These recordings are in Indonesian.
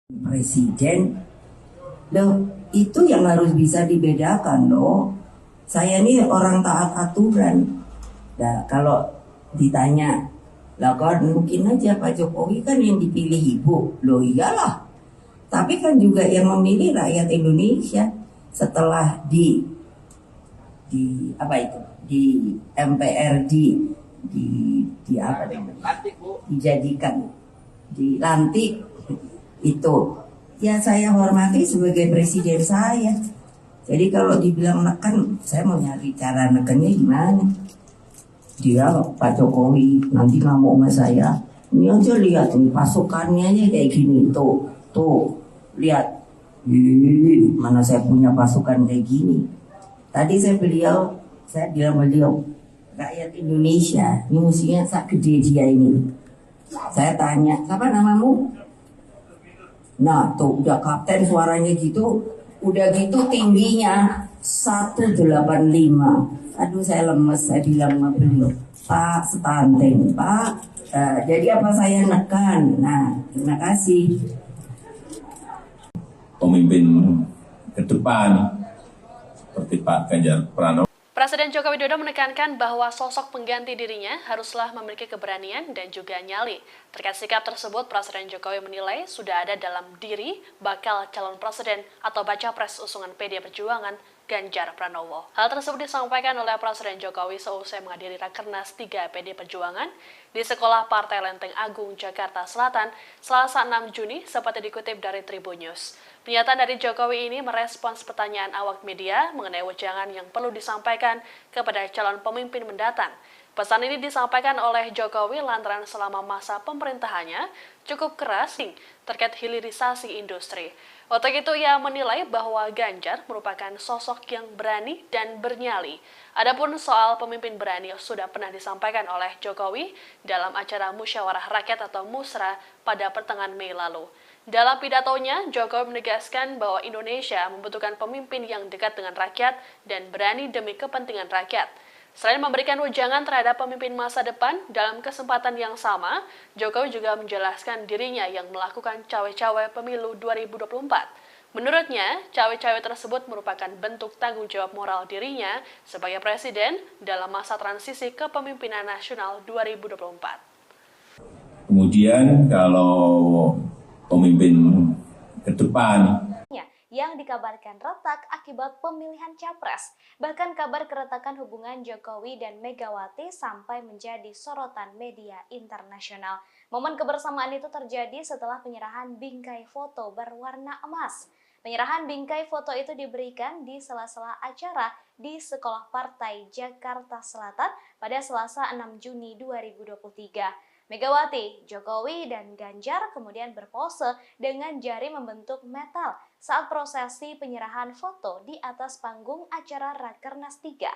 Presiden. Loh, itu yang harus bisa dibedakan loh. Saya ini orang taat aturan. Nah, kalau ditanya, lah kan mungkin aja Pak Jokowi kan yang dipilih ibu. Loh iyalah. Tapi kan juga yang memilih rakyat Indonesia setelah di apa itu? Di MPR di apa namanya? Dijadikan dilantik itu ya saya hormati sebagai presiden saya. Jadi kalau dibilang neken, saya mau nyari cara nekennya gimana. Dia Pak Jokowi nanti ngamuk sama saya. Ini aja lihat nih pasukannya aja kayak gini tuh lihat. Mana saya punya pasukan kayak gini. Tadi saya bilang beliau rakyat Indonesia ini musuhnya sak gede dia ini. Saya tanya, siapa namamu? Nah tuh udah kapten suaranya gitu. Udah gitu tingginya 185. Aduh saya lemes, saya bilang sama beliau, Pak stunting Pak. Jadi apa saya nekan. Nah terima kasih. Pemimpin ke depan seperti Pak Ganjar Pranowo. Presiden Joko Widodo menekankan bahwa sosok pengganti dirinya haruslah memiliki keberanian dan juga nyali. Terkait sikap tersebut, Presiden Jokowi menilai sudah ada dalam diri bakal calon presiden atau baca pres usungan PD Perjuangan Ganjar Pranowo. Hal tersebut disampaikan oleh Presiden Jokowi seusai menghadiri Rakernas 3 PD Perjuangan di Sekolah Partai Lenteng Agung, Jakarta Selatan, Selasa 6 Juni, seperti dikutip dari Tribun News. Pernyataan dari Jokowi ini merespons pertanyaan awak media mengenai wejangan yang perlu disampaikan kepada calon pemimpin mendatang. Pesan ini disampaikan oleh Jokowi lantaran selama masa pemerintahannya cukup keras terkait hilirisasi industri. Untuk itu ia menilai bahwa Ganjar merupakan sosok yang berani dan bernyali. Adapun soal pemimpin berani sudah pernah disampaikan oleh Jokowi dalam acara Musyawarah Rakyat atau Musra pada pertengahan Mei lalu. Dalam pidatonya, Jokowi menegaskan bahwa Indonesia membutuhkan pemimpin yang dekat dengan rakyat dan berani demi kepentingan rakyat. Selain memberikan wejangan terhadap pemimpin masa depan, dalam kesempatan yang sama, Jokowi juga menjelaskan dirinya yang melakukan cawe-cawe pemilu 2024. Menurutnya, cawe-cawe tersebut merupakan bentuk tanggung jawab moral dirinya sebagai presiden dalam masa transisi kepemimpinan nasional 2024. Kemudian kalau pemimpin ke depan yang dikabarkan retak akibat pemilihan capres. Bahkan kabar keretakan hubungan Jokowi dan Megawati sampai menjadi sorotan media internasional. Momen kebersamaan itu terjadi setelah penyerahan bingkai foto berwarna emas. Penyerahan bingkai foto itu diberikan di sela-sela acara di Sekolah Partai Jakarta Selatan pada Selasa 6 Juni 2023. Megawati, Jokowi, dan Ganjar kemudian berpose dengan jari membentuk metal saat prosesi penyerahan foto di atas panggung acara Rakernas 3.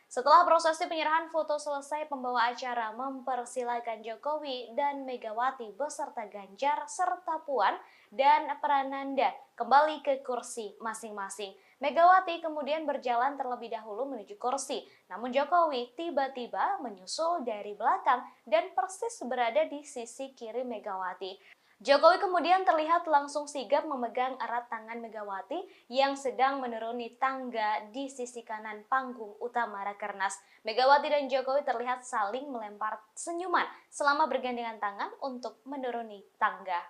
Setelah prosesi penyerahan foto selesai, pembawa acara mempersilakan Jokowi dan Megawati beserta Ganjar serta Puan dan Prananda kembali ke kursi masing-masing. Megawati kemudian berjalan terlebih dahulu menuju kursi, namun Jokowi tiba-tiba menyusul dari belakang dan persis berada di sisi kiri Megawati. Jokowi kemudian terlihat langsung sigap memegang erat tangan Megawati yang sedang menuruni tangga di sisi kanan panggung utama Rakernas. Megawati dan Jokowi terlihat saling melempar senyuman selama bergandengan tangan untuk menuruni tangga.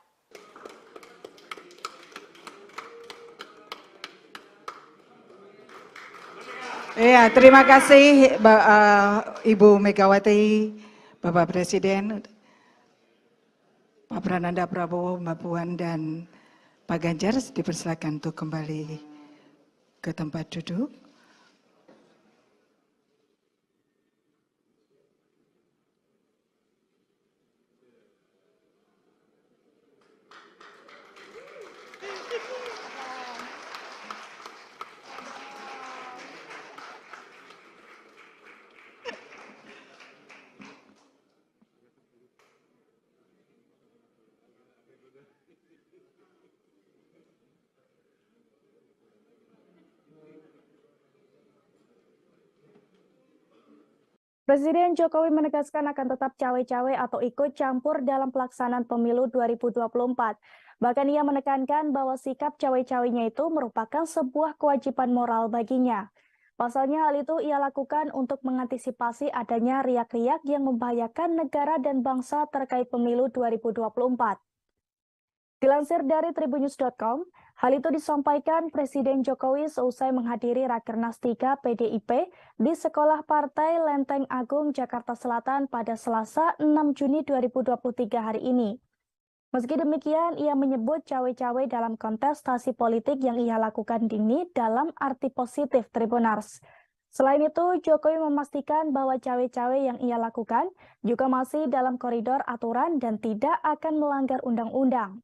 Ya, terima kasih Ibu Megawati, Bapak Presiden, Pak Prananda Prabowo, Mbak Puan, dan Pak Ganjar. Dipersilakan untuk kembali ke tempat duduk. Presiden Jokowi menegaskan akan tetap cawe-cawe atau ikut campur dalam pelaksanaan pemilu 2024. Bahkan ia menekankan bahwa sikap cawe-cawenya itu merupakan sebuah kewajiban moral baginya. Pasalnya hal itu ia lakukan untuk mengantisipasi adanya riak-riak yang membahayakan negara dan bangsa terkait pemilu 2024. Dilansir dari tribunnews.com, hal itu disampaikan Presiden Jokowi seusai menghadiri Rakernas 3 PDIP di Sekolah Partai Lenteng Agung, Jakarta Selatan pada Selasa 6 Juni 2023 hari ini. Meski demikian, ia menyebut cawe-cawe dalam kontestasi politik yang ia lakukan ini dalam arti positif Tribunars. Selain itu, Jokowi memastikan bahwa cawe-cawe yang ia lakukan juga masih dalam koridor aturan dan tidak akan melanggar undang-undang.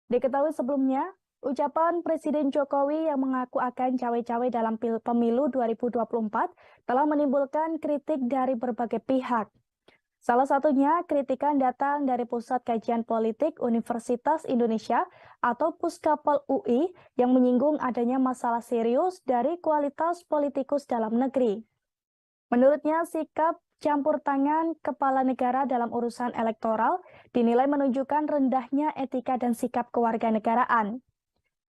Diketahui sebelumnya, ucapan Presiden Jokowi yang mengaku akan cawe-cawe dalam pemilu 2024 telah menimbulkan kritik dari berbagai pihak. Salah satunya, kritikan datang dari Pusat Kajian Politik Universitas Indonesia atau Puskapol UI yang menyinggung adanya masalah serius dari kualitas politikus dalam negeri. Menurutnya, sikap campur tangan kepala negara dalam urusan elektoral dinilai menunjukkan rendahnya etika dan sikap kewarganegaraan.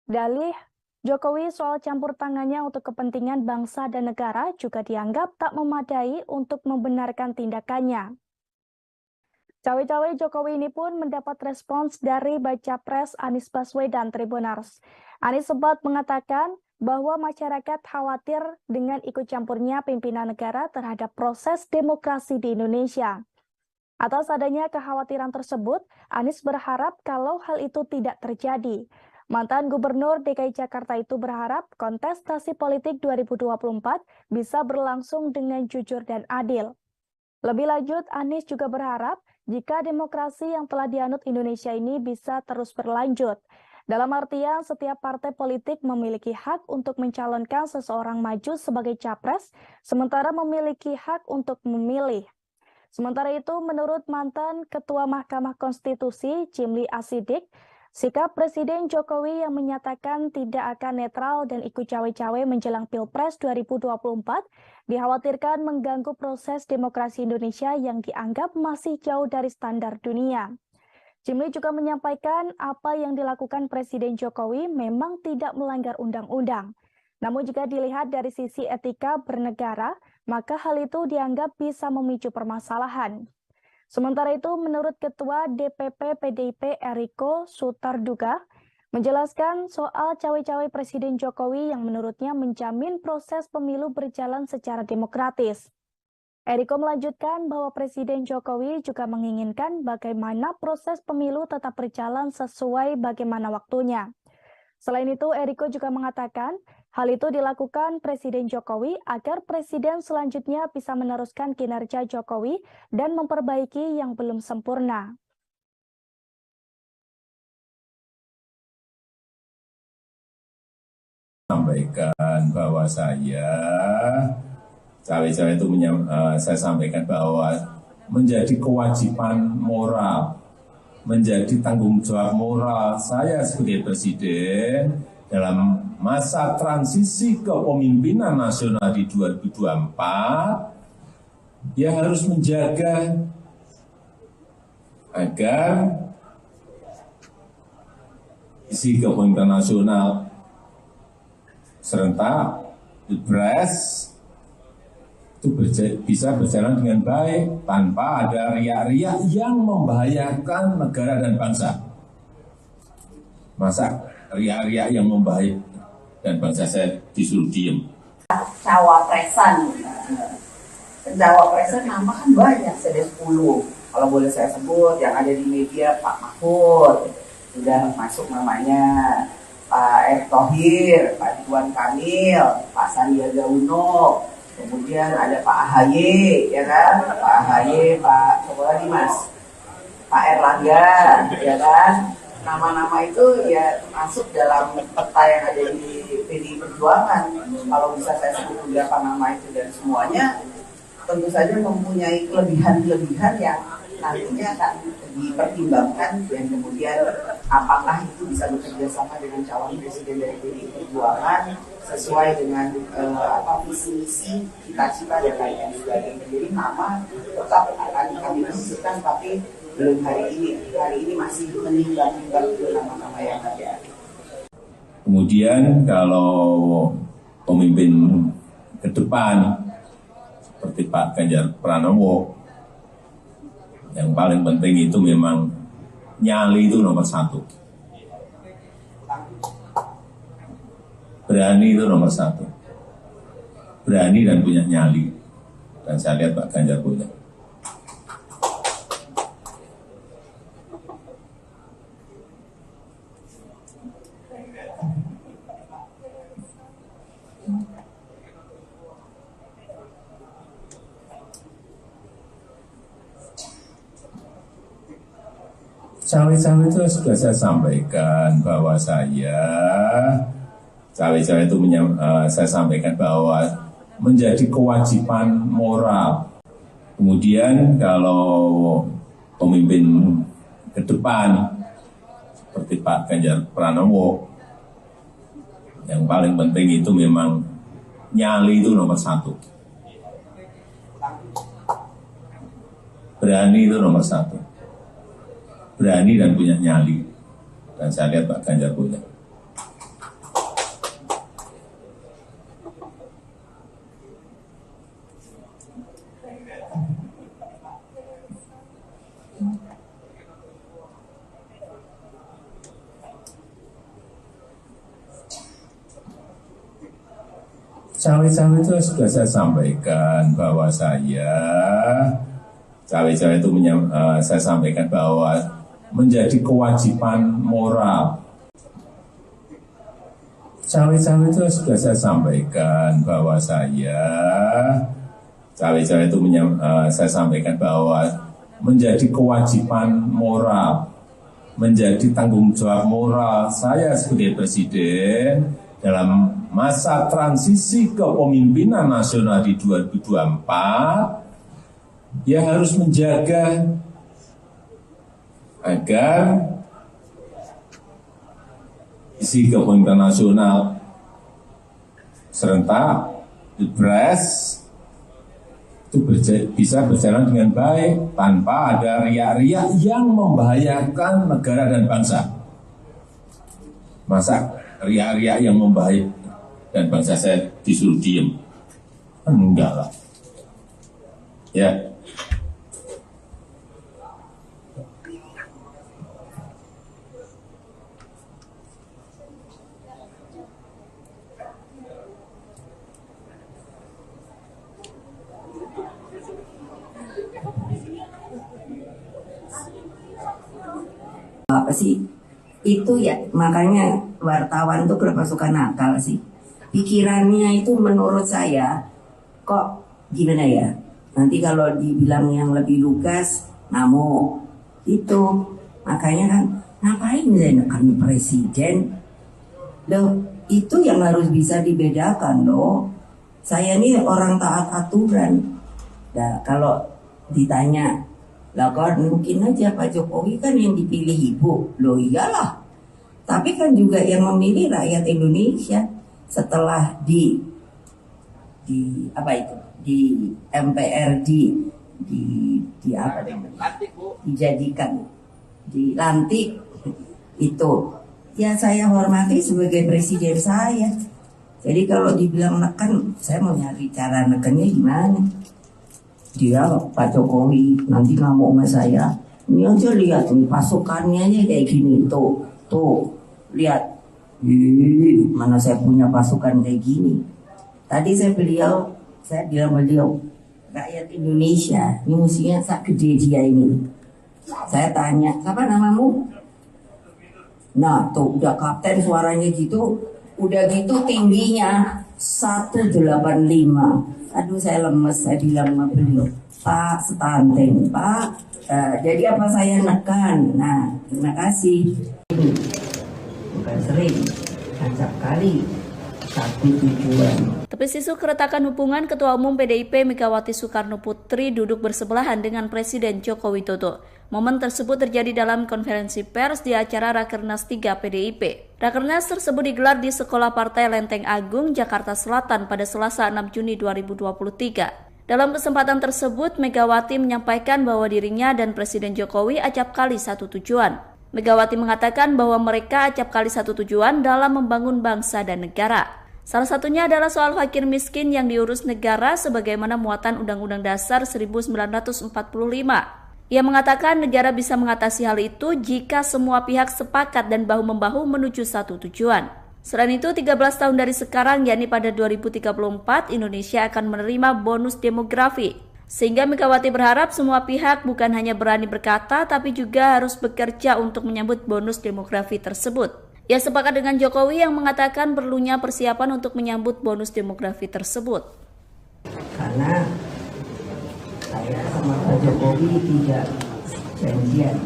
Dalih Jokowi soal campur tangannya untuk kepentingan bangsa dan negara juga dianggap tak memadai untuk membenarkan tindakannya. Cawe-cawe Jokowi ini pun mendapat respons dari baca pres Anies Baswedan Tribunars. Anies sempat mengatakan bahwa masyarakat khawatir dengan ikut campurnya pimpinan negara terhadap proses demokrasi di Indonesia. Atas adanya kekhawatiran tersebut, Anies berharap kalau hal itu tidak terjadi. Mantan Gubernur DKI Jakarta itu berharap kontestasi politik 2024 bisa berlangsung dengan jujur dan adil. Lebih lanjut, Anies juga berharap jika demokrasi yang telah dianut Indonesia ini bisa terus berlanjut. Dalam artian, setiap partai politik memiliki hak untuk mencalonkan seseorang maju sebagai capres, sementara memiliki hak untuk memilih. Sementara itu, menurut mantan Ketua Mahkamah Konstitusi, Jimli Asidik, sikap Presiden Jokowi yang menyatakan tidak akan netral dan ikut cawe-cawe menjelang Pilpres 2024 dikhawatirkan mengganggu proses demokrasi Indonesia yang dianggap masih jauh dari standar dunia. Jimli juga menyampaikan apa yang dilakukan Presiden Jokowi memang tidak melanggar undang-undang. Namun jika dilihat dari sisi etika bernegara, maka hal itu dianggap bisa memicu permasalahan. Sementara itu, menurut Ketua DPP PDIP Eriko Sutarduga, menjelaskan soal cawe-cawe Presiden Jokowi yang menurutnya menjamin proses pemilu berjalan secara demokratis. Eriko melanjutkan bahwa Presiden Jokowi juga menginginkan bagaimana proses pemilu tetap berjalan sesuai bagaimana waktunya. Selain itu, Eriko juga mengatakan hal itu dilakukan Presiden Jokowi agar Presiden selanjutnya bisa meneruskan kinerja Jokowi dan memperbaiki yang belum sempurna. Sampaikan bahwa cawe-cawe itu saya sampaikan bahwa menjadi kewajiban moral, menjadi tanggung jawab moral saya sebagai presiden dalam masa transisi kepemimpinan nasional di 2024, ya harus menjaga agar isi kepemimpinan nasional serentak Pilpres itu bisa berjalan dengan baik tanpa ada riak-riak yang membahayakan negara dan bangsa. Masa riak-riak yang membahayakan dan bangsa saya disuruh diem? Cawapresan nama kan banyak, ada 10. Kalau boleh saya sebut, yang ada di media Pak Mahfud, sudah masuk namanya, Pak Erick Thohir, Pak Ridwan Kamil, Pak Sandiaga Uno, kemudian ada Pak AHY, ya kan? Pak AHY, Pak siapa lagi Mas? Pak Erlangga, ya kan? Nama-nama itu ya masuk dalam peta yang ada di PDI Perjuangan. Kalau bisa saya sebut beberapa nama itu dan semuanya tentu saja mempunyai kelebihan-kelebihan yang nantinya akan dipertimbangkan dan kemudian apakah itu bisa bekerja sama dengan calon presiden dari PDI Perjuangan sesuai dengan visi-misi cita-cita dan lain-lain sebagainya. Jadi nama tetap akan kami masukkan, tapi belum hari ini masih menimbang nama-nama yang ada. Kemudian kalau pemimpin ke depan seperti Pak Ganjar Pranowo, yang paling penting itu memang nyali itu nomor satu. Berani itu nomor satu. Berani dan punya nyali. Dan saya lihat Pak Ganjar punya. Cawe-cawe itu sudah saya sampaikan bahwa cawe-cawe itu saya sampaikan bahwa menjadi kewajiban moral. Kemudian kalau pemimpin ke depan seperti Pak Ganjar Pranowo, yang paling penting itu memang nyali itu nomor satu. Berani itu nomor satu. Berani dan punya nyali. Dan saya lihat Pak Ganjar punya. Cawe-cawe itu sudah saya sampaikan bahwa cawe-cawe itu saya sampaikan bahwa menjadi kewajiban moral. Cawe-cawe itu sudah saya sampaikan bahwa cawe-cawe itu saya sampaikan bahwa menjadi kewajiban moral, menjadi tanggung jawab moral saya sebagai presiden dalam masa transisi kepemimpinan nasional di 2024, yang harus menjaga agar isi kepemimpinan nasional serentak Pilpres itu bisa berjalan dengan baik tanpa ada riak-riak yang membahayakan negara dan bangsa. Masa riak-riak yang membahayakan dan bangsa saya disuruh diem? Enggak lah. Ya. Apa sih itu ya, makanya wartawan tuh kenapa suka nakal sih, pikirannya itu menurut saya kok gimana ya, nanti kalau dibilang yang lebih lugas ngamuk itu. Makanya kan ngapain saya nekan presiden loh, itu yang harus bisa dibedakan loh. Saya ini orang taat aturan. Nah kalau ditanya lah kan mungkin aja Pak Jokowi kan yang dipilih ibu. Loh iyalah. Tapi kan juga yang memilih rakyat Indonesia setelah di apa itu? Di MPR di apa namanya? Dijadikan dilantik itu. Ya saya hormati sebagai presiden saya. Jadi kalau dibilang neken, saya mau nyari cara nekennya gimana? Dia Pak Jokowi nanti ngamuk sama saya. Ini aja lihat nih pasukannya aja kayak gini tuh lihat. Mana saya punya pasukan kayak gini. Tadi saya bilang beliau rakyat Indonesia ini musuhnya sak gede dia ini. Saya tanya siapa namamu? Nah tuh udah kapten suaranya gitu, udah gitu tingginya 185. Aduh saya lemes, saya bilang sama beliau, Pak stunting, Pak. Jadi apa saya nekan? Nah terima kasih. Bukan sering, acap kali, satu tujuan. Tepis isu keretakan hubungan Ketua Umum PDIP Megawati Soekarno Putri duduk bersebelahan dengan Presiden Joko Widodo. Momen tersebut terjadi dalam konferensi pers di acara Rakernas 3 PDIP. Rakernas tersebut digelar di Sekolah Partai Lenteng Agung, Jakarta Selatan pada Selasa 6 Juni 2023. Dalam kesempatan tersebut, Megawati menyampaikan bahwa dirinya dan Presiden Jokowi acap kali satu tujuan. Megawati mengatakan bahwa mereka acap kali satu tujuan dalam membangun bangsa dan negara. Salah satunya adalah soal fakir miskin yang diurus negara sebagaimana muatan Undang-Undang Dasar 1945. Ia mengatakan negara bisa mengatasi hal itu jika semua pihak sepakat dan bahu-membahu menuju satu tujuan. Selain itu, 13 tahun dari sekarang, yakni pada 2034, Indonesia akan menerima bonus demografi. Sehingga Megawati berharap semua pihak bukan hanya berani berkata, tapi juga harus bekerja untuk menyambut bonus demografi tersebut. Ia sepakat dengan Jokowi yang mengatakan perlunya persiapan untuk menyambut bonus demografi tersebut. Karena saya sama Pak Jokowi tidak janjian,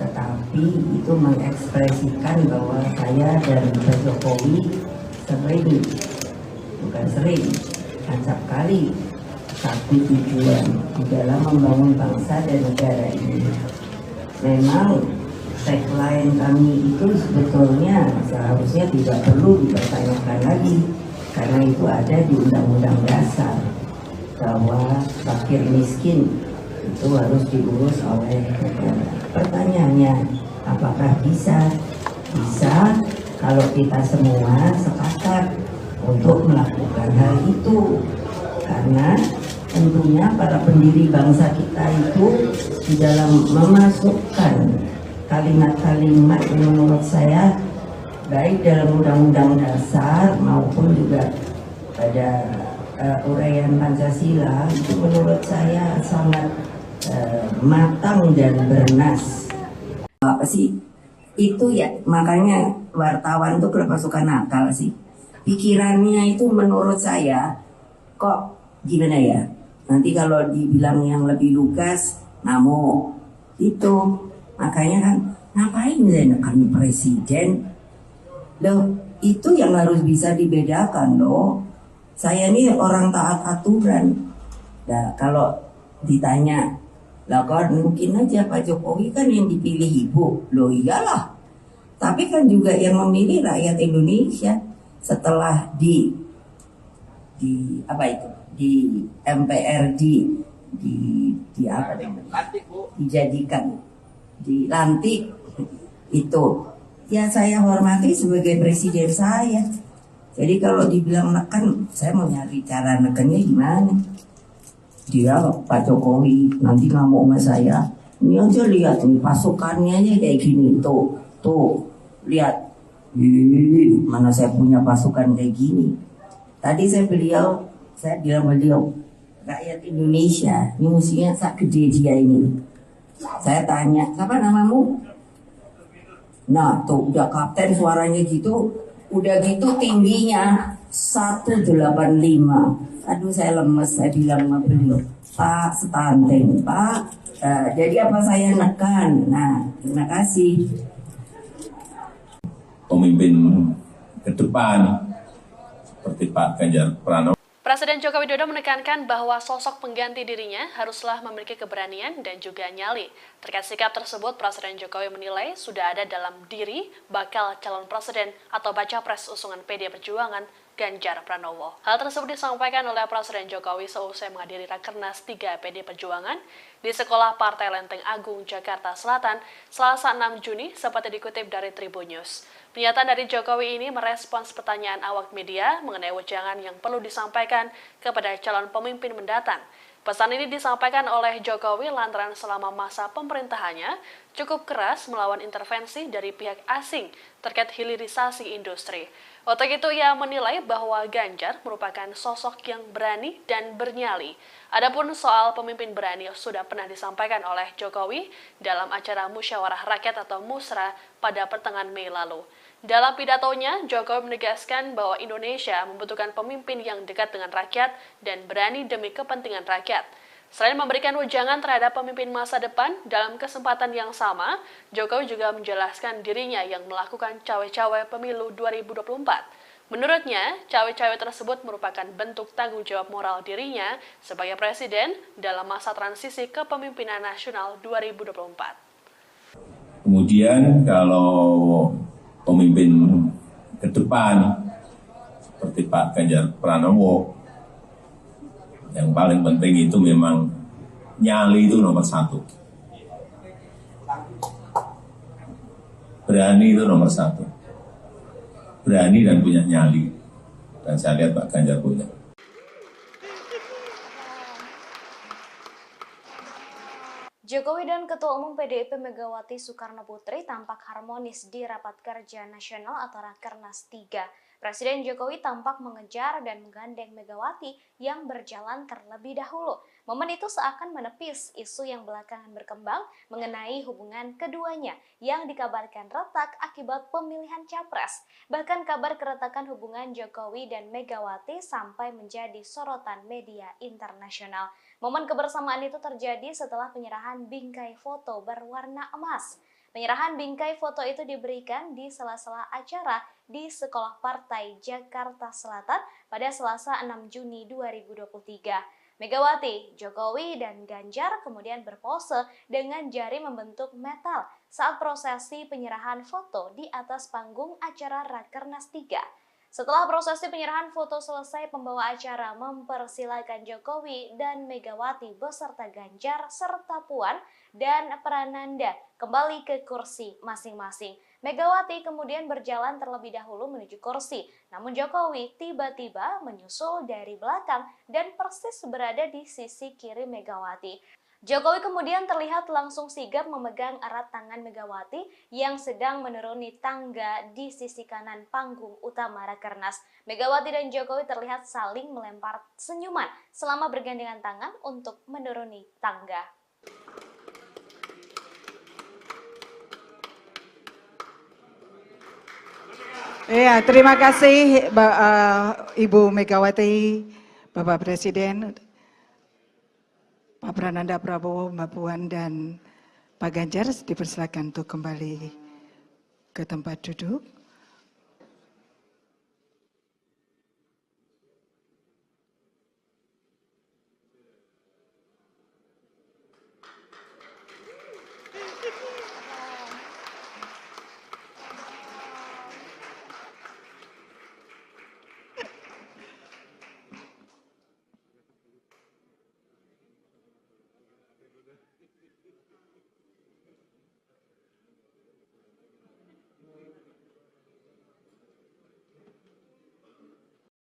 tetapi itu mengekspresikan bahwa saya dan Pak Jokowi acap kali satu tujuan di dalam membangun bangsa dan negara ini. Memang tagline kami itu sebetulnya seharusnya tidak perlu dipertanyakan lagi, karena itu ada di Undang-Undang Dasar bahwa fakir miskin itu harus diurus oleh negara. Pertanyaannya, apakah bisa? Bisa kalau kita semua sepakat untuk melakukan hal itu. Karena tentunya para pendiri bangsa kita itu di dalam memasukkan kalimat-kalimat yang menurut saya baik dalam Undang-Undang Dasar maupun juga pada uraian Pancasila itu menurut saya sangat matang dan bernas. Apa sih itu ya, makanya wartawan tuh kenapa suka nakal sih, pikirannya itu menurut saya kok gimana ya, nanti kalau dibilang yang lebih lugas ngamuk itu. Makanya kan ngapain menekan presiden loh, itu yang harus bisa dibedakan loh. Saya ini orang taat aturan. Nah kalau ditanya, lah kan mungkin aja Pak Jokowi kan yang dipilih ibu. Loh iyalah. Tapi kan juga yang memilih rakyat Indonesia setelah di apa itu? Di MPRD di apa namanya? Dijadikan, dilantik itu. Ya saya hormati sebagai presiden saya. Jadi kalau dibilang neken, saya mau nyari cara nekennya gimana? Dia Pak Jokowi nanti ngamuk sama saya. Ini aja lihat nih pasukannya aja kayak gini tuh lihat. Mana saya punya pasukan kayak gini? Tadi saya bilang beliau rakyat Indonesia ini musuhnya sak gede dia ini. Saya tanya, siapa namamu? Nah tuh udah kapten suaranya gitu. Udah gitu tingginya 185. Aduh saya lemes, saya bilang sama beliau, Pak stunting, Pak. Jadi apa saya nekan? Nah terima kasih. Pemimpin ke depan seperti Pak Ganjar Pranowo. Presiden Joko Widodo menekankan bahwa sosok pengganti dirinya haruslah memiliki keberanian dan juga nyali. Terkait sikap tersebut, Presiden Jokowi menilai sudah ada dalam diri bakal calon presiden atau baca pres usungan PD Perjuangan Ganjar Pranowo. Hal tersebut disampaikan oleh Presiden Jokowi seusai menghadiri Rakernas 3 PD Perjuangan di Sekolah Partai Lenteng Agung, Jakarta Selatan, Selasa 6 Juni, seperti dikutip dari Tribun News. Pernyataan dari Jokowi ini merespons pertanyaan awak media mengenai wejangan yang perlu disampaikan kepada calon pemimpin mendatang. Pesan ini disampaikan oleh Jokowi lantaran selama masa pemerintahannya cukup keras melawan intervensi dari pihak asing terkait hilirisasi industri. Untuk itu ia menilai bahwa Ganjar merupakan sosok yang berani dan bernyali. Adapun soal pemimpin berani sudah pernah disampaikan oleh Jokowi dalam acara Musyawarah Rakyat atau Musra pada pertengahan Mei lalu. Dalam pidatonya, Jokowi menegaskan bahwa Indonesia membutuhkan pemimpin yang dekat dengan rakyat dan berani demi kepentingan rakyat. Selain memberikan wejangan terhadap pemimpin masa depan, dalam kesempatan yang sama, Jokowi juga menjelaskan dirinya yang melakukan cawe-cawe pemilu 2024. Menurutnya, cawe-cawe tersebut merupakan bentuk tanggung jawab moral dirinya sebagai presiden dalam masa transisi kepemimpinan nasional 2024. Kemudian kalau pemimpin ke depan seperti Pak Ganjar Pranowo Yang paling penting itu memang nyali itu nomor satu. Berani itu nomor satu. Berani dan punya nyali. Dan saya lihat Pak Ganjar punya. Jokowi dan Ketua Umum PDIP Megawati Soekarno Putri tampak harmonis di Rapat Kerja Nasional atau Rakernas 3. Presiden Jokowi tampak mengejar dan menggandeng Megawati yang berjalan terlebih dahulu. Momen itu seakan menepis isu yang belakangan berkembang mengenai hubungan keduanya yang dikabarkan retak akibat pemilihan capres. Bahkan kabar keretakan hubungan Jokowi dan Megawati sampai menjadi sorotan media internasional. Momen kebersamaan itu terjadi setelah penyerahan bingkai foto berwarna emas. Penyerahan bingkai foto itu diberikan di sela-sela acara di Sekolah Partai Jakarta Selatan pada Selasa 6 Juni 2023. Megawati, Jokowi, dan Ganjar kemudian berpose dengan jari membentuk metal saat prosesi penyerahan foto di atas panggung acara Rakernas 3. Setelah prosesi penyerahan foto selesai, pembawa acara mempersilakan Jokowi dan Megawati beserta Ganjar serta Puan dan Prananda kembali ke kursi masing-masing. Megawati kemudian berjalan terlebih dahulu menuju kursi, namun Jokowi tiba-tiba menyusul dari belakang dan persis berada di sisi kiri Megawati. Jokowi kemudian terlihat langsung sigap memegang erat tangan Megawati yang sedang menuruni tangga di sisi kanan panggung utama Rakernas. Megawati dan Jokowi terlihat saling melempar senyuman selama bergandengan tangan untuk menuruni tangga. Ya, terima kasih Ibu Megawati, Bapak Presiden, Pak Prananda Prabowo, Mbak Puan, dan Pak Ganjar dipersilakan untuk kembali ke tempat duduk.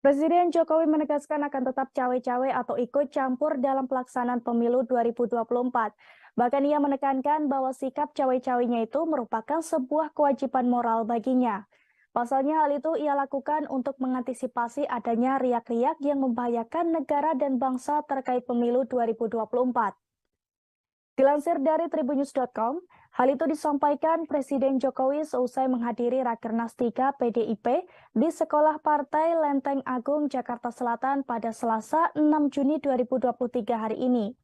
Presiden Jokowi menegaskan akan tetap cawe-cawe atau ikut campur dalam pelaksanaan pemilu 2024. Bahkan ia menekankan bahwa sikap cawe-cawenya itu merupakan sebuah kewajiban moral baginya. Pasalnya hal itu ia lakukan untuk mengantisipasi adanya riak-riak yang membahayakan negara dan bangsa terkait pemilu 2024. Dilansir dari tribunnews.com, hal itu disampaikan Presiden Jokowi seusai menghadiri Rakernas 3 PDIP di Sekolah Partai Lenteng Agung, Jakarta Selatan pada Selasa 6 Juni 2023 hari ini.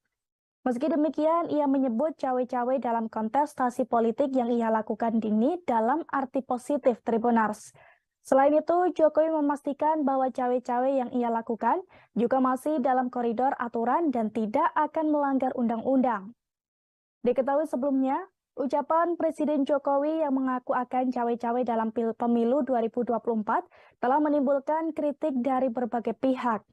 Meski demikian, ia menyebut cawe-cawe dalam kontestasi politik yang ia lakukan ini dalam arti positif Tribunars. Selain itu, Jokowi memastikan bahwa cawe-cawe yang ia lakukan juga masih dalam koridor aturan dan tidak akan melanggar undang-undang. Diketahui sebelumnya, ucapan Presiden Jokowi yang mengaku akan cawe-cawe dalam pemilu 2024 telah menimbulkan kritik dari berbagai pihak.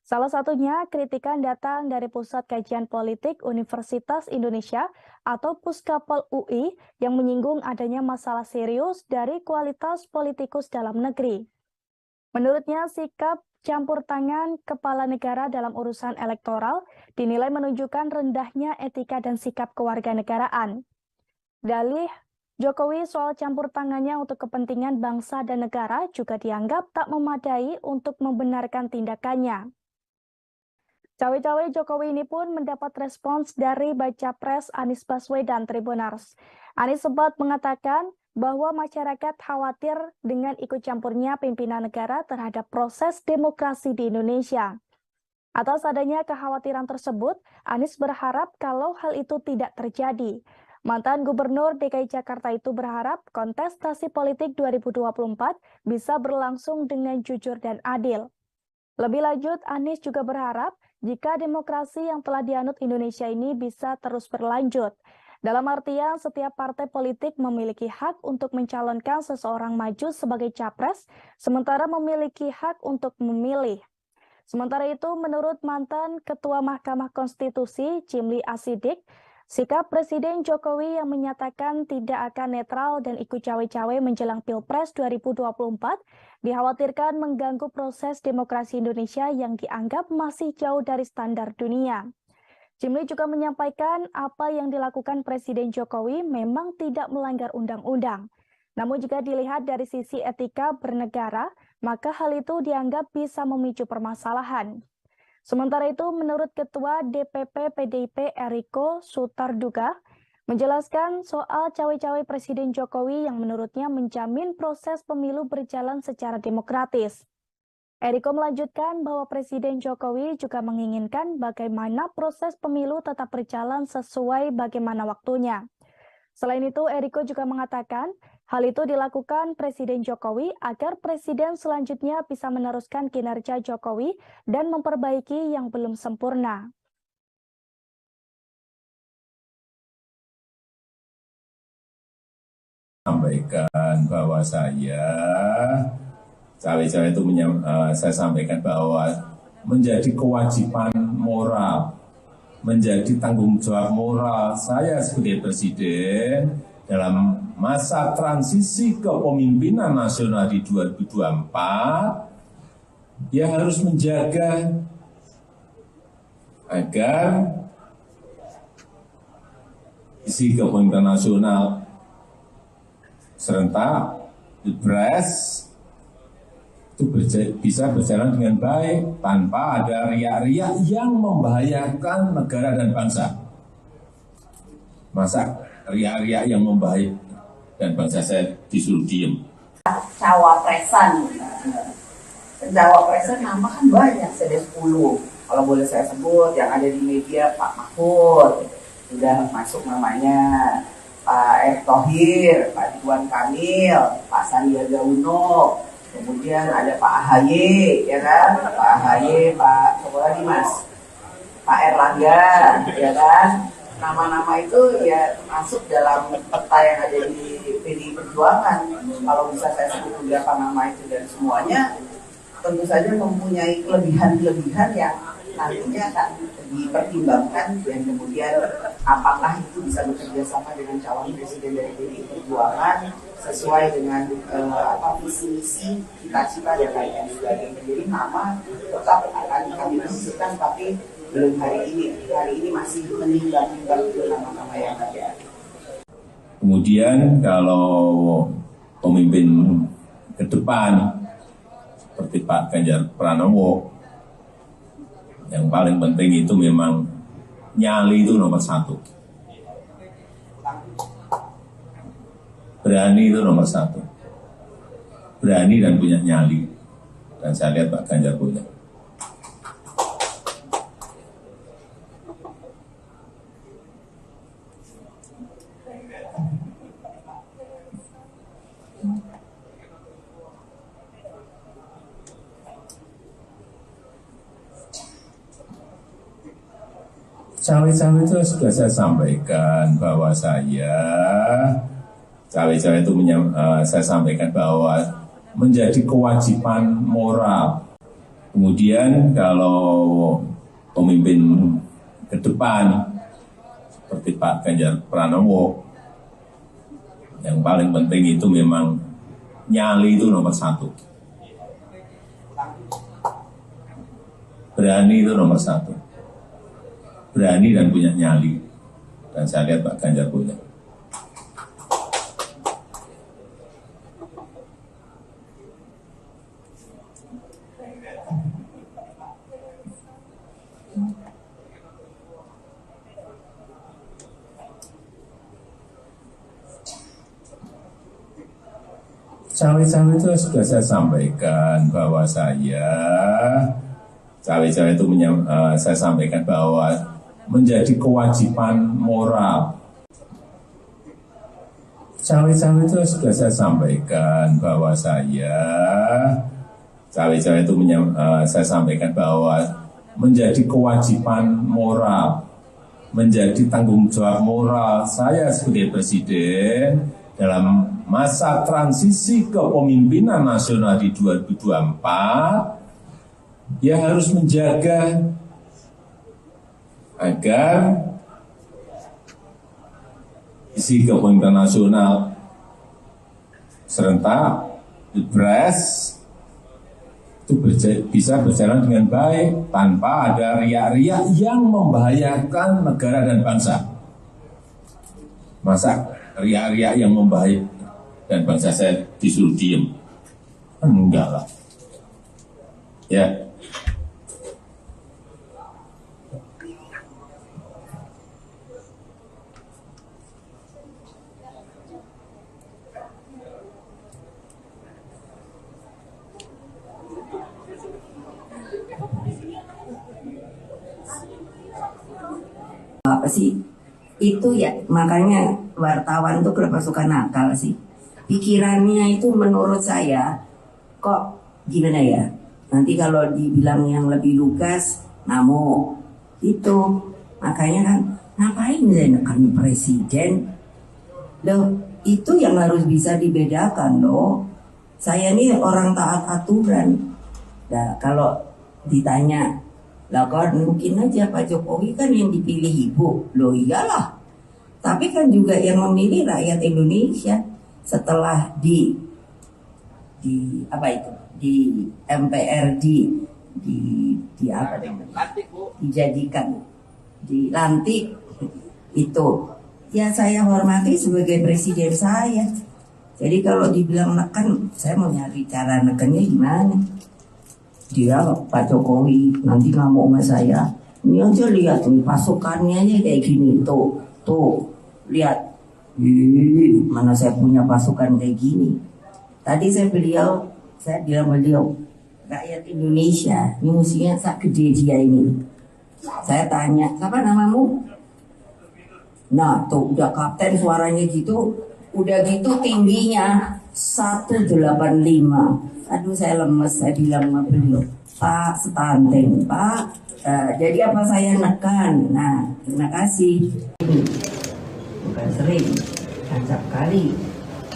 Salah satunya, kritikan datang dari Pusat Kajian Politik Universitas Indonesia atau Puskapol UI yang menyinggung adanya masalah serius dari kualitas politikus dalam negeri. Menurutnya, sikap campur tangan kepala negara dalam urusan elektoral dinilai menunjukkan rendahnya etika dan sikap kewarganegaraan. Dalih Jokowi soal campur tangannya untuk kepentingan bangsa dan negara juga dianggap tak memadai untuk membenarkan tindakannya. Cawe-cawe Jokowi ini pun mendapat respons dari Baca Pres Anies Baswedan Tribunars. Anies sempat mengatakan bahwa masyarakat khawatir dengan ikut campurnya pimpinan negara terhadap proses demokrasi di Indonesia. Atas adanya kekhawatiran tersebut, Anies berharap kalau hal itu tidak terjadi. Mantan Gubernur DKI Jakarta itu berharap kontestasi politik 2024 bisa berlangsung dengan jujur dan adil. Lebih lanjut, Anies juga berharap jika demokrasi yang telah dianut Indonesia ini bisa terus berlanjut. Dalam artian, setiap partai politik memiliki hak untuk mencalonkan seseorang maju sebagai capres, sementara memiliki hak untuk memilih. Sementara itu, menurut mantan Ketua Mahkamah Konstitusi Jimli Asidik, sikap Presiden Jokowi yang menyatakan tidak akan netral dan ikut cawe-cawe menjelang Pilpres 2024 dikhawatirkan mengganggu proses demokrasi Indonesia yang dianggap masih jauh dari standar dunia. Jimli juga menyampaikan apa yang dilakukan Presiden Jokowi memang tidak melanggar undang-undang. Namun jika dilihat dari sisi etika bernegara, maka hal itu dianggap bisa memicu permasalahan. Sementara itu, menurut Ketua DPP PDIP Eriko Sutarduga, menjelaskan soal cawe-cawe Presiden Jokowi yang menurutnya menjamin proses pemilu berjalan secara demokratis. Eriko melanjutkan bahwa Presiden Jokowi juga menginginkan bagaimana proses pemilu tetap berjalan sesuai bagaimana waktunya. Selain itu, Eriko juga mengatakan hal itu dilakukan Presiden Jokowi agar presiden selanjutnya bisa meneruskan kinerja Jokowi dan memperbaiki yang belum sempurna. Sampaikan bahwa saya cawe-cawe itu saya sampaikan bahwa menjadi kewajiban moral, menjadi tanggung jawab moral saya sebagai presiden dalam masa transisi kepemimpinan nasional di 2024, ya harus menjaga agar isi kepemimpinan nasional serentak Pilpres itu bisa berjalan dengan baik tanpa ada riak-riak yang membahayakan negara dan bangsa. Masa riak-riak yang membahayakan dan bangsa saya disuruh diem? Cawapresan nama kan banyak, ada 10. Kalau boleh saya sebut, yang ada di media Pak Mahfud, sudah masuk namanya, Pak Erick Thohir, Pak Ridwan Kamil, Pak Sandiaga Uno, kemudian ada Pak AHY, ya kan? Pak AHY, Pak siapa lagi Mas? Pak Erlangga, ya kan? Nama-nama itu ya masuk dalam peta yang ada di PDI Perjuangan. Kalau bisa saya sebut beberapa nama itu dan semuanya tentu saja mempunyai kelebihan-kelebihan yang nantinya akan dipertimbangkan dan kemudian apakah itu bisa bekerja sama dengan calon presiden dari PDI Perjuangan sesuai dengan visi misi cita-cita dan lain sebagainya. Jadi nama tetap akan kami masukkan, tapi belum hari ini masih menimbang-nimbang nama-nama yang ada. Kemudian kalau pemimpin ke depan seperti Pak Ganjar Pranowo, yang paling penting itu memang nyali itu nomor 1. Berani itu nomor 1. Berani dan punya nyali. Dan saya lihat Pak Ganjar punya. Cawe-cawe itu sudah saya sampaikan bahwa saya sampaikan bahwa menjadi kewajiban moral. Kemudian kalau pemimpin ke depan seperti Pak Ganjar Pranowo, yang paling penting itu memang nyali itu nomor 1. Berani itu nomor 1. Berani dan punya nyali. Dan saya lihat Pak Ganjar punya. Cawe-cawe itu sudah saya sampaikan bahwa saya sampaikan bahwa menjadi kewajiban moral. Cawe-cawe itu sudah saya sampaikan bahwa saya sampaikan bahwa menjadi kewajiban moral, menjadi tanggung jawab moral saya sebagai presiden dalam masa transisi kepemimpinan nasional di 2024, ya harus menjaga agar isi kepemimpinan nasional serentak Pilpres itu bisa berjalan dengan baik tanpa ada riak-riak yang membahayakan negara dan bangsa. Masa riak-riak yang membahayakan dan bangsa saya disuruh diem? Enggak lah. Ya. Apa sih itu ya, makanya wartawan tuh kenapa suka nakal sih, pikirannya itu menurut saya kok gimana ya, nanti kalau dibilang yang lebih lugas ngamuk itu, makanya kan ngapain menekan presiden loh, itu yang harus bisa dibedakan loh. Saya ini orang taat aturan. Nah kalau ditanya lah kan mungkin aja Pak Jokowi kan yang dipilih ibu. Loh iyalah. Tapi kan juga yang memilih rakyat Indonesia. Setelah di apa itu? Di MPRD di apa namanya? Dijadikan dilantik itu. Ya saya hormati sebagai presiden saya. Jadi kalau dibilang neken, saya mau nyari cara nekennya gimana? Dia Pak Jokowi nanti ngamuk sama saya. Ini aja lihat nih pasukannya aja kayak gini, tuh lihat. Mana saya punya pasukan kayak gini. Tadi saya bilang beliau rakyat Indonesia ini musuhnya sak gede dia ini. Saya tanya, siapa namamu? Nah tuh udah kapten suaranya gitu, udah gitu tingginya 185. Aduh saya lemes, saya bilang sama beliau, Pak stunting, Pak. Jadi apa saya nekan? Nah terima kasih. Bukan sering, acap kali.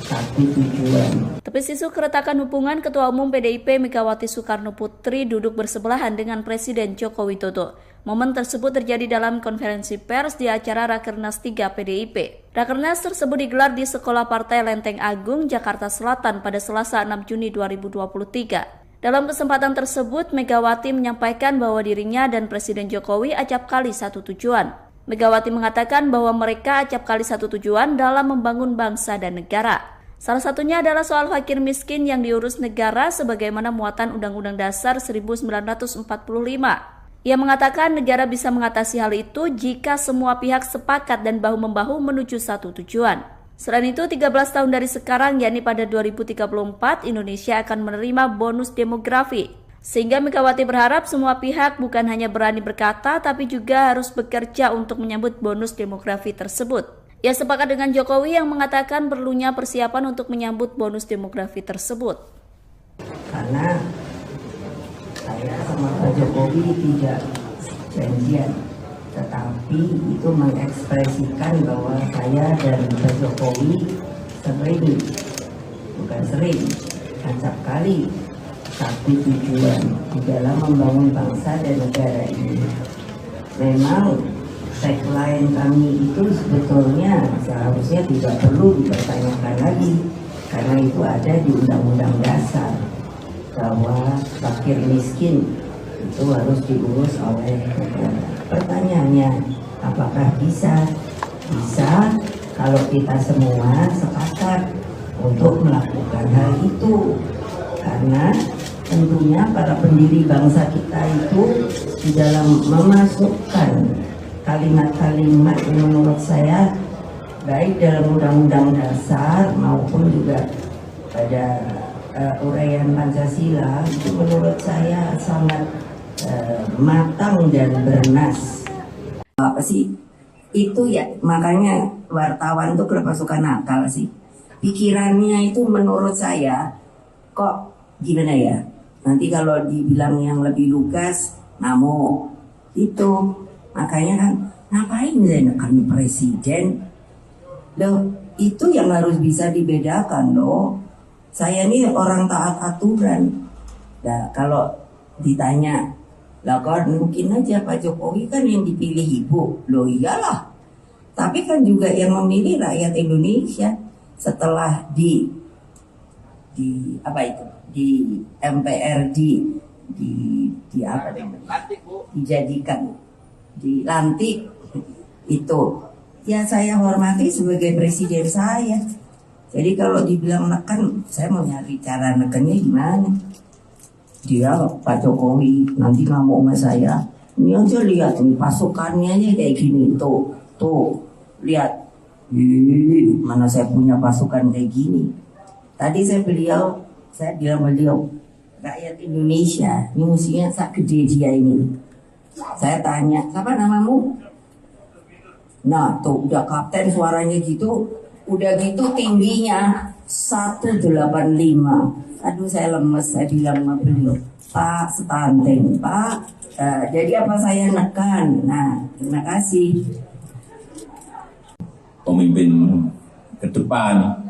Satu tujuan. Tepis isu keretakan hubungan Ketua Umum PDIP Megawati Soekarno Putri duduk bersebelahan dengan Presiden Joko Widodo. Momen tersebut terjadi dalam konferensi pers di acara Rakernas 3 PDIP. Rakernas tersebut digelar di Sekolah Partai Lenteng Agung, Jakarta Selatan pada Selasa 6 Juni 2023. Dalam kesempatan tersebut, Megawati menyampaikan bahwa dirinya dan Presiden Jokowi acap kali satu tujuan. Megawati mengatakan bahwa mereka acap kali satu tujuan dalam membangun bangsa dan negara. Salah satunya adalah soal fakir miskin yang diurus negara sebagaimana muatan Undang-Undang Dasar 1945. Ia mengatakan negara bisa mengatasi hal itu jika semua pihak sepakat dan bahu-membahu menuju satu tujuan. Selain itu, 13 tahun dari sekarang, yakni pada 2034, Indonesia akan menerima bonus demografi. Sehingga Megawati berharap semua pihak bukan hanya berani berkata, tapi juga harus bekerja untuk menyambut bonus demografi tersebut. Ia sepakat dengan Jokowi yang mengatakan perlunya persiapan untuk menyambut bonus demografi tersebut. Karena saya sama Pak Jokowi tidak janjian, tetapi itu mengekspresikan bahwa saya dan Pak Jokowi sering, acap kali satu tujuan di dalam membangun bangsa dan negara ini. Memang tagline kami itu sebetulnya seharusnya tidak perlu dipertanyakan lagi, karena itu ada di Undang-Undang Dasar bahwa fakir miskin itu harus diurus oleh negara. Pertanyaannya, apakah bisa? Bisa kalau kita semua sepakat untuk melakukan hal itu, karena tentunya para pendiri bangsa kita itu di dalam memasukkan kalimat-kalimat yang menurut saya baik dalam Undang-Undang Dasar maupun juga pada uraian Pancasila itu menurut saya sangat matang dan bernas. Apa sih itu ya, makanya wartawan tuh kenapa suka nakal sih, pikirannya itu menurut saya kok gimana ya, nanti kalau dibilang yang lebih lugas ngamuk itu. Makanya kan ngapain menekan presiden loh, itu yang harus bisa dibedakan loh. Saya ini orang taat aturan. Nah kalau ditanya, lah kan mungkin aja Pak Jokowi kan yang dipilih ibu. Loh iyalah, tapi kan juga yang memilih rakyat Indonesia. Setelah di apa itu, di MPRD, di apa namanya, dijadikan, dilantik itu, ya saya hormati sebagai presiden saya. Jadi kalau dibilang neken, saya mau nyari cara nekennya gimana. Dia Pak Jokowi nanti ngamuk sama saya, ini aja lihat nih pasukannya aja kayak gini, tuh lihat, mana saya punya pasukan kayak gini. Tadi saya bilang beliau, rakyat Indonesia ini musuhnya sak gede dia ini. Saya tanya, siapa namamu? Nah tuh udah kapten suaranya gitu, udah gitu tingginya 185. Aduh saya lemes, saya bilang sama beliau, Pak stunting Pak. Jadi apa saya nekan? Nah terima kasih. Pemimpin ke depan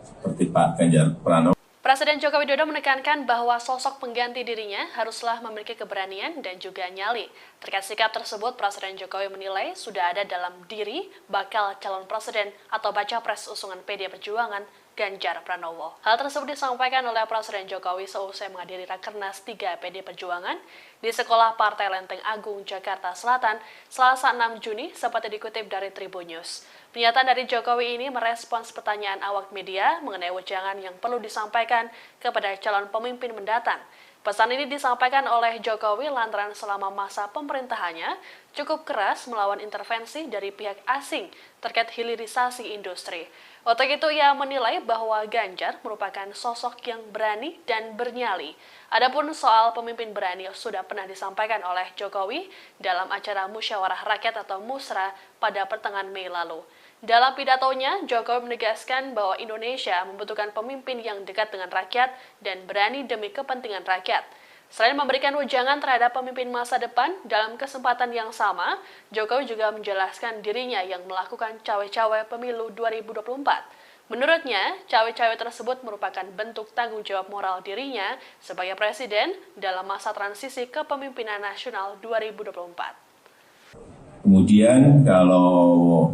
seperti Pak Ganjar Pranowo. Presiden Joko Widodo menekankan bahwa sosok pengganti dirinya haruslah memiliki keberanian dan juga nyali. Terkait sikap tersebut, Presiden Jokowi menilai sudah ada dalam diri bakal calon presiden atau baca pres usungan PD Perjuangan Ganjar Pranowo. Hal tersebut disampaikan oleh Presiden Jokowi seusai menghadiri Rakernas 3 PD Perjuangan di Sekolah Partai Lenteng Agung, Jakarta Selatan, Selasa 6 Juni, seperti dikutip dari Tribun News. Pernyataan dari Jokowi ini merespons pertanyaan awak media mengenai wejangan yang perlu disampaikan kepada calon pemimpin mendatang. Pesan ini disampaikan oleh Jokowi lantaran selama masa pemerintahannya cukup keras melawan intervensi dari pihak asing terkait hilirisasi industri. Untuk itu ia menilai bahwa Ganjar merupakan sosok yang berani dan bernyali. Adapun soal pemimpin berani sudah pernah disampaikan oleh Jokowi dalam acara Musyawarah Rakyat atau Musra pada pertengahan Mei lalu. Dalam pidatonya, Jokowi menegaskan bahwa Indonesia membutuhkan pemimpin yang dekat dengan rakyat dan berani demi kepentingan rakyat. Selain memberikan wejangan terhadap pemimpin masa depan, dalam kesempatan yang sama, Jokowi juga menjelaskan dirinya yang melakukan cawe-cawe pemilu 2024. Menurutnya, cawe-cawe tersebut merupakan bentuk tanggung jawab moral dirinya sebagai presiden dalam masa transisi kepemimpinan nasional 2024. Kemudian kalau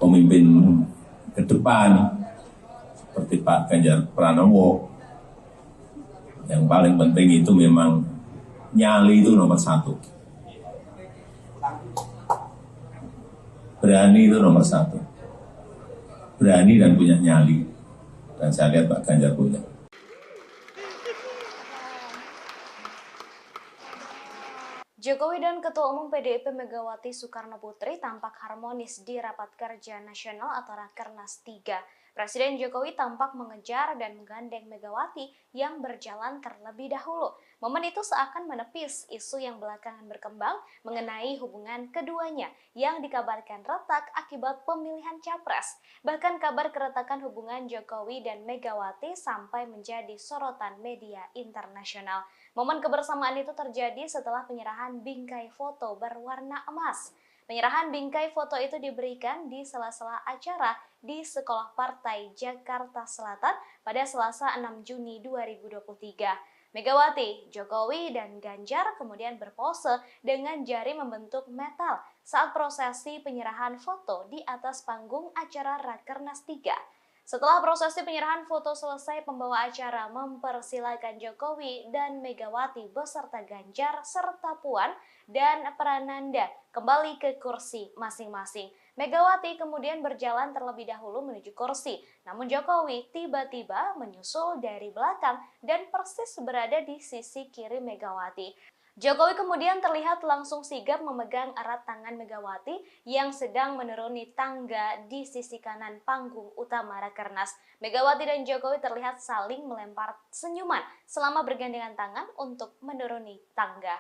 pemimpin ke depan seperti Pak Ganjar Pranowo, yang paling penting itu memang nyali itu nomor satu. Berani itu nomor satu. Berani dan punya nyali. Dan saya lihat Pak Ganjar punya. Jokowi dan Ketua Umum PDIP Megawati Soekarnoputri tampak harmonis di Rapat Kerja Nasional atau Rakernas 3. Presiden Jokowi tampak mengejar dan menggandeng Megawati yang berjalan terlebih dahulu. Momen itu seakan menepis isu yang belakangan berkembang mengenai hubungan keduanya yang dikabarkan retak akibat pemilihan capres. Bahkan kabar keretakan hubungan Jokowi dan Megawati sampai menjadi sorotan media internasional. Momen kebersamaan itu terjadi setelah penyerahan bingkai foto berwarna emas. Penyerahan bingkai foto itu diberikan di sela-sela acara di Sekolah Partai Jakarta Selatan pada Selasa 6 Juni 2023. Megawati, Jokowi, dan Ganjar kemudian berpose dengan jari membentuk metal saat prosesi penyerahan foto di atas panggung acara Rakernas 3. Setelah prosesi penyerahan foto selesai, pembawa acara mempersilakan Jokowi dan Megawati beserta Ganjar serta Puan dan Prananda kembali ke kursi masing-masing. Megawati kemudian berjalan terlebih dahulu menuju kursi, namun Jokowi tiba-tiba menyusul dari belakang dan persis berada di sisi kiri Megawati. Jokowi kemudian terlihat langsung sigap memegang erat tangan Megawati yang sedang menuruni tangga di sisi kanan panggung utama Rakernas. Megawati dan Jokowi terlihat saling melempar senyuman selama bergandengan tangan untuk menuruni tangga.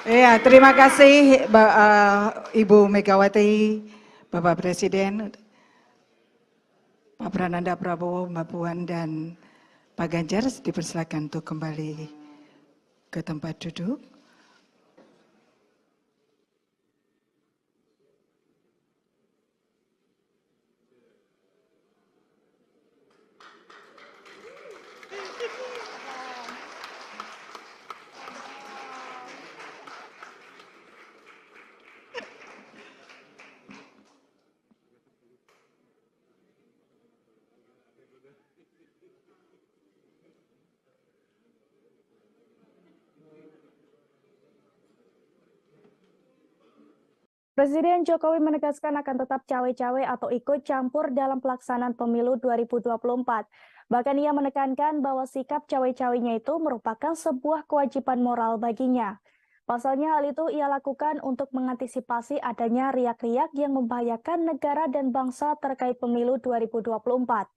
Ya, terima kasih Ibu Megawati, Bapak Presiden, Pak Prananda Prabowo, Mbak Puan, dan Pak Ganjar dipersilakan untuk kembali ke tempat duduk. Presiden Jokowi menegaskan akan tetap cawe-cawe atau ikut campur dalam pelaksanaan pemilu 2024. Bahkan ia menekankan bahwa sikap cawe-cawenya itu merupakan sebuah kewajiban moral baginya. Pasalnya hal itu ia lakukan untuk mengantisipasi adanya riak-riak yang membahayakan negara dan bangsa terkait pemilu 2024.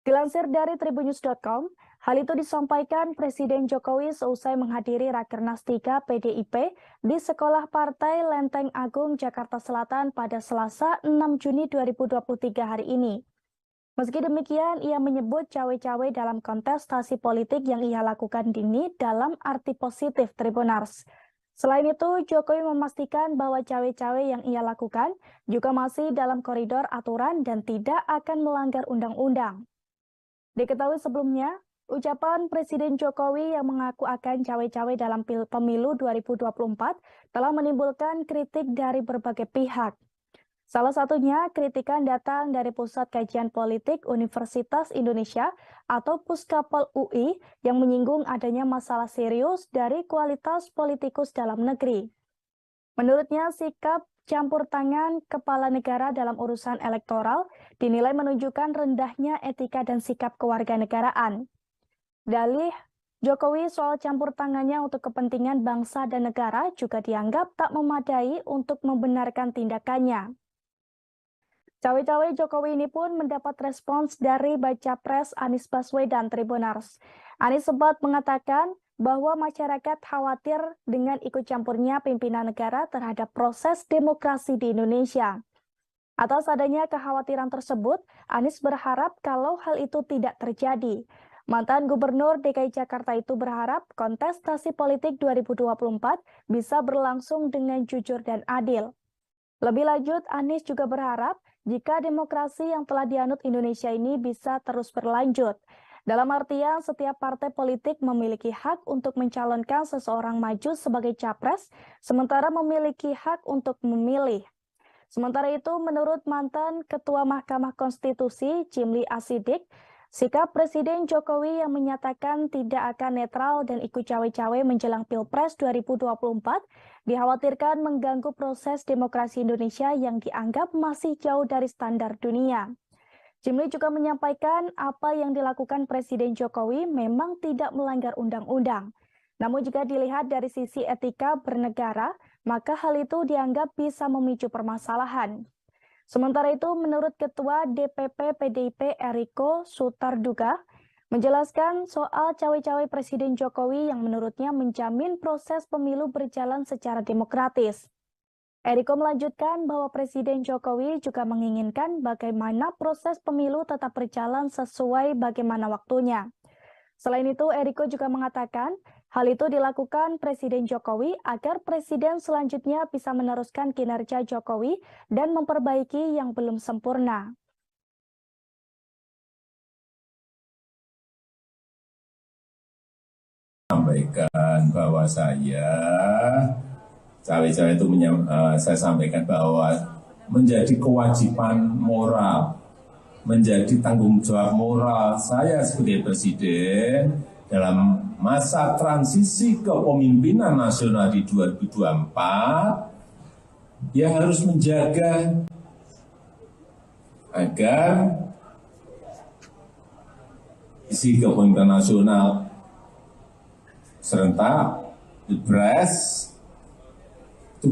Dilansir dari tribunnews.com, hal itu disampaikan Presiden Jokowi seusai menghadiri Rakernas 3 PDIP di Sekolah Partai Lenteng Agung, Jakarta Selatan pada Selasa 6 Juni 2023 hari ini. Meski demikian, ia menyebut cawe-cawe dalam kontestasi politik yang ia lakukan ini dalam arti positif Tribunars. Selain itu, Jokowi memastikan bahwa cawe-cawe yang ia lakukan juga masih dalam koridor aturan dan tidak akan melanggar undang-undang. Diketahui sebelumnya, ucapan Presiden Jokowi yang mengaku akan cawe-cawe dalam pemilu 2024 telah menimbulkan kritik dari berbagai pihak. Salah satunya, kritikan datang dari Pusat Kajian Politik Universitas Indonesia atau Puskapol UI yang menyinggung adanya masalah serius dari kualitas politikus dalam negeri. Menurutnya, sikap campur tangan kepala negara dalam urusan elektoral dinilai menunjukkan rendahnya etika dan sikap kewarganegaraan. Dalih Jokowi soal campur tangannya untuk kepentingan bangsa dan negara juga dianggap tak memadai untuk membenarkan tindakannya. Cawe-cawe Jokowi ini pun mendapat respons dari baca pres Anies Baswedan Tribunars. Anies sempat mengatakan bahwa masyarakat khawatir dengan ikut campurnya pimpinan negara terhadap proses demokrasi di Indonesia. Atas adanya kekhawatiran tersebut, Anies berharap kalau hal itu tidak terjadi. Mantan Gubernur DKI Jakarta itu berharap kontestasi politik 2024 bisa berlangsung dengan jujur dan adil. Lebih lanjut, Anies juga berharap jika demokrasi yang telah dianut Indonesia ini bisa terus berlanjut. Dalam artian, setiap partai politik memiliki hak untuk mencalonkan seseorang maju sebagai capres, sementara memiliki hak untuk memilih. Sementara itu, menurut mantan Ketua Mahkamah Konstitusi, Jimli Asidik, sikap Presiden Jokowi yang menyatakan tidak akan netral dan ikut cawe-cawe menjelang Pilpres 2024 dikhawatirkan mengganggu proses demokrasi Indonesia yang dianggap masih jauh dari standar dunia. Jimli juga menyampaikan apa yang dilakukan Presiden Jokowi memang tidak melanggar undang-undang. Namun jika dilihat dari sisi etika bernegara, maka hal itu dianggap bisa memicu permasalahan. Sementara itu, menurut Ketua DPP PDIP Eriko Sutarduga, menjelaskan soal cawe-cawe Presiden Jokowi yang menurutnya menjamin proses pemilu berjalan secara demokratis. Eriko melanjutkan bahwa Presiden Jokowi juga menginginkan bagaimana proses pemilu tetap berjalan sesuai bagaimana waktunya. Selain itu, Eriko juga mengatakan hal itu dilakukan Presiden Jokowi agar Presiden selanjutnya bisa meneruskan kinerja Jokowi dan memperbaiki yang belum sempurna. Sampaikan bahwa cawe-cawe itu saya sampaikan bahwa menjadi kewajiban moral, menjadi tanggung jawab moral saya sebagai presiden dalam masa transisi kepemimpinan nasional di 2024, ya harus menjaga agar isi kepemimpinan nasional serentak Pilpres itu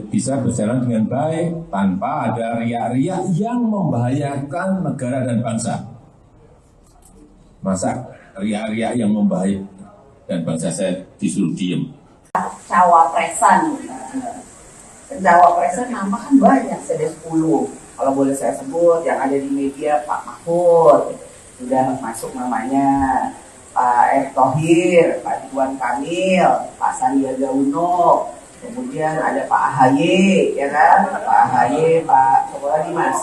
bisa berjalan dengan baik tanpa ada riak-riak yang membahayakan negara dan bangsa. Masa riak-riak yang membahayakan dan bangsa saya disuruh diem? Cawapresan nama kan banyak, ada 10. Kalau boleh saya sebut, yang ada di media Pak Mahfud, sudah masuk namanya, Pak Erick Thohir, Pak Ridwan Kamil, Pak Sandiaga Uno, kemudian ada Pak AHY, ya kan? Pak AHY, Pak siapa lagi Mas?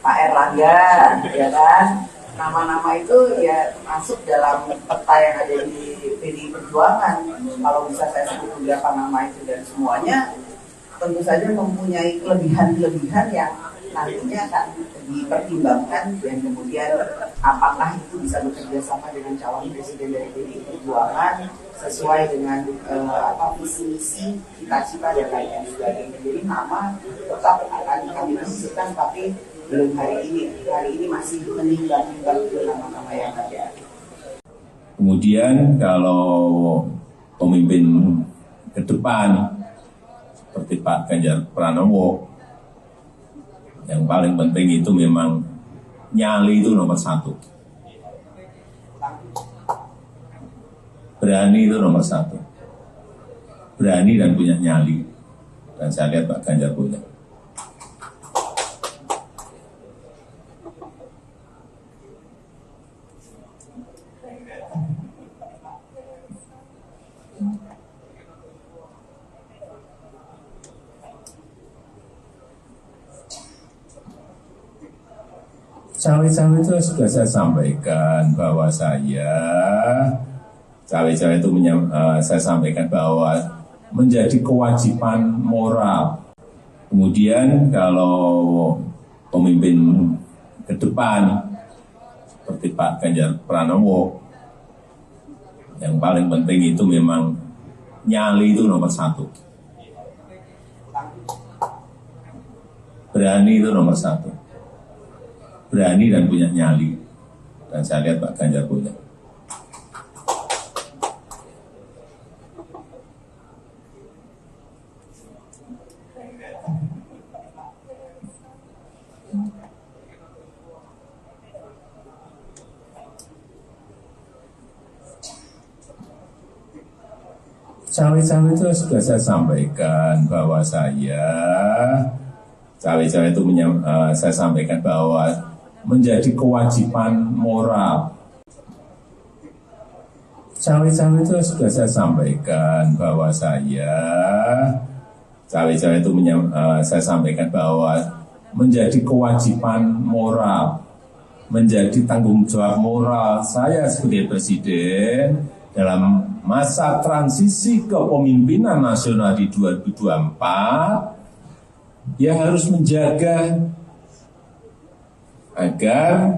Pak Erlangga, ya kan? Nama-nama itu ya masuk dalam peta yang ada di PDI Perjuangan. Kalau bisa saya sebut beberapa nama itu dan semuanya tentu saja mempunyai kelebihan-kelebihan yang nantinya akan dipertimbangkan dan kemudian apakah itu bisa bekerja sama dengan calon presiden dari PDI Perjuangan sesuai dengan visi misi cita-cita dan lain sebagainya. Jadi nama tetap akan kami diskusikan, tapi belum hari ini. Hari ini masih menimbang-nimbang nama-nama yang ada. Kemudian kalau pemimpin ke depan seperti Pak Ganjar Pranowo, yang paling penting itu memang nyali itu nomor satu. Berani itu nomor satu. Berani dan punya nyali. Dan saya lihat Pak Ganjar punya. Cawe-cawe itu sudah saya sampaikan bahwa cawe-cawe itu saya sampaikan bahwa menjadi kewajiban moral. Kemudian kalau pemimpin ke depan seperti Pak Ganjar Pranowo, yang paling penting itu memang nyali itu nomor satu. Berani itu nomor satu. Berani dan punya nyali. Dan saya lihat Pak Ganjar punya. Cawe-cawe itu sudah saya sampaikan bahwa cawe-cawe itu saya sampaikan bahwa menjadi kewajiban moral. Cawe-cawe itu sudah saya sampaikan bahwa cawe-cawe itu saya sampaikan bahwa menjadi kewajiban moral, menjadi tanggung jawab moral saya sebagai presiden dalam masa transisi kepemimpinan nasional di 2024, ya harus menjaga agar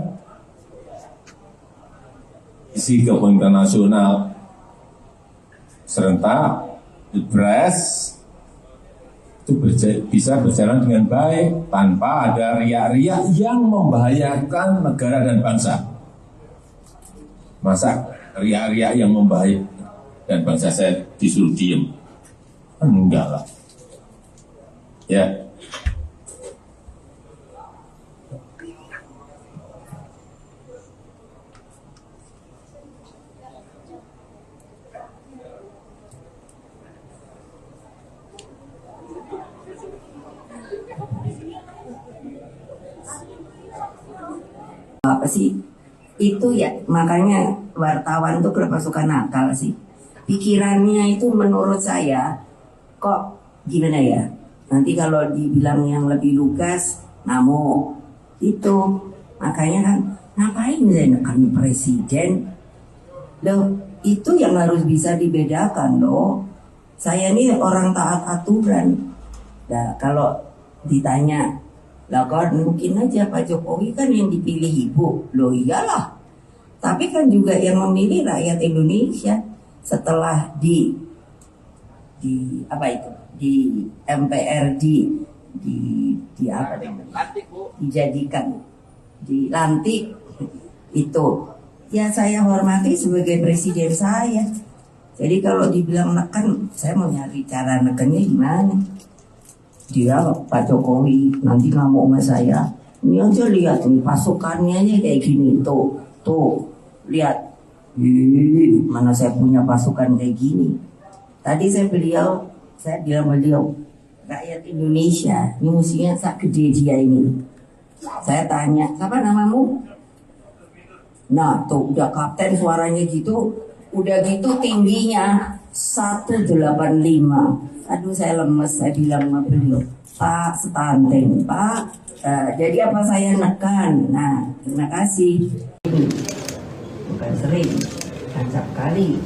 isi kepemimpinan nasional serentak Pilpres itu bisa berjalan dengan baik tanpa ada riak-riak yang membahayakan negara dan bangsa. Masa riak-riak yang membahayakan dan bangsa saya disuruh diem? Enggak lah. Ya. Apa sih itu ya, makanya wartawan tuh kerasukan akal sih. Pikirannya itu menurut saya kok gimana ya, nanti kalau dibilang yang lebih lugas namo itu, makanya kan ngapain saya nekan presiden loh, itu yang harus bisa dibedakan loh. Saya ini orang taat aturan. Nah kalau ditanya lah kan mungkin aja Pak Jokowi kan yang dipilih ibu, loh iyalah. Tapi kan juga yang memilih rakyat Indonesia setelah di apa itu, di MPR di apa namanya, dijadikan, dilantik itu. Ya saya hormati sebagai presiden saya. Jadi kalau dibilang neken, saya mau nyari cara nekennya gimana. Dia Pak Jokowi nanti ngamuk sama saya. Ini aja lihat nih pasukannya aja kayak gini tuh lihat. Mana saya punya pasukan kayak gini. Tadi saya bilang beliau rakyat Indonesia ini musuhnya sak gede dia ini. Saya tanya, siapa namamu? Nah tuh udah kapten suaranya gitu, udah gitu tingginya 185. Aduh saya lemes, saya bilang sama beliau, Pak stunting, Pak. Jadi apa saya nekan? Nah terima kasih. Bukan sering, acap kali.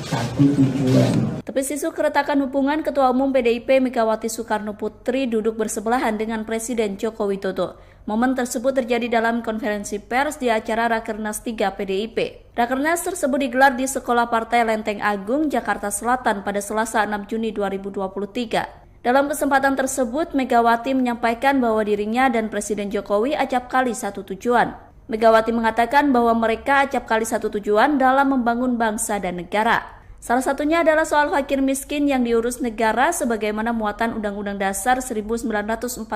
Satu tujuan. Tepis isu keretakan hubungan Ketua Umum PDIP Megawati Soekarno Putri duduk bersebelahan dengan Presiden Joko Widodo. Momen tersebut terjadi dalam konferensi pers di acara Rakernas 3 PDIP. Rakernas tersebut digelar di Sekolah Partai Lenteng Agung, Jakarta Selatan pada Selasa 6 Juni 2023. Dalam kesempatan tersebut, Megawati menyampaikan bahwa dirinya dan Presiden Jokowi acap kali satu tujuan. Megawati mengatakan bahwa mereka acap kali satu tujuan dalam membangun bangsa dan negara. Salah satunya adalah soal fakir miskin yang diurus negara sebagaimana muatan Undang-Undang Dasar 1945.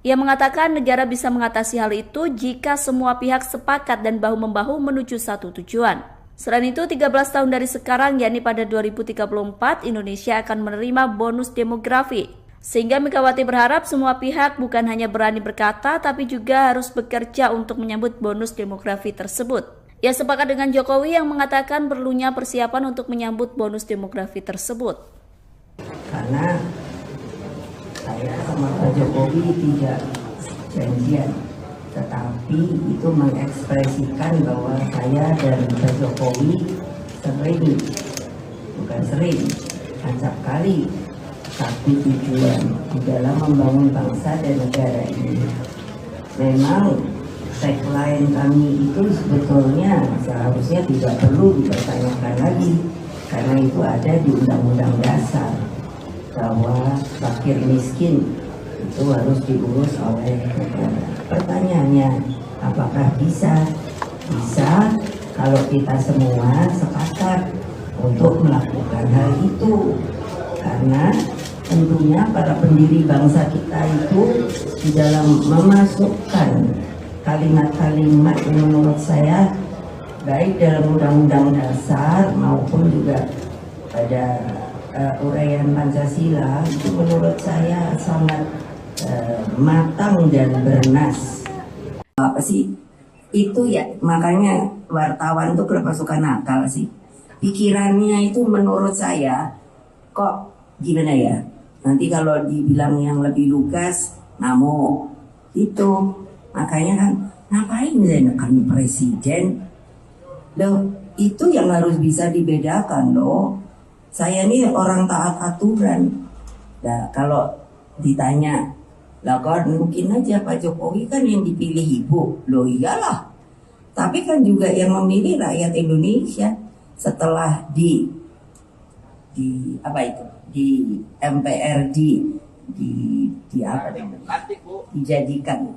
Ia mengatakan negara bisa mengatasi hal itu jika semua pihak sepakat dan bahu-membahu menuju satu tujuan. Selain itu, 13 tahun dari sekarang, yakni pada 2034, Indonesia akan menerima bonus demografi. Sehingga Megawati berharap semua pihak bukan hanya berani berkata, tapi juga harus bekerja untuk menyambut bonus demografi tersebut. Ia sepakat dengan Jokowi yang mengatakan perlunya persiapan untuk menyambut bonus demografi tersebut. Karena saya sama Pak Jokowi tidak janjian, tetapi itu mengekspresikan bahwa saya dan Pak Jokowi acap kali satu tujuan di dalam membangun bangsa dan negara ini. Memang tagline kami itu sebetulnya seharusnya tidak perlu dipertanyakan lagi, karena itu ada di Undang-Undang Dasar bahwa fakir miskin itu harus diurus oleh negara. Pertanyaannya, apakah bisa? Bisa kalau kita semua sepakat untuk melakukan hal itu. Karena tentunya para pendiri bangsa kita itu di dalam memasukkan kalimat-kalimat yang menurut saya baik dalam Undang-Undang Dasar maupun juga pada uraian Pancasila itu menurut saya sangat matang dan bernas. Apa sih itu ya, makanya wartawan tuh kenapa suka nakal sih, pikirannya itu menurut saya kok gimana ya, nanti kalau dibilang yang lebih lugas ngamuk itu. Makanya kan ngapain saya nekan presiden loh, itu yang harus bisa dibedakan loh. Saya ini orang taat aturan. Nah, kalau ditanya, lah kan mungkin aja Pak Jokowi kan yang dipilih ibu. Loh iyalah. Tapi kan juga yang memilih rakyat Indonesia setelah di apa itu? Di MPRD dijadikan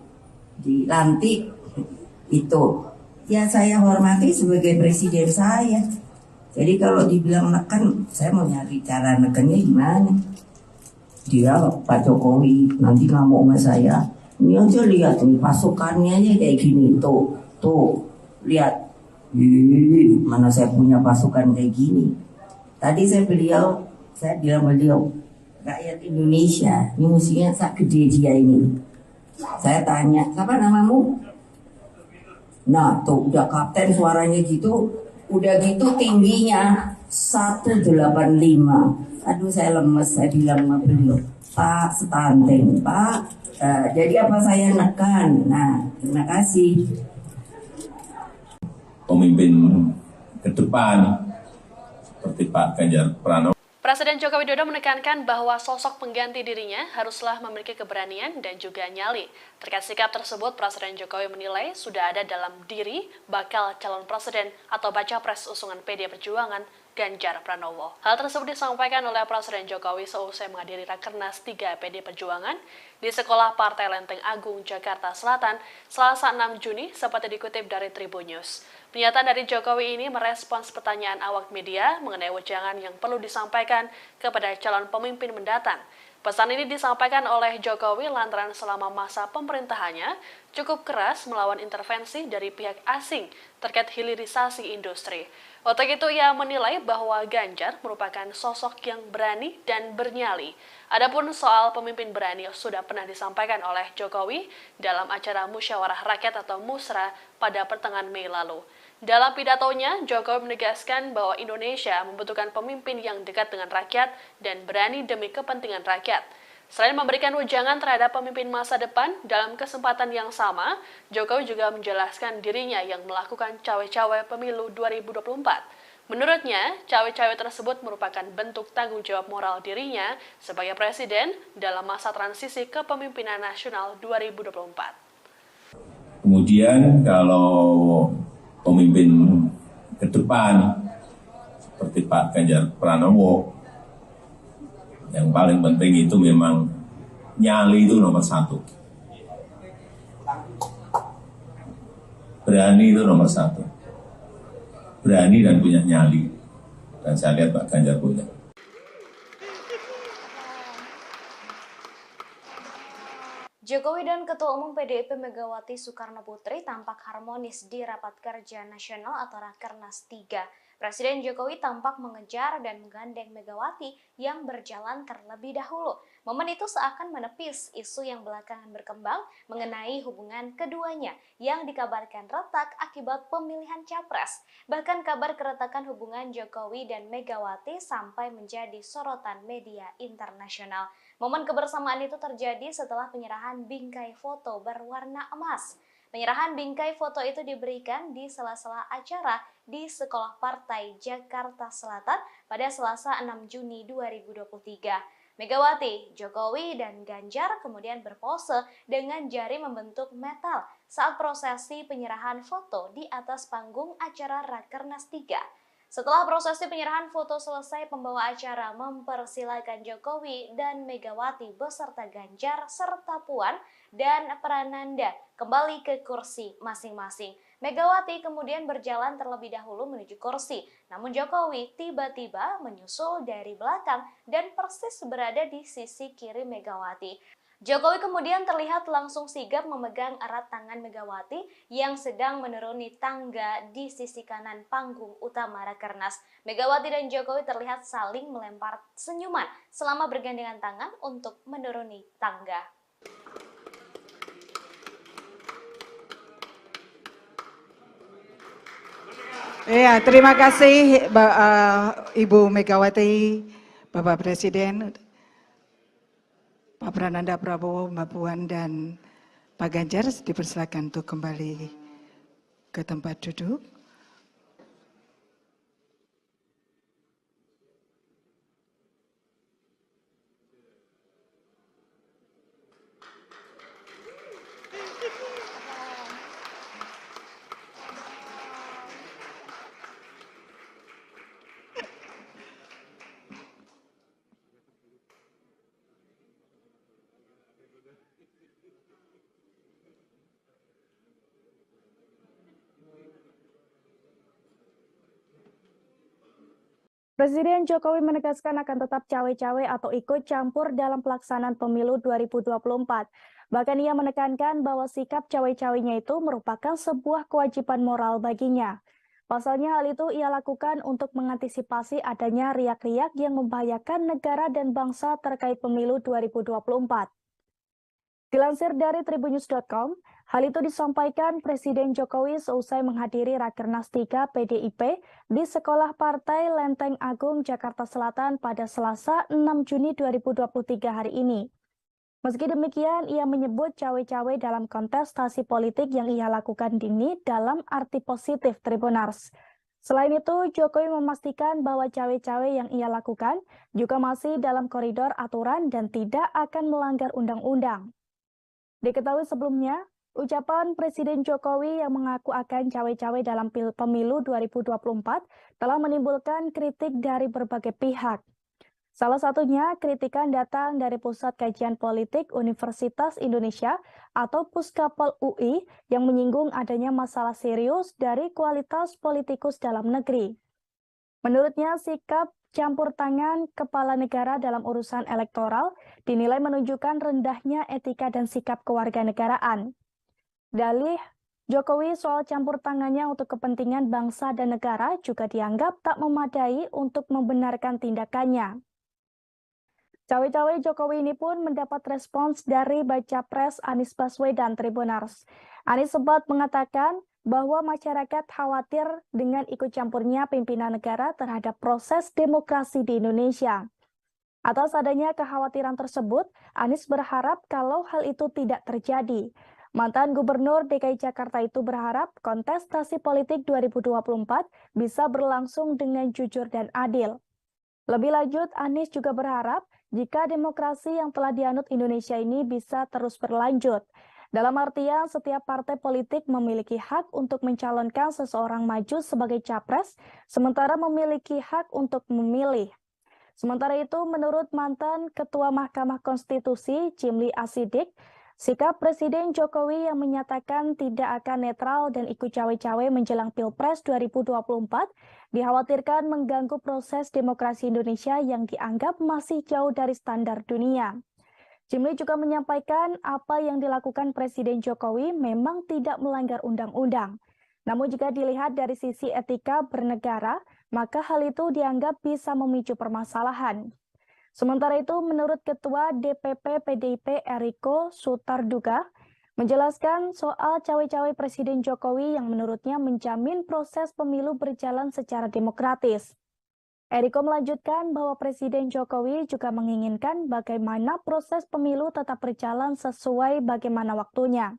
dilantik itu. Ya saya hormati sebagai presiden saya. Jadi kalau dibilang neken, saya mau nyari cara nekennya gimana. Dia Pak Jokowi nanti ngamuk sama saya. Ini aja lihat nih pasukannya aja kayak gini. Tuh lihat. Mana saya punya pasukan kayak gini. Tadi saya bilang beliau rakyat Indonesia ini musuhnya sak gede dia ini. Saya tanya, siapa namamu? Nah tuh udah kapten suaranya gitu. Udah gitu tingginya 185. Aduh saya lemes, saya bilang sama beliau, Pak stunting, Pak. Jadi apa saya nekan? Nah terima kasih. Pemimpin ke depan seperti Pak Ganjar Pranowo. Presiden Joko Widodo menekankan bahwa sosok pengganti dirinya haruslah memiliki keberanian dan juga nyali. Terkait sikap tersebut, Presiden Jokowi menilai sudah ada dalam diri bakal calon presiden atau baca pres usungan PD Perjuangan Ganjar Pranowo. Hal tersebut disampaikan oleh Presiden Jokowi seusai menghadiri Rakernas 3 PD Perjuangan di Sekolah Partai Lenteng Agung, Jakarta Selatan, Selasa 6 Juni, seperti dikutip dari Tribun News. Pernyataan dari Jokowi ini merespons pertanyaan awak media mengenai wejangan yang perlu disampaikan kepada calon pemimpin mendatang. Pesan ini disampaikan oleh Jokowi lantaran selama masa pemerintahannya cukup keras melawan intervensi dari pihak asing terkait hilirisasi industri. Untuk itu ia menilai bahwa Ganjar merupakan sosok yang berani dan bernyali. Adapun soal pemimpin berani sudah pernah disampaikan oleh Jokowi dalam acara Musyawarah Rakyat atau Musra pada pertengahan Mei lalu. Dalam pidatonya, Jokowi menegaskan bahwa Indonesia membutuhkan pemimpin yang dekat dengan rakyat dan berani demi kepentingan rakyat. Selain memberikan wejangan terhadap pemimpin masa depan, dalam kesempatan yang sama, Jokowi juga menjelaskan dirinya yang melakukan cawe-cawe pemilu 2024. Menurutnya, cawe-cawe tersebut merupakan bentuk tanggung jawab moral dirinya sebagai presiden dalam masa transisi kepemimpinan nasional 2024. Kemudian kalau pemimpin ke depan seperti Pak Ganjar Pranowo, yang paling penting itu memang nyali itu nomor satu. Berani itu nomor satu. Berani dan punya nyali. Dan saya lihat Pak Ganjar punya. Jokowi dan Ketua Umum PDIP Megawati Soekarno Putri tampak harmonis di Rapat Kerja Nasional atau Rakernas 3. Presiden Jokowi tampak mengejar dan menggandeng Megawati yang berjalan terlebih dahulu. Momen itu seakan menepis isu yang belakangan berkembang mengenai hubungan keduanya yang dikabarkan retak akibat pemilihan capres. Bahkan kabar keretakan hubungan Jokowi dan Megawati sampai menjadi sorotan media internasional. Momen kebersamaan itu terjadi setelah penyerahan bingkai foto berwarna emas. Penyerahan bingkai foto itu diberikan di sela-sela acara di Sekolah Partai Jakarta Selatan pada Selasa 6 Juni 2023. Megawati, Jokowi, dan Ganjar kemudian berpose dengan jari membentuk metal saat prosesi penyerahan foto di atas panggung acara Rakernas 3. Setelah prosesi penyerahan foto selesai, pembawa acara mempersilakan Jokowi dan Megawati beserta Ganjar serta Puan dan Prananda kembali ke kursi masing-masing. Megawati kemudian berjalan terlebih dahulu menuju kursi, namun Jokowi tiba-tiba menyusul dari belakang dan persis berada di sisi kiri Megawati. Jokowi kemudian terlihat langsung sigap memegang erat tangan Megawati yang sedang menuruni tangga di sisi kanan panggung utama Rakernas. Megawati dan Jokowi terlihat saling melempar senyuman selama bergandengan tangan untuk menuruni tangga. Ya, terima kasih Ibu Megawati, Bapak Presiden, Pak Prananda Prabowo, Mbak Puan, dan Pak Ganjar dipersilakan untuk kembali ke tempat duduk. Presiden Jokowi menegaskan akan tetap cawe-cawe atau ikut campur dalam pelaksanaan pemilu 2024. Bahkan ia menekankan bahwa sikap cawe-cawenya itu merupakan sebuah kewajiban moral baginya. Pasalnya hal itu ia lakukan untuk mengantisipasi adanya riak-riak yang membahayakan negara dan bangsa terkait pemilu 2024. Dilansir dari tribunnews.com, hal itu disampaikan Presiden Jokowi seusai menghadiri Rakernas 3 PDIP di Sekolah Partai Lenteng Agung, Jakarta Selatan pada Selasa 6 Juni 2023 hari ini. Meski demikian, ia menyebut cawe-cawe dalam kontestasi politik yang ia lakukan ini dalam arti positif Tribunars. Selain itu, Jokowi memastikan bahwa cawe-cawe yang ia lakukan juga masih dalam koridor aturan dan tidak akan melanggar undang-undang. Diketahui sebelumnya, ucapan Presiden Jokowi yang mengaku akan cawe-cawe dalam pemilu 2024 telah menimbulkan kritik dari berbagai pihak. Salah satunya kritikan datang dari Pusat Kajian Politik Universitas Indonesia atau Puskapol UI yang menyinggung adanya masalah serius dari kualitas politikus dalam negeri. Menurutnya, sikap campur tangan kepala negara dalam urusan elektoral dinilai menunjukkan rendahnya etika dan sikap kewarganegaraan. Dalih Jokowi soal campur tangannya untuk kepentingan bangsa dan negara juga dianggap tak memadai untuk membenarkan tindakannya. Cawe-cawe Jokowi ini pun mendapat respons dari Baca Pres Anies Baswedan Tribunars. Anies sempat mengatakan bahwa masyarakat khawatir dengan ikut campurnya pimpinan negara terhadap proses demokrasi di Indonesia. Atas adanya kekhawatiran tersebut, Anies berharap kalau hal itu tidak terjadi. Mantan Gubernur DKI Jakarta itu berharap kontestasi politik 2024 bisa berlangsung dengan jujur dan adil. Lebih lanjut, Anies juga berharap jika demokrasi yang telah dianut Indonesia ini bisa terus berlanjut. Dalam artian, setiap partai politik memiliki hak untuk mencalonkan seseorang maju sebagai capres, sementara memiliki hak untuk memilih. Sementara itu, menurut mantan Ketua Mahkamah Konstitusi, Jimli Asidik, sikap Presiden Jokowi yang menyatakan tidak akan netral dan ikut cawe-cawe menjelang Pilpres 2024 dikhawatirkan mengganggu proses demokrasi Indonesia yang dianggap masih jauh dari standar dunia. Jimli juga menyampaikan apa yang dilakukan Presiden Jokowi memang tidak melanggar undang-undang. Namun jika dilihat dari sisi etika bernegara, maka hal itu dianggap bisa memicu permasalahan. Sementara itu, menurut Ketua DPP PDIP Eriko Sutarduga, menjelaskan soal cawe-cawe Presiden Jokowi yang menurutnya menjamin proses pemilu berjalan secara demokratis. Eriko melanjutkan bahwa Presiden Jokowi juga menginginkan bagaimana proses pemilu tetap berjalan sesuai bagaimana waktunya.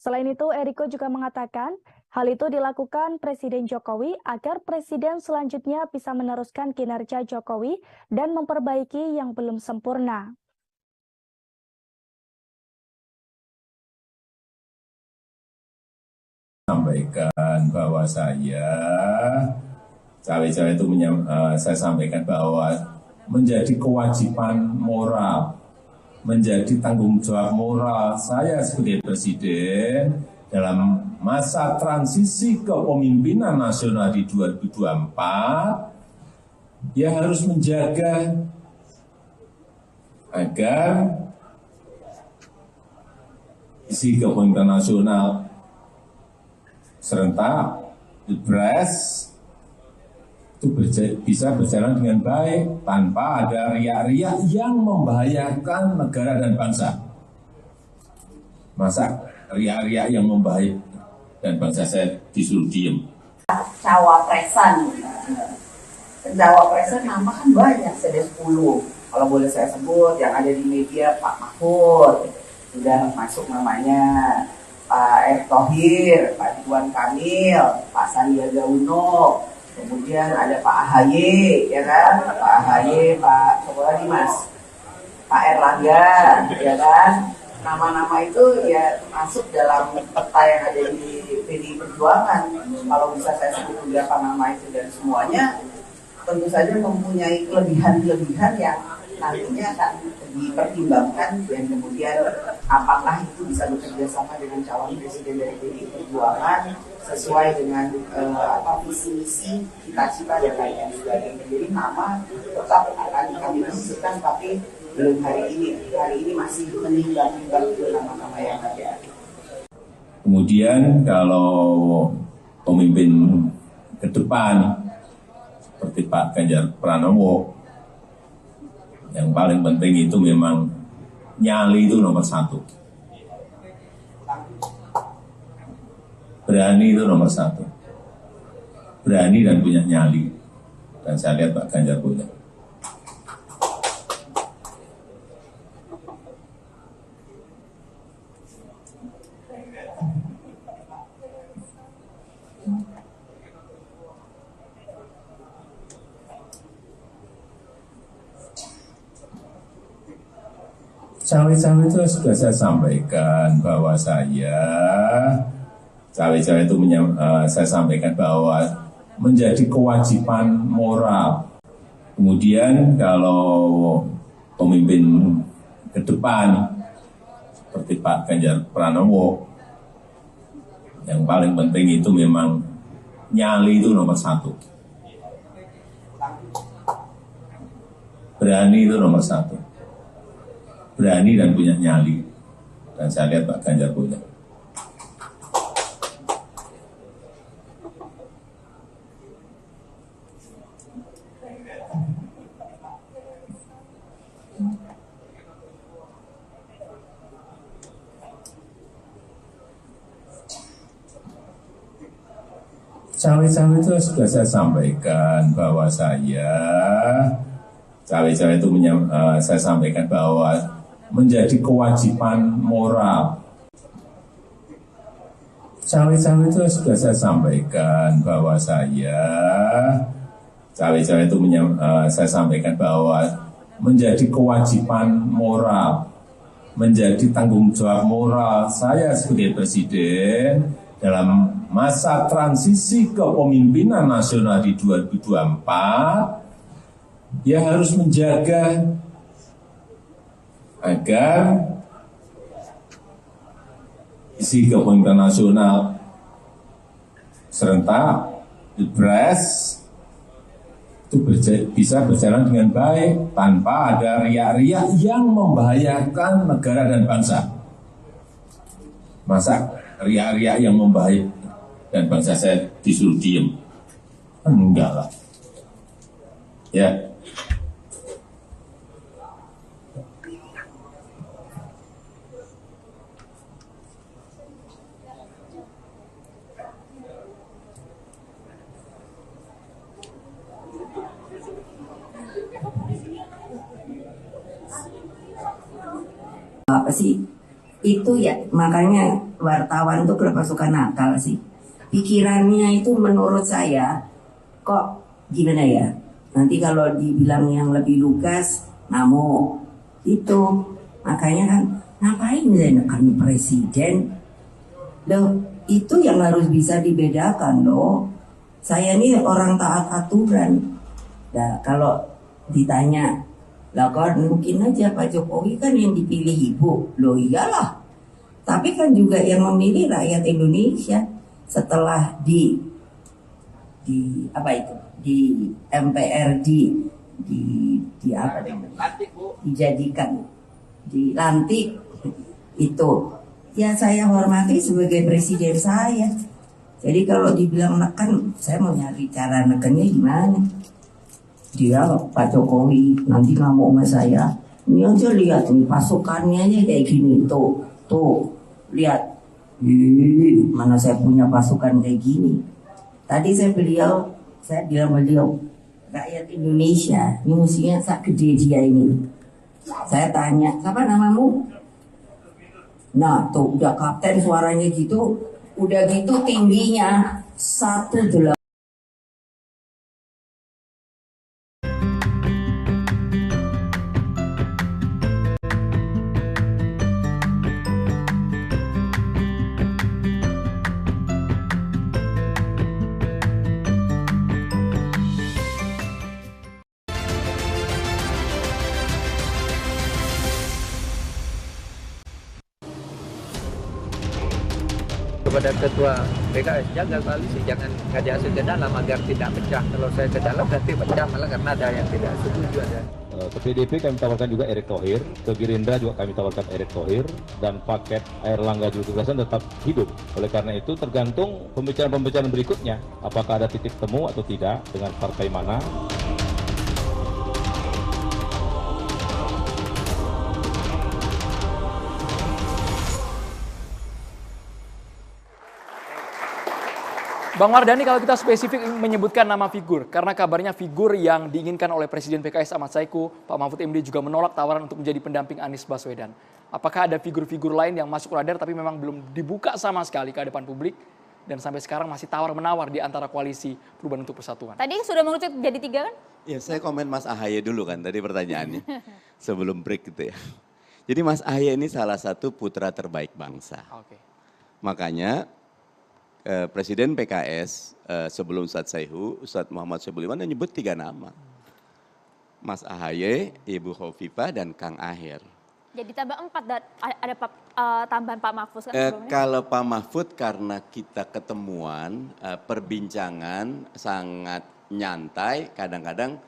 Selain itu, Eriko juga mengatakan hal itu dilakukan Presiden Jokowi agar Presiden selanjutnya bisa meneruskan kinerja Jokowi dan memperbaiki yang belum sempurna. Sampaikan bahwa cawe-cawe itu saya sampaikan bahwa menjadi kewajiban moral, menjadi tanggung jawab moral saya sebagai Presiden dalam masa transisi kepemimpinan nasional di 2024, ya harus menjaga agar isi kepemimpinan nasional serentak Pilpres itu bisa berjalan dengan baik tanpa ada riak-riak yang membahayakan negara dan bangsa. Masa riak-riak yang membahayakan dan bangsa saya disuruh diem? Cawapresan nama kan banyak, ada 10. Kalau boleh saya sebut, yang ada di media Pak Mahfud, sudah masuk namanya, Pak Erick Thohir, Pak Ridwan Kamil, Pak Sandiaga Uno, kemudian ada Pak AHY, ya kan? Pak AHY, Pak siapa lagi Mas? Pak Erlangga, ya kan? Nama-nama itu ya masuk dalam peta yang ada di PDI Perjuangan. Kalau bisa saya sebut beberapa nama itu dan semuanya tentu saja mempunyai kelebihan-kelebihan yang nantinya akan dipertimbangkan dan kemudian apakah itu bisa bekerja sama dengan calon presiden dari PDI Perjuangan sesuai dengan visi misi cita-cita dan lain sebagainya. Jadi nama tetap akan kami masukkan, tapi belum hari ini masih menimbang-nimbang nama-nama yang ada. Kemudian kalau pemimpin ke depan seperti Pak Ganjar Pranowo, yang paling penting itu memang nyali itu nomor 1. Berani itu nomor 1. Berani dan punya nyali. Dan saya lihat Pak Ganjar punya. Cawe-cawe itu sudah saya sampaikan bahwa cawe-cawe itu saya sampaikan bahwa menjadi kewajiban moral. Kemudian kalau pemimpin ke depan seperti Pak Ganjar Pranowo, yang paling penting itu memang nyali itu nomor 1. Berani itu nomor 1. Berani dan punya nyali. Dan saya lihat Pak Ganjar punya. Cawe-cawe itu sudah saya sampaikan bahwa cawe-cawe itu saya sampaikan bahwa menjadi kewajiban moral, Cawe-cawe itu sudah saya sampaikan bahwa cawe-cawe itu saya sampaikan bahwa menjadi kewajiban moral, menjadi tanggung jawab moral saya sebagai presiden dalam masa transisi kepemimpinan nasional di 2024, ya harus menjaga agar isi kepemimpinan nasional serentak Pilpres itu bisa berjalan dengan baik tanpa ada riak-riak yang membahayakan negara dan bangsa. Masa riak-riak yang membahayakan dan bangsa saya disuruh diem? Enggak lah. Ya. Apa sih itu ya, makanya wartawan tuh kenapa suka nakal sih, pikirannya itu menurut saya kok gimana ya, nanti kalau dibilang yang lebih lugas ngamuk itu, makanya kan ngapain saya nekan presiden loh, itu yang harus bisa dibedakan loh. Saya ini orang taat aturan. Nah kalau ditanya lah kan mungkin aja Pak Jokowi kan yang dipilih ibu. Loh iyalah. Tapi kan juga yang memilih rakyat Indonesia setelah di apa itu? Di MPR di apa namanya? Dijadikan dilantik itu. Ya saya hormati sebagai presiden saya. Jadi kalau dibilang neken, saya mau nyari cara nekennya gimana? Dia Pak Jokowi nanti ngamuk sama saya. Ini aja lihat nih pasukannya aja kayak gini tuh lihat. Mana saya punya pasukan kayak gini. Tadi saya bilang beliau rakyat Indonesia ini musuhnya sak gede dia ini. Saya tanya siapa namamu? Nah tuh udah kapten suaranya gitu, udah gitu tingginya 1,8. Kepada ketua PKS, jaga koalisi, jangan ngajak saya ke dalam agar tidak pecah. Kalau saya ke dalam nanti pecah malah karena ada yang tidak setuju ada. Ke PDIP kami tawarkan juga Erick Thohir, ke Gerindra juga kami tawarkan Erick Thohir, dan paket Airlangga Zulkifli Hasan tetap hidup. Oleh karena itu tergantung pembicaraan berikutnya, apakah ada titik temu atau tidak dengan partai mana. Bang Mardhani, kalau kita spesifik menyebutkan nama figur, karena kabarnya figur yang diinginkan oleh Presiden PKS Ahmad Saiku, Pak Mahfud MD juga menolak tawaran untuk menjadi pendamping Anies Baswedan. Apakah ada figur-figur lain yang masuk radar tapi memang belum dibuka sama sekali ke hadapan publik dan sampai sekarang masih tawar-menawar di antara koalisi Perubahan untuk Persatuan? Tadi sudah mengerucut jadi 3 kan? Ya saya komen Mas Ahaye dulu kan tadi pertanyaannya sebelum break gitu ya. Jadi Mas Ahaye ini salah satu putra terbaik bangsa. Oke. Makanya Presiden PKS sebelum Ustadz Saihu, Ustadz Muhammad Soebul Iman menyebut 3 nama. Mas Ahaye, Ibu Khofifah, dan Kang Aher. Jadi tambah 4, ada tambahan Pak Mahfud kan sebelumnya? Kalau Pak Mahfud karena kita ketemuan, perbincangan sangat nyantai, kadang-kadang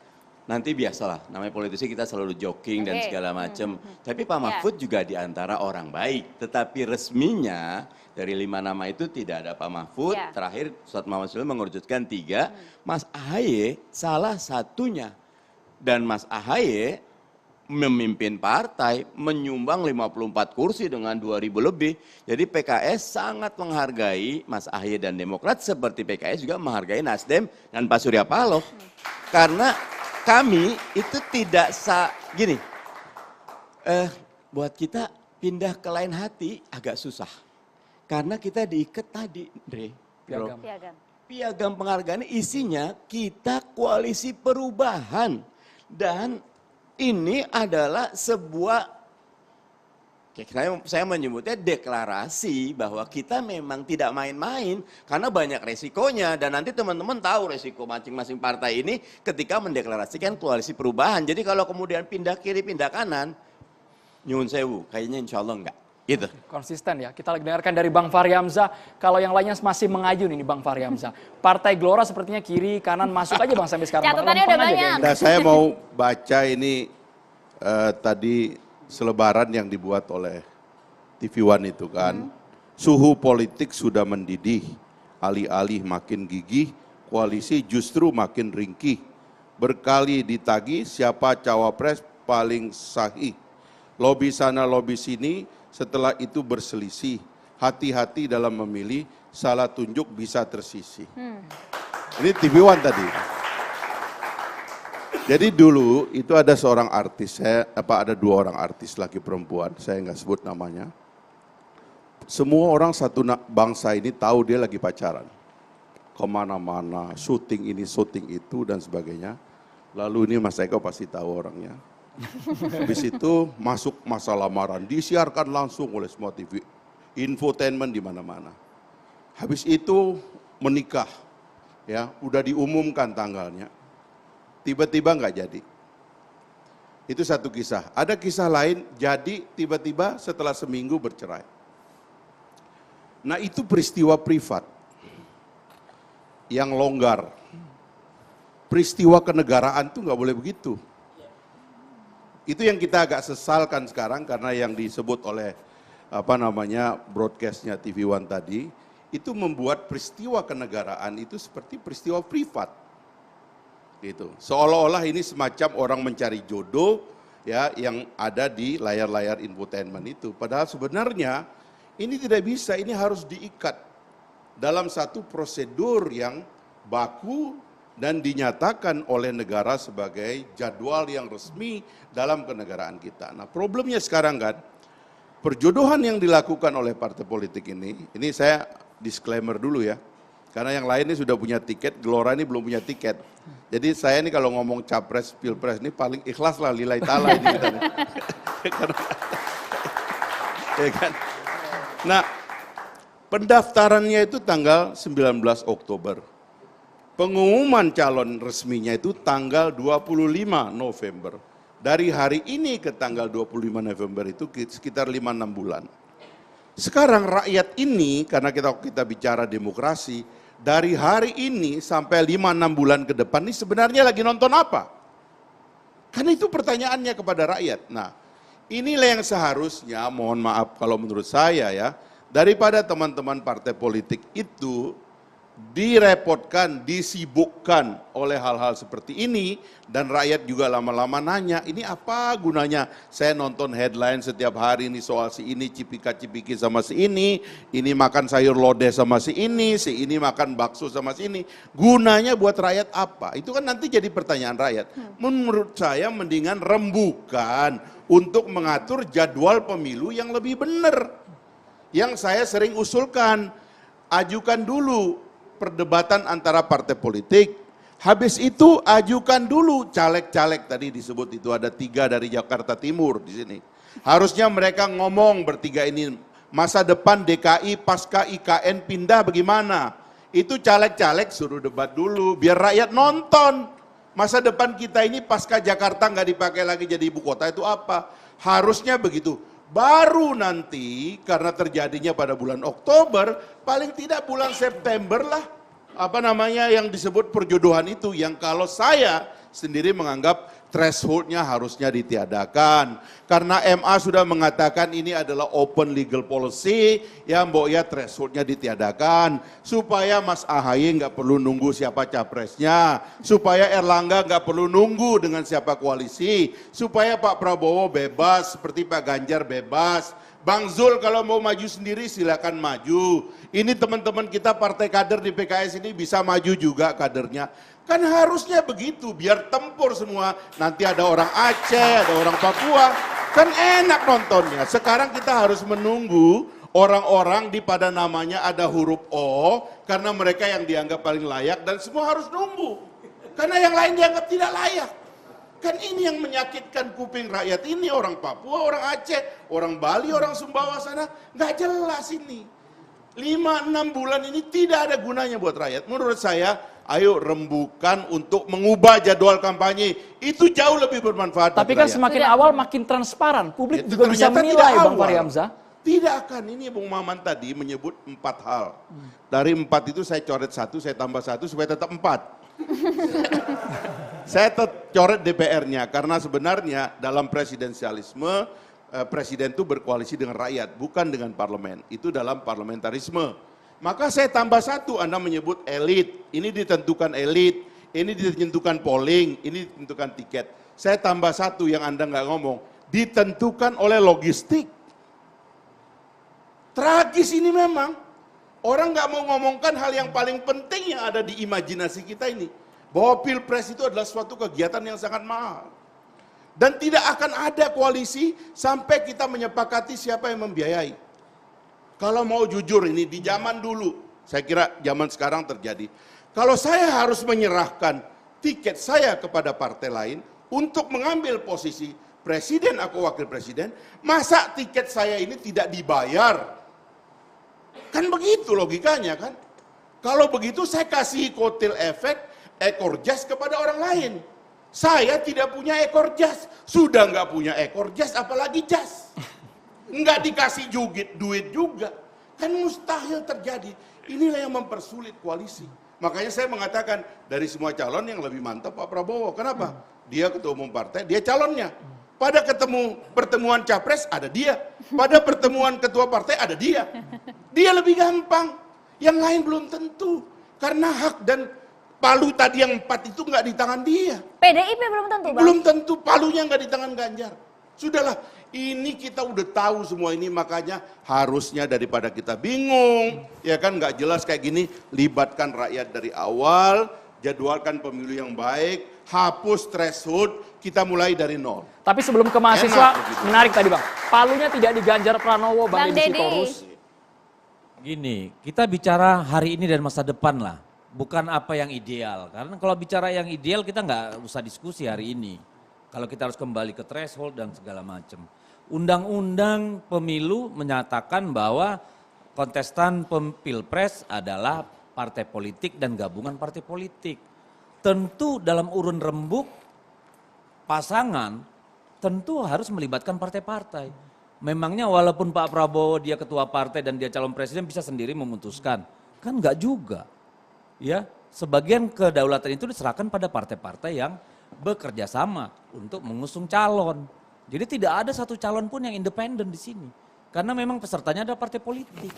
nanti biasalah, namanya politisi kita selalu joking dan segala macam. Tapi Pak Mahfud juga diantara orang baik, tetapi resminya dari 5 nama itu tidak ada Pak Mahfud. Terakhir Ustadz Muhammad SAW mengerucutkan 3, Mas Ahaye salah satunya. Dan Mas Ahaye memimpin partai, menyumbang 54 kursi dengan 2.000 lebih. Jadi PKS sangat menghargai Mas Ahaye dan Demokrat, seperti PKS juga menghargai Nasdem dan Pak Surya Paloh. Karena kami itu tidak gini, buat kita pindah ke lain hati agak susah. Karena kita diikat tadi, Dre. Bro. Piagam penghargaan isinya kita koalisi perubahan. Dan ini adalah sebuah, saya menyebutnya deklarasi bahwa kita memang tidak main-main karena banyak resikonya. Dan nanti teman-teman tahu resiko masing-masing partai ini ketika mendeklarasikan koalisi perubahan. Jadi kalau kemudian pindah kiri, pindah kanan, nyuwun sewu, kayaknya insya Allah enggak. Gitu. Konsisten ya. Kita lagi dengarkan dari Bang Fahri Hamzah. Kalau yang lainnya masih mengayun ini Bang Fahri Hamzah. Partai Gelora sepertinya kiri, kanan masuk aja Bang sampai sekarang. Catatannya udah banyak. Nah, saya mau baca ini tadi selebaran yang dibuat oleh TV One itu kan. Suhu politik sudah mendidih, alih-alih makin gigih, koalisi justru makin ringkih. Berkali ditagih siapa cawapres paling sahih. Lobi sana, lobi sini, setelah itu berselisih. Hati-hati dalam memilih, salah tunjuk bisa tersisih. Ini TV One tadi. Jadi dulu itu ada seorang artis, ada 2 orang artis laki perempuan, saya nggak sebut namanya. Semua orang satu bangsa ini tahu dia lagi pacaran. Kemana-mana, syuting ini, syuting itu, dan sebagainya. Lalu ini Mas Eko pasti tahu orangnya. Habis itu masuk masa lamaran, disiarkan langsung oleh semua TV, infotainment di mana-mana. Habis itu menikah, ya udah diumumkan tanggalnya. Tiba-tiba nggak jadi. Itu satu kisah. Ada kisah lain, jadi tiba-tiba setelah seminggu bercerai. Nah itu peristiwa privat yang longgar. Peristiwa kenegaraan tuh nggak boleh begitu. Itu yang kita agak sesalkan sekarang karena yang disebut oleh broadcastnya TV One tadi, itu membuat peristiwa kenegaraan itu seperti peristiwa privat. Gitu. Seolah-olah ini semacam orang mencari jodoh ya yang ada di layar-layar infotainment itu. Padahal sebenarnya ini tidak bisa, ini harus diikat dalam satu prosedur yang baku dan dinyatakan oleh negara sebagai jadwal yang resmi dalam kenegaraan kita. Nah problemnya sekarang kan, perjodohan yang dilakukan oleh partai politik ini saya disclaimer dulu ya. Karena yang lain ini sudah punya tiket, Gelora ini belum punya tiket. Jadi saya ini kalau ngomong capres, pilpres ini paling ikhlas lah, lillahi ta'ala ini kita. Ya kan? Nah, pendaftarannya itu tanggal 19 Oktober. Pengumuman calon resminya itu tanggal 25 November. Dari hari ini ke tanggal 25 November itu sekitar 5-6 bulan. Sekarang rakyat ini, karena kita bicara demokrasi, dari hari ini sampai 5-6 bulan ke depan ini sebenarnya lagi nonton apa? Kan itu pertanyaannya kepada rakyat. Nah, inilah yang seharusnya, mohon maaf kalau menurut saya ya, daripada teman-teman partai politik itu direpotkan, disibukkan oleh hal-hal seperti ini, dan rakyat juga lama-lama nanya, ini apa gunanya saya nonton headline setiap hari ini soal si ini cipika-cipiki sama si ini makan sayur lodeh sama si ini makan bakso sama si ini, gunanya buat rakyat apa? Itu kan nanti jadi pertanyaan rakyat. Menurut saya mendingan rembukan untuk mengatur jadwal pemilu yang lebih benar. Yang saya sering usulkan, ajukan dulu perdebatan antara partai politik, habis itu ajukan dulu caleg-caleg, tadi disebut itu ada 3 dari Jakarta Timur di sini. Harusnya mereka ngomong bertiga ini, masa depan DKI pasca IKN pindah bagaimana? Itu caleg-caleg suruh debat dulu, biar rakyat nonton. Masa depan kita ini pasca Jakarta nggak dipakai lagi jadi ibu kota itu apa? Harusnya begitu. Baru nanti karena terjadinya pada bulan Oktober, paling tidak bulan September lah, yang disebut perjodohan itu, yang kalau saya sendiri menganggap thresholdnya harusnya ditiadakan. Karena MA sudah mengatakan ini adalah open legal policy, ya mbok ya thresholdnya ditiadakan. Supaya Mas AHY nggak perlu nunggu siapa capresnya, supaya Erlangga nggak perlu nunggu dengan siapa koalisi, supaya Pak Prabowo bebas seperti Pak Ganjar bebas. Bang Zul kalau mau maju sendiri silakan maju. Ini teman-teman kita partai kader di PKS ini bisa maju juga kadernya. Kan harusnya begitu, biar tempur semua. Nanti ada orang Aceh, ada orang Papua, kan enak nontonnya. Sekarang kita harus menunggu Orang-orang di pada namanya ada huruf O, karena mereka yang dianggap paling layak dan semua harus nunggu. Karena yang lain dianggap tidak layak. Kan ini yang menyakitkan kuping rakyat ini, orang Papua, orang Aceh, orang Bali, orang Sumbawa sana, nggak jelas ini. 5-6 bulan ini tidak ada gunanya buat rakyat. Menurut saya, ayo rembukan untuk mengubah jadwal kampanye. Itu jauh lebih bermanfaat. Tapi kan semakin awal makin transparan, publik juga bisa menilai, Bang Fahri Hamzah. Tidak akan, ini Bung Maman tadi menyebut 4 hal. Dari 4 itu saya coret 1, saya tambah 1 supaya tetap 4. Saya coret DPR-nya karena sebenarnya dalam presidensialisme, presiden itu berkoalisi dengan rakyat, bukan dengan parlemen. Itu dalam parlamentarisme. Maka saya tambah 1, Anda menyebut elit, ini ditentukan elit, ini ditentukan polling, ini ditentukan tiket. Saya tambah 1 yang Anda nggak ngomong, ditentukan oleh logistik. Tragis ini memang. Orang nggak mau ngomongkan hal yang paling penting yang ada di imajinasi kita ini. Bahwa Pilpres itu adalah suatu kegiatan yang sangat mahal. Dan tidak akan ada koalisi sampai kita menyepakati siapa yang membiayai. Kalau mau jujur ini di zaman dulu, saya kira zaman sekarang terjadi. Kalau saya harus menyerahkan tiket saya kepada partai lain untuk mengambil posisi presiden atau wakil presiden, masa tiket saya ini tidak dibayar? Kan begitu logikanya kan. Kalau begitu saya kasih kotil efek, ekor jas kepada orang lain. Saya tidak punya ekor jas, sudah nggak punya ekor jas apalagi jas. Nggak dikasih duit juga. Kan mustahil terjadi. Inilah yang mempersulit koalisi. Makanya saya mengatakan dari semua calon yang lebih mantap Pak Prabowo. Kenapa? Dia ketua umum partai, dia calonnya. Pada pertemuan capres ada dia. Pada pertemuan ketua partai ada dia. Dia lebih gampang. Yang lain belum tentu. Karena hak dan palu tadi yang 4 itu nggak di tangan dia. PDIP belum tentu, Bang. Belum tentu, palunya nggak di tangan Ganjar. Sudahlah, ini kita udah tahu semua ini, makanya harusnya daripada kita bingung, ya kan nggak jelas kayak gini, libatkan rakyat dari awal, jadwalkan pemilu yang baik, hapus threshold, kita mulai dari nol. Tapi sebelum ke mahasiswa, menarik tadi Bang, palunya tidak di Ganjar Pranowo, Bang Deddy Sitorus. Gini, kita bicara hari ini dan masa depan lah, bukan apa yang ideal. Karena kalau bicara yang ideal kita nggak usah diskusi hari ini. Kalau kita harus kembali ke threshold dan segala macam. Undang-undang pemilu menyatakan bahwa kontestan pilpres adalah partai politik dan gabungan partai politik. Tentu dalam urun rembuk pasangan tentu harus melibatkan partai-partai. Memangnya walaupun Pak Prabowo dia ketua partai dan dia calon presiden bisa sendiri memutuskan? Kan enggak juga. Ya, sebagian kedaulatan itu diserahkan pada partai-partai yang bekerja sama untuk mengusung calon. Jadi tidak ada satu calon pun yang independen di sini. Karena memang pesertanya ada partai politik.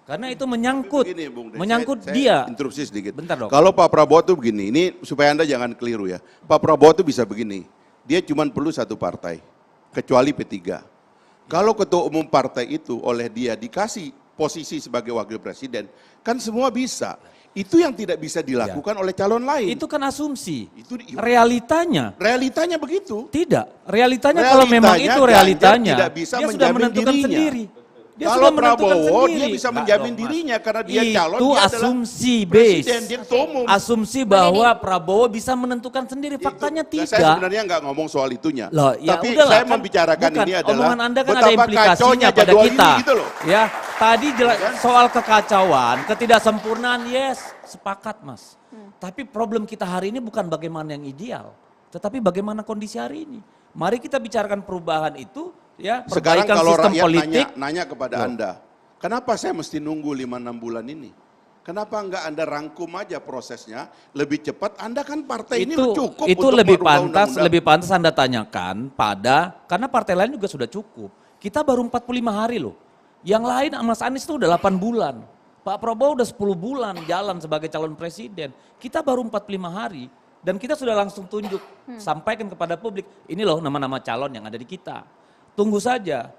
Karena itu menyangkut, begini, Bung Dey, menyangkut saya dia. Interupsi sedikit. Bentar dong. Kalau Pak Prabowo tuh begini, ini supaya Anda jangan keliru ya. Pak Prabowo tuh bisa begini, dia cuma perlu satu partai, kecuali P3. Kalau ketua umum partai itu oleh dia dikasih posisi sebagai wakil presiden, kan semua bisa. Itu yang tidak bisa dilakukan oleh calon lain. Itu kan asumsi. Itu realitanya. Realitanya begitu. Tidak. Realitanya kalau memang itu realitanya, tidak bisa dia sudah menentukan dirinya. sendiri. Dia kalau sudah menentukan Prabowo sendiri. dia bisa menjamin dirinya karena dia calon. Itu dia asumsi presiden, base. dia ketua umum. Asumsi bahwa Prabowo bisa menentukan sendiri. Faktanya tidak. Saya sebenarnya nggak ngomong soal itunya. Loh, ya tapi udahlah, saya kan, membicarakan bukan, ini adalah omongan Anda kan ada betapa implikasinya kacaunya pada jadwal kita. ini gitu loh. Ya, tadi soal kekacauan, ketidaksempurnaan, yes, sepakat Mas. Tapi problem kita hari ini bukan bagaimana yang ideal, tetapi bagaimana kondisi hari ini. Mari kita bicarakan perubahan itu, ya, Sekarang perbaikan kalau sistem rakyat politik. nanya kepada Anda, kenapa saya mesti nunggu 5-6 bulan ini? Kenapa enggak Anda rangkum aja prosesnya lebih cepat? Anda kan partai ini cukup itu untuk lebih merubah pantas, undang-undang. lebih pantas Anda tanyakan karena partai lain juga sudah cukup. Kita baru 45 hari loh. Yang lain Mas Anies itu udah 8 bulan. Pak Prabowo udah 10 bulan jalan sebagai calon presiden. Kita baru 45 hari dan kita sudah langsung tunjuk, sampaikan kepada publik, ini loh nama-nama calon yang ada di kita. Tunggu saja.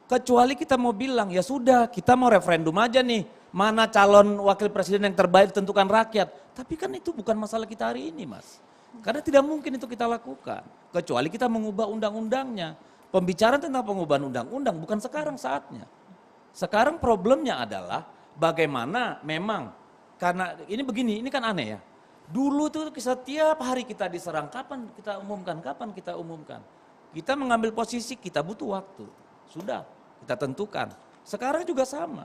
Kecuali kita mau bilang, ya sudah kita mau referendum aja nih. Mana calon wakil presiden yang terbaik ditentukan rakyat. Tapi kan itu bukan masalah kita hari ini Mas. Karena tidak mungkin itu kita lakukan. Kecuali kita mengubah undang-undangnya. Pembicaraan tentang pengubahan undang-undang bukan sekarang saatnya. Sekarang problemnya adalah bagaimana memang, karena ini begini, ini kan aneh ya. Dulu tuh setiap hari kita diserang, kapan kita umumkan, kapan kita umumkan. Kita mengambil posisi, kita butuh waktu. Sudah, kita tentukan. Sekarang juga sama.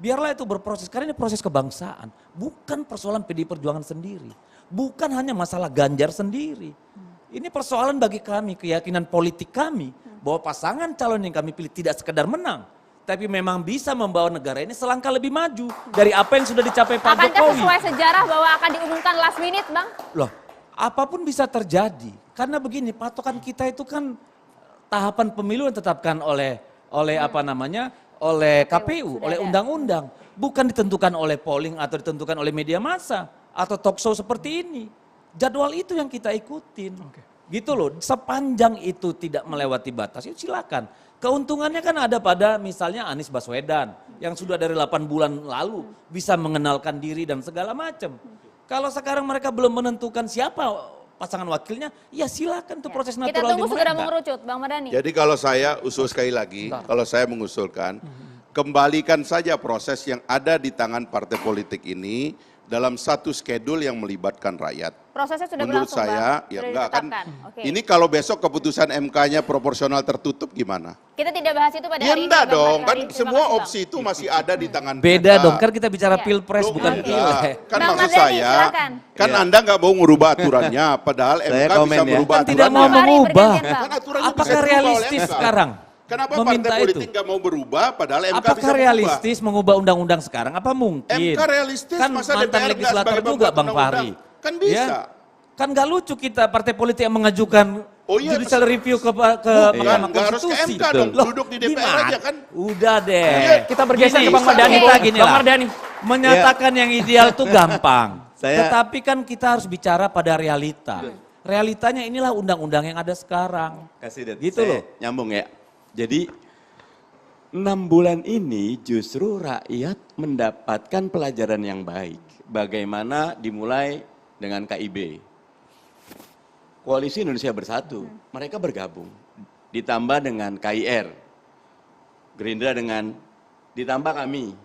Biarlah itu berproses, karena ini proses kebangsaan. Bukan persoalan PDI Perjuangan sendiri. Bukan hanya masalah Ganjar sendiri. Ini persoalan bagi kami, keyakinan politik kami. Bahwa pasangan calon yang kami pilih tidak sekedar menang. Tapi memang bisa membawa negara ini selangkah lebih maju dari apa yang sudah dicapai Pak Akankah Jokowi. sesuai sejarah bahwa akan diumumkan last minute, Bang? Loh, apapun bisa terjadi. Karena begini, patokan kita itu kan tahapan pemilu yang ditetapkan oleh apa namanya? Oleh KPU, oleh undang-undang. Bukan ditentukan oleh polling atau ditentukan oleh media massa atau talk show seperti ini. Jadwal itu yang kita ikutin. Gitu loh, sepanjang itu tidak melewati batas, itu silakan. Keuntungannya kan ada pada misalnya Anies Baswedan yang sudah dari 8 bulan lalu bisa mengenalkan diri dan segala macam. Kalau sekarang mereka belum menentukan siapa pasangan wakilnya, ya silakan tuh proses natural Kita tunggu segera mereka. mengerucut, Bang Mardhani. Jadi kalau saya usul sekali lagi, kalau saya mengusulkan, kembalikan saja proses yang ada di tangan partai politik ini dalam satu schedule yang melibatkan rakyat. Prosesnya sudah Menurut berlangsung, saya, Bang? ya Sudah enggak kan. ditetapkan? Oke. Ini kalau besok keputusan MK-nya proporsional tertutup gimana? Kita tidak bahas itu pada Ya hari ini. enggak Bang dong, kan Mardhani. Terima semua kasih, Bang. opsi itu masih ada di tangan Beda MK. dong, kan kita bicara pilpres bukan pileg. Kan Bang maksud Mardhani, saya, silakan. kan Anda nggak mau merubah aturannya, padahal MK bisa merubah Kan tidak mau aturannya. mengubah. Kan aturannya bisa Apakah dirubah oleh realistis MK. sekarang? Kenapa meminta partai itu? politik nggak mau berubah, padahal MK bisa Apakah berubah? realistis mengubah undang-undang sekarang? Apa mungkin? MK realistis, Kan masa mantan DPR nggak legislator sebagai juga pembuat Bang Fahri. undang-undang? Kan bisa. Ya? Kan gak lucu kita partai politik yang mengajukan judicial review ke Mahkamah nggak harus ke Konstitusi. MK dong, Loh, duduk di DPR gimana? aja kan. Udah deh. Iya, kita bergeser ke Bang Mardhani. Gini Bang lah. Mardhani. Menyatakan yang ideal tuh gampang. Saya- Tetapi kan kita harus bicara pada realita. Realitanya inilah undang-undang yang ada sekarang. Kasih Det, Gitu saya loh. nyambung ya. Jadi 6 bulan ini justru rakyat mendapatkan pelajaran yang baik. Bagaimana dimulai dengan KIB. Koalisi Indonesia Bersatu, mereka bergabung. Ditambah dengan KIR, Gerindra ditambah kami.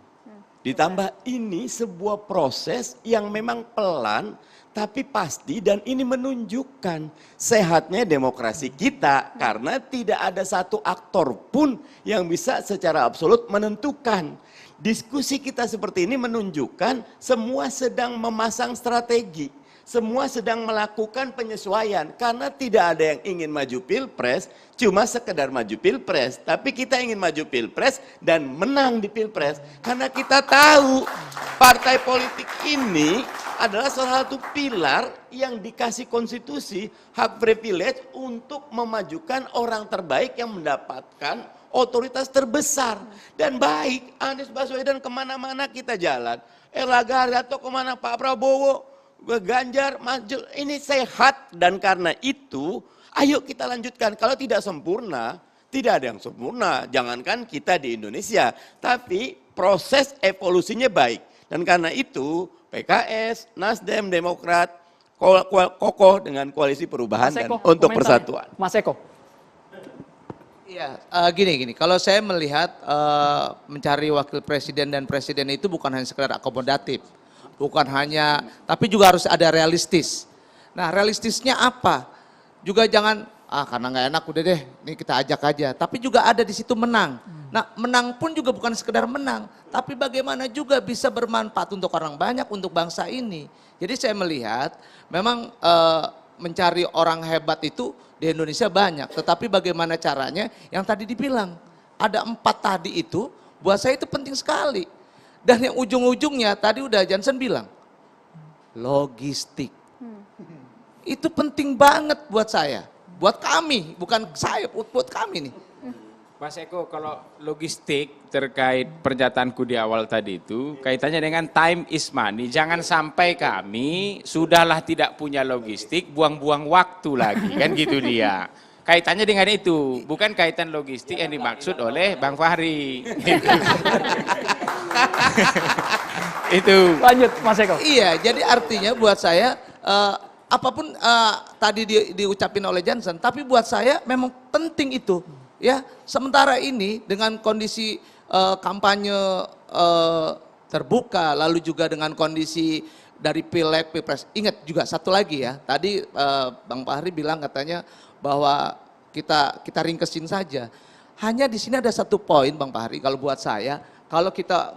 Ditambah ini sebuah proses yang memang pelan tapi pasti dan ini menunjukkan sehatnya demokrasi kita karena tidak ada satu aktor pun yang bisa secara absolut menentukan. Diskusi kita seperti ini menunjukkan semua sedang memasang strategi. Semua sedang melakukan penyesuaian karena tidak ada yang ingin maju pilpres cuma sekedar maju pilpres. Tapi kita ingin maju pilpres dan menang di pilpres. Karena kita tahu partai politik ini adalah salah satu pilar yang dikasih konstitusi hak privilege untuk memajukan orang terbaik yang mendapatkan otoritas terbesar. Dan baik Anies Baswedan kemana-mana kita jalan. Erlangga Hartarto kemana, Pak Prabowo, Ganjar maju, ini sehat dan karena itu ayo kita lanjutkan. Kalau tidak sempurna, tidak ada yang sempurna. Jangankan kita di Indonesia, tapi proses evolusinya baik. Dan karena itu PKS, Nasdem, Demokrat, kokoh dengan koalisi perubahan dan untuk persatuan. Mas Eko. Iya, gini. Kalau saya melihat mencari wakil presiden dan presiden itu bukan hanya sekedar akomodatif. Bukan hanya, tapi juga harus ada realistis. Nah realistisnya apa? Juga jangan, karena nggak enak udah deh, ini kita ajak aja. Tapi juga ada di situ menang. Nah menang pun juga bukan sekedar menang. Tapi bagaimana juga bisa bermanfaat untuk orang banyak, untuk bangsa ini. Jadi saya melihat memang mencari orang hebat itu di Indonesia banyak. Tetapi bagaimana caranya yang tadi dibilang. Ada 4 tadi itu, buat saya itu penting sekali. Dan yang ujung-ujungnya tadi udah Jansen bilang, logistik. Itu penting banget buat saya, buat kami, bukan saya, buat kami nih. Mas Eko, kalau logistik terkait pernyataanku di awal tadi itu, kaitannya dengan time is money. Jangan sampai kami sudahlah tidak punya logistik, buang-buang waktu lagi, kan gitu dia. Kaitannya dengan itu, bukan kaitan logistik yang dimaksud oleh Bang Fahri. Itu. Lanjut Mas Eko. Iya, jadi artinya buat saya apapun tadi diucapin oleh Jansen, tapi buat saya memang penting itu. Ya, sementara ini dengan kondisi kampanye terbuka, lalu juga dengan kondisi dari Pileg, Pilpres. Ingat juga satu lagi ya, tadi Bang Fahri bilang katanya bahwa kita ringkesin saja. Hanya di sini ada satu poin Bang Fahri, kalau buat saya, kalau kita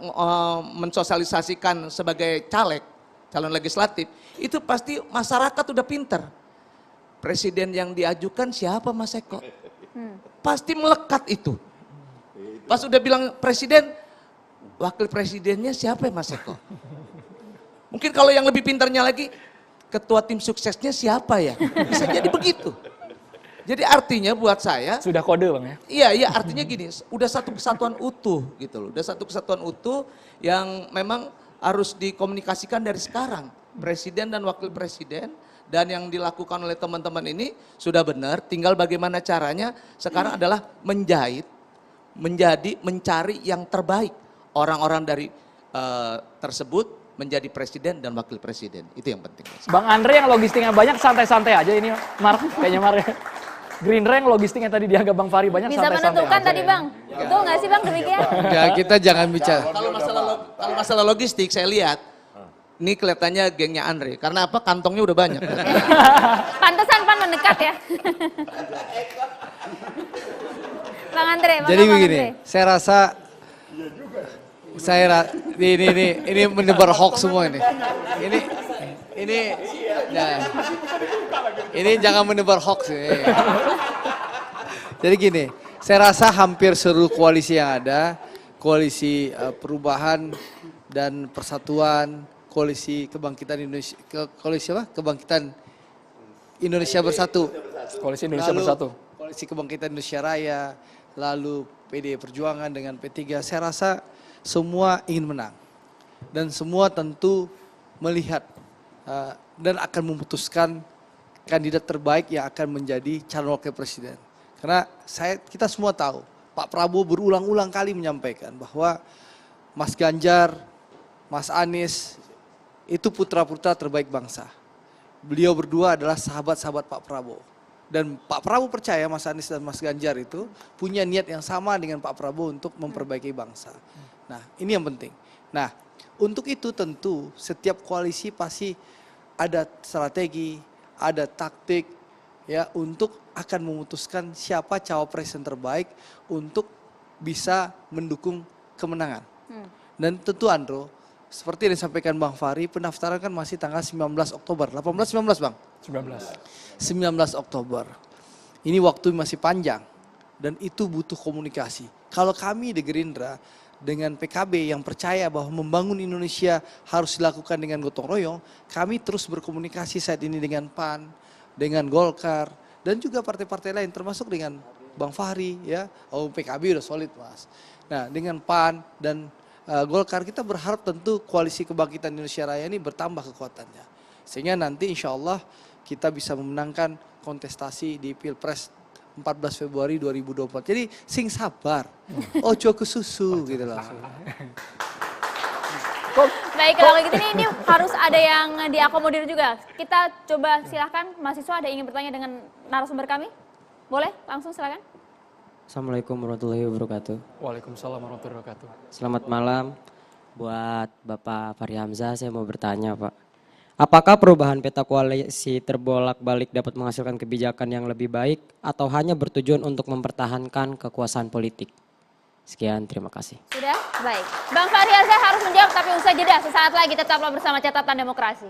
mensosialisasikan sebagai caleg, calon legislatif, itu pasti masyarakat udah pinter. Presiden yang diajukan siapa Mas Eko? Pasti melekat itu. Pas udah bilang presiden, wakil presidennya siapa ya Mas Eko? Mungkin kalau yang lebih pintarnya lagi, ketua tim suksesnya siapa ya? Bisa jadi begitu. Jadi artinya buat saya. Sudah kode Bang ya? Iya, artinya gini, udah satu kesatuan utuh gitu loh. Udah satu kesatuan utuh yang memang harus dikomunikasikan dari sekarang. Presiden dan wakil presiden. Dan yang dilakukan oleh teman-teman ini sudah benar, tinggal bagaimana caranya sekarang adalah mencari yang terbaik. Orang-orang dari tersebut menjadi presiden dan wakil presiden. Itu yang penting. Bang Andre yang logistiknya banyak santai-santai aja ini kayaknya Mar. Gerindra yang logistiknya tadi dianggap Bang Fahri banyak Bisa santai-santai menentukan aja. tadi Bang, betul nggak sih Bang demikian? Ya kita jangan bicara. Kalau masalah logistik saya lihat, ini kelihatannya gengnya Andre. Karena apa? Kantongnya udah banyak. Pantesan Pan mendekat ya. Bang Andre, Jadi begini, saya rasa ini menebar hoax semua ini. Ini jangan menebar hoax. Jadi gini, saya rasa hampir seluruh koalisi yang ada, koalisi perubahan dan persatuan, koalisi kebangkitan Indonesia, kebangkitan Indonesia Bersatu. Koalisi Indonesia Bersatu. Koalisi Kebangkitan Indonesia Raya, lalu PDI Perjuangan dengan P3, saya rasa semua ingin menang. Dan semua tentu melihat dan akan memutuskan kandidat terbaik yang akan menjadi calon wakil presiden. Karena kita semua tahu, Pak Prabowo berulang-ulang kali menyampaikan bahwa Mas Ganjar, Mas Anies itu putra-putra terbaik bangsa. Beliau berdua adalah sahabat-sahabat Pak Prabowo. Dan Pak Prabowo percaya Mas Anies dan Mas Ganjar itu punya niat yang sama dengan Pak Prabowo untuk memperbaiki bangsa. Nah, ini yang penting. Nah, untuk itu tentu setiap koalisi pasti ada strategi, ada taktik ya untuk akan memutuskan siapa cawapres yang terbaik untuk bisa mendukung kemenangan. Dan tentu Andro, seperti yang disampaikan Bang Fahri, pendaftaran kan masih tanggal 19 Oktober. 18-19 Bang? 19 Oktober. Ini waktu masih panjang dan itu butuh komunikasi. Kalau kami di Gerindra dengan PKB yang percaya bahwa membangun Indonesia harus dilakukan dengan gotong royong, kami terus berkomunikasi saat ini dengan PAN, dengan Golkar, dan juga partai-partai lain termasuk dengan Bang Fahri ya. Oh, PKB udah solid Mas. Nah, dengan PAN dan Golkar kita berharap tentu koalisi kebangkitan Indonesia Raya ini bertambah kekuatannya. Sehingga nanti insya Allah kita bisa memenangkan kontestasi di Pilpres 14 Februari 2024. Jadi sing sabar, ojo ke susu gitu loh. Baik, kalau gitu ini harus ada yang diakomodir juga. Kita coba silahkan mahasiswa ada yang ingin bertanya dengan narasumber kami. Boleh langsung silakan. Assalamualaikum warahmatullahi wabarakatuh. Waalaikumsalam warahmatullahi wabarakatuh. Selamat malam buat Bapak Fahri Hamzah, saya mau bertanya Pak. Apakah perubahan peta koalisi terbolak-balik dapat menghasilkan kebijakan yang lebih baik atau hanya bertujuan untuk mempertahankan kekuasaan politik? Sekian, terima kasih. Sudah? Baik. Bang Fahri Hamzah harus menjawab tapi usai jeda. Sesaat lagi tetaplah bersama Catatan Demokrasi.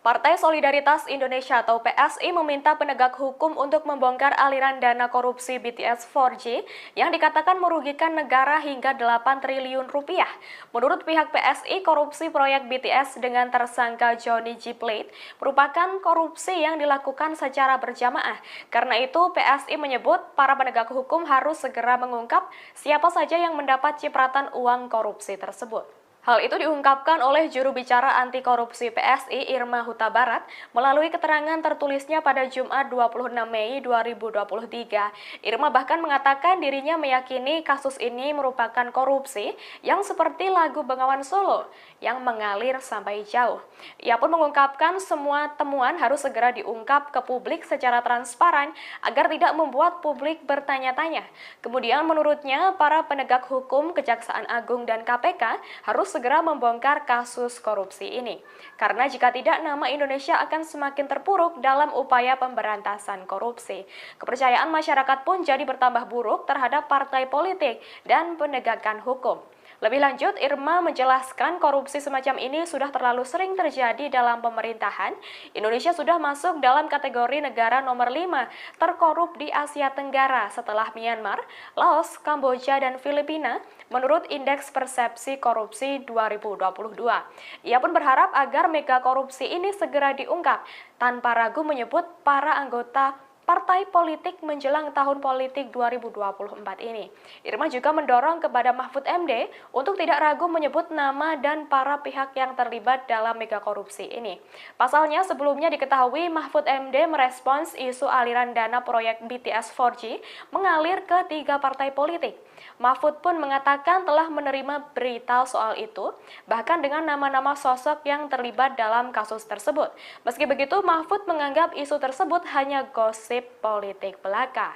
Partai Solidaritas Indonesia atau PSI meminta penegak hukum untuk membongkar aliran dana korupsi BTS 4G yang dikatakan merugikan negara hingga 8 triliun rupiah. Menurut pihak PSI, korupsi proyek BTS dengan tersangka Johnny G. Plate merupakan korupsi yang dilakukan secara berjamaah. Karena itu, PSI menyebut para penegak hukum harus segera mengungkap siapa saja yang mendapat cipratan uang korupsi tersebut. Hal itu diungkapkan oleh juru bicara anti korupsi PSI Irma Huta Barat melalui keterangan tertulisnya pada Jumat 26 Mei 2023. Irma bahkan mengatakan dirinya meyakini kasus ini merupakan korupsi yang seperti lagu Bengawan Solo yang mengalir sampai jauh. Ia pun mengungkapkan semua temuan harus segera diungkap ke publik secara transparan agar tidak membuat publik bertanya-tanya. Kemudian menurutnya para penegak hukum Kejaksaan Agung dan KPK harus segera membongkar kasus korupsi ini. Karena jika tidak, nama Indonesia akan semakin terpuruk dalam upaya pemberantasan korupsi. Kepercayaan masyarakat pun jadi bertambah buruk terhadap partai politik dan penegakan hukum. Lebih lanjut, Irma menjelaskan korupsi semacam ini sudah terlalu sering terjadi dalam pemerintahan. Indonesia sudah masuk dalam kategori negara nomor 5 terkorup di Asia Tenggara setelah Myanmar, Laos, Kamboja, dan Filipina menurut Indeks Persepsi Korupsi 2022. Ia pun berharap agar mega korupsi ini segera diungkap tanpa ragu menyebut para anggota partai politik menjelang tahun politik 2024 ini. Irma juga mendorong kepada Mahfud MD untuk tidak ragu menyebut nama dan para pihak yang terlibat dalam mega korupsi ini. Pasalnya sebelumnya diketahui Mahfud MD merespons isu aliran dana proyek BTS 4G mengalir ke 3 partai politik. Mahfud pun mengatakan telah menerima berita soal itu, bahkan dengan nama-nama sosok yang terlibat dalam kasus tersebut. Meski begitu, Mahfud menganggap isu tersebut hanya gosip politik belaka.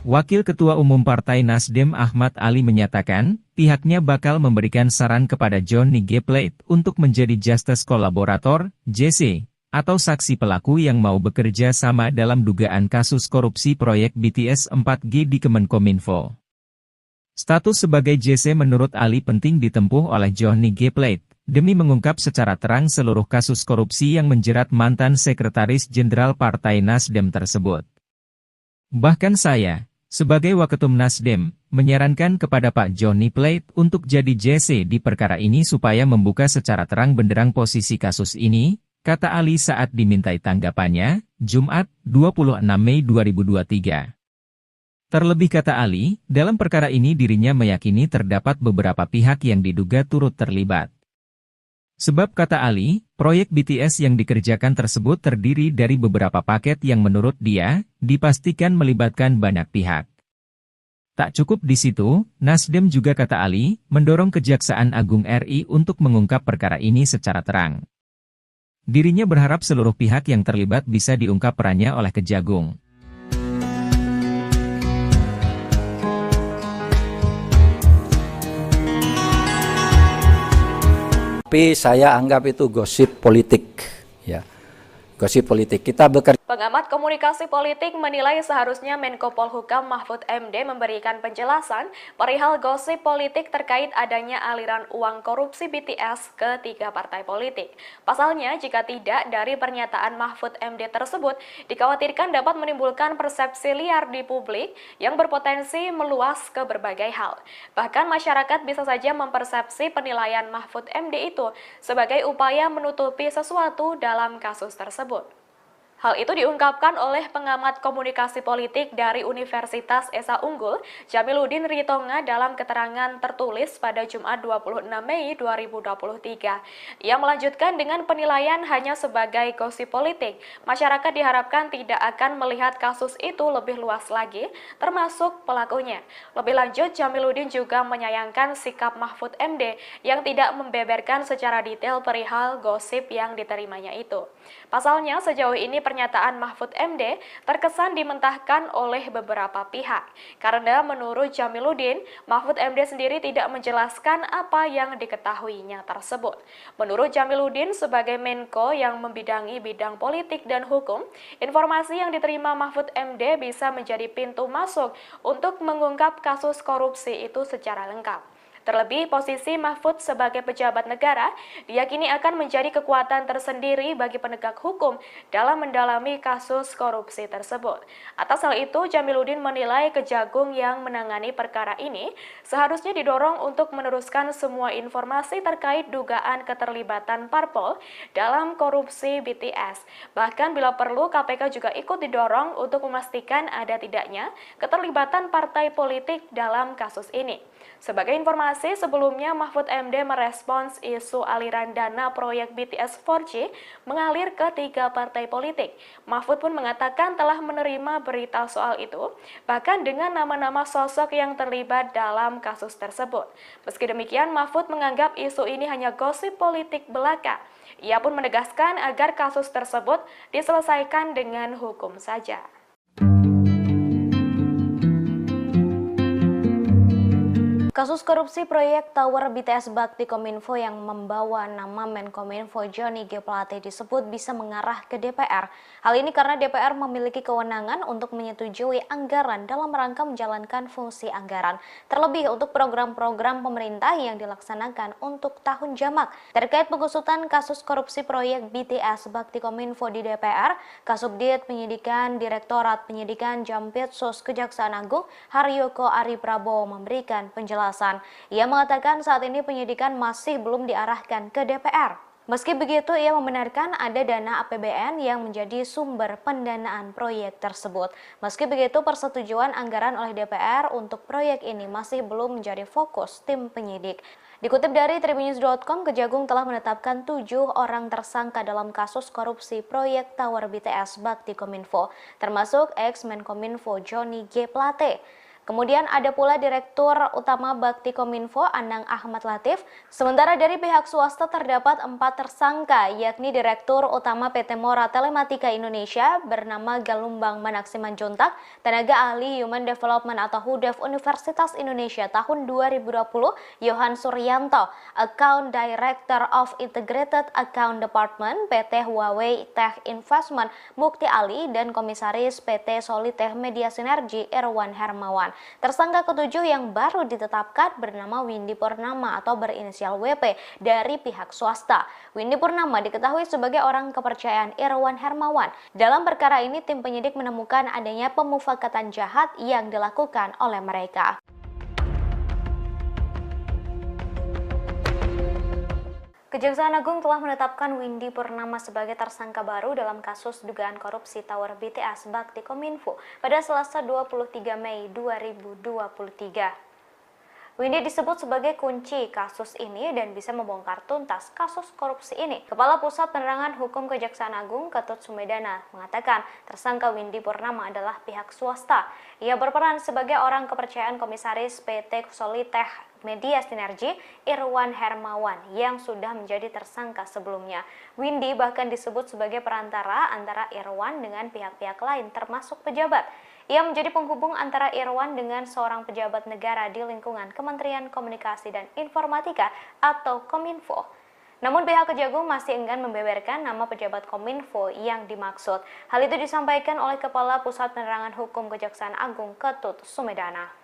Wakil Ketua Umum Partai Nasdem Ahmad Ali menyatakan, pihaknya bakal memberikan saran kepada Johnny G. Plate untuk menjadi Justice Collaborator, JC, atau saksi pelaku yang mau bekerja sama dalam dugaan kasus korupsi proyek BTS 4G di Kemenkominfo. Status sebagai JC menurut Ali penting ditempuh oleh Johnny G. Plate, demi mengungkap secara terang seluruh kasus korupsi yang menjerat mantan Sekretaris Jenderal Partai Nasdem tersebut. Bahkan saya, sebagai Waketum Nasdem, menyarankan kepada Pak Johnny Plate untuk jadi JC di perkara ini supaya membuka secara terang benderang posisi kasus ini, kata Ali saat dimintai tanggapannya, Jumat, 26 Mei 2023. Terlebih kata Ali, dalam perkara ini dirinya meyakini terdapat beberapa pihak yang diduga turut terlibat. Sebab kata Ali, proyek BTS yang dikerjakan tersebut terdiri dari beberapa paket yang menurut dia, dipastikan melibatkan banyak pihak. Tak cukup di situ, Nasdem juga kata Ali, mendorong Kejaksaan Agung RI untuk mengungkap perkara ini secara terang. Dirinya berharap seluruh pihak yang terlibat bisa diungkap perannya oleh Kejagung. Tapi saya anggap itu gosip politik, ya. Gosip politik. Kita bekerja. Pengamat komunikasi politik menilai seharusnya Menko Polhukam Mahfud MD memberikan penjelasan perihal gosip politik terkait adanya aliran uang korupsi BTS ke 3 partai politik. Pasalnya, jika tidak, dari pernyataan Mahfud MD tersebut dikhawatirkan dapat menimbulkan persepsi liar di publik yang berpotensi meluas ke berbagai hal. Bahkan masyarakat bisa saja mempersepsi penilaian Mahfud MD itu sebagai upaya menutupi sesuatu dalam kasus tersebut. Hal itu diungkapkan oleh pengamat komunikasi politik dari Universitas Esa Unggul, Jamiluddin Ritonga dalam keterangan tertulis pada Jumat 26 Mei 2023. Ia melanjutkan dengan penilaian hanya sebagai gosip politik. Masyarakat diharapkan tidak akan melihat kasus itu lebih luas lagi, termasuk pelakunya. Lebih lanjut, Jamiluddin juga menyayangkan sikap Mahfud MD yang tidak membeberkan secara detail perihal gosip yang diterimanya itu. Pasalnya, sejauh ini pernyataan Mahfud MD terkesan dimentahkan oleh beberapa pihak. Karena menurut Jamiluddin, Mahfud MD sendiri tidak menjelaskan apa yang diketahuinya tersebut. Menurut Jamiluddin, sebagai Menko yang membidangi bidang politik dan hukum, informasi yang diterima Mahfud MD bisa menjadi pintu masuk untuk mengungkap kasus korupsi itu secara lengkap. Terlebih posisi Mahfud sebagai pejabat negara diyakini akan menjadi kekuatan tersendiri bagi penegak hukum dalam mendalami kasus korupsi tersebut. Atas hal itu, Jamiluddin menilai Kejagung yang menangani perkara ini seharusnya didorong untuk meneruskan semua informasi terkait dugaan keterlibatan parpol dalam korupsi BTS. Bahkan bila perlu, KPK juga ikut didorong untuk memastikan ada tidaknya keterlibatan partai politik dalam kasus ini. Sebagai informasi, sebelumnya Mahfud MD merespons isu aliran dana proyek BTS 4G mengalir ke 3 partai politik. Mahfud pun mengatakan telah menerima berita soal itu, bahkan dengan nama-nama sosok yang terlibat dalam kasus tersebut. Meski demikian, Mahfud menganggap isu ini hanya gosip politik belaka. Ia pun menegaskan agar kasus tersebut diselesaikan dengan hukum saja. Kasus korupsi proyek Tower BTS Bakti Kominfo yang membawa nama Menkominfo Johnny G. Plate disebut bisa mengarah ke DPR. Hal ini karena DPR memiliki kewenangan untuk menyetujui anggaran dalam rangka menjalankan fungsi anggaran, terlebih untuk program-program pemerintah yang dilaksanakan untuk tahun jamak. Terkait pengusutan kasus korupsi proyek BTS Bakti Kominfo di DPR, Kasubdit Penyidikan Direktorat Penyidikan Jampitsus Kejaksaan Agung Haryoko Ari Prabowo memberikan penjelasan. Ia mengatakan saat ini penyidikan masih belum diarahkan ke DPR. Meski begitu, ia membenarkan ada dana APBN yang menjadi sumber pendanaan proyek tersebut. Meski begitu, persetujuan anggaran oleh DPR untuk proyek ini masih belum menjadi fokus tim penyidik. Dikutip dari Tribunnews.com, Kejagung telah menetapkan 7 orang tersangka dalam kasus korupsi proyek Tower BTS Bakti Kominfo, termasuk ex-Menkominfo Johnny G. Plate. Kemudian ada pula Direktur Utama Bakti Kominfo Anang Ahmad Latif. Sementara dari pihak swasta terdapat 4 tersangka, yakni Direktur Utama PT Mora Telematika Indonesia bernama Galumbang Manaksiman Juntak, tenaga ahli Human Development atau HUDEF Universitas Indonesia tahun 2020 Yohan Suryanto, Account Director of Integrated Account Department PT Huawei Tech Investment Mukti Ali, dan Komisaris PT Solitech Media Sinergi Irwan Hermawan. Tersangka ketujuh yang baru ditetapkan bernama Windy Purnama atau berinisial WP dari pihak swasta. Windy Purnama diketahui sebagai orang kepercayaan Irwan Hermawan. Dalam perkara ini, tim penyidik menemukan adanya pemufakatan jahat yang dilakukan oleh mereka. Kejaksaan Agung telah menetapkan Windy Purnama sebagai tersangka baru dalam kasus dugaan korupsi Tower BTS Bakti Kominfo pada Selasa 23 Mei 2023. Windy disebut sebagai kunci kasus ini dan bisa membongkar tuntas kasus korupsi ini. Kepala Pusat Penerangan Hukum Kejaksaan Agung Ketut Sumedana mengatakan tersangka Windy Purnama adalah pihak swasta. Ia berperan sebagai orang kepercayaan Komisaris PT Solitech Media Sinergi Irwan Hermawan yang sudah menjadi tersangka sebelumnya. Windy bahkan disebut sebagai perantara antara Irwan dengan pihak-pihak lain termasuk pejabat. Ia menjadi penghubung antara Irwan dengan seorang pejabat negara di lingkungan Kementerian Komunikasi dan Informatika atau Kominfo. Namun pihak Kejagung masih enggan membeberkan nama pejabat Kominfo yang dimaksud. Hal itu disampaikan oleh Kepala Pusat Penerangan Hukum Kejaksaan Agung Ketut Sumedana.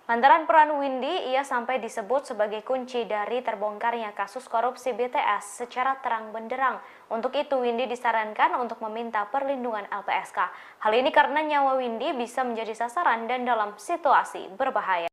Lantaran peran Windy, ia sampai disebut sebagai kunci dari terbongkarnya kasus korupsi BTS secara terang benderang. Untuk itu, Windy disarankan untuk meminta perlindungan LPSK. Hal ini karena nyawa Windy bisa menjadi sasaran dan dalam situasi berbahaya.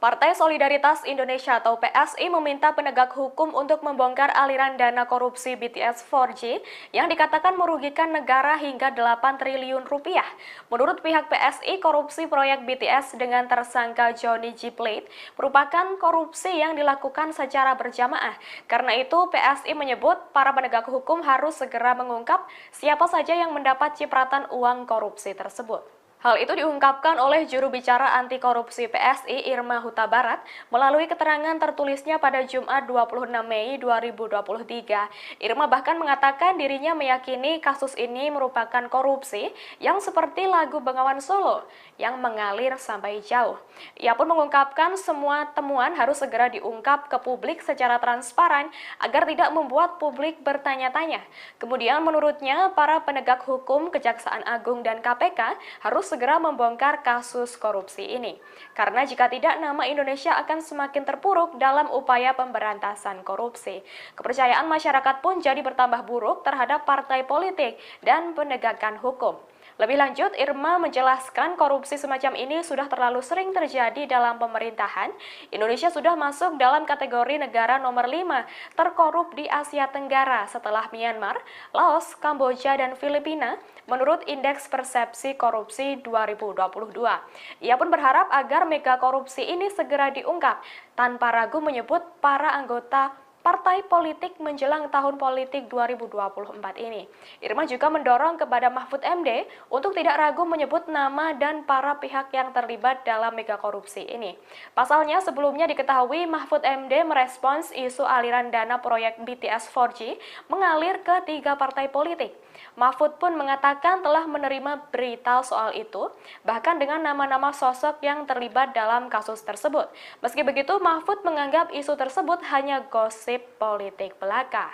Partai Solidaritas Indonesia atau PSI meminta penegak hukum untuk membongkar aliran dana korupsi BTS 4G yang dikatakan merugikan negara hingga 8 triliun rupiah. Menurut pihak PSI, korupsi proyek BTS dengan tersangka Johnny G. Plate merupakan korupsi yang dilakukan secara berjamaah. Karena itu, PSI menyebut para penegak hukum harus segera mengungkap siapa saja yang mendapat cipratan uang korupsi tersebut. Hal itu diungkapkan oleh juru bicara anti korupsi PSI Irma Huta Barat melalui keterangan tertulisnya pada Jumat 26 Mei 2023. Irma bahkan mengatakan dirinya meyakini kasus ini merupakan korupsi yang seperti lagu Bengawan Solo yang mengalir sampai jauh. Ia pun mengungkapkan semua temuan harus segera diungkap ke publik secara transparan agar tidak membuat publik bertanya-tanya. Kemudian menurutnya para penegak hukum Kejaksaan Agung dan KPK harus segera membongkar kasus korupsi ini. Karena jika tidak, nama Indonesia akan semakin terpuruk dalam upaya pemberantasan korupsi. Kepercayaan masyarakat pun jadi bertambah buruk terhadap partai politik dan penegakan hukum. Lebih lanjut, Irma menjelaskan korupsi semacam ini sudah terlalu sering terjadi dalam pemerintahan. Indonesia sudah masuk dalam kategori negara nomor 5 terkorup di Asia Tenggara setelah Myanmar, Laos, Kamboja, dan Filipina menurut Indeks Persepsi Korupsi 2022. Ia pun berharap agar mega korupsi ini segera diungkap tanpa ragu menyebut para anggota partai politik menjelang tahun politik 2024 ini. Irma juga mendorong kepada Mahfud MD untuk tidak ragu menyebut nama dan para pihak yang terlibat dalam mega korupsi ini. Pasalnya, sebelumnya diketahui Mahfud MD merespons isu aliran dana proyek BTS 4G mengalir ke 3 partai politik. Mahfud pun mengatakan telah menerima berita soal itu, bahkan dengan nama-nama sosok yang terlibat dalam kasus tersebut. Meski begitu, Mahfud menganggap isu tersebut hanya gosip politik belaka.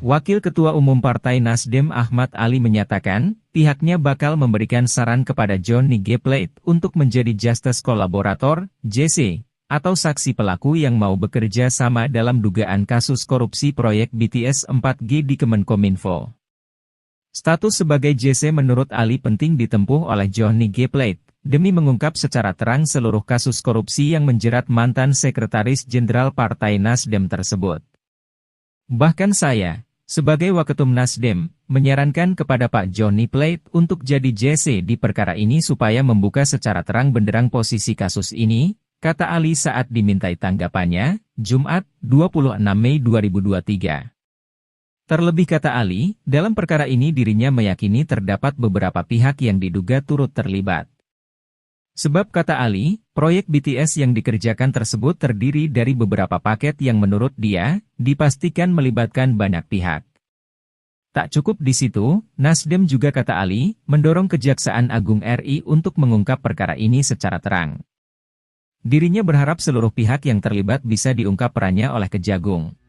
Wakil Ketua Umum Partai Nasdem Ahmad Ali menyatakan, pihaknya bakal memberikan saran kepada Johnny G. Plate untuk menjadi Justice Collaborator, JC, atau saksi pelaku yang mau bekerja sama dalam dugaan kasus korupsi proyek BTS 4G di Kemenkominfo. Status sebagai JC menurut Ali penting ditempuh oleh Johnny G. Plate, demi mengungkap secara terang seluruh kasus korupsi yang menjerat mantan Sekretaris Jenderal Partai Nasdem tersebut. Bahkan saya, sebagai Waketum Nasdem, menyarankan kepada Pak Johnny Plate untuk jadi JC di perkara ini supaya membuka secara terang benderang posisi kasus ini, kata Ali saat dimintai tanggapannya, Jumat, 26 Mei 2023. Terlebih kata Ali, dalam perkara ini dirinya meyakini terdapat beberapa pihak yang diduga turut terlibat. Sebab kata Ali, proyek BTS yang dikerjakan tersebut terdiri dari beberapa paket yang menurut dia, dipastikan melibatkan banyak pihak. Tak cukup di situ, Nasdem juga kata Ali, mendorong Kejaksaan Agung RI untuk mengungkap perkara ini secara terang. Dirinya berharap seluruh pihak yang terlibat bisa diungkap perannya oleh Kejagung.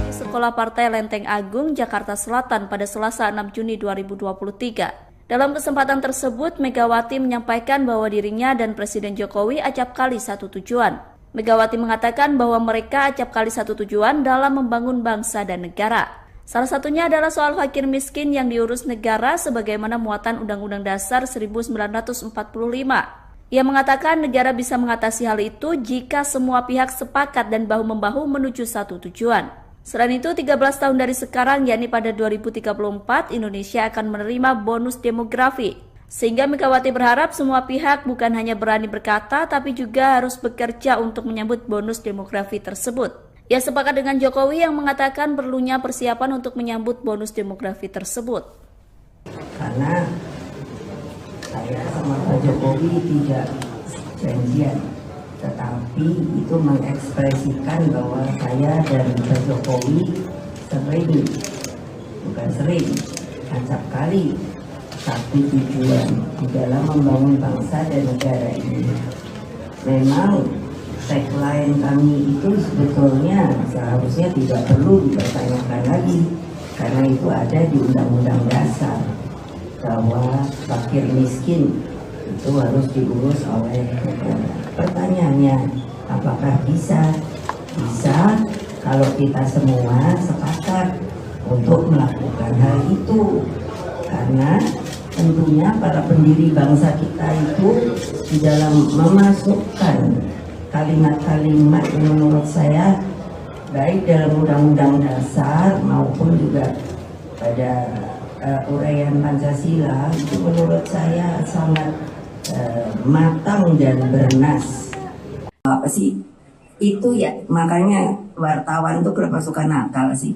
Sekolah Partai Lenteng Agung, Jakarta Selatan pada Selasa 6 Juni 2023. Dalam kesempatan tersebut, Megawati menyampaikan bahwa dirinya dan Presiden Jokowi acap kali satu tujuan. Megawati mengatakan bahwa mereka acap kali satu tujuan dalam membangun bangsa dan negara. Salah satunya adalah soal fakir miskin yang diurus negara sebagaimana muatan Undang-Undang Dasar 1945. Ia mengatakan negara bisa mengatasi hal itu jika semua pihak sepakat dan bahu-membahu menuju satu tujuan. Selain itu, 13 tahun dari sekarang, yakni pada 2034, Indonesia akan menerima bonus demografi. Sehingga Megawati berharap semua pihak bukan hanya berani berkata, tapi juga harus bekerja untuk menyambut bonus demografi tersebut. Ia sepakat dengan Jokowi yang mengatakan perlunya persiapan untuk menyambut bonus demografi tersebut. Karena saya sama Pak Jokowi tidak janjian, tetapi itu mengekspresikan bahwa saya dan Pak Jokowi sering, acap kali satu tujuan di dalam membangun bangsa dan negara ini. Memang tagline kami itu sebetulnya seharusnya tidak perlu dipertanyakan lagi, karena itu ada di Undang-Undang Dasar bahwa fakir miskin itu harus diurus oleh negara. Pertanyaannya, apakah bisa? Bisa kalau kita semua sepakat untuk melakukan hal itu, karena tentunya para pendiri bangsa kita itu di dalam memasukkan kalimat-kalimat yang menurut saya baik dalam Undang-Undang Dasar maupun juga pada uraian Pancasila itu menurut saya sangat matang dan bernas. Apa sih itu ya, makanya wartawan tuh kenapa suka nakal sih,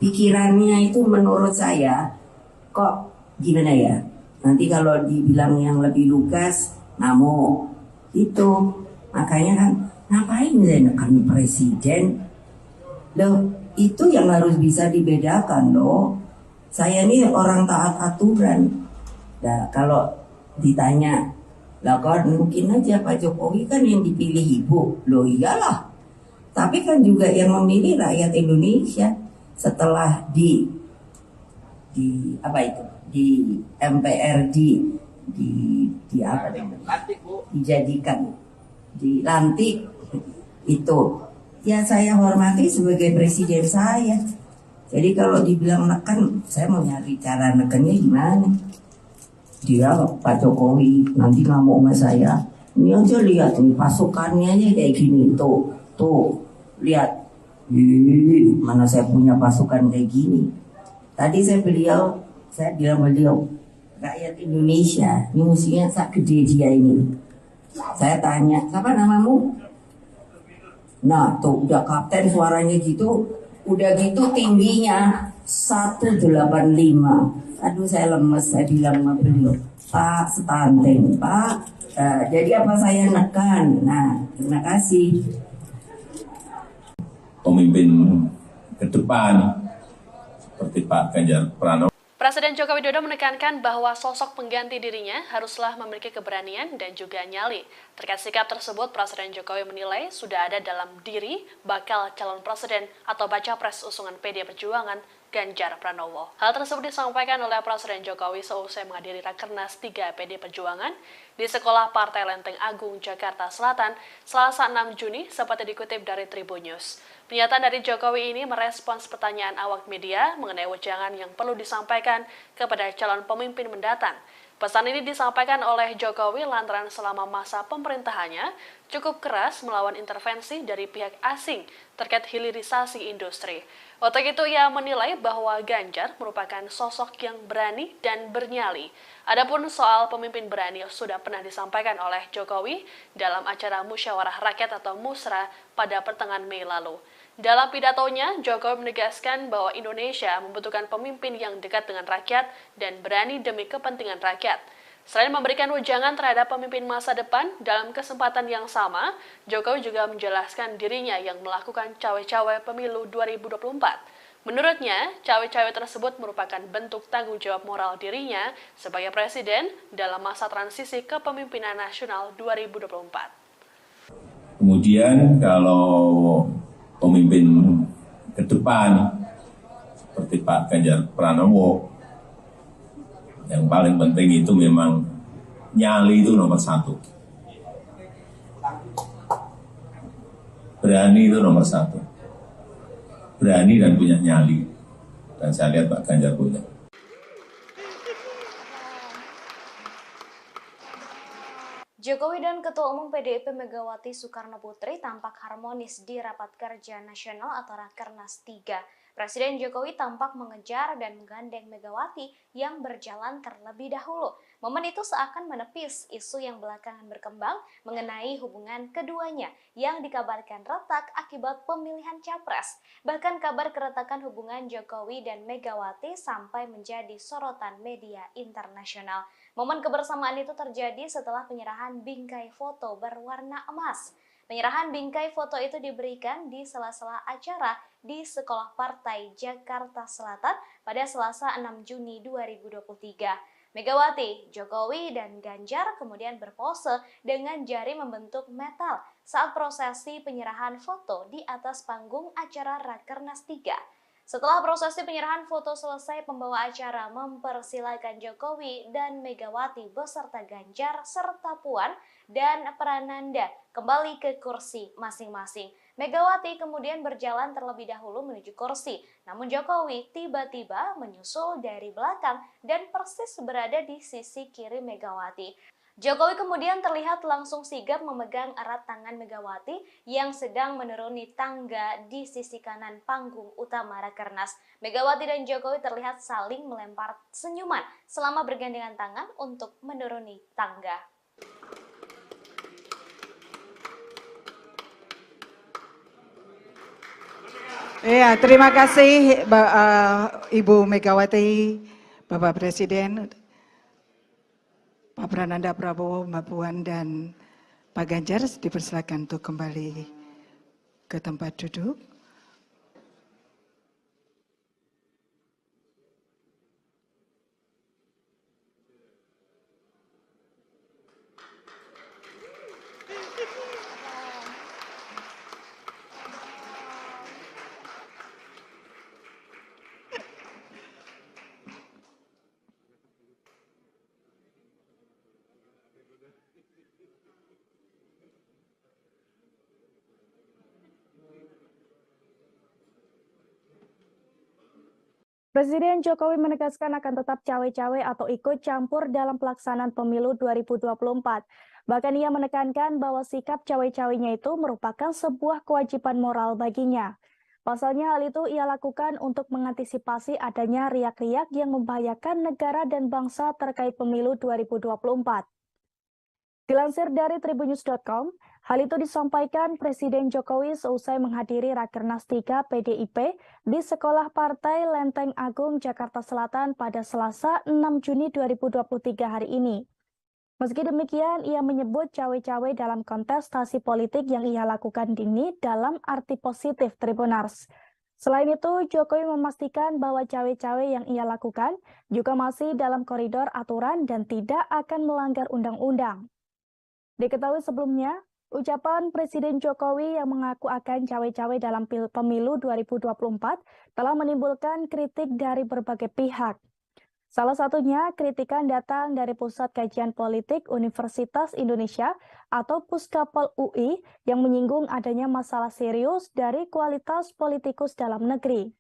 pikirannya itu menurut saya kok gimana ya, nanti kalau dibilang yang lebih lugas ngamuk itu. Makanya kan, ngapain menekan presiden? Loh, itu yang harus bisa dibedakan loh. Saya ini orang taat aturan. Nah, kalau ditanya, lah kan mungkin aja Pak Jokowi kan yang dipilih ibu. Loh iyalah. Tapi kan juga yang memilih rakyat Indonesia. setelah di apa itu di MPR di apa namanya, dijadikan dilantik itu, ya saya hormati sebagai presiden saya. Jadi kalau dibilang neken, saya mau nyari cara nekennya gimana. Dia Pak Jokowi nanti ngamuk sama saya. Ini aja lihat nih pasukannya aja kayak gini, tuh lihat. Mana saya punya pasukan kayak gini. Tadi saya bilang beliau, rakyat Indonesia, ini musuhnya sak gede dia ini. Saya tanya, siapa namamu? Nah tuh udah kapten suaranya gitu, udah gitu tingginya 185. Aduh saya lemes, saya bilang sama beliau, Pak stunting, Pak. Jadi apa saya nekan? Nah terima kasih. Pemimpin ke depan seperti Pak Ganjar Pranowo. Presiden Joko Widodo menekankan bahwa sosok pengganti dirinya haruslah memiliki keberanian dan juga nyali. Terkait sikap tersebut, Presiden Jokowi menilai sudah ada dalam diri bakal calon presiden atau baca pres usungan PD Perjuangan Ganjar Pranowo. Hal tersebut disampaikan oleh Presiden Jokowi seusai menghadiri Rakernas 3 PD Perjuangan di Sekolah Partai Lenteng Agung, Jakarta Selatan, Selasa 6 Juni, seperti dikutip dari Tribun News. Pernyataan dari Jokowi ini merespons pertanyaan awak media mengenai wejangan yang perlu disampaikan kepada calon pemimpin mendatang. Pesan ini disampaikan oleh Jokowi lantaran selama masa pemerintahannya cukup keras melawan intervensi dari pihak asing terkait hilirisasi industri. Untuk itu ia menilai bahwa Ganjar merupakan sosok yang berani dan bernyali. Adapun soal pemimpin berani sudah pernah disampaikan oleh Jokowi dalam acara Musyawarah Rakyat atau Musra pada pertengahan Mei lalu. Dalam pidatonya, Jokowi menegaskan bahwa Indonesia membutuhkan pemimpin yang dekat dengan rakyat dan berani demi kepentingan rakyat. Selain memberikan wejangan terhadap pemimpin masa depan, dalam kesempatan yang sama, Jokowi juga menjelaskan dirinya yang melakukan cawe-cawe pemilu 2024. Menurutnya, cawe-cawe tersebut merupakan bentuk tanggung jawab moral dirinya sebagai presiden dalam masa transisi kepemimpinan nasional 2024. Kemudian kalau pemimpin ke depan seperti Pak Ganjar Pranowo, yang paling penting itu memang nyali itu nomor satu. Berani itu nomor satu. Berani dan punya nyali. Dan saya lihat Pak Ganjar punya. Jokowi dan Ketua Umum PDIP Megawati Soekarno Putri tampak harmonis di Rapat Kerja Nasional atau Rakernas 3. Presiden Jokowi tampak mengejar dan menggandeng Megawati yang berjalan terlebih dahulu. Momen itu seakan menepis isu yang belakangan berkembang mengenai hubungan keduanya yang dikabarkan retak akibat pemilihan capres. Bahkan kabar keretakan hubungan Jokowi dan Megawati sampai menjadi sorotan media internasional. Momen kebersamaan itu terjadi setelah penyerahan bingkai foto berwarna emas. Penyerahan bingkai foto itu diberikan di sela-sela acara di Sekolah Partai Jakarta Selatan pada Selasa 6 Juni 2023. Megawati, Jokowi, dan Ganjar kemudian berpose dengan jari membentuk metal saat prosesi penyerahan foto di atas panggung acara Rakernas 3. Setelah prosesi penyerahan foto selesai, pembawa acara mempersilakan Jokowi dan Megawati beserta Ganjar serta Puan dan Prananda kembali ke kursi masing-masing. Megawati kemudian berjalan terlebih dahulu menuju kursi, namun Jokowi tiba-tiba menyusul dari belakang dan persis berada di sisi kiri Megawati. Jokowi kemudian terlihat langsung sigap memegang erat tangan Megawati yang sedang menuruni tangga di sisi kanan panggung utama Rakernas. Megawati dan Jokowi terlihat saling melempar senyuman selama bergandengan tangan untuk menuruni tangga. Ya, terima kasih Ibu Megawati, Bapak Presiden, Pak Prananda Prabowo, Mbak Puan, dan Pak Ganjar dipersilakan untuk kembali ke tempat duduk. Presiden Jokowi menegaskan akan tetap cawe-cawe atau ikut campur dalam pelaksanaan pemilu 2024. Bahkan ia menekankan bahwa sikap cawe-cawenya itu merupakan sebuah kewajiban moral baginya. Pasalnya hal itu ia lakukan untuk mengantisipasi adanya riak-riak yang membahayakan negara dan bangsa terkait pemilu 2024. Dilansir dari tribunnews.com, hal itu disampaikan Presiden Jokowi seusai menghadiri Rakernas 3 PDIP di Sekolah Partai Lenteng Agung, Jakarta Selatan pada Selasa 6 Juni 2023 hari ini. Meski demikian, ia menyebut cawe-cawe dalam kontestasi politik yang ia lakukan ini dalam arti positif Tribunars. Selain itu, Jokowi memastikan bahwa cawe-cawe yang ia lakukan juga masih dalam koridor aturan dan tidak akan melanggar undang-undang. Diketahui sebelumnya, ucapan Presiden Jokowi yang mengaku akan cawe-cawe dalam pemilu 2024 telah menimbulkan kritik dari berbagai pihak. Salah satunya, kritikan datang dari Pusat Kajian Politik Universitas Indonesia atau Puskapol UI yang menyinggung adanya masalah serius dari kualitas politikus dalam negeri.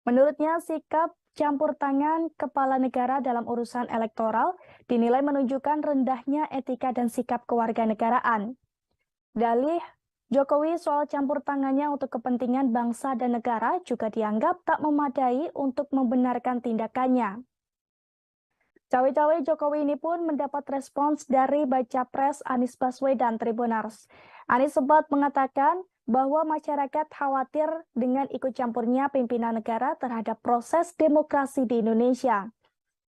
Menurutnya, sikap campur tangan kepala negara dalam urusan elektoral dinilai menunjukkan rendahnya etika dan sikap kewarganegaraan. Dalih Jokowi soal campur tangannya untuk kepentingan bangsa dan negara juga dianggap tak memadai untuk membenarkan tindakannya. Cawe-cawe Jokowi ini pun mendapat respons dari Baca Pres Anies Baswedan Tribunars. Anies sempat mengatakan bahwa masyarakat khawatir dengan ikut campurnya pimpinan negara terhadap proses demokrasi di Indonesia.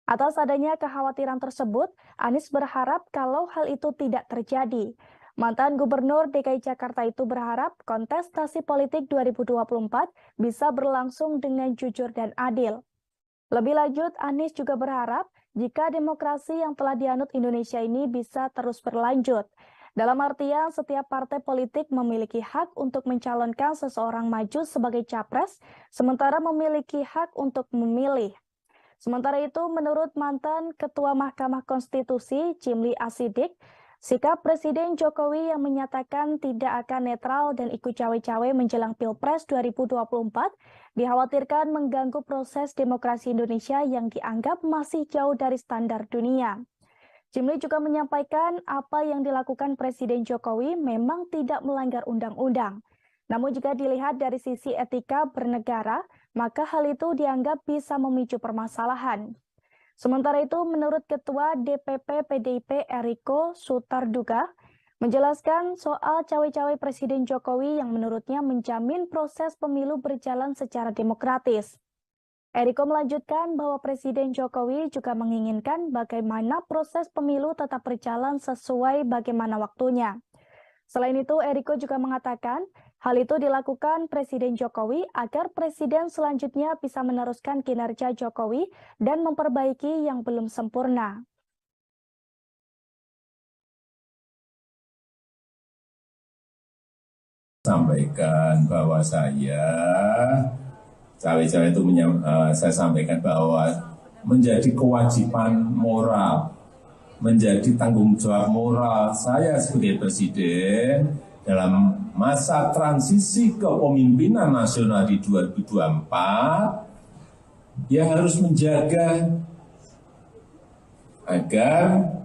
Atas adanya kekhawatiran tersebut, Anies berharap kalau hal itu tidak terjadi. Mantan Gubernur DKI Jakarta itu berharap kontestasi politik 2024 bisa berlangsung dengan jujur dan adil. Lebih lanjut, Anies juga berharap jika demokrasi yang telah dianut Indonesia ini bisa terus berlanjut. Dalam artian, setiap partai politik memiliki hak untuk mencalonkan seseorang maju sebagai capres, sementara memiliki hak untuk memilih. Sementara itu, menurut mantan Ketua Mahkamah Konstitusi, Cimli Asidik, sikap Presiden Jokowi yang menyatakan tidak akan netral dan ikut cawe-cawe menjelang Pilpres 2024 dikhawatirkan mengganggu proses demokrasi Indonesia yang dianggap masih jauh dari standar dunia. Cimli juga menyampaikan apa yang dilakukan Presiden Jokowi memang tidak melanggar undang-undang. Namun jika dilihat dari sisi etika bernegara, maka hal itu dianggap bisa memicu permasalahan. Sementara itu, menurut Ketua DPP PDIP Eriko Sutarduga, menjelaskan soal cawe-cawe Presiden Jokowi yang menurutnya menjamin proses pemilu berjalan secara demokratis. Eriko melanjutkan bahwa Presiden Jokowi juga menginginkan bagaimana proses pemilu tetap berjalan sesuai bagaimana waktunya. Selain itu, Eriko juga mengatakan hal itu dilakukan Presiden Jokowi agar Presiden selanjutnya bisa meneruskan kinerja Jokowi dan memperbaiki yang belum sempurna. Sampaikan bahwa cawe-cawe itu saya sampaikan bahwa menjadi kewajiban moral, menjadi tanggung jawab moral saya sebagai presiden dalam masa transisi kepemimpinan nasional di 2024, ya harus menjaga agar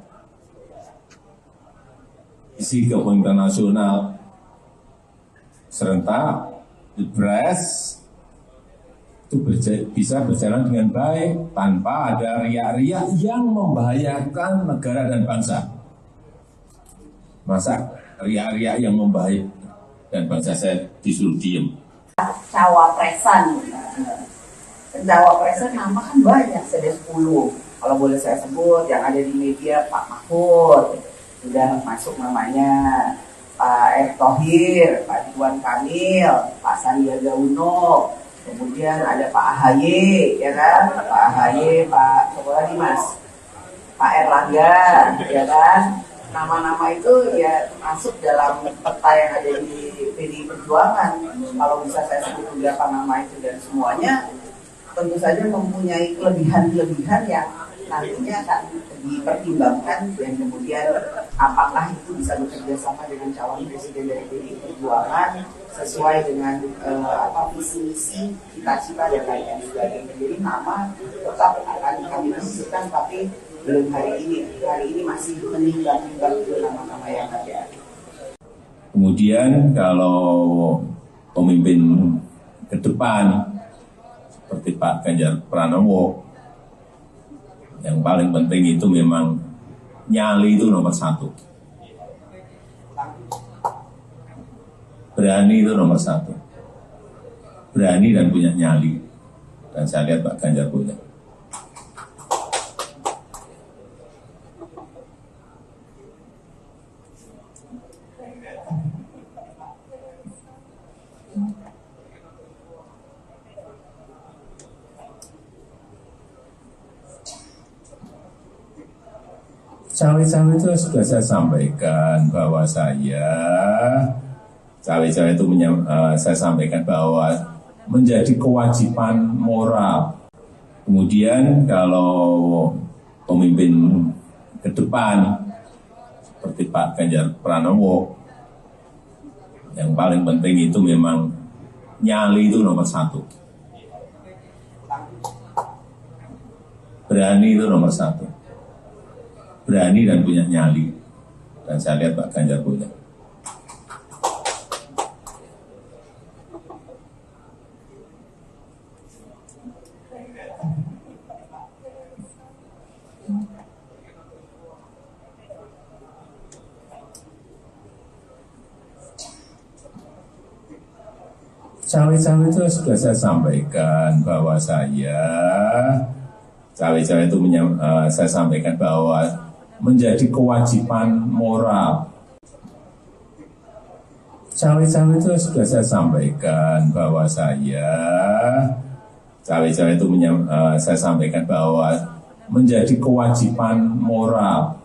isi kepemimpinan nasional serentak, Pilpres itu bisa berjalan dengan baik tanpa ada riak-riak yang membahayakan negara dan bangsa. Masa riak-riak yang membahayakan dan bangsa saya disuruh diem? Cawapresan nama kan banyak, ada 10. Kalau boleh saya sebut, yang ada di media Pak Mahfud, sudah masuk namanya, Pak Erick Thohir, Pak Ridwan Kamil, Pak Sandiaga Uno, kemudian ada Pak AHY, ya kan? Pak AHY, Pak Mas, Pak Erlangga, ya kan? Nama-nama itu ya masuk dalam peta yang ada di PDI Perjuangan. Kalau bisa saya sebut beberapa nama itu dan semuanya tentu saja mempunyai kelebihan-kelebihan yang nantinya akan dipertimbangkan dan kemudian apakah itu bisa bekerja sama dengan calon presiden dari PDI Perjuangan sesuai dengan visi misi, cita-cita dan lain-lain sebagainya. Jadi nama tetap akan kami diskusikan, tapi belum hari ini. Hari ini masih menimbang-nimbang nama-nama yang ada. Kemudian kalau pemimpin ke depan seperti Pak Ganjar Pranowo, yang paling penting itu memang nyali itu nomor satu. Berani itu nomor satu. Berani dan punya nyali. Dan saya lihat Pak Ganjar punya. Cawe-cawe itu sudah saya sampaikan bahwa cawe-cawe itu saya sampaikan bahwa menjadi kewajiban moral. Kemudian kalau pemimpin ke depan seperti Pak Ganjar Pranowo, yang paling penting itu memang nyali itu nomor satu. Berani itu nomor satu. Berani dan punya nyali. Dan saya lihat Pak Ganjar punya. Cawe-cawe itu sudah saya sampaikan bahwa cawe-cawe itu saya sampaikan bahwa menjadi kewajiban moral. Cawe-cawe itu sudah saya sampaikan bahwa cawe-cawe itu saya sampaikan bahwa menjadi kewajiban moral,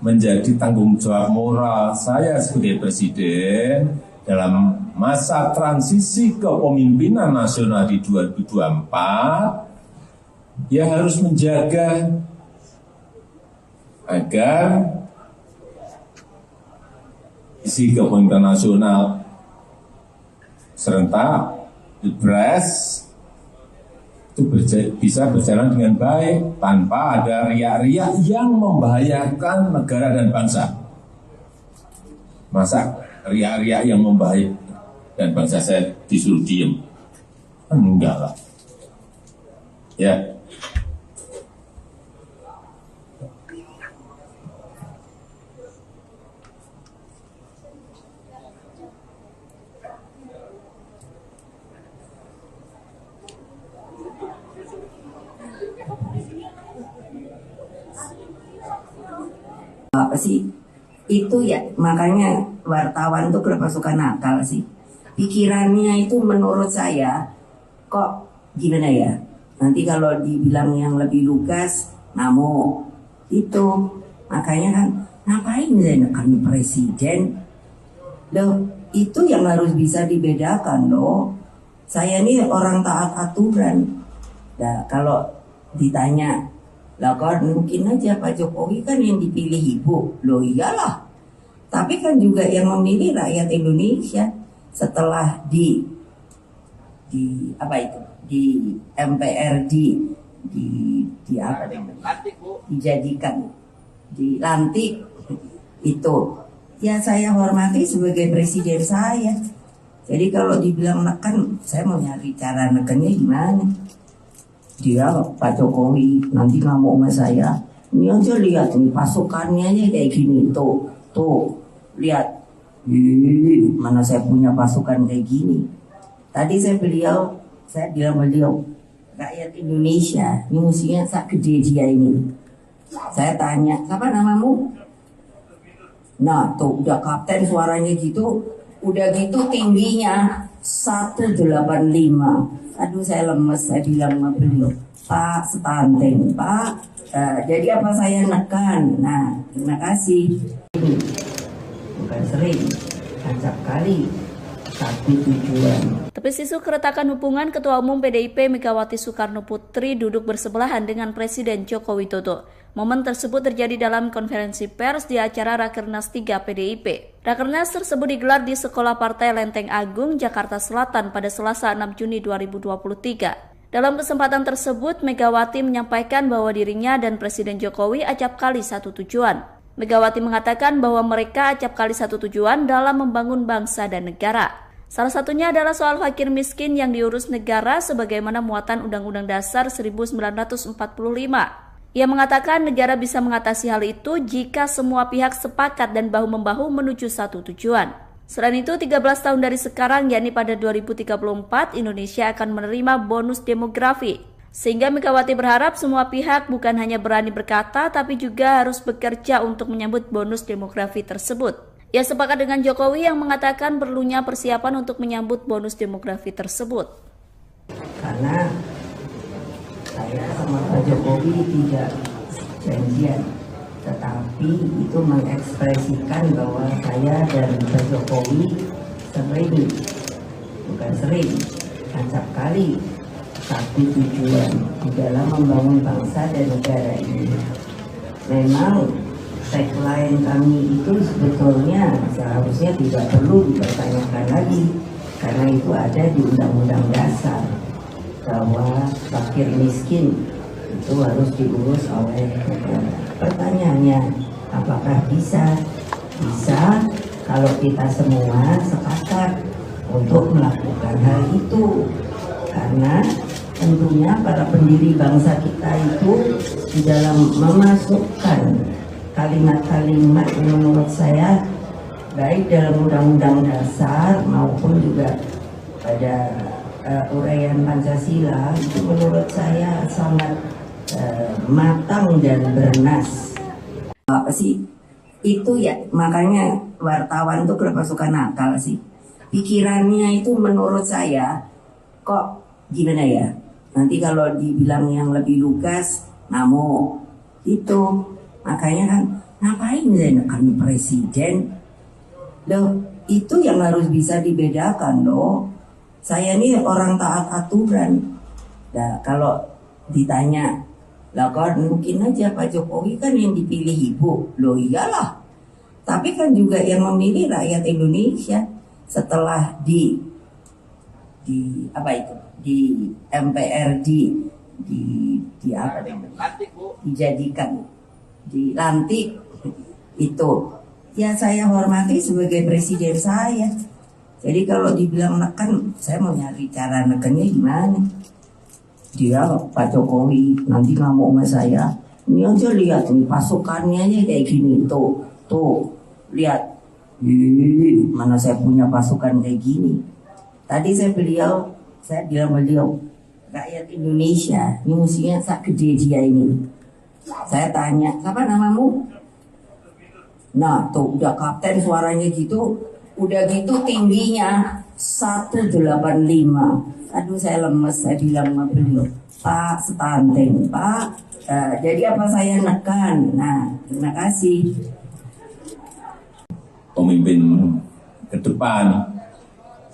menjadi tanggung jawab moral saya sebagai presiden dalam masa transisi kepemimpinan nasional di 2024, ya harus menjaga agar isi kepemimpinan nasional serentak Pilpres itu bisa berjalan dengan baik tanpa ada riak-riak yang membahayakan negara dan bangsa. Masa riak-riak yang membahayakan dan bangsa saya disuruh diem? Enggak lah. Ya. Apa sih itu ya, makanya wartawan tuh kenapa suka nakal sih, pikirannya itu menurut saya kok gimana ya, nanti kalau dibilang yang lebih lugas namo itu, makanya kan ngapain menekan presiden loh, itu yang harus bisa dibedakan loh. Saya ini orang taat aturan. Nah kalau ditanya lah kan mungkin aja Pak Jokowi kan yang dipilih ibu, loh iyalah. Tapi kan juga yang memilih rakyat Indonesia setelah di apa itu, di MPR di apa namanya, dijadikan, dilantik itu. Ya saya hormati sebagai presiden saya. Jadi kalau dibilang neken, saya mau nyari cara nekennya gimana. Dia Pak Jokowi nanti ngamuk sama saya. Ini aja lihat nih pasukannya aja kayak gini tuh lihat. Mana saya punya pasukan kayak gini. Tadi saya bilang beliau rakyat Indonesia ini musuhnya sak gede dia ini. Saya tanya, siapa namamu? Nah tuh udah kapten suaranya gitu, udah gitu tingginya 185. Aduh saya lemes, saya bilang sama beliau, Pak stunting, Pak. Jadi apa saya nekan? Nah terima kasih. Bukan sering, acap kali. satu tujuan. Tepis isu keretakan hubungan Ketua Umum PDIP Megawati Soekarno Putri duduk bersebelahan dengan Presiden Joko Widodo. Momen tersebut terjadi dalam konferensi pers di acara Rakernas 3 PDIP. Rakernas tersebut digelar di Sekolah Partai Lenteng Agung, Jakarta Selatan pada Selasa 6 Juni 2023. Dalam kesempatan tersebut, Megawati menyampaikan bahwa dirinya dan Presiden Jokowi acap kali satu tujuan. Megawati mengatakan bahwa mereka acap kali satu tujuan dalam membangun bangsa dan negara. Salah satunya adalah soal fakir miskin yang diurus negara sebagaimana muatan Undang-Undang Dasar 1945. Ia mengatakan negara bisa mengatasi hal itu jika semua pihak sepakat dan bahu-membahu menuju satu tujuan. Selain itu, 13 tahun dari sekarang, yakni pada 2034, Indonesia akan menerima bonus demografi. Sehingga Megawati berharap semua pihak bukan hanya berani berkata, tapi juga harus bekerja untuk menyambut bonus demografi tersebut. Ia sepakat dengan Jokowi yang mengatakan perlunya persiapan untuk menyambut bonus demografi tersebut. Karena saya sama Pak Jokowi tidak janjian, tetapi itu mengekspresikan bahwa saya dan Pak Jokowi sering, acap kali satu tujuan di dalam membangun bangsa dan negara ini. Memang tagline kami itu sebetulnya seharusnya tidak perlu dipertanyakan lagi, karena itu ada di Undang-Undang Dasar bahwa fakir miskin itu harus diurus oleh negara. Pertanyaannya, apakah bisa? Bisa kalau kita semua sepakat untuk melakukan hal itu. Karena tentunya para pendiri bangsa kita itu di dalam memasukkan kalimat-kalimat yang menurut saya baik dalam Undang-Undang Dasar maupun juga pada uraian Pancasila itu menurut saya sangat matang dan bernas. Apa sih itu ya, makanya wartawan tuh kenapa suka nakal sih, pikirannya itu menurut saya kok gimana ya, nanti kalau dibilang yang lebih lugas ngamuk itu. Makanya kan ngapain menekan presiden loh, itu yang harus bisa dibedakan loh. Saya ini orang taat aturan. Nah, kalau ditanya, lah kan mungkin aja Pak Jokowi kan yang dipilih ibu. Loh iyalah. Tapi kan juga yang memilih rakyat Indonesia setelah di MPRD dijadikan, dilantik itu. Ya saya hormati sebagai presiden saya. Jadi kalau dibilang neken, saya mau nyari cara nekennya gimana. Dia Pak Jokowi nanti ngamuk sama saya. Ini aja lihat nih pasukannya aja kayak gini. Tuh lihat. Mana saya punya pasukan kayak gini. Tadi saya bilang beliau rakyat Indonesia ini musuhnya sak gede dia ini. Saya tanya, siapa namamu? Nah tuh udah kapten suaranya gitu. Udah gitu tingginya 185. Aduh saya lemes, saya bilang sama beliau, Pak stunting, Pak. Jadi apa saya nekan? Nah terima kasih. Pemimpin ke depan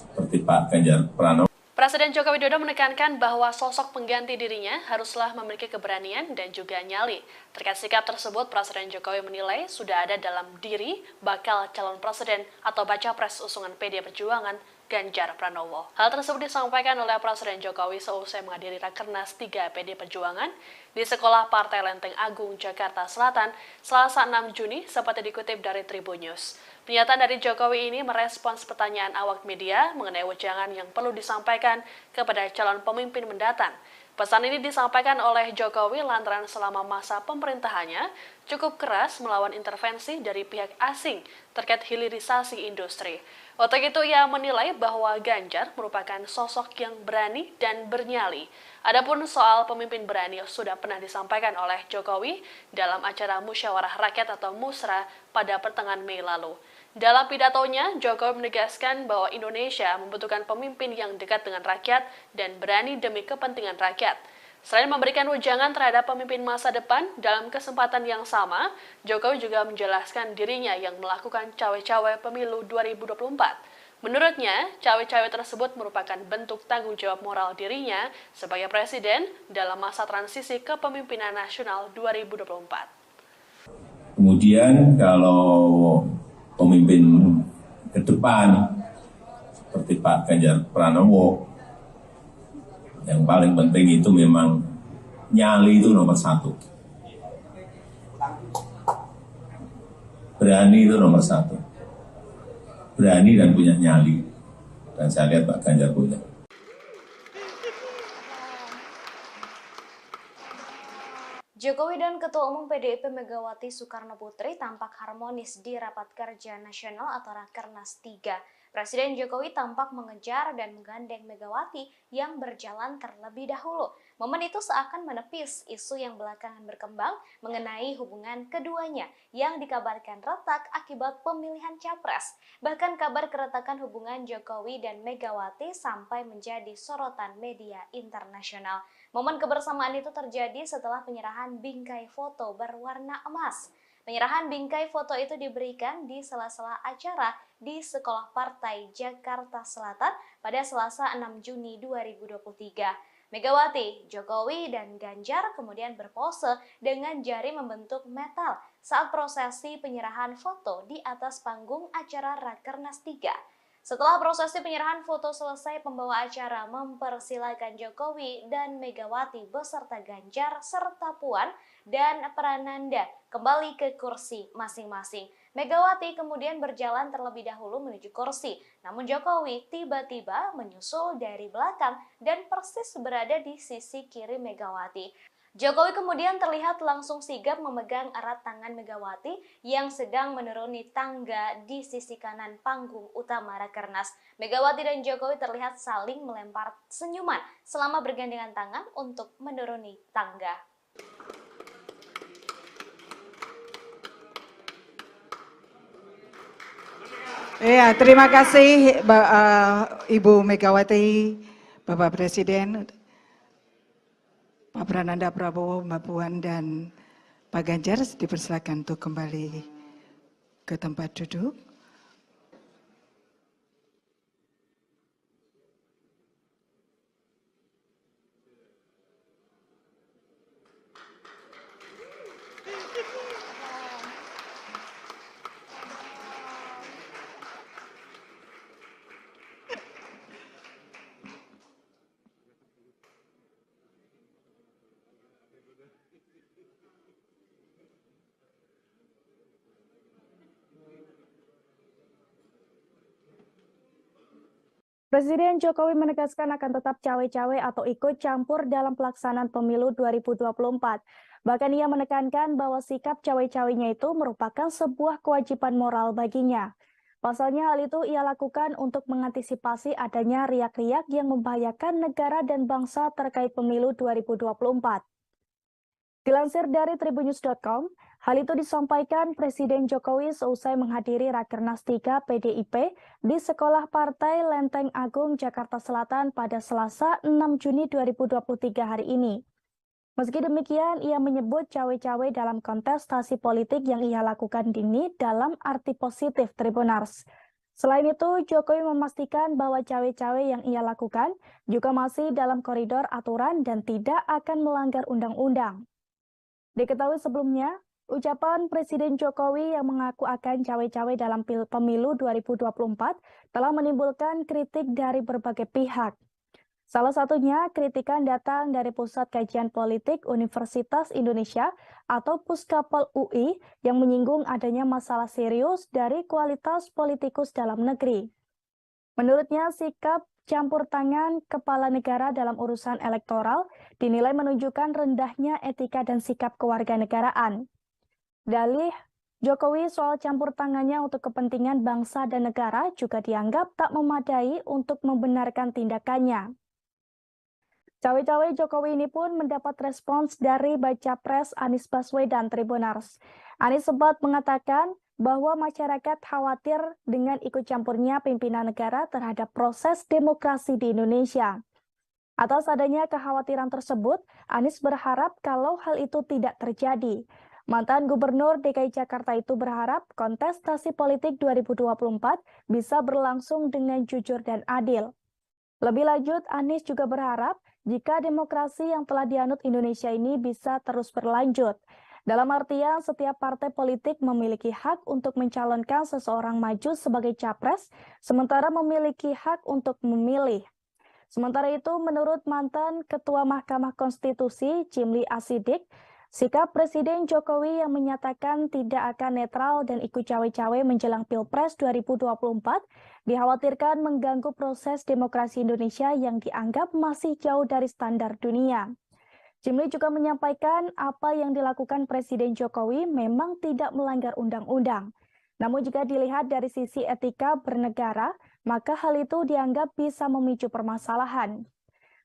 seperti Pak Ganjar Pranowo. Presiden Joko Widodo menekankan bahwa sosok pengganti dirinya haruslah memiliki keberanian dan juga nyali. Terkait sikap tersebut, Presiden Jokowi menilai sudah ada dalam diri bakal calon presiden atau baca pres usungan PD Perjuangan Ganjar Pranowo. Hal tersebut disampaikan oleh Presiden Jokowi seusai menghadiri Rakernas 3 PD Perjuangan di Sekolah Partai Lenteng Agung, Jakarta Selatan, Selasa 6 Juni, seperti dikutip dari Tribun News. Pernyataan dari Jokowi ini merespons pertanyaan awak media mengenai wejangan yang perlu disampaikan kepada calon pemimpin mendatang. Pesan ini disampaikan oleh Jokowi lantaran selama masa pemerintahannya cukup keras melawan intervensi dari pihak asing terkait hilirisasi industri. Untuk itu ia menilai bahwa Ganjar merupakan sosok yang berani dan bernyali. Adapun soal pemimpin berani sudah pernah disampaikan oleh Jokowi dalam acara Musyawarah Rakyat atau Musra pada pertengahan Mei lalu. Dalam pidatonya, Jokowi menegaskan bahwa Indonesia membutuhkan pemimpin yang dekat dengan rakyat dan berani demi kepentingan rakyat. Selain memberikan wejangan terhadap pemimpin masa depan, dalam kesempatan yang sama, Jokowi juga menjelaskan dirinya yang melakukan cawe-cawe pemilu 2024. Menurutnya, cawe-cawe tersebut merupakan bentuk tanggung jawab moral dirinya sebagai presiden dalam masa transisi kepemimpinan nasional 2024. Kemudian kalau pemimpin ke depan seperti Pak Ganjar Pranowo, yang paling penting itu memang nyali itu nomor satu. Berani itu nomor satu. Berani dan punya nyali. Dan saya lihat Pak Ganjar punya. Jokowi dan Ketua Umum PDIP Megawati Soekarno Putri tampak harmonis di Rapat Kerja Nasional atau Rakernas 3. Presiden Jokowi tampak mengejar dan menggandeng Megawati yang berjalan terlebih dahulu. Momen itu seakan menepis isu yang belakangan berkembang mengenai hubungan keduanya yang dikabarkan retak akibat pemilihan capres. Bahkan kabar keretakan hubungan Jokowi dan Megawati sampai menjadi sorotan media internasional. Momen kebersamaan itu terjadi setelah penyerahan bingkai foto berwarna emas. Penyerahan bingkai foto itu diberikan di sela-sela acara di Sekolah Partai Jakarta Selatan pada Selasa 6 Juni 2023. Megawati, Jokowi, dan Ganjar kemudian berpose dengan jari membentuk metal saat prosesi penyerahan foto di atas panggung acara Rakernas 3. Setelah prosesi penyerahan foto selesai, pembawa acara mempersilakan Jokowi dan Megawati beserta Ganjar serta Puan dan Prananda kembali ke kursi masing-masing. Megawati kemudian berjalan terlebih dahulu menuju kursi, namun Jokowi tiba-tiba menyusul dari belakang dan persis berada di sisi kiri Megawati. Jokowi kemudian terlihat langsung sigap memegang erat tangan Megawati yang sedang menuruni tangga di sisi kanan panggung utama Rakernas. Megawati dan Jokowi terlihat saling melempar senyuman selama bergandengan tangan untuk menuruni tangga. Ya, terima kasih Ibu Megawati, Bapak Presiden, Pak Prananda Prabowo, Mbak Puan, dan Pak Ganjar dipersilakan untuk kembali ke tempat duduk. Presiden Jokowi menegaskan akan tetap cawe-cawe atau ikut campur dalam pelaksanaan pemilu 2024. Bahkan ia menekankan bahwa sikap cawe-cawenya itu merupakan sebuah kewajiban moral baginya. Pasalnya hal itu ia lakukan untuk mengantisipasi adanya riak-riak yang membahayakan negara dan bangsa terkait pemilu 2024. Dilansir dari tribunnews.com, hal itu disampaikan Presiden Jokowi seusai menghadiri Rakernas 3 PDIP di Sekolah Partai Lenteng Agung, Jakarta Selatan pada Selasa 6 Juni 2023 hari ini. Meski demikian, ia menyebut cawe-cawe dalam kontestasi politik yang ia lakukan ini dalam arti positif Tribunars. Selain itu, Jokowi memastikan bahwa cawe-cawe yang ia lakukan juga masih dalam koridor aturan dan tidak akan melanggar undang-undang. Diketahui sebelumnya, ucapan Presiden Jokowi yang mengaku akan cawe-cawe dalam pemilu 2024 telah menimbulkan kritik dari berbagai pihak. Salah satunya kritikan datang dari Pusat Kajian Politik Universitas Indonesia atau Puskapol UI yang menyinggung adanya masalah serius dari kualitas politikus dalam negeri. Menurutnya, sikap campur tangan kepala negara dalam urusan elektoral dinilai menunjukkan rendahnya etika dan sikap kewarganegaraan. Dalih Jokowi soal campur tangannya untuk kepentingan bangsa dan negara juga dianggap tak memadai untuk membenarkan tindakannya. Cawe-cawe Jokowi ini pun mendapat respons dari Baca Pres Anies Baswedan Tribunars. Anies sempat mengatakan bahwa masyarakat khawatir dengan ikut campurnya pimpinan negara terhadap proses demokrasi di Indonesia. Atas adanya kekhawatiran tersebut, Anies berharap kalau hal itu tidak terjadi. Mantan Gubernur DKI Jakarta itu berharap kontestasi politik 2024 bisa berlangsung dengan jujur dan adil. Lebih lanjut, Anies juga berharap jika demokrasi yang telah dianut Indonesia ini bisa terus berlanjut. Dalam artian, setiap partai politik memiliki hak untuk mencalonkan seseorang maju sebagai capres, sementara memiliki hak untuk memilih. Sementara itu, menurut mantan Ketua Mahkamah Konstitusi, Jimli Asidik, sikap Presiden Jokowi yang menyatakan tidak akan netral dan ikut cawe-cawe menjelang Pilpres 2024 dikhawatirkan mengganggu proses demokrasi Indonesia yang dianggap masih jauh dari standar dunia. Jimli juga menyampaikan apa yang dilakukan Presiden Jokowi memang tidak melanggar undang-undang. Namun jika dilihat dari sisi etika bernegara, maka hal itu dianggap bisa memicu permasalahan.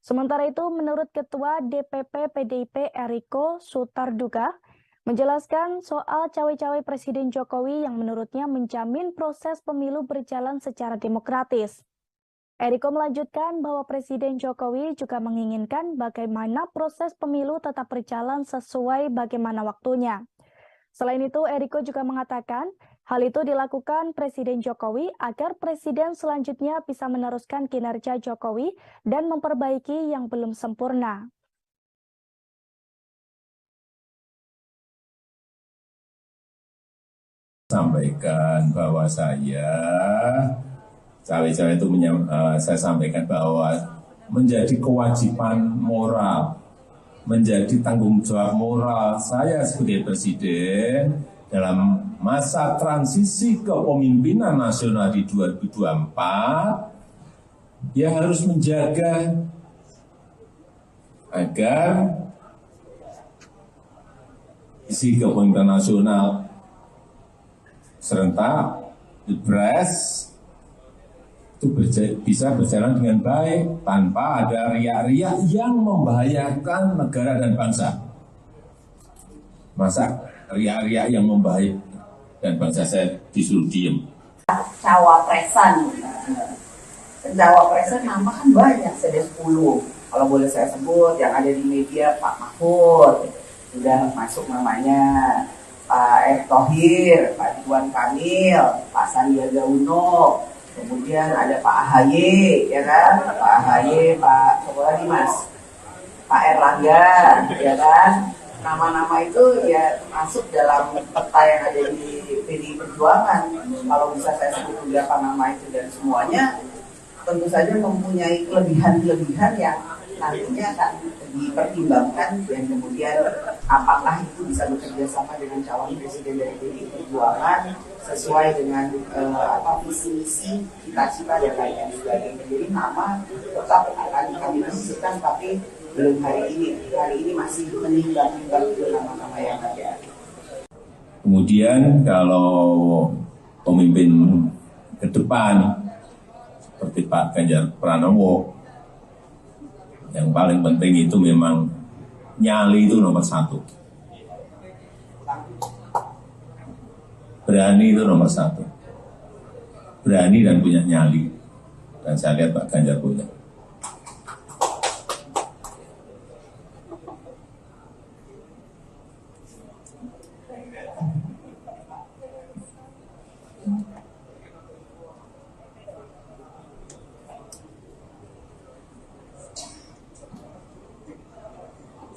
Sementara itu, menurut Ketua DPP PDIP Eriko Sutarduga, menjelaskan soal cawe-cawe Presiden Jokowi yang menurutnya menjamin proses pemilu berjalan secara demokratis. Eriko melanjutkan bahwa Presiden Jokowi juga menginginkan bagaimana proses pemilu tetap berjalan sesuai bagaimana waktunya. Selain itu, Eriko juga mengatakan hal itu dilakukan Presiden Jokowi agar Presiden selanjutnya bisa meneruskan kinerja Jokowi dan memperbaiki yang belum sempurna. Sampaikan bahwa cawe-cawe itu saya sampaikan bahwa menjadi kewajiban moral, menjadi tanggung jawab moral saya sebagai presiden dalam masa transisi kepemimpinan nasional di 2024, ya harus menjaga agar isi kepemimpinan nasional serentak Pilpres itu bisa berjalan dengan baik tanpa ada riak-riak yang membahayakan negara dan bangsa. Masa riak-riak yang membahayakan dan bangsa saya disuruh diem. Cawapresan nama kan banyak, ada 10. Kalau boleh saya sebut, yang ada di media Pak Mahfud, sudah masuk namanya, Pak Erick Thohir, Pak Ridwan Kamil, Pak Sandiaga Uno, kemudian ada Pak AHY, ya kan? Pak AHY, Pak siapa lagi Mas? Pak Erlangga, ya kan? Nama-nama itu ya masuk dalam peta yang ada di PDI Perjuangan. Kalau bisa saya sebut beberapa nama itu dan semuanya tentu saja mempunyai kelebihan-kelebihan yang nantinya akan dipertimbangkan dan kemudian apakah itu bisa bekerja sama dengan calon presiden dari PDI Perjuangan sesuai dengan visi misi cita-cita dan lain sebagainya. Jadi nama tetap akan kami masukkan, tapi belum hari ini masih menimbang-nimbang nama-nama yang ada. Kemudian kalau pemimpin ke depan seperti Pak Ganjar Pranowo, yang paling penting itu memang nyali itu nomor 1. Berani itu nomor 1. Berani dan punya nyali. Dan saya lihat Pak Ganjar punya.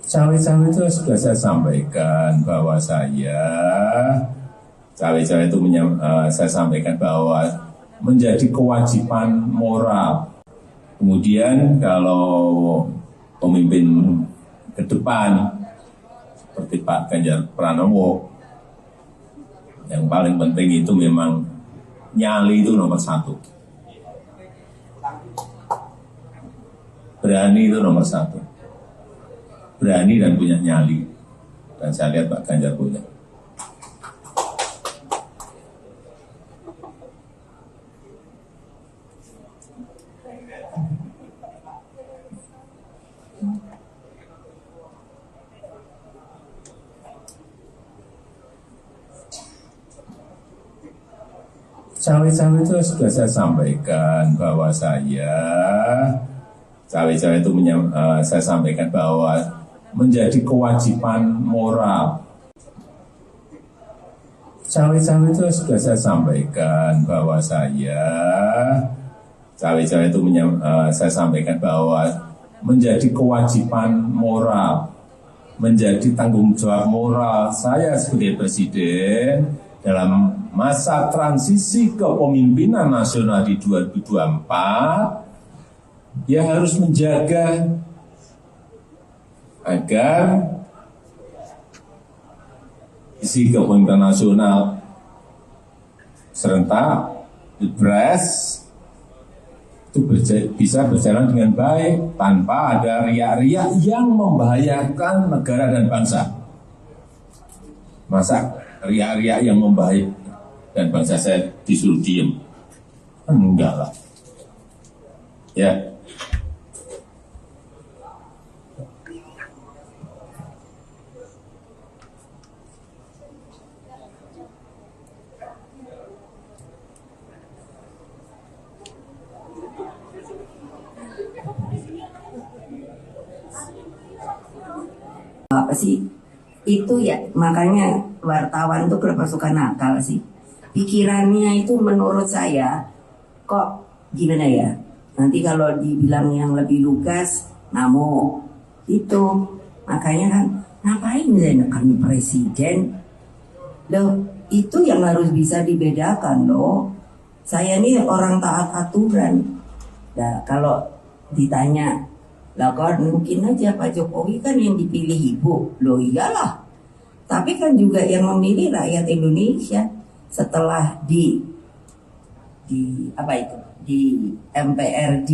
Cawe-cawe itu sudah saya sampaikan bahwa cawe-cawe itu saya sampaikan bahwa menjadi kewajiban moral. Kemudian kalau pemimpin ke depan seperti Pak Ganjar Pranowo, yang paling penting itu memang nyali itu nomor 1. Berani itu nomor 1. Berani dan punya nyali. Dan saya lihat Pak Ganjar punya. Cawe-cawe itu sudah saya sampaikan bahwa cawe-cawe itu saya sampaikan bahwa menjadi kewajiban moral. Cawe-cawe itu sudah saya sampaikan bahwa cawe-cawe itu saya sampaikan bahwa menjadi kewajiban moral, menjadi tanggung jawab moral saya sebagai presiden dalam masa transisi kepemimpinan nasional di 2024, ya harus menjaga agar isi kepemimpinan nasional serentak Pilpres itu bisa berjalan dengan baik tanpa ada riak-riak yang membahayakan negara dan bangsa. Masa riak-riak yang membahayakan dan bangsa saya disuruh diem? Enggak lah. Ya. Apa sih itu ya, makanya wartawan tuh kenapa suka nakal sih, pikirannya itu menurut saya kok gimana ya, nanti kalau dibilang yang lebih lugas ngamuk itu, makanya kan ngapain saya nekan presiden loh, itu yang harus bisa dibedakan loh. Saya ini orang taat aturan. Nah kalau ditanya lah kan mungkin aja Pak Jokowi kan yang dipilih ibu. Loh iyalah. Tapi kan juga yang memilih rakyat Indonesia setelah di apa itu? Di MPRD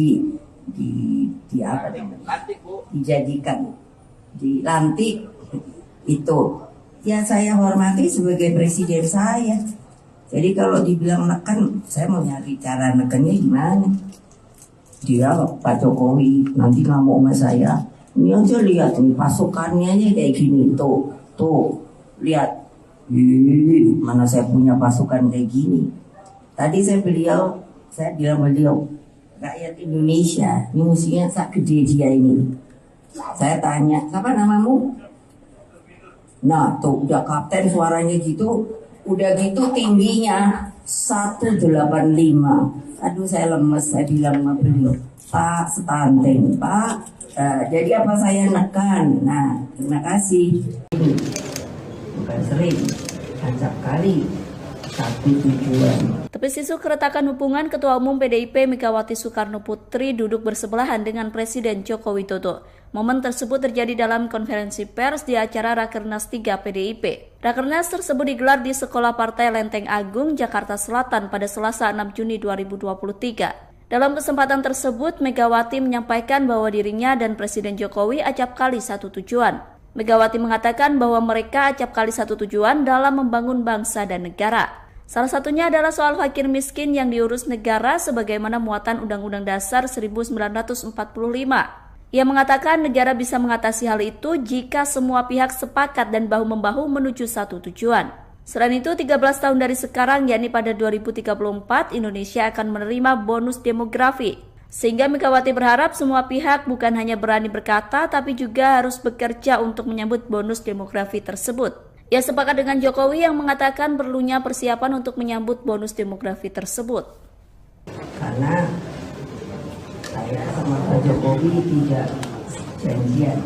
di apa namanya? Dijadikan dilantik itu. Ya saya hormati sebagai presiden saya. Jadi kalau dibilang neken, saya mau nyari cara nekennya gimana? Dia Pak Jokowi nanti ngamuk sama saya. Ini aja lihat nih pasukannya aja kayak gini tuh lihat. Mana saya punya pasukan kayak gini. Tadi saya bilang beliau rakyat Indonesia ini musuhnya sak gede dia ini. Saya tanya siapa namamu? Nah tuh udah kapten suaranya gitu, udah gitu tingginya 185. Aduh saya lemes, saya bilang sama beliau, Pak stunting, Pak. Jadi apa saya nekan? Nah terima kasih. Bukan sering, acap kali, tapi tujuan. Tepis isu keretakan hubungan Ketua Umum PDIP Megawati Soekarno Putri duduk bersebelahan dengan Presiden Joko Widodo. Momen tersebut terjadi dalam konferensi pers di acara Rakernas 3 PDIP. Rakernas tersebut digelar di Sekolah Partai Lenteng Agung, Jakarta Selatan pada Selasa 6 Juni 2023. Dalam kesempatan tersebut, Megawati menyampaikan bahwa dirinya dan Presiden Jokowi acap kali satu tujuan. Megawati mengatakan bahwa mereka acap kali satu tujuan dalam membangun bangsa dan negara. Salah satunya adalah soal fakir miskin yang diurus negara sebagaimana muatan Undang-Undang Dasar 1945. Ia mengatakan negara bisa mengatasi hal itu jika semua pihak sepakat dan bahu-membahu menuju satu tujuan. Selain itu, 13 tahun dari sekarang, yakni pada 2034, Indonesia akan menerima bonus demografi. Sehingga Megawati berharap semua pihak bukan hanya berani berkata, tapi juga harus bekerja untuk menyambut bonus demografi tersebut. Ia sepakat dengan Jokowi yang mengatakan perlunya persiapan untuk menyambut bonus demografi tersebut. Karena saya sama Pak Jokowi tidak janjian,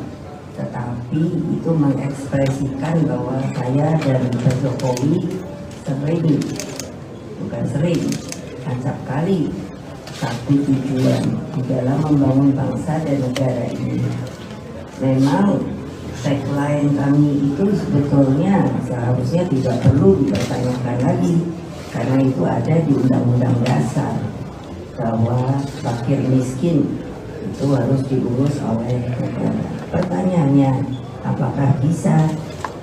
tetapi itu mengekspresikan bahwa saya dan Pak Jokowi sering, acap kali, tapi tujuan di dalam membangun bangsa dan negara ini. Memang tagline kami itu sebetulnya seharusnya tidak perlu dipertanyakan lagi, karena itu ada di Undang-Undang Dasar bahwa fakir miskin itu harus diurus oleh negara. Pertanyaannya, apakah bisa?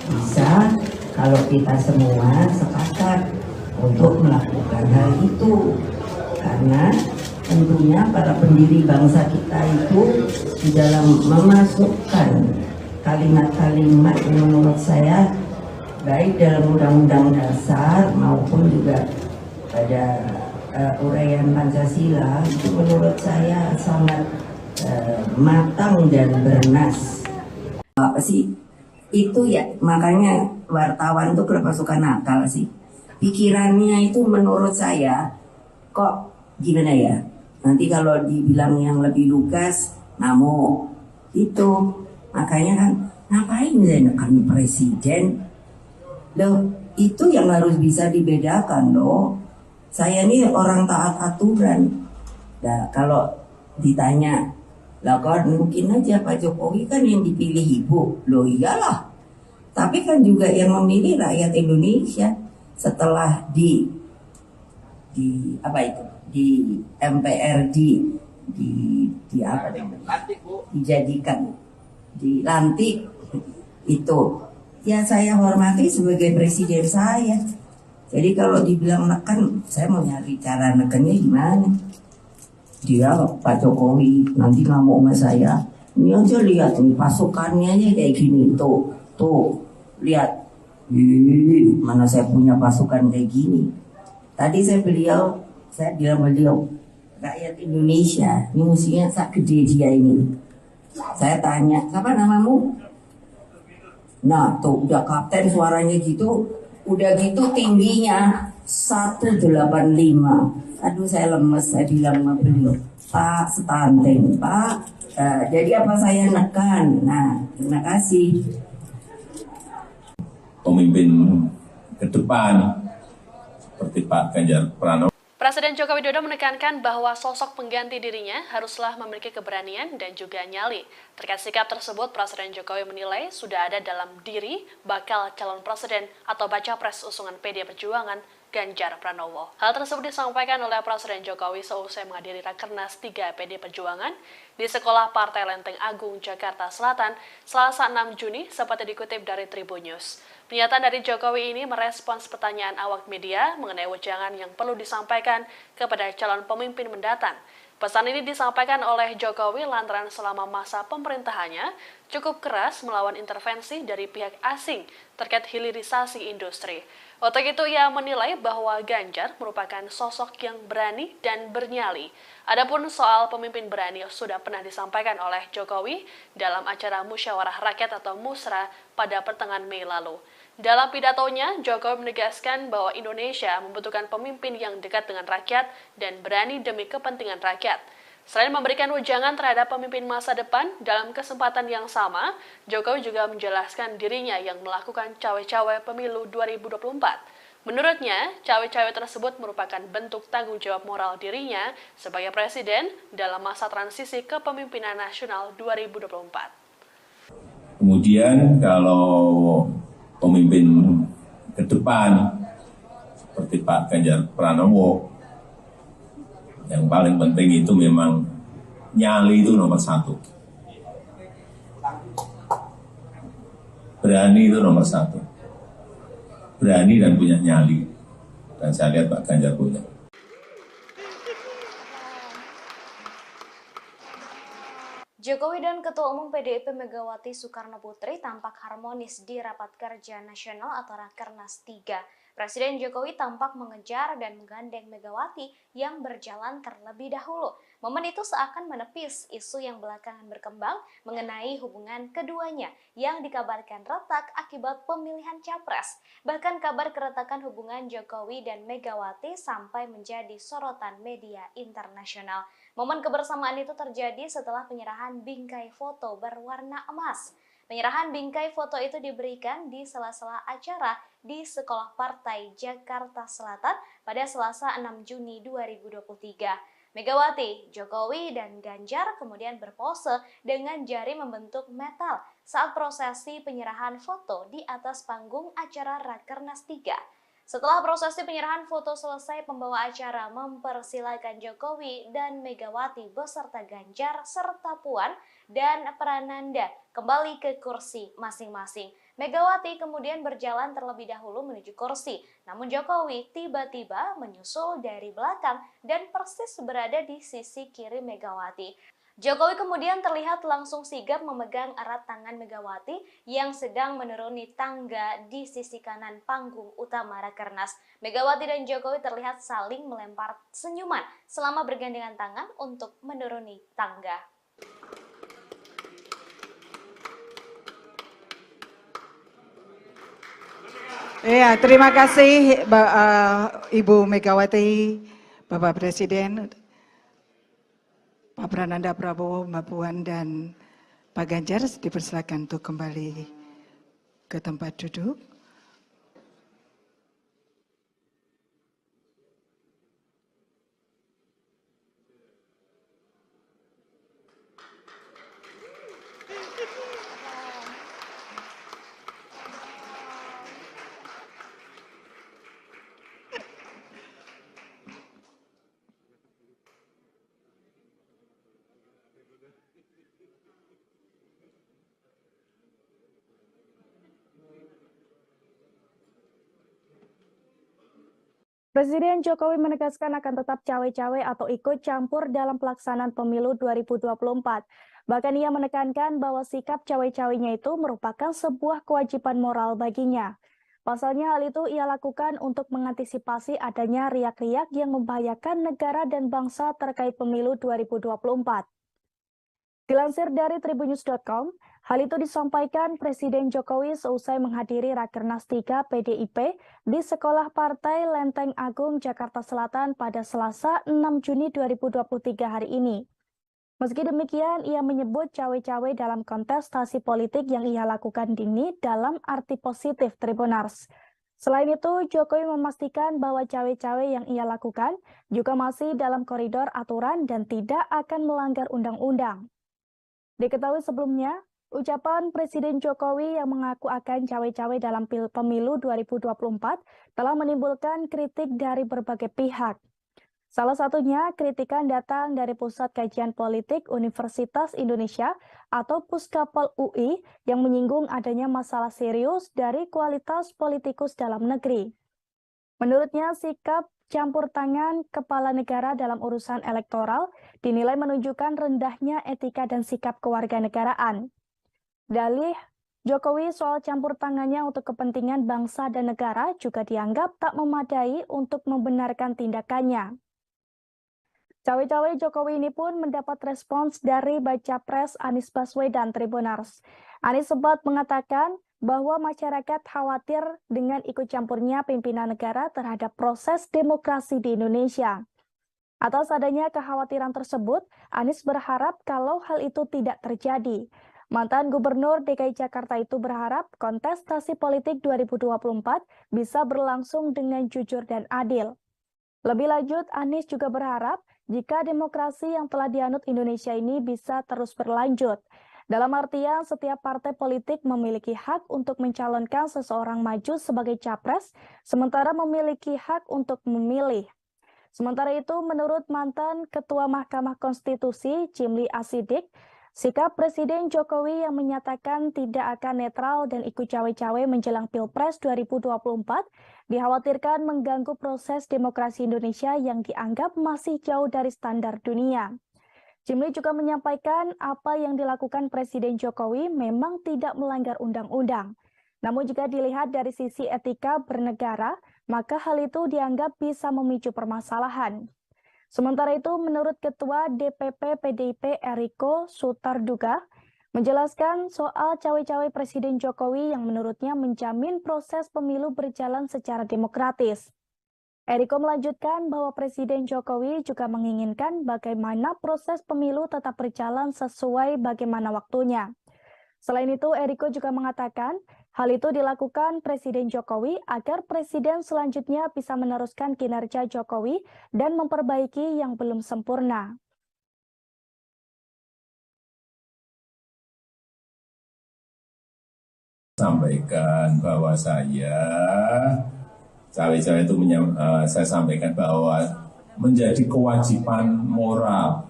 Bisa kalau kita semua sepakat untuk melakukan hal itu. Karena tentunya para pendiri bangsa kita itu di dalam memasukkan kalimat-kalimat yang menurut saya baik dalam Undang-Undang Dasar maupun juga pada uraian Pancasila itu menurut saya sangat matang dan bernas. Apa sih itu ya, makanya wartawan tuh kenapa suka nakal sih, pikirannya itu menurut saya kok gimana ya, nanti kalau dibilang yang lebih lugas ngamuk itu, makanya kan ngapain saya nekan presiden loh, itu yang harus bisa dibedakan loh. Saya ini orang taat aturan. Nah, kalau ditanya, lah kan mungkin aja Pak Jokowi kan yang dipilih ibu. Loh iyalah. Tapi kan juga yang memilih rakyat Indonesia setelah di apa itu? Di MPRD di apa namanya? Dijadikan dilantik itu. Ya saya hormati sebagai presiden saya. Jadi kalau dibilang neken, saya mau nyari cara nekennya gimana. Dia Pak Jokowi nanti ngamuk sama saya. Ini aja lihat nih pasukannya aja kayak gini. Tuh lihat. Mana saya punya pasukan kayak gini. Tadi saya bilang beliau rakyat Indonesia. Ini musuhnya sak gede dia ini. Saya tanya, siapa namamu? Nah tuh udah kapten suaranya gitu, udah gitu tingginya 185. Aduh saya lemes, saya bilang sama beliau, Pak stunting, Pak. Jadi apa saya nekan? Nah terima kasih. Pemimpin ke depan seperti Pak Ganjar Pranowo. Presiden Joko Widodo menekankan bahwa sosok pengganti dirinya haruslah memiliki keberanian dan juga nyali. Terkait sikap tersebut, Presiden Jokowi menilai sudah ada dalam diri bakal calon presiden atau baca pres usungan PD Perjuangan Ganjar Pranowo. Hal tersebut disampaikan oleh Presiden Jokowi seusai menghadiri Rakernas 3 PD Perjuangan di Sekolah Partai Lenteng Agung, Jakarta Selatan, Selasa 6 Juni, seperti dikutip dari Tribun News. Pernyataan dari Jokowi ini merespons pertanyaan awak media mengenai wejangan yang perlu disampaikan kepada calon pemimpin mendatang. Pesan ini disampaikan oleh Jokowi lantaran selama masa pemerintahannya cukup keras melawan intervensi dari pihak asing terkait hilirisasi industri. Untuk itu ia menilai bahwa Ganjar merupakan sosok yang berani dan bernyali. Adapun soal pemimpin berani sudah pernah disampaikan oleh Jokowi dalam acara Musyawarah Rakyat atau Musra pada pertengahan Mei lalu. Dalam pidatonya, Jokowi menegaskan bahwa Indonesia membutuhkan pemimpin yang dekat dengan rakyat dan berani demi kepentingan rakyat. Selain memberikan wejangan terhadap pemimpin masa depan, dalam kesempatan yang sama, Jokowi juga menjelaskan dirinya yang melakukan cawe-cawe pemilu 2024. Menurutnya, cawe-cawe tersebut merupakan bentuk tanggung jawab moral dirinya sebagai presiden dalam masa transisi kepemimpinan nasional 2024. Kemudian kalau pemimpin ke depan seperti Pak Ganjar Pranowo, yang paling penting itu memang nyali itu nomor satu. Berani itu nomor satu. Berani dan punya nyali. Dan saya lihat Pak Ganjar punya. Jokowi dan Ketua Umum PDIP Megawati Soekarno Putri tampak harmonis di Rapat Kerja Nasional atau Rakernas 3. Presiden Jokowi tampak mengejar dan menggandeng Megawati yang berjalan terlebih dahulu. Momen itu seakan menepis isu yang belakangan berkembang mengenai hubungan keduanya yang dikabarkan retak akibat pemilihan capres. Bahkan kabar keretakan hubungan Jokowi dan Megawati sampai menjadi sorotan media internasional. Momen kebersamaan itu terjadi setelah penyerahan bingkai foto berwarna emas. Penyerahan bingkai foto itu diberikan di sela-sela acara di Sekolah Partai Jakarta Selatan pada Selasa 6 Juni 2023. Megawati, Jokowi, dan Ganjar kemudian berpose dengan jari membentuk metal saat prosesi penyerahan foto di atas panggung acara Rakernas 3. Setelah prosesi penyerahan foto selesai, pembawa acara mempersilakan Jokowi dan Megawati beserta Ganjar serta Puan dan Prananda kembali ke kursi masing-masing. Megawati kemudian berjalan terlebih dahulu menuju kursi, namun Jokowi tiba-tiba menyusul dari belakang dan persis berada di sisi kiri Megawati. Jokowi kemudian terlihat langsung sigap memegang erat tangan Megawati yang sedang menuruni tangga di sisi kanan panggung utama Rakernas. Megawati dan Jokowi terlihat saling melempar senyuman selama bergandengan tangan untuk menuruni tangga. Ya, terima kasih Ibu Megawati, Bapak Presiden, Pak Prananda Prabowo, Mbak Puan, dan Pak Ganjar dipersilakan untuk kembali ke tempat duduk. Presiden Jokowi menegaskan akan tetap cawe-cawe atau ikut campur dalam pelaksanaan pemilu 2024. Bahkan ia menekankan bahwa sikap cawe-cawenya itu merupakan sebuah kewajiban moral baginya. Pasalnya hal itu ia lakukan untuk mengantisipasi adanya riak-riak yang membahayakan negara dan bangsa terkait pemilu 2024. Dilansir dari tribunnews.com, hal itu disampaikan Presiden Jokowi seusai menghadiri Rakernas 3 PDIP di Sekolah Partai Lenteng Agung, Jakarta Selatan pada Selasa 6 Juni 2023 hari ini. Meski demikian, ia menyebut cawe-cawe dalam kontestasi politik yang ia lakukan ini dalam arti positif Tribunars. Selain itu, Jokowi memastikan bahwa cawe-cawe yang ia lakukan juga masih dalam koridor aturan dan tidak akan melanggar undang-undang. Diketahui sebelumnya, ucapan Presiden Jokowi yang mengaku akan cawe-cawe dalam pemilu 2024 telah menimbulkan kritik dari berbagai pihak. Salah satunya, kritikan datang dari Pusat Kajian Politik Universitas Indonesia atau Puskapol UI yang menyinggung adanya masalah serius dari kualitas politikus dalam negeri. Menurutnya, sikap campur tangan kepala negara dalam urusan elektoral dinilai menunjukkan rendahnya etika dan sikap kewarganegaraan. Dalih Jokowi soal campur tangannya untuk kepentingan bangsa dan negara juga dianggap tak memadai untuk membenarkan tindakannya. Cawe-cawe Jokowi ini pun mendapat respons dari baca pres Anies Baswedan Tribunars. Anies sempat mengatakan bahwa masyarakat khawatir dengan ikut campurnya pimpinan negara terhadap proses demokrasi di Indonesia. Atas adanya kekhawatiran tersebut, Anies berharap kalau hal itu tidak terjadi. Mantan Gubernur DKI Jakarta itu berharap kontestasi politik 2024 bisa berlangsung dengan jujur dan adil. Lebih lanjut, Anies juga berharap jika demokrasi yang telah dianut Indonesia ini bisa terus berlanjut. Dalam artian, setiap partai politik memiliki hak untuk mencalonkan seseorang maju sebagai capres, sementara memiliki hak untuk memilih. Sementara itu, menurut mantan Ketua Mahkamah Konstitusi, Jimli Asidik, sikap Presiden Jokowi yang menyatakan tidak akan netral dan ikut cawe-cawe menjelang Pilpres 2024 dikhawatirkan mengganggu proses demokrasi Indonesia yang dianggap masih jauh dari standar dunia. Jimli juga menyampaikan apa yang dilakukan Presiden Jokowi memang tidak melanggar undang-undang. Namun jika dilihat dari sisi etika bernegara, maka hal itu dianggap bisa memicu permasalahan. Sementara itu, menurut Ketua DPP PDIP Eriko Sutarduga, menjelaskan soal cawe-cawe Presiden Jokowi yang menurutnya menjamin proses pemilu berjalan secara demokratis. Eriko melanjutkan bahwa Presiden Jokowi juga menginginkan bagaimana proses pemilu tetap berjalan sesuai bagaimana waktunya. Selain itu, Eriko juga mengatakan hal itu dilakukan Presiden Jokowi agar Presiden selanjutnya bisa meneruskan kinerja Jokowi dan memperbaiki yang belum sempurna. Sampaikan bahwa cawe-cawe itu saya sampaikan bahwa menjadi kewajiban moral,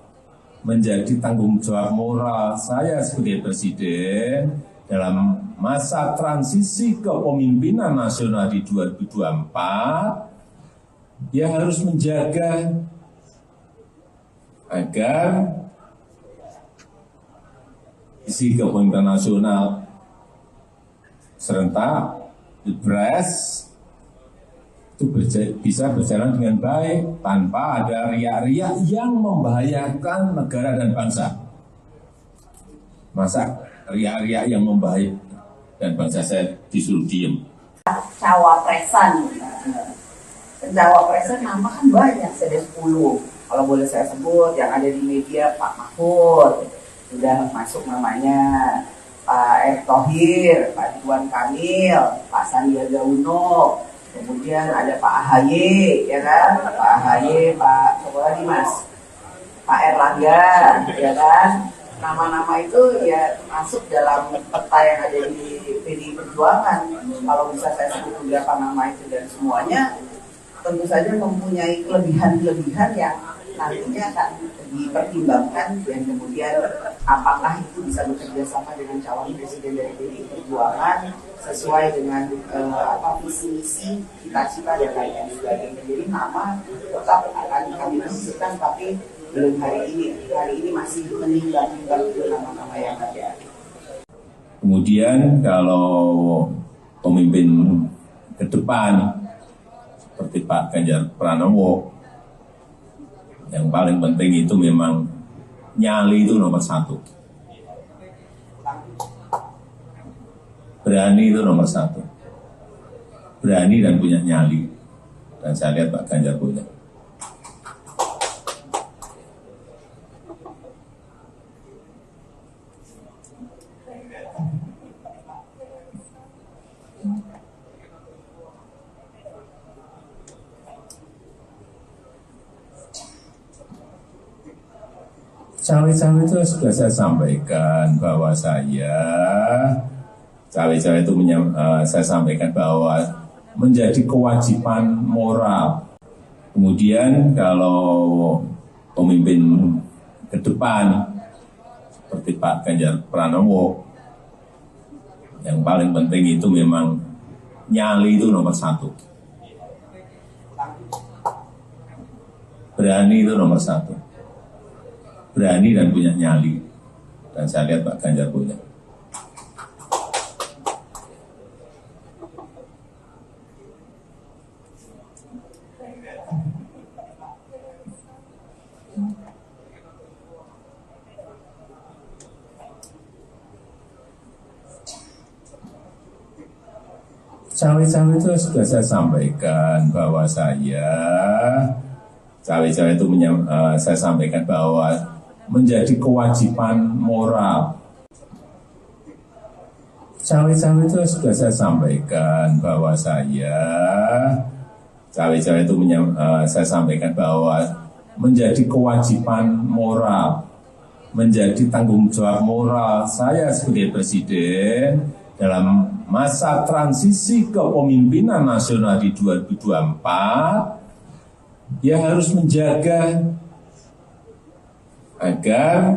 menjadi tanggung jawab moral saya sebagai presiden dalam masa transisi kepemimpinan nasional di 2024, dia harus menjaga agar isi kepemimpinan nasional serentak, Pilpres itu bisa berjalan dengan baik tanpa ada riak-riak yang membahayakan negara dan bangsa. Masa riak-riak yang membahayakan dan bangsa saya disuruh diem? pencawapresan. Pencawapresan nama kan banyak, ada 10. Kalau boleh saya sebut, yang ada di media Pak Mahfud, sudah masuk namanya, Pak Erick Thohir, Pak Ridwan Kamil, Pak Sandiaga Uno, kemudian ada Pak AHY, ya kan? Pak AHY, Pak siapa lagi Mas? Pak Erlangga, ya kan? Nama-nama itu ya masuk dalam peta yang ada di PDI Perjuangan. Kalau bisa saya sebut beberapa nama itu dan semuanya tentu saja mempunyai kelebihan-kelebihan yang nantinya akan dipertimbangkan dan kemudian apakah itu bisa bekerja sama dengan calon presiden dari PDI Perjuangan sesuai dengan visi misi, cita-cita dan lain sebagainya. Jadi nama tetap akan kami diskusikan, tapi belum hari ini. Hari ini masih menimbang-nimbang nama-nama yang ada. Kemudian kalau pemimpin ke depan seperti Pak Ganjar Pranowo, yang paling penting itu memang nyali itu nomor 1. Berani itu nomor 1. Berani dan punya nyali. Dan saya lihat Pak Ganjar punya. Cawe-cawe itu sudah saya sampaikan bahwa cawe-cawe itu saya sampaikan bahwa menjadi kewajiban moral. Kemudian kalau pemimpin ke depan seperti Pak Ganjar Pranowo, yang paling penting itu memang nyali itu nomor 1. Berani itu nomor 1. Berani dan punya nyali. Dan saya lihat Pak Ganjar punya. Cawe-cawe itu sudah saya sampaikan bahwa cawe-cawe itu saya sampaikan bahwa menjadi kewajiban moral. Cawe-cawe itu sudah saya sampaikan bahwa cawe-cawe itu saya sampaikan bahwa menjadi kewajiban moral, menjadi tanggung jawab moral saya sebagai presiden dalam masa transisi kepemimpinan nasional di 2024, ya harus menjaga agar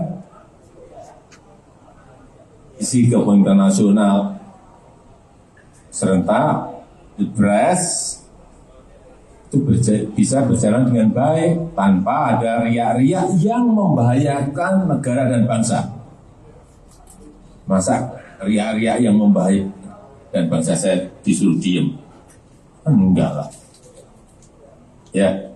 isi kepemimpinan nasional serentak Pilpres itu bisa berjalan dengan baik tanpa ada riak-riak yang membahayakan negara dan bangsa. Masa riak-riak yang membahayakan dan bangsa saya disuruh diem? Enggak lah. Ya.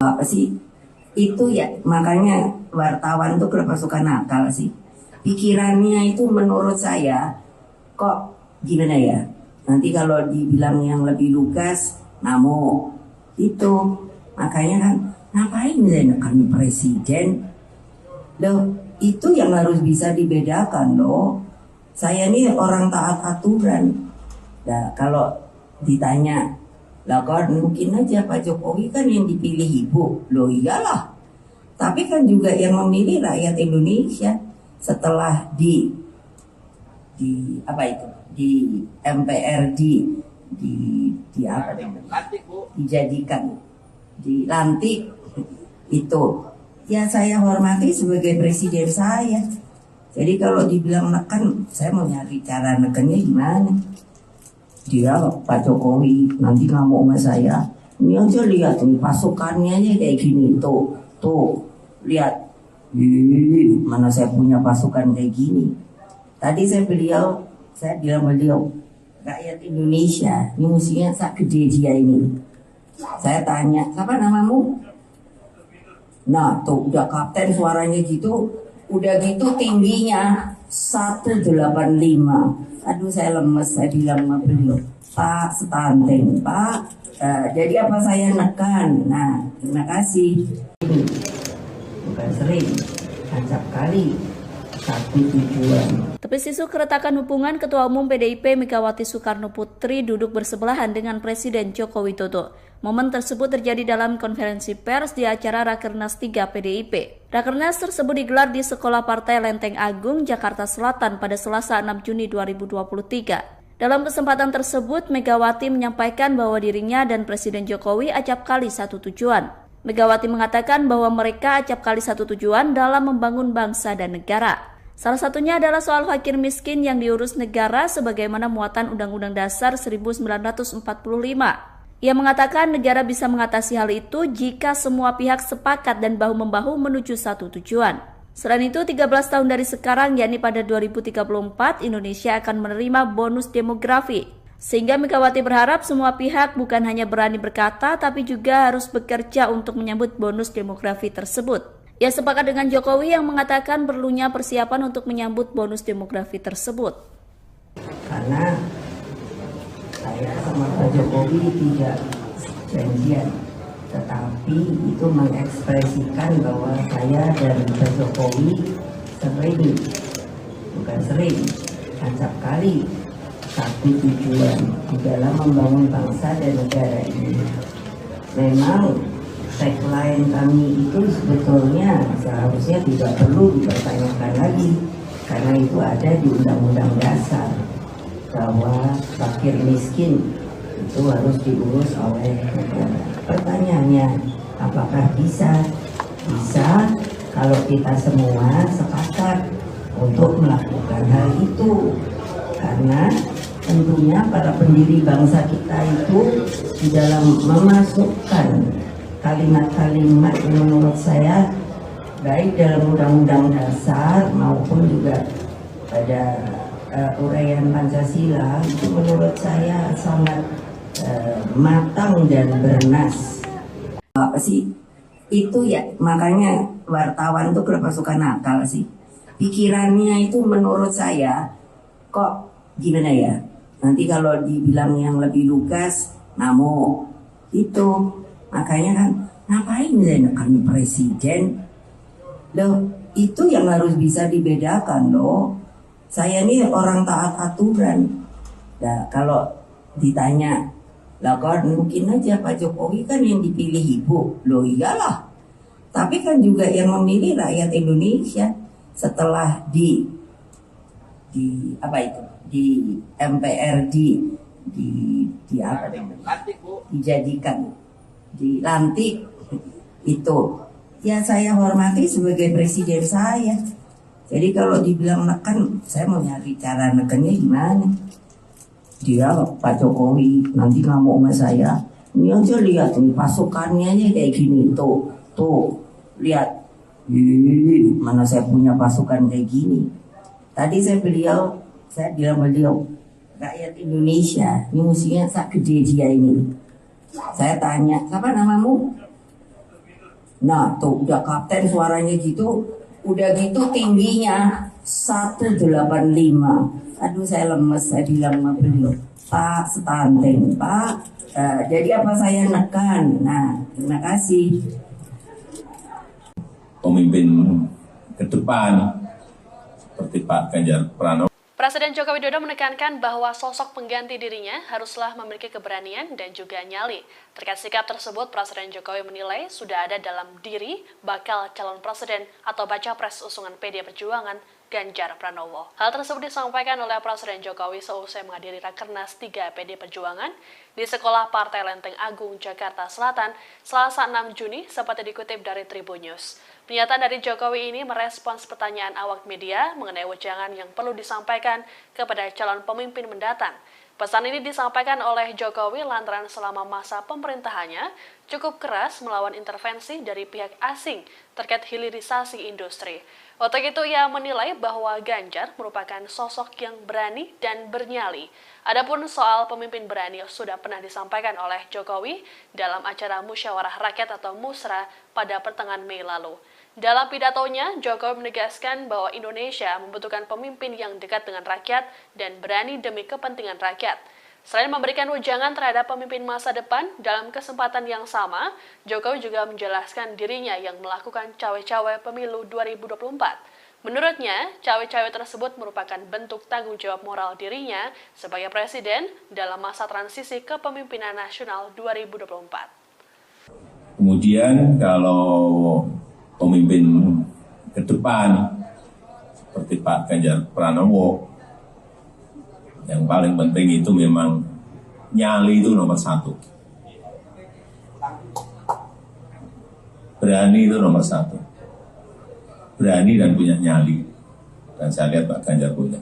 Apa sih itu ya, makanya wartawan tuh kenapa suka nakal sih, pikirannya itu menurut saya kok gimana ya, nanti kalau dibilang yang lebih lugas namo itu, makanya kan ngapain menekan presiden loh, itu yang harus bisa dibedakan loh. Saya ini orang taat aturan. Nah kalau ditanya lah kan mungkin aja Pak Jokowi kan yang dipilih ibu, loh iyalah. Tapi kan juga yang memilih rakyat Indonesia setelah di apa itu di MPRD di apa dijadikan dilantik itu ya saya hormati sebagai presiden saya. Jadi kalau dibilang neken, saya mau nyari cara nekennya gimana? Dia Pak Jokowi nanti ngamuk sama saya. Ini aja lihat nih pasukannya aja kayak gini tuh lihat. Mana saya punya pasukan kayak gini. Tadi saya bilang beliau, rakyat Indonesia, ini musiknya sak gede dia ini. Saya tanya, siapa namamu? Nah tuh udah kapten suaranya gitu, udah gitu tingginya 185. Aduh saya lemes, saya bilang sama beliau, Pak stunting, Pak. Jadi apa saya nekan? Nah terima kasih. Bukan sering, acap kali. Tepis isu keretakan hubungan Ketua Umum PDIP Megawati Soekarno Putri duduk bersebelahan dengan Presiden Joko Widodo. Momen tersebut terjadi dalam konferensi pers di acara Rakernas 3 PDIP. Rakernas tersebut digelar di Sekolah Partai Lenteng Agung, Jakarta Selatan pada Selasa 6 Juni 2023. Dalam kesempatan tersebut, Megawati menyampaikan bahwa dirinya dan Presiden Jokowi acap kali satu tujuan. Megawati mengatakan bahwa mereka acap kali satu tujuan dalam membangun bangsa dan negara. Salah satunya adalah soal fakir miskin yang diurus negara sebagaimana muatan Undang-Undang Dasar 1945. Ia mengatakan negara bisa mengatasi hal itu jika semua pihak sepakat dan bahu-membahu menuju satu tujuan. Selain itu, 13 tahun dari sekarang, yakni pada 2034, Indonesia akan menerima bonus demografi. Sehingga Megawati berharap semua pihak bukan hanya berani berkata, tapi juga harus bekerja untuk menyambut bonus demografi tersebut. Ia sepakat dengan Jokowi yang mengatakan perlunya persiapan untuk menyambut bonus demografi tersebut. Karena saya sama Pak Jokowi tidak janjian, tetapi itu mengekspresikan bahwa saya dan Pak Jokowi sering, acap kali satu tujuan di dalam membangun bangsa dan negara ini. Memang tagline kami itu sebetulnya seharusnya tidak perlu dipertanyakan lagi, karena itu ada di Undang-Undang Dasar bahwa fakir miskin itu harus diurus oleh negara. Pertanyaannya, apakah bisa? Bisa kalau kita semua sepakat untuk melakukan hal itu, karena tentunya para pendiri bangsa kita itu di dalam memasukkan kalimat-kalimat yang menurut saya baik dalam Undang-Undang Dasar maupun juga pada uraian Pancasila itu menurut saya sangat matang dan bernas. Apa sih itu ya, makanya wartawan tuh kenapa suka nakal sih, pikirannya itu menurut saya kok gimana ya, nanti kalau dibilang yang lebih lugas namo itu. Makanya kan ngapain menekan presiden? Loh, itu yang harus bisa dibedakan loh. Saya ini orang taat aturan. Nah, kalau ditanya, lah kan mungkin aja Pak Jokowi kan yang dipilih ibu. Loh iyalah. Tapi kan juga yang memilih rakyat Indonesia setelah di MPR dijadikan, dilantik itu, ya saya hormati sebagai presiden saya. Jadi kalau dibilang neken, saya mau nyari cara nekennya gimana. Dia Pak Jokowi nanti nggak mau sama saya, ini aja lihat nih pasukannya aja kayak gini, tuh lihat, mana saya punya pasukan kayak gini. Tadi saya bilang beliau, rakyat Indonesia, ini musiknya sak gede dia ini. Saya tanya, siapa namamu? Nah tuh udah kapten suaranya gitu, udah gitu tingginya 185. Aduh saya lemes, saya bilang sama beliau, Pak stunting, Pak. Jadi apa saya nekan? Nah terima kasih. Pemimpin ke depan seperti Pak Ganjar Pranowo. Presiden Joko Widodo menekankan bahwa sosok pengganti dirinya haruslah memiliki keberanian dan juga nyali. Terkait sikap tersebut, Presiden Jokowi menilai sudah ada dalam diri bakal calon presiden atau baca pres usungan PD Perjuangan Ganjar Pranowo. Hal tersebut disampaikan oleh Presiden Jokowi seusai menghadiri Rakernas 3 PD Perjuangan di Sekolah Partai Lenteng Agung, Jakarta Selatan, Selasa 6 Juni, seperti dikutip dari Tribun News. Pernyataan dari Jokowi ini merespons pertanyaan awak media mengenai wejangan yang perlu disampaikan kepada calon pemimpin mendatang. Pesan ini disampaikan oleh Jokowi lantaran selama masa pemerintahannya cukup keras melawan intervensi dari pihak asing terkait hilirisasi industri. Untuk itu ia menilai bahwa Ganjar merupakan sosok yang berani dan bernyali. Adapun soal pemimpin berani sudah pernah disampaikan oleh Jokowi dalam acara Musyawarah Rakyat atau Musra pada pertengahan Mei lalu. Dalam pidatonya, Jokowi menegaskan bahwa Indonesia membutuhkan pemimpin yang dekat dengan rakyat dan berani demi kepentingan rakyat. Selain memberikan wejangan terhadap pemimpin masa depan, dalam kesempatan yang sama, Jokowi juga menjelaskan dirinya yang melakukan cawe-cawe pemilu 2024. Menurutnya, cawe-cawe tersebut merupakan bentuk tanggung jawab moral dirinya sebagai presiden dalam masa transisi kepemimpinan nasional 2024. Kemudian kalau pemimpin ke depan seperti Pak Ganjar Pranowo, yang paling penting itu memang nyali itu nomor satu. Berani itu nomor satu. Berani dan punya nyali. Dan saya lihat Pak Ganjar punya.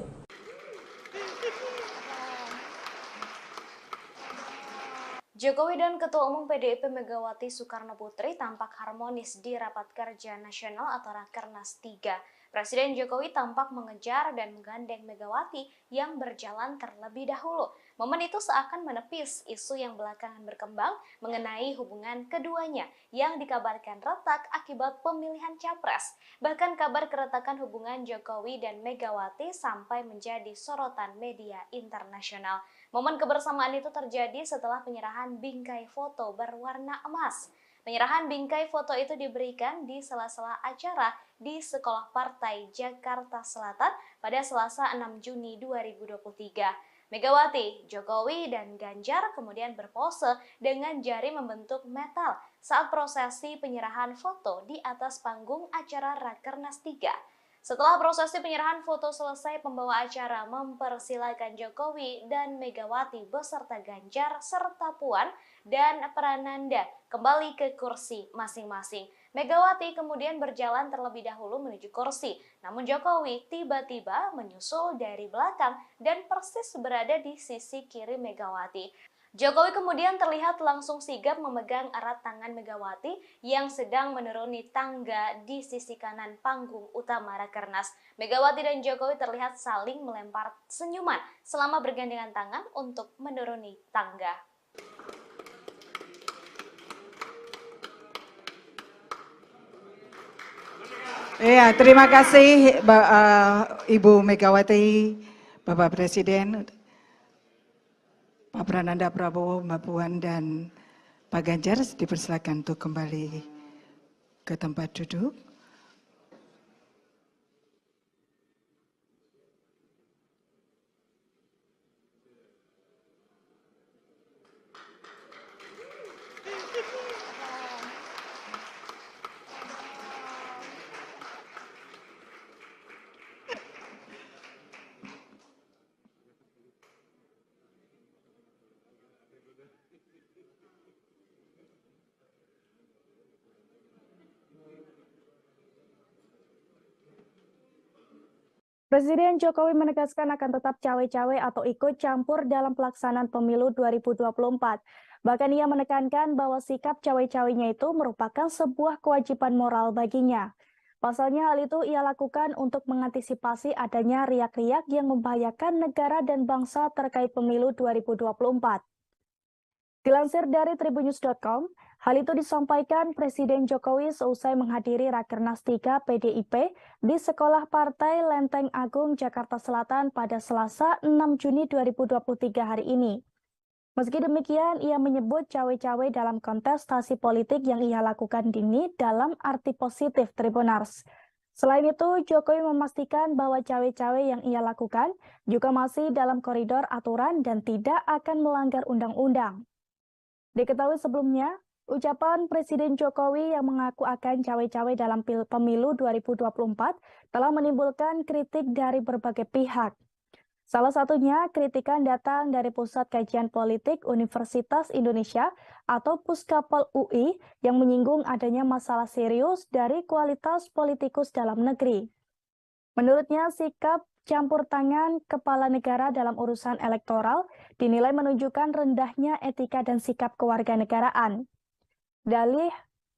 Jokowi dan Ketua Umum PDIP Megawati Soekarnoputri tampak harmonis di Rapat Kerja Nasional atau Rakernas 3. Presiden Jokowi tampak mengejar dan menggandeng Megawati yang berjalan terlebih dahulu. Momen itu seakan menepis isu yang belakangan berkembang mengenai hubungan keduanya yang dikabarkan retak akibat pemilihan capres. Bahkan kabar keretakan hubungan Jokowi dan Megawati sampai menjadi sorotan media internasional. Momen kebersamaan itu terjadi setelah penyerahan bingkai foto berwarna emas. Penyerahan bingkai foto itu diberikan di sela-sela acara di Sekolah Partai Jakarta Selatan pada Selasa 6 Juni 2023. Megawati, Jokowi, dan Ganjar kemudian berpose dengan jari membentuk metal saat prosesi penyerahan foto di atas panggung acara Rakernas 3. Setelah prosesi penyerahan foto selesai, pembawa acara mempersilakan Jokowi dan Megawati beserta Ganjar serta Puan dan Prananda kembali ke kursi masing-masing. Megawati kemudian berjalan terlebih dahulu menuju kursi, namun Jokowi tiba-tiba menyusul dari belakang dan persis berada di sisi kiri Megawati. Jokowi kemudian terlihat langsung sigap memegang erat tangan Megawati yang sedang menuruni tangga di sisi kanan panggung utama Rakernas. Megawati dan Jokowi terlihat saling melempar senyuman selama bergandengan tangan untuk menuruni tangga. Ya, terima kasih Ibu Megawati, Bapak Presiden, Pak Prananda Prabowo, Mbak Puan, dan Pak Ganjar dipersilakan untuk kembali ke tempat duduk. Presiden Jokowi menegaskan akan tetap cawe-cawe atau ikut campur dalam pelaksanaan pemilu 2024. Bahkan ia menekankan bahwa sikap cawe-cawenya itu merupakan sebuah kewajiban moral baginya. Pasalnya hal itu ia lakukan untuk mengantisipasi adanya riak-riak yang membahayakan negara dan bangsa terkait pemilu 2024. Dilansir dari tribunnews.com, hal itu disampaikan Presiden Jokowi seusai menghadiri Rakernas 3 PDIP di Sekolah Partai Lenteng Agung, Jakarta Selatan pada Selasa 6 Juni 2023 hari ini. Meski demikian, ia menyebut cawe-cawe dalam kontestasi politik yang ia lakukan ini dalam arti positif Tribunars. Selain itu, Jokowi memastikan bahwa cawe-cawe yang ia lakukan juga masih dalam koridor aturan dan tidak akan melanggar undang-undang. Diketahui sebelumnya, ucapan Presiden Jokowi yang mengaku akan cawe-cawe dalam pemilu 2024 telah menimbulkan kritik dari berbagai pihak. Salah satunya kritikan datang dari Pusat Kajian Politik Universitas Indonesia atau Puskapol UI yang menyinggung adanya masalah serius dari kualitas politikus dalam negeri. Menurutnya, sikap campur tangan kepala negara dalam urusan elektoral dinilai menunjukkan rendahnya etika dan sikap kewarganegaraan. Dalih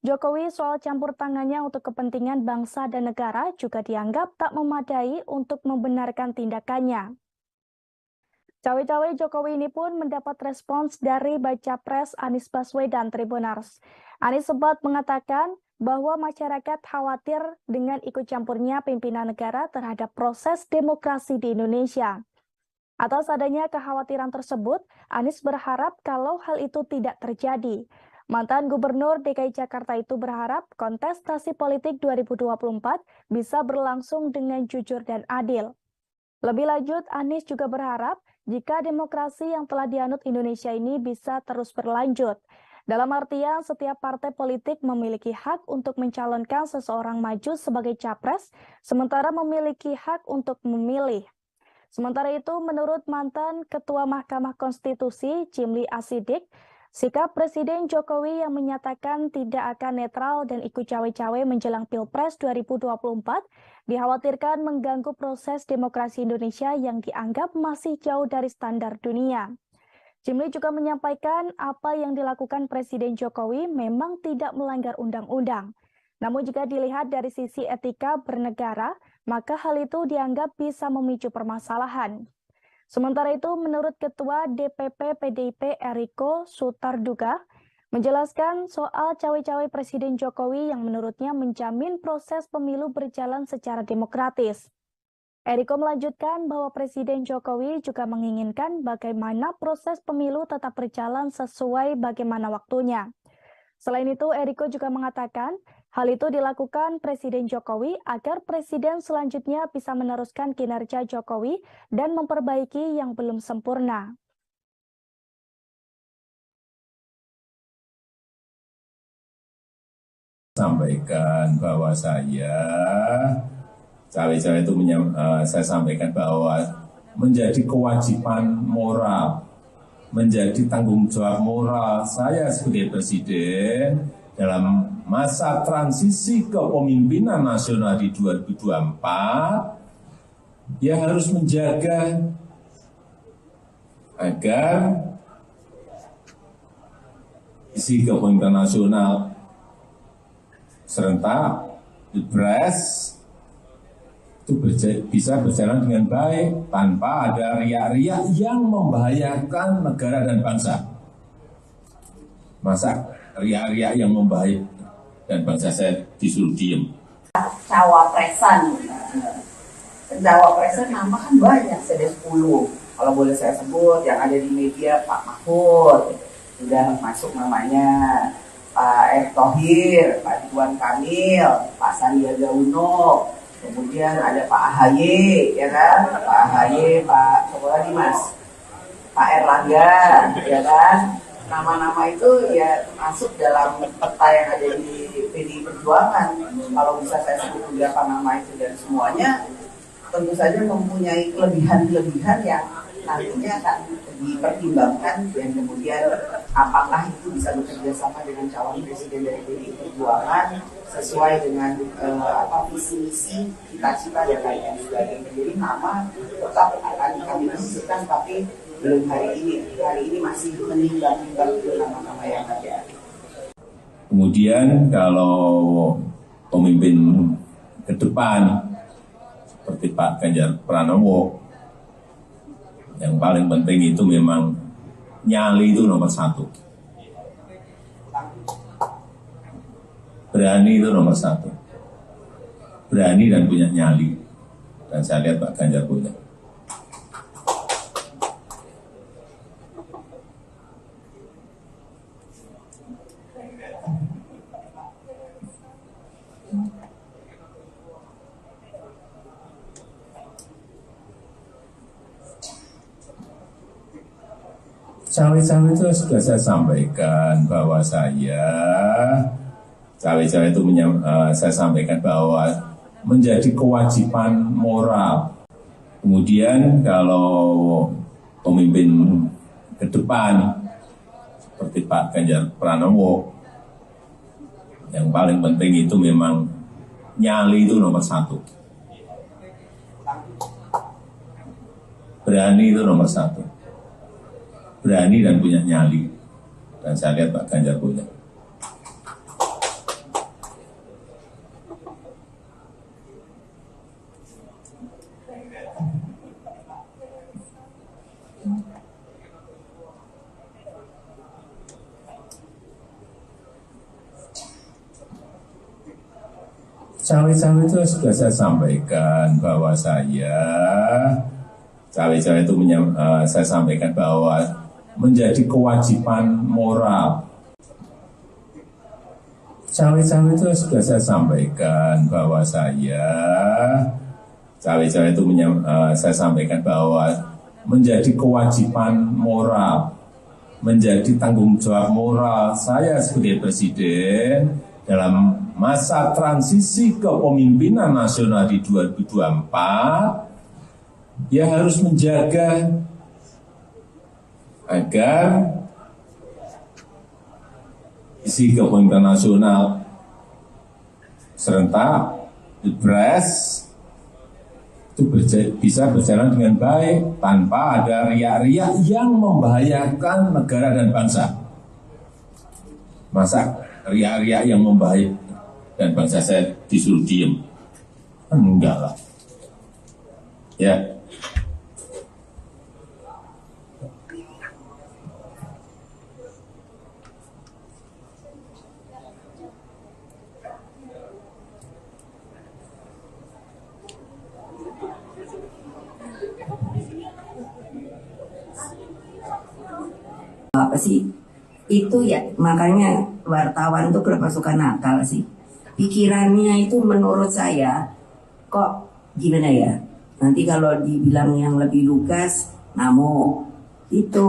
Jokowi soal campur tangannya untuk kepentingan bangsa dan negara juga dianggap tak memadai untuk membenarkan tindakannya. Cawe-cawe Jokowi ini pun mendapat respons dari baca pres Anies Baswedan Tribunars. Anies sempat mengatakan bahwa masyarakat khawatir dengan ikut campurnya pimpinan negara terhadap proses demokrasi di Indonesia. Atas adanya kekhawatiran tersebut, Anies berharap kalau hal itu tidak terjadi. Mantan Gubernur DKI Jakarta itu berharap kontestasi politik 2024 bisa berlangsung dengan jujur dan adil. Lebih lanjut, Anies juga berharap jika demokrasi yang telah dianut Indonesia ini bisa terus berlanjut. Dalam artian, setiap partai politik memiliki hak untuk mencalonkan seseorang maju sebagai capres, sementara memiliki hak untuk memilih. Sementara itu, menurut mantan Ketua Mahkamah Konstitusi, Jimli Asidik, sikap Presiden Jokowi yang menyatakan tidak akan netral dan ikut cawe-cawe menjelang Pilpres 2024 dikhawatirkan mengganggu proses demokrasi Indonesia yang dianggap masih jauh dari standar dunia. Jimli juga menyampaikan apa yang dilakukan Presiden Jokowi memang tidak melanggar undang-undang. Namun jika dilihat dari sisi etika bernegara, maka hal itu dianggap bisa memicu permasalahan. Sementara itu, menurut Ketua DPP PDIP Eriko Sutarduga, menjelaskan soal cawe-cawe Presiden Jokowi yang menurutnya menjamin proses pemilu berjalan secara demokratis. Eriko melanjutkan bahwa Presiden Jokowi juga menginginkan bagaimana proses pemilu tetap berjalan sesuai bagaimana waktunya. Selain itu, Eriko juga mengatakan hal itu dilakukan Presiden Jokowi agar Presiden selanjutnya bisa meneruskan kinerja Jokowi dan memperbaiki yang belum sempurna. Sampaikan bahwa cawe-cawe itu saya sampaikan bahwa menjadi kewajiban moral, menjadi tanggung jawab moral saya sebagai presiden dalam masa transisi kepemimpinan nasional di 2024, ya harus menjaga agar isi kepemimpinan nasional serentak Pilpres itu bisa berjalan dengan baik tanpa ada riak-riak yang membahayakan negara dan bangsa. Masa riak-riak yang membahayakan dan bangsa saya disuruh diem? Cawapresan nama kan banyak, ada 10. Kalau boleh saya sebut, yang ada di media Pak Mahfud, sudah masuk namanya, Pak Erick Thohir, Pak Ridwan Kamil, Pak Sandiaga Uno, kemudian ada Pak AHY, ya kan? Pak AHY, Pak siapa lagi Mas? Pak Erlangga, ya kan? Nama-nama itu ya masuk dalam peta yang ada di PDI Perjuangan. Kalau bisa saya sebut beberapa nama itu dan semuanya tentu saja mempunyai kelebihan-kelebihan yang nantinya akan dipertimbangkan dan kemudian apakah itu bisa bekerja sama dengan calon presiden dari PDI Perjuangan sesuai dengan visi misi cita-cita dan lain sebagainya. Jadi nama tetap akan kami masukkan, tapi belum hari ini. Hari ini masih menimbang-nimbang nama-nama yang ada. Kemudian kalau pemimpin ke depan seperti Pak Ganjar Pranowo, yang paling penting itu memang nyali itu nomor 1. Berani itu nomor 1. Berani dan punya nyali. Dan saya lihat Pak Ganjar punya. Cawe-cawe itu sudah saya sampaikan bahwa cawe-cawe itu saya sampaikan bahwa menjadi kewajiban moral. Kemudian kalau pemimpin ke depan seperti Pak Ganjar Pranowo, yang paling penting itu memang nyali itu nomor 1. Berani itu nomor satu. Berani dan punya nyali. Dan saya lihat Pak Ganjar punya. Cawe-cawe itu sudah saya sampaikan bahwa cawe-cawe itu saya sampaikan bahwa menjadi kewajiban moral. Cawe-cawe itu sudah saya sampaikan bahwa cawe-cawe itu saya sampaikan bahwa menjadi kewajiban moral, menjadi tanggung jawab moral saya sebagai presiden dalam masa transisi kepemimpinan nasional di 2024, ya harus menjaga agar isi kepemimpinan nasional serentak Pilpres itu bisa berjalan dengan baik tanpa ada riak-riak yang membahayakan negara dan bangsa. Masa riak-riak yang membahayakan dan bangsa saya disuruh diem? Enggak lah. Ya. Apa sih? Itu ya, makanya wartawan tuh kenapa suka nakal sih. Pikirannya itu menurut saya kok gimana ya, nanti kalau dibilang yang lebih lugas ngamuk itu.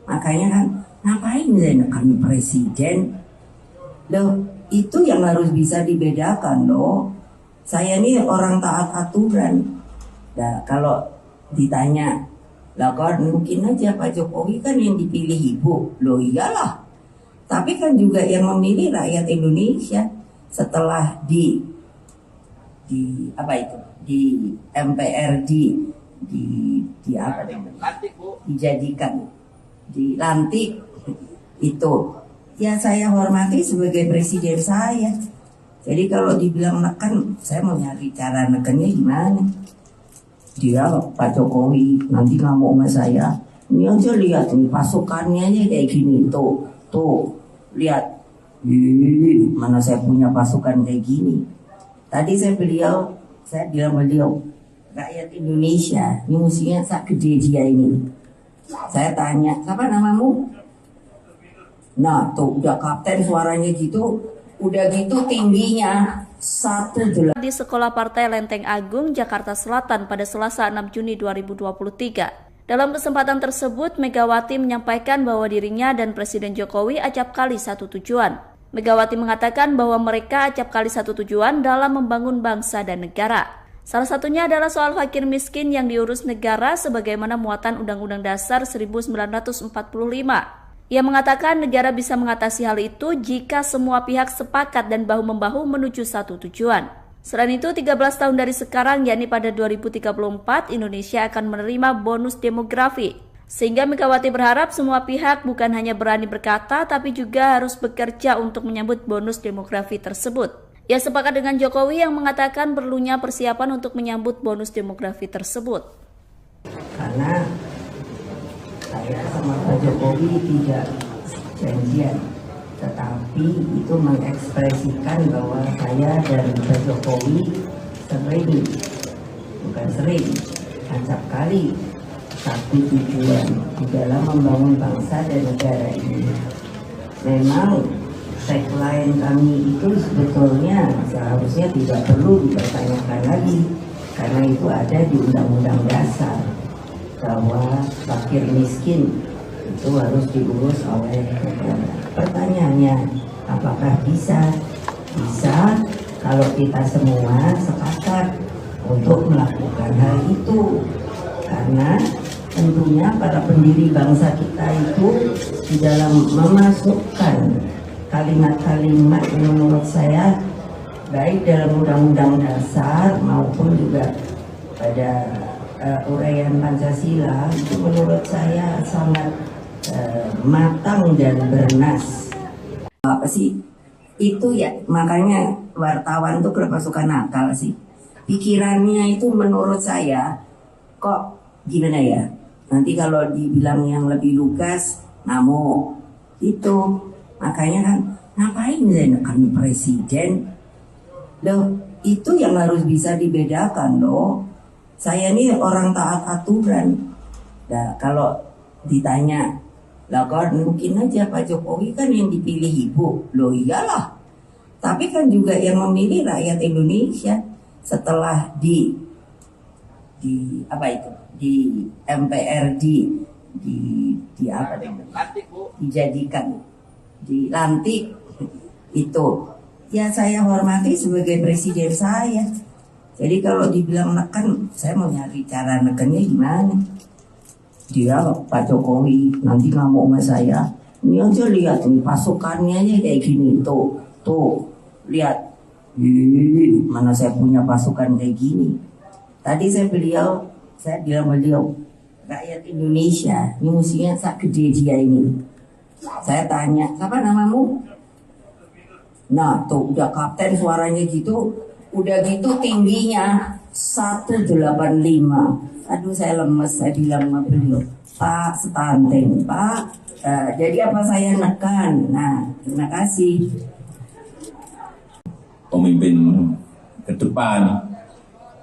Makanya kan ngapain saya nekan presiden loh, itu yang harus bisa dibedakan loh. Saya ini orang taat aturan. Nah kalau ditanya lah kan mungkin aja Pak Jokowi kan yang dipilih ibu, loh iyalah, tapi kan juga yang memilih rakyat Indonesia. Setelah di apa itu, di MPRD di apa namanya, dijadikan, dilantik itu, ya saya hormati sebagai presiden saya. Jadi kalau dibilang neken, saya mau nyari cara nekennya gimana. Dia Pak Jokowi nanti ngamuk sama saya, ini aja lihat nih pasukannya aja kayak gini, tuh lihat. Mana saya punya pasukan kayak gini. Tadi saya bilang beliau rakyat Indonesia ini musuhnya sak gede dia ini. Saya tanya, siapa namamu? Nah tuh udah kapten suaranya gitu, udah gitu tingginya 1,8. Di Sekolah Partai Lenteng Agung, Jakarta Selatan pada Selasa 6 Juni 2023. Dalam kesempatan tersebut, Megawati menyampaikan bahwa dirinya dan Presiden Jokowi acap kali satu tujuan. Megawati mengatakan bahwa mereka acap kali satu tujuan dalam membangun bangsa dan negara. Salah satunya adalah soal fakir miskin yang diurus negara sebagaimana muatan Undang-Undang Dasar 1945. Ia mengatakan negara bisa mengatasi hal itu jika semua pihak sepakat dan bahu-membahu menuju satu tujuan. Selain itu, 13 tahun dari sekarang, yakni pada 2034, Indonesia akan menerima bonus demografi. Sehingga Megawati berharap semua pihak bukan hanya berani berkata, tapi juga harus bekerja untuk menyambut bonus demografi tersebut. Ia sepakat dengan Jokowi yang mengatakan perlunya persiapan untuk menyambut bonus demografi tersebut. Karena saya sama Pak Jokowi tidak janjian, tetapi itu mengekspresikan bahwa saya dan Pak Jokowi acap kali satu tujuan di dalam membangun bangsa dan negara ini. Memang tagline kami itu sebetulnya seharusnya tidak perlu dipertanyakan lagi, karena itu ada di Undang-Undang Dasar bahwa fakir miskin itu harus diurus oleh negara. Pertanyaannya, apakah bisa? Bisa kalau kita semua sepakat untuk melakukan hal itu. Karena tentunya para pendiri bangsa kita itu di dalam memasukkan kalimat-kalimat yang menurut saya baik dalam Undang-Undang Dasar maupun juga pada uraian Pancasila itu menurut saya sangat matang dan bernas. Apa sih itu ya, makanya wartawan tuh kenapa suka nakal sih, pikirannya itu menurut saya kok gimana ya, nanti kalau dibilang yang lebih lugas ngamuk itu. Makanya kan ngapain saya nekan presiden loh, itu yang harus bisa dibedakan loh. Saya ini orang taat aturan. Nah kalau ditanya, lah kan mungkin aja Pak Jokowi kan yang dipilih ibu. Loh iyalah. Tapi kan juga yang memilih rakyat Indonesia setelah di apa itu? Di MPRD di apa namanya? Dijadikan, dilantik itu. Ya saya hormati sebagai presiden saya. Jadi kalau dibilang neken, saya mau nyari cara nekennya gimana. Dia Pak Jokowi nanti ngamuk sama saya. Ini aja lihat nih pasukannya aja kayak gini. Tuh lihat. Mana saya punya pasukan kayak gini. Tadi saya bilang beliau rakyat Indonesia ini musuhnya sak gede dia ini. Saya tanya, siapa namamu? Nah tuh udah kapten suaranya gitu. Udah gitu tingginya 185. Aduh saya lemes, saya bilang sama beliau, Pak stunting, Pak. Jadi apa saya nekan? Nah terima kasih. Pemimpin ke depan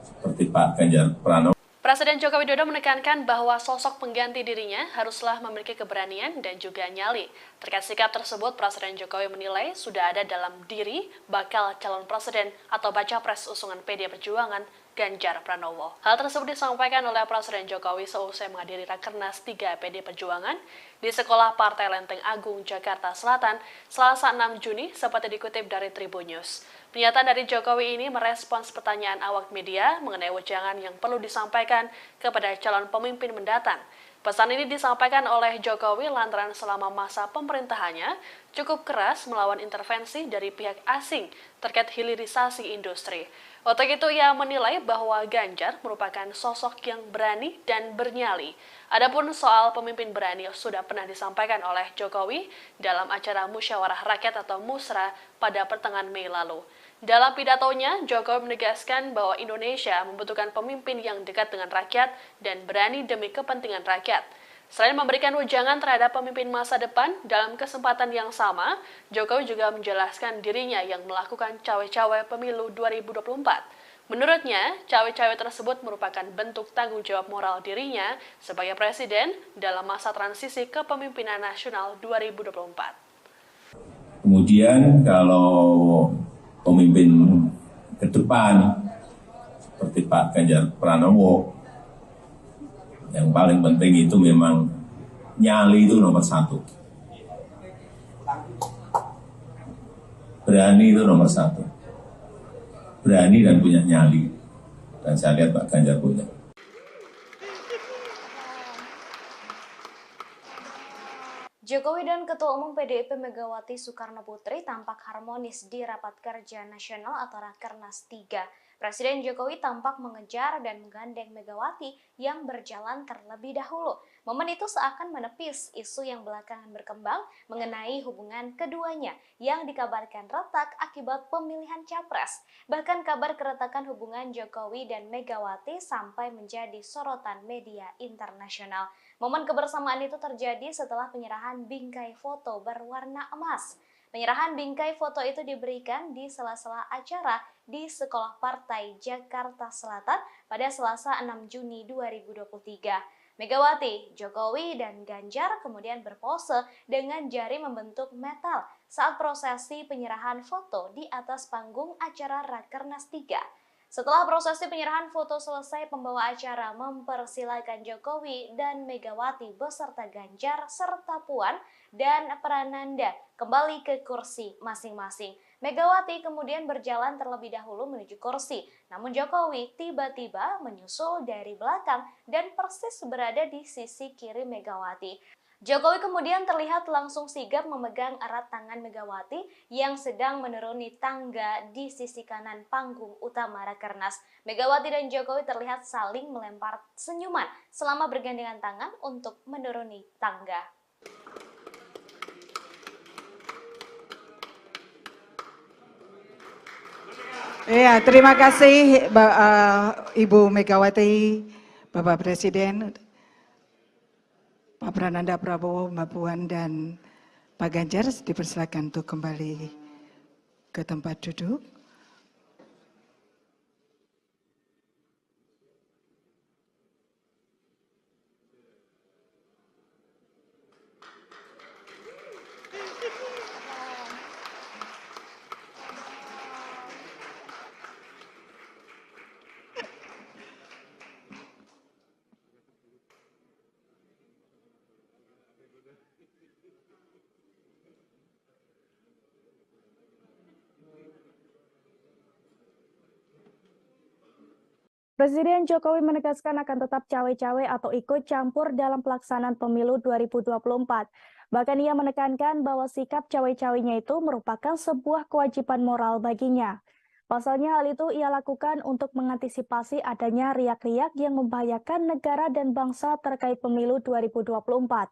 seperti Pak Ganjar Pranowo. Presiden Joko Widodo menekankan bahwa sosok pengganti dirinya haruslah memiliki keberanian dan juga nyali. Terkait sikap tersebut, Presiden Jokowi menilai sudah ada dalam diri bakal calon presiden atau baca pres usungan PD Perjuangan Ganjar Pranowo. Hal tersebut disampaikan oleh Presiden Jokowi seusai menghadiri Rakernas 3 PD Perjuangan di Sekolah Partai Lenteng Agung, Jakarta Selatan, Selasa 6 Juni, seperti dikutip dari Tribun News. Pernyataan dari Jokowi ini merespons pertanyaan awak media mengenai wejangan yang perlu disampaikan kepada calon pemimpin mendatang. Pesan ini disampaikan oleh Jokowi lantaran selama masa pemerintahannya cukup keras melawan intervensi dari pihak asing terkait hilirisasi industri. Untuk itu ia menilai bahwa Ganjar merupakan sosok yang berani dan bernyali. Adapun soal pemimpin berani sudah pernah disampaikan oleh Jokowi dalam acara Musyawarah Rakyat atau Musra pada pertengahan Mei lalu. Dalam pidatonya, Jokowi menegaskan bahwa Indonesia membutuhkan pemimpin yang dekat dengan rakyat dan berani demi kepentingan rakyat. Selain memberikan wejangan terhadap pemimpin masa depan, dalam kesempatan yang sama, Jokowi juga menjelaskan dirinya yang melakukan cawe-cawe pemilu 2024. Menurutnya, cawe-cawe tersebut merupakan bentuk tanggung jawab moral dirinya sebagai presiden dalam masa transisi kepemimpinan nasional 2024. Kemudian kalau pemimpin ke depan seperti Pak Ganjar Pranowo, yang paling penting itu memang nyali itu nomor 1. Berani itu nomor 1. Berani dan punya nyali. Dan saya lihat Pak Ganjar punya. Jokowi dan Ketua Umum PDIP Megawati Soekarnoputri tampak harmonis di Rapat Kerja Nasional atau Rakernas 3. Presiden Jokowi tampak mengejar dan menggandeng Megawati yang berjalan terlebih dahulu. Momen itu seakan menepis isu yang belakangan berkembang mengenai hubungan keduanya yang dikabarkan retak akibat pemilihan capres. Bahkan kabar keretakan hubungan Jokowi dan Megawati sampai menjadi sorotan media internasional. Momen kebersamaan itu terjadi setelah penyerahan bingkai foto berwarna emas. Penyerahan bingkai foto itu diberikan di sela-sela acara di Sekolah Partai Jakarta Selatan pada Selasa 6 Juni 2023. Megawati, Jokowi, dan Ganjar kemudian berpose dengan jari membentuk metal saat prosesi penyerahan foto di atas panggung acara Rakernas 3. Setelah prosesi penyerahan foto selesai, pembawa acara mempersilakan Jokowi dan Megawati beserta Ganjar serta Puan dan Prananda kembali ke kursi masing-masing. Megawati kemudian berjalan terlebih dahulu menuju kursi, namun Jokowi tiba-tiba menyusul dari belakang dan persis berada di sisi kiri Megawati. Jokowi kemudian terlihat langsung sigap memegang erat tangan Megawati yang sedang menuruni tangga di sisi kanan panggung utama Rakernas. Megawati dan Jokowi terlihat saling melempar senyuman selama bergandengan tangan untuk menuruni tangga. Ya, terima kasih Ibu Megawati, Bapak Presiden, Pak Prananda Prabowo, Mbak Puan, dan Pak Ganjar dipersilakan untuk kembali ke tempat duduk. Presiden Jokowi menegaskan akan tetap cawe-cawe atau ikut campur dalam pelaksanaan pemilu 2024. Bahkan ia menekankan bahwa sikap cawe-cawenya itu merupakan sebuah kewajiban moral baginya. Pasalnya hal itu ia lakukan untuk mengantisipasi adanya riak-riak yang membahayakan negara dan bangsa terkait pemilu 2024.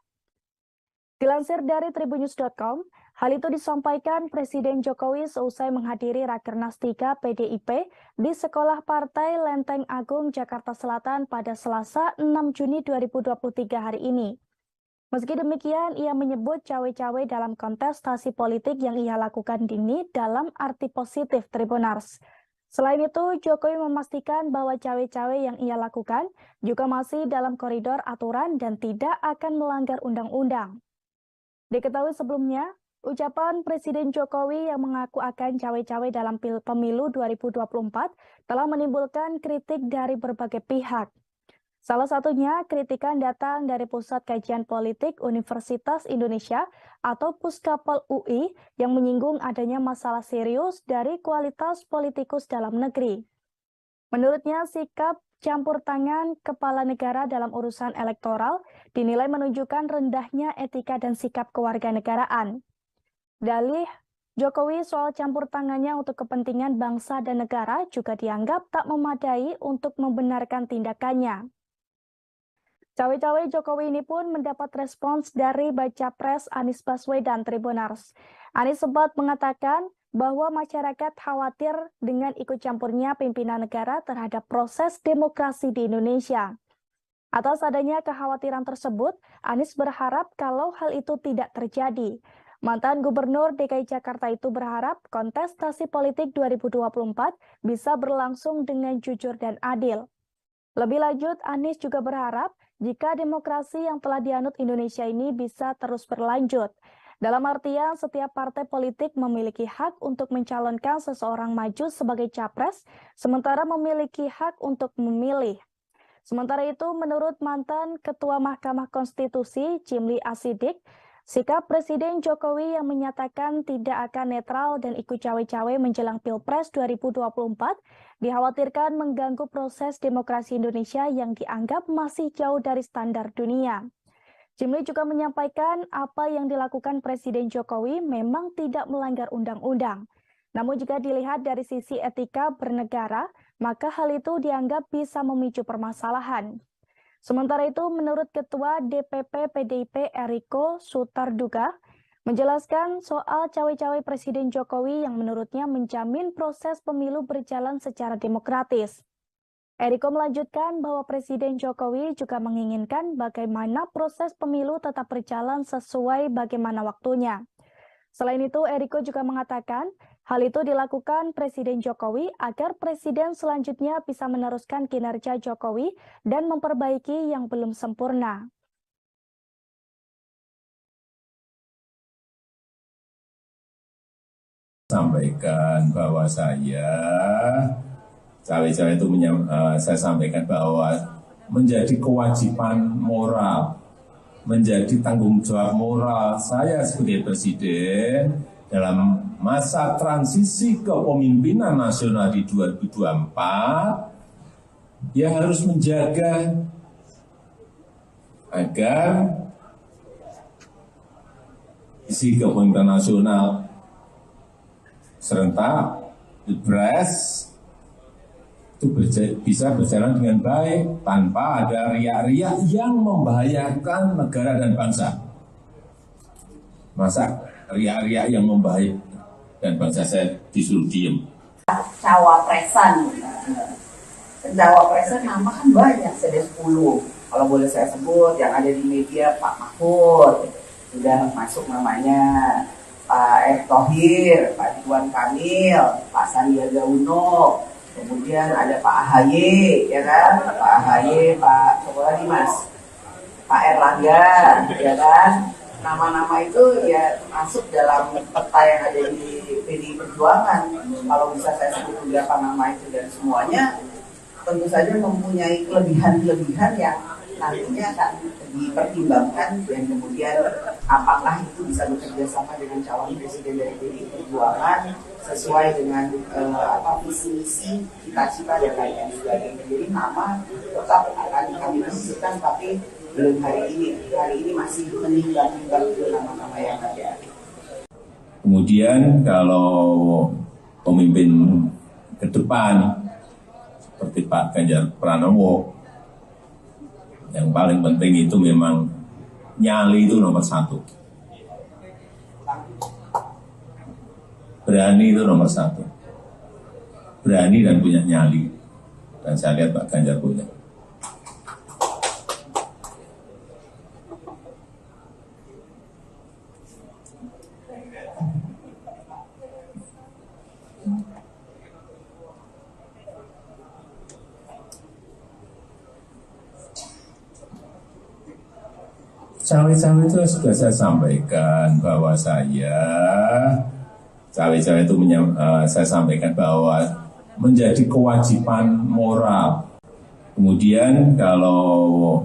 Dilansir dari tribunnews.com, hal itu disampaikan Presiden Jokowi seusai menghadiri Rakernas 3 PDIP di Sekolah Partai Lenteng Agung, Jakarta Selatan pada Selasa 6 Juni 2023 hari ini. Meski demikian, ia menyebut cawe-cawe dalam kontestasi politik yang ia lakukan ini dalam arti positif Tribunars. Selain itu, Jokowi memastikan bahwa cawe-cawe yang ia lakukan juga masih dalam koridor aturan dan tidak akan melanggar undang-undang. Diketahui sebelumnya, ucapan Presiden Jokowi yang mengaku akan cawe-cawe dalam pemilu 2024 telah menimbulkan kritik dari berbagai pihak. Salah satunya, kritikan datang dari Pusat Kajian Politik Universitas Indonesia atau Puskapol UI yang menyinggung adanya masalah serius dari kualitas politikus dalam negeri. Menurutnya, sikap campur tangan kepala negara dalam urusan elektoral dinilai menunjukkan rendahnya etika dan sikap kewarganegaraan. Dalih Jokowi soal campur tangannya untuk kepentingan bangsa dan negara juga dianggap tak memadai untuk membenarkan tindakannya. Cawe-cawe Jokowi ini pun mendapat respons dari baca pres Anies Baswedan Tribunars. Anies sempat mengatakan bahwa masyarakat khawatir dengan ikut campurnya pimpinan negara terhadap proses demokrasi di Indonesia. Atas adanya kekhawatiran tersebut, Anies berharap kalau hal itu tidak terjadi. Mantan Gubernur DKI Jakarta itu berharap kontestasi politik 2024 bisa berlangsung dengan jujur dan adil. Lebih lanjut, Anies juga berharap jika demokrasi yang telah dianut Indonesia ini bisa terus berlanjut. Dalam artian, setiap partai politik memiliki hak untuk mencalonkan seseorang maju sebagai capres, sementara memiliki hak untuk memilih. Sementara itu, menurut mantan Ketua Mahkamah Konstitusi, Jimli Asidik, sikap Presiden Jokowi yang menyatakan tidak akan netral dan ikut cawe-cawe menjelang Pilpres 2024 dikhawatirkan mengganggu proses demokrasi Indonesia yang dianggap masih jauh dari standar dunia. Jimli juga menyampaikan apa yang dilakukan Presiden Jokowi memang tidak melanggar undang-undang. Namun jika dilihat dari sisi etika bernegara, maka hal itu dianggap bisa memicu permasalahan. Sementara itu, menurut Ketua DPP PDIP Eriko Sutarduga, menjelaskan soal cawe-cawe Presiden Jokowi yang menurutnya menjamin proses pemilu berjalan secara demokratis. Eriko melanjutkan bahwa Presiden Jokowi juga menginginkan bagaimana proses pemilu tetap berjalan sesuai bagaimana waktunya. Selain itu, Eriko juga mengatakan hal itu dilakukan Presiden Jokowi agar Presiden selanjutnya bisa meneruskan kinerja Jokowi dan memperbaiki yang belum sempurna. Sampaikan bahwa cawe-cawe itu saya sampaikan bahwa menjadi kewajiban moral, menjadi tanggung jawab moral saya sebagai presiden dalam masa transisi kepemimpinan nasional di 2024 yang harus menjaga agar visi kepemimpinan nasional serentak, Pilpres itu bisa berjalan dengan baik tanpa ada riak-riak yang membahayakan negara dan bangsa. Masa riak-riak yang membahayakan dan bangsa saya disuruh diem? Cawapresan nama kan banyak, ada 10. Kalau boleh saya sebut, yang ada di media Pak Mahfud, sudah masuk namanya, Pak Erick Thohir, Pak Ridwan Kamil, Pak Sandiaga Uno, kemudian ada Pak AHY, ya kan? Pak AHY, Pak siapa lagi Mas? Pak Erlangga, ya kan? Nama-nama itu ya masuk dalam peta yang ada di PDI Perjuangan. Kalau bisa saya sebut beberapa nama itu, dan semuanya tentu saja mempunyai kelebihan-kelebihan yang nantinya akan dipertimbangkan, dan kemudian apakah itu bisa bekerja sama dengan calon presiden dari PDI Perjuangan sesuai dengan visi misi, cita-cita dan lain sebagainya. Jadi nama tetap akan kami tentukan, tapi belum hari ini masih menimbang-nimbang nama-nama yang ada. Kemudian kalau pemimpin ke depan seperti Pak Ganjar Pranowo, yang paling penting itu memang nyali itu nomor 1. Berani itu nomor 1. Berani dan punya nyali. Dan saya lihat Pak Ganjar punya. Cawe-cawe itu sudah saya sampaikan bahwa saya sampaikan bahwa menjadi kewajiban moral. Kemudian kalau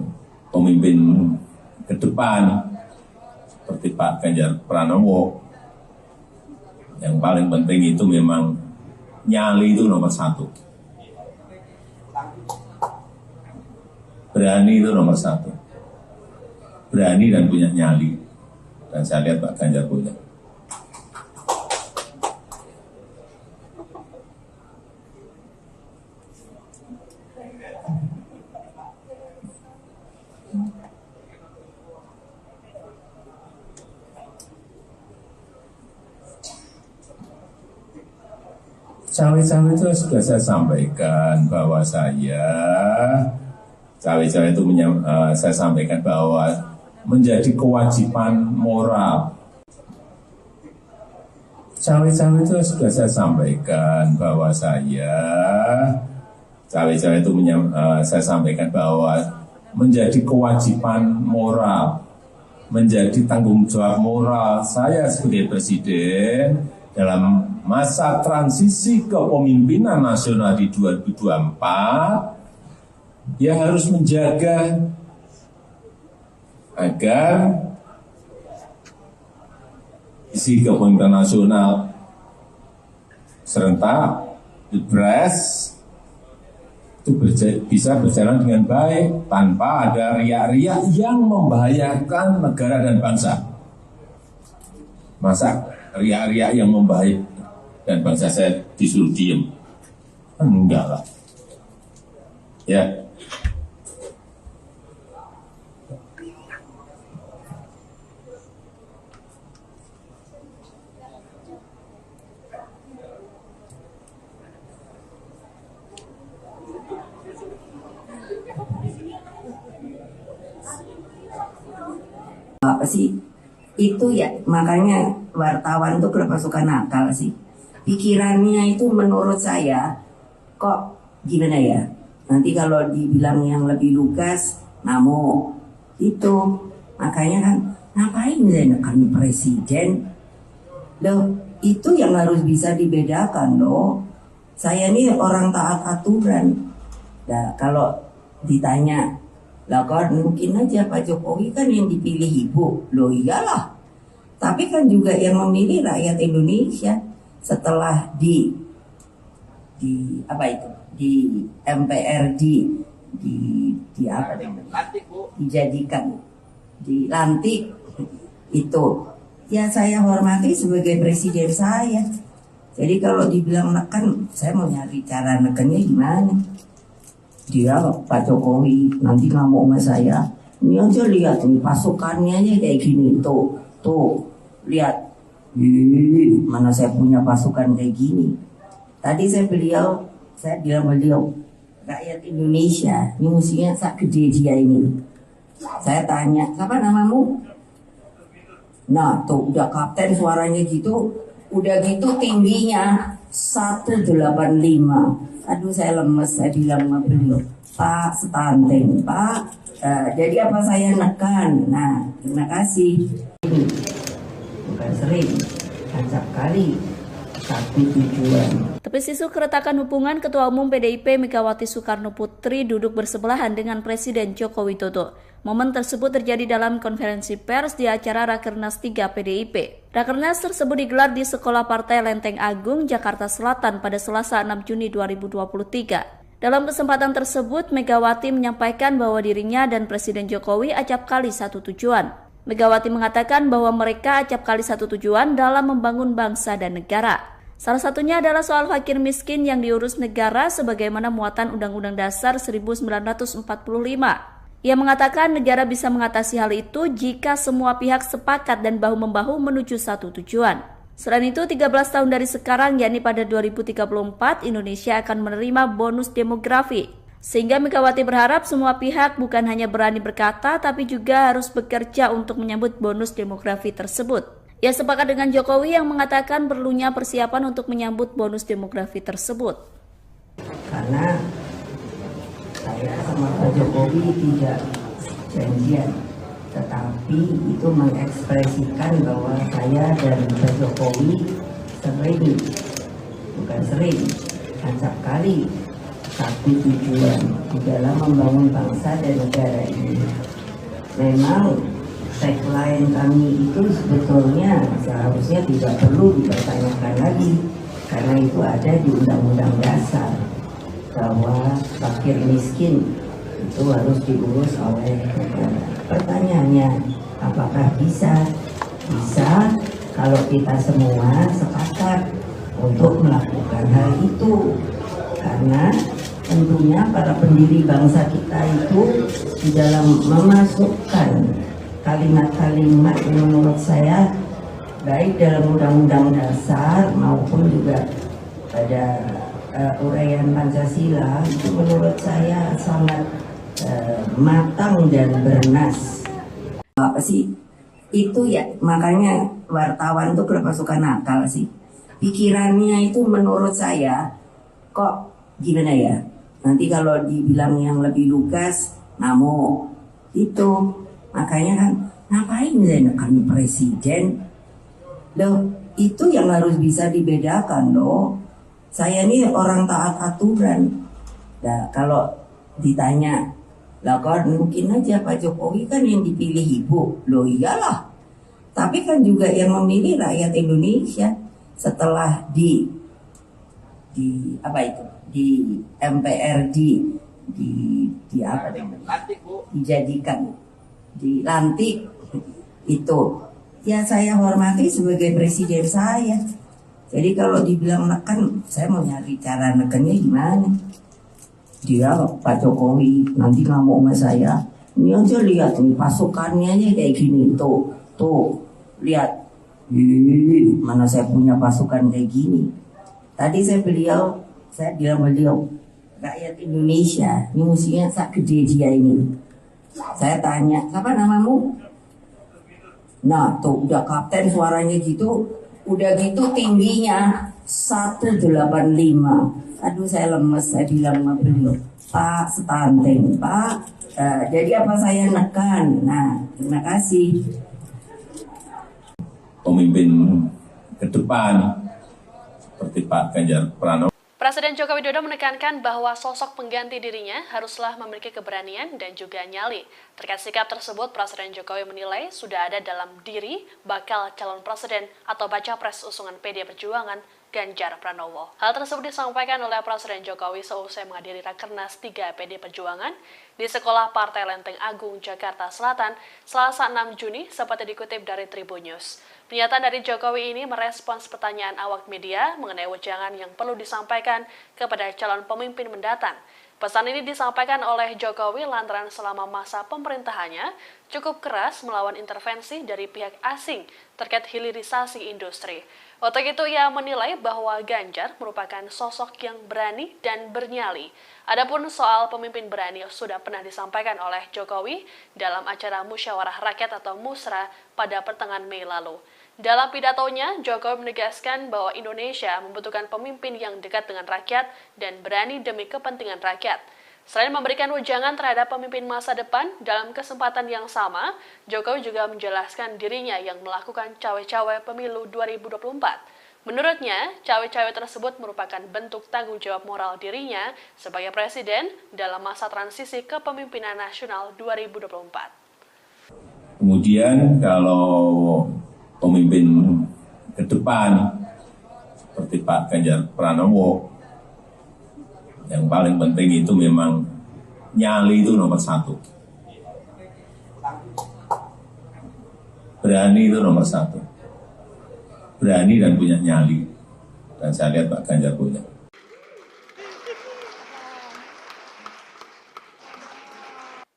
pemimpin ke depan seperti Pak Ganjar Pranowo, yang paling penting itu memang nyali itu nomor 1. Berani itu nomor 1. Berani dan punya nyali. Dan saya lihat Pak Ganjar punya. Cawe-cawe itu sudah saya sampaikan bahwa saya sampaikan bahwa menjadi kewajiban moral. Cawe-cawe itu sudah saya sampaikan bahwa saya sampaikan bahwa menjadi kewajiban moral, menjadi tanggung jawab moral saya sebagai presiden dalam masa transisi kepemimpinan nasional di 2024, ya harus menjaga agar visi kepemimpinan nasional serentak, Pilpres itu bisa berjalan dengan baik tanpa ada riak-riak yang membahayakan negara dan bangsa. Masa riak-riak yang membahayakan dan bangsa saya disuruh diem? Enggak lah. Ya. Apa sih itu ya, makanya wartawan tuh kenapa suka nakal sih, pikirannya itu menurut saya kok gimana ya, nanti kalau dibilang yang lebih lugas ngamuk itu. Makanya kan ngapain menekan presiden loh, itu yang harus bisa dibedakan loh. Saya ini orang taat aturan. Nah kalau ditanya, lah kan mungkin aja Pak Jokowi kan yang dipilih ibu. Loh iyalah. Tapi kan juga yang memilih rakyat Indonesia setelah di MPR dijadikan, dilantik itu. ya saya hormati sebagai presiden saya. Jadi kalau dibilang neken, saya mau nyari cara nekennya gimana. Dia Pak Jokowi nanti ngamuk sama saya. Ini aja lihat nih pasukannya aja kayak gini. Tuh, lihat. Mana saya punya pasukan kayak gini. Tadi saya bilang beliau, rakyat Indonesia, ini musuhnya sak gede dia ini. Saya tanya, siapa namamu? Nah, tuh udah kapten suaranya gitu, udah gitu tingginya 185. Aduh saya lemes, saya bilang sama beliau, Pak stunting, Pak. Jadi apa saya nekan? Nah, terima kasih. Ini bukan sering, acap kali. Tepis isu keretakan hubungan Ketua Umum PDIP Megawati Soekarno Putri duduk bersebelahan dengan Presiden Joko Widodo. Momen tersebut terjadi dalam konferensi pers di acara Rakernas 3 PDIP. Rakernas tersebut digelar di Sekolah Partai Lenteng Agung, Jakarta Selatan pada Selasa 6 Juni 2023. Dalam kesempatan tersebut, Megawati menyampaikan bahwa dirinya dan Presiden Jokowi acap kali satu tujuan. Megawati mengatakan bahwa mereka acap kali satu tujuan dalam membangun bangsa dan negara. Salah satunya adalah soal fakir miskin yang diurus negara sebagaimana muatan Undang-Undang Dasar 1945. Ia mengatakan negara bisa mengatasi hal itu jika semua pihak sepakat dan bahu-membahu menuju satu tujuan. Selain itu, 13 tahun dari sekarang, yakni pada 2034, Indonesia akan menerima bonus demografi. Sehingga Megawati berharap semua pihak bukan hanya berani berkata, tapi juga harus bekerja untuk menyambut bonus demografi tersebut. Ia sepakat dengan Jokowi yang mengatakan perlunya persiapan untuk menyambut bonus demografi tersebut. Karena saya sama Pak Jokowi tidak janjian, tetapi itu mengekspresikan bahwa saya dan Pak Jokowi acap kali satu tujuan di dalam membangun bangsa dan negara ini. Memang tagline kami itu sebetulnya seharusnya tidak perlu dipertanyakan lagi, karena itu ada di Undang-Undang Dasar bahwa fakir miskin itu harus diurus oleh negara. Pertanyaannya, apakah bisa? Bisa kalau kita semua sepakat untuk melakukan hal itu, karena tentunya para pendiri bangsa kita itu di dalam memasukkan kalimat-kalimat yang menurut saya baik dalam Undang-Undang Dasar maupun juga pada uraian Pancasila itu menurut saya sangat matang dan bernas. Apa sih itu ya, makanya wartawan tuh kenapa suka nakal sih, pikirannya itu menurut saya kok gimana ya, nanti kalau dibilang yang lebih lugas ngamuk itu. Makanya kan ngapain menekan presiden? Loh, itu yang harus bisa dibedakan loh. Saya ini orang taat aturan. Nah, kalau ditanya, lah kan mungkin aja Pak Jokowi kan yang dipilih ibu. Loh iyalah. Tapi kan juga yang memilih rakyat Indonesia setelah di apa itu? Di MPRD dijadikan, dilantik itu, ya saya hormati sebagai presiden saya. Jadi kalau dibilang neken, saya mau nyari cara nekennya gimana. Dia Pak Jokowi nanti ngamuk sama saya. Ini aja lihat nih pasukannya aja kayak gini. Tuh lihat. Mana saya punya pasukan kayak gini. Tadi saya bilang beliau, rakyat Indonesia, ini musuhnya sak gede dia ini. Saya tanya, siapa namamu? Nah, tuh udah kapten suaranya gitu, udah gitu tingginya 185. Aduh saya lemes, saya bilang sama beliau, Pak stunting, Pak. Jadi apa saya nekan? Nah, terima kasih. Pemimpin ke depan seperti Pak Ganjar Pranowo. Presiden Joko Widodo menekankan bahwa sosok pengganti dirinya haruslah memiliki keberanian dan juga nyali. Terkait sikap tersebut, Presiden Jokowi menilai sudah ada dalam diri bakal calon presiden atau baca pres usungan PD Perjuangan Ganjar Pranowo. Hal tersebut disampaikan oleh Presiden Jokowi seusai menghadiri Rakernas 3 PD Perjuangan di Sekolah Partai Lenteng Agung, Jakarta Selatan, Selasa 6 Juni, seperti dikutip dari Tribun News. Pernyataan dari Jokowi ini merespons pertanyaan awak media mengenai wejangan yang perlu disampaikan kepada calon pemimpin mendatang. Pesan ini disampaikan oleh Jokowi lantaran selama masa pemerintahannya cukup keras melawan intervensi dari pihak asing terkait hilirisasi industri. Untuk itu ia menilai bahwa Ganjar merupakan sosok yang berani dan bernyali. Adapun soal pemimpin berani sudah pernah disampaikan oleh Jokowi dalam acara Musyawarah Rakyat atau Musra pada pertengahan Mei lalu. Dalam pidatonya, Jokowi menegaskan bahwa Indonesia membutuhkan pemimpin yang dekat dengan rakyat dan berani demi kepentingan rakyat. Selain memberikan wejangan terhadap pemimpin masa depan, dalam kesempatan yang sama, Jokowi juga menjelaskan dirinya yang melakukan cawe-cawe pemilu 2024. Menurutnya, cawe-cawe tersebut merupakan bentuk tanggung jawab moral dirinya sebagai presiden dalam masa transisi kepemimpinan nasional 2024. Kemudian kalau pemimpin ke depan seperti Pak Ganjar Pranowo, yang paling penting itu memang nyali itu nomor satu. Berani itu nomor satu. Berani dan punya nyali. Dan saya lihat Pak Ganjar punya.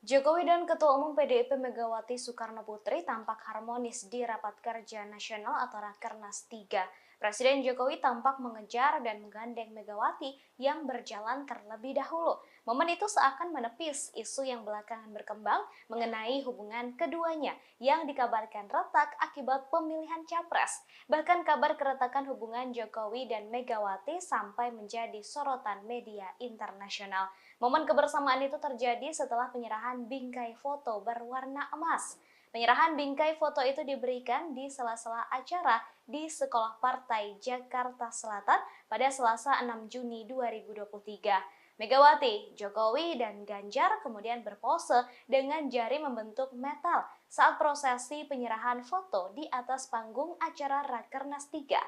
Jokowi dan Ketua Umum PDIP Megawati Soekarno Putri tampak harmonis di Rapat Kerja Nasional atau Rakernas 3. Presiden Jokowi tampak mengejar dan menggandeng Megawati yang berjalan terlebih dahulu. Momen itu seakan menepis isu yang belakangan berkembang mengenai hubungan keduanya yang dikabarkan retak akibat pemilihan capres. Bahkan kabar keretakan hubungan Jokowi dan Megawati sampai menjadi sorotan media internasional. Momen kebersamaan itu terjadi setelah penyerahan bingkai foto berwarna emas. Penyerahan bingkai foto itu diberikan di sela-sela acara di Sekolah Partai Jakarta Selatan pada Selasa 6 Juni 2023. Megawati, Jokowi, dan Ganjar kemudian berpose dengan jari membentuk metal saat prosesi penyerahan foto di atas panggung acara Rakernas 3.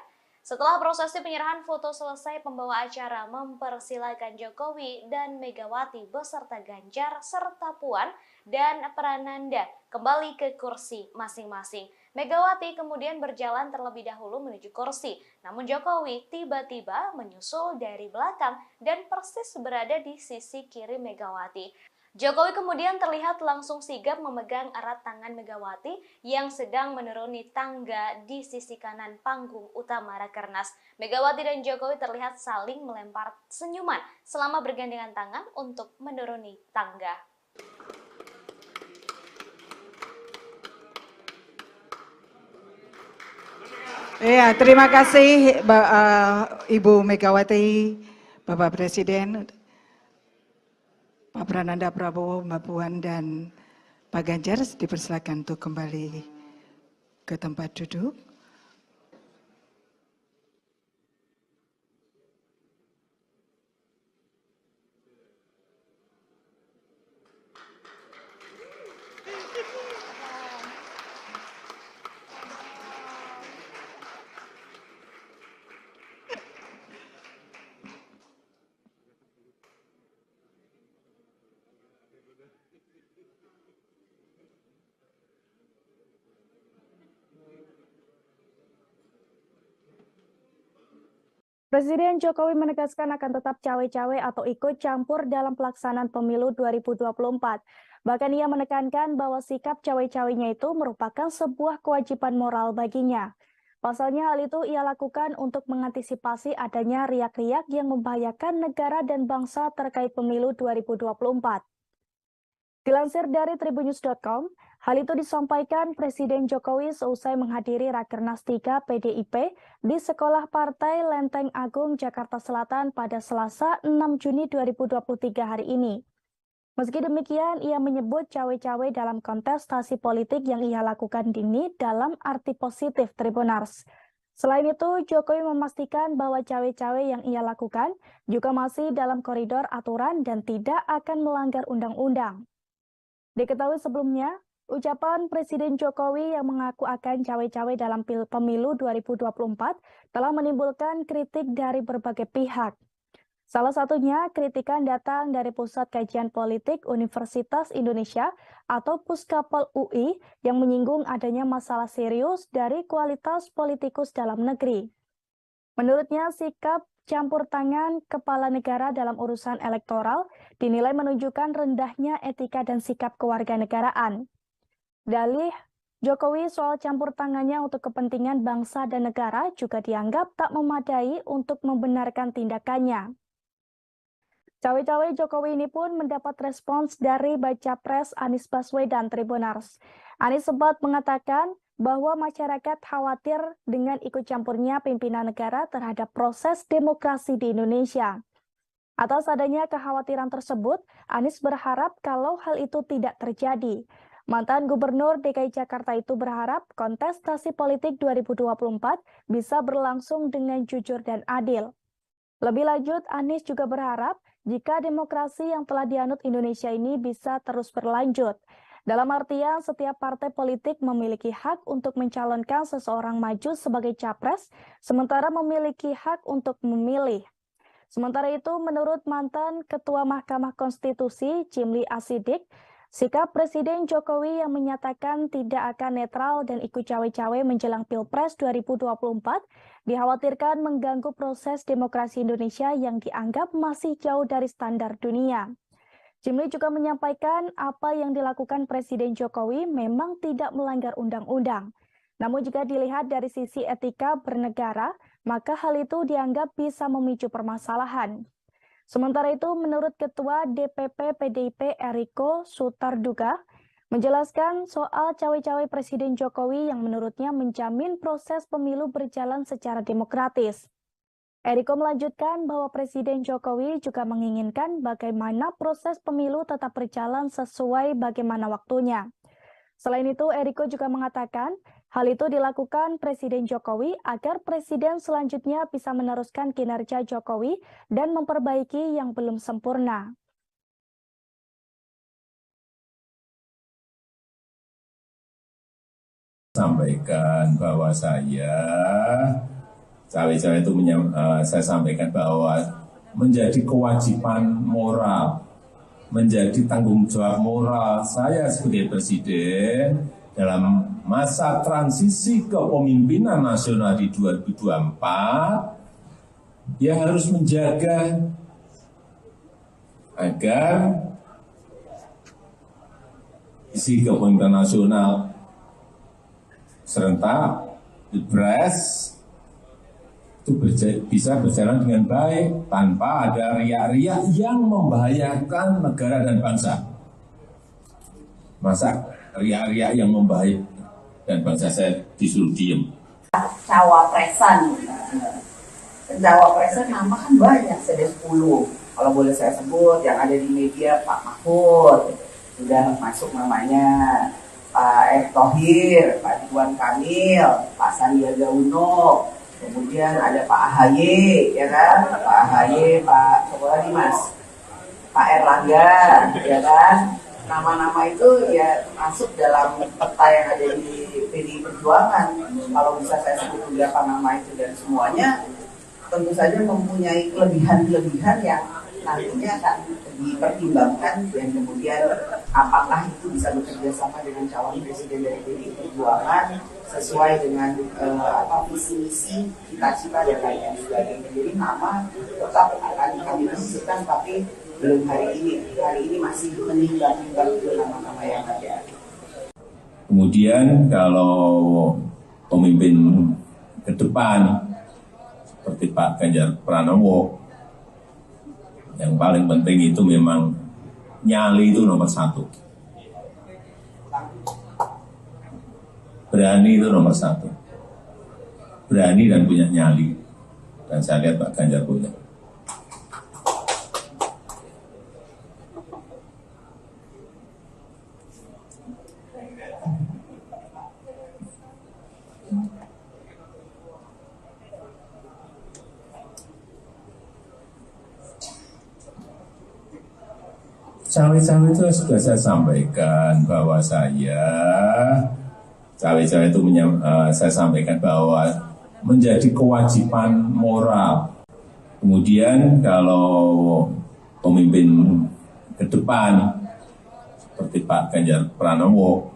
Setelah prosesi penyerahan foto selesai, pembawa acara mempersilakan Jokowi dan Megawati beserta Ganjar serta Puan dan Prananda kembali ke kursi masing-masing. Megawati kemudian berjalan terlebih dahulu menuju kursi, namun Jokowi tiba-tiba menyusul dari belakang dan persis berada di sisi kiri Megawati. Jokowi kemudian terlihat langsung sigap memegang erat tangan Megawati yang sedang menuruni tangga di sisi kanan panggung utama Rakernas. Megawati dan Jokowi terlihat saling melempar senyuman selama bergandengan tangan untuk menuruni tangga. Ya, terima kasih Ibu Megawati, Bapak Presiden, Pak Prananda Prabowo, Mbak Puan, dan Pak Ganjar dipersilakan untuk kembali ke tempat duduk. Presiden Jokowi menegaskan akan tetap cawe-cawe atau ikut campur dalam pelaksanaan pemilu 2024. Bahkan ia menekankan bahwa sikap cawe-cawenya itu merupakan sebuah kewajiban moral baginya. Pasalnya hal itu ia lakukan untuk mengantisipasi adanya riak-riak yang membahayakan negara dan bangsa terkait pemilu 2024. Dilansir dari tribunnews.com, hal itu disampaikan Presiden Jokowi seusai menghadiri Rakernas 3 PDIP di Sekolah Partai Lenteng Agung, Jakarta Selatan pada Selasa 6 Juni 2023 hari ini. Meski demikian, ia menyebut cawe-cawe dalam kontestasi politik yang ia lakukan ini dalam arti positif Tribunars. Selain itu, Jokowi memastikan bahwa cawe-cawe yang ia lakukan juga masih dalam koridor aturan dan tidak akan melanggar undang-undang. Diketahui sebelumnya, Ucapan Presiden Jokowi yang mengaku akan cawe-cawe dalam pemilu 2024 telah menimbulkan kritik dari berbagai pihak. Salah satunya kritikan datang dari Pusat Kajian Politik Universitas Indonesia atau Puskapol UI yang menyinggung adanya masalah serius dari kualitas politikus dalam negeri. Menurutnya, sikap campur tangan kepala negara dalam urusan elektoral dinilai menunjukkan rendahnya etika dan sikap kewarganegaraan. Dalih Jokowi soal campur tangannya untuk kepentingan bangsa dan negara juga dianggap tak memadai untuk membenarkan tindakannya. Cawe-cawe Jokowi ini pun mendapat respons dari baca pres Anies Baswedan Tribunars. Anies sempat mengatakan bahwa masyarakat khawatir dengan ikut campurnya pimpinan negara terhadap proses demokrasi di Indonesia. Atas adanya kekhawatiran tersebut, Anies berharap kalau hal itu tidak terjadi. Mantan Gubernur DKI Jakarta itu berharap kontestasi politik 2024 bisa berlangsung dengan jujur dan adil. Lebih lanjut, Anies juga berharap jika demokrasi yang telah dianut Indonesia ini bisa terus berlanjut. Dalam artian, setiap partai politik memiliki hak untuk mencalonkan seseorang maju sebagai capres, sementara memiliki hak untuk memilih. Sementara itu, menurut mantan Ketua Mahkamah Konstitusi, Jimli Asidik, sikap Presiden Jokowi yang menyatakan tidak akan netral dan ikut cawe-cawe menjelang Pilpres 2024 dikhawatirkan mengganggu proses demokrasi Indonesia yang dianggap masih jauh dari standar dunia. Jimli juga menyampaikan apa yang dilakukan Presiden Jokowi memang tidak melanggar undang-undang. Namun jika dilihat dari sisi etika bernegara, maka hal itu dianggap bisa memicu permasalahan. Sementara itu, menurut Ketua DPP PDIP Eriko Sutarduga, menjelaskan soal cawe-cawe Presiden Jokowi yang menurutnya menjamin proses pemilu berjalan secara demokratis. Eriko melanjutkan bahwa Presiden Jokowi juga menginginkan bagaimana proses pemilu tetap berjalan sesuai bagaimana waktunya. Selain itu, Eriko juga mengatakan hal itu dilakukan Presiden Jokowi agar Presiden selanjutnya bisa meneruskan kinerja Jokowi dan memperbaiki yang belum sempurna. Sampaikan bahwa saya cawe-cawe itu saya sampaikan bahwa menjadi kewajiban moral, menjadi tanggung jawab moral saya sebagai presiden dalam masa transisi kepemimpinan nasional di 2024, dia harus menjaga agar isi kepemimpinan nasional serentak Pilpres itu bisa berjalan dengan baik tanpa ada riak-riak yang membahayakan negara dan bangsa. Masa riak-riak yang membahayakan dan bangsa saya disuruh diem. Cawapresan nama kan banyak, ada 10. Kalau boleh saya sebut yang ada di media, Pak Mahfud sudah masuk namanya, Pak Erick Thohir, Pak Ridwan Kamil, Pak Sandiaga Uno, kemudian ada Pak AHY, ya kan? Pak AHY, Pak Sokola Dimas, Pak Erlangga, ya kan? Nama-nama itu ya masuk dalam peta yang ada di PDI Perjuangan. Kalau bisa saya sebut beberapa nama itu dan semuanya tentu saja mempunyai kelebihan-kelebihan yang nantinya akan dipertimbangkan dan kemudian apakah itu bisa bekerja sama dengan calon presiden dari PDI Perjuangan sesuai dengan visi misi cita-cita dan lain sebagainya. Jadi nama tetap akan kami diskusikan, tapi belum hari ini masih menimbang-nimbang nama-nama yang ada. Kemudian kalau pemimpin ke depan seperti Pak Ganjar Pranowo, yang paling penting itu memang nyali itu nomor 1. Berani itu nomor 1. Berani dan punya nyali. Dan saya lihat Pak Ganjar punya. Cawe-cawe itu sudah saya sampaikan bahwa cawe-cawe itu saya sampaikan bahwa menjadi kewajiban moral. Kemudian kalau pemimpin ke depan seperti Pak Ganjar Pranowo,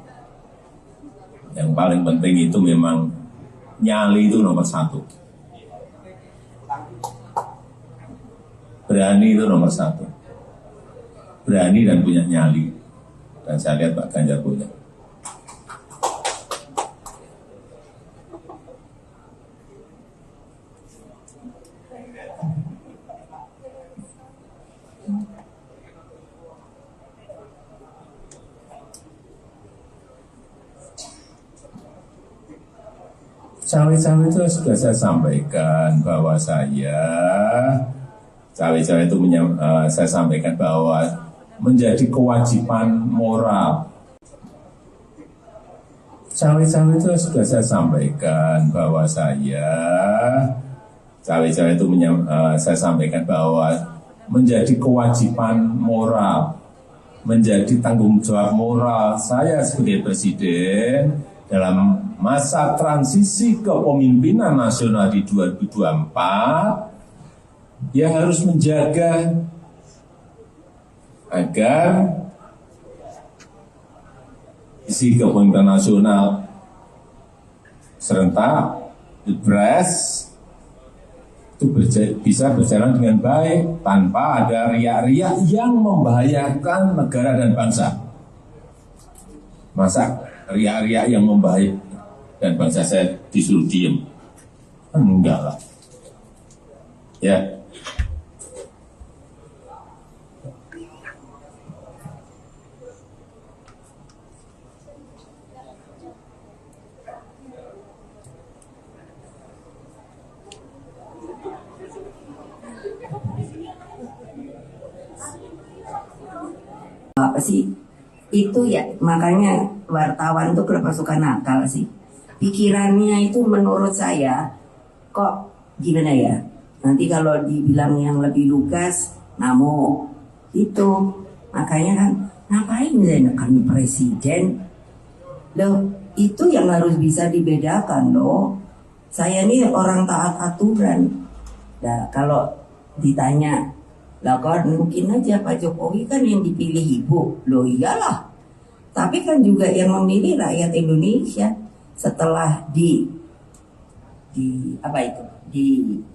yang paling penting itu memang nyali itu nomor 1. Berani itu nomor 1. Berani dan punya nyali. Dan saya lihat Pak Ganjar punya. Cawe-cawe itu sudah saya sampaikan bahwa cawe-cawe itu saya sampaikan bahwa menjadi kewajiban moral. Cawe-cawe itu sudah saya sampaikan bahwa cawe-cawe itu saya sampaikan bahwa menjadi kewajiban moral, menjadi tanggung jawab moral saya sebagai presiden dalam masa transisi kepemimpinan nasional di 2024, dia harus menjaga agar isi kepemimpinan nasional serentak Pilpres itu bisa berjalan dengan baik tanpa ada riak-riak yang membahayakan negara dan bangsa. Masa riak-riak yang membahayakan dan bangsa saya disuruh diem? Enggak lah. Ya. Apa sih? Itu ya, makanya wartawan tuh kerasukan akal sih. Pikirannya itu menurut saya kok gimana ya? Nanti kalau dibilang yang lebih lugas, namo itu. Makanya kan ngapain saya nekan presiden? Loh, itu yang harus bisa dibedakan loh. Saya ini orang taat aturan. Nah, kalau ditanya, lah kan mungkin aja Pak Jokowi kan yang dipilih ibu. Loh iyalah. Tapi kan juga yang memilih rakyat Indonesia. Setelah di apa itu, di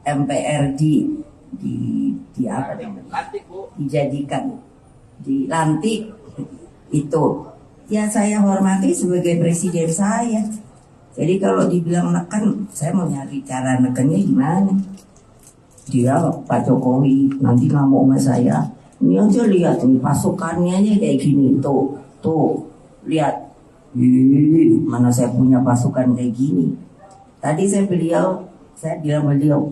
MPRD, di apa namanya, dijadikan, dilantik itu, ya saya hormati sebagai presiden saya. Jadi kalau dibilang neken, saya mau nyari cara nekennya gimana? Dia Pak Jokowi nanti ngamuk sama saya. Ini aja lihat nih pasukannya aja kayak gini, tuh lihat. Mana saya punya pasukan kayak gini. Tadi saya bilang beliau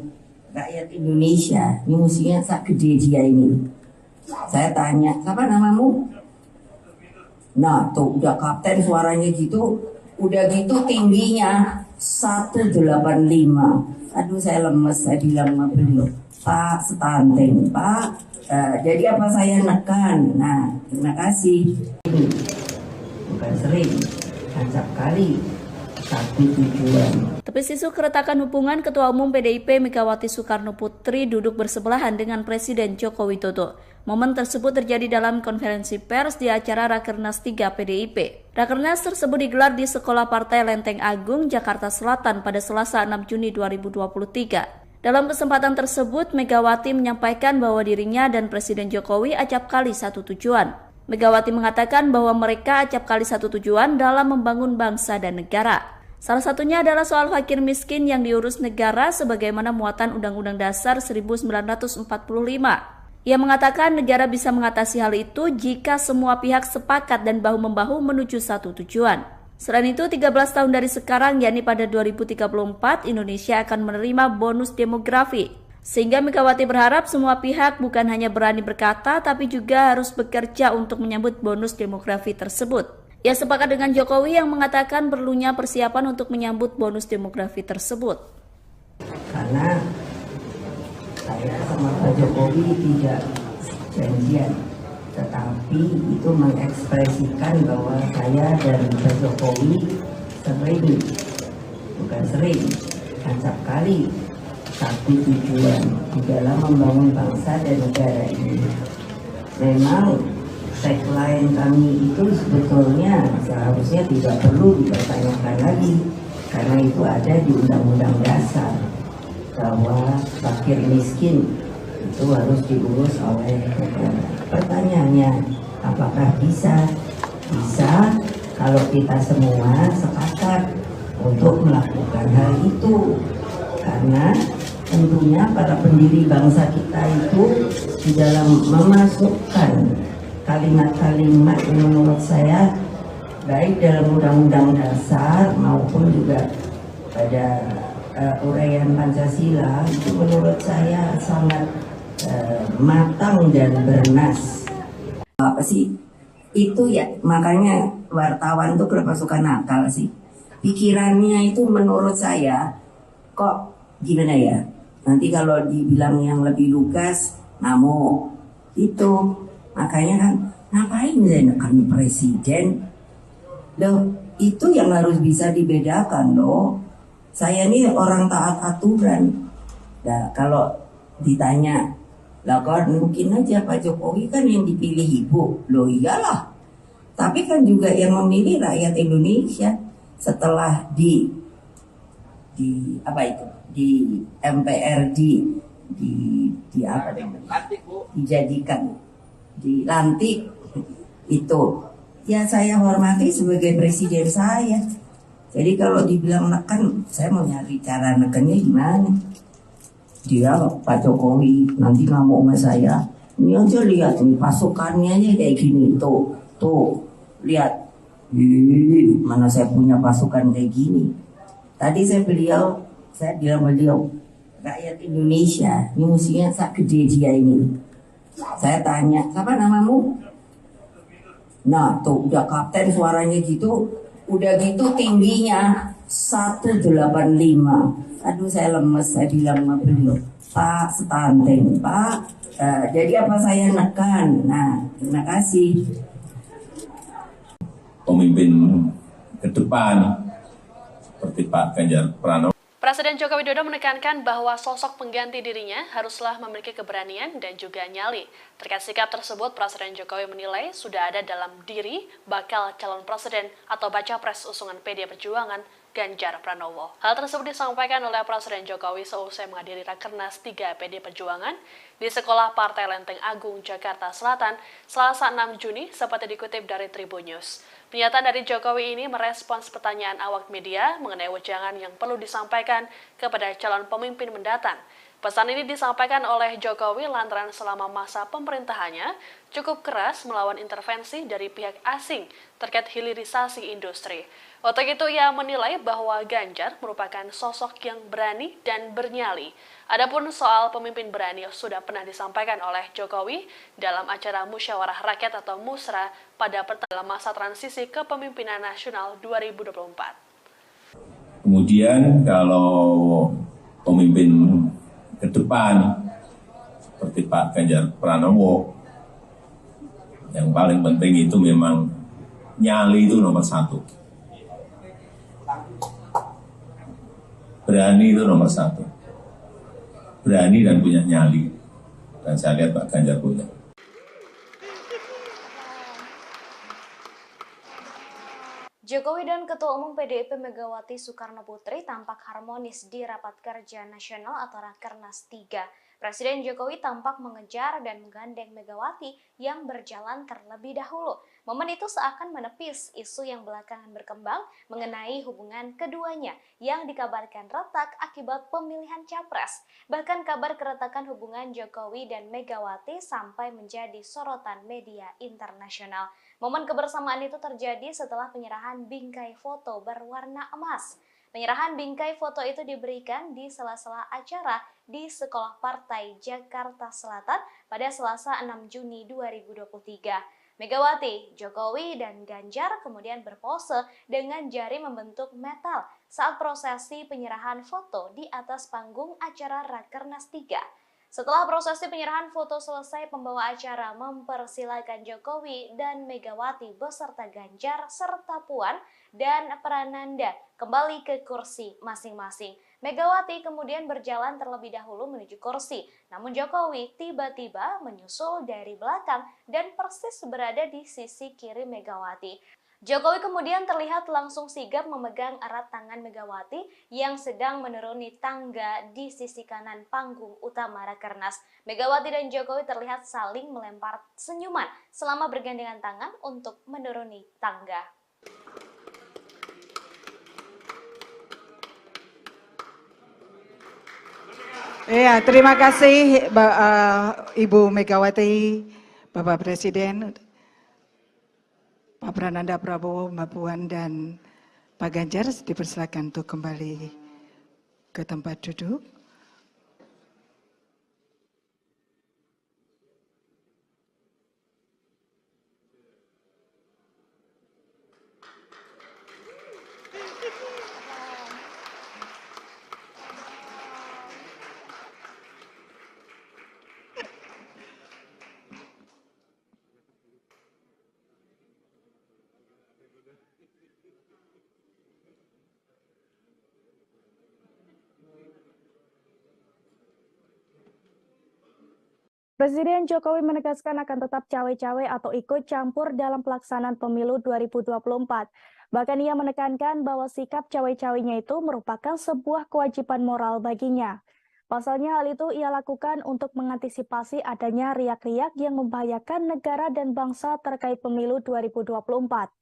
rakyat Indonesia ini musuhnya sak gede dia ini. Saya tanya, siapa namamu? Nah tuh udah kapten suaranya gitu, udah gitu tingginya 185. Aduh saya lemes, saya bilang sama beliau, Pak stunting Pak. Jadi apa saya nekan? Nah terima kasih. Bukan sering, acap kali, satu tujuan. Tepis isu keretakan hubungan Ketua Umum PDIP Megawati Soekarno Putri duduk bersebelahan dengan Presiden Joko Widodo. Momen tersebut terjadi dalam konferensi pers di acara Rakernas 3 PDIP. Rakernas tersebut digelar di Sekolah Partai Lenteng Agung, Jakarta Selatan pada Selasa 6 Juni 2023. Dalam kesempatan tersebut, Megawati menyampaikan bahwa dirinya dan Presiden Jokowi acap kali satu tujuan. Megawati mengatakan bahwa mereka acap kali satu tujuan dalam membangun bangsa dan negara. Salah satunya adalah soal fakir miskin yang diurus negara sebagaimana muatan Undang-Undang Dasar 1945. Ia mengatakan negara bisa mengatasi hal itu jika semua pihak sepakat dan bahu-membahu menuju satu tujuan. Selain itu, 13 tahun dari sekarang, yakni pada 2034, Indonesia akan menerima bonus demografi. Sehingga Megawati berharap semua pihak bukan hanya berani berkata, tapi juga harus bekerja untuk menyambut bonus demografi tersebut. Ia sepakat dengan Jokowi yang mengatakan perlunya persiapan untuk menyambut bonus demografi tersebut. Karena saya sama Pak Jokowi tidak janjian, tetapi itu mengekspresikan bahwa saya dan Pak Jokowi sering, bukan sering, acap kali satu tujuan di dalam membangun bangsa dan negara ini. Memang tagline kami itu sebetulnya seharusnya tidak perlu dipertanyakan lagi, karena itu ada di Undang-Undang Dasar bahwa fakir miskin itu harus diurus oleh negara. Pertanyaannya, apakah bisa? Bisa kalau kita semua sepakat untuk melakukan hal itu, karena tentunya para pendiri bangsa kita itu di dalam memasukkan kalimat-kalimat yang menurut saya baik dalam Undang-Undang Dasar maupun juga pada uraian Pancasila itu menurut saya sangat matang dan bernas. Apa sih itu ya, makanya wartawan tuh kenapa suka nakal sih, pikirannya itu menurut saya kok gimana ya, nanti kalau dibilang yang lebih lugas ngamuk itu. Makanya kan ngapain saya nekan presiden loh, itu yang harus bisa dibedakan loh. Saya ini orang taat aturan. Nah kalau ditanya lah kan mungkin aja Pak Jokowi kan yang dipilih ibu, loh iyalah, tapi kan juga yang memilih rakyat Indonesia setelah di apa itu, di MPR di apa namanya, dijadikan, dilantik itu ya saya hormati sebagai presiden saya. Jadi kalau dibilang neken, saya mau nyari cara nekennya gimana. Dia Pak Jokowi nanti ngamuk sama saya, ini aja lihat nih pasukannya aja kayak gini, tuh lihat, mana saya punya pasukan kayak gini. Tadi saya bilang beliau rakyat Indonesia ini mestinya sak gede dia ini. Saya tanya, siapa namamu? Nah tuh udah kapten suaranya gitu, udah gitu tingginya 185. Aduh saya lemes, saya bilang sama beliau, Pak stunting Pak, jadi apa saya nekan. Nah terima kasih. Pemimpin ke depan seperti Pak Ganjar Pranowo. Presiden Joko Widodo menekankan bahwa sosok pengganti dirinya haruslah memiliki keberanian dan juga nyali. Terkait sikap tersebut, Presiden Jokowi menilai sudah ada dalam diri bakal calon presiden atau baca pres usungan PD Perjuangan Ganjar Pranowo. Hal tersebut disampaikan oleh Presiden Jokowi seusai menghadiri Rakernas 3 PD Perjuangan di Sekolah Partai Lenteng Agung, Jakarta Selatan, Selasa 6 Juni, seperti dikutip dari Tribun News. Pernyataan dari Jokowi ini merespons pertanyaan awak media mengenai wejangan yang perlu disampaikan kepada calon pemimpin mendatang. Pesan ini disampaikan oleh Jokowi lantaran selama masa pemerintahannya cukup keras melawan intervensi dari pihak asing terkait hilirisasi industri. Untuk itu ia menilai bahwa Ganjar merupakan sosok yang berani dan bernyali. Adapun soal pemimpin berani sudah pernah disampaikan oleh Jokowi dalam acara Musyawarah Rakyat atau Musra pada dalam masa transisi kepemimpinan nasional 2024. Kemudian kalau pemimpin ke depan seperti Pak Ganjar Pranowo, yang paling penting itu memang nyali itu nomor satu. Berani itu nomor satu. Berani dan punya nyali. Dan saya lihat Pak Ganjar punya. Jokowi dan Ketua Umum PDIP Megawati Soekarno Putri tampak harmonis di Rapat Kerja Nasional atau Rakernas 3. Presiden Jokowi tampak mengejar dan menggandeng Megawati yang berjalan terlebih dahulu. Momen itu seakan menepis isu yang belakangan berkembang mengenai hubungan keduanya yang dikabarkan retak akibat pemilihan capres. Bahkan kabar keretakan hubungan Jokowi dan Megawati sampai menjadi sorotan media internasional. Momen kebersamaan itu terjadi setelah penyerahan bingkai foto berwarna emas. Penyerahan bingkai foto itu diberikan di sela-sela acara di Sekolah Partai Jakarta Selatan pada Selasa 6 Juni 2023. Megawati, Jokowi, dan Ganjar kemudian berpose dengan jari membentuk metal saat prosesi penyerahan foto di atas panggung acara Rakernas 3. Setelah prosesi penyerahan foto selesai, pembawa acara mempersilakan Jokowi dan Megawati beserta Ganjar serta Puan dan Prananda kembali ke kursi masing-masing. Megawati kemudian berjalan terlebih dahulu menuju kursi, namun Jokowi tiba-tiba menyusul dari belakang dan persis berada di sisi kiri Megawati. Jokowi kemudian terlihat langsung sigap memegang erat tangan Megawati yang sedang menuruni tangga di sisi kanan panggung utama Rakernas. Megawati dan Jokowi terlihat saling melempar senyuman selama bergandengan tangan untuk menuruni tangga. Ya, terima kasih Ibu Megawati, Bapak Presiden, Pak Prananda Prabowo, Mbak Puan, dan Pak Ganjar dipersilakan untuk kembali ke tempat duduk. Presiden Jokowi menegaskan akan tetap cawe-cawe atau ikut campur dalam pelaksanaan pemilu 2024. Bahkan ia menekankan bahwa sikap cawe-cawenya itu merupakan sebuah kewajiban moral baginya. Pasalnya hal itu ia lakukan untuk mengantisipasi adanya riak-riak yang membahayakan negara dan bangsa terkait pemilu 2024.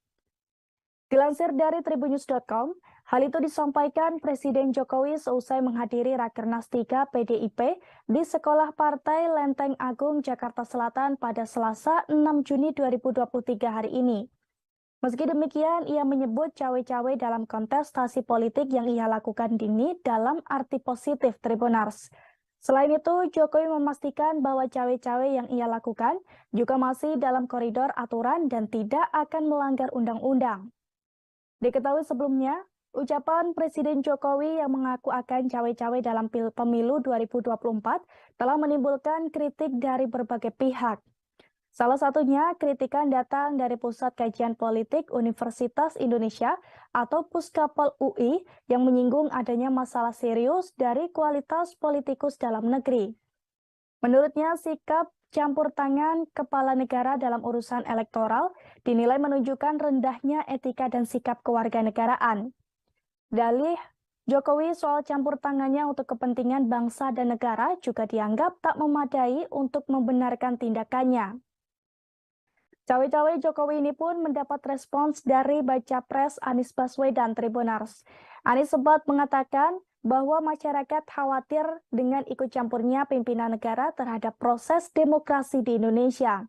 Dilansir dari tribunnews.com, hal itu disampaikan Presiden Jokowi seusai menghadiri Rakernas 3 PDIP di Sekolah Partai Lenteng Agung, Jakarta Selatan pada Selasa 6 Juni 2023 hari ini. Meski demikian, ia menyebut cawe-cawe dalam kontestasi politik yang ia lakukan ini dalam arti positif Tribunars. Selain itu, Jokowi memastikan bahwa cawe-cawe yang ia lakukan juga masih dalam koridor aturan dan tidak akan melanggar undang-undang. Diketahui sebelumnya, ucapan Presiden Jokowi yang mengaku akan cawe-cawe dalam pemilu 2024 telah menimbulkan kritik dari berbagai pihak. Salah satunya, kritikan datang dari Pusat Kajian Politik Universitas Indonesia atau Puskapol UI yang menyinggung adanya masalah serius dari kualitas politikus dalam negeri. Menurutnya, sikap campur tangan kepala negara dalam urusan elektoral dinilai menunjukkan rendahnya etika dan sikap kewarganegaraan. Dalih Jokowi soal campur tangannya untuk kepentingan bangsa dan negara juga dianggap tak memadai untuk membenarkan tindakannya. Cawe-cawe Jokowi ini pun mendapat respons dari baca pres Anies Baswedan Tribunars. Anies sempat mengatakan bahwa masyarakat khawatir dengan ikut campurnya pimpinan negara terhadap proses demokrasi di Indonesia.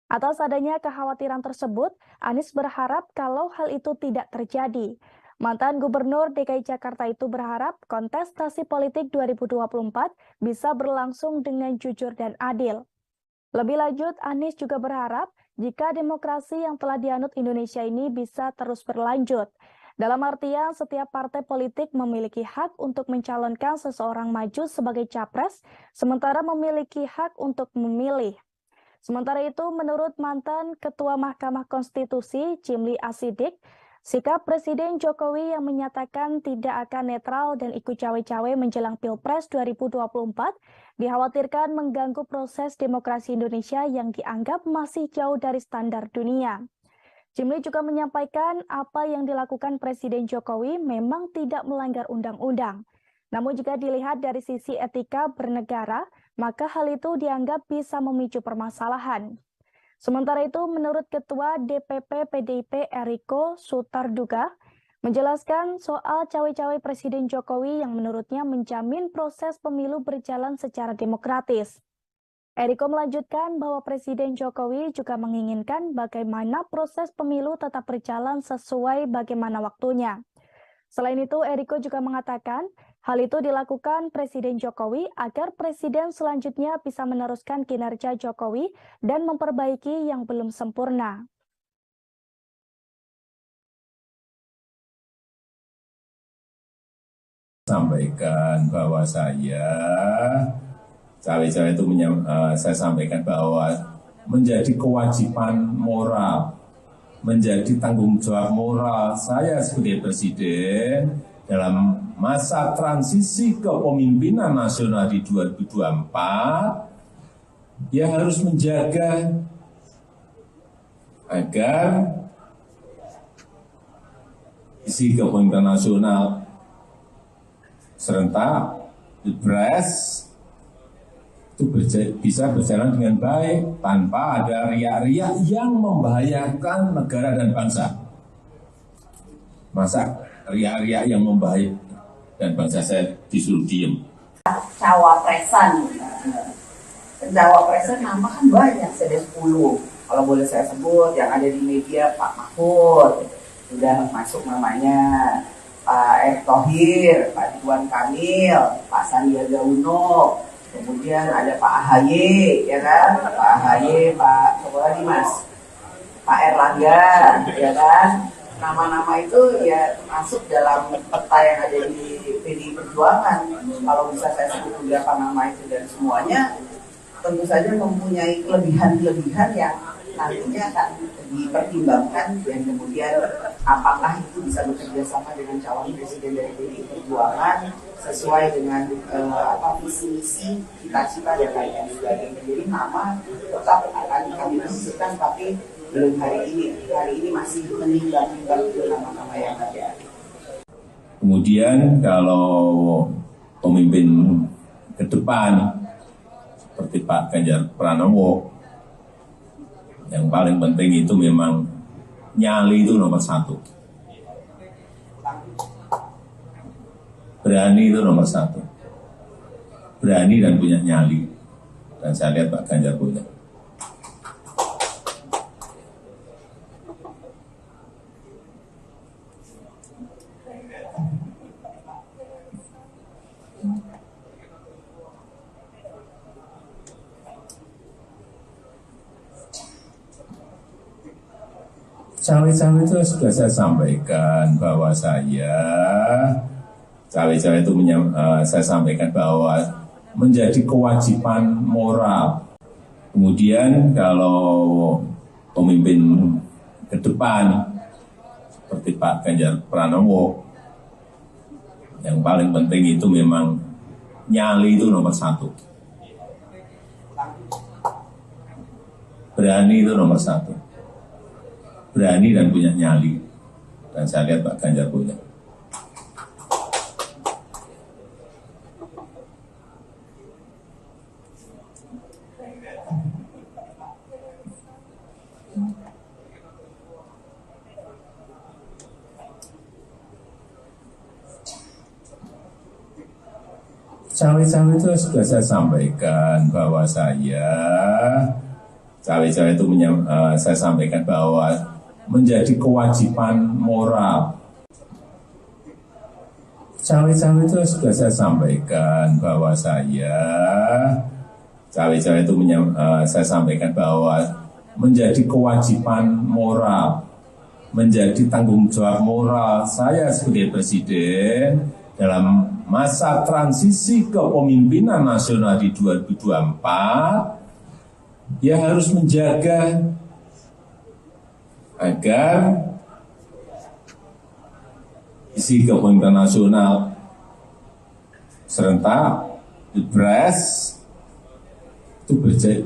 Atas adanya kekhawatiran tersebut, Anies berharap kalau hal itu tidak terjadi. Mantan Gubernur DKI Jakarta itu berharap kontestasi politik 2024 bisa berlangsung dengan jujur dan adil. Lebih lanjut, Anies juga berharap jika demokrasi yang telah dianut Indonesia ini bisa terus berlanjut. Dalam artian, setiap partai politik memiliki hak untuk mencalonkan seseorang maju sebagai capres, sementara memiliki hak untuk memilih. Sementara itu, menurut mantan Ketua Mahkamah Konstitusi, Jimli Asidik, sikap Presiden Jokowi yang menyatakan tidak akan netral dan ikut cawe-cawe menjelang Pilpres 2024 dikhawatirkan mengganggu proses demokrasi Indonesia yang dianggap masih jauh dari standar dunia. Jimli juga menyampaikan apa yang dilakukan Presiden Jokowi memang tidak melanggar undang-undang. Namun jika dilihat dari sisi etika bernegara, maka hal itu dianggap bisa memicu permasalahan. Sementara itu, menurut Ketua DPP PDIP Eriko Sutarduga, menjelaskan soal cawe-cawe Presiden Jokowi yang menurutnya menjamin proses pemilu berjalan secara demokratis. Eriko melanjutkan bahwa Presiden Jokowi juga menginginkan bagaimana proses pemilu tetap berjalan sesuai bagaimana waktunya. Selain itu, Eriko juga mengatakan hal itu dilakukan Presiden Jokowi agar Presiden selanjutnya bisa meneruskan kinerja Jokowi dan memperbaiki yang belum sempurna. Sampaikan bahwa saya cawe-cawe itu saya sampaikan bahwa menjadi kewajiban moral, menjadi tanggung jawab moral saya sebagai presiden dalam masa transisi kepemimpinan nasional di 2024, ya harus menjaga agar isi kepemimpinan nasional serentak Pilpres itu bisa berjalan dengan baik tanpa ada riak-riak yang membahayakan negara dan bangsa. Masa riak-riak yang membahayakan dan bangsa saya disuruh diem? Cawapresan, pencawapresan nama kan banyak, ada 10. Kalau boleh saya sebut yang ada di media, Pak Mahfud sudah masuk namanya, Pak Erick Thohir, Pak Ridwan Kamil, Pak Sandiaga Uno. Kemudian ada Pak AHY, ya kan? Pak AHY, Pak Mas, Pak Erlangga, ya kan? Nama-nama itu ya masuk dalam peta yang ada di PDI Perjuangan. Kalau bisa saya sebut beberapa nama itu dan semuanya tentu saja mempunyai kelebihan-kelebihan yang nantinya akan dipertimbangkan dan kemudian apakah itu bisa bekerja sama dengan calon presiden dari PDI Perjuangan sesuai dengan visi misi, cita-cita dan lain sebagainya. Jadi nama tetap akan kami diskusikan, tapi belum hari ini. Hari ini masih menimbang-nimbang nama-nama yang ada. Kemudian kalau pemimpin ke depan seperti Pak Ganjar Pranowo, yang paling penting itu memang nyali itu nomor 1. Berani itu nomor 1. Berani dan punya nyali. Dan saya lihat Pak Ganjar punya. Cawe-cawe itu sudah saya sampaikan bahwa cawe-cawe itu saya sampaikan bahwa menjadi kewajiban moral. Kemudian kalau pemimpin ke depan seperti Pak Ganjar Pranowo, yang paling penting itu memang nyali itu nomor 1. Berani itu nomor 1. Berani dan punya nyali. Dan saya lihat Pak Ganjar punya. Cawe-cawe itu sudah saya sampaikan bahwa cawe-cawe itu saya sampaikan bahwa menjadi kewajiban moral. Cawe-cawe itu sudah saya sampaikan bahwa cawe-cawe itu saya sampaikan bahwa menjadi kewajiban moral, menjadi tanggung jawab moral saya sebagai presiden dalam masa transisi kepemimpinan nasional di 2024, ya harus menjaga agar isi kepemimpinan nasional serentak Pilpres itu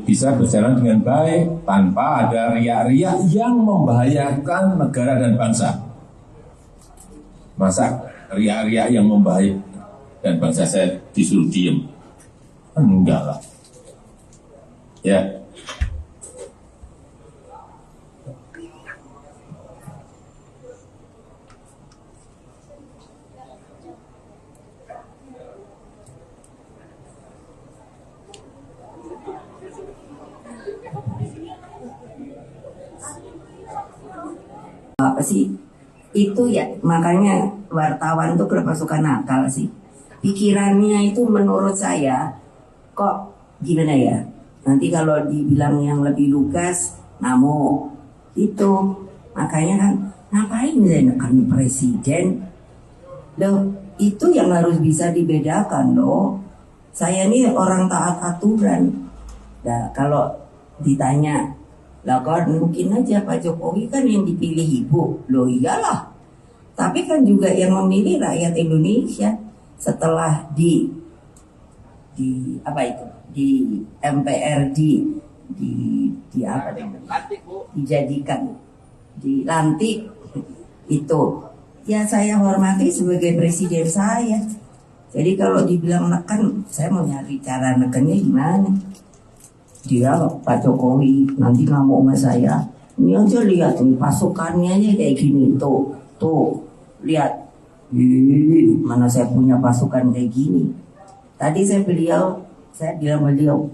bisa berjalan dengan baik tanpa ada riak-riak yang membahayakan negara dan bangsa. Masa riak-riak yang membahayakan dan bangsa saya disuruh diem? Enggak lah. Ya. Apa sih itu ya, makanya wartawan tuh kerasukan akal sih, pikirannya itu menurut saya kok gimana ya, nanti kalau dibilang yang lebih lugas namo itu, makanya kan ngapain menekan presiden loh, itu yang harus bisa dibedakan loh. Saya ini orang taat aturan. Nah, kalau ditanya, lah kan mungkin aja Pak Jokowi kan yang dipilih ibu. Loh iyalah. Tapi kan juga yang memilih rakyat Indonesia setelah di apa itu? Di MPRD di apa namanya? Dijadikan, dilantik itu. Ya saya hormati sebagai presiden saya. Jadi kalau dibilang neken, saya mau nyari cara nekennya gimana? Dia Pak Jokowi nanti ngamuk sama saya. Ini aja lihat nih pasukannya aja kayak gini tuh lihat. Mana saya punya pasukan kayak gini? Tadi saya bilang beliau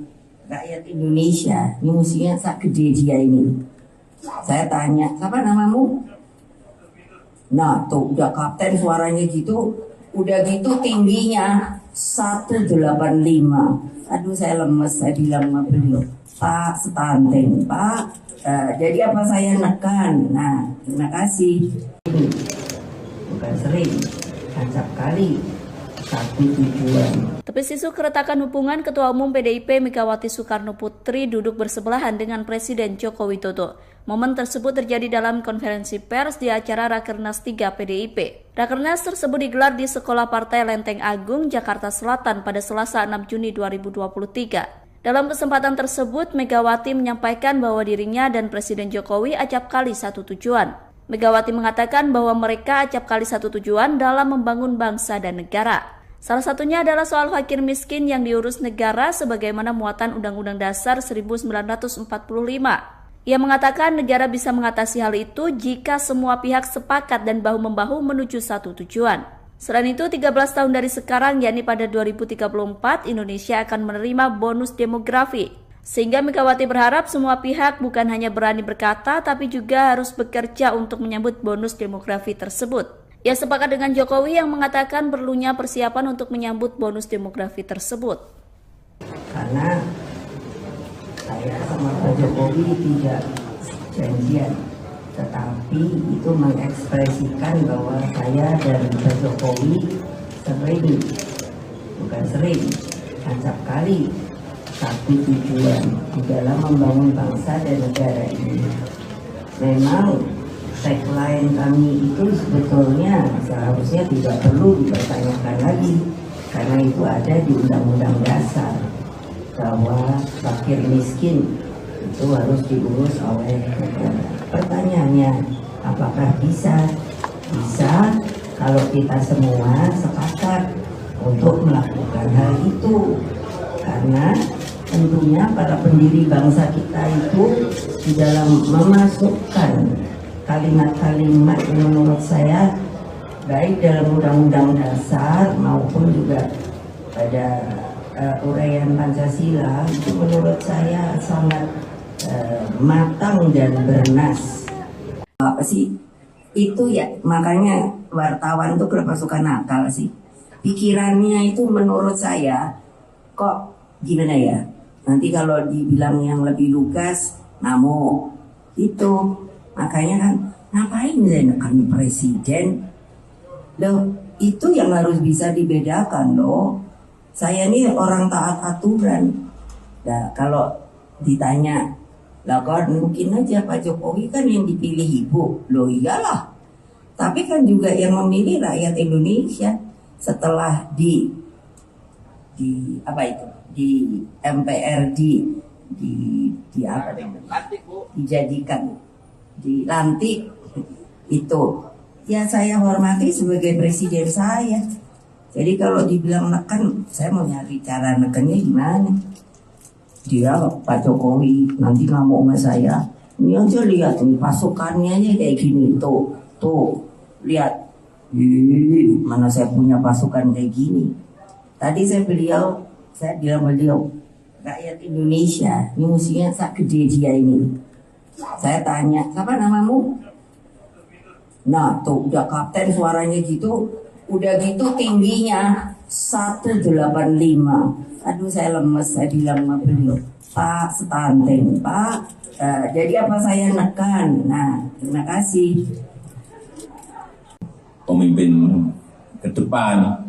rakyat Indonesia ini musuhnya sak gede dia ini. Saya tanya, siapa namamu? Nah tuh udah kapten suaranya gitu. Udah gitu tingginya 185. Aduh saya lemes, saya bilang sama beliau, Pak stunting, Pak. Jadi apa saya nekan? Nah terima kasih. Bukan sering, acap kali. Satu tujuan. Tepis isu keretakan hubungan Ketua Umum PDIP Megawati Soekarno Putri duduk bersebelahan dengan Presiden Joko Widodo. Momen tersebut terjadi dalam konferensi pers di acara Rakernas 3 PDIP. Rakernas tersebut digelar di Sekolah Partai Lenteng Agung, Jakarta Selatan pada Selasa 6 Juni 2023. Dalam kesempatan tersebut, Megawati menyampaikan bahwa dirinya dan Presiden Jokowi acap kali satu tujuan. Megawati mengatakan bahwa mereka acap kali satu tujuan dalam membangun bangsa dan negara. Salah satunya adalah soal fakir miskin yang diurus negara sebagaimana muatan Undang-Undang Dasar 1945. Ia mengatakan negara bisa mengatasi hal itu jika semua pihak sepakat dan bahu-membahu menuju satu tujuan. Selain itu, 13 tahun dari sekarang, yakni pada 2034, Indonesia akan menerima bonus demografi. Sehingga Megawati berharap semua pihak bukan hanya berani berkata, tapi juga harus bekerja untuk menyambut bonus demografi tersebut. Ia sepakat dengan Jokowi yang mengatakan perlunya persiapan untuk menyambut bonus demografi tersebut. Karena saya sama Pak Jokowi tidak janjian, tetapi itu mengekspresikan bahwa saya dan Pak Jokowi sering, acap kali satu tujuan di dalam membangun bangsa dan negara ini. Memang tagline kami itu sebetulnya seharusnya tidak perlu dipertanyakan lagi, karena itu ada di Undang-Undang Dasar bahwa fakir miskin itu harus diurus oleh negara. Pertanyaannya, apakah bisa? Bisa kalau kita semua sepakat untuk melakukan hal itu, karena tentunya para pendiri bangsa kita itu di dalam memasukkan kalimat-kalimat yang menurut saya baik dalam Undang-Undang Dasar maupun juga pada uraian Pancasila itu menurut saya sangat matang dan bernas. Apa sih itu ya, makanya wartawan tuh kenapa suka nakal sih, pikirannya itu menurut saya kok gimana ya, nanti kalau dibilang yang lebih lugas ngamuk itu. Makanya kan ngapain saya nekan presiden loh, itu yang harus bisa dibedakan loh. Saya ini orang taat aturan. Nah kalau ditanya, lah kan mungkin aja Pak Jokowi kan yang dipilih ibu. Loh iyalah. Tapi kan juga yang memilih rakyat Indonesia setelah di apa itu? Di MPRD di apa namanya? Dijadikan, dilantik itu. Ya saya hormati sebagai presiden saya. Jadi kalau dibilang neken, saya mau nyari cara nekennya gimana? Dia Pak Jokowi nanti ngamuk sama saya. Ini aja lihat nih pasukannya aja kayak gini tuh lihat. Mana saya punya pasukan kayak gini? Tadi saya bilang beliau rakyat Indonesia ini musuhnya sak gede dia ini. Saya tanya, siapa namamu? Nah tuh udah kapten suaranya gitu. Udah gitu tingginya 185. Aduh saya lemes, saya bilang sama beliau, Pak stunting, Pak. Jadi apa saya nekan? Nah terima kasih. Pemimpin ke depan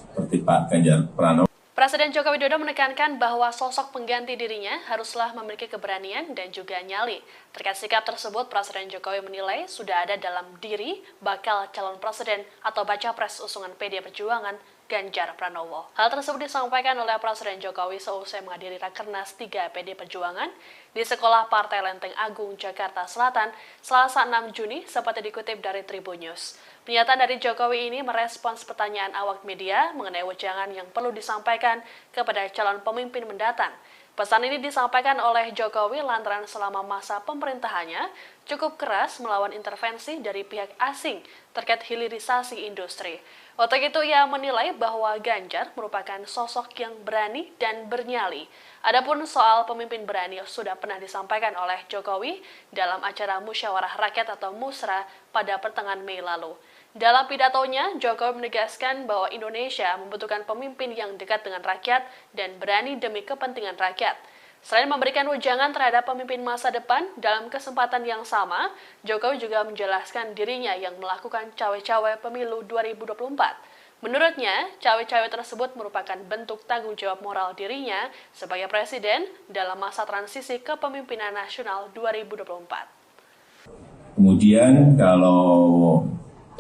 seperti Pak Ganjar Pranowo. Presiden Joko Widodo menekankan bahwa sosok pengganti dirinya haruslah memiliki keberanian dan juga nyali. Terkait sikap tersebut, Presiden Jokowi menilai sudah ada dalam diri bakal calon presiden atau baca pres usungan PD Perjuangan Ganjar Pranowo. Hal tersebut disampaikan oleh Presiden Jokowi seusai menghadiri Rakernas 3 PD Perjuangan di Sekolah Partai Lenteng Agung, Jakarta Selatan, Selasa 6 Juni, seperti dikutip dari Tribun News. Pernyataan dari Jokowi ini merespons pertanyaan awak media mengenai wejangan yang perlu disampaikan kepada calon pemimpin mendatang. Pesan ini disampaikan oleh Jokowi lantaran selama masa pemerintahannya cukup keras melawan intervensi dari pihak asing terkait hilirisasi industri. Untuk itu ia menilai bahwa Ganjar merupakan sosok yang berani dan bernyali. Adapun soal pemimpin berani sudah pernah disampaikan oleh Jokowi dalam acara Musyawarah Rakyat atau Musra pada pertengahan Mei lalu. Dalam pidatonya, Jokowi menegaskan bahwa Indonesia membutuhkan pemimpin yang dekat dengan rakyat dan berani demi kepentingan rakyat. Selain memberikan wejangan terhadap pemimpin masa depan, dalam kesempatan yang sama, Jokowi juga menjelaskan dirinya yang melakukan cawe-cawe pemilu 2024. Menurutnya, cawe-cawe tersebut merupakan bentuk tanggung jawab moral dirinya sebagai presiden dalam masa transisi kepemimpinan nasional 2024. Kemudian kalau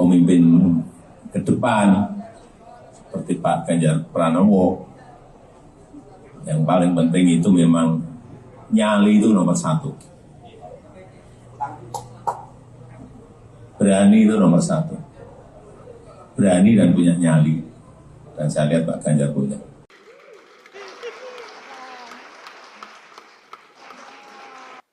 pemimpin ke depan seperti Pak Ganjar Pranowo, yang paling penting itu memang nyali itu nomor satu. Berani itu nomor satu. Berani dan punya nyali. Dan saya lihat Pak Ganjar punya.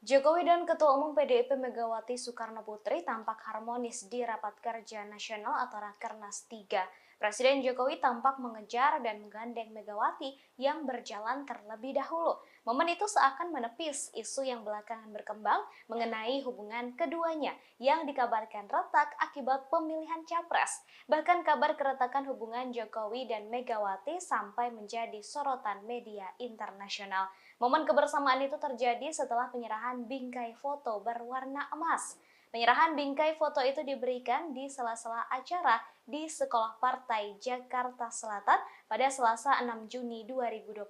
Jokowi dan Ketua Umum PDIP Megawati Soekarnoputri tampak harmonis di Rapat Kerja Nasional atau Rakernas 3. Presiden Jokowi tampak mengejar dan menggandeng Megawati yang berjalan terlebih dahulu. Momen itu seakan menepis isu yang belakangan berkembang mengenai hubungan keduanya yang dikabarkan retak akibat pemilihan capres. Bahkan kabar keretakan hubungan Jokowi dan Megawati sampai menjadi sorotan media internasional. Momen kebersamaan itu terjadi setelah penyerahan bingkai foto berwarna emas. Penyerahan bingkai foto itu diberikan di sela-sela acara di Sekolah Partai Jakarta Selatan pada Selasa 6 Juni 2023.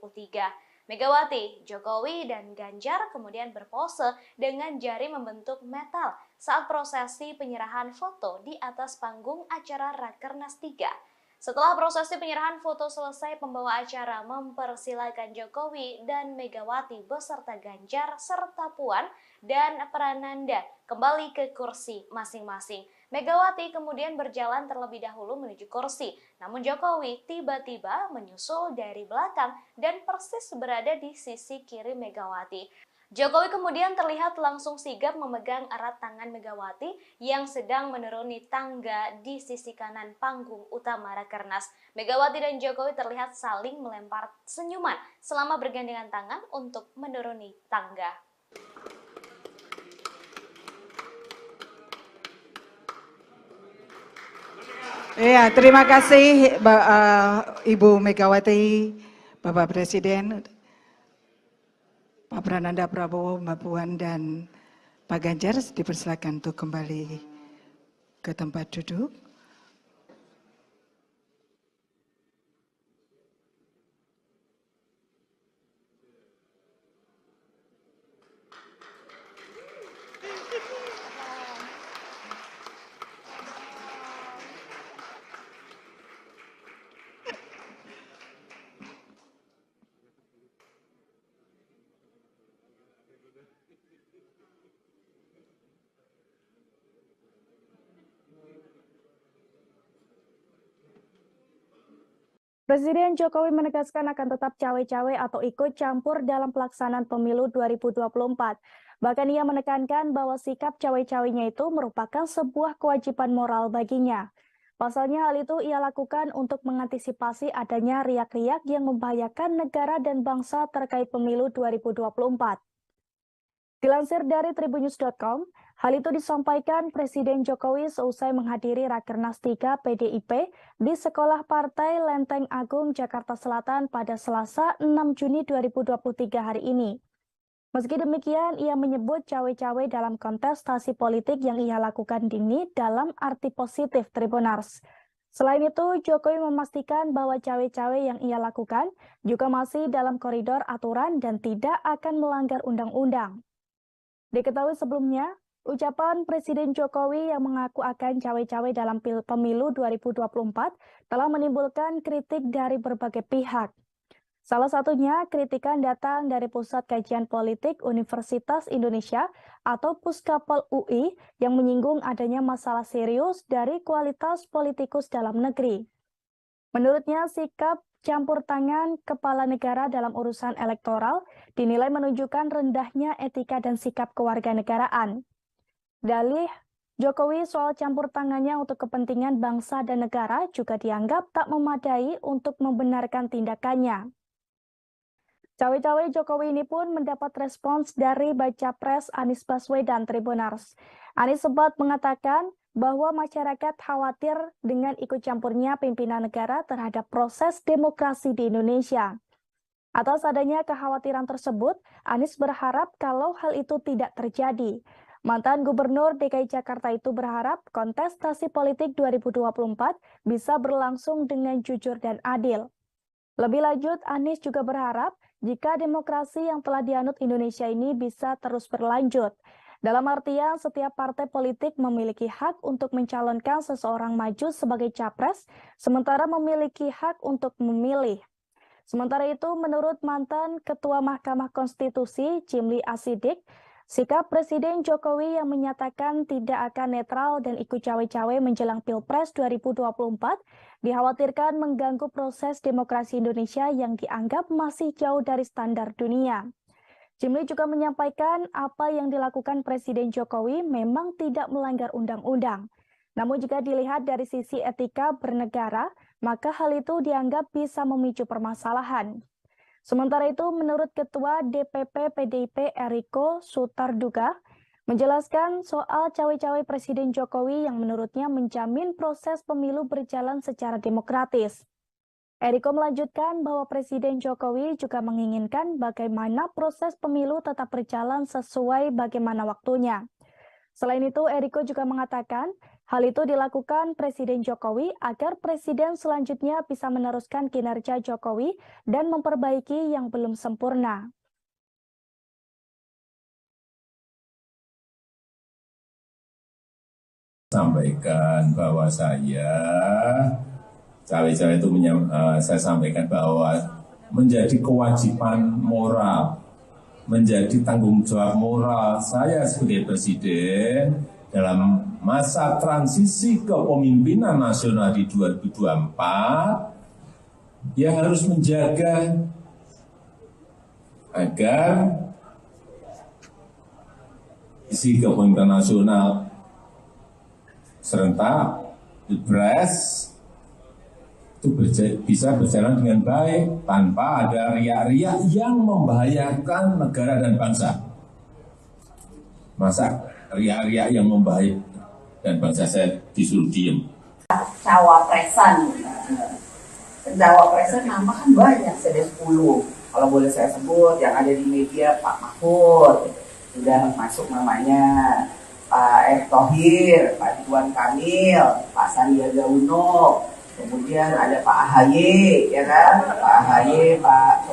Megawati, Jokowi, dan Ganjar kemudian berpose dengan jari membentuk metal saat prosesi penyerahan foto di atas panggung acara Rakernas 3. Setelah prosesi penyerahan foto selesai, pembawa acara mempersilakan Jokowi dan Megawati beserta Ganjar serta Puan dan Prananda kembali ke kursi masing-masing. Megawati kemudian berjalan terlebih dahulu menuju kursi, namun Jokowi tiba-tiba menyusul dari belakang dan persis berada di sisi kiri Megawati. Jokowi kemudian terlihat langsung sigap memegang erat tangan Megawati yang sedang menuruni tangga di sisi kanan panggung utama Rakernas. Megawati dan Jokowi terlihat saling melempar senyuman selama bergandengan tangan untuk menuruni tangga. Ya, terima kasih Ibu Megawati, Bapak Presiden, Pak Prananda Prabowo, Mbak Puan, dan Pak Ganjar dipersilakan untuk kembali ke tempat duduk. Presiden Jokowi menegaskan akan tetap cawe-cawe atau ikut campur dalam pelaksanaan pemilu 2024. Bahkan ia menekankan bahwa sikap cawe-cawenya itu merupakan sebuah kewajiban moral baginya. Pasalnya hal itu ia lakukan untuk mengantisipasi adanya riak-riak yang membahayakan negara dan bangsa terkait pemilu 2024. Dilansir dari tribunnews.com, hal itu disampaikan Presiden Jokowi seusai menghadiri Rakernas 3 PDIP di Sekolah Partai Lenteng Agung, Jakarta Selatan pada Selasa 6 Juni 2023 hari ini. Meski demikian, ia menyebut cawe-cawe dalam kontestasi politik yang ia lakukan ini dalam arti positif Tribunars. Selain itu, Jokowi memastikan bahwa cawe-cawe yang ia lakukan juga masih dalam koridor aturan dan tidak akan melanggar undang-undang. Diketahui sebelumnya, ucapan Presiden Jokowi yang mengaku akan cawe-cawe dalam pemilu 2024 telah menimbulkan kritik dari berbagai pihak. Salah satunya, kritikan datang dari Pusat Kajian Politik Universitas Indonesia atau Puskapol UI yang menyinggung adanya masalah serius dari kualitas politikus dalam negeri. Menurutnya, sikap campur tangan kepala negara dalam urusan elektoral dinilai menunjukkan rendahnya etika dan sikap kewarganegaraan. Dalih Jokowi soal campur tangannya untuk kepentingan bangsa dan negara juga dianggap tak memadai untuk membenarkan tindakannya. Cawe-cawe Jokowi ini pun mendapat respons dari baca pres Anies Baswedan Tribunars. Anies sempat mengatakan bahwa masyarakat khawatir dengan ikut campurnya pimpinan negara terhadap proses demokrasi di Indonesia. Atas adanya kekhawatiran tersebut, Anies berharap kalau hal itu tidak terjadi. Mantan Gubernur DKI Jakarta itu berharap kontestasi politik 2024 bisa berlangsung dengan jujur dan adil. Lebih lanjut, Anies juga berharap jika demokrasi yang telah dianut Indonesia ini bisa terus berlanjut. Dalam artian, setiap partai politik memiliki hak untuk mencalonkan seseorang maju sebagai capres, sementara memiliki hak untuk memilih. Sementara itu, menurut mantan Ketua Mahkamah Konstitusi, Jimli Asidik, sikap Presiden Jokowi yang menyatakan tidak akan netral dan ikut cawe-cawe menjelang Pilpres 2024 dikhawatirkan mengganggu proses demokrasi Indonesia yang dianggap masih jauh dari standar dunia. Jimli juga menyampaikan apa yang dilakukan Presiden Jokowi memang tidak melanggar undang-undang. Namun jika dilihat dari sisi etika bernegara, maka hal itu dianggap bisa memicu permasalahan. Sementara itu, menurut Ketua DPP PDIP Eriko Sutarduga, menjelaskan soal cawe-cawe Presiden Jokowi yang menurutnya menjamin proses pemilu berjalan secara demokratis. Eriko melanjutkan bahwa Presiden Jokowi juga menginginkan bagaimana proses pemilu tetap berjalan sesuai bagaimana waktunya. Selain itu, Eriko juga mengatakan hal itu dilakukan Presiden Jokowi agar Presiden selanjutnya bisa meneruskan kinerja Jokowi dan memperbaiki yang belum sempurna. Sampaikan bahwa cawe-cawe itu saya sampaikan bahwa menjadi kewajiban moral, menjadi tanggung jawab moral saya sebagai presiden dalam masa transisi kepemimpinan nasional di 2024 yang harus menjaga agar isi kepemimpinan nasional serentak Pilpres itu bisa berjalan dengan baik tanpa ada riak-riak yang membahayakan negara dan bangsa. Masa riak-riak yang membahayakan dan bangsa saya disuruh diem? Cawapresan nama kan banyak, ada 10. Kalau boleh saya sebut, yang ada di media Pak Mahfud, sudah masuk namanya, Pak Erick Thohir, Pak Ridwan Kamil, Pak Sandiaga Uno, kemudian ada Pak AHY, ya kan? Pak AHY, Pak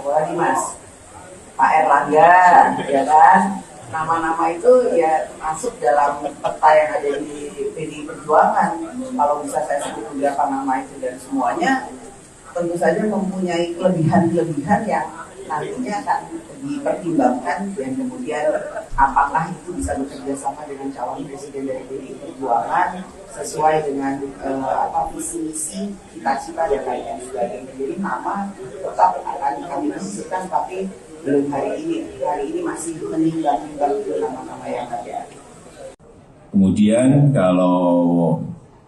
Pak Erlangga, ya kan? Nama-nama itu ya masuk dalam peta yang ada di PDI Perjuangan. Kalau bisa saya sebut beberapa nama itu dan semuanya tentu saja mempunyai kelebihan-kelebihan yang nantinya akan dipertimbangkan dan kemudian apakah itu bisa bekerja sama dengan calon presiden dari PDI Perjuangan sesuai dengan visi misi cita-cita dan lain-lain sebagainya. Jadi nama tetap akan kami diskusikan, tapi belum hari ini masih menimbang-nimbang nama-nama yang ada. Kemudian kalau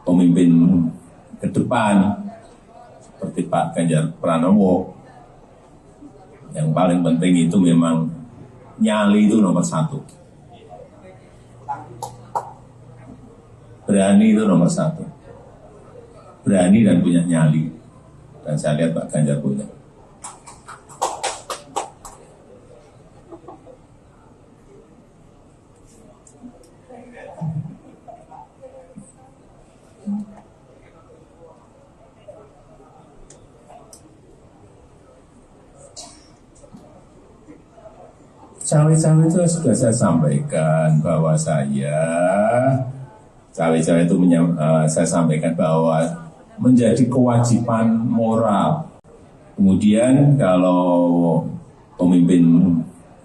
pemimpin ke depan seperti Pak Ganjar Pranowo, yang paling penting itu memang nyali itu nomor 1. Berani itu nomor 1. Berani dan punya nyali. Dan saya lihat Pak Ganjar punya. Cawe-cawe itu sudah saya sampaikan bahwa cawe-cawe itu saya sampaikan bahwa menjadi kewajiban moral. Kemudian kalau pemimpin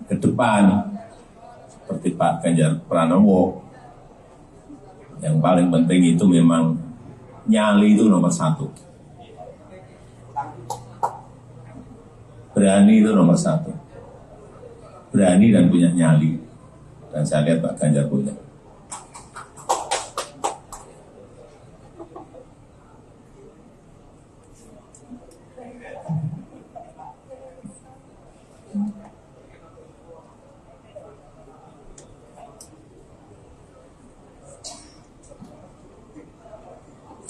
ke depan seperti Pak Ganjar Pranowo, yang paling penting itu memang nyali itu nomor 1. Berani itu nomor 1. Berani dan punya nyali. Dan saya lihat Pak Ganjar punya.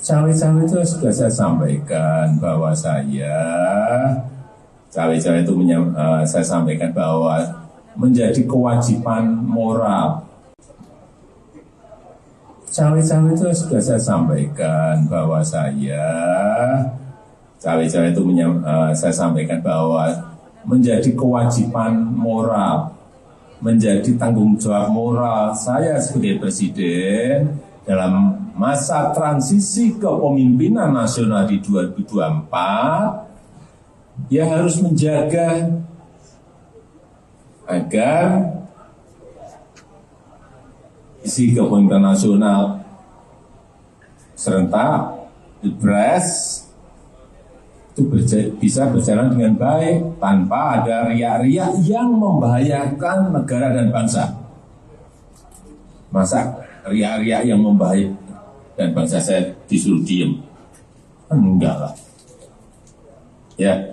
Cawe-cawe itu sudah saya sampaikan bahwa cawe-cawe itu saya sampaikan bahwa menjadi kewajiban moral. Cawe-cawe itu sudah saya sampaikan bahwa cawe-cawe itu saya sampaikan bahwa menjadi kewajiban moral, menjadi tanggung jawab moral saya sebagai presiden dalam masa transisi kepemimpinan nasional di 2024, ya harus menjaga agar isi kepemimpinan nasional serentak Pilpres itu bisa berjalan dengan baik tanpa ada riak-riak yang membahayakan negara dan bangsa. Masa riak-riak yang membahayakan dan bangsa saya disuruh diem? Enggak lah. Ya.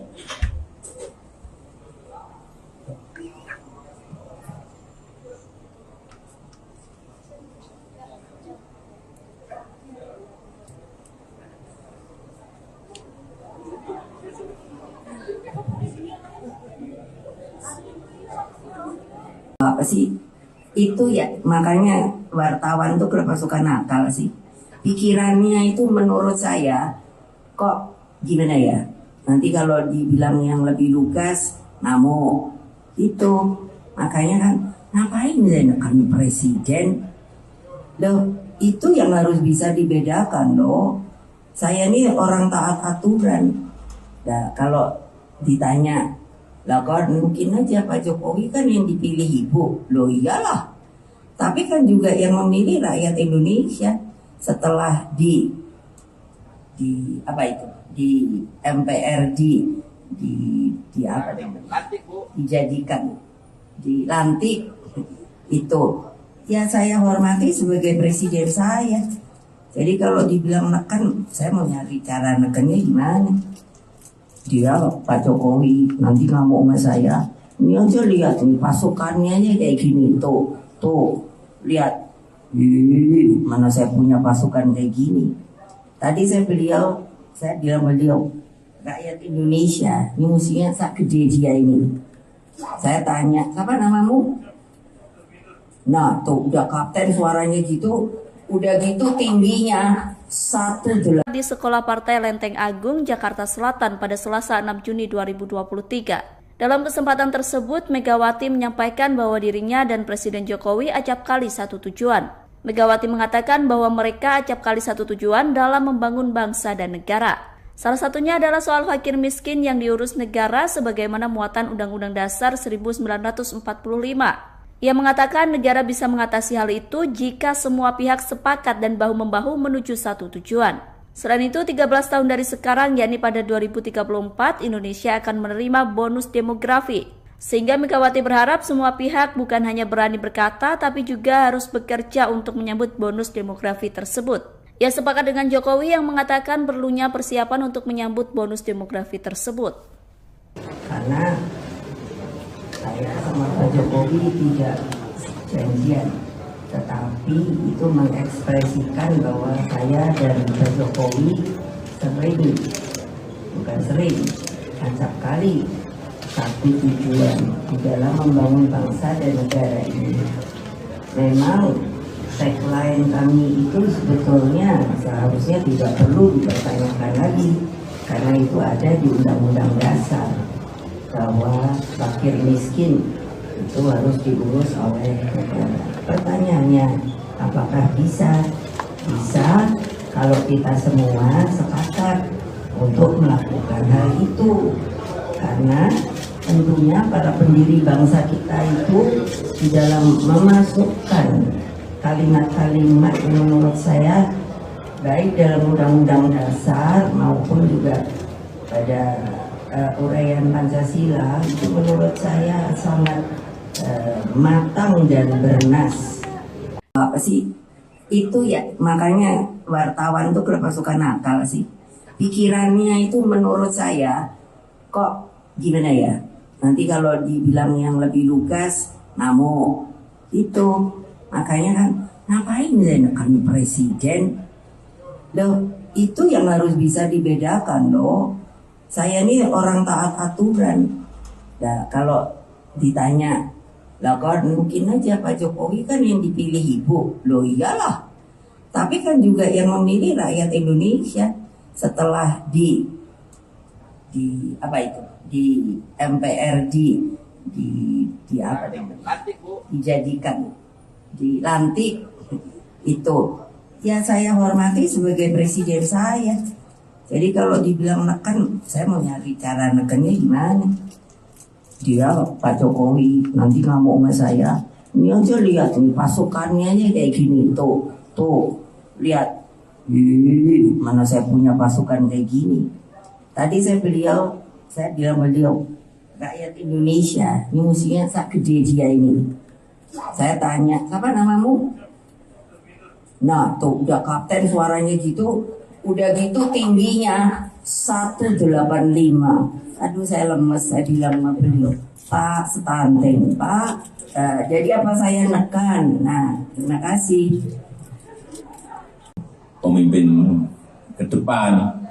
Apa sih? Itu ya, makanya wartawan tuh kenapa suka nakal sih? Pikirannya itu menurut saya kok gimana ya? Nanti kalau dibilang yang lebih lugas, ngamuk. Itu makanya kan ngapain menekan presiden? Loh, itu yang harus bisa dibedakan loh. Saya ini orang taat aturan. Nah, kalau ditanya, lah kan mungkin aja Pak Jokowi kan yang dipilih ibu. Loh iyalah. Tapi kan juga yang memilih rakyat Indonesia setelah di apa itu? Di MPRD di apa namanya? Dijadikan dilantik itu. Ya saya hormati sebagai presiden saya. Jadi kalau dibilang neken, saya mau nyari cara nekennya gimana? Dia Pak Jokowi nanti ngamuk sama saya. Ini aja lihat nih pasukannya aja kayak gini tuh lihat. Mana saya punya pasukan kayak gini. Tadi saya bilang beliau rakyat Indonesia ini musuhnya sak gede dia ini. Saya tanya, siapa namamu? Nah tuh udah kapten suaranya gitu, udah gitu tingginya 1,8. Di Sekolah Partai Lenteng Agung, Jakarta Selatan pada Selasa 6 Juni 2023. Dalam kesempatan tersebut, Megawati menyampaikan bahwa dirinya dan Presiden Jokowi acap kali satu tujuan. Megawati mengatakan bahwa mereka acap kali satu tujuan dalam membangun bangsa dan negara. Salah satunya adalah soal fakir miskin yang diurus negara sebagaimana muatan Undang-Undang Dasar 1945. Ia mengatakan negara bisa mengatasi hal itu jika semua pihak sepakat dan bahu-membahu menuju satu tujuan. Selain itu, 13 tahun dari sekarang, yakni pada 2034, Indonesia akan menerima bonus demografi. Sehingga Megawati berharap semua pihak bukan hanya berani berkata, tapi juga harus bekerja untuk menyambut bonus demografi tersebut. Ia sepakat dengan Jokowi yang mengatakan perlunya persiapan untuk menyambut bonus demografi tersebut. Karena saya sama Pak Jokowi tidak janjian, tetapi itu mengekspresikan bahwa saya dan Pak Jokowi acap kali satu tujuan di dalam membangun bangsa dan negara ini. Memang tagline kami itu sebetulnya seharusnya tidak perlu dipertanyakan lagi, karena itu ada di Undang-Undang Dasar bahwa fakir miskin itu harus diurus oleh negara. Pertanyaannya, apakah bisa? Bisa kalau kita semua sepakat untuk melakukan hal itu. Karena tentunya para pendiri bangsa kita itu di dalam memasukkan kalimat-kalimat yang menurut saya baik dalam Undang-Undang Dasar maupun juga pada uraian Pancasila itu menurut saya sangat matang dan bernas. Apa sih itu ya, makanya wartawan tuh kenapa suka nakal sih, pikirannya itu menurut saya kok gimana ya, nanti kalau dibilang yang lebih lugas ngamuk itu. Makanya kan ngapain saya nekan presiden loh, itu yang harus bisa dibedakan loh. Saya ini orang taat aturan. Nah kalau ditanya, lah kan mungkin aja Pak Jokowi kan yang dipilih ibu. Loh iyalah, tapi kan juga yang memilih rakyat Indonesia. Setelah di apa itu, di MPRD, di apa namanya, dijadikan, dilantik itu, ya saya hormati sebagai presiden saya. Jadi kalau dibilang neken, saya mau nyari cara nekennya gimana. Dia Pak Jokowi nanti ngamuk sama saya. Ini aja lihat nih pasukannya aja kayak gini, tuh lihat. Mana saya punya pasukan kayak gini. Tadi saya bilang beliau rakyat Indonesia ini musuhnya sak gede dia ini. Saya tanya, siapa namamu? Nah tuh udah kapten suaranya gitu, udah gitu tingginya 185. Aduh saya lemes, saya bilang sama beliau, Pak stunting Pak. Jadi apa saya nekan? Nah terima kasih. Pemimpin ke depan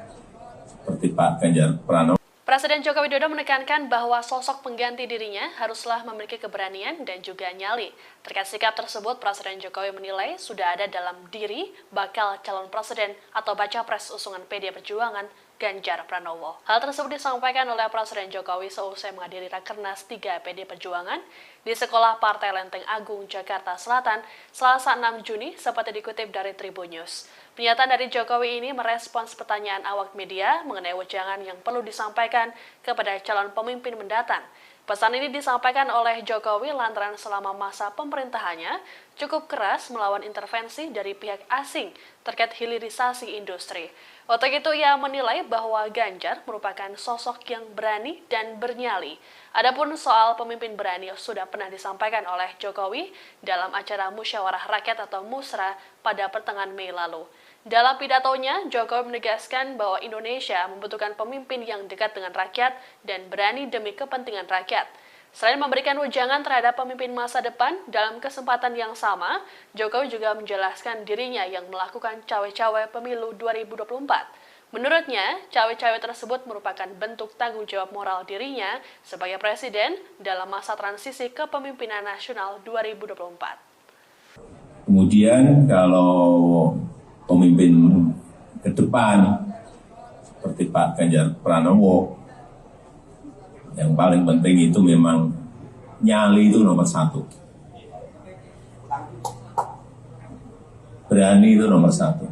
seperti Pak Ganjar Pranowo. Presiden Joko Widodo menekankan bahwa sosok pengganti dirinya haruslah memiliki keberanian dan juga nyali. Terkait sikap tersebut, Presiden Jokowi menilai sudah ada dalam diri bakal calon presiden atau baca pres usungan PD Perjuangan Ganjar Pranowo. Hal tersebut disampaikan oleh Presiden Jokowi seusai menghadiri Rakernas 3 PD Perjuangan di Sekolah Partai Lenteng Agung, Jakarta Selatan, Selasa 6 Juni, seperti dikutip dari Tribun News. Pernyataan dari Jokowi ini merespons pertanyaan awak media mengenai wejangan yang perlu disampaikan kepada calon pemimpin mendatang. Pesan ini disampaikan oleh Jokowi lantaran selama masa pemerintahannya cukup keras melawan intervensi dari pihak asing terkait hilirisasi industri. Untuk itu ia menilai bahwa Ganjar merupakan sosok yang berani dan bernyali. Adapun soal pemimpin berani sudah pernah disampaikan oleh Jokowi dalam acara Musyawarah Rakyat atau Musra pada pertengahan Mei lalu. Dalam pidatonya, Jokowi menegaskan bahwa Indonesia membutuhkan pemimpin yang dekat dengan rakyat dan berani demi kepentingan rakyat. Selain memberikan wejangan terhadap pemimpin masa depan, dalam kesempatan yang sama, Jokowi juga menjelaskan dirinya yang melakukan cawe-cawe pemilu 2024. Menurutnya, cawe-cawe tersebut merupakan bentuk tanggung jawab moral dirinya sebagai presiden dalam masa transisi kepemimpinan nasional 2024. Kemudian kalau pemimpin ke depan seperti Pak Ganjar Pranowo, yang paling penting itu memang nyali itu nomor 1. Berani itu nomor 1.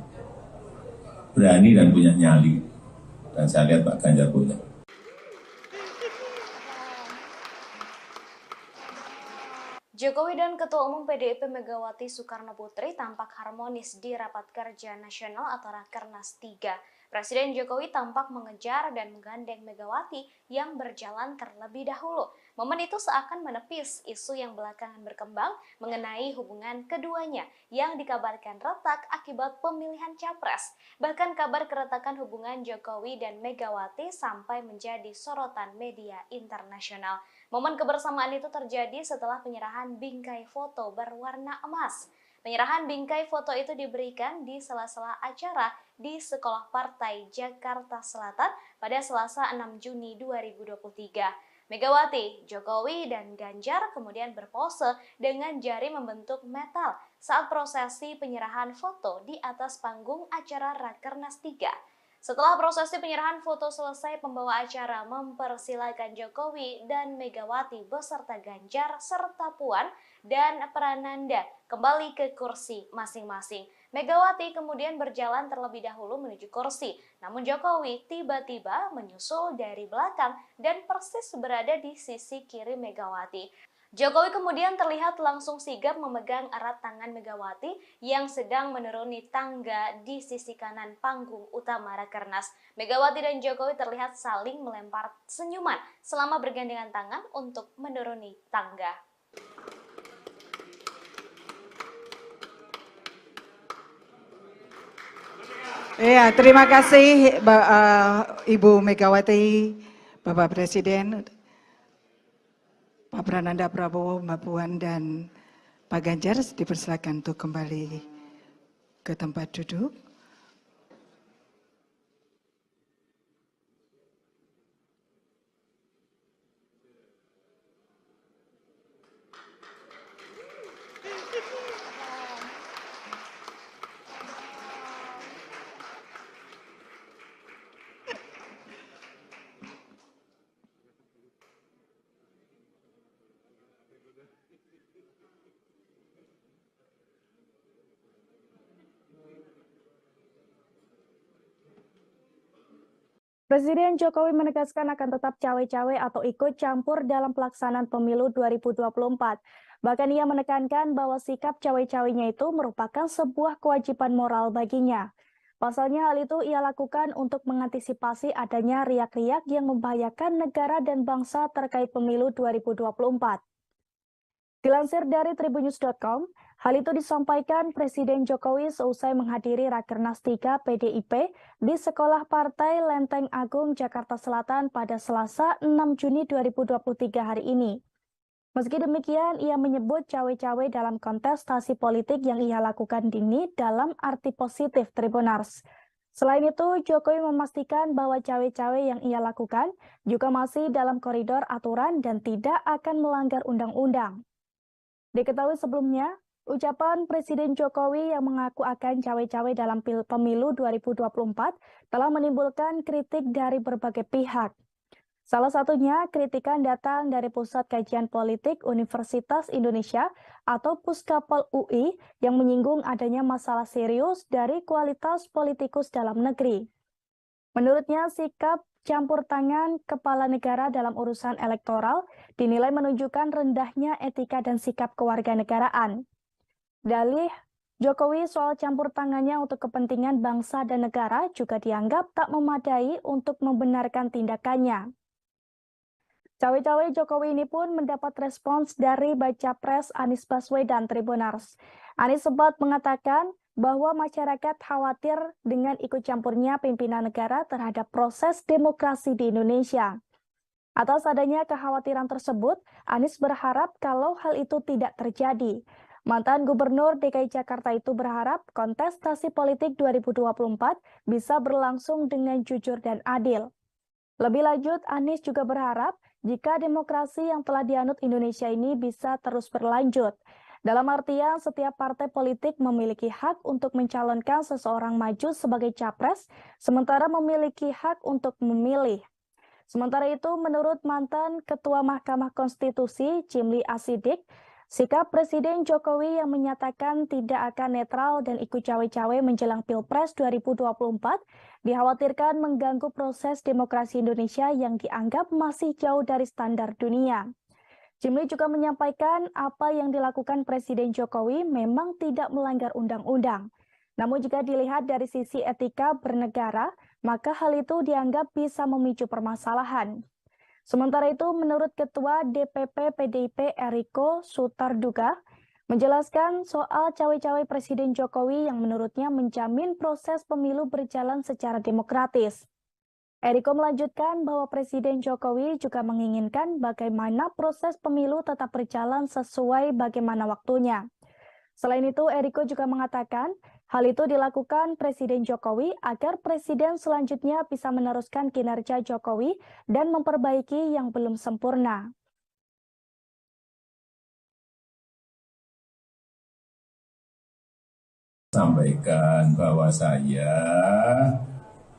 Berani dan punya nyali. Dan saya lihat Pak Ganjar punya. Jokowi dan Ketua Umum PDIP Megawati Soekarno Putri tampak harmonis di Rapat Kerja Nasional atau Rakernas 3. Presiden Jokowi tampak mengejar dan menggandeng Megawati yang berjalan terlebih dahulu. Momen itu seakan menepis isu yang belakangan berkembang mengenai hubungan keduanya yang dikabarkan retak akibat pemilihan capres. Bahkan kabar keretakan hubungan Jokowi dan Megawati sampai menjadi sorotan media internasional. Momen kebersamaan itu terjadi setelah penyerahan bingkai foto berwarna emas. Penyerahan bingkai foto itu diberikan di sela-sela acara di Sekolah Partai Jakarta Selatan pada Selasa 6 Juni 2023. Megawati, Jokowi, dan Ganjar kemudian berpose dengan jari membentuk metal saat prosesi penyerahan foto di atas panggung acara Rakernas 3. Setelah prosesi penyerahan foto selesai, pembawa acara mempersilakan Jokowi dan Megawati beserta Ganjar serta Puan dan Prananda kembali ke kursi masing-masing. Megawati kemudian berjalan terlebih dahulu menuju kursi, namun Jokowi tiba-tiba menyusul dari belakang dan persis berada di sisi kiri Megawati. Jokowi kemudian terlihat langsung sigap memegang erat tangan Megawati yang sedang menuruni tangga di sisi kanan panggung utama Rakernas. Megawati dan Jokowi terlihat saling melempar senyuman selama bergandengan tangan untuk menuruni tangga. Ya, terima kasih Ibu Megawati, Bapak Presiden, Pak Prananda Prabowo, Mbak Puan, dan Pak Ganjar dipersilakan untuk kembali ke tempat duduk. Presiden Jokowi menegaskan akan tetap cawe-cawe atau ikut campur dalam pelaksanaan pemilu 2024. Bahkan ia menekankan bahwa sikap cawe-cawenya itu merupakan sebuah kewajiban moral baginya. Pasalnya hal itu ia lakukan untuk mengantisipasi adanya riak-riak yang membahayakan negara dan bangsa terkait pemilu 2024. Dilansir dari tribunnews.com, hal itu disampaikan Presiden Jokowi seusai menghadiri Rakernas 3 PDIP di Sekolah Partai Lenteng Agung, Jakarta Selatan pada Selasa 6 Juni 2023 hari ini. Meski demikian, ia menyebut cawe-cawe dalam kontestasi politik yang ia lakukan ini dalam arti positif Tribunars. Selain itu, Jokowi memastikan bahwa cawe-cawe yang ia lakukan juga masih dalam koridor aturan dan tidak akan melanggar undang-undang. Diketahui sebelumnya, ucapan Presiden Jokowi yang mengaku akan cawe-cawe dalam pemilu 2024 telah menimbulkan kritik dari berbagai pihak. Salah satunya, kritikan datang dari Pusat Kajian Politik Universitas Indonesia atau Puskapol UI yang menyinggung adanya masalah serius dari kualitas politikus dalam negeri. Menurutnya, sikap campur tangan kepala negara dalam urusan elektoral dinilai menunjukkan rendahnya etika dan sikap kewarganegaraan. Dalih Jokowi soal campur tangannya untuk kepentingan bangsa dan negara juga dianggap tak memadai untuk membenarkan tindakannya. Cawe-cawe Jokowi ini pun mendapat respons dari Baca Pres Anies Baswedan Tribunars. Anies sempat mengatakan bahwa masyarakat khawatir dengan ikut campurnya pimpinan negara terhadap proses demokrasi di Indonesia. Atas adanya kekhawatiran tersebut, Anies berharap kalau hal itu tidak terjadi. Mantan Gubernur DKI Jakarta itu berharap kontestasi politik 2024 bisa berlangsung dengan jujur dan adil. Lebih lanjut, Anies juga berharap jika demokrasi yang telah dianut Indonesia ini bisa terus berlanjut. Dalam artian, setiap partai politik memiliki hak untuk mencalonkan seseorang maju sebagai capres, sementara memiliki hak untuk memilih. Sementara itu, menurut mantan Ketua Mahkamah Konstitusi, Cimli Asidik, sikap Presiden Jokowi yang menyatakan tidak akan netral dan ikut cawe-cawe menjelang Pilpres 2024 dikhawatirkan mengganggu proses demokrasi Indonesia yang dianggap masih jauh dari standar dunia. Cimli juga menyampaikan apa yang dilakukan Presiden Jokowi memang tidak melanggar undang-undang. Namun jika dilihat dari sisi etika bernegara, maka hal itu dianggap bisa memicu permasalahan. Sementara itu, menurut Ketua DPP PDIP Eriko Sutarduga, menjelaskan soal cawe-cawe Presiden Jokowi yang menurutnya menjamin proses pemilu berjalan secara demokratis. Eriko melanjutkan bahwa Presiden Jokowi juga menginginkan bagaimana proses pemilu tetap berjalan sesuai bagaimana waktunya. Selain itu, Eriko juga mengatakan hal itu dilakukan Presiden Jokowi agar Presiden selanjutnya bisa meneruskan kinerja Jokowi dan memperbaiki yang belum sempurna. Sampaikan bahwa saya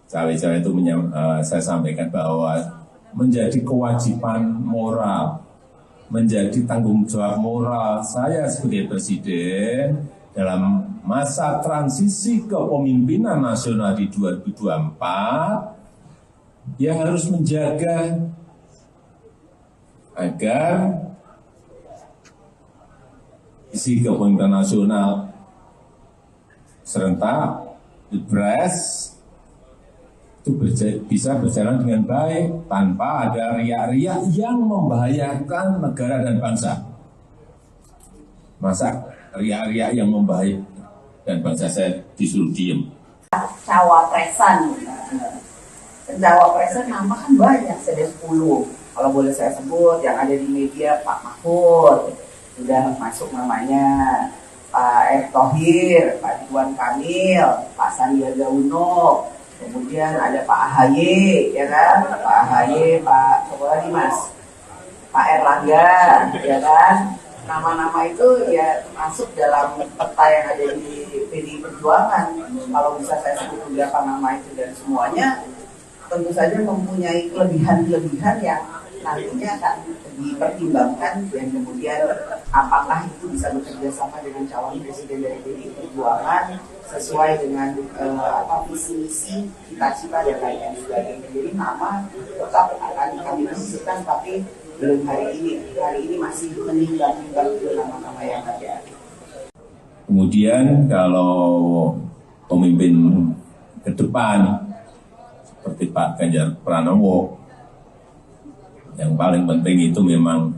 Cawe-cawe itu saya sampaikan bahwa menjadi kewajiban moral, menjadi tanggung jawab moral saya sebagai presiden dalam masa transisi kepemimpinan nasional di 2024, ya harus menjaga agar isi kepemimpinan nasional serentak, Pilpres itu bisa berjalan dengan baik tanpa ada riak-riak yang membahayakan negara dan bangsa. Masa riak-riak yang membahayakan dan bangsa saya disuruh diem? Cawapresan nama kan banyak, ada 10. Kalau boleh saya sebut, yang ada di media Pak Mahfud, sudah masuk namanya, Pak Erick Thohir, Pak Ridwan Kamil, Pak Sandiaga Uno, kemudian ada Pak AHY, ya kan? Pak AHY, Pak siapa lagi Mas? Pak Erlangga, ya kan? Nama-nama itu ya masuk dalam peta yang ada di PDI Perjuangan. Kalau bisa saya sebut beberapa nama itu dan semuanya tentu saja mempunyai kelebihan-kelebihan yang nantinya akan dipertimbangkan dan kemudian apakah itu bisa bekerja sama dengan calon presiden dari PDI Perjuangan sesuai dengan visi misi, cita-cita dan lain-lain sebagainya. Jadi nama tetap akan kami diskusikan, tapi belum hari ini masih menimbang-nimbang nama-nama yang ada. Kemudian kalau pemimpin ke depan seperti Pak Ganjar Pranowo, yang paling penting itu memang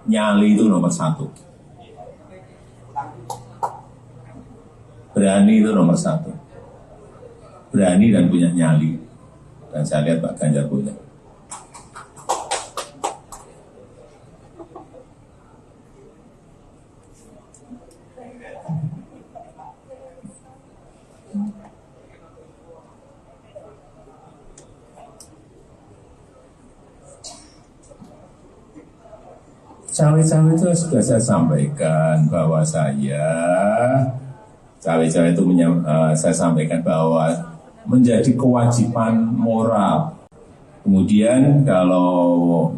nyali itu nomor 1. Berani itu nomor 1. Berani dan punya nyali. Dan saya lihat Pak Ganjar punya. Cawe-cawe itu sudah saya sampaikan bahwa saya sampaikan bahwa menjadi kewajiban moral. Kemudian kalau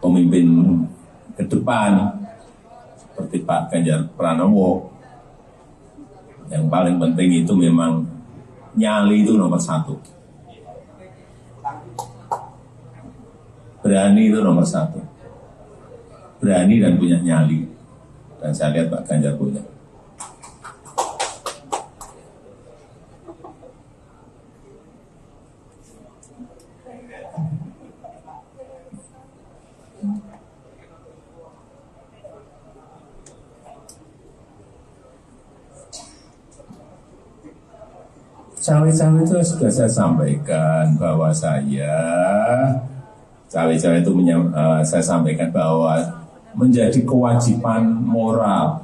pemimpin ke depan seperti Pak Ganjar Pranowo, yang paling penting itu memang nyali itu nomor 1. Berani itu nomor 1. Berani dan punya nyali. Dan saya lihat Pak Ganjar punya. Cawe-cawe itu sudah saya sampaikan bahwa saya sampaikan bahwa menjadi kewajiban moral.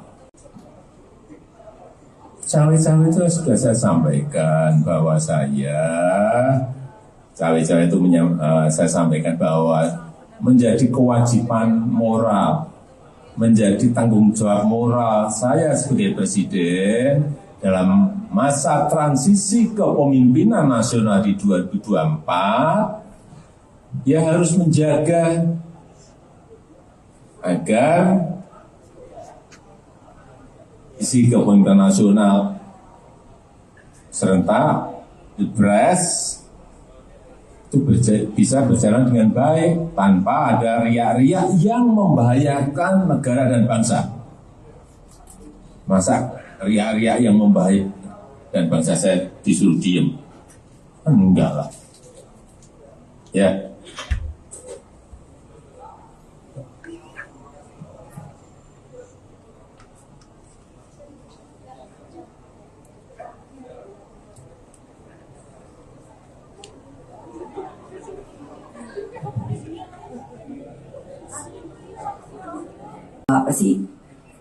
Cawe-cawe itu sudah saya sampaikan bahwa saya sampaikan bahwa menjadi kewajiban moral, menjadi tanggung jawab moral saya sebagai presiden dalam masa transisi kepemimpinan nasional di 2024, ya harus menjaga agar isi kepemimpinan nasional serentak, Pilpres itu bisa berjalan dengan baik tanpa ada riak-riak yang membahayakan negara dan bangsa. Masa riak-riak yang membahayakan dan bangsa saya disuruh diem? Enggak lah. Ya. Apa sih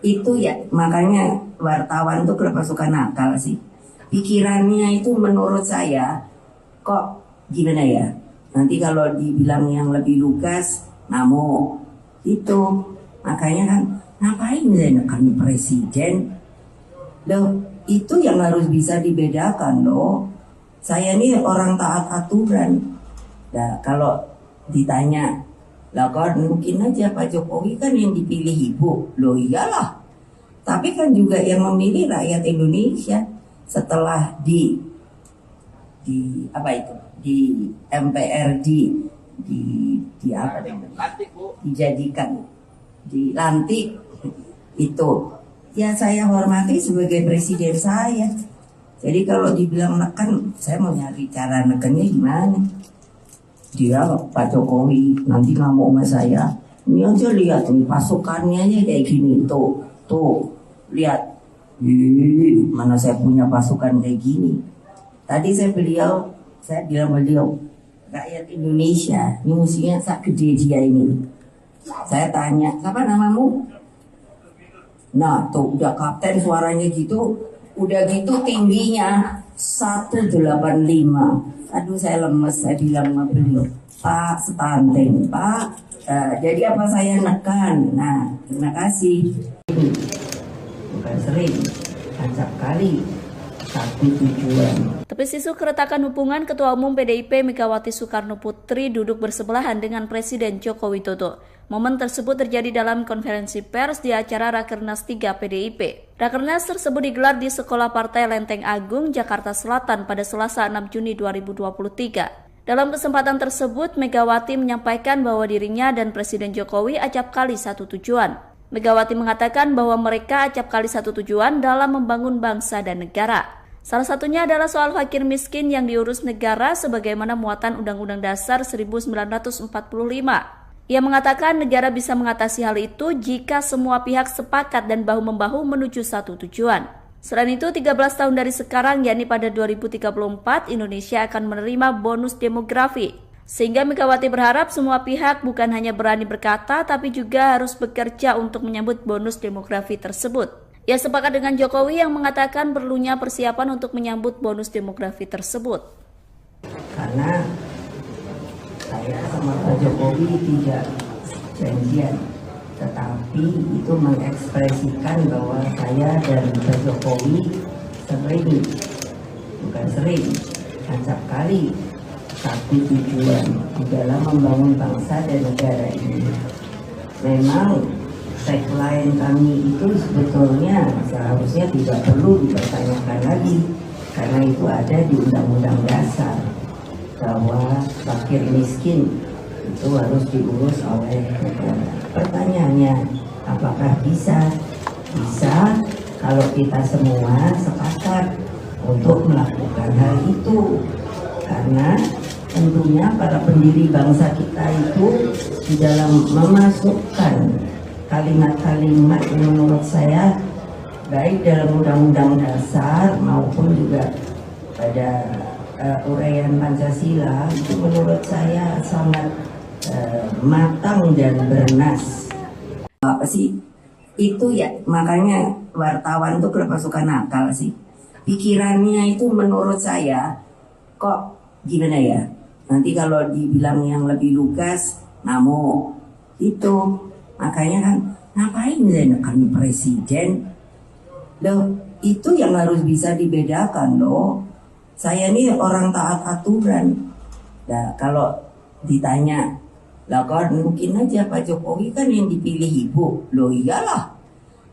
itu ya, makanya wartawan tuh kenapa suka nakal sih, pikirannya itu menurut saya kok gimana ya, nanti kalau dibilang yang lebih lugas namo itu, makanya kan ngapain menekan presiden loh, itu yang harus bisa dibedakan loh. Saya ini orang taat aturan. Nah, kalau ditanya, lah kan mungkin aja Pak Jokowi kan yang dipilih ibu. Loh iyalah. Tapi kan juga yang memilih rakyat Indonesia setelah di apa itu? Di MPRD di apa namanya? Dijadikan dilantik itu. Ya saya hormati sebagai presiden saya. Jadi kalau dibilang neken, saya mau nyari cara nekennya gimana? Dia Pak Jokowi nanti nggak mau sama saya. Ini aja lihat nih pasukannya aja kayak gini tuh lihat. Mana saya punya pasukan kayak gini. Tadi saya bilang beliau rakyat Indonesia ini musuhnya sak gede dia ini. Saya tanya, siapa namamu? Nah tuh udah kapten suaranya gitu, udah gitu tingginya 185. Aduh saya lemes, saya bilang sama beliau, Pak stunting, Pak. Jadi apa saya nekan? Nah terima kasih. Bukan sering, acap kali. Satu tujuan. Tepis isu keretakan hubungan Ketua Umum PDIP Megawati Soekarno Putri duduk bersebelahan dengan Presiden Joko Widodo. Momen tersebut terjadi dalam konferensi pers di acara Rakernas 3 PDIP. Rakernas tersebut digelar di Sekolah Partai Lenteng Agung, Jakarta Selatan pada Selasa 6 Juni 2023. Dalam kesempatan tersebut, Megawati menyampaikan bahwa dirinya dan Presiden Jokowi acap kali satu tujuan. Megawati mengatakan bahwa mereka acap kali satu tujuan dalam membangun bangsa dan negara. Salah satunya adalah soal fakir miskin yang diurus negara sebagaimana muatan Undang-Undang Dasar 1945. Ia mengatakan negara bisa mengatasi hal itu jika semua pihak sepakat dan bahu-membahu menuju satu tujuan. Selain itu, 13 tahun dari sekarang, yakni pada 2034, Indonesia akan menerima bonus demografi. Sehingga Megawati berharap semua pihak bukan hanya berani berkata, tapi juga harus bekerja untuk menyambut bonus demografi tersebut. Ia sepakat dengan Jokowi yang mengatakan perlunya persiapan untuk menyambut bonus demografi tersebut. Karena saya sama Pak Jokowi tidak janjian, tetapi itu mengekspresikan bahwa saya dan Pak Jokowi sering, acap kali satu tujuan di dalam membangun bangsa dan negara ini. Memang tagline kami itu sebetulnya seharusnya tidak perlu dipertanyakan lagi, karena itu ada di Undang-Undang Dasar bahwa fakir miskin itu harus diurus oleh negara. Pertanyaannya, apakah bisa? Bisa kalau kita semua sepakat untuk melakukan hal itu, karena tentunya para pendiri bangsa kita itu di dalam memasukkan kalimat-kalimat yang menurut saya baik dalam Undang-Undang Dasar maupun juga pada uraian Pancasila itu menurut saya sangat matang dan bernas. Apa sih itu ya, makanya wartawan tuh kenapa suka nakal sih, pikirannya itu menurut saya kok gimana ya, nanti kalau dibilang yang lebih lugas namo itu. Makanya kan ngapain menekan presiden? Loh, itu yang harus bisa dibedakan loh. Saya ini orang taat aturan. Nah, kalau ditanya, lah kan mungkin aja Pak Jokowi kan yang dipilih ibu. Loh iyalah.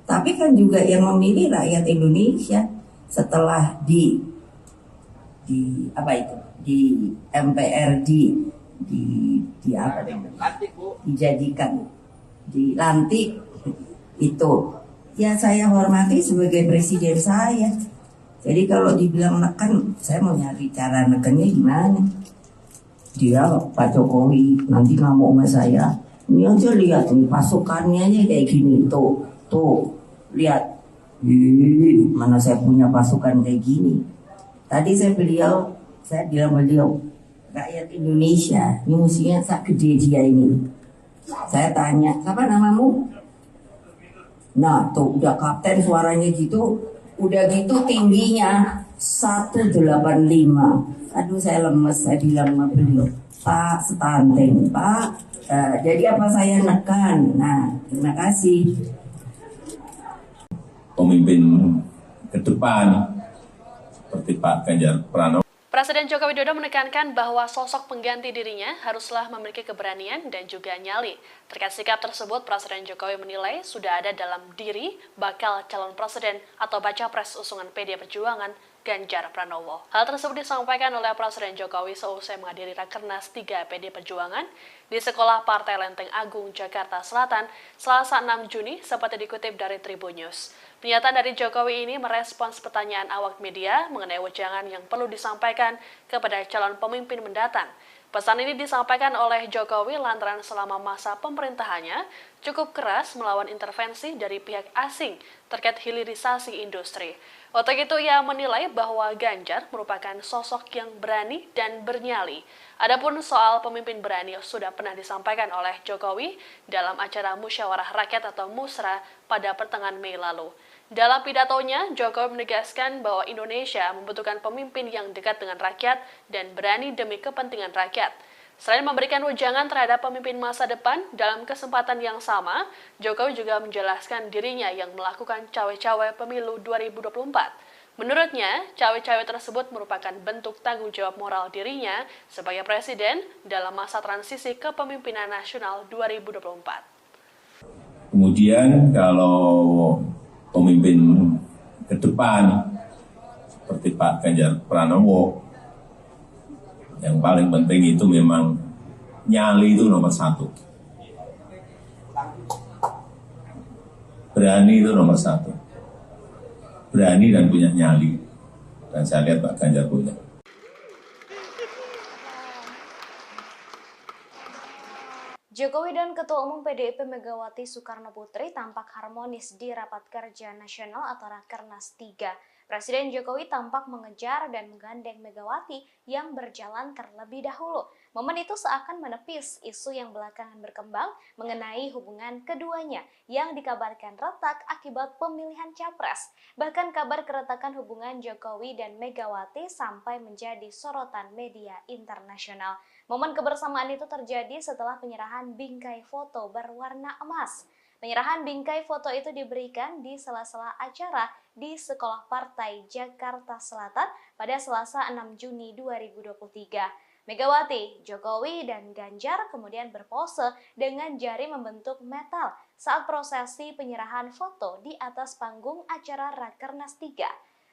Tapi kan juga yang memilih rakyat Indonesia setelah di apa itu? Di MPRD di apa namanya? Dijadikan dilantik itu. Ya saya hormati sebagai presiden saya. Jadi kalau dibilang neken, saya mau nyari cara nekennya gimana? Dia Pak Jokowi nanti nggak mau sama saya. Ini aja lihat nih pasukannya aja kayak gini tuh lihat. Mana saya punya pasukan kayak gini. Tadi saya bilang beliau rakyat Indonesia ini musuhnya sak gede dia ini. Saya tanya, siapa namamu? Nah tuh udah kapten suaranya gitu, udah gitu tingginya 185. Aduh saya lemes, saya bilang sama beliau, Pak stunting, Pak. Jadi apa saya nekan? Nah terima kasih. Pemimpin ke depan seperti Pak Ganjar Pranowo. Presiden Joko Widodo menekankan bahwa sosok pengganti dirinya haruslah memiliki keberanian dan juga nyali. Terkait sikap tersebut, Presiden Jokowi menilai sudah ada dalam diri bakal calon presiden atau baca pres usungan PD Perjuangan Ganjar Pranowo. Hal tersebut disampaikan oleh Presiden Jokowi seusai menghadiri Rakernas 3 PD Perjuangan di Sekolah Partai Lenteng Agung, Jakarta Selatan, Selasa 6 Juni, seperti dikutip dari Tribun News. Pernyataan dari Jokowi ini merespons pertanyaan awak media mengenai wejangan yang perlu disampaikan kepada calon pemimpin mendatang. Pesan ini disampaikan oleh Jokowi lantaran selama masa pemerintahannya cukup keras melawan intervensi dari pihak asing terkait hilirisasi industri. Untuk itu ia menilai bahwa Ganjar merupakan sosok yang berani dan bernyali. Adapun soal pemimpin berani sudah pernah disampaikan oleh Jokowi dalam acara Musyawarah Rakyat atau Musra pada pertengahan Mei lalu. Dalam pidatonya, Jokowi menegaskan bahwa Indonesia membutuhkan pemimpin yang dekat dengan rakyat dan berani demi kepentingan rakyat. Selain memberikan wejangan terhadap pemimpin masa depan, dalam kesempatan yang sama, Jokowi juga menjelaskan dirinya yang melakukan cawe-cawe pemilu 2024. Menurutnya, cawe-cawe tersebut merupakan bentuk tanggung jawab moral dirinya sebagai presiden dalam masa transisi kepemimpinan nasional 2024. Kemudian kalau pemimpin ke depan seperti Pak Ganjar Pranowo, yang paling penting itu memang nyali itu nomor satu. Berani itu nomor satu. Berani dan punya nyali. Dan saya lihat Pak Ganjar punya. Jokowi dan Ketua Umum PDIP Megawati Soekarno Putri tampak harmonis di Rapat Kerja Nasional atau Rakernas 3. Presiden Jokowi tampak mengejar dan menggandeng Megawati yang berjalan terlebih dahulu. Momen itu seakan menepis isu yang belakangan berkembang mengenai hubungan keduanya yang dikabarkan retak akibat pemilihan capres. Bahkan kabar keretakan hubungan Jokowi dan Megawati sampai menjadi sorotan media internasional. Momen kebersamaan itu terjadi setelah penyerahan bingkai foto berwarna emas. Penyerahan bingkai foto itu diberikan di sela-sela acara di Sekolah Partai Jakarta Selatan pada Selasa 6 Juni 2023. Megawati, Jokowi, dan Ganjar kemudian berpose dengan jari membentuk metal saat prosesi penyerahan foto di atas panggung acara Rakernas 3.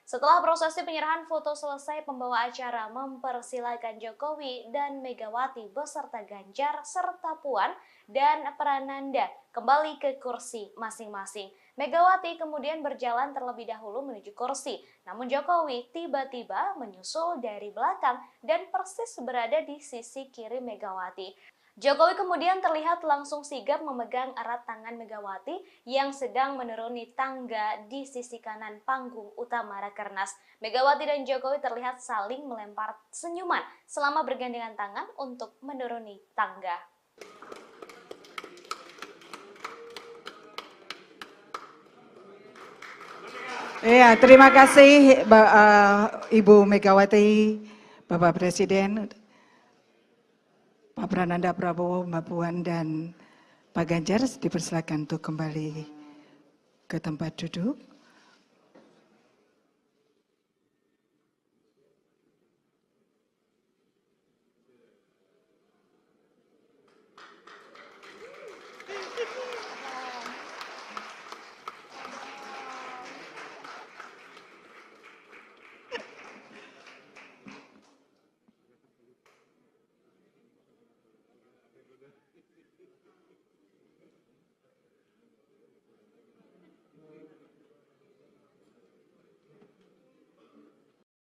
Setelah prosesi penyerahan foto selesai, pembawa acara mempersilakan Jokowi dan Megawati beserta Ganjar serta Puan dan Prananda kembali ke kursi masing-masing. Megawati kemudian berjalan terlebih dahulu menuju kursi, namun Jokowi tiba-tiba menyusul dari belakang dan persis berada di sisi kiri Megawati. Jokowi kemudian terlihat langsung sigap memegang erat tangan Megawati yang sedang menuruni tangga di sisi kanan panggung utama Rakernas. Megawati dan Jokowi terlihat saling melempar senyuman selama bergandengan tangan untuk menuruni tangga. Ya, terima kasih Ibu Megawati, Bapak Presiden, Pak Prananda Prabowo, Mbak Puan, dan Pak Ganjar dipersilakan untuk kembali ke tempat duduk.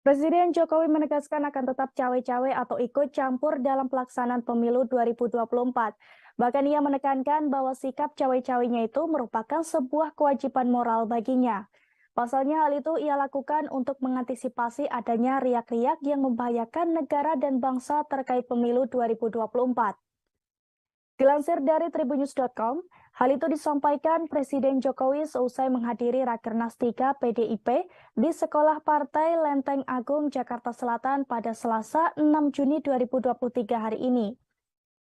Presiden Jokowi menegaskan akan tetap cawe-cawe atau ikut campur dalam pelaksanaan pemilu 2024. Bahkan ia menekankan bahwa sikap cawe-cawenya itu merupakan sebuah kewajiban moral baginya. Pasalnya hal itu ia lakukan untuk mengantisipasi adanya riak-riak yang membahayakan negara dan bangsa terkait pemilu 2024. Dilansir dari tribunnews.com, hal itu disampaikan Presiden Jokowi seusai menghadiri Rakernas 3 PDIP di Sekolah Partai Lenteng Agung, Jakarta Selatan pada Selasa 6 Juni 2023 hari ini.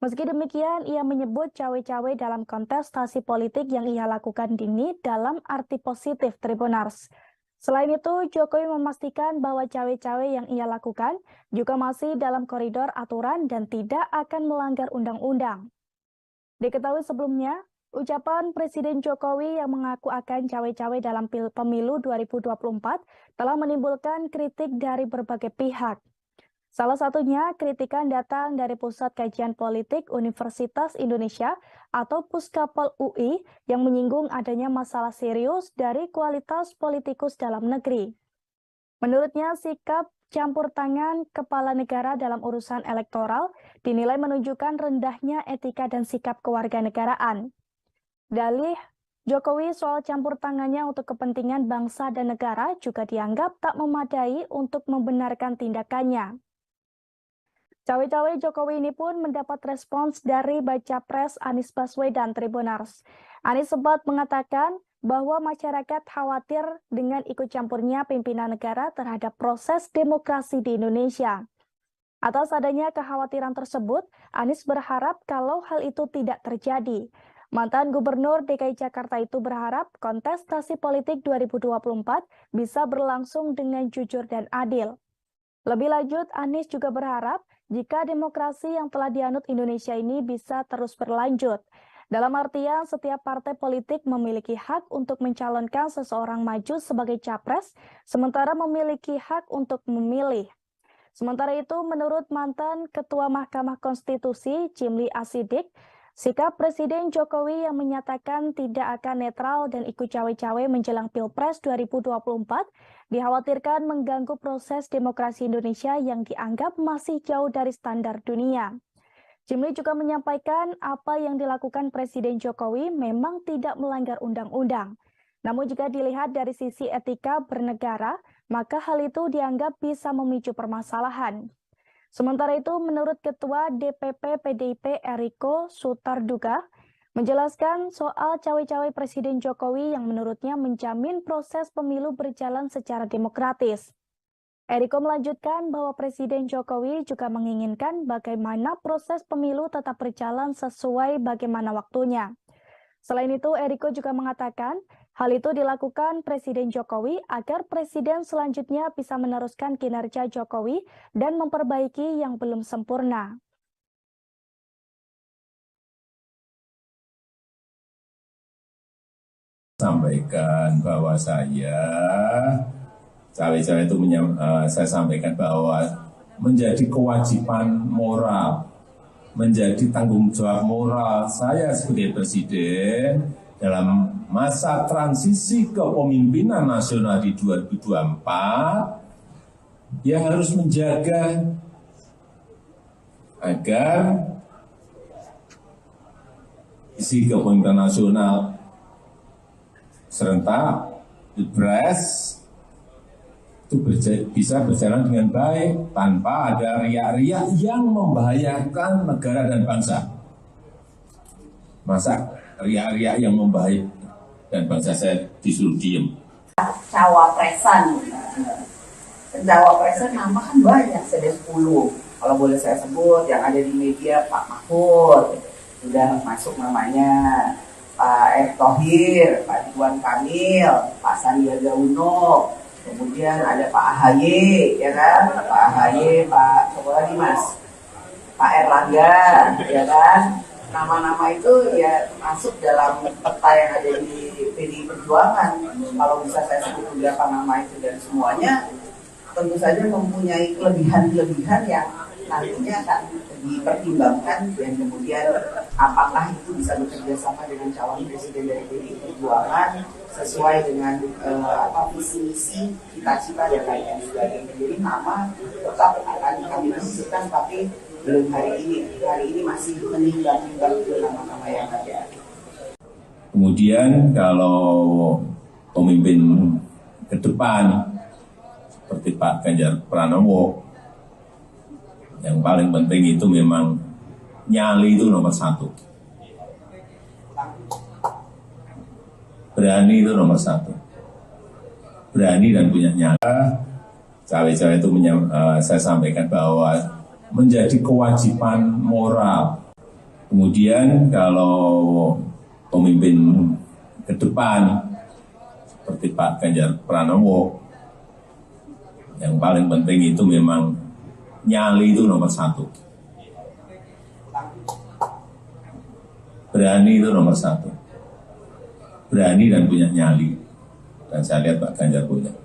Meski demikian, ia menyebut cawe-cawe dalam kontestasi politik yang ia lakukan ini dalam arti positif Tribunars. Selain itu, Jokowi memastikan bahwa cawe-cawe yang ia lakukan juga masih dalam koridor aturan dan tidak akan melanggar undang-undang. Diketahui sebelumnya, ucapan Presiden Jokowi yang mengaku akan cawe-cawe dalam pemilu 2024 telah menimbulkan kritik dari berbagai pihak. Salah satunya, kritikan datang dari Pusat Kajian Politik Universitas Indonesia atau Puskapol UI yang menyinggung adanya masalah serius dari kualitas politikus dalam negeri. Menurutnya, sikap campur tangan kepala negara dalam urusan elektoral dinilai menunjukkan rendahnya etika dan sikap kewarganegaraan. Dalih Jokowi soal campur tangannya untuk kepentingan bangsa dan negara juga dianggap tak memadai untuk membenarkan tindakannya. Cawe-cawe Jokowi ini pun mendapat respons dari baca pres Anies Baswedan Tribunars. Anies sempat mengatakan bahwa masyarakat khawatir dengan ikut campurnya pimpinan negara terhadap proses demokrasi di Indonesia. Atas adanya kekhawatiran tersebut, Anies berharap kalau hal itu tidak terjadi. Mantan Gubernur DKI Jakarta itu berharap kontestasi politik 2024 bisa berlangsung dengan jujur dan adil. Lebih lanjut, Anies juga berharap jika demokrasi yang telah dianut Indonesia ini bisa terus berlanjut. Dalam artian, setiap partai politik memiliki hak untuk mencalonkan seseorang maju sebagai capres, sementara memiliki hak untuk memilih. Sementara itu, menurut mantan Ketua Mahkamah Konstitusi, Jimli Asidik, sikap Presiden Jokowi yang menyatakan tidak akan netral dan ikut cawe-cawe menjelang Pilpres 2024 dikhawatirkan mengganggu proses demokrasi Indonesia yang dianggap masih jauh dari standar dunia. Jimli juga menyampaikan apa yang dilakukan Presiden Jokowi memang tidak melanggar undang-undang. Namun jika dilihat dari sisi etika bernegara, maka hal itu dianggap bisa memicu permasalahan. Sementara itu, menurut Ketua DPP PDIP Eriko Sutarduga, menjelaskan soal cawe-cawe Presiden Jokowi yang menurutnya menjamin proses pemilu berjalan secara demokratis. Eriko melanjutkan bahwa Presiden Jokowi juga menginginkan bagaimana proses pemilu tetap berjalan sesuai bagaimana waktunya. Selain itu, Eriko juga mengatakan hal itu dilakukan Presiden Jokowi agar Presiden selanjutnya bisa meneruskan kinerja Jokowi dan memperbaiki yang belum sempurna. Sampaikan bahwa cawe-cawe itu saya sampaikan bahwa menjadi kewajiban moral, menjadi tanggung jawab moral saya sebagai Presiden dalam masa transisi kepemimpinan nasional di 2024, ya harus menjaga agar isi kepemimpinan nasional serentak Pilpres itu bisa berjalan dengan baik tanpa ada riak-riak yang membahayakan negara dan bangsa. Masa riak-riak yang membahayakan dan bangsa saya disuruh diem. Cawapresan nama kan banyak, ada 10. Kalau boleh saya sebut yang ada di media, Pak Mahfud sudah masuk namanya, Pak Erick Thohir, Pak Ridwan Kamil, Pak Sandiaga Uno, kemudian ada Pak AHY, ya kan? Pak AHY, Pak siapa lagi Mas? Pak Erlangga, ya kan? Nama-nama itu ya masuk dalam peta yang ada di PDI Perjuangan. Kalau bisa saya sebut beberapa nama itu dan semuanya tentu saja mempunyai kelebihan-kelebihan yang nantinya akan dipertimbangkan dan kemudian apakah itu bisa bekerja sama dengan calon presiden dari PDI Perjuangan sesuai dengan visi misi cita-cita dan lain sebagainya. Jadi nama tetap akan kami diskusikan, tapi belum hari ini masih menimbang-nimbang nama-nama yang ada. Kemudian kalau pemimpin ke depan seperti Pak Ganjar Pranowo, yang paling penting itu memang nyali itu nomor 1. Berani itu nomor 1. Berani dan punya nyali. Cawe-cawe itu saya sampaikan bahwa menjadi kewajiban moral. Kemudian kalau pemimpin ke depan seperti Pak Ganjar Pranowo. Yang paling penting itu memang nyali itu nomor satu. Berani itu nomor satu. Berani dan punya nyali. Dan saya lihat Pak Ganjar punya.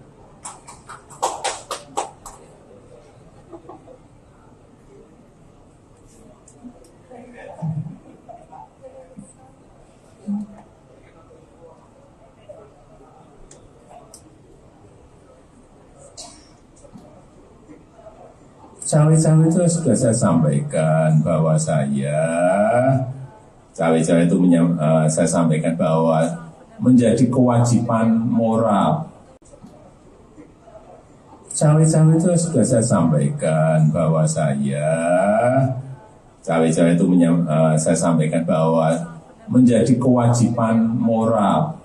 Cawe-cawe itu sudah saya sampaikan bahwa cawe-cawe itu saya sampaikan bahwa menjadi kewajiban moral. Cawe-cawe itu sudah saya sampaikan bahwa cawe-cawe itu saya sampaikan bahwa menjadi kewajiban moral,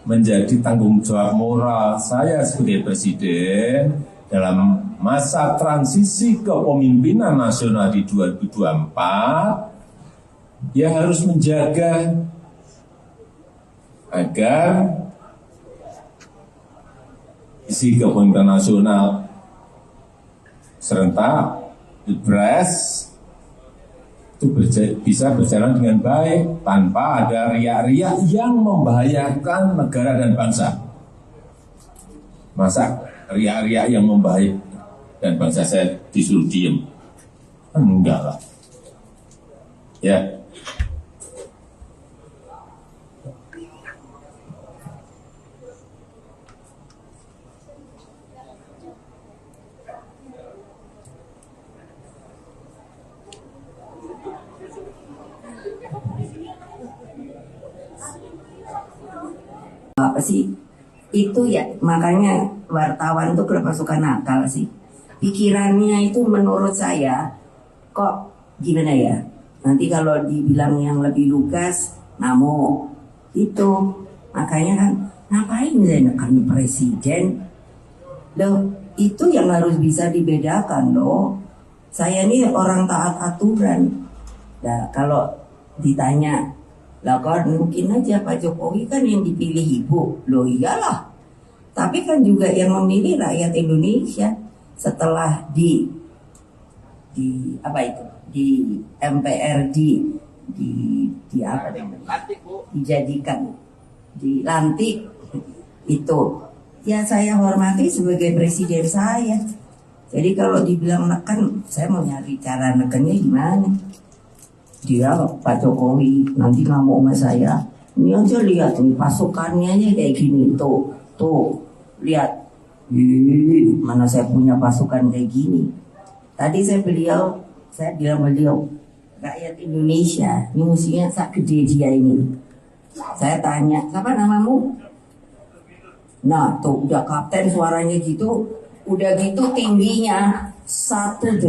menjadi tanggung jawab moral saya sebagai presiden dalam masa transisi kepemimpinan nasional di 2024, ya harus menjaga agar isi kepemimpinan nasional serentak Pilpres itu bisa berjalan dengan baik tanpa ada riak-riak yang membahayakan negara dan bangsa. Masa riak-riak yang membahayakan dan bangsa saya disuruh diem? Enggak lah. Ya. Apa sih? Itu ya, makanya wartawan tuh kenapa suka nakal sih? Pikirannya itu menurut saya kok gimana ya? Nanti kalau dibilang yang lebih lugas, ngamuk itu. Makanya kan ngapain menekan presiden? Loh, itu yang harus bisa dibedakan loh. Saya ini orang taat aturan. Nah, kalau ditanya, lah kan mungkin aja Pak Jokowi kan yang dipilih ibu. Loh iyalah. Tapi kan juga yang memilih rakyat Indonesia. Setelah di apa itu, di MPRD, di apa namanya, dijadikan, dilantik itu, ya saya hormati sebagai presiden saya. Jadi kalau dibilang neken, saya mau nyari cara nekennya gimana? Dia Pak Jokowi nanti ngamuk sama saya. Ini aja lihat nih pasukannya aja kayak gini, tuh lihat. Mana saya punya pasukan kayak gini. Tadi saya bilang beliau rakyat Indonesia ini musuhnya sak gede dia ini. Saya tanya, siapa namamu? Nah tuh udah kapten suaranya gitu, udah gitu tingginya 185.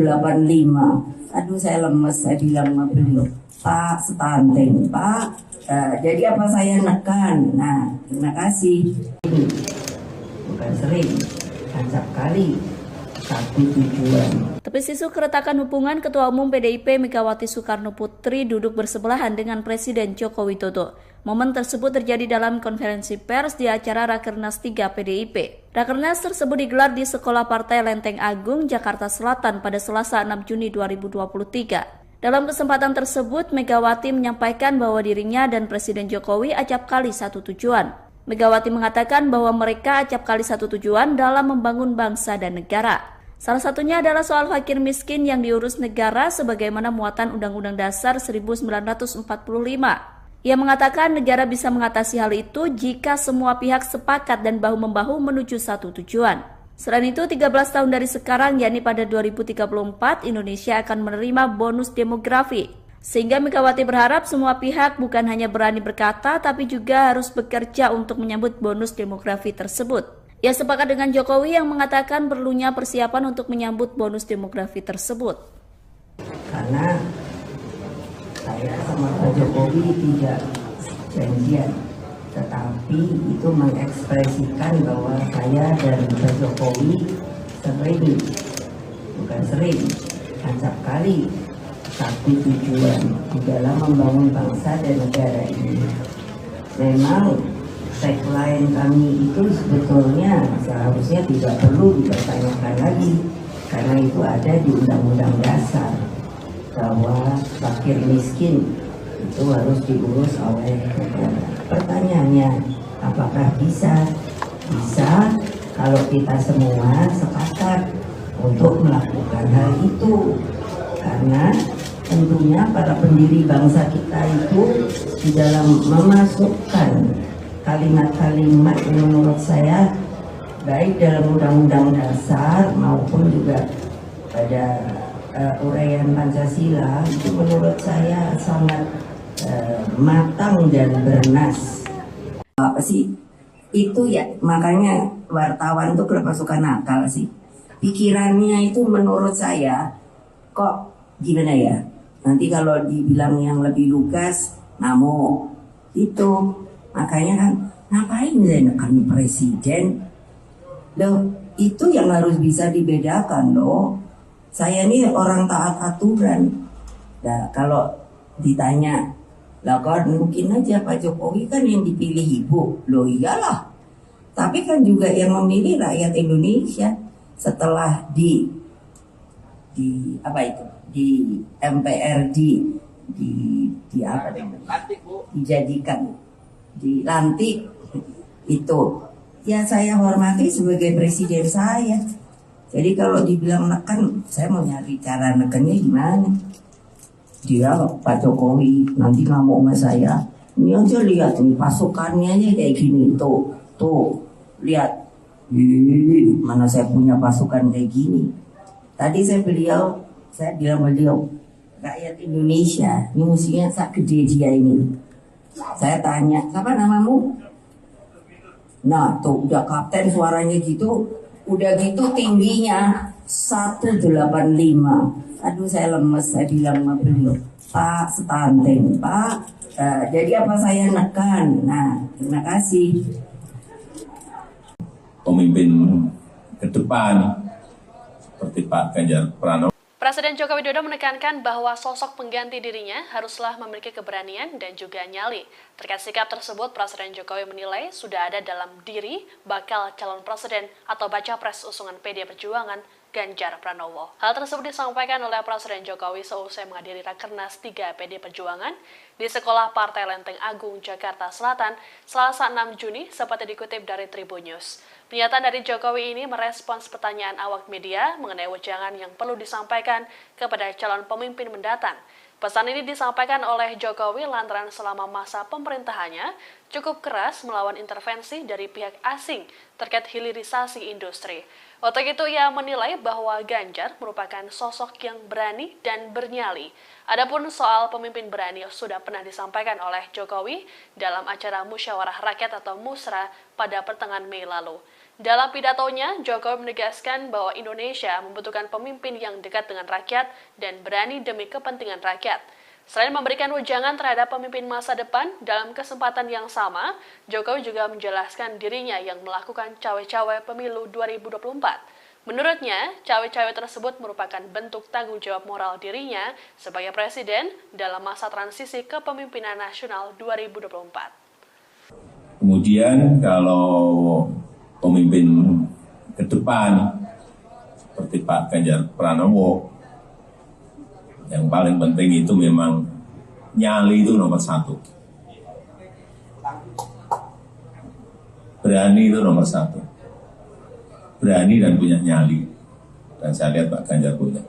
Aduh saya lemes, saya bilang sama beliau, Pak stunting Pak. Jadi apa saya nekan? Nah terima kasih. Bukan sering, acap kali, satu tujuan. Tepis isu keretakan hubungan Ketua Umum PDIP Megawati Soekarno Putri duduk bersebelahan dengan Presiden Joko Widodo. Momen tersebut terjadi dalam konferensi pers di acara Rakernas 3 PDIP. Rakernas tersebut digelar di Sekolah Partai Lenteng Agung, Jakarta Selatan pada Selasa 6 Juni 2023. Dalam kesempatan tersebut, Megawati menyampaikan bahwa dirinya dan Presiden Jokowi acap kali satu tujuan. Megawati mengatakan bahwa mereka acap kali satu tujuan dalam membangun bangsa dan negara. Salah satunya adalah soal fakir miskin yang diurus negara sebagaimana muatan Undang-Undang Dasar 1945. Ia mengatakan negara bisa mengatasi hal itu jika semua pihak sepakat dan bahu-membahu menuju satu tujuan. Selain itu, 13 tahun dari sekarang, yakni pada 2034, Indonesia akan menerima bonus demografi. Sehingga Megawati berharap semua pihak bukan hanya berani berkata, tapi juga harus bekerja untuk menyambut bonus demografi tersebut. Ia sepakat dengan Jokowi yang mengatakan perlunya persiapan untuk menyambut bonus demografi tersebut. Karena saya sama Pak Jokowi tidak janjian, tetapi itu mengekspresikan bahwa saya dan Pak Jokowi sering, acap kali satu tujuan di dalam membangun bangsa dan negara ini. Memang tagline kami itu sebetulnya seharusnya tidak perlu dipertanyakan lagi, karena itu ada di Undang-Undang Dasar bahwa fakir miskin itu harus diurus oleh negara. Pertanyaannya, apakah bisa? Bisa kalau kita semua sepakat untuk melakukan hal itu, karena tentunya para pendiri bangsa kita itu di dalam memasukkan kalimat-kalimat yang menurut saya baik dalam Undang-Undang Dasar maupun juga pada uraian Pancasila itu menurut saya sangat matang dan bernas. Apa sih itu ya, makanya wartawan tuh kenapa suka nakal sih, pikirannya itu menurut saya kok gimana ya, nanti kalau dibilang yang lebih lugas ngamuk itu. Makanya kan ngapain saya nekan presiden loh, itu yang harus bisa dibedakan loh. Saya ini orang taat aturan. Nah kalau ditanya lah kan mungkin aja Pak Jokowi kan yang dipilih ibu, loh iyalah, tapi kan juga yang memilih rakyat Indonesia. Setelah di apa itu, di MPRD di apa namanya, dijadikan, dilantik itu, ya saya hormati sebagai presiden saya. Jadi kalau dibilang neken, saya mau nyari cara nekennya gimana. Dia Pak Jokowi nanti ngamuk sama saya, ini aja lihat nih pasukannya aja kayak gini, tuh lihat, mana saya punya pasukan kayak gini. Tadi saya bilang beliau rakyat Indonesia ini musuhnya sak gede dia ini. Saya tanya, siapa namamu? Nah tuh udah kapten suaranya gitu, udah gitu tingginya 185. Aduh saya lemes, saya bilang sama beliau, Pak stunting Pak. Jadi apa saya nekan? Nah terima kasih. Pemimpin ke depan seperti Pak Ganjar Pranowo. Presiden Joko Widodo menekankan bahwa sosok pengganti dirinya haruslah memiliki keberanian dan juga nyali. Terkait sikap tersebut, Presiden Jokowi menilai sudah ada dalam diri bakal calon presiden atau baca pres usungan PD Perjuangan Ganjar Pranowo. Hal tersebut disampaikan oleh Presiden Jokowi seusai menghadiri Rakernas 3 PD Perjuangan di Sekolah Partai Lenteng Agung, Jakarta Selatan, Selasa 6 Juni, seperti dikutip dari Tribun News. Pernyataan dari Jokowi ini merespons pertanyaan awak media mengenai wejangan yang perlu disampaikan kepada calon pemimpin mendatang. Pesan ini disampaikan oleh Jokowi lantaran selama masa pemerintahannya cukup keras melawan intervensi dari pihak asing terkait hilirisasi industri. Untuk itu ia menilai bahwa Ganjar merupakan sosok yang berani dan bernyali. Adapun soal pemimpin berani sudah pernah disampaikan oleh Jokowi dalam acara Musyawarah Rakyat atau Musra pada pertengahan Mei lalu. Dalam pidatonya, Jokowi menegaskan bahwa Indonesia membutuhkan pemimpin yang dekat dengan rakyat dan berani demi kepentingan rakyat. Selain memberikan wejangan terhadap pemimpin masa depan, dalam kesempatan yang sama, Jokowi juga menjelaskan dirinya yang melakukan cawe-cawe pemilu 2024. Menurutnya, cawe-cawe tersebut merupakan bentuk tanggung jawab moral dirinya sebagai presiden dalam masa transisi kepemimpinan nasional 2024. Kemudian kalau pemimpin ke depan seperti Pak Ganjar Pranowo, yang paling penting itu memang nyali itu nomor satu. Berani itu nomor satu. Berani dan punya nyali. Dan saya lihat Pak Ganjar punya.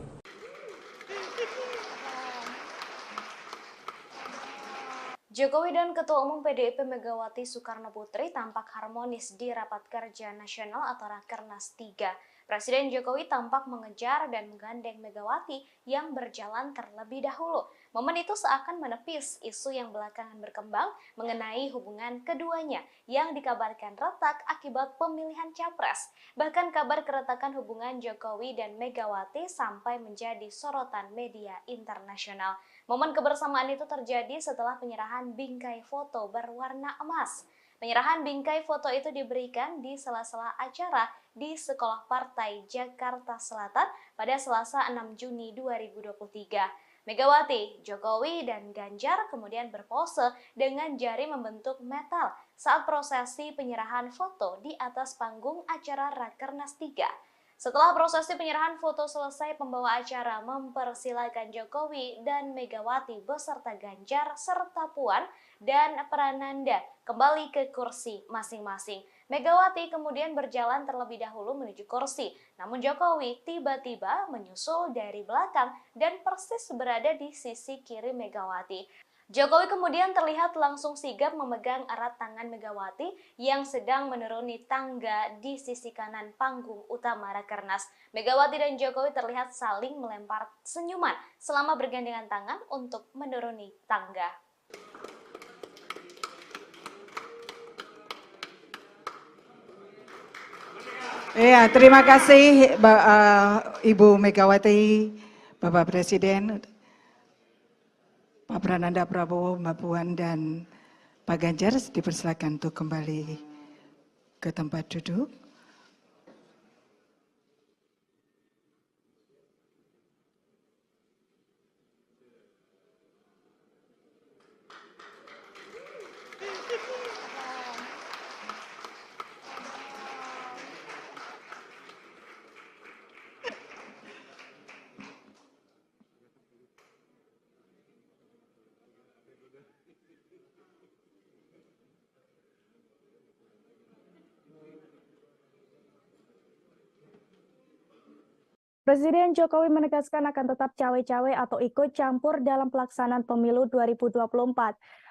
Jokowi dan Ketua Umum PDIP Megawati Soekarno Putri tampak harmonis di Rapat Kerja Nasional atau Rakernas 3. Presiden Jokowi tampak mengejar dan menggandeng Megawati yang berjalan terlebih dahulu. Momen itu seakan menepis isu yang belakangan berkembang mengenai hubungan keduanya yang dikabarkan retak akibat pemilihan capres. Bahkan kabar keretakan hubungan Jokowi dan Megawati sampai menjadi sorotan media internasional. Momen kebersamaan itu terjadi setelah penyerahan bingkai foto berwarna emas. Penyerahan bingkai foto itu diberikan di sela-sela acara di Sekolah Partai Jakarta Selatan pada Selasa 6 Juni 2023. Megawati, Jokowi, dan Ganjar kemudian berpose dengan jari membentuk metal saat prosesi penyerahan foto di atas panggung acara Rakernas 3. Setelah prosesi penyerahan foto selesai, pembawa acara mempersilakan Jokowi dan Megawati beserta Ganjar serta Puan dan Prananda kembali ke kursi masing-masing. Megawati kemudian berjalan terlebih dahulu menuju kursi, namun Jokowi tiba-tiba menyusul dari belakang dan persis berada di sisi kiri Megawati. Jokowi kemudian terlihat langsung sigap memegang erat tangan Megawati yang sedang menuruni tangga di sisi kanan panggung utama Rakernas. Megawati dan Jokowi terlihat saling melempar senyuman selama bergandengan tangan untuk menuruni tangga. Ya, terima kasih Ibu Megawati, Bapak Presiden, Pak Prananda Prabowo, Mbak Puan, dan Pak Ganjar dipersilakan untuk kembali ke tempat duduk. Presiden Jokowi menegaskan akan tetap cawe-cawe atau ikut campur dalam pelaksanaan pemilu 2024.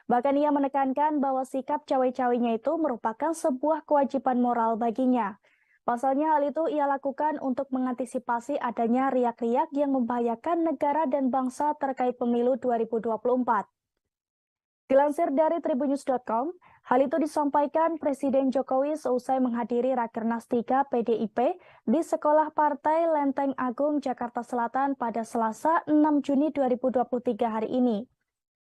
Bahkan ia menekankan bahwa sikap cawe-cawenya itu merupakan sebuah kewajiban moral baginya. Pasalnya hal itu ia lakukan untuk mengantisipasi adanya riak-riak yang membahayakan negara dan bangsa terkait pemilu 2024. Dilansir dari tribunnews.com, hal itu disampaikan Presiden Jokowi seusai menghadiri Rakernas 3 PDIP di Sekolah Partai Lenteng Agung, Jakarta Selatan pada Selasa 6 Juni 2023 hari ini.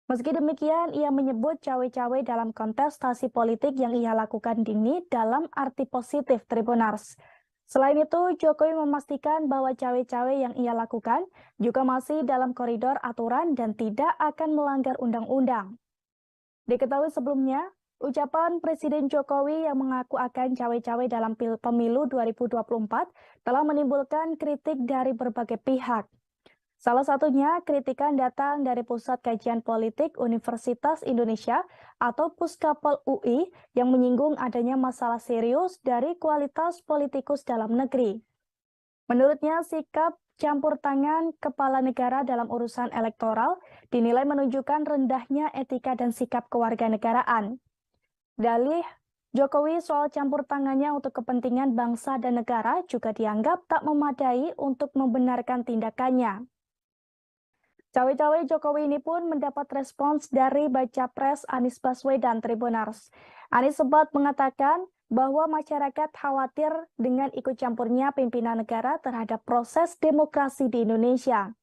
Meski demikian, ia menyebut cawe-cawe dalam kontestasi politik yang ia lakukan ini dalam arti positif Tribunars. Selain itu, Jokowi memastikan bahwa cawe-cawe yang ia lakukan juga masih dalam koridor aturan dan tidak akan melanggar undang-undang. Diketahui sebelumnya, ucapan Presiden Jokowi yang mengaku akan cawe-cawe dalam pemilu 2024 telah menimbulkan kritik dari berbagai pihak. Salah satunya, kritikan datang dari Pusat Kajian Politik Universitas Indonesia atau Puskapol UI yang menyinggung adanya masalah serius dari kualitas politikus dalam negeri. Menurutnya, sikap campur tangan kepala negara dalam urusan elektoral dinilai menunjukkan rendahnya etika dan sikap kewarganegaraan. Dalih Jokowi soal campur tangannya untuk kepentingan bangsa dan negara juga dianggap tak memadai untuk membenarkan tindakannya. Cawe-cawe Jokowi ini pun mendapat respons dari baca pres Anies Baswedan Tribunars. Anies sempat mengatakan bahwa masyarakat khawatir dengan ikut campurnya pimpinan negara terhadap proses demokrasi di Indonesia.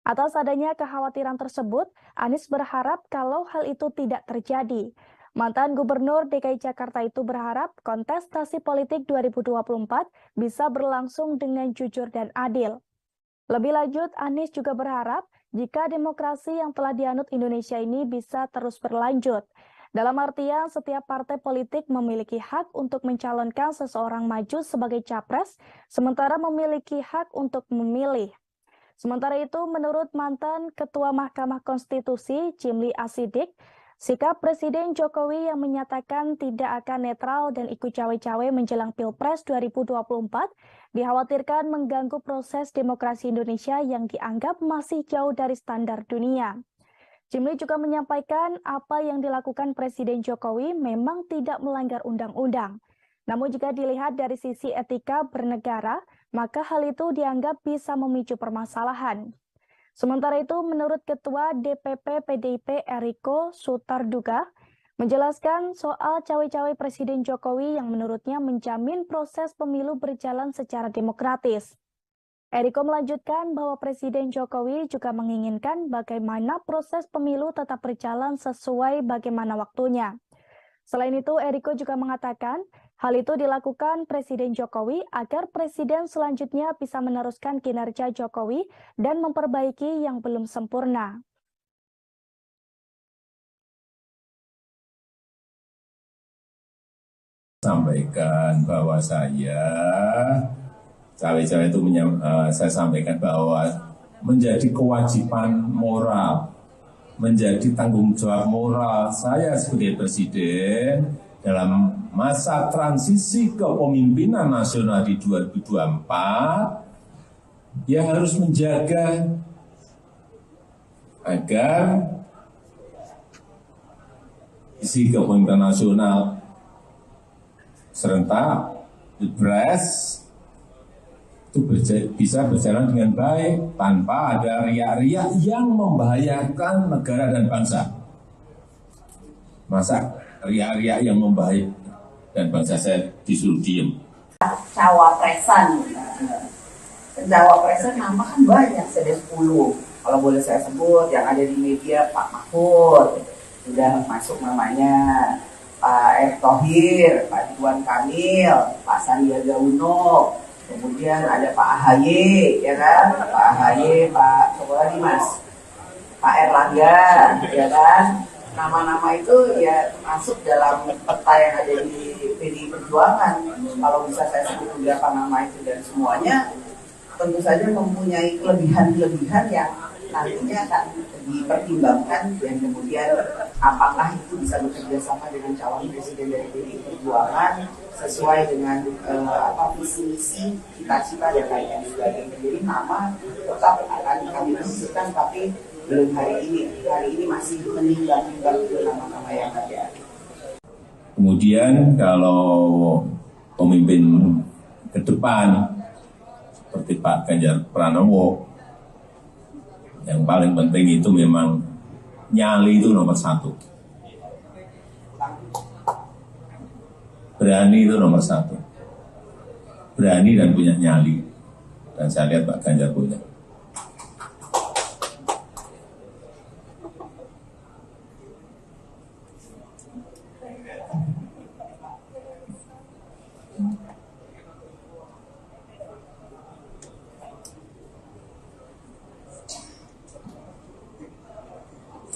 Atas adanya kekhawatiran tersebut, Anies berharap kalau hal itu tidak terjadi. Mantan Gubernur DKI Jakarta itu berharap kontestasi politik 2024 bisa berlangsung dengan jujur dan adil. Lebih lanjut, Anies juga berharap jika demokrasi yang telah dianut Indonesia ini bisa terus berlanjut. Dalam artian, setiap partai politik memiliki hak untuk mencalonkan seseorang maju sebagai capres, sementara memiliki hak untuk memilih. Sementara itu, menurut mantan Ketua Mahkamah Konstitusi, Jimli Asidik, sikap Presiden Jokowi yang menyatakan tidak akan netral dan ikut cawe-cawe menjelang Pilpres 2024 dikhawatirkan mengganggu proses demokrasi Indonesia yang dianggap masih jauh dari standar dunia. Jimli juga menyampaikan apa yang dilakukan Presiden Jokowi memang tidak melanggar undang-undang. Namun jika dilihat dari sisi etika bernegara, maka hal itu dianggap bisa memicu permasalahan. Sementara itu, menurut Ketua DPP PDIP Eriko Sutarduga, menjelaskan soal cawe-cawe Presiden Jokowi yang menurutnya menjamin proses pemilu berjalan secara demokratis. Eriko melanjutkan bahwa Presiden Jokowi juga menginginkan bagaimana proses pemilu tetap berjalan sesuai bagaimana waktunya. Selain itu, Eriko juga mengatakan Hal itu dilakukan Presiden Jokowi agar Presiden selanjutnya bisa meneruskan kinerja Jokowi dan memperbaiki yang belum sempurna. Sampaikan bahwa saya cawe-cawe itu saya sampaikan bahwa menjadi kewajiban moral, menjadi tanggung jawab moral saya sebagai presiden dalam masa transisi kepemimpinan nasional di 2024, ya harus menjaga agar visi kepemimpinan nasional serentak, Pilpres itu bisa berjalan dengan baik tanpa ada riak-riak yang membahayakan negara dan bangsa. Masa riak-riak yang membahayakan dan bangsa saya disuruh diem? Cawapresan nama kan banyak, ada 10. Kalau boleh saya sebut, yang ada di media Pak Mahfud, sudah masuk namanya. Pak Erick Thohir, Pak Ridwan Kamil, Pak Sandiaga Uno, kemudian ada Pak AHY, ya kan? Pak AHY, Pak Pak Erlangga, ya kan? Nama-nama itu ya masuk dalam peta yang ada di PDI Perjuangan. Kalau bisa saya sebut beberapa nama itu dan semuanya tentu saja mempunyai kelebihan-kelebihan yang nantinya akan dipertimbangkan dan kemudian apakah itu bisa bekerja sama dengan calon presiden dari PDI Perjuangan sesuai dengan visi misi, cita-cita dan lain-lain sebagainya. Jadi nama tetap akan kami diskusikan, tapi belum hari ini. Hari ini masih menimbang-nimbang nama-nama yang ada. Kemudian kalau pemimpin ke depan seperti Pak Ganjar Pranowo, yang paling penting itu memang nyali itu nomor 1. Berani itu nomor 1. Berani dan punya nyali. Dan saya lihat Pak Ganjar punya.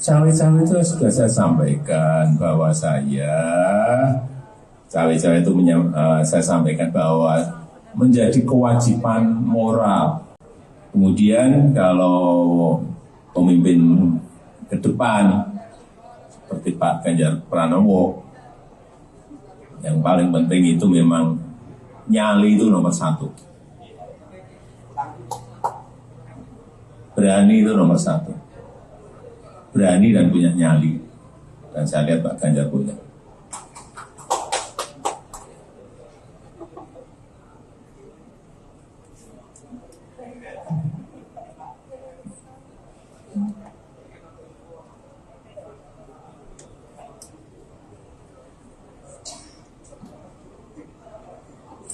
Cawe-cawe itu sudah saya sampaikan bahwa saya sampaikan bahwa menjadi kewajiban moral. Kemudian kalau pemimpin ke depan seperti Pak Ganjar Pranowo, yang paling penting itu memang nyali itu nomor 1. Berani itu nomor 1. Berani dan punya nyali. Dan saya lihat Pak Ganjar punya.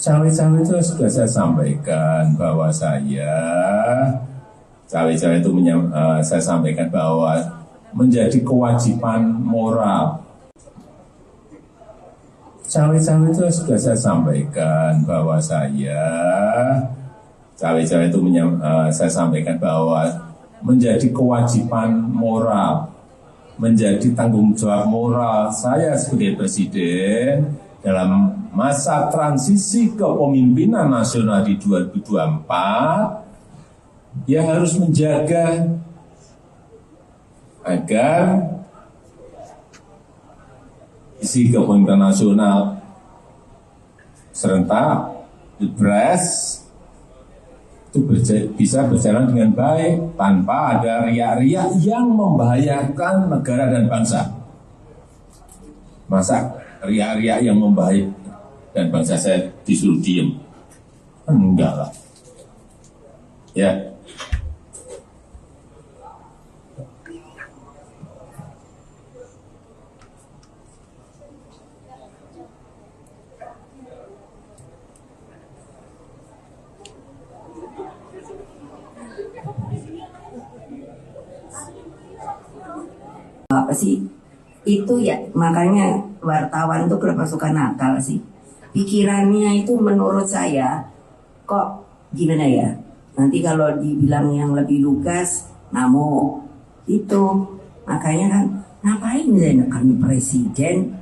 Cawe-cawe itu sudah saya sampaikan bahwa saya sampaikan bahwa menjadi kewajiban moral. Cawe-cawe itu sudah saya sampaikan bahwa saya sampaikan bahwa menjadi kewajiban moral, menjadi tanggung jawab moral saya sebagai presiden dalam masa transisi kepemimpinan nasional di 2024, ya harus menjaga agar visi kepemimpinan nasional serentak, Pilpres itu bisa berjalan dengan baik tanpa ada riak-riak yang membahayakan negara dan bangsa. Masa riak-riak yang membahayakan dan bangsa saya disuruh diem? Enggak lah. Ya. Apa sih itu ya, makanya wartawan tuh kenapa suka nakal sih? pikirannya itu menurut saya kok gimana ya? Nanti kalau dibilang yang lebih lugas, ngamuk itu. Makanya kan ngapain saya nekan presiden?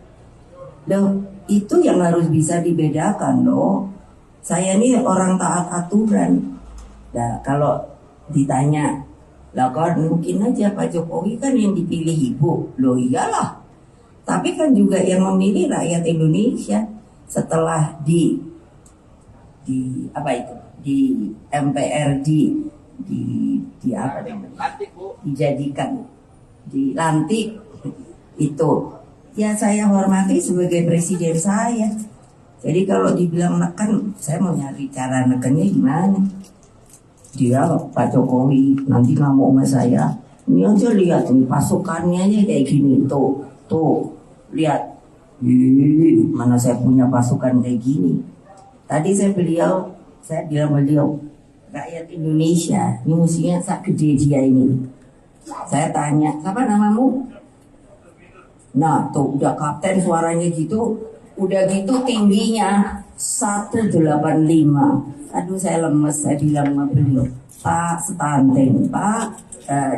Loh, itu yang harus bisa dibedakan loh. Saya ini orang taat aturan. Nah, kalau ditanya, lah kan mungkin aja Pak Jokowi kan yang dipilih ibu. Loh iyalah. Tapi kan juga yang memilih rakyat Indonesia setelah di apa itu? Di MPRD di apa namanya? Dijadikan dilantik itu. Ya saya hormati sebagai presiden saya. Jadi kalau dibilang neken, saya mau nyari cara nekennya gimana? Dia Pak Jokowi nanti ngamuk sama saya. Ini aja lihat nih pasukannya aja kayak gini tuh lihat. Mana saya punya pasukan kayak gini. Tadi saya bilang beliau rakyat Indonesia ini musuhnya sak gede dia ini. Saya tanya, siapa namamu? Nah tuh udah kapten suaranya gitu. Udah gitu tingginya 185. Aduh saya lemes, saya bilang sama beliau, Pak stunting, Pak.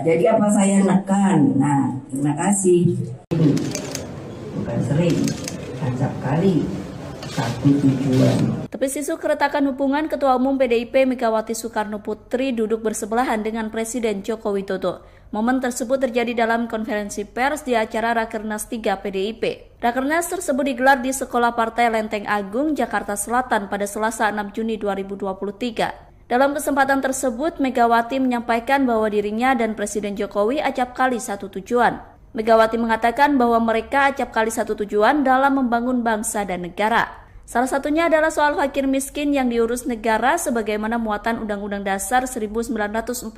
Jadi apa saya nekan? Nah terima kasih. Bukan sering, acap kali. Satu tujuan. Tepis isu keretakan hubungan Ketua Umum PDIP Megawati Soekarno Putri duduk bersebelahan dengan Presiden Joko Widodo. Momen tersebut terjadi dalam konferensi pers di acara Rakernas 3 PDIP. Rakernas tersebut digelar di Sekolah Partai Lenteng Agung, Jakarta Selatan pada Selasa 6 Juni 2023. Dalam kesempatan tersebut, Megawati menyampaikan bahwa dirinya dan Presiden Jokowi acap kali satu tujuan. Megawati mengatakan bahwa mereka acap kali satu tujuan dalam membangun bangsa dan negara. Salah satunya adalah soal fakir miskin yang diurus negara sebagaimana muatan Undang-Undang Dasar 1945.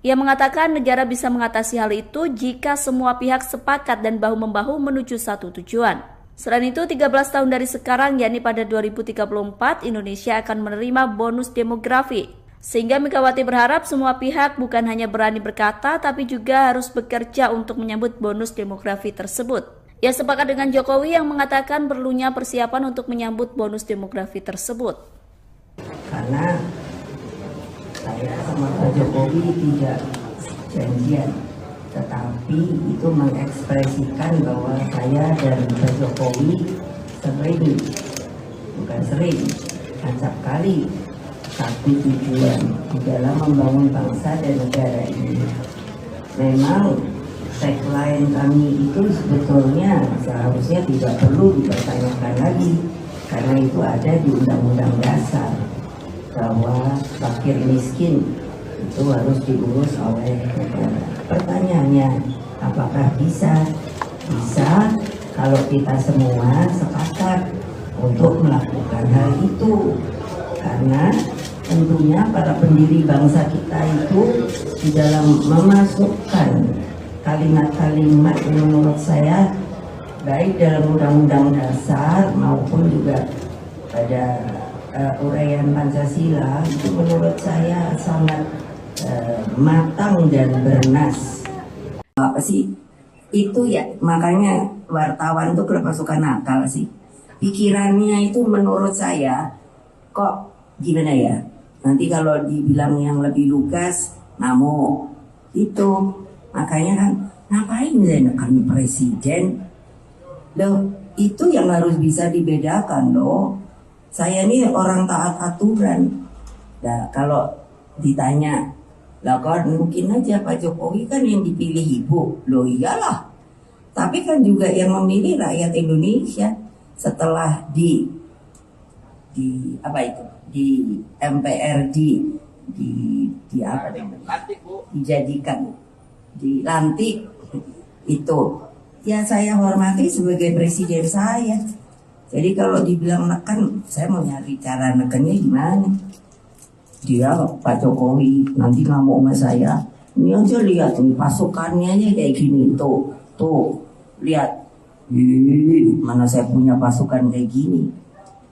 Ia mengatakan negara bisa mengatasi hal itu jika semua pihak sepakat dan bahu-membahu menuju satu tujuan. Selain itu, 13 tahun dari sekarang, yakni pada 2034, Indonesia akan menerima bonus demografi. Sehingga Megawati berharap semua pihak bukan hanya berani berkata, tapi juga harus bekerja untuk menyambut bonus demografi tersebut. Ia sepakat dengan Jokowi yang mengatakan perlunya persiapan untuk menyambut bonus demografi tersebut. Karena saya sama Pak Jokowi tidak janjian, tetapi itu mengekspresikan bahwa saya dan Pak Jokowi sering, acap kali satu tujuan di dalam membangun bangsa dan negara ini. Memang tagline kami itu sebetulnya seharusnya tidak perlu dipertanyakan lagi, karena itu ada di Undang-Undang Dasar bahwa fakir miskin itu harus diurus oleh negara. Pertanyaannya, apakah bisa? Bisa kalau kita semua sepakat untuk melakukan hal itu, karena tentunya para pendiri bangsa kita itu di dalam memasukkan kalimat-kalimat yang menurut saya baik dalam Undang-Undang Dasar maupun juga pada uraian Pancasila itu menurut saya sangat matang dan bernas. Apa sih itu ya, makanya wartawan tuh kenapa suka nakal sih, pikirannya itu menurut saya kok gimana ya, nanti kalau dibilang yang lebih lugas ngamuk itu. Makanya kan ngapain saya nekan presiden? Loh, itu yang harus bisa dibedakan loh. Saya ini orang taat aturan. Nah, kalau ditanya, lah kan mungkin aja Pak Jokowi kan yang dipilih ibu. Loh iyalah. Tapi kan juga yang memilih rakyat Indonesia setelah di apa itu? Di MPRD di apa namanya? Dijadikan dilantik itu. Ya saya hormati sebagai presiden saya. Jadi kalau dibilang neken, saya mau nyari cara nekennya gimana? Dia Pak Jokowi nanti ngamuk sama saya. Ini aja lihat nih pasukannya aja kayak gini tuh lihat. Mana saya punya pasukan kayak gini.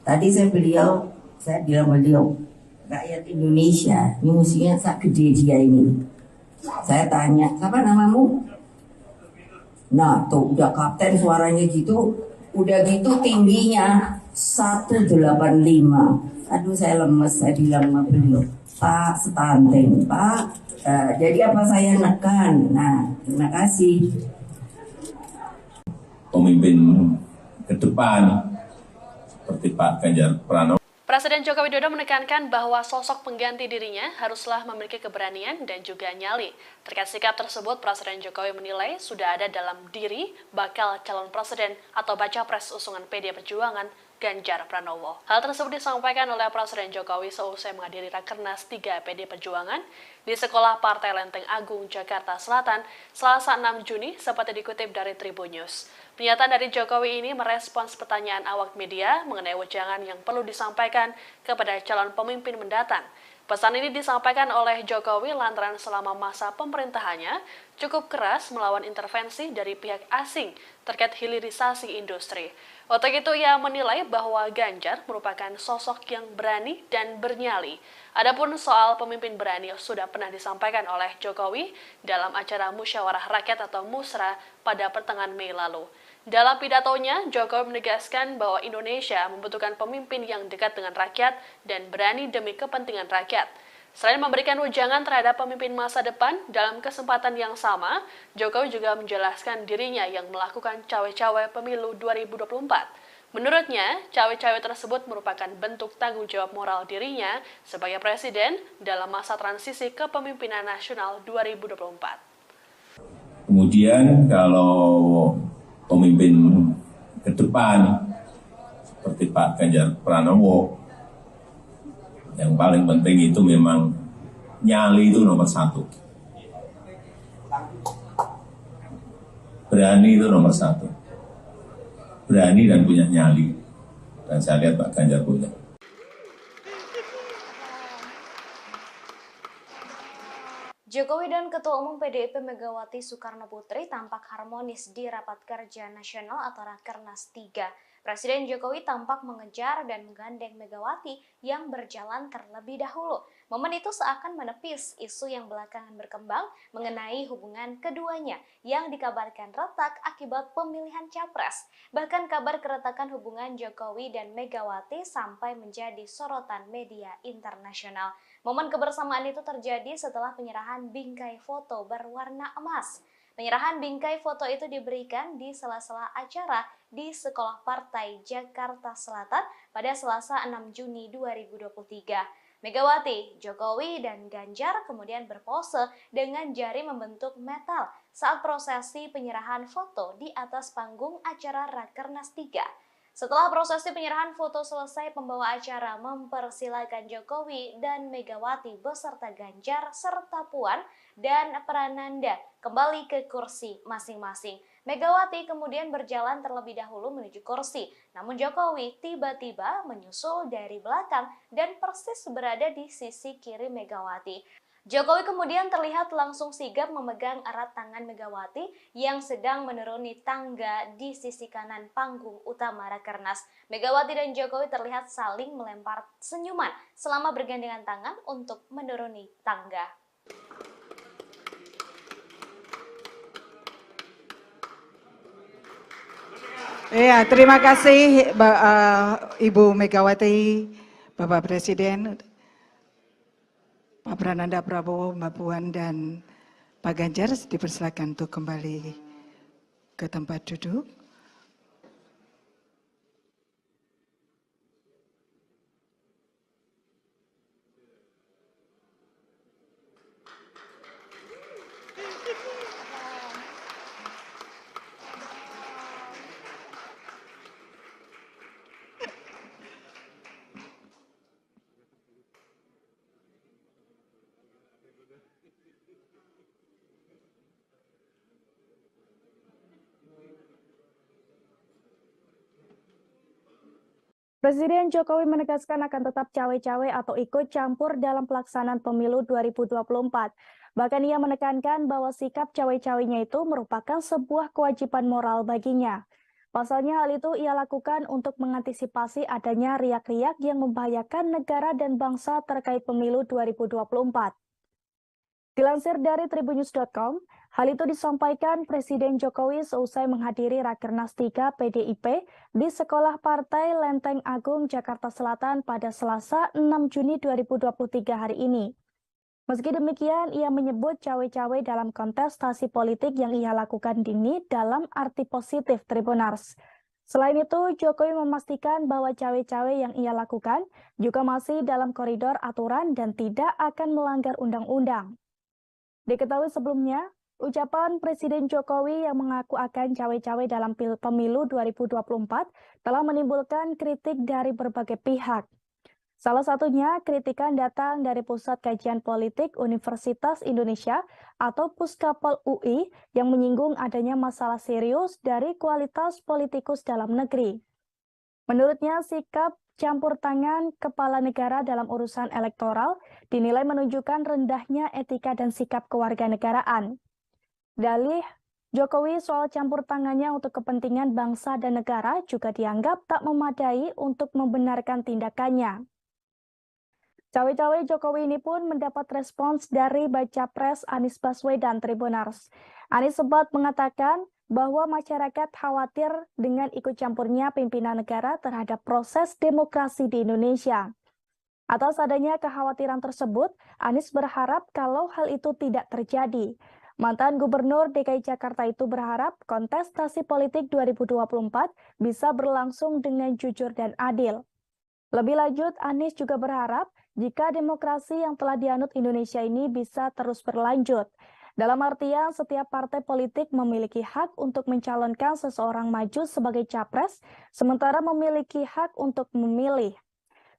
Tadi saya bilang beliau rakyat Indonesia ini musuhnya sak gede dia ini. Saya tanya, siapa namamu? Nah tuh udah kapten suaranya gitu. Udah gitu tingginya 185. Aduh saya lemes, saya bilang sama beliau, Pak stunting, Pak. Jadi apa saya nekan? Nah, terima kasih. Pemimpin ke depan seperti Pak Ganjar Pranowo. Presiden Joko Widodo menekankan bahwa sosok pengganti dirinya haruslah memiliki keberanian dan juga nyali. Terkait sikap tersebut, Presiden Jokowi menilai sudah ada dalam diri bakal calon presiden atau baca pres usungan PD Perjuangan Ganjar Pranowo. Hal tersebut disampaikan oleh Presiden Jokowi seusai menghadiri Rakernas 3 PD Perjuangan di Sekolah Partai Lenteng Agung, Jakarta Selatan, Selasa 6 Juni, seperti dikutip dari Tribun News. Pernyataan dari Jokowi ini merespons pertanyaan awak media mengenai wejangan yang perlu disampaikan kepada calon pemimpin mendatang. Pesan ini disampaikan oleh Jokowi lantaran selama masa pemerintahannya cukup keras melawan intervensi dari pihak asing terkait hilirisasi industri. Untuk itu ia menilai bahwa Ganjar merupakan sosok yang berani dan bernyali. Adapun soal pemimpin berani sudah pernah disampaikan oleh Jokowi dalam acara Musyawarah Rakyat atau Musra pada pertengahan Mei lalu. Dalam pidatonya, Jokowi menegaskan bahwa Indonesia membutuhkan pemimpin yang dekat dengan rakyat dan berani demi kepentingan rakyat. Selain memberikan wejangan terhadap pemimpin masa depan, dalam kesempatan yang sama, Jokowi juga menjelaskan dirinya yang melakukan cawe-cawe pemilu 2024. Menurutnya, cawe-cawe tersebut merupakan bentuk tanggung jawab moral dirinya sebagai presiden dalam masa transisi kepemimpinan nasional 2024. Kemudian kalau pemimpin ke depan seperti Pak Ganjar Pranowo, yang paling penting itu memang nyali itu nomor satu. Berani itu nomor satu. Berani dan punya nyali. Dan saya lihat Pak Ganjar punya. Jokowi dan Ketua Umum PDIP Megawati Soekarno Putri tampak harmonis di Rapat Kerja Nasional atau Rakernas 3. Presiden Jokowi tampak mengejar dan menggandeng Megawati yang berjalan terlebih dahulu. Momen itu seakan menepis isu yang belakangan berkembang mengenai hubungan keduanya yang dikabarkan retak akibat pemilihan capres. Bahkan kabar keretakan hubungan Jokowi dan Megawati sampai menjadi sorotan media internasional. Momen kebersamaan itu terjadi setelah penyerahan bingkai foto berwarna emas. Penyerahan bingkai foto itu diberikan di sela-sela acara di Sekolah Partai Jakarta Selatan pada Selasa 6 Juni 2023. Megawati, Jokowi, dan Ganjar kemudian berpose dengan jari membentuk metal saat prosesi penyerahan foto di atas panggung acara Rakernas 3. Setelah prosesi penyerahan foto selesai, pembawa acara mempersilakan Jokowi dan Megawati beserta Ganjar serta Puan dan Prananda kembali ke kursi masing-masing. Megawati kemudian berjalan terlebih dahulu menuju kursi, namun Jokowi tiba-tiba menyusul dari belakang dan persis berada di sisi kiri Megawati. Jokowi kemudian terlihat langsung sigap memegang erat tangan Megawati yang sedang menuruni tangga di sisi kanan panggung utama Rakernas. Megawati dan Jokowi terlihat saling melempar senyuman selama bergandengan tangan untuk menuruni tangga. Ya, terima kasih Ibu Megawati, Bapak Presiden, Pak Prananda Prabowo, Mbak Puan, dan Pak Ganjar dipersilakan untuk kembali ke tempat duduk. Presiden Jokowi menegaskan akan tetap cawe-cawe atau ikut campur dalam pelaksanaan pemilu 2024. Bahkan ia menekankan bahwa sikap cawe-cawenya itu merupakan sebuah kewajiban moral baginya. Pasalnya hal itu ia lakukan untuk mengantisipasi adanya riak-riak yang membahayakan negara dan bangsa terkait pemilu 2024. Dilansir dari tribunnews.com, Hal itu disampaikan Presiden Jokowi seusai menghadiri Rakernas 3 PDIP di Sekolah Partai Lenteng Agung, Jakarta Selatan pada Selasa 6 Juni 2023 hari ini. Meski demikian, ia menyebut cawe-cawe dalam kontestasi politik yang ia lakukan ini dalam arti positif Tribunars. Selain itu, Jokowi memastikan bahwa cawe-cawe yang ia lakukan juga masih dalam koridor aturan dan tidak akan melanggar undang-undang. Diketahui sebelumnya, ucapan Presiden Jokowi yang mengaku akan cawe-cawe dalam pemilu 2024 telah menimbulkan kritik dari berbagai pihak. Salah satunya kritikan datang dari Pusat Kajian Politik Universitas Indonesia atau Puskapol UI yang menyinggung adanya masalah serius dari kualitas politikus dalam negeri. Menurutnya, sikap campur tangan kepala negara dalam urusan elektoral dinilai menunjukkan rendahnya etika dan sikap kewarganegaraan. Dalih Jokowi soal campur tangannya untuk kepentingan bangsa dan negara juga dianggap tak memadai untuk membenarkan tindakannya. Cawe-cawe Jokowi ini pun mendapat respons dari Baca Pres Anies Baswedan Tribunars. Anies sempat mengatakan bahwa masyarakat khawatir dengan ikut campurnya pimpinan negara terhadap proses demokrasi di Indonesia. Atas adanya kekhawatiran tersebut, Anies berharap kalau hal itu tidak terjadi. Mantan Gubernur DKI Jakarta itu berharap kontestasi politik 2024 bisa berlangsung dengan jujur dan adil. Lebih lanjut, Anies juga berharap jika demokrasi yang telah dianut Indonesia ini bisa terus berlanjut. Dalam artian, setiap partai politik memiliki hak untuk mencalonkan seseorang maju sebagai capres, sementara memiliki hak untuk memilih.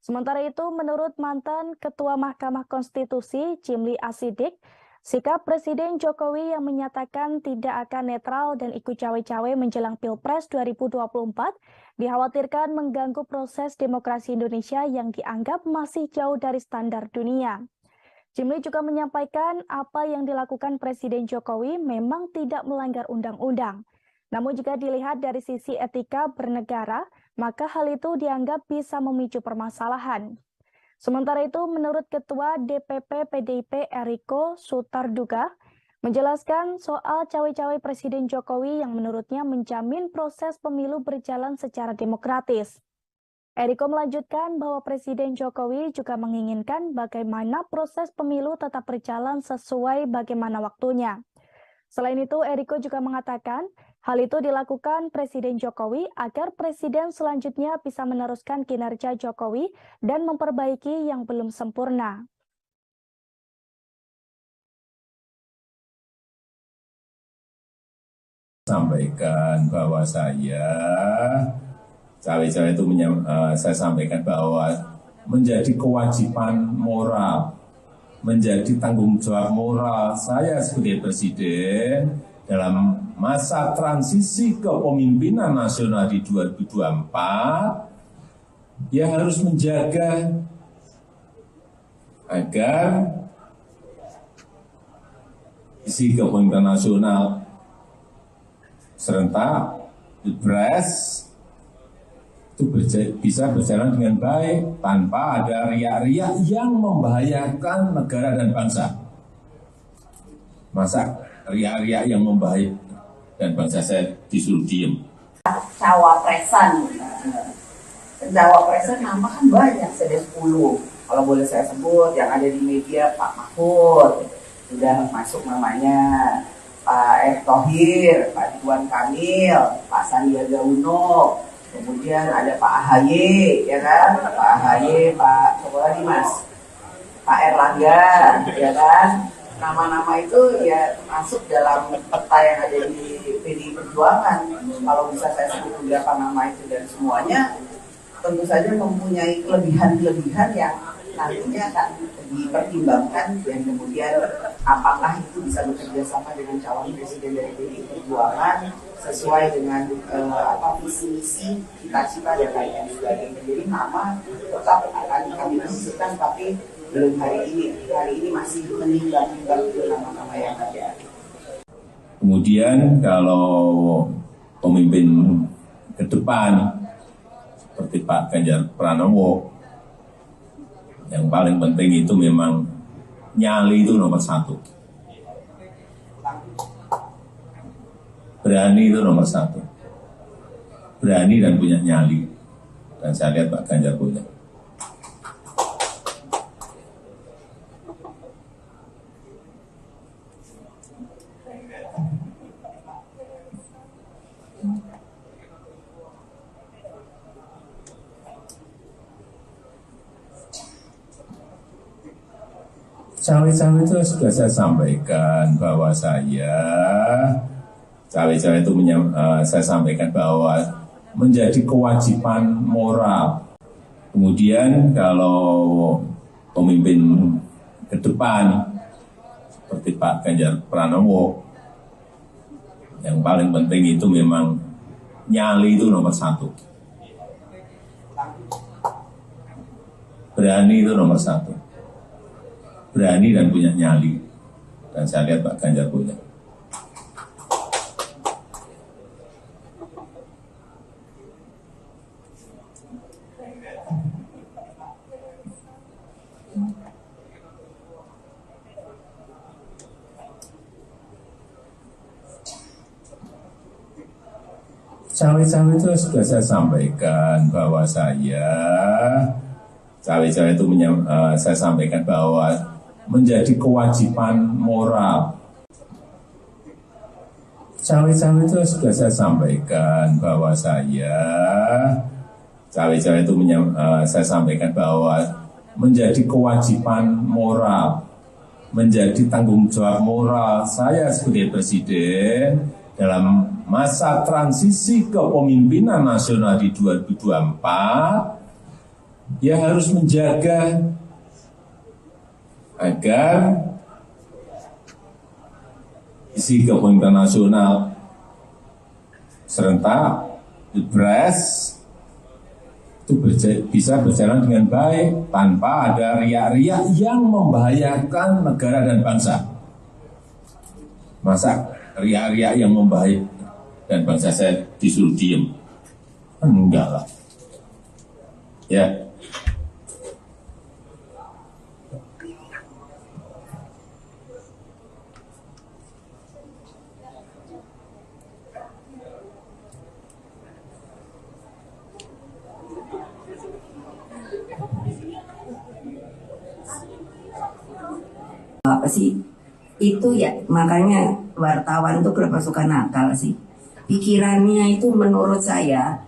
Sementara itu, menurut mantan Ketua Mahkamah Konstitusi, Cimli Asidik, sikap Presiden Jokowi yang menyatakan tidak akan netral dan ikut cawe-cawe menjelang Pilpres 2024 dikhawatirkan mengganggu proses demokrasi Indonesia yang dianggap masih jauh dari standar dunia. Cimli juga menyampaikan apa yang dilakukan Presiden Jokowi memang tidak melanggar undang-undang. Namun jika dilihat dari sisi etika bernegara, maka hal itu dianggap bisa memicu permasalahan. Sementara itu, menurut Ketua DPP PDIP Eriko Sutarduga, menjelaskan soal cawe-cawe Presiden Jokowi yang menurutnya menjamin proses pemilu berjalan secara demokratis. Eriko melanjutkan bahwa Presiden Jokowi juga menginginkan bagaimana proses pemilu tetap berjalan sesuai bagaimana waktunya. Selain itu, Eriko juga mengatakan hal itu dilakukan Presiden Jokowi agar Presiden selanjutnya bisa meneruskan kinerja Jokowi dan memperbaiki yang belum sempurna. Sampaikan bahwa saya itu saya sampaikan bahwa menjadi kewajiban moral, menjadi tanggung jawab moral saya sebagai Presiden dalam masa transisi kepemimpinan nasional di 2024, ya harus menjaga agar isi kepemimpinan nasional serentak Pilpres itu bisa berjalan dengan baik tanpa ada riak-riak yang membahayakan negara dan bangsa. Masa riak-riak yang membahayakan dan bangsa saya disuruh diem. Cawapresan nama kan banyak, ada 10. Kalau boleh saya sebut, yang ada di media Pak Mahfud, sudah masuk namanya, Pak Erick Thohir, Pak Ridwan Kamil, Pak Sandiaga Uno, kemudian ada Pak AHY, ya kan? Pak AHY, Pak siapa lagi Mas? Pak Erlangga, ya kan? Nama-nama itu ya masuk dalam peta yang ada di PDI Perjuangan. Kalau bisa saya sebut beberapa nama itu dan semuanya tentu saja mempunyai kelebihan-kelebihan yang nantinya akan dipertimbangkan dan kemudian apakah itu bisa bekerja sama dengan calon presiden dari PDI Perjuangan sesuai dengan visi misi cita-cita dan lain sebagainya. Jadi nama tetap akan kami masukkan, tapi belum hari ini masih menimbang-nimbang nama-nama yang ada. Kemudian kalau pemimpin ke depan seperti Pak Ganjar Pranowo, yang paling penting itu memang nyali itu nomor 1. Berani itu nomor satu. Berani dan punya nyali. Dan saya lihat Pak Ganjar punya. Cawe-cawe itu sudah saya sampaikan bahwa cawe-cawe itu saya sampaikan bahwa menjadi kewajiban moral. Kemudian kalau pemimpin ke depan seperti Pak Ganjar Pranowo, yang paling penting itu memang nyali itu nomor satu. Berani itu nomor satu. Berani dan punya nyali. Dan saya lihat Pak Ganjar punya. Cawe-cawe itu sudah saya sampaikan bahwa cawe-cawe itu saya sampaikan bahwa menjadi kewajiban moral. Cawe-cawe itu sudah saya sampaikan bahwa cawe-cawe itu saya sampaikan bahwa menjadi kewajiban moral, menjadi tanggung jawab moral saya sebagai presiden dalam masa transisi kepemimpinan nasional di 2024, ya harus menjaga agar isi kepemimpinan nasional serentak Pilpres itu bisa berjalan dengan baik tanpa ada riak-riak yang membahayakan negara dan bangsa. Masa riak-riak yang membahayakan dan bangsa saya disuruh diem? Enggak lah. Ya. Apa sih? Itu ya, makanya wartawan tuh kenapa suka nakal sih? Pikirannya itu menurut saya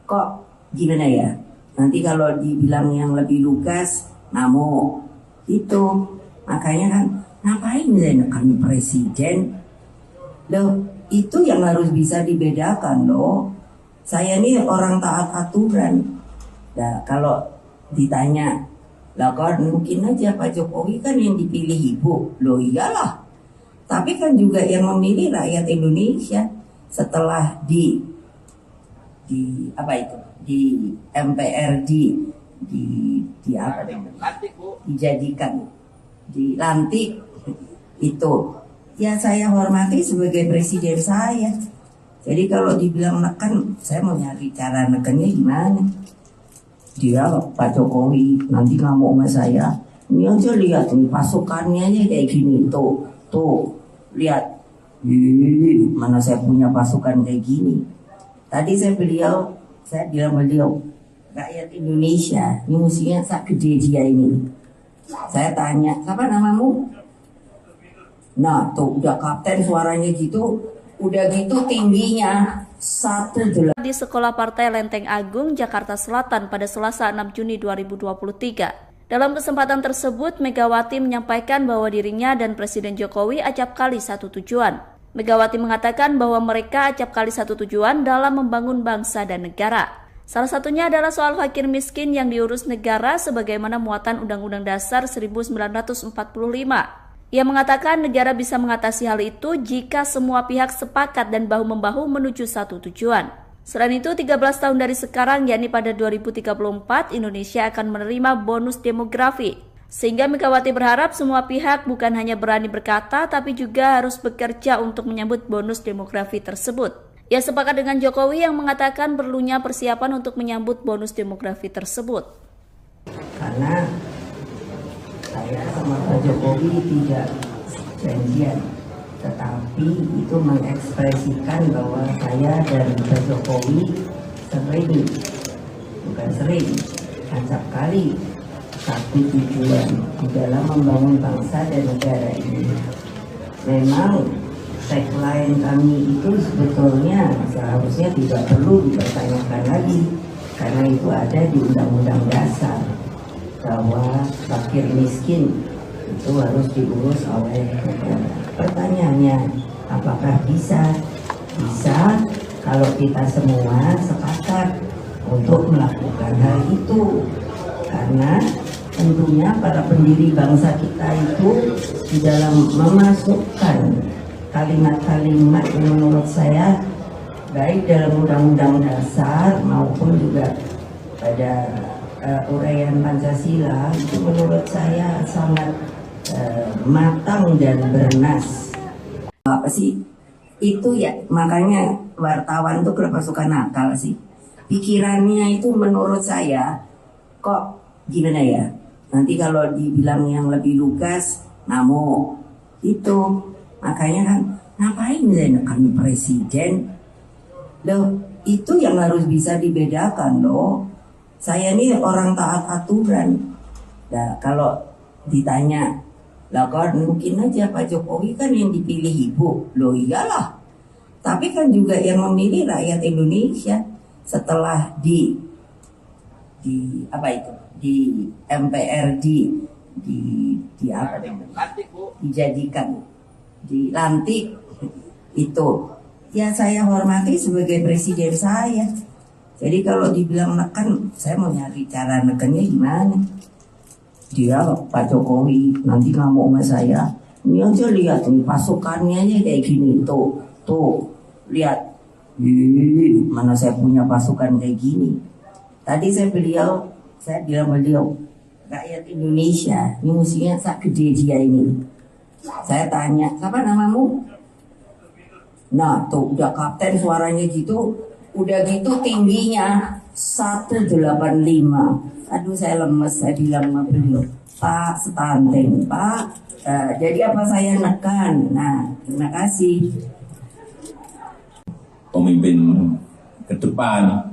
kok gimana ya? Nanti kalau dibilang yang lebih lugas, ngamuk itu. Makanya kan ngapain saya nekan presiden? Loh, itu yang harus bisa dibedakan loh. Saya ini orang taat aturan. Nah, kalau ditanya, lah kan mungkin aja Pak Jokowi kan yang dipilih ibu. Loh iyalah. Tapi kan juga yang memilih rakyat Indonesia. Setelah di apa itu, di MPRD, di apa namanya, dijadikan, dilantik itu, ya saya hormati sebagai presiden saya. Jadi kalau dibilang neken, saya mau nyari cara nekennya gimana. Dia Pak Jokowi nanti ngamuk sama saya. Ini aja lihat nih pasukannya aja kayak gini, tuh lihat. Mana saya punya pasukan kayak gini. Tadi saya bilang beliau rakyat Indonesia ini musuhnya sak gede dia ini. Saya tanya, siapa namamu? Nah tuh udah kapten suaranya gitu, udah gitu tingginya 1,8. Di Sekolah Partai Lenteng Agung, Jakarta Selatan pada Selasa 6 Juni 2023. Dalam kesempatan tersebut, Megawati menyampaikan bahwa dirinya dan Presiden Jokowi acap kali satu tujuan. Megawati mengatakan bahwa mereka acap kali satu tujuan dalam membangun bangsa dan negara. Salah satunya adalah soal fakir miskin yang diurus negara sebagaimana muatan Undang-Undang Dasar 1945. Ia mengatakan negara bisa mengatasi hal itu jika semua pihak sepakat dan bahu-membahu menuju satu tujuan. Selain itu, 13 tahun dari sekarang, yakni pada 2034, Indonesia akan menerima bonus demografi. Sehingga Megawati berharap semua pihak bukan hanya berani berkata, tapi juga harus bekerja untuk menyambut bonus demografi tersebut. Ia sepakat dengan Jokowi yang mengatakan perlunya persiapan untuk menyambut bonus demografi tersebut. Karena saya sama Pak Jokowi tidak janjian, tetapi itu mengekspresikan bahwa saya dan Pak Jokowi sering, bukan sering, acap kali satu tujuan di dalam membangun bangsa dan negara ini. Memang tagline kami itu sebetulnya seharusnya tidak perlu dipertanyakan lagi, karena itu ada di Undang-Undang Dasar bahwa fakir miskin itu harus diurus oleh negara. Pertanyaannya, apakah bisa? Bisa kalau kita semua sepakat untuk melakukan hal itu, karena tentunya para pendiri bangsa kita itu di dalam memasukkan kalimat-kalimat yang menurut saya baik dalam Undang-Undang Dasar maupun juga pada uraian Pancasila itu menurut saya sangat matang dan bernas. Apa sih itu ya, makanya wartawan tuh kenapa suka nakal sih, pikirannya itu menurut saya kok gimana ya, nanti kalau dibilang yang lebih lugas ngamuk itu. Makanya kan ngapain menekan presiden loh, itu yang harus bisa dibedakan loh. Saya ini orang taat aturan. Nah kalau ditanya, lah kan mungkin aja Pak Jokowi kan yang dipilih ibu. Loh iyalah, tapi kan juga yang memilih rakyat Indonesia. Setelah di apa itu, di MPRD di apa namanya, dijadikan, dilantik itu, ya saya hormati sebagai presiden saya. Jadi kalau dibilang neken, saya mau nyari cara nekennya gimana. Dia Pak Jokowi nanti ngamuk sama saya, ini aja lihat nih pasukannya aja kayak gini, tuh lihat, mana saya punya pasukan kayak gini. Tadi saya bilang beliau rakyat Indonesia ini musuhnya sak gede dia ini. Saya tanya, siapa namamu? Nah tuh udah kapten suaranya gitu, udah gitu tingginya 185. Aduh saya lemes, saya bilang sama beliau, Pak stunting Pak. Jadi apa saya nekan? Nah terima kasih. Pemimpin ke depan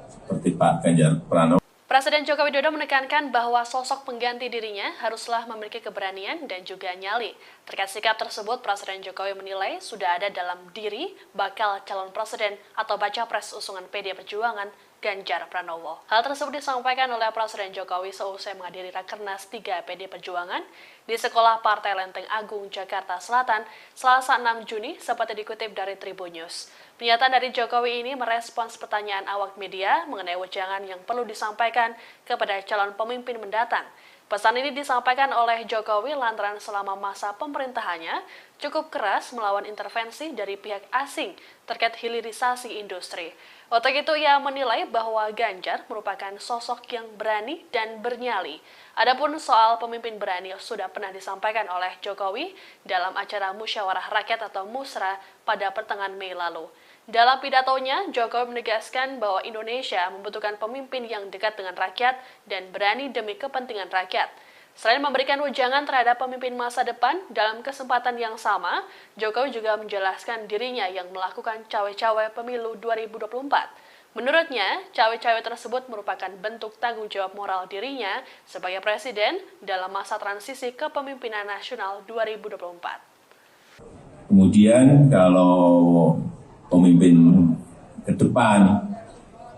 seperti Pak Ganjar Pranowo. Presiden Joko Widodo menekankan bahwa sosok pengganti dirinya haruslah memiliki keberanian dan juga nyali. Terkait sikap tersebut, Presiden Jokowi menilai sudah ada dalam diri bakal calon presiden atau baca pres usungan PD Perjuangan Ganjar Pranowo. Hal tersebut disampaikan oleh Presiden Jokowi seusai menghadiri Rakernas 3 PD Perjuangan di Sekolah Partai Lenteng Agung, Jakarta Selatan, Selasa 6 Juni, seperti dikutip dari Tribun News. Pernyataan dari Jokowi ini merespons pertanyaan awak media mengenai wejangan yang perlu disampaikan kepada calon pemimpin mendatang. Pesan ini disampaikan oleh Jokowi lantaran selama masa pemerintahannya cukup keras melawan intervensi dari pihak asing terkait hilirisasi industri. Untuk itu ia menilai bahwa Ganjar merupakan sosok yang berani dan bernyali. Adapun soal pemimpin berani sudah pernah disampaikan oleh Jokowi dalam acara Musyawarah Rakyat atau Musra pada pertengahan Mei lalu. Dalam pidatonya, Jokowi menegaskan bahwa Indonesia membutuhkan pemimpin yang dekat dengan rakyat dan berani demi kepentingan rakyat. Selain memberikan wejangan terhadap pemimpin masa depan, dalam kesempatan yang sama, Jokowi juga menjelaskan dirinya yang melakukan cawe-cawe pemilu 2024. Menurutnya, cawe-cawe tersebut merupakan bentuk tanggung jawab moral dirinya sebagai presiden dalam masa transisi kepemimpinan nasional 2024. Kemudian kalau pemimpin ke depan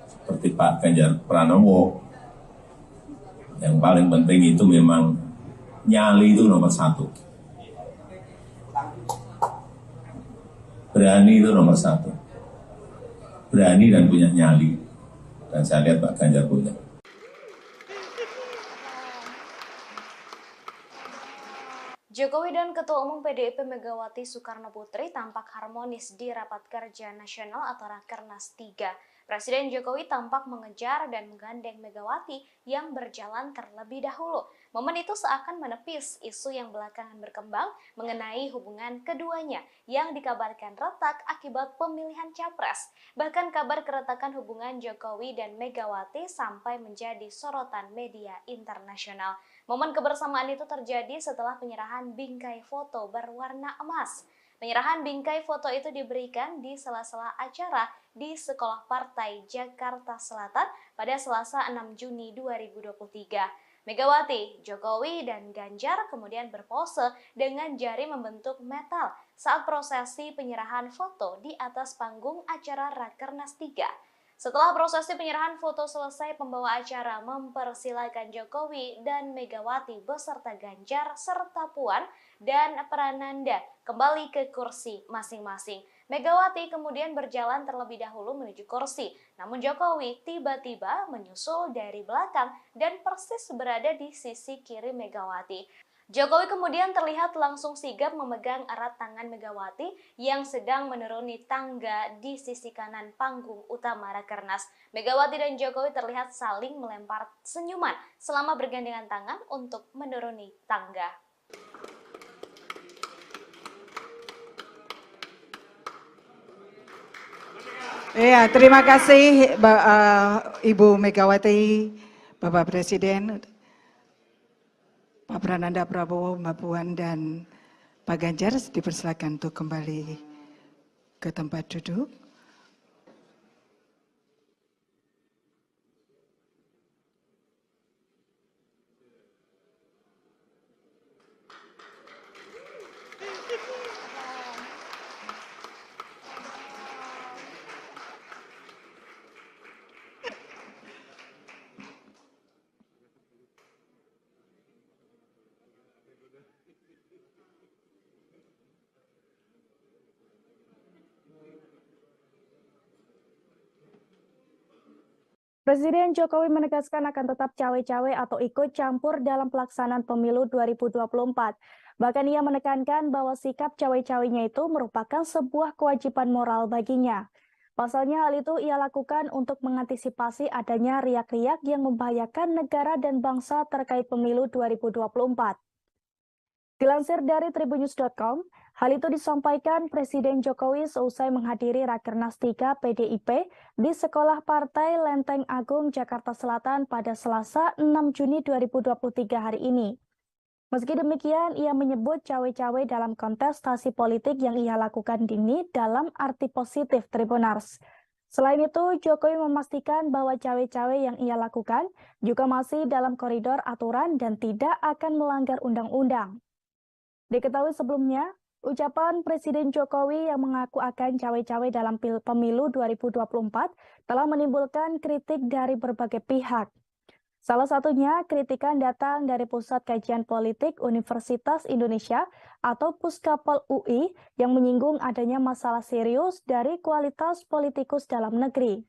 seperti Pak Ganjar Pranowo, yang paling penting itu memang nyali itu nomor 1. Berani itu nomor 1. Berani dan punya nyali. Dan saya lihat Pak Ganjar punya. Jokowi dan Ketua Umum PDIP Megawati Soekarno Putri tampak harmonis di Rapat Kerja Nasional atau Rakernas 3. Presiden Jokowi tampak mengejar dan menggandeng Megawati yang berjalan terlebih dahulu. Momen itu seakan menepis isu yang belakangan berkembang mengenai hubungan keduanya yang dikabarkan retak akibat pemilihan capres. Bahkan kabar keretakan hubungan Jokowi dan Megawati sampai menjadi sorotan media internasional. Momen kebersamaan itu terjadi setelah penyerahan bingkai foto berwarna emas. Penyerahan bingkai foto itu diberikan di sela-sela acara di Sekolah Partai Jakarta Selatan pada Selasa 6 Juni 2023. Megawati, Jokowi, dan Ganjar kemudian berpose dengan jari membentuk metal saat prosesi penyerahan foto di atas panggung acara Rakernas 3. Setelah prosesi penyerahan foto selesai, pembawa acara mempersilakan Jokowi dan Megawati beserta Ganjar serta Puan dan Prananda kembali ke kursi masing-masing. Megawati kemudian berjalan terlebih dahulu menuju kursi, namun Jokowi tiba-tiba menyusul dari belakang dan persis berada di sisi kiri Megawati. Jokowi kemudian terlihat langsung sigap memegang erat tangan Megawati yang sedang menuruni tangga di sisi kanan panggung utama Rakernas. Megawati dan Jokowi terlihat saling melempar senyuman selama bergandengan tangan untuk menuruni tangga. Ya, terima kasih Ibu Megawati, Bapak Presiden, Pak Prananda Prabowo, Mbak Puan, dan Pak Ganjar dipersilakan untuk kembali ke tempat duduk. Presiden Jokowi menegaskan akan tetap cawe-cawe atau ikut campur dalam pelaksanaan pemilu 2024. Bahkan ia menekankan bahwa sikap cawe-cawenya itu merupakan sebuah kewajiban moral baginya. Pasalnya hal itu ia lakukan untuk mengantisipasi adanya riak-riak yang membahayakan negara dan bangsa terkait pemilu 2024. Dilansir dari tribunnews.com, hal itu disampaikan Presiden Jokowi seusai menghadiri Rakernas 3 PDIP di Sekolah Partai Lenteng Agung, Jakarta Selatan pada Selasa 6 Juni 2023 hari ini. Meski demikian, ia menyebut cawe-cawe dalam kontestasi politik yang ia lakukan ini dalam arti positif Tribunars. Selain itu, Jokowi memastikan bahwa cawe-cawe yang ia lakukan juga masih dalam koridor aturan dan tidak akan melanggar undang-undang. Diketahui sebelumnya, ucapan Presiden Jokowi yang mengaku akan cawe-cawe dalam pemilu 2024 telah menimbulkan kritik dari berbagai pihak. Salah satunya, kritikan datang dari Pusat Kajian Politik Universitas Indonesia atau Puskapol UI yang menyinggung adanya masalah serius dari kualitas politikus dalam negeri.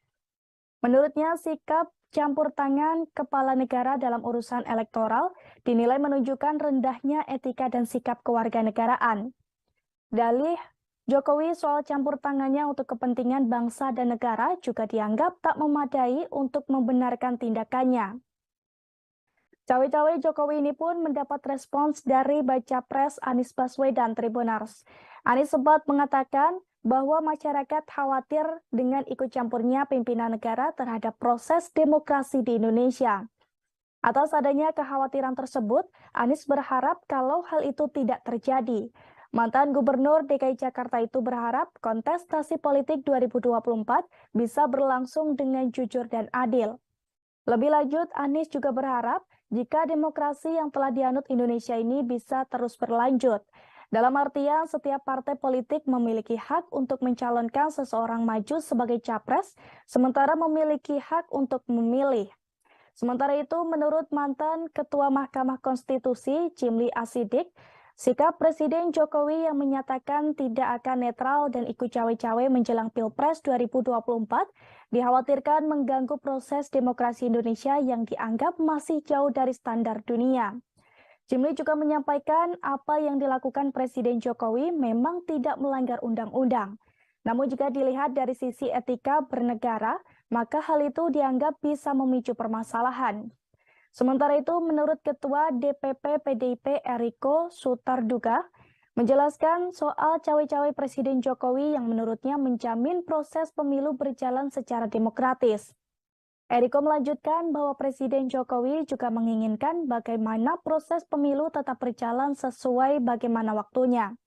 Menurutnya, sikap campur tangan kepala negara dalam urusan elektoral dinilai menunjukkan rendahnya etika dan sikap kewarganegaraan. Dalih Jokowi soal campur tangannya untuk kepentingan bangsa dan negara juga dianggap tak memadai untuk membenarkan tindakannya. Cawe-cawe Jokowi ini pun mendapat respons dari Baca Pres Anies Baswedan Tribunars. Anies sempat mengatakan bahwa masyarakat khawatir dengan ikut campurnya pimpinan negara terhadap proses demokrasi di Indonesia. Atas adanya kekhawatiran tersebut, Anies berharap kalau hal itu tidak terjadi. Mantan Gubernur DKI Jakarta itu berharap kontestasi politik 2024 bisa berlangsung dengan jujur dan adil. Lebih lanjut, Anies juga berharap jika demokrasi yang telah dianut Indonesia ini bisa terus berlanjut. Dalam artian, setiap partai politik memiliki hak untuk mencalonkan seseorang maju sebagai capres, sementara memiliki hak untuk memilih. Sementara itu, menurut mantan Ketua Mahkamah Konstitusi, Jimli Asidik, sikap Presiden Jokowi yang menyatakan tidak akan netral dan ikut cawe-cawe menjelang Pilpres 2024 dikhawatirkan mengganggu proses demokrasi Indonesia yang dianggap masih jauh dari standar dunia. Jimli juga menyampaikan apa yang dilakukan Presiden Jokowi memang tidak melanggar undang-undang. Namun jika dilihat dari sisi etika bernegara, maka hal itu dianggap bisa memicu permasalahan. Sementara itu, menurut Ketua DPP PDIP Eriko Sutarduga, menjelaskan soal cawe-cawe Presiden Jokowi yang menurutnya menjamin proses pemilu berjalan secara demokratis. Eriko melanjutkan bahwa Presiden Jokowi juga menginginkan bagaimana proses pemilu tetap berjalan sesuai bagaimana waktunya.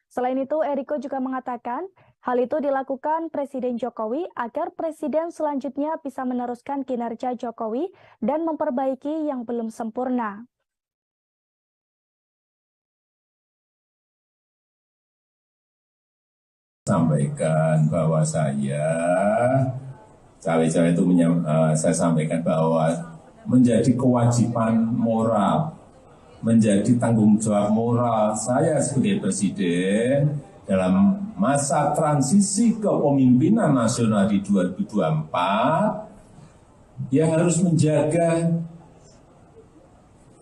Selain itu, Eriko juga mengatakan hal itu dilakukan Presiden Jokowi agar presiden selanjutnya bisa meneruskan kinerja Jokowi dan memperbaiki yang belum sempurna. Sampaikan bahwa saya cawe-cawe itu saya sampaikan bahwa menjadi kewajiban moral, menjadi tanggung jawab moral saya sebagai presiden dalam masa transisi kepemimpinan nasional di 2024, ya harus menjaga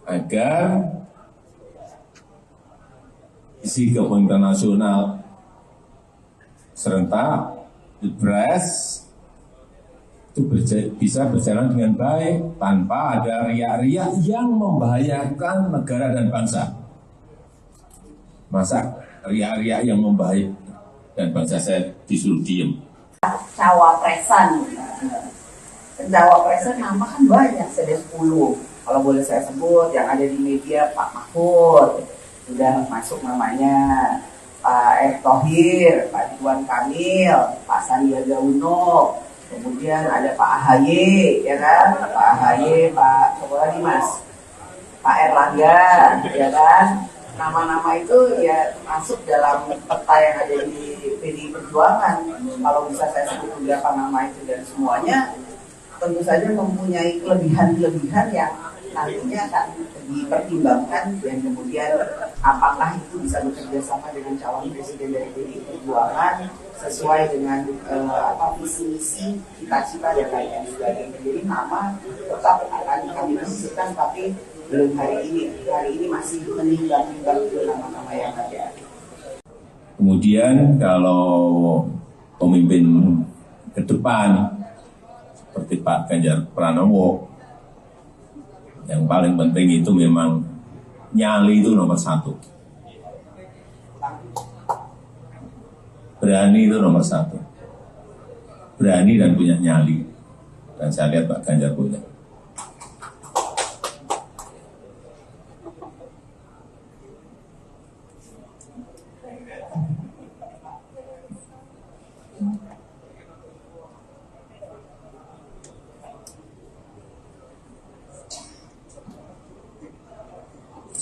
agar isi kepemimpinan nasional serentak Pilpres itu bisa berjalan dengan baik tanpa ada riak-riak yang membahayakan negara dan bangsa. Masa riak-riak yang membahayakan dan bangsa saya disuruh diem? Cawapresan nama kan banyak, ada 10. Kalau boleh saya sebut yang ada di media, Pak Mahfud sudah masuk namanya, Pak Erick Thohir, Pak Ridwan Kamil, Pak Sandiaga Uno, kemudian ada Pak AHY, ya kan? Pak AHY, Pak siapa lagi Mas? Pak Erlangga, ya kan? Nama-nama itu ya masuk dalam peta yang ada di PDI Perjuangan. Kalau bisa saya sebut beberapa nama itu, dan semuanya tentu saja mempunyai kelebihan-kelebihan yang nantinya akan dipertimbangkan, dan kemudian apakah itu bisa bekerja sama dengan calon presiden dari PDI Perjuangan sesuai dengan visi misi, cita-cita dan lain sebagainya. Jadi nama tetap akan kami masukkan, tapi belum hari ini. Hari ini masih menimbang-nimbang nama-nama yang ada. Kemudian kalau pemimpin ke depan seperti Pak Ganjar Pranowo, yang paling penting itu memang nyali itu nomor 1. Berani itu nomor 1. Berani dan punya nyali. Dan saya lihat Pak Ganjar punya.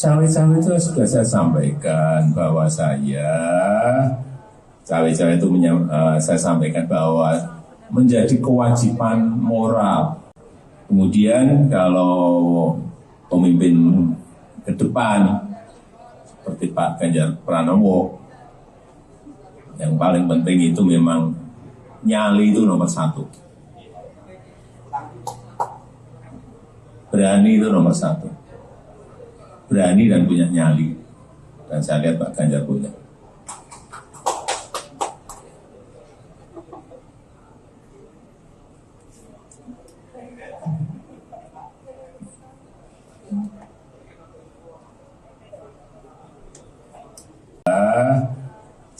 Cawe-cawe itu sudah saya sampaikan bahwa cawe-cawe itu saya sampaikan bahwa menjadi kewajiban moral. Kemudian kalau pemimpin ke depan seperti Pak Ganjar Pranowo, yang paling penting itu memang nyali itu nomor 1. Berani itu nomor 1. Berani dan punya nyali. Dan saya lihat Pak Ganjar punya.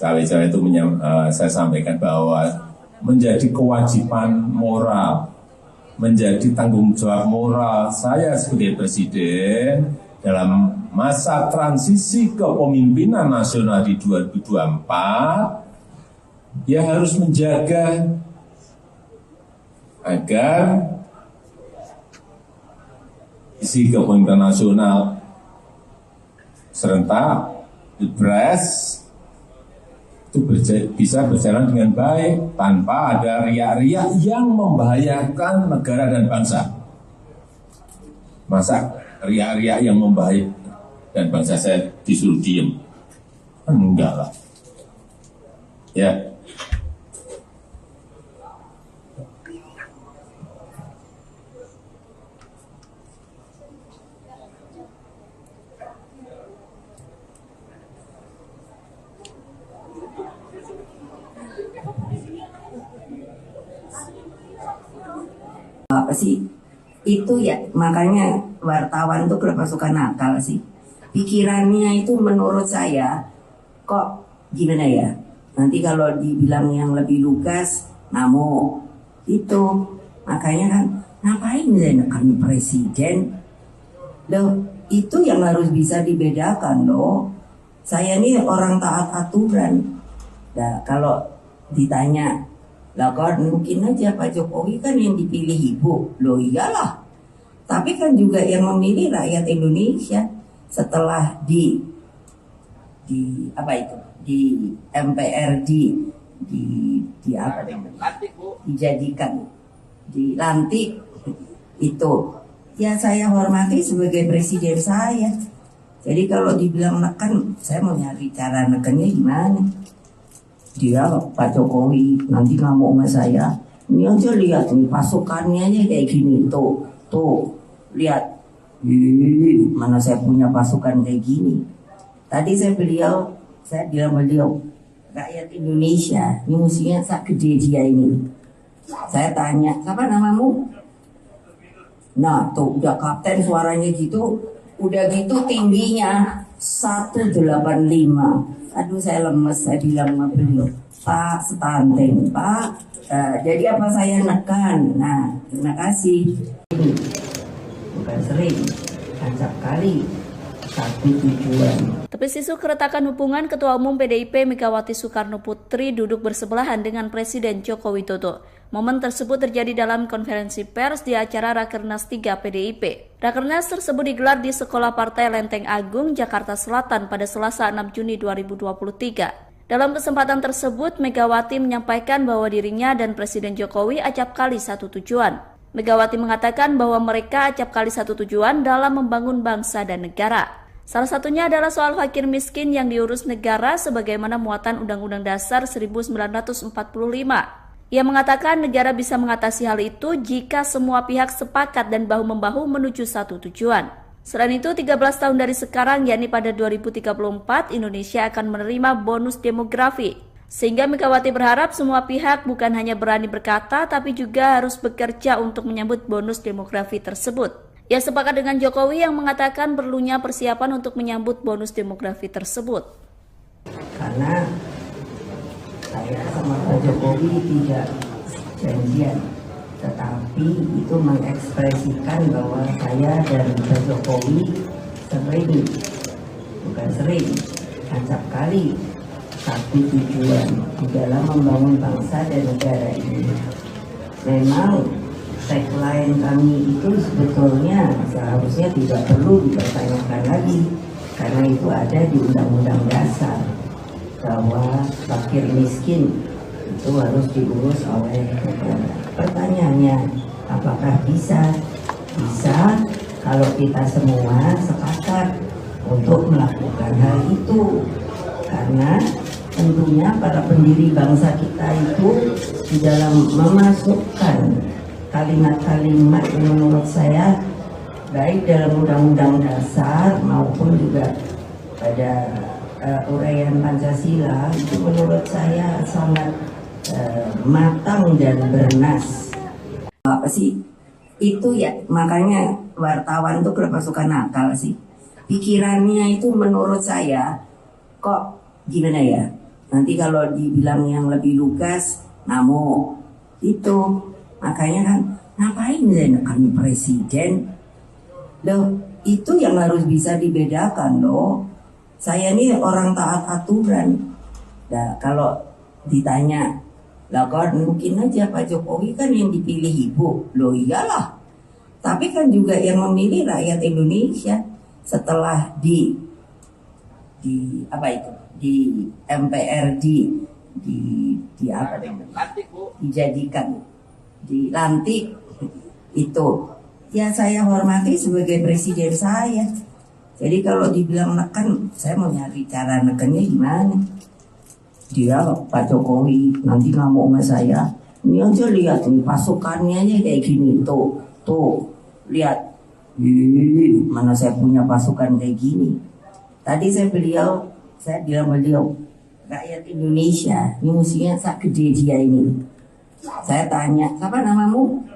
Cawe-cawe itu saya sampaikan bahwa menjadi kewajiban moral, menjadi tanggung jawab moral saya sebagai presiden dalam masa transisi kepemimpinan nasional di 2024, ya harus menjaga agar isi kepemimpinan nasional serentak Pilpres itu bisa berjalan dengan baik tanpa ada riak-riak yang membahayakan negara dan bangsa. Masa riak-riak yang membahayakan dan bangsa saya disuruh diem? Enggak lah. Ya. Apa sih? Itu ya, makanya wartawan tuh kenapa suka nakal sih? Pikirannya itu menurut saya kok gimana ya? Nanti kalau dibilang yang lebih lugas, ngamuk itu. Makanya kan ngapain menekan presiden? Loh, itu yang harus bisa dibedakan loh. Saya ini orang taat aturan. Nah, kalau ditanya, lah kan mungkin aja Pak Jokowi kan yang dipilih ibu. Loh iyalah. Tapi kan juga yang memilih rakyat Indonesia setelah di apa itu? Di MPRD di apa namanya? Dijadikan, dilantik itu. Ya saya hormati sebagai presiden saya. Jadi kalau dibilang neken, saya mau nyari cara nekennya gimana? Dia Pak Jokowi nanti ngamuk sama saya. Ini aja lihat nih pasukannya aja kayak gini tuh lihat. Mana saya punya pasukan kayak gini. Tadi saya bilang beliau rakyat Indonesia ini musuhnya sak gede dia ini. Saya tanya, siapa namamu? Nah tuh udah kapten suaranya gitu. Udah gitu tingginya 185. Aduh saya lemes, saya bilang sama beliau, Pak stunting, Pak. Jadi apa saya nekan? Nah terima kasih. Bukan sering, acap kali. Satu tujuan. Tepis isu keretakan hubungan Ketua Umum PDIP Megawati Soekarno Putri duduk bersebelahan dengan Presiden Joko Widodo. Momen tersebut terjadi dalam konferensi pers di acara Rakernas 3 PDIP. Rakernas tersebut digelar di Sekolah Partai Lenteng Agung, Jakarta Selatan pada Selasa 6 Juni 2023. Dalam kesempatan tersebut, Megawati menyampaikan bahwa dirinya dan Presiden Jokowi acap kali satu tujuan. Megawati mengatakan bahwa mereka acap kali satu tujuan dalam membangun bangsa dan negara. Salah satunya adalah soal fakir miskin yang diurus negara sebagaimana muatan Undang-Undang Dasar 1945. Ia mengatakan negara bisa mengatasi hal itu jika semua pihak sepakat dan bahu-membahu menuju satu tujuan. Selain itu, 13 tahun dari sekarang, yakni pada 2034, Indonesia akan menerima bonus demografi. Sehingga Megawati berharap semua pihak bukan hanya berani berkata, tapi juga harus bekerja untuk menyambut bonus demografi tersebut. Ia sepakat dengan Jokowi yang mengatakan perlunya persiapan untuk menyambut bonus demografi tersebut. Karena saya sama Pak Jokowi tidak janjian, tetapi itu mengekspresikan bahwa saya dan Pak Jokowi sering, acap kali satu tujuan di dalam membangun bangsa dan negara ini. Memang tagline kami itu sebetulnya seharusnya tidak perlu dipertanyakan lagi, karena itu ada di Undang-Undang Dasar bahwa fakir miskin itu harus diurus oleh negara. Pertanyaannya, apakah bisa? Bisa kalau kita semua sepakat untuk melakukan hal itu, karena tentunya para pendiri bangsa kita itu di dalam memasukkan kalimat-kalimat yang menurut saya baik dalam Undang-Undang Dasar maupun juga pada uraian Pancasila itu menurut saya sangat matang dan bernas. Apa sih itu ya, makanya wartawan tuh kenapa suka nakal sih, pikirannya itu menurut saya kok gimana ya, nanti kalau dibilang yang lebih lugas ngamuk itu. Makanya kan ngapain kami presiden loh, itu yang harus bisa dibedakan loh. Saya ini orang taat aturan. Nah kalau ditanya, lah kan mungkin aja Pak Jokowi kan yang dipilih ibu. Loh iyalah. Tapi kan juga yang memilih rakyat Indonesia setelah di apa itu? Di MPRD di apa namanya? Dijadikan, dilantik itu. Ya saya hormati sebagai presiden saya. Jadi kalau dibilang neken, saya mau nyari cara nekennya gimana? Dia Pak Jokowi nanti ngamuk sama saya. Ini aja lihat nih pasukannya aja kayak gini tuh lihat. Mana saya punya pasukan kayak gini. Tadi saya bilang beliau rakyat Indonesia ini musuhnya sak gede dia ini. Saya tanya, siapa namamu?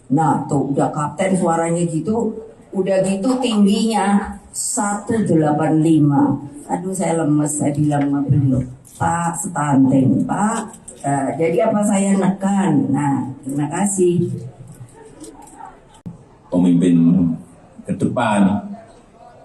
Nah tuh udah kapten suaranya gitu. Udah gitu tingginya 185. Aduh saya lemes, saya bilang sama beliau, Pak stunting, Pak. Jadi apa saya nekan? Nah terima kasih. Pemimpin ke depan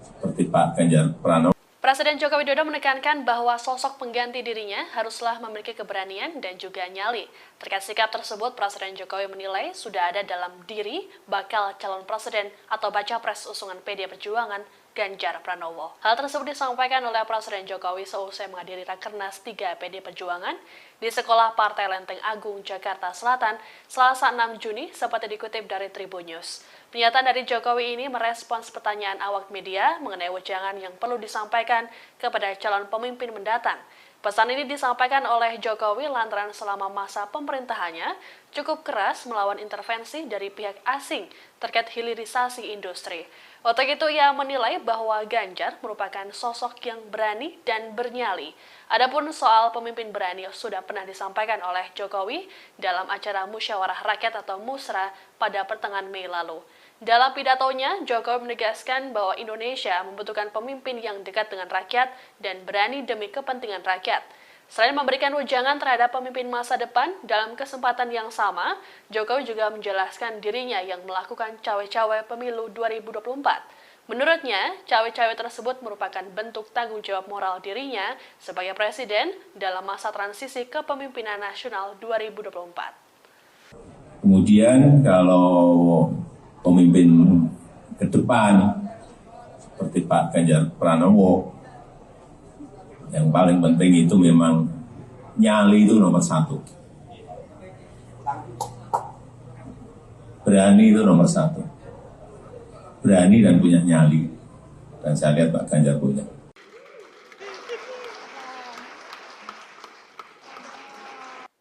seperti Pak Ganjar Pranowo. Presiden Joko Widodo menekankan bahwa sosok pengganti dirinya haruslah memiliki keberanian dan juga nyali. Terkait sikap tersebut, Presiden Jokowi menilai sudah ada dalam diri bakal calon presiden atau baca pres usungan PD Perjuangan Ganjar Pranowo. Hal tersebut disampaikan oleh Presiden Jokowi seusai menghadiri Rakernas 3 PD Perjuangan di Sekolah Partai Lenteng Agung, Jakarta Selatan, Selasa 6 Juni, seperti dikutip dari Tribun News. Pernyataan dari Jokowi ini merespons pertanyaan awak media mengenai wejangan yang perlu disampaikan kepada calon pemimpin mendatang. Pesan ini disampaikan oleh Jokowi lantaran selama masa pemerintahannya cukup keras melawan intervensi dari pihak asing terkait hilirisasi industri. Untuk itu ia menilai bahwa Ganjar merupakan sosok yang berani dan bernyali. Adapun soal pemimpin berani sudah pernah disampaikan oleh Jokowi dalam acara Musyawarah Rakyat atau Musra pada pertengahan Mei lalu. Dalam pidatonya, Jokowi menegaskan bahwa Indonesia membutuhkan pemimpin yang dekat dengan rakyat dan berani demi kepentingan rakyat. Selain memberikan wejangan terhadap pemimpin masa depan, dalam kesempatan yang sama, Jokowi juga menjelaskan dirinya yang melakukan cawe-cawe pemilu 2024. Menurutnya, cawe-cawe tersebut merupakan bentuk tanggung jawab moral dirinya sebagai presiden dalam masa transisi kepemimpinan nasional 2024. Kemudian kalau pemimpin ke depan seperti Pak Ganjar Pranowo, yang paling penting itu memang nyali itu nomor satu. Berani itu nomor satu. Berani dan punya nyali. Dan saya lihat Pak Ganjar punya.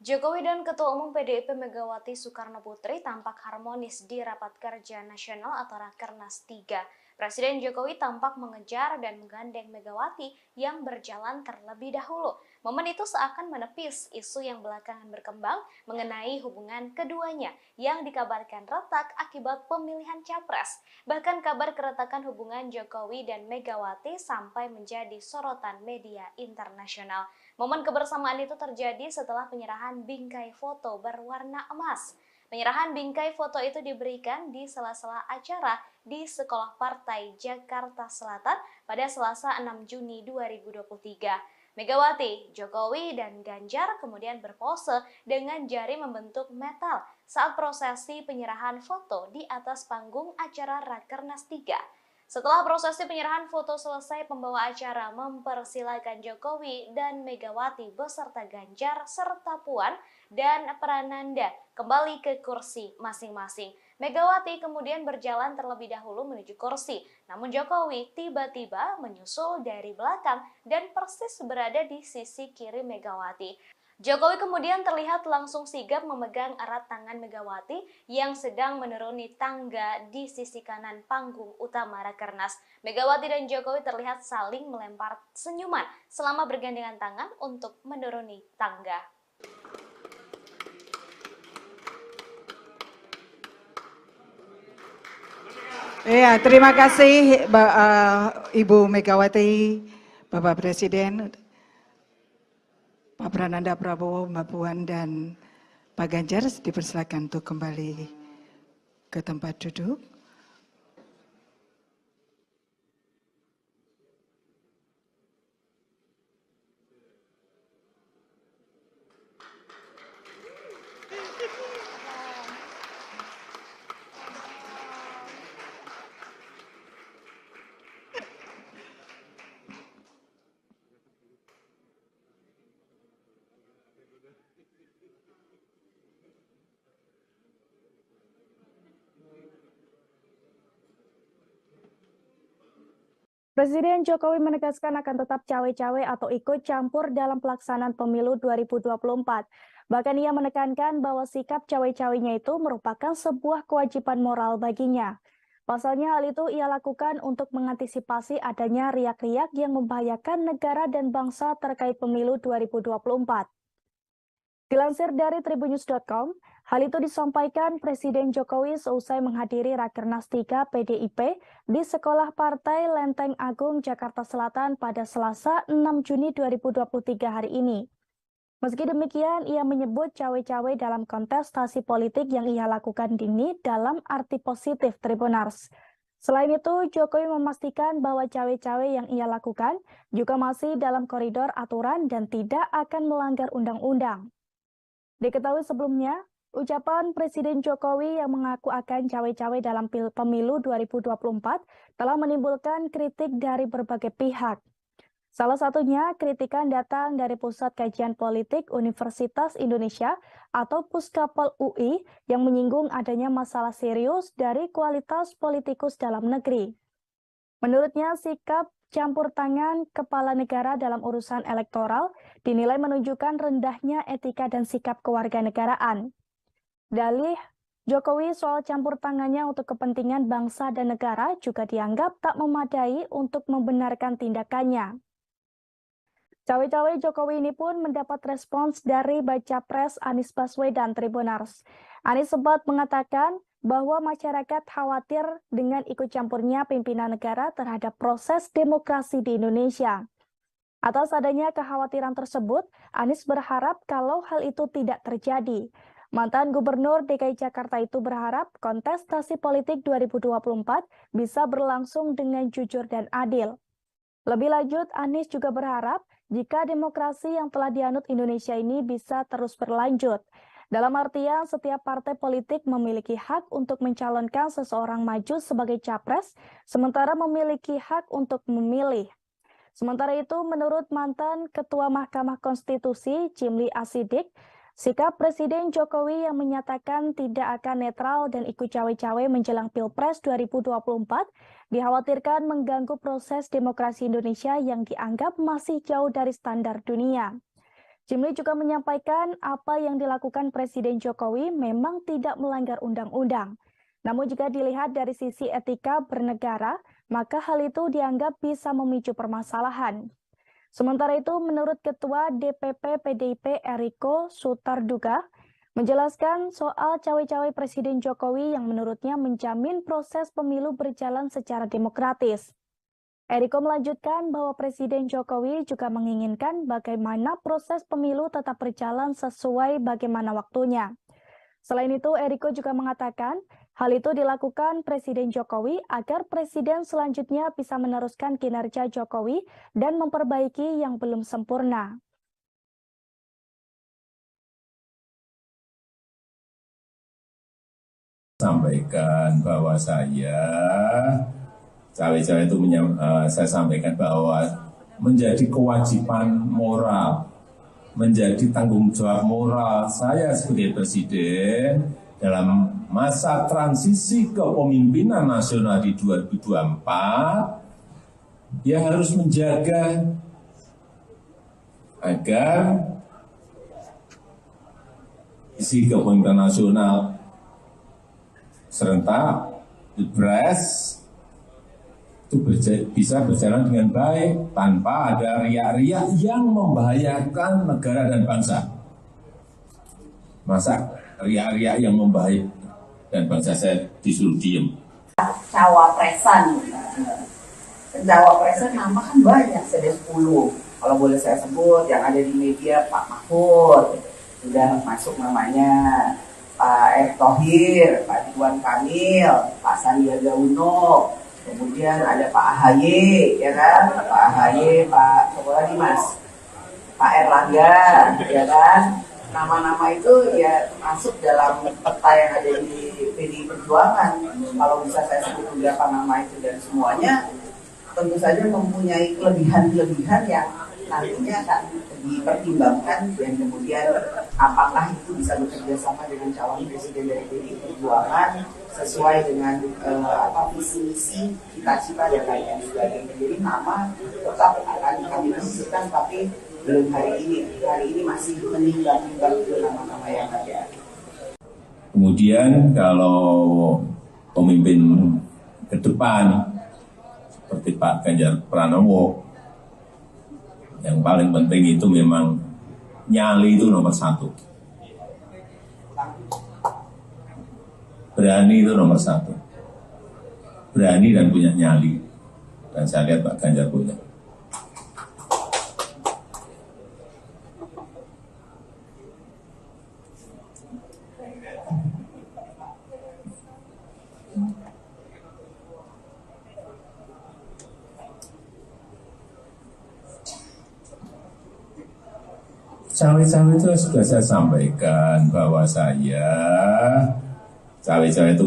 Jokowi dan Ketua Umum PDIP Megawati Soekarno Putri tampak harmonis di Rapat Kerja Nasional atau Rakernas 3. Presiden Jokowi tampak mengejar dan menggandeng Megawati yang berjalan terlebih dahulu. Momen itu seakan menepis isu yang belakangan berkembang mengenai hubungan keduanya yang dikabarkan retak akibat pemilihan capres. Bahkan kabar keretakan hubungan Jokowi dan Megawati sampai menjadi sorotan media internasional. Momen kebersamaan itu terjadi setelah penyerahan bingkai foto berwarna emas. Penyerahan bingkai foto itu diberikan di sela-sela acara di Sekolah Partai Jakarta Selatan pada Selasa 6 Juni 2023. Megawati, Jokowi, dan Ganjar kemudian berpose dengan jari membentuk metal saat prosesi penyerahan foto di atas panggung acara Rakernas 3. Setelah prosesi penyerahan foto selesai, pembawa acara mempersilakan Jokowi dan Megawati beserta Ganjar serta Puan dan Prananda kembali ke kursi masing-masing. Megawati kemudian berjalan terlebih dahulu menuju kursi, namun Jokowi tiba-tiba menyusul dari belakang dan persis berada di sisi kiri Megawati. Jokowi kemudian terlihat langsung sigap memegang erat tangan Megawati yang sedang menuruni tangga di sisi kanan panggung utama Rakernas. Megawati dan Jokowi terlihat saling melempar senyuman selama bergandengan tangan untuk menuruni tangga. Ya, terima kasih Ibu Megawati, Bapak Presiden, Pak Prananda Prabowo, Mbak Puan, dan Pak Ganjar dipersilakan untuk kembali ke tempat duduk. Presiden Jokowi menegaskan akan tetap cawe-cawe atau ikut campur dalam pelaksanaan pemilu 2024. Bahkan ia menekankan bahwa sikap cawe-cawenya itu merupakan sebuah kewajiban moral baginya. Pasalnya hal itu ia lakukan untuk mengantisipasi adanya riak-riak yang membahayakan negara dan bangsa terkait pemilu 2024. Dilansir dari tribunnews.com, hal itu disampaikan Presiden Jokowi seusai menghadiri Rakernas 3 PDIP di Sekolah Partai Lenteng Agung, Jakarta Selatan pada Selasa 6 Juni 2023 hari ini. Meski demikian, ia menyebut cawe-cawe dalam kontestasi politik yang ia lakukan ini dalam arti positif Tribunars. Selain itu, Jokowi memastikan bahwa cawe-cawe yang ia lakukan juga masih dalam koridor aturan dan tidak akan melanggar undang-undang. Diketahui sebelumnya, ucapan Presiden Jokowi yang mengaku akan cawe-cawe dalam pemilu 2024 telah menimbulkan kritik dari berbagai pihak. Salah satunya, kritikan datang dari Pusat Kajian Politik Universitas Indonesia atau Puskapol UI yang menyinggung adanya masalah serius dari kualitas politikus dalam negeri. Menurutnya, sikap campur tangan kepala negara dalam urusan elektoral dinilai menunjukkan rendahnya etika dan sikap kewarganegaraan. Dalih Jokowi soal campur tangannya untuk kepentingan bangsa dan negara juga dianggap tak memadai untuk membenarkan tindakannya. Cawe-cawe Jokowi ini pun mendapat respons dari baca pres Anies Baswedan Tribunars. Anies sempat mengatakan bahwa masyarakat khawatir dengan ikut campurnya pimpinan negara terhadap proses demokrasi di Indonesia. Atas adanya kekhawatiran tersebut, Anies berharap kalau hal itu tidak terjadi. Mantan Gubernur DKI Jakarta itu berharap kontestasi politik 2024 bisa berlangsung dengan jujur dan adil. Lebih lanjut, Anies juga berharap jika demokrasi yang telah dianut Indonesia ini bisa terus berlanjut. Dalam artian, setiap partai politik memiliki hak untuk mencalonkan seseorang maju sebagai capres, sementara memiliki hak untuk memilih. Sementara itu, menurut mantan Ketua Mahkamah Konstitusi, Jimli Asidik, sikap Presiden Jokowi yang menyatakan tidak akan netral dan ikut cawe-cawe menjelang Pilpres 2024 dikhawatirkan mengganggu proses demokrasi Indonesia yang dianggap masih jauh dari standar dunia. Jimli juga menyampaikan apa yang dilakukan Presiden Jokowi memang tidak melanggar undang-undang. Namun jika dilihat dari sisi etika bernegara, maka hal itu dianggap bisa memicu permasalahan. Sementara itu, menurut Ketua DPP PDIP Eriko Sutarduga, menjelaskan soal cawe-cawe Presiden Jokowi yang menurutnya menjamin proses pemilu berjalan secara demokratis. Eriko melanjutkan bahwa Presiden Jokowi juga menginginkan bagaimana proses pemilu tetap berjalan sesuai bagaimana waktunya. Selain itu, Eriko juga mengatakan hal itu dilakukan Presiden Jokowi agar Presiden selanjutnya bisa meneruskan kinerja Jokowi dan memperbaiki yang belum sempurna. Sampaikan bahwa saya cawe-cawe itu saya sampaikan bahwa menjadi kewajiban moral, menjadi tanggung jawab moral saya sebagai presiden dalam masa transisi kepemimpinan nasional di 2024, dia harus menjaga agar isi kepemimpinan nasional serentak Pilpres itu bisa berjalan dengan baik tanpa ada riak-riak yang membahayakan negara dan bangsa. Masa riak-riak yang membahayakan dan bangsa saya disuruh diem. Cawapresan nama kan banyak, ada 10. Kalau boleh saya sebut, yang ada di media Pak Mahfud, sudah masuk namanya, Pak Erick Thohir, Pak Ridwan Kamil, Pak Sandiaga Uno, kemudian ada Pak AHY, ya kan? Pak AHY, Pak Mas, Pak Erlangga, ya kan? Nama-nama itu ya masuk dalam peta yang ada di PDI Perjuangan. Kalau bisa saya sebut beberapa nama itu dan semuanya tentu saja mempunyai kelebihan-kelebihan yang nantinya akan dipertimbangkan dan kemudian apakah itu bisa bekerja sama dengan calon presiden dari PDI Perjuangan sesuai dengan visi misi, cita-cita dan lain-lain sebagainya. Jadi nama tetap akan kami diskusikan, tapi belum hari ini masih menimbang-nimbang nama-nama yang ada. Kemudian kalau pemimpin ke depan seperti Pak Ganjar Pranowo, yang paling penting itu memang nyali itu nomor 1. Berani itu nomor 1. Berani dan punya nyali. Dan saya lihat Pak Ganjar punya. Cawe-cawe itu sudah saya sampaikan bahwa cawe-cawe itu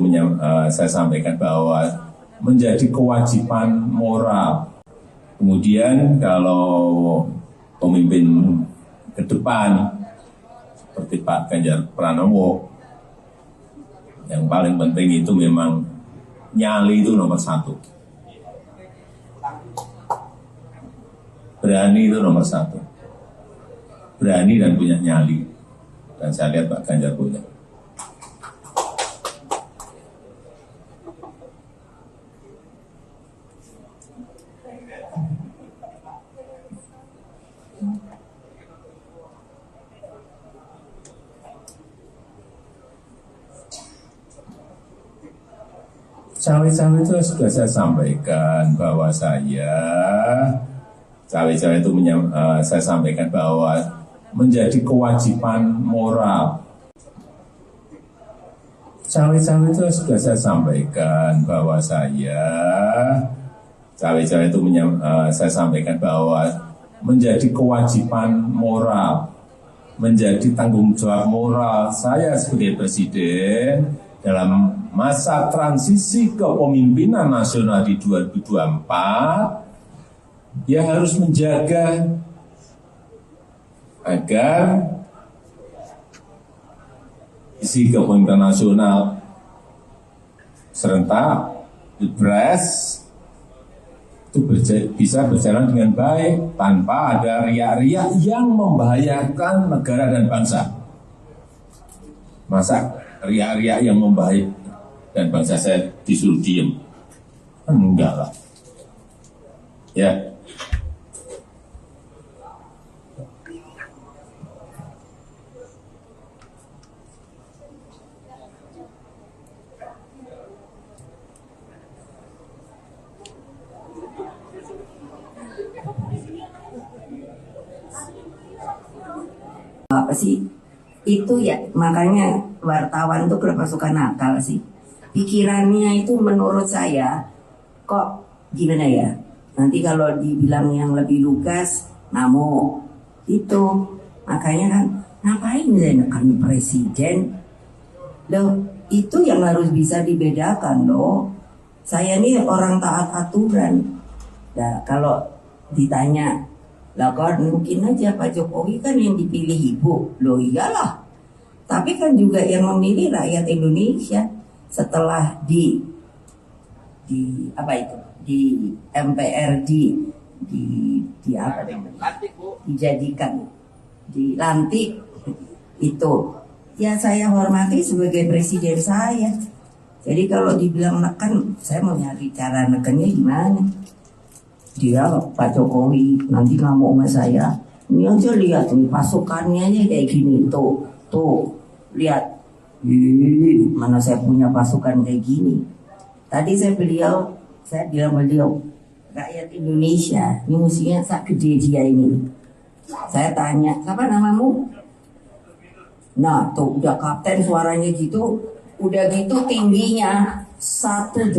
saya sampaikan bahwa menjadi kewajiban moral. Kemudian kalau pemimpin ke depan seperti Pak Ganjar Pranowo, yang paling penting itu memang nyali itu nomor 1. Berani itu nomor 1. Berani dan punya nyali. Dan saya lihat Pak Ganjar punya. Cawe-cawe itu sudah saya sampaikan bahwa cawe-cawe itu saya sampaikan bahwa menjadi kewajiban moral. Cawe-cawe itu sudah saya sampaikan bahwa cawe-cawe itu saya sampaikan bahwa menjadi kewajiban moral, menjadi tanggung jawab moral saya sebagai presiden dalam masa transisi kepemimpinan nasional di 2024, ya harus menjaga agar isi kepemimpinan nasional serentak Pilpres itu bisa berjalan dengan baik tanpa ada riak-riak yang membahayakan negara dan bangsa. Masa riak-riak yang membahayakan dan bangsa saya disuruh diem? Enggak lah. Ya. Apa sih? Itu ya, makanya wartawan tuh kenapa suka nakal sih? Pikirannya itu menurut saya kok gimana ya? Nanti kalau dibilang yang lebih lugas, namo itu. Makanya kan ngapain menekan presiden? Loh, itu yang harus bisa dibedakan loh. Saya ini orang taat aturan. Nah, kalau ditanya, lah kan mungkin aja Pak Jokowi kan yang dipilih ibu. Loh iyalah. Tapi kan juga yang memilih rakyat Indonesia setelah di apa itu? Di MPRD di apa namanya? Dijadikan dilantik itu. Ya saya hormati sebagai presiden saya. Jadi kalau dibilang neken, saya mau nyari cara nekennya gimana? Dia Pak Jokowi nanti ngamuk sama saya. Ini aja lihat nih pasukannya aja kayak gini tuh lihat. Mana saya punya pasukan kayak gini. Tadi saya bilang beliau rakyat Indonesia ini musuhnya sak gede dia ini. Saya tanya, siapa namamu? Nah tuh udah kapten suaranya gitu. Udah gitu tingginya 185.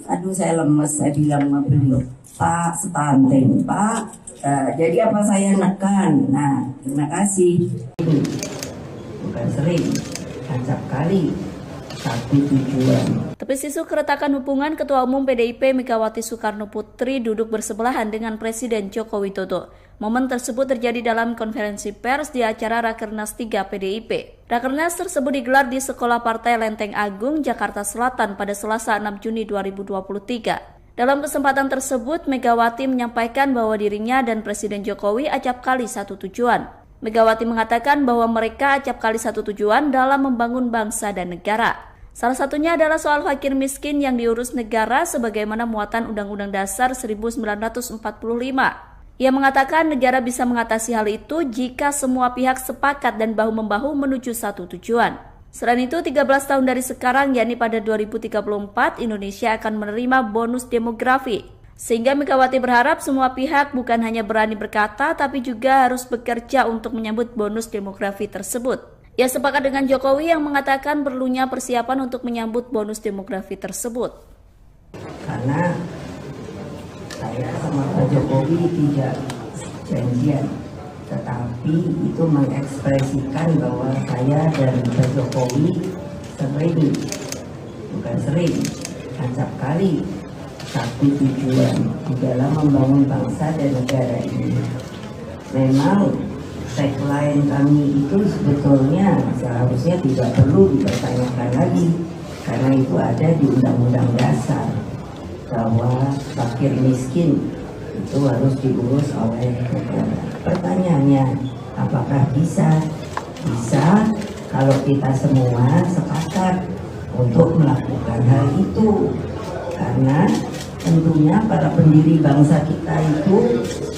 Aduh saya lemes, saya bilang sama beliau, Pak stunting, Pak. Jadi apa saya nekan? Nah terima kasih. Bukan sering, acap kali. Satu tujuan. Tepis isu keretakan hubungan Ketua Umum PDIP Megawati Soekarno Putri duduk bersebelahan dengan Presiden Joko Widodo. Momen tersebut terjadi dalam konferensi pers di acara Rakernas 3 PDIP. Rakernas tersebut digelar di Sekolah Partai Lenteng Agung, Jakarta Selatan pada Selasa 6 Juni 2023. Dalam kesempatan tersebut, Megawati menyampaikan bahwa dirinya dan Presiden Jokowi acap kali satu tujuan. Megawati mengatakan bahwa mereka acap kali satu tujuan dalam membangun bangsa dan negara. Salah satunya adalah soal fakir miskin yang diurus negara sebagaimana muatan Undang-Undang Dasar 1945. Ia mengatakan negara bisa mengatasi hal itu jika semua pihak sepakat dan bahu-membahu menuju satu tujuan. Selain itu, 13 tahun dari sekarang, yakni pada 2034, Indonesia akan menerima bonus demografi. Sehingga Megawati berharap semua pihak bukan hanya berani berkata, tapi juga harus bekerja untuk menyambut bonus demografi tersebut. Ia sepakat dengan Jokowi yang mengatakan perlunya persiapan untuk menyambut bonus demografi tersebut. Karena saya sama Pak Jokowi tidak janjian. tetapi itu mengekspresikan bahwa saya dan Pak Jokowi sering, bukan sering, acap kali satu tujuan di dalam membangun bangsa dan negara ini. Memang tagline kami itu sebetulnya seharusnya tidak perlu dipertanyakan lagi, karena itu ada di Undang-Undang Dasar bahwa fakir miskin itu harus diurus oleh negara. Pertanyaannya, apakah bisa? Bisa kalau kita semua sepakat untuk melakukan hal itu, karena tentunya para pendiri bangsa kita itu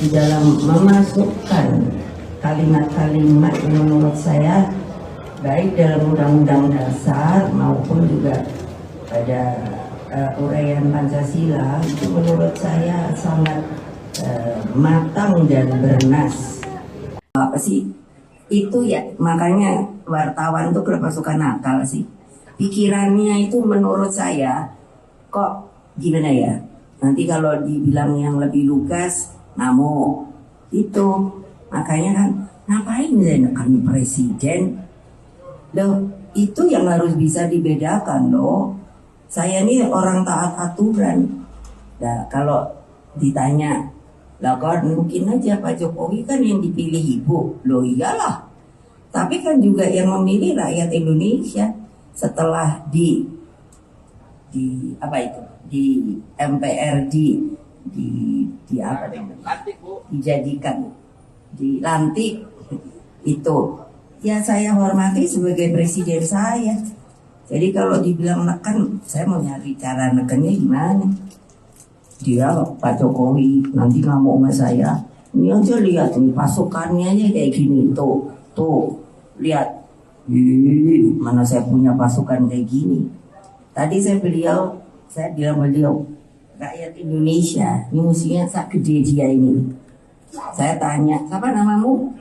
di dalam memasukkan kalimat-kalimat yang menurut saya baik dalam Undang-Undang Dasar maupun juga pada uraian Pancasila itu menurut saya sangat matang dan bernas. Apa sih itu ya, makanya wartawan tuh kenapa suka nakal sih, pikirannya itu menurut saya kok gimana ya, nanti kalau dibilang yang lebih lugas ngamuk itu. Makanya kan ngapain menekan presiden loh, itu yang harus bisa dibedakan loh. Saya ini orang taat aturan. Nah kalau ditanya, lah kan mungkin aja Pak Jokowi kan yang dipilih ibu. Loh iyalah, tapi kan juga yang memilih rakyat Indonesia. Setelah di apa itu, di MPRD, di apa namanya, dijadikan, dilantik itu, ya saya hormati sebagai presiden saya. Jadi kalau dibilang neken, saya mau nyari cara nekennya gimana. Dia Pak Jokowi nanti ngamuk sama saya. Ini aja lihat nih pasukannya aja kayak gini, tuh lihat. Mana saya punya pasukan kayak gini. Tadi saya bilang beliau rakyat Indonesia ini musuhnya sak gede dia ini. Saya tanya, siapa namamu?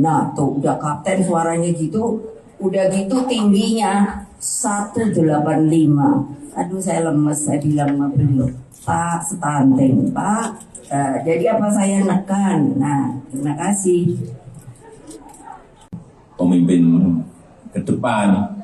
Nah tuh udah kapten suaranya gitu, udah gitu tingginya 185. Aduh saya lemes, saya bilang sama beliau, Pak stunting Pak. Jadi apa saya nekan? Nah terima kasih. Pemimpin ke depan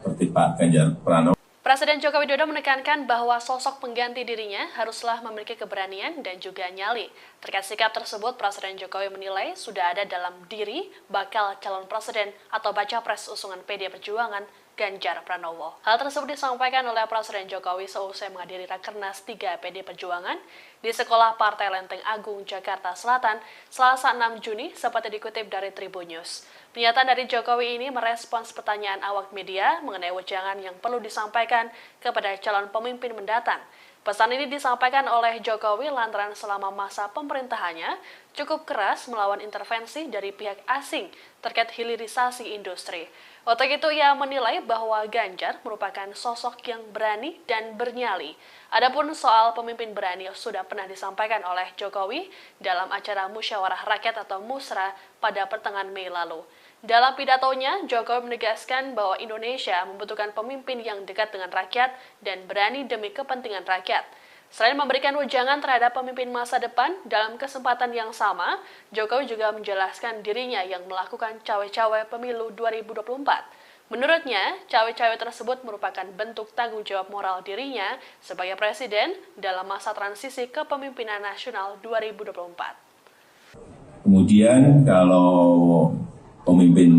seperti Pak Ganjar Pranowo. Presiden Joko Widodo menekankan bahwa sosok pengganti dirinya haruslah memiliki keberanian dan juga nyali. Terkait sikap tersebut, Presiden Jokowi menilai sudah ada dalam diri bakal calon presiden atau baca pres usungan PD Perjuangan Ganjar Pranowo. Hal tersebut disampaikan oleh Presiden Jokowi seusai menghadiri Rakernas 3 PD Perjuangan di Sekolah Partai Lenteng Agung, Jakarta Selatan, Selasa 6 Juni, seperti dikutip dari Tribun News. Pernyataan dari Jokowi ini merespons pertanyaan awak media mengenai wejangan yang perlu disampaikan kepada calon pemimpin mendatang. Pesan ini disampaikan oleh Jokowi lantaran selama masa pemerintahannya cukup keras melawan intervensi dari pihak asing terkait hilirisasi industri. Untuk itu ia menilai bahwa Ganjar merupakan sosok yang berani dan bernyali. Adapun soal pemimpin berani sudah pernah disampaikan oleh Jokowi dalam acara Musyawarah Rakyat atau Musra pada pertengahan Mei lalu. Dalam pidatonya, Jokowi menegaskan bahwa Indonesia membutuhkan pemimpin yang dekat dengan rakyat dan berani demi kepentingan rakyat. Selain memberikan wejangan terhadap pemimpin masa depan, dalam kesempatan yang sama, Jokowi juga menjelaskan dirinya yang melakukan cawe-cawe pemilu 2024. Menurutnya, cawe-cawe tersebut merupakan bentuk tanggung jawab moral dirinya sebagai presiden dalam masa transisi kepemimpinan nasional 2024. Kemudian kalau pemimpin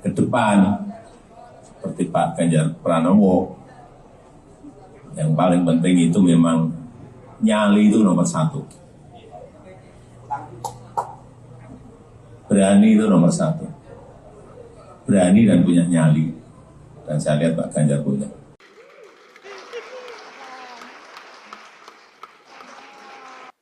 ke depan seperti Pak Ganjar Pranowo, yang paling penting itu memang nyali itu nomor satu. Berani itu nomor satu. Berani dan punya nyali. Dan saya lihat Pak Ganjar punya.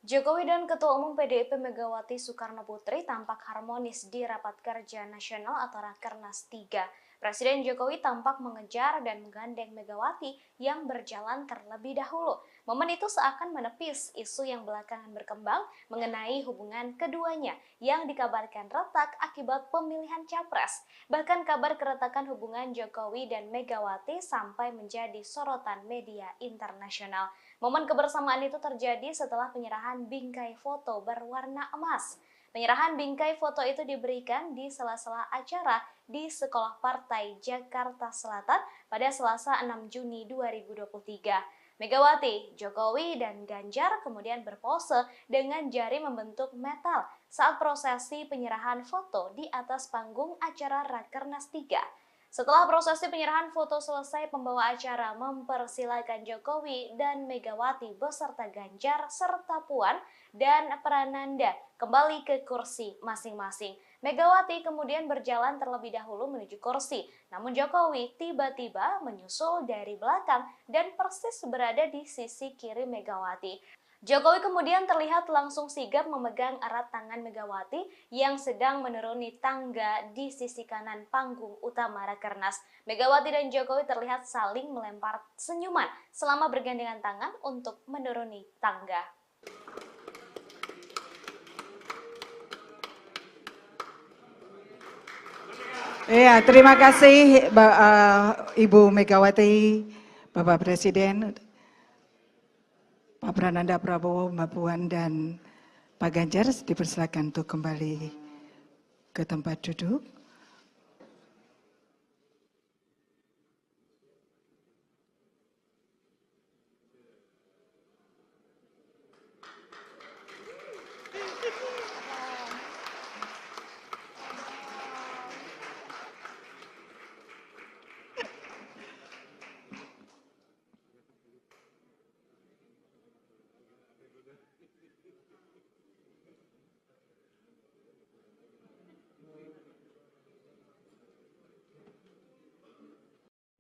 Jokowi dan Ketua Umum PDIP Megawati Soekarno Putri tampak harmonis di Rapat Kerja Nasional atau Rakernas 3. Presiden Jokowi tampak mengejar dan menggandeng Megawati yang berjalan terlebih dahulu. Momen itu seakan menepis isu yang belakangan berkembang mengenai hubungan keduanya yang dikabarkan retak akibat pemilihan capres. Bahkan kabar keretakan hubungan Jokowi dan Megawati sampai menjadi sorotan media internasional. Momen kebersamaan itu terjadi setelah penyerahan bingkai foto berwarna emas. Penyerahan bingkai foto itu diberikan di sela-sela acara di Sekolah Partai Jakarta Selatan pada Selasa 6 Juni 2023. Megawati, Jokowi, dan Ganjar kemudian berpose dengan jari membentuk metal saat prosesi penyerahan foto di atas panggung acara Rakernas 3. Setelah prosesi penyerahan foto selesai, pembawa acara mempersilakan Jokowi dan Megawati beserta Ganjar serta Puan dan Prananda kembali ke kursi masing-masing. Megawati kemudian berjalan terlebih dahulu menuju kursi, namun Jokowi tiba-tiba menyusul dari belakang dan persis berada di sisi kiri Megawati. Jokowi kemudian terlihat langsung sigap memegang erat tangan Megawati yang sedang menuruni tangga di sisi kanan panggung utama Rakernas. Megawati dan Jokowi terlihat saling melempar senyuman selama bergandengan tangan untuk menuruni tangga. Ya, terima kasih Ibu Megawati, Bapak Presiden, Pak Prananda Prabowo, Mbak Puan, dan Pak Ganjar dipersilakan untuk kembali ke tempat duduk.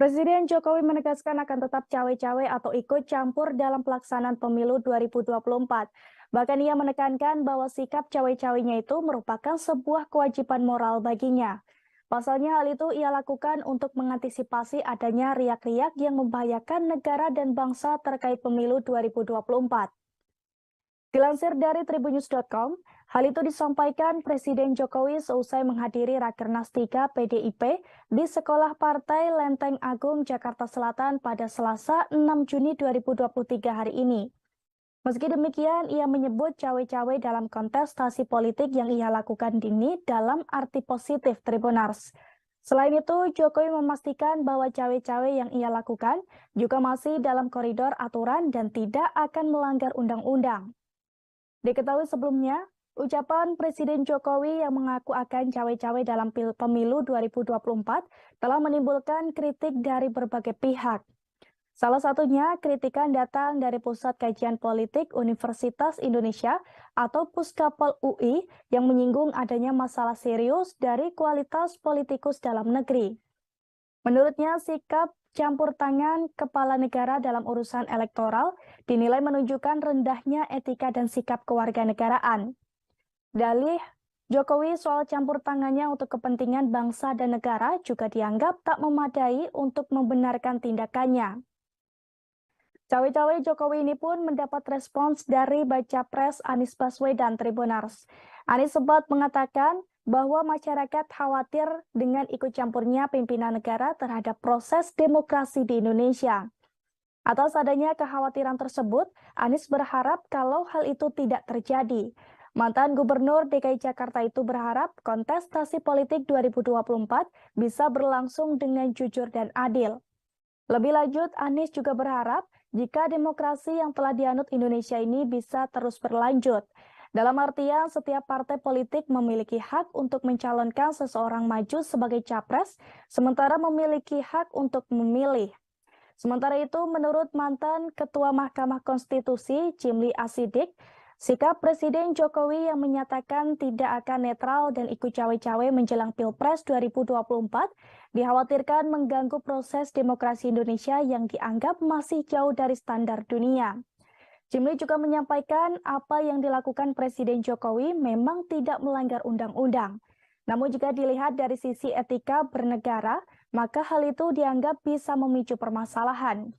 Presiden Jokowi menegaskan akan tetap cawe-cawe atau ikut campur dalam pelaksanaan pemilu 2024. Bahkan ia menekankan bahwa sikap cawe-cawenya itu merupakan sebuah kewajiban moral baginya. Pasalnya hal itu ia lakukan untuk mengantisipasi adanya riak-riak yang membahayakan negara dan bangsa terkait pemilu 2024. Dilansir dari tribunnews.com, hal itu disampaikan Presiden Jokowi seusai menghadiri Rakernas 3 PDIP di Sekolah Partai Lenteng Agung, Jakarta Selatan pada Selasa 6 Juni 2023 hari ini. Meski demikian, ia menyebut cawe-cawe dalam kontestasi politik yang ia lakukan ini dalam arti positif Tribunars. Selain itu, Jokowi memastikan bahwa cawe-cawe yang ia lakukan juga masih dalam koridor aturan dan tidak akan melanggar undang-undang. Diketahui sebelumnya, ucapan Presiden Jokowi yang mengaku akan cawe-cawe dalam pemilu 2024 telah menimbulkan kritik dari berbagai pihak. Salah satunya, kritikan datang dari Pusat Kajian Politik Universitas Indonesia atau Puskapol UI yang menyinggung adanya masalah serius dari kualitas politikus dalam negeri. Menurutnya, sikap campur tangan kepala negara dalam urusan elektoral dinilai menunjukkan rendahnya etika dan sikap kewarganegaraan. Dalih Jokowi soal campur tangannya untuk kepentingan bangsa dan negara juga dianggap tak memadai untuk membenarkan tindakannya. Cawe-cawe Jokowi ini pun mendapat respons dari baca pres Anies Baswedan Tribunars. Anies sempat mengatakan bahwa masyarakat khawatir dengan ikut campurnya pimpinan negara terhadap proses demokrasi di Indonesia. Atas adanya kekhawatiran tersebut, Anies berharap kalau hal itu tidak terjadi. Mantan Gubernur DKI Jakarta itu berharap kontestasi politik 2024 bisa berlangsung dengan jujur dan adil. Lebih lanjut, Anies juga berharap jika demokrasi yang telah dianut Indonesia ini bisa terus berlanjut. Dalam artian, setiap partai politik memiliki hak untuk mencalonkan seseorang maju sebagai capres, sementara memiliki hak untuk memilih. Sementara itu, menurut mantan Ketua Mahkamah Konstitusi, Jimli Asidik, sikap Presiden Jokowi yang menyatakan tidak akan netral dan ikut cawe-cawe menjelang Pilpres 2024 dikhawatirkan mengganggu proses demokrasi Indonesia yang dianggap masih jauh dari standar dunia. Jimli juga menyampaikan apa yang dilakukan Presiden Jokowi memang tidak melanggar undang-undang. Namun jika dilihat dari sisi etika bernegara, maka hal itu dianggap bisa memicu permasalahan.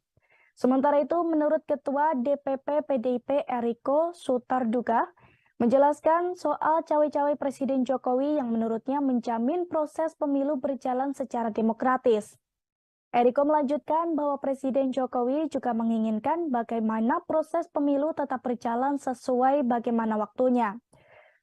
Sementara itu, menurut Ketua DPP PDIP Eriko Sutarduga, menjelaskan soal cawe-cawe Presiden Jokowi yang menurutnya menjamin proses pemilu berjalan secara demokratis. Eriko melanjutkan bahwa Presiden Jokowi juga menginginkan bagaimana proses pemilu tetap berjalan sesuai bagaimana waktunya.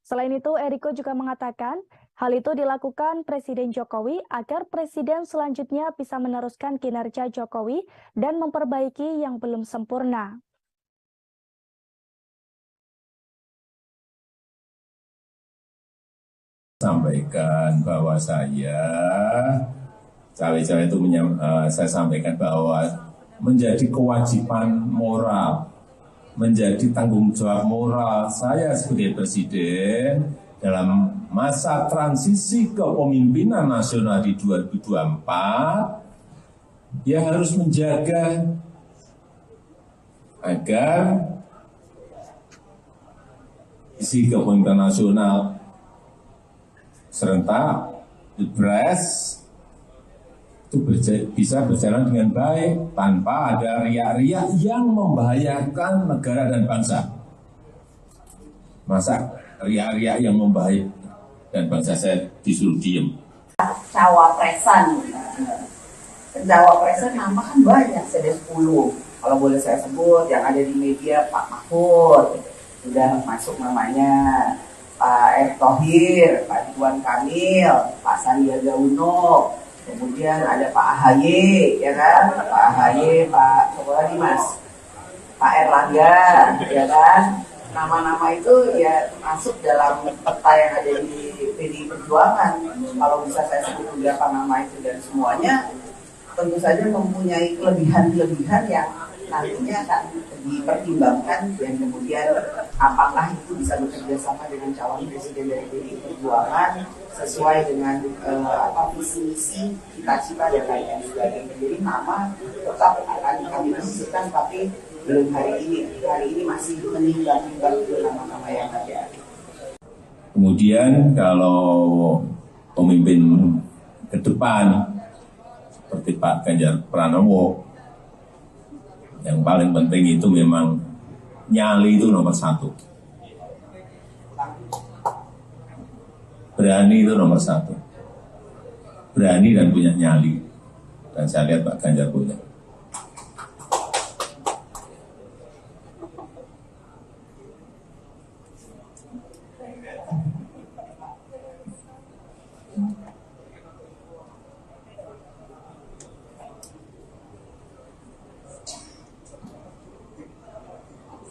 Selain itu, Eriko juga mengatakan hal itu dilakukan Presiden Jokowi agar presiden selanjutnya bisa meneruskan kinerja Jokowi dan memperbaiki yang belum sempurna. Sampaikan bahwa saya cawe-cawe itu saya sampaikan bahwa menjadi kewajiban moral, menjadi tanggung jawab moral saya sebagai presiden dalam masa transisi kepemimpinan nasional di 2024, ya harus menjaga agar isi kepemimpinan nasional serentak, Pilpres itu bisa berjalan dengan baik tanpa ada riak-riak yang membahayakan negara dan bangsa. Masa riak-riak yang membahayakan dan bangsa saya disuruh diem? Cawapresan nama kan banyak, ada 10. Kalau boleh saya sebut, yang ada di media Pak Mahfud, sudah masuk namanya, Pak Erick Thohir, Pak Ridwan Kamil, Pak Sandiaga Uno, kemudian ada Pak AHY, ya kan? Pak AHY, Pak Mas, Pak Erlangga, ya kan? Nama-nama itu ya masuk dalam peta yang ada di PDI Perjuangan. Kalau bisa saya sebut beberapa nama itu dan semuanya tentu saja mempunyai kelebihan-kelebihan yang nantinya akan dipertimbangkan dan kemudian apakah itu bisa bekerja sama dengan calon presiden dari PDI Perjuangan sesuai dengan visi misi, cita-cita dan lain sebagainya. Jadi nama tetap akan kami diskusikan, tapi belum hari ini. Hari ini masih menimbang-nimbang nama-nama yang ada. Kemudian kalau pemimpin ke depan seperti Pak Ganjar Pranowo, yang paling penting itu memang nyali itu nomor 1. Berani itu nomor 1. Berani dan punya nyali. Dan saya lihat Pak Ganjar punya.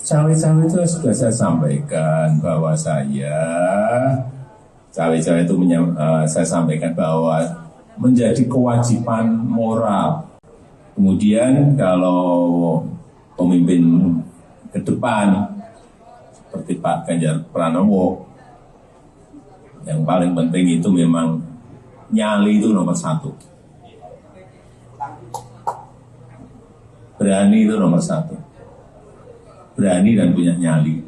Cawe-cawe itu sudah saya sampaikan bahwa cawe-cawe itu saya sampaikan bahwa menjadi kewajiban moral. Kemudian kalau pemimpin ke depan seperti Pak Ganjar Pranowo, yang paling penting itu memang nyali itu nomor 1. Berani itu nomor 1. Berani dan punya nyali.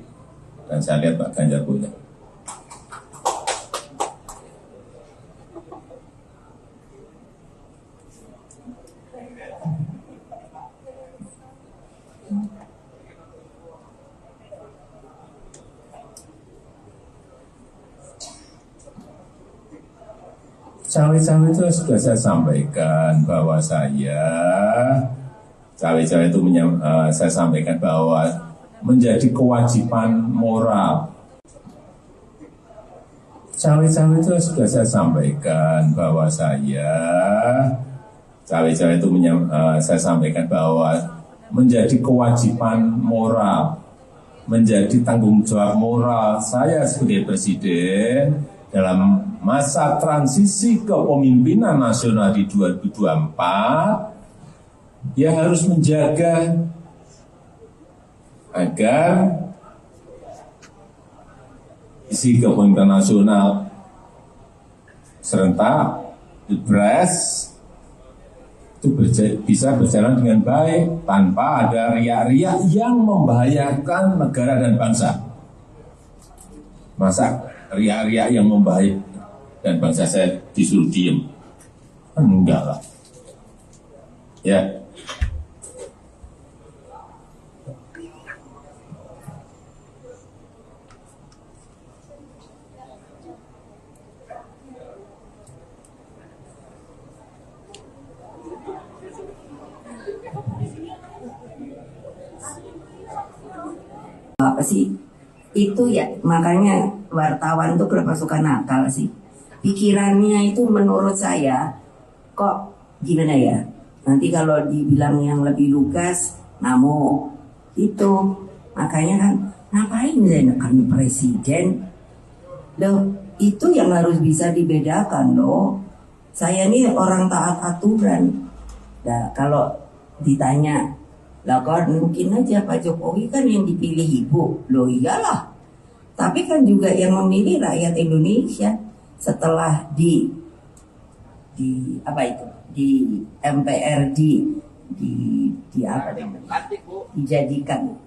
Dan saya lihat Pak Ganjar punya. Cawe-cawe itu sudah saya sampaikan bahwa cawe-cawe itu saya sampaikan bahwa menjadi kewajiban moral. Cawe-cawe itu sudah saya sampaikan bahwa cawe-cawe itu saya sampaikan bahwa menjadi kewajiban moral, menjadi tanggung jawab moral saya sebagai presiden dalam masa transisi kepemimpinan nasional di 2024, ya harus menjaga agar isi kepemimpinan nasional serentak, Pilpres itu bisa berjalan dengan baik tanpa ada riak-riak yang membahayakan negara dan bangsa. Masa riak-riak yang membahayakan dan bangsa saya disuruh diem? Enggak lah. Ya. Apa sih Itu ya makanya wartawan tuh kenapa suka nakal sih. Pikirannya itu menurut saya kok gimana ya. Nanti kalau dibilang yang lebih lugas, namo itu makanya kan ngapain saya nekan presiden. Loh, itu yang harus bisa dibedakan loh. Saya ini orang taat aturan. Nah, kalau ditanya, lah kan mungkin aja Pak Jokowi kan yang dipilih ibu. Loh iyalah. Tapi kan juga yang memilih rakyat Indonesia setelah di apa itu? Di MPRD di apa namanya? Dijadikan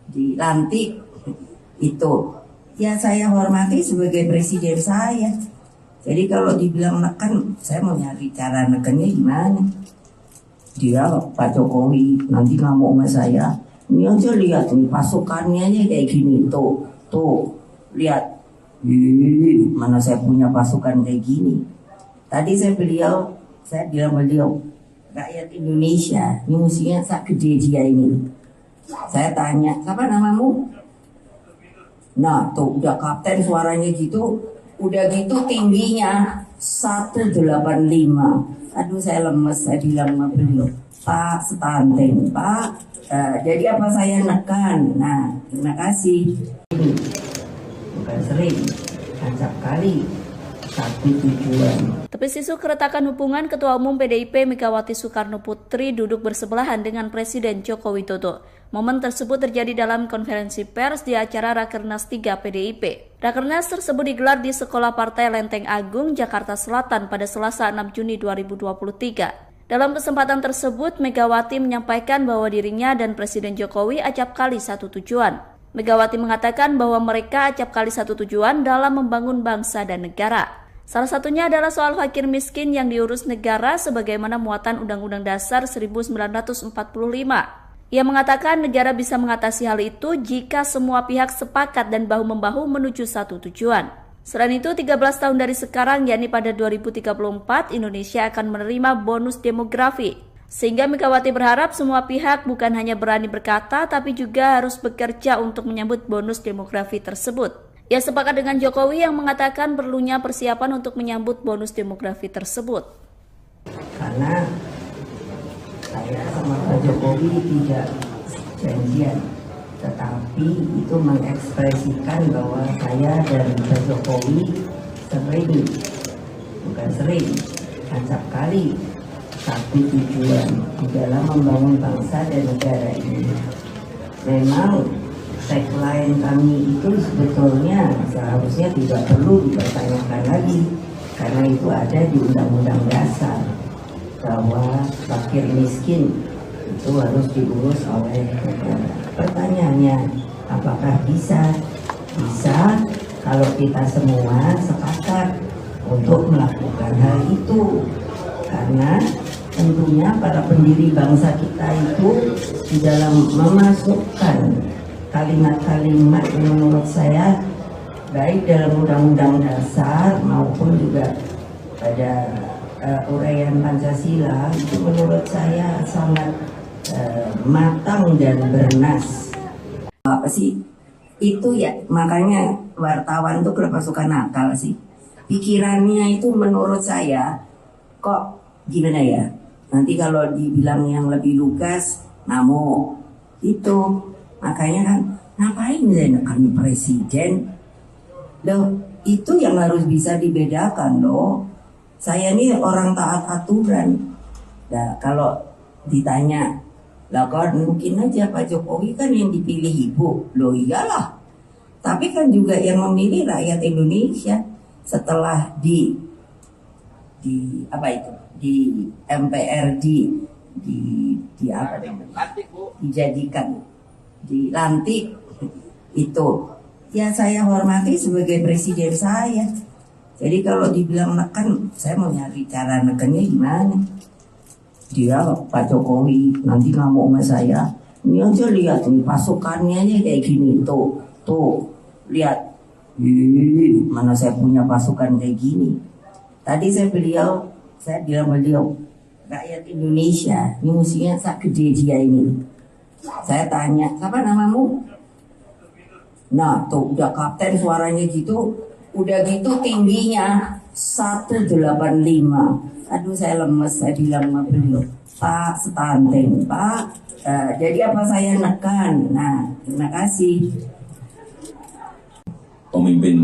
dilantik itu. Ya saya hormati sebagai presiden saya. Jadi kalau dibilang neken, saya mau nyari cara nekennya gimana? Dia Pak Jokowi nanti ngamuk sama saya. Ini aja lihat nih pasukannya aja kayak gini tuh lihat. Mana saya punya pasukan kayak gini. Tadi saya bilang beliau rakyat Indonesia ini musuhnya sak gede dia ini. Saya tanya, siapa namamu? Nah tuh udah kapten suaranya gitu, udah gitu tingginya 185. Aduh saya lemes, saya bilang sama beliau, Pak stunting, Pak. Jadi apa saya nekan? Nah terima kasih. Bukan sering, acap kali. Satu tujuan. Tepis isu keretakan hubungan Ketua Umum PDIP Megawati Soekarno Putri duduk bersebelahan dengan Presiden Joko Widodo. Momen tersebut terjadi dalam konferensi pers di acara Rakernas 3 PDIP. Rakernas tersebut digelar di Sekolah Partai Lenteng Agung, Jakarta Selatan pada Selasa 6 Juni 2023. Dalam kesempatan tersebut, Megawati menyampaikan bahwa dirinya dan Presiden Jokowi acap kali satu tujuan. Megawati mengatakan bahwa mereka acap kali satu tujuan dalam membangun bangsa dan negara. Salah satunya adalah soal fakir miskin yang diurus negara sebagaimana muatan Undang-Undang Dasar 1945. Ia mengatakan negara bisa mengatasi hal itu jika semua pihak sepakat dan bahu-membahu menuju satu tujuan. Selain itu, 13 tahun dari sekarang, yakni pada 2034, Indonesia akan menerima bonus demografi. Sehingga Megawati berharap semua pihak bukan hanya berani berkata, tapi juga harus bekerja untuk menyambut bonus demografi tersebut. Ia sepakat dengan Jokowi yang mengatakan perlunya persiapan untuk menyambut bonus demografi tersebut. Karena saya sama Pak Jokowi tidak janjian, tetapi itu mengekspresikan bahwa saya dan Pak Jokowi sering, acap kali satu tujuan di dalam membangun bangsa dan negara ini. Memang tagline kami itu sebetulnya seharusnya tidak perlu dipertanyakan lagi, karena itu ada di Undang-Undang Dasar bahwa fakir miskin itu harus diurus oleh negara. Pertanyaannya, apakah bisa? Bisa kalau kita semua sepakat untuk melakukan hal itu, karena tentunya para pendiri bangsa kita itu di dalam memasukkan kalimat-kalimat yang menurut saya baik dalam Undang-Undang Dasar maupun juga pada uraian Pancasila itu menurut saya sangat matang dan bernas. Apa sih? Itu ya makanya wartawan tuh kenapa suka nakal sih. Pikirannya itu menurut saya kok gimana ya. Nanti kalau dibilang yang lebih lugas, namo itu. Makanya kan ngapain saya nekan presiden? Loh, itu yang harus bisa dibedakan loh. Saya ini orang taat aturan. Nah, kalau ditanya, lah kan mungkin aja Pak Jokowi kan yang dipilih ibu. Loh iyalah. Tapi kan juga yang memilih rakyat Indonesia setelah di apa itu? Di MPRD di apa namanya? Dijadikan dilantik itu. Ya saya hormati sebagai presiden saya. Jadi kalau dibilang neken, saya mau nyari cara nekennya gimana? Dia Pak Jokowi nanti ngamuk sama saya. Ini aja lihat nih pasukannya aja kayak gini tuh lihat. Mana saya punya pasukan kayak gini. Tadi saya bilang beliau rakyat Indonesia ini musuhnya sak gede dia ini. Saya tanya, siapa namamu? Nah tuh udah kapten suaranya gitu, udah gitu tingginya 185. Aduh saya lemes, saya bilang sama beliau, Pak stunting Pak. Jadi apa saya nekan? Nah terima kasih. Pemimpin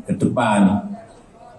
ke depan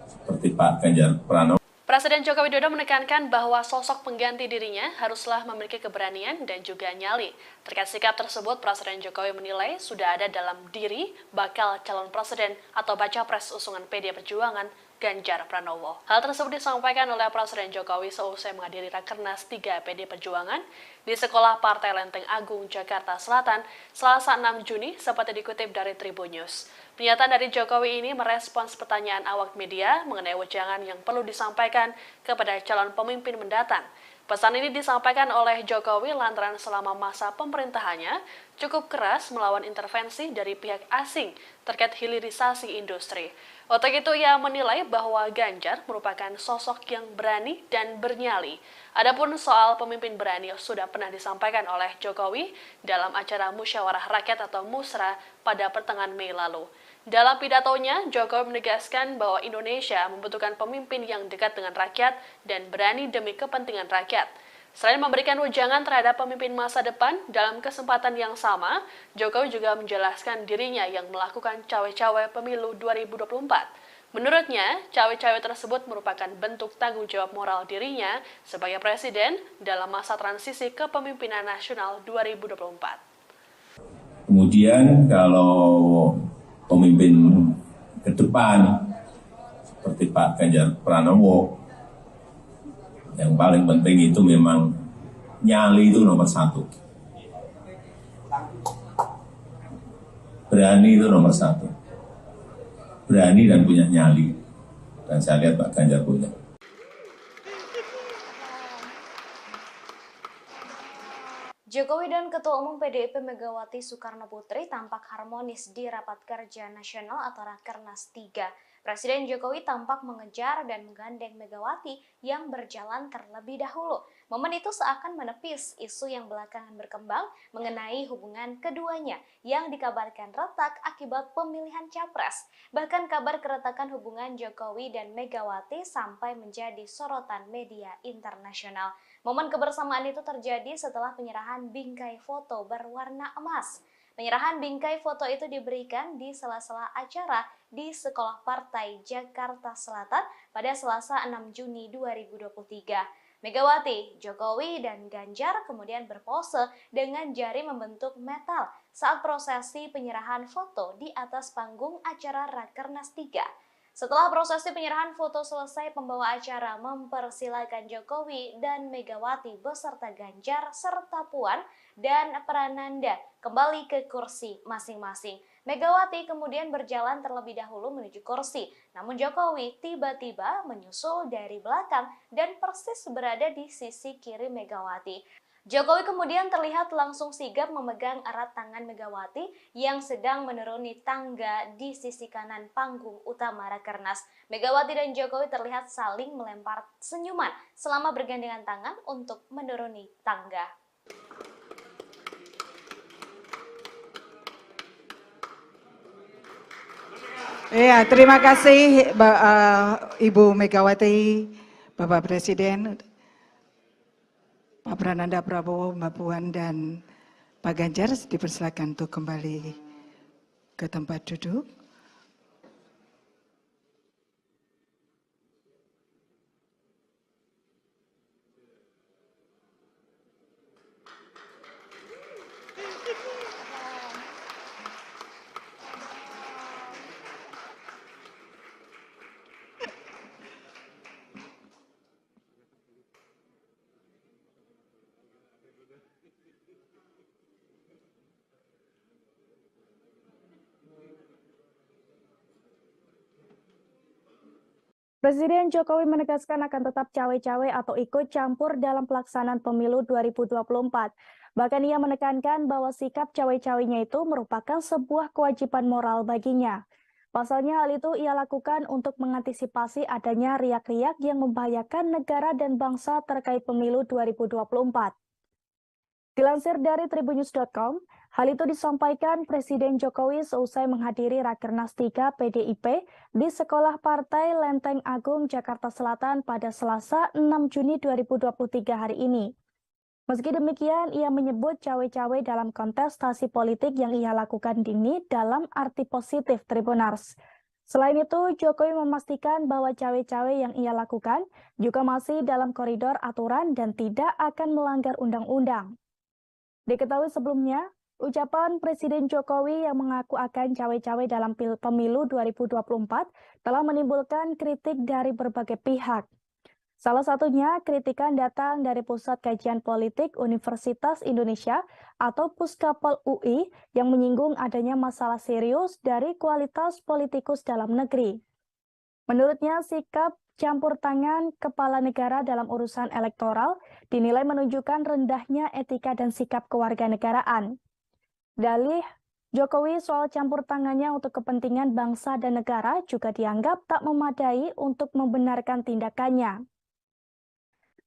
seperti Pak Ganjar Pranowo. Presiden Joko Widodo menekankan bahwa sosok pengganti dirinya haruslah memiliki keberanian dan juga nyali. Terkait sikap tersebut, Presiden Jokowi menilai sudah ada dalam diri bakal calon presiden atau baca pres usungan PD Perjuangan Ganjar Pranowo. Hal tersebut disampaikan oleh Presiden Jokowi seusai menghadiri Rakernas 3 PD Perjuangan di Sekolah Partai Lenteng Agung, Jakarta Selatan, Selasa 6 Juni, seperti dikutip dari Tribun News. Pernyataan dari Jokowi ini merespons pertanyaan awak media mengenai wejangan yang perlu disampaikan kepada calon pemimpin mendatang. Pesan ini disampaikan oleh Jokowi lantaran selama masa pemerintahannya cukup keras melawan intervensi dari pihak asing terkait hilirisasi industri. Untuk itu ia menilai bahwa Ganjar merupakan sosok yang berani dan bernyali. Adapun soal pemimpin berani sudah pernah disampaikan oleh Jokowi dalam acara Musyawarah Rakyat atau Musra pada pertengahan Mei lalu. Dalam pidatonya, Jokowi menegaskan bahwa Indonesia membutuhkan pemimpin yang dekat dengan rakyat dan berani demi kepentingan rakyat. Selain memberikan wejangan terhadap pemimpin masa depan, dalam kesempatan yang sama, Jokowi juga menjelaskan dirinya yang melakukan cawe-cawe pemilu 2024. Menurutnya, cawe-cawe tersebut merupakan bentuk tanggung jawab moral dirinya sebagai presiden dalam masa transisi kepemimpinan nasional 2024. Kemudian kalau pemimpin ke depan seperti Pak Ganjar Pranowo, yang paling penting itu memang nyali itu nomor 1. Berani itu nomor 1. Berani dan punya nyali. Dan saya lihat Pak Ganjar punya. Jokowi dan Ketua Umum PDIP Megawati Soekarnoputri tampak harmonis di Rapat Kerja Nasional atau Rakernas 3. Presiden Jokowi tampak mengejar dan menggandeng Megawati yang berjalan terlebih dahulu. Momen itu seakan menepis isu yang belakangan berkembang mengenai hubungan keduanya yang dikabarkan retak akibat pemilihan capres. Bahkan kabar keretakan hubungan Jokowi dan Megawati sampai menjadi sorotan media internasional. Momen kebersamaan itu terjadi setelah penyerahan bingkai foto berwarna emas. Penyerahan bingkai foto itu diberikan di sela-sela acara di Sekolah Partai Jakarta Selatan pada Selasa 6 Juni 2023. Megawati, Jokowi, dan Ganjar kemudian berpose dengan jari membentuk metal saat prosesi penyerahan foto di atas panggung acara Rakernas 3. Setelah prosesi penyerahan foto selesai, pembawa acara mempersilakan Jokowi dan Megawati beserta Ganjar serta Puan dan Prananda kembali ke kursi masing-masing. Megawati kemudian berjalan terlebih dahulu menuju kursi, namun Jokowi tiba-tiba menyusul dari belakang dan persis berada di sisi kiri Megawati. Jokowi kemudian terlihat langsung sigap memegang erat tangan Megawati yang sedang menuruni tangga di sisi kanan panggung utama Rakernas. Megawati dan Jokowi terlihat saling melempar senyuman selama bergandengan tangan untuk menuruni tangga. Ya, terima kasih Ibu Megawati, Bapak Presiden, Pak Prananda Prabowo, Mbak Puan, dan Pak Ganjar dipersilakan untuk kembali ke tempat duduk. Presiden Jokowi menegaskan akan tetap cawe-cawe atau ikut campur dalam pelaksanaan pemilu 2024. Bahkan ia menekankan bahwa sikap cawe-cawenya itu merupakan sebuah kewajiban moral baginya. Pasalnya hal itu ia lakukan untuk mengantisipasi adanya riak-riak yang membahayakan negara dan bangsa terkait pemilu 2024. Dilansir dari tribunnews.com, hal itu disampaikan Presiden Jokowi seusai menghadiri Rakernas 3 PDIP di Sekolah Partai Lenteng Agung, Jakarta Selatan pada Selasa 6 Juni 2023 hari ini. Meski demikian, ia menyebut cawe-cawe dalam kontestasi politik yang ia lakukan ini dalam arti positif, Tribunars. Selain itu, Jokowi memastikan bahwa cawe-cawe yang ia lakukan juga masih dalam koridor aturan dan tidak akan melanggar undang-undang. Diketahui sebelumnya, ucapan Presiden Jokowi yang mengaku akan cawe-cawe dalam pemilu 2024 telah menimbulkan kritik dari berbagai pihak. Salah satunya, kritikan datang dari Pusat Kajian Politik Universitas Indonesia atau Puskapol UI yang menyinggung adanya masalah serius dari kualitas politikus dalam negeri. Menurutnya, sikap campur tangan kepala negara dalam urusan elektoral dinilai menunjukkan rendahnya etika dan sikap kewarganegaraan. Dalih Jokowi soal campur tangannya untuk kepentingan bangsa dan negara juga dianggap tak memadai untuk membenarkan tindakannya.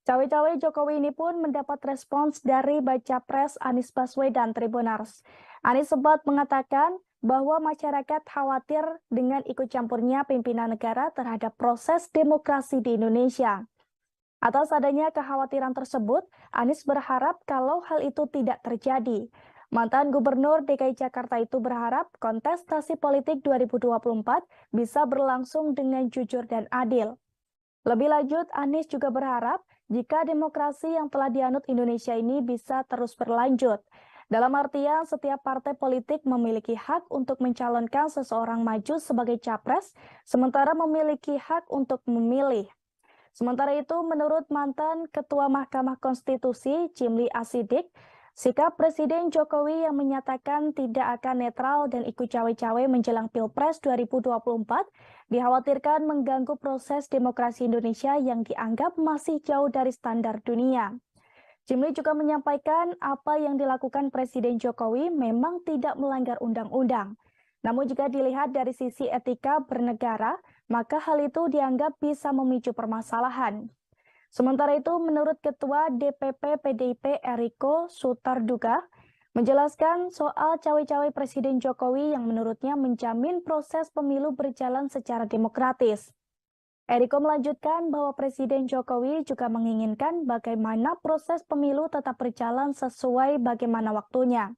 Cawe-cawe Jokowi ini pun mendapat respons dari Baca Pres Anies Baswedan, Tribunars. Anies sempat mengatakan bahwa masyarakat khawatir dengan ikut campurnya pimpinan negara terhadap proses demokrasi di Indonesia. Atas adanya kekhawatiran tersebut, Anies berharap kalau hal itu tidak terjadi. Mantan Gubernur DKI Jakarta itu berharap kontestasi politik 2024 bisa berlangsung dengan jujur dan adil. Lebih lanjut, Anies juga berharap jika demokrasi yang telah dianut Indonesia ini bisa terus berlanjut. Dalam artian, setiap partai politik memiliki hak untuk mencalonkan seseorang maju sebagai capres, sementara memiliki hak untuk memilih. Sementara itu, menurut mantan Ketua Mahkamah Konstitusi, Jimli Asidik, sikap Presiden Jokowi yang menyatakan tidak akan netral dan ikut cawe-cawe menjelang Pilpres 2024 dikhawatirkan mengganggu proses demokrasi Indonesia yang dianggap masih jauh dari standar dunia. Jimli juga menyampaikan apa yang dilakukan Presiden Jokowi memang tidak melanggar undang-undang. Namun jika dilihat dari sisi etika bernegara, maka hal itu dianggap bisa memicu permasalahan. Sementara itu, menurut Ketua DPP PDIP Eriko Sutarduga, menjelaskan soal cawe-cawe Presiden Jokowi yang menurutnya menjamin proses pemilu berjalan secara demokratis. Eriko melanjutkan bahwa Presiden Jokowi juga menginginkan bagaimana proses pemilu tetap berjalan sesuai bagaimana waktunya.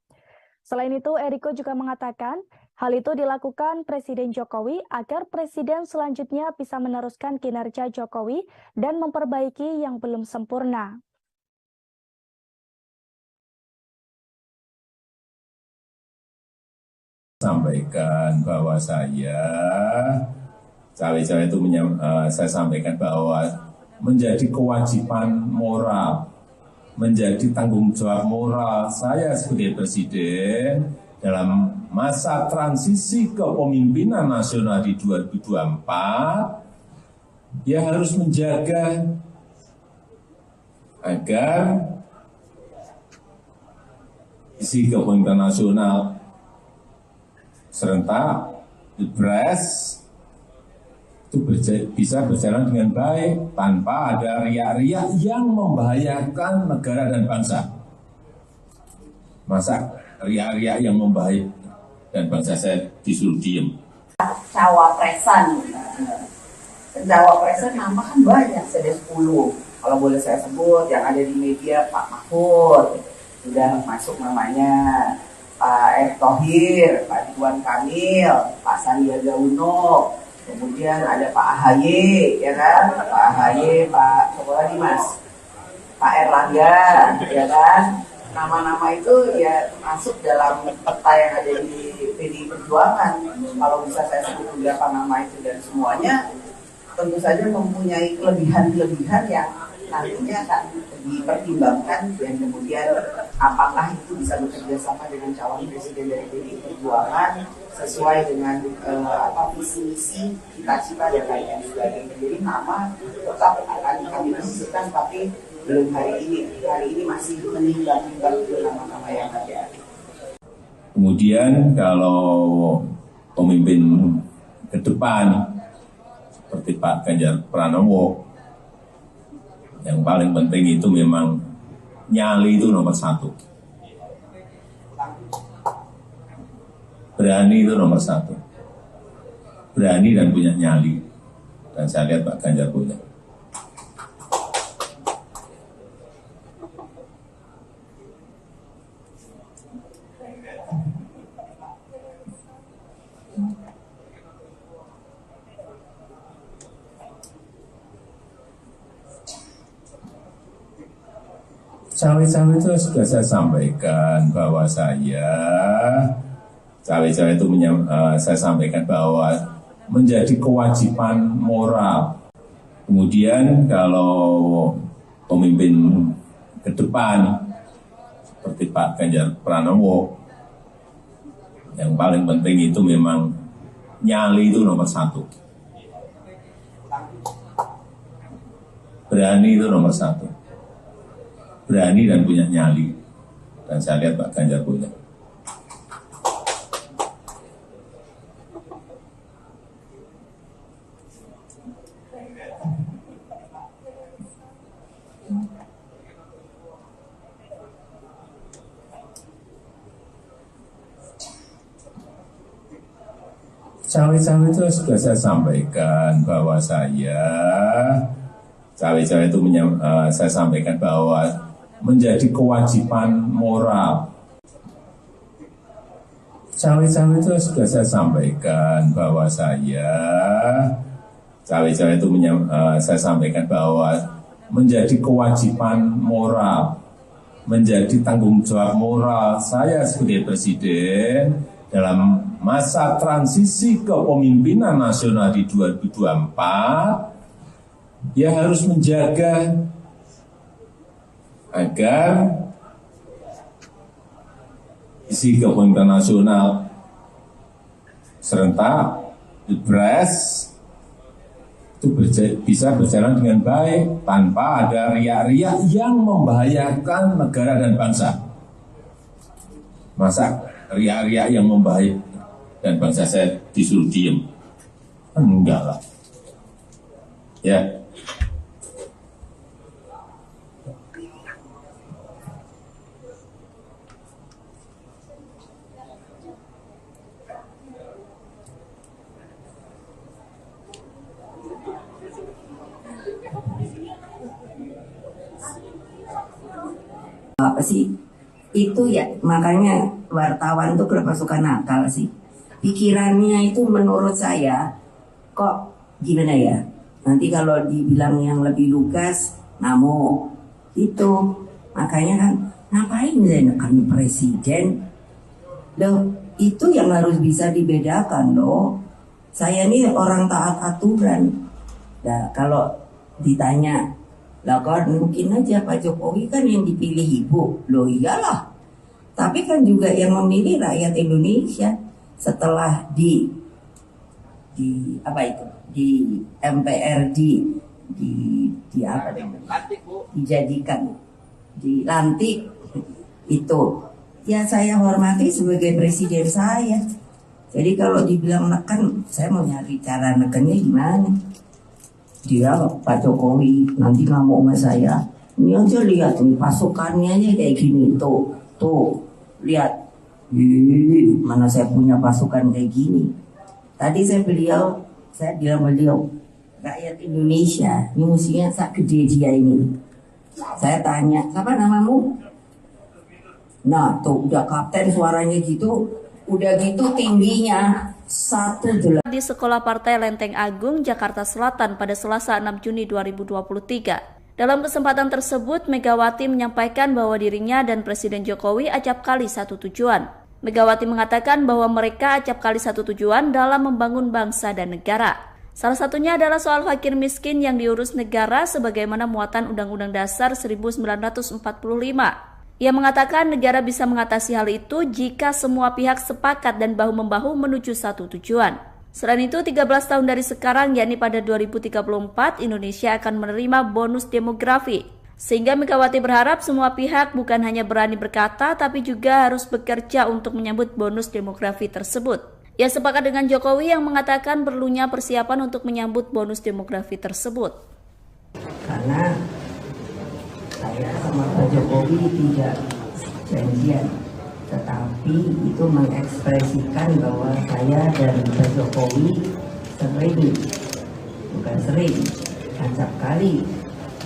Selain itu, Eriko juga mengatakan hal itu dilakukan Presiden Jokowi agar Presiden selanjutnya bisa meneruskan kinerja Jokowi dan memperbaiki yang belum sempurna. Sampaikan bahwa saya cawe-cawe itu saya sampaikan bahwa menjadi kewajiban moral, menjadi tanggung jawab moral saya sebagai Presiden dalam masa transisi kepemimpinan nasional di 2024, ya harus menjaga agar isi kepemimpinan nasional serentak Pilpres itu bisa berjalan dengan baik tanpa ada riak-riak yang membahayakan negara dan bangsa. Masa riak-riak yang membahayakan dan bangsa saya disuruh diem. Cawapresan nama kan banyak, ada 10. Kalau boleh saya sebut, yang ada di media Pak Mahfud, sudah masuk namanya, Pak Erick Thohir, Pak Ridwan Kamil, Pak Sandiaga Uno, kemudian ada Pak AHY, ya kan? Pak AHY, Pak siapa lagi Mas? Pak Erlangga, ya kan? Nama-nama itu ya masuk dalam peta yang ada di PDI Perjuangan. Kalau bisa saya sebut beberapa nama itu dan semuanya tentu saja mempunyai kelebihan-kelebihan yang nantinya akan dipertimbangkan dan kemudian apakah itu bisa bekerja sama dengan calon presiden dari PDI Perjuangan sesuai dengan visi misi cita-cita dan lain sebagainya. Jadi nama tetap akan kami masukkan, tapi belum hari ini masih menimbang-nimbang nama-nama yang ada. Kemudian kalau pemimpin ke depan seperti Pak Ganjar Pranowo, yang paling penting itu memang nyali itu nomor 1. Berani itu nomor satu. Berani dan punya nyali. Dan saya lihat Pak Ganjar punya. Cawe-cawe itu sudah saya sampaikan bahwa cawe-cawe itu saya sampaikan bahwa menjadi kewajiban moral. Kemudian kalau pemimpin ke depan seperti Pak Ganjar Pranowo, yang paling penting itu memang nyali itu nomor satu. Berani itu nomor satu. Berani dan punya nyali. Dan saya lihat Pak Ganjar punya. Cawe-cawe itu sudah saya sampaikan bahwa cawe-cawe itu saya sampaikan bahwa menjadi kewajiban moral. Cawe-cawe itu sudah saya sampaikan bahwa cawe-cawe itu saya sampaikan bahwa menjadi kewajiban moral, menjadi tanggung jawab moral saya sebagai presiden dalam masa transisi kepemimpinan nasional di 2024, ya harus menjaga agar isi kepemimpinan nasional serentak Pilpres itu bisa berjalan dengan baik tanpa ada riak-riak yang membahayakan negara dan bangsa. Masa riak-riak yang membahayakan dan bangsa saya disuruh diem? Enggak lah. Ya. Apa sih itu ya, makanya wartawan tuh kenapa suka nakal sih, pikirannya itu menurut saya kok gimana ya, nanti kalau dibilang yang lebih lugas namo itu, makanya kan ngapain menekan presiden loh, itu yang harus bisa dibedakan loh. Saya ini orang taat aturan. Nah kalau ditanya lah kan mungkin aja Pak Jokowi kan yang dipilih ibu. Loh iyalah. Tapi kan juga yang memilih rakyat Indonesia setelah di apa itu? Di MPRD di apa namanya? Dijadikan dilantik itu. Ya saya hormati sebagai presiden saya. Jadi kalau dibilang neken, saya mau nyari cara nekennya gimana? Dia Pak Jokowi nanti ngamuk sama saya. Ini aja lihat nih pasukannya aja kayak gini tuh lihat. Mana saya punya pasukan kayak gini. Tadi saya bilang beliau rakyat Indonesia ini musuhnya sak gede dia ini. Saya tanya siapa namamu? Nah tuh udah kapten suaranya gitu, udah gitu tingginya 1,8. Di Sekolah Partai Lenteng Agung, Jakarta Selatan pada Selasa 6 Juni 2023. Dalam kesempatan tersebut, Megawati menyampaikan bahwa dirinya dan Presiden Jokowi acap kali satu tujuan. Megawati mengatakan bahwa mereka acap kali satu tujuan dalam membangun bangsa dan negara. Salah satunya adalah soal fakir miskin yang diurus negara sebagaimana muatan Undang-Undang Dasar 1945. Ia mengatakan negara bisa mengatasi hal itu jika semua pihak sepakat dan bahu-membahu menuju satu tujuan. Selain itu, 13 tahun dari sekarang, yakni pada 2034, Indonesia akan menerima bonus demografi. Sehingga Megawati berharap semua pihak bukan hanya berani berkata, tapi juga harus bekerja untuk menyambut bonus demografi tersebut. Ia sepakat dengan Jokowi yang mengatakan perlunya persiapan untuk menyambut bonus demografi tersebut. Karena saya sama Pak Jokowi tidak janjian tetapi itu mengekspresikan bahwa saya dan Pak Jokowi sering, bukan sering, acap kali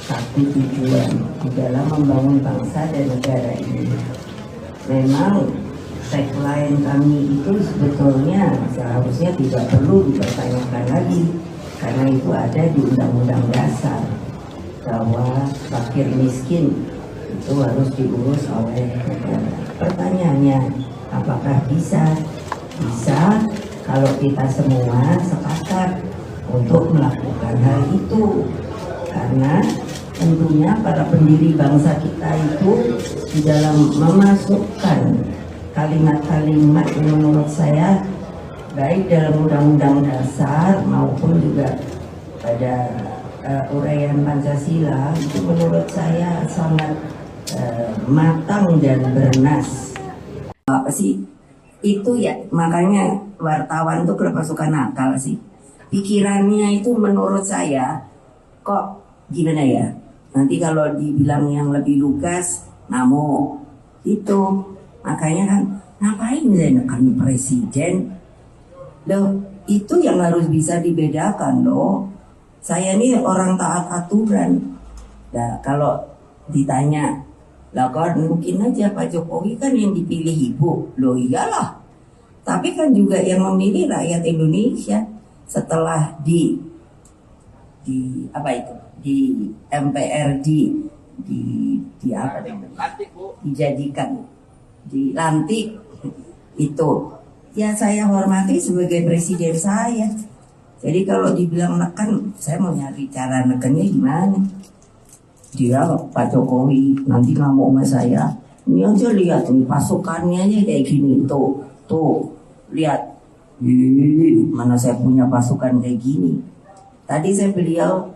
satu tujuan di dalam membangun bangsa dan negara ini. Memang tagline kami itu sebetulnya seharusnya tidak perlu dipertanyakan lagi, karena itu ada di Undang-Undang Dasar bahwa fakir miskin itu harus diurus oleh negara. Pertanyaannya, apakah bisa? Bisa kalau kita semua sepakat untuk melakukan hal itu, karena tentunya para pendiri bangsa kita itu di dalam memasukkan kalimat-kalimat yang menurut saya baik dalam Undang-Undang Dasar maupun juga pada uraian Pancasila itu menurut saya sangat matang dan bernas. Apa sih itu ya, makanya wartawan tuh kenapa suka nakal sih, pikirannya itu menurut saya kok gimana ya, nanti kalau dibilang yang lebih lugas namo itu, makanya kan ngapain saya nekan presiden loh, itu yang harus bisa dibedakan loh. Saya ini orang taat aturan. Nah kalau ditanya lah kan mungkin aja Pak Jokowi kan yang dipilih ibu, loh iyalah, tapi kan juga yang memilih rakyat Indonesia setelah di apa itu, di MPR di apa namanya, dijadikan, dilantik itu, ya saya hormati sebagai presiden saya. Jadi kalau dibilang neken, saya mau nyari cara nekennya gimana. Dia Pak Jokowi nanti ngamuk sama saya, ini aja lihat nih pasukannya aja kayak gini, tuh lihat, mana saya punya pasukan kayak gini. Tadi saya bilang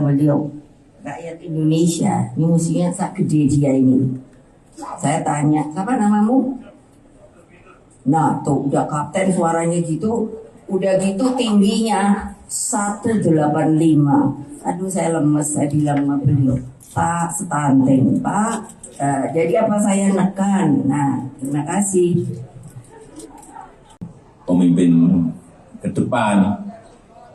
beliau rakyat Indonesia ini musuhnya sak gede dia ini. Saya tanya, siapa namamu? Nah tuh udah kapten suaranya gitu, udah gitu tingginya 185. Aduh saya lemes, saya bilang sama beliau, Pak stunting Pak, jadi apa saya nekan. Nah terima kasih. Pemimpin ke depan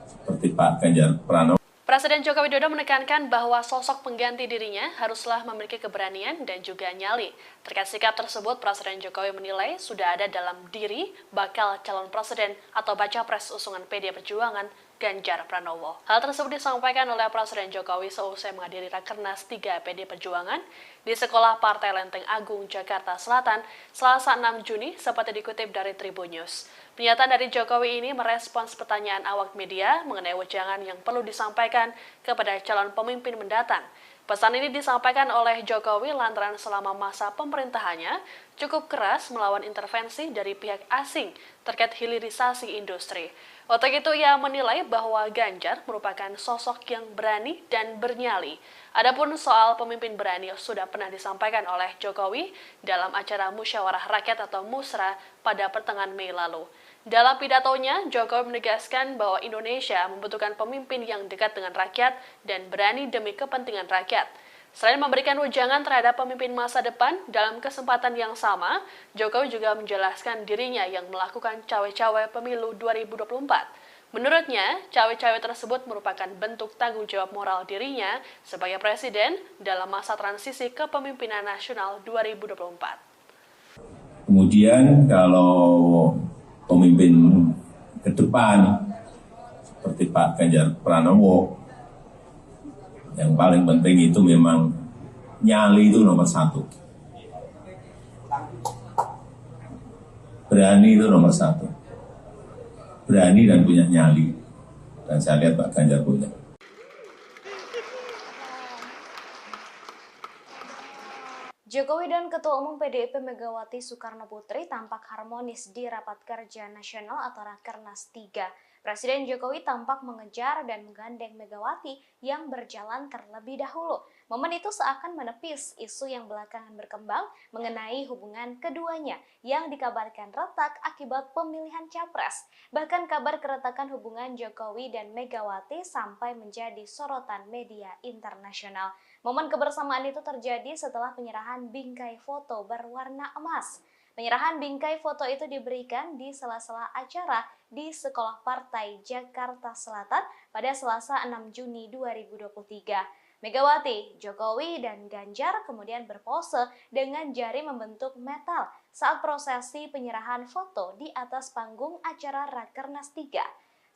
seperti Pak Ganjar Pranowo. Presiden Joko Widodo menekankan bahwa sosok pengganti dirinya haruslah memiliki keberanian dan juga nyali. Terkait sikap tersebut, Presiden Jokowi menilai sudah ada dalam diri bakal calon presiden atau baca pres usungan PD Perjuangan Ganjar Pranowo. Hal tersebut disampaikan oleh Presiden Jokowi seusai menghadiri Rakernas 3 PD Perjuangan di Sekolah Partai Lenteng Agung, Jakarta Selatan, Selasa 6 Juni, seperti dikutip dari Tribun News. Pernyataan dari Jokowi ini merespons pertanyaan awak media mengenai wejangan yang perlu disampaikan kepada calon pemimpin mendatang. Pesan ini disampaikan oleh Jokowi lantaran selama masa pemerintahannya cukup keras melawan intervensi dari pihak asing terkait hilirisasi industri. Untuk itu ia menilai bahwa Ganjar merupakan sosok yang berani dan bernyali. Adapun soal pemimpin berani sudah pernah disampaikan oleh Jokowi dalam acara Musyawarah Rakyat atau Musra pada pertengahan Mei lalu. Dalam pidatonya, Jokowi menegaskan bahwa Indonesia membutuhkan pemimpin yang dekat dengan rakyat dan berani demi kepentingan rakyat. Selain memberikan wejangan terhadap pemimpin masa depan, dalam kesempatan yang sama, Jokowi juga menjelaskan dirinya yang melakukan cawe-cawe pemilu 2024. Menurutnya, cawe-cawe tersebut merupakan bentuk tanggung jawab moral dirinya sebagai presiden dalam masa transisi kepemimpinan nasional 2024. Kemudian kalau pemimpin ke depan seperti Pak Ganjar Pranowo, yang paling penting itu memang nyali itu nomor satu. Berani itu nomor satu. Berani dan punya nyali. Dan saya lihat Pak Ganjar punya. Jokowi dan Ketua Umum PDIP Megawati Soekarnoputri tampak harmonis di Rapat Kerja Nasional atau Rakernas 3. Presiden Jokowi tampak mengejar dan menggandeng Megawati yang berjalan terlebih dahulu. Momen itu seakan menepis isu yang belakangan berkembang mengenai hubungan keduanya yang dikabarkan retak akibat pemilihan capres. Bahkan kabar keretakan hubungan Jokowi dan Megawati sampai menjadi sorotan media internasional. Momen kebersamaan itu terjadi setelah penyerahan bingkai foto berwarna emas. Penyerahan bingkai foto itu diberikan di sela-sela acara di Sekolah Partai Jakarta Selatan pada Selasa 6 Juni 2023. Megawati, Jokowi, dan Ganjar kemudian berpose dengan jari membentuk metal saat prosesi penyerahan foto di atas panggung acara Rakernas 3.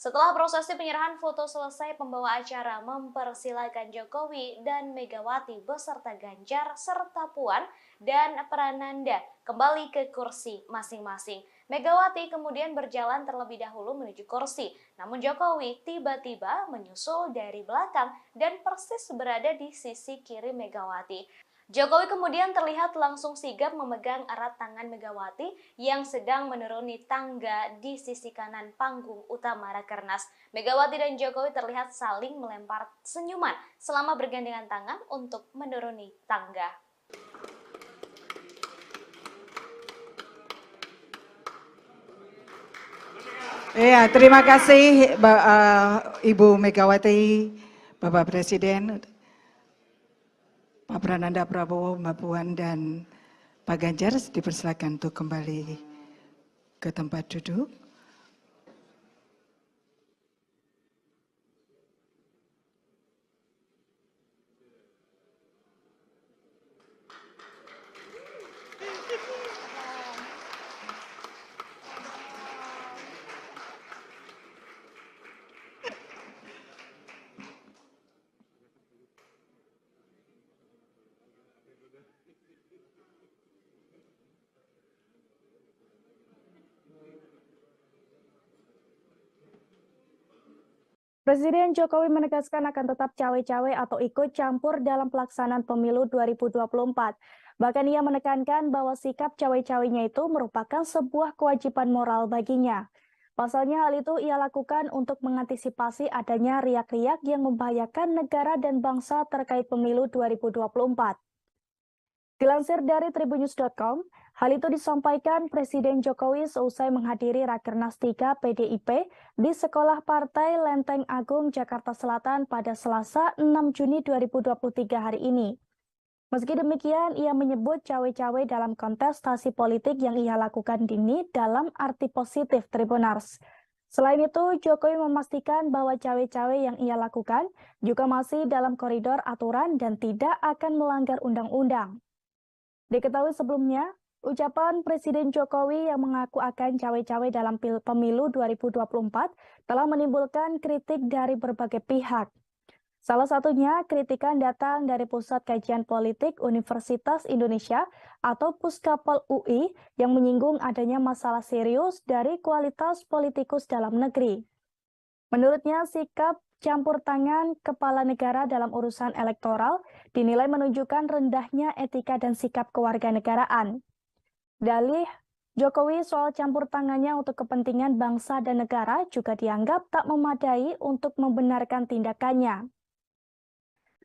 Setelah prosesi penyerahan foto selesai, pembawa acara mempersilakan Jokowi dan Megawati beserta Ganjar serta Puan dan Prananda kembali ke kursi masing-masing. Megawati kemudian berjalan terlebih dahulu menuju kursi, namun Jokowi tiba-tiba menyusul dari belakang dan persis berada di sisi kiri Megawati. Jokowi kemudian terlihat langsung sigap memegang erat tangan Megawati yang sedang menuruni tangga di sisi kanan panggung utama Rakernas. Megawati dan Jokowi terlihat saling melempar senyuman selama bergandengan tangan untuk menuruni tangga. Ya, terima kasih Ibu Megawati, Bapak Presiden, Pak Prananda Prabowo, Mbak Puan, dan Pak Ganjar. Dipersilakan untuk kembali ke tempat duduk. Presiden Jokowi menegaskan akan tetap cawe-cawe atau ikut campur dalam pelaksanaan pemilu 2024. Bahkan ia menekankan bahwa sikap cawe-cawenya itu merupakan sebuah kewajiban moral baginya. Pasalnya hal itu ia lakukan untuk mengantisipasi adanya riak-riak yang membahayakan negara dan bangsa terkait pemilu 2024. Dilansir dari tribunnews.com, hal itu disampaikan Presiden Jokowi seusai menghadiri Rakernas 3 PDIP di Sekolah Partai Lenteng Agung, Jakarta Selatan pada Selasa 6 Juni 2023 hari ini. Meski demikian, ia menyebut cawe-cawe dalam kontestasi politik yang ia lakukan ini dalam arti positif Tribunars. Selain itu, Jokowi memastikan bahwa cawe-cawe yang ia lakukan juga masih dalam koridor aturan dan tidak akan melanggar undang-undang. Diketahui sebelumnya, ucapan Presiden Jokowi yang mengaku akan cawe-cawe dalam pemilu 2024 telah menimbulkan kritik dari berbagai pihak. Salah satunya, kritikan datang dari Pusat Kajian Politik Universitas Indonesia atau Puskapol UI yang menyinggung adanya masalah serius dari kualitas politikus dalam negeri. Menurutnya, sikap campur tangan kepala negara dalam urusan elektoral dinilai menunjukkan rendahnya etika dan sikap kewarganegaraan. Dalih Jokowi soal campur tangannya untuk kepentingan bangsa dan negara juga dianggap tak memadai untuk membenarkan tindakannya.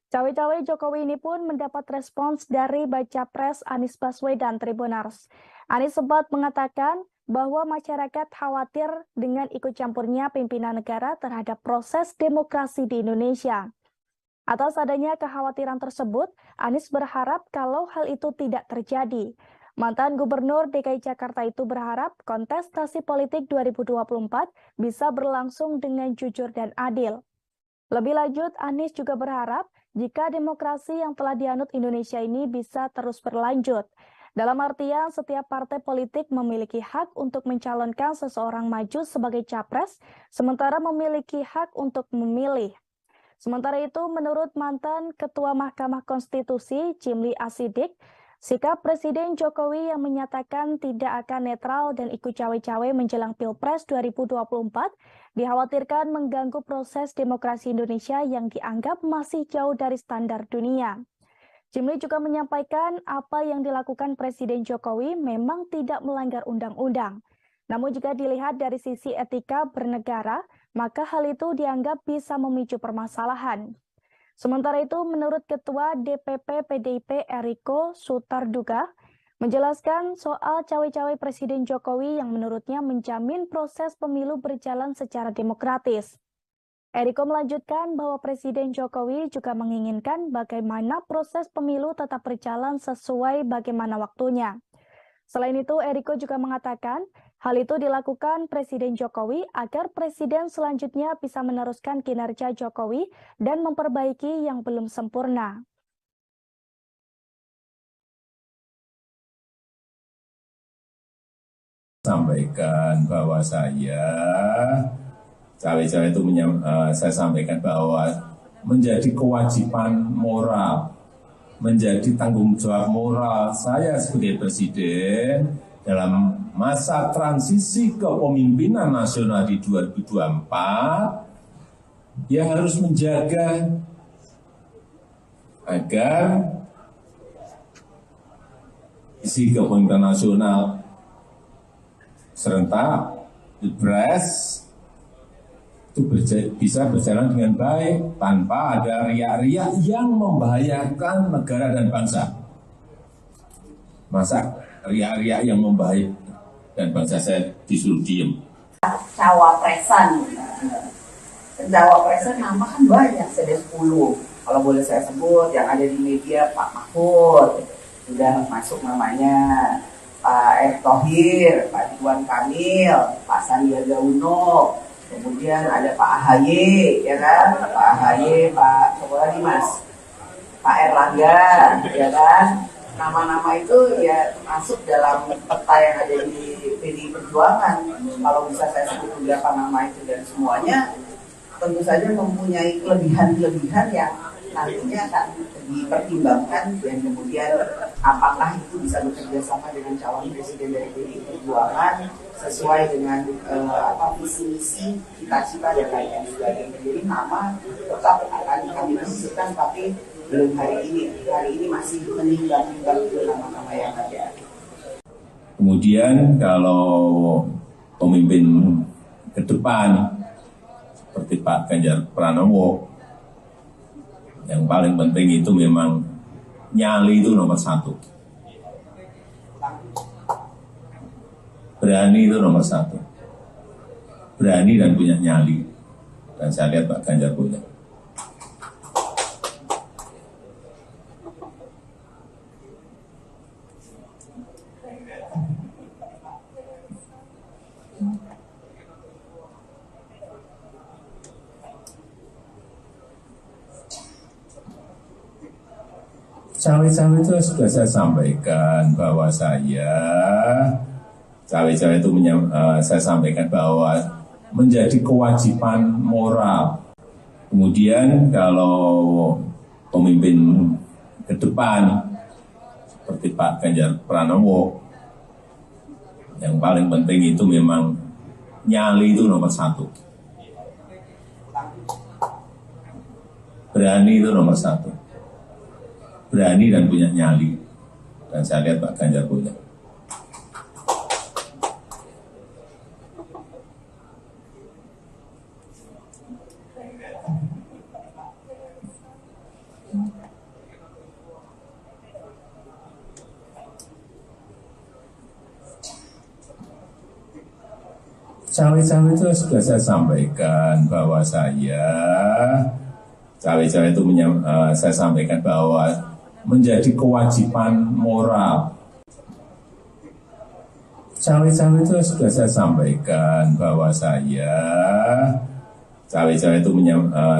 Cawe-cawe Jokowi ini pun mendapat respons dari Baca Pres Anies Baswedan Tribunars. Anies sempat mengatakan bahwa masyarakat khawatir dengan ikut campurnya pimpinan negara terhadap proses demokrasi di Indonesia. Atas adanya kekhawatiran tersebut, Anies berharap kalau hal itu tidak terjadi. Mantan Gubernur DKI Jakarta itu berharap kontestasi politik 2024 bisa berlangsung dengan jujur dan adil. Lebih lanjut, Anies juga berharap jika demokrasi yang telah dianut Indonesia ini bisa terus berlanjut. Dalam artian, setiap partai politik memiliki hak untuk mencalonkan seseorang maju sebagai capres, sementara memiliki hak untuk memilih. Sementara itu, menurut mantan Ketua Mahkamah Konstitusi, Jimli Asidik, sikap Presiden Jokowi yang menyatakan tidak akan netral dan ikut cawe-cawe menjelang Pilpres 2024 dikhawatirkan mengganggu proses demokrasi Indonesia yang dianggap masih jauh dari standar dunia. Jimli juga menyampaikan apa yang dilakukan Presiden Jokowi memang tidak melanggar undang-undang. Namun jika dilihat dari sisi etika bernegara, maka hal itu dianggap bisa memicu permasalahan. Sementara itu, menurut Ketua DPP PDIP Eriko Sutarduga, menjelaskan soal cawe-cawe Presiden Jokowi yang menurutnya menjamin proses pemilu berjalan secara demokratis. Eriko melanjutkan bahwa Presiden Jokowi juga menginginkan bagaimana proses pemilu tetap berjalan sesuai bagaimana waktunya. Selain itu, Eriko juga mengatakan hal itu dilakukan Presiden Jokowi agar presiden selanjutnya bisa meneruskan kinerja Jokowi dan memperbaiki yang belum sempurna. Sampaikan bahwa cawe-cawe itu saya sampaikan bahwa menjadi kewajiban moral, menjadi tanggung jawab moral saya sebagai presiden dalam masa transisi kepemimpinan nasional di 2024, ya harus menjaga agar isi kepemimpinan nasional serentak, Pilpres itu bisa berjalan dengan baik tanpa ada riak-riak yang membahayakan negara dan bangsa. Masa riak-riak yang membahayakan dan bangsa saya disuruh diem? Cawapresan nama kan banyak, ada 10. Kalau boleh saya sebut, yang ada di media Pak Mahfud, sudah masuk namanya. Pak Erick Thohir, Pak Ridwan Kamil, Pak Sandiaga Uno, kemudian ada Pak AHY, ya kan? Pak AHY, Pak siapa lagi Mas? Pak Erlangga, ya kan? Nama-nama itu ya masuk dalam peta yang ada di PDI Perjuangan. Kalau bisa saya sebut beberapa nama itu dan semuanya tentu saja mempunyai kelebihan-kelebihan yang nantinya akan dipertimbangkan dan kemudian apakah itu bisa bekerja sama dengan calon presiden dari PDI Perjuangan sesuai dengan visi misi cita-cita dan lain sebagainya. Jadi nama tetap akan kami masukkan, tapi belum hari ini masih menimbang-nimbang nama-nama yang ada. Kemudian kalau pemimpin ke depan seperti Pak Ganjar Pranowo, yang paling penting itu memang nyali itu nomor 1. Berani itu nomor 1. Berani dan punya nyali. Dan saya lihat Pak Ganjar punya. Cawe-cawe itu sudah saya sampaikan bahwa cawe-cawe itu saya sampaikan bahwa menjadi kewajiban moral. Kemudian kalau pemimpin ke depan seperti Pak Ganjar Pranowo, yang paling penting itu memang nyali itu nomor 1. Berani itu nomor 1. Berani dan punya nyali. Dan saya lihat Pak Ganjar punya. Cawe-cawe itu sudah saya sampaikan bahwa cawe-cawe itu saya sampaikan bahwa menjadi kewajiban moral. Cawe-cawe itu sudah saya sampaikan bahwa cawe-cawe itu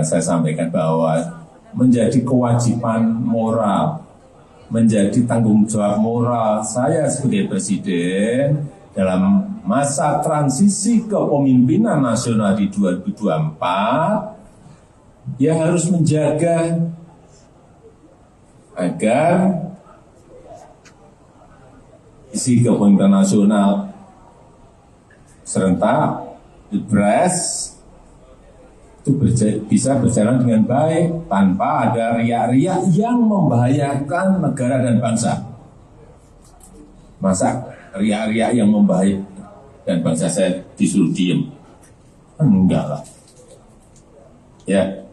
saya sampaikan bahwa menjadi kewajiban moral, menjadi tanggung jawab moral saya sebagai presiden dalam masa transisi kepemimpinan nasional di 2024, ya harus menjaga agar isi kepemimpinan nasional serentak, Pilpres itu bisa berjalan dengan baik tanpa ada riak-riak yang membahayakan negara dan bangsa. Masa riak-riak yang membahayakan dan bangsa saya disuruh diem? Enggak lah. Ya.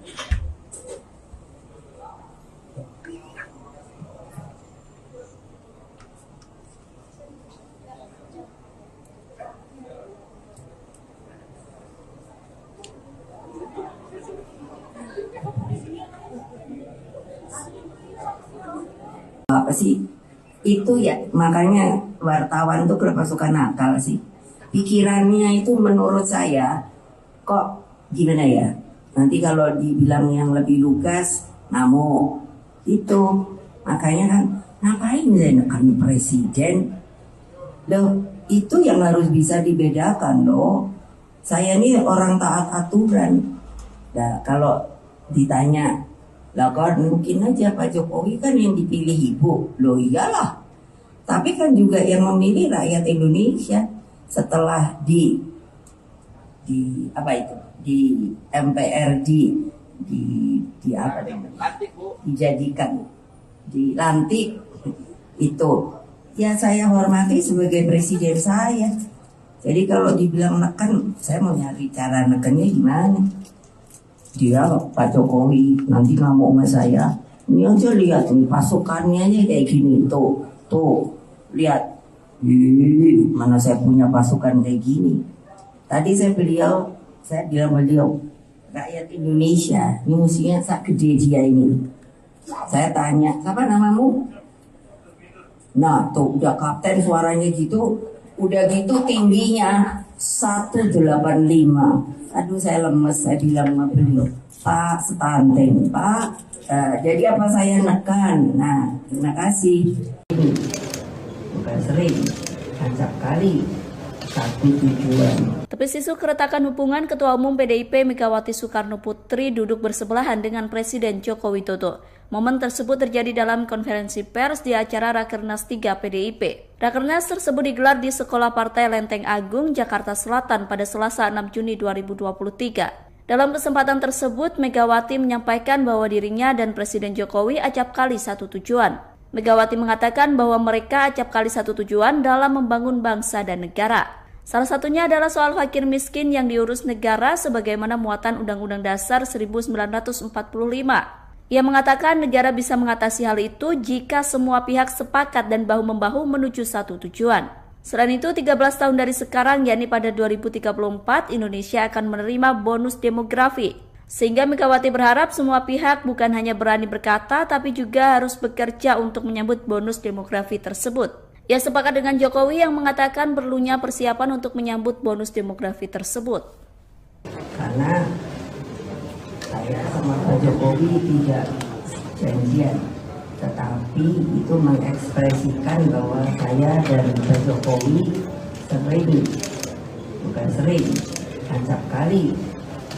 Apa sih itu ya, makanya wartawan tuh kenapa suka nakal sih? Pikirannya itu menurut saya kok gimana ya? Nanti kalau dibilang yang lebih lugas, ngamuk. Itu makanya kan ngapain saya nekan presiden? Loh, itu yang harus bisa dibedakan loh. Saya ini orang taat aturan. Nah, kalau ditanya, lah kan mungkin aja Pak Jokowi kan yang dipilih ibu. Loh iyalah. Tapi kan juga yang memilih rakyat Indonesia setelah di apa itu? Di MPRD di apa namanya? Dijadikan dilantik itu. Ya saya hormati sebagai presiden saya. Jadi kalau dibilang neken, saya mau nyari cara nekennya gimana? Dia Pak Jokowi nanti ngamuk sama saya. Ini aja lihat nih pasukannya aja kayak gini tuh lihat. Mana saya punya pasukan kayak gini. Tadi saya bilang beliau rakyat Indonesia ini musuhnya sak gede dia ini. Saya tanya, siapa namamu? Nah tuh udah kapten suaranya gitu, udah gitu tingginya 185. Aduh saya lemes, saya bilang sama beliau, Pak stunting, Pak. Jadi apa saya nekan? Nah terima kasih. Ini bukan sering, acap kali. Satu tujuan. Tepis isu keretakan hubungan Ketua Umum PDIP Megawati Soekarno Putri duduk bersebelahan dengan Presiden Joko Widodo. Momen tersebut terjadi dalam konferensi pers di acara Rakernas 3 PDIP. Rakernas tersebut digelar di Sekolah Partai Lenteng Agung, Jakarta Selatan pada Selasa 6 Juni 2023. Dalam kesempatan tersebut, Megawati menyampaikan bahwa dirinya dan Presiden Jokowi acap kali satu tujuan. Megawati mengatakan bahwa mereka acap kali satu tujuan dalam membangun bangsa dan negara. Salah satunya adalah soal fakir miskin yang diurus negara sebagaimana muatan Undang-Undang Dasar 1945. Ia mengatakan negara bisa mengatasi hal itu jika semua pihak sepakat dan bahu-membahu menuju satu tujuan. Selain itu, 13 tahun dari sekarang, yakni pada 2034, Indonesia akan menerima bonus demografi. Sehingga Megawati berharap semua pihak bukan hanya berani berkata, tapi juga harus bekerja untuk menyambut bonus demografi tersebut. Ia sepakat dengan Jokowi yang mengatakan perlunya persiapan untuk menyambut bonus demografi tersebut. Karena saya sama Pak Jokowi tidak janjian, tetapi itu mengekspresikan bahwa saya dan Pak Jokowi sering, acap kali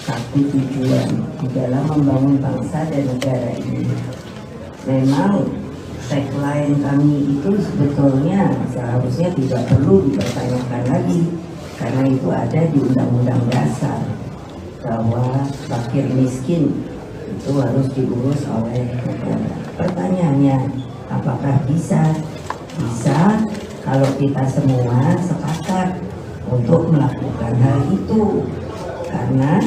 satu tujuan di dalam membangun bangsa dan negara ini. Memang tagline kami itu sebetulnya seharusnya tidak perlu dipertanyakan lagi, karena itu ada di Undang-Undang Dasar bahwa fakir miskin itu harus diurus oleh negara. Pertanyaannya, apakah bisa? Bisa kalau kita semua sepakat untuk melakukan hal itu, karena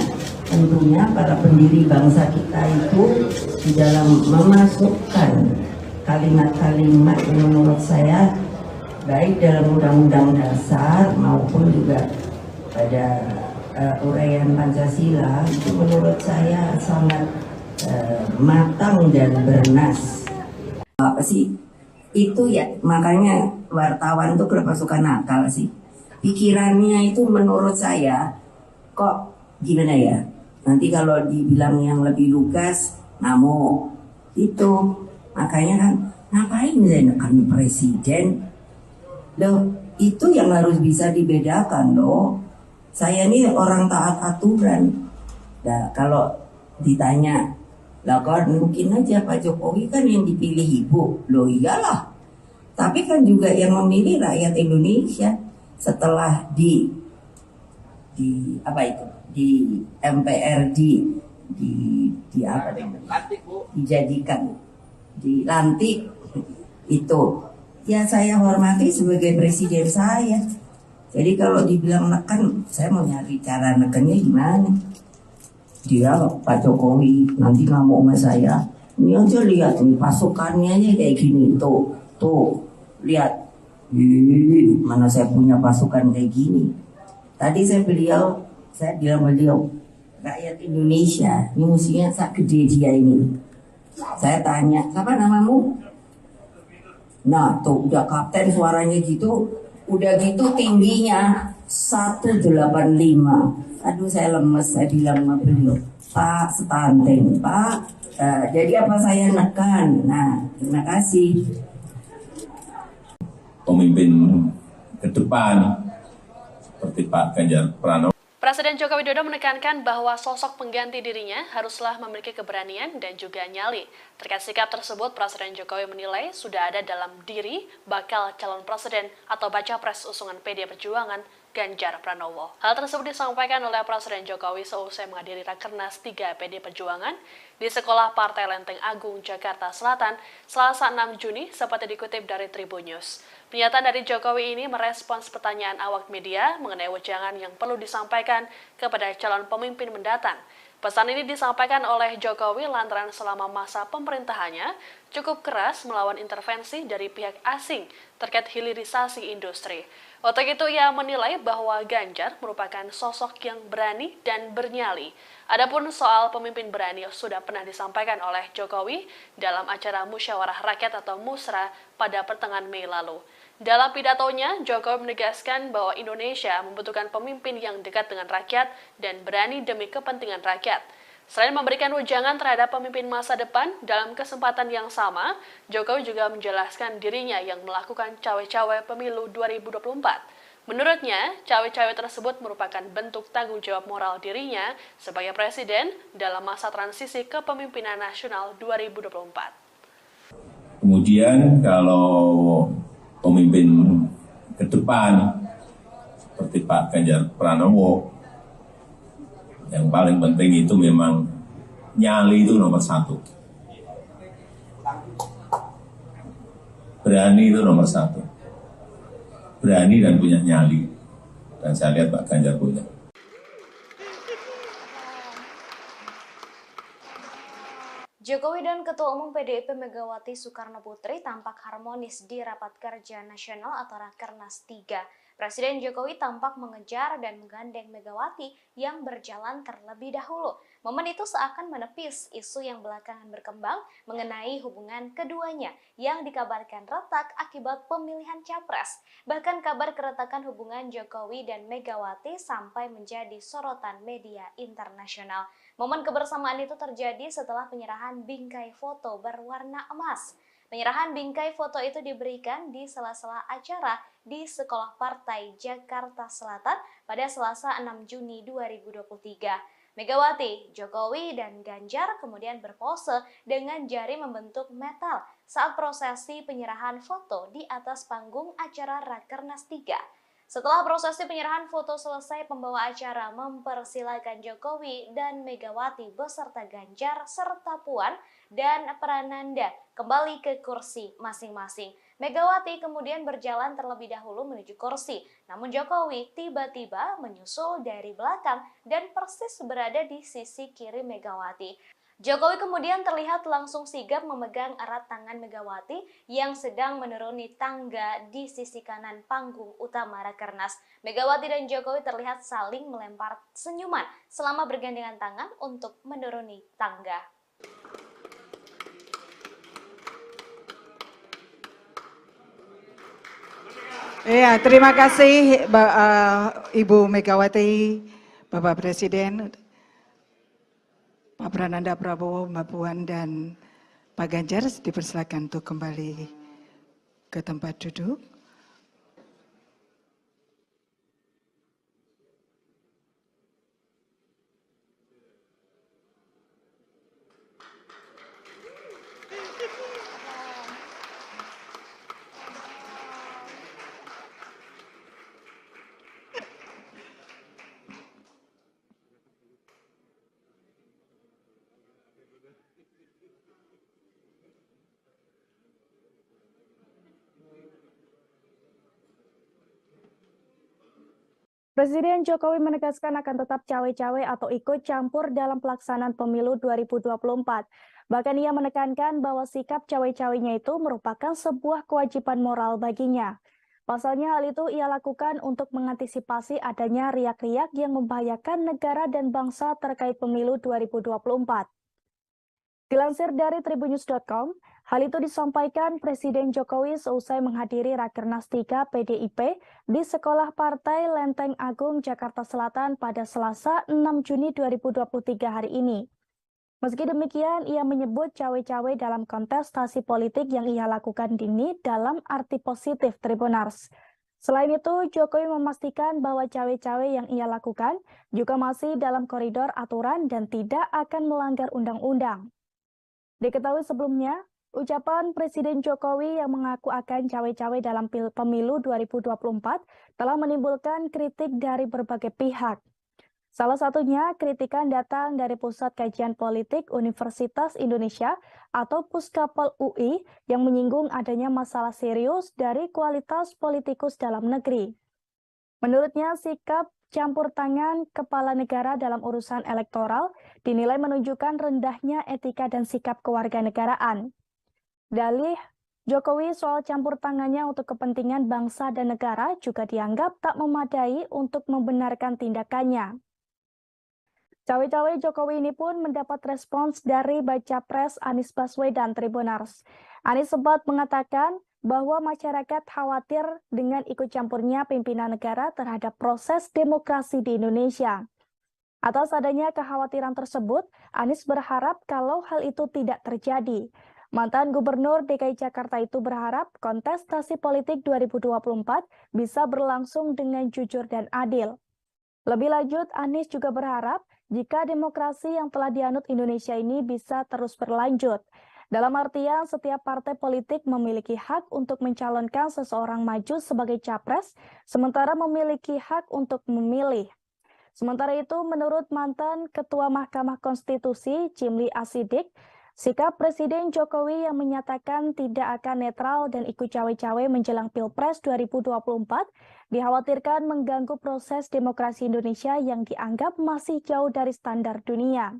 tentunya para pendiri bangsa kita itu di dalam memasukkan kalimat-kalimat yang menurut saya baik dalam Undang-Undang Dasar maupun juga pada uraian Pancasila itu menurut saya sangat matang dan bernas. Apa sih itu ya, makanya wartawan tuh kenapa suka nakal sih? Pikirannya itu menurut saya kok gimana ya? Nanti kalau dibilang yang lebih lugas, ngamuk. Itu makanya kan ngapain saya nekan presiden? Loh, itu yang harus bisa dibedakan loh. Saya ini orang taat aturan. Nah, kalau ditanya, lah kan mungkin aja Pak Jokowi kan yang dipilih ibu. Loh iyalah. Tapi kan juga yang memilih rakyat Indonesia setelah di apa itu? Di MPRD di apa namanya? Dijadikan dilantik itu. Ya saya hormati sebagai presiden saya. Jadi kalau dibilang neken, saya mau nyari cara nekennya gimana? Dia Pak Jokowi nanti ngamuk sama saya. Ini aja lihat nih pasukannya aja kayak gini tuh lihat. Mana saya punya pasukan kayak gini. Tadi saya bilang beliau rakyat Indonesia ini musuhnya sak gede dia ini. Saya tanya, siapa namamu? Nah tuh udah kapten suaranya gitu, udah gitu tingginya 185. Aduh saya lemes, saya bilang sama beliau, Pak stunting, Pak. Jadi apa saya nekan? Nah terima kasih. Pemimpin ke depan seperti Pak Ganjar Pranowo. Presiden Joko Widodo menekankan bahwa sosok pengganti dirinya haruslah memiliki keberanian dan juga nyali. Terkait sikap tersebut, Presiden Jokowi menilai sudah ada dalam diri bakal calon presiden atau baca pres usungan PD Perjuangan Ganjar Pranowo. Hal tersebut disampaikan oleh Presiden Jokowi seusai menghadiri Rakernas 3 PD Perjuangan di Sekolah Partai Lenteng Agung, Jakarta Selatan, Selasa 6 Juni, seperti dikutip dari Tribun News. Pernyataan dari Jokowi ini merespons pertanyaan awak media mengenai wejangan yang perlu disampaikan kepada calon pemimpin mendatang. Pesan ini disampaikan oleh Jokowi lantaran selama masa pemerintahannya cukup keras melawan intervensi dari pihak asing terkait hilirisasi industri. Untuk itu ia menilai bahwa Ganjar merupakan sosok yang berani dan bernyali. Adapun soal pemimpin berani sudah pernah disampaikan oleh Jokowi dalam acara Musyawarah Rakyat atau Musra pada pertengahan Mei lalu. Dalam pidatonya, Jokowi menegaskan bahwa Indonesia membutuhkan pemimpin yang dekat dengan rakyat dan berani demi kepentingan rakyat. Selain memberikan wejangan terhadap pemimpin masa depan, dalam kesempatan yang sama, Jokowi juga menjelaskan dirinya yang melakukan cawe-cawe pemilu 2024. Menurutnya, cawe-cawe tersebut merupakan bentuk tanggung jawab moral dirinya sebagai presiden dalam masa transisi kepemimpinan nasional 2024. Kemudian kalau pemimpin ke depan seperti Pak Ganjar Pranowo, yang paling penting itu memang nyali itu nomor satu. Berani itu nomor satu. Berani dan punya nyali. Dan saya lihat Pak Ganjar punya. Jokowi dan Ketua Umum PDIP Megawati Soekarno Putri tampak harmonis di Rapat Kerja Nasional atau Rakernas 3. Presiden Jokowi tampak mengejar dan menggandeng Megawati yang berjalan terlebih dahulu. Momen itu seakan menepis isu yang belakangan berkembang mengenai hubungan keduanya yang dikabarkan retak akibat pemilihan capres. Bahkan kabar keretakan hubungan Jokowi dan Megawati sampai menjadi sorotan media internasional. Momen kebersamaan itu terjadi setelah penyerahan bingkai foto berwarna emas. Penyerahan bingkai foto itu diberikan di sela-sela acara di Sekolah Partai Jakarta Selatan pada Selasa 6 Juni 2023. Megawati, Jokowi, dan Ganjar kemudian berpose dengan jari membentuk metal saat prosesi penyerahan foto di atas panggung acara Rakernas 3. Setelah prosesi penyerahan foto selesai, pembawa acara mempersilakan Jokowi dan Megawati beserta Ganjar serta Puan dan Prananda kembali ke kursi masing-masing. Megawati kemudian berjalan terlebih dahulu menuju kursi, namun Jokowi tiba-tiba menyusul dari belakang dan persis berada di sisi kiri Megawati. Jokowi kemudian terlihat langsung sigap memegang erat tangan Megawati yang sedang menuruni tangga di sisi kanan panggung utama Rakernas. Megawati dan Jokowi terlihat saling melempar senyuman selama bergandengan tangan untuk menuruni tangga. Ya, terima kasih Ibu Megawati, Bapak Presiden, Pak Prananda Prabowo, Mbak Puan, dan Pak Ganjar dipersilakan untuk kembali ke tempat duduk. Presiden Jokowi menegaskan akan tetap cawe-cawe atau ikut campur dalam pelaksanaan pemilu 2024. Bahkan ia menekankan bahwa sikap cawe-cawenya itu merupakan sebuah kewajiban moral baginya. Pasalnya hal itu ia lakukan untuk mengantisipasi adanya riak-riak yang membahayakan negara dan bangsa terkait pemilu 2024. Dilansir dari tribunnews.com, Hal itu disampaikan Presiden Jokowi seusai menghadiri Rakernas 3 PDIP di Sekolah Partai Lenteng Agung, Jakarta Selatan pada Selasa 6 Juni 2023 hari ini. Meski demikian, ia menyebut cawe-cawe dalam kontestasi politik yang ia lakukan ini dalam arti positif Tribunars. Selain itu, Jokowi memastikan bahwa cawe-cawe yang ia lakukan juga masih dalam koridor aturan dan tidak akan melanggar undang-undang. Diketahui sebelumnya, ucapan Presiden Jokowi yang mengaku akan cawe-cawe dalam pemilu 2024 telah menimbulkan kritik dari berbagai pihak. Salah satunya, kritikan datang dari Pusat Kajian Politik Universitas Indonesia atau Puskapol UI yang menyinggung adanya masalah serius dari kualitas politikus dalam negeri. Menurutnya, sikap campur tangan kepala negara dalam urusan elektoral dinilai menunjukkan rendahnya etika dan sikap kewarganegaraan. Dalih Jokowi soal campur tangannya untuk kepentingan bangsa dan negara juga dianggap tak memadai untuk membenarkan tindakannya. Cawe-cawe Jokowi ini pun mendapat respons dari baca pres Anies Baswedan Tribunars. Anies sempat mengatakan bahwa masyarakat khawatir dengan ikut campurnya pimpinan negara terhadap proses demokrasi di Indonesia. Atas adanya kekhawatiran tersebut, Anies berharap kalau hal itu tidak terjadi. Mantan Gubernur DKI Jakarta itu berharap kontestasi politik 2024 bisa berlangsung dengan jujur dan adil. Lebih lanjut, Anies juga berharap jika demokrasi yang telah dianut Indonesia ini bisa terus berlanjut. Dalam artian, setiap partai politik memiliki hak untuk mencalonkan seseorang maju sebagai capres, sementara memiliki hak untuk memilih. Sementara itu, menurut mantan Ketua Mahkamah Konstitusi, Cimli Asidik, sikap Presiden Jokowi yang menyatakan tidak akan netral dan ikut cawe-cawe menjelang Pilpres 2024 dikhawatirkan mengganggu proses demokrasi Indonesia yang dianggap masih jauh dari standar dunia.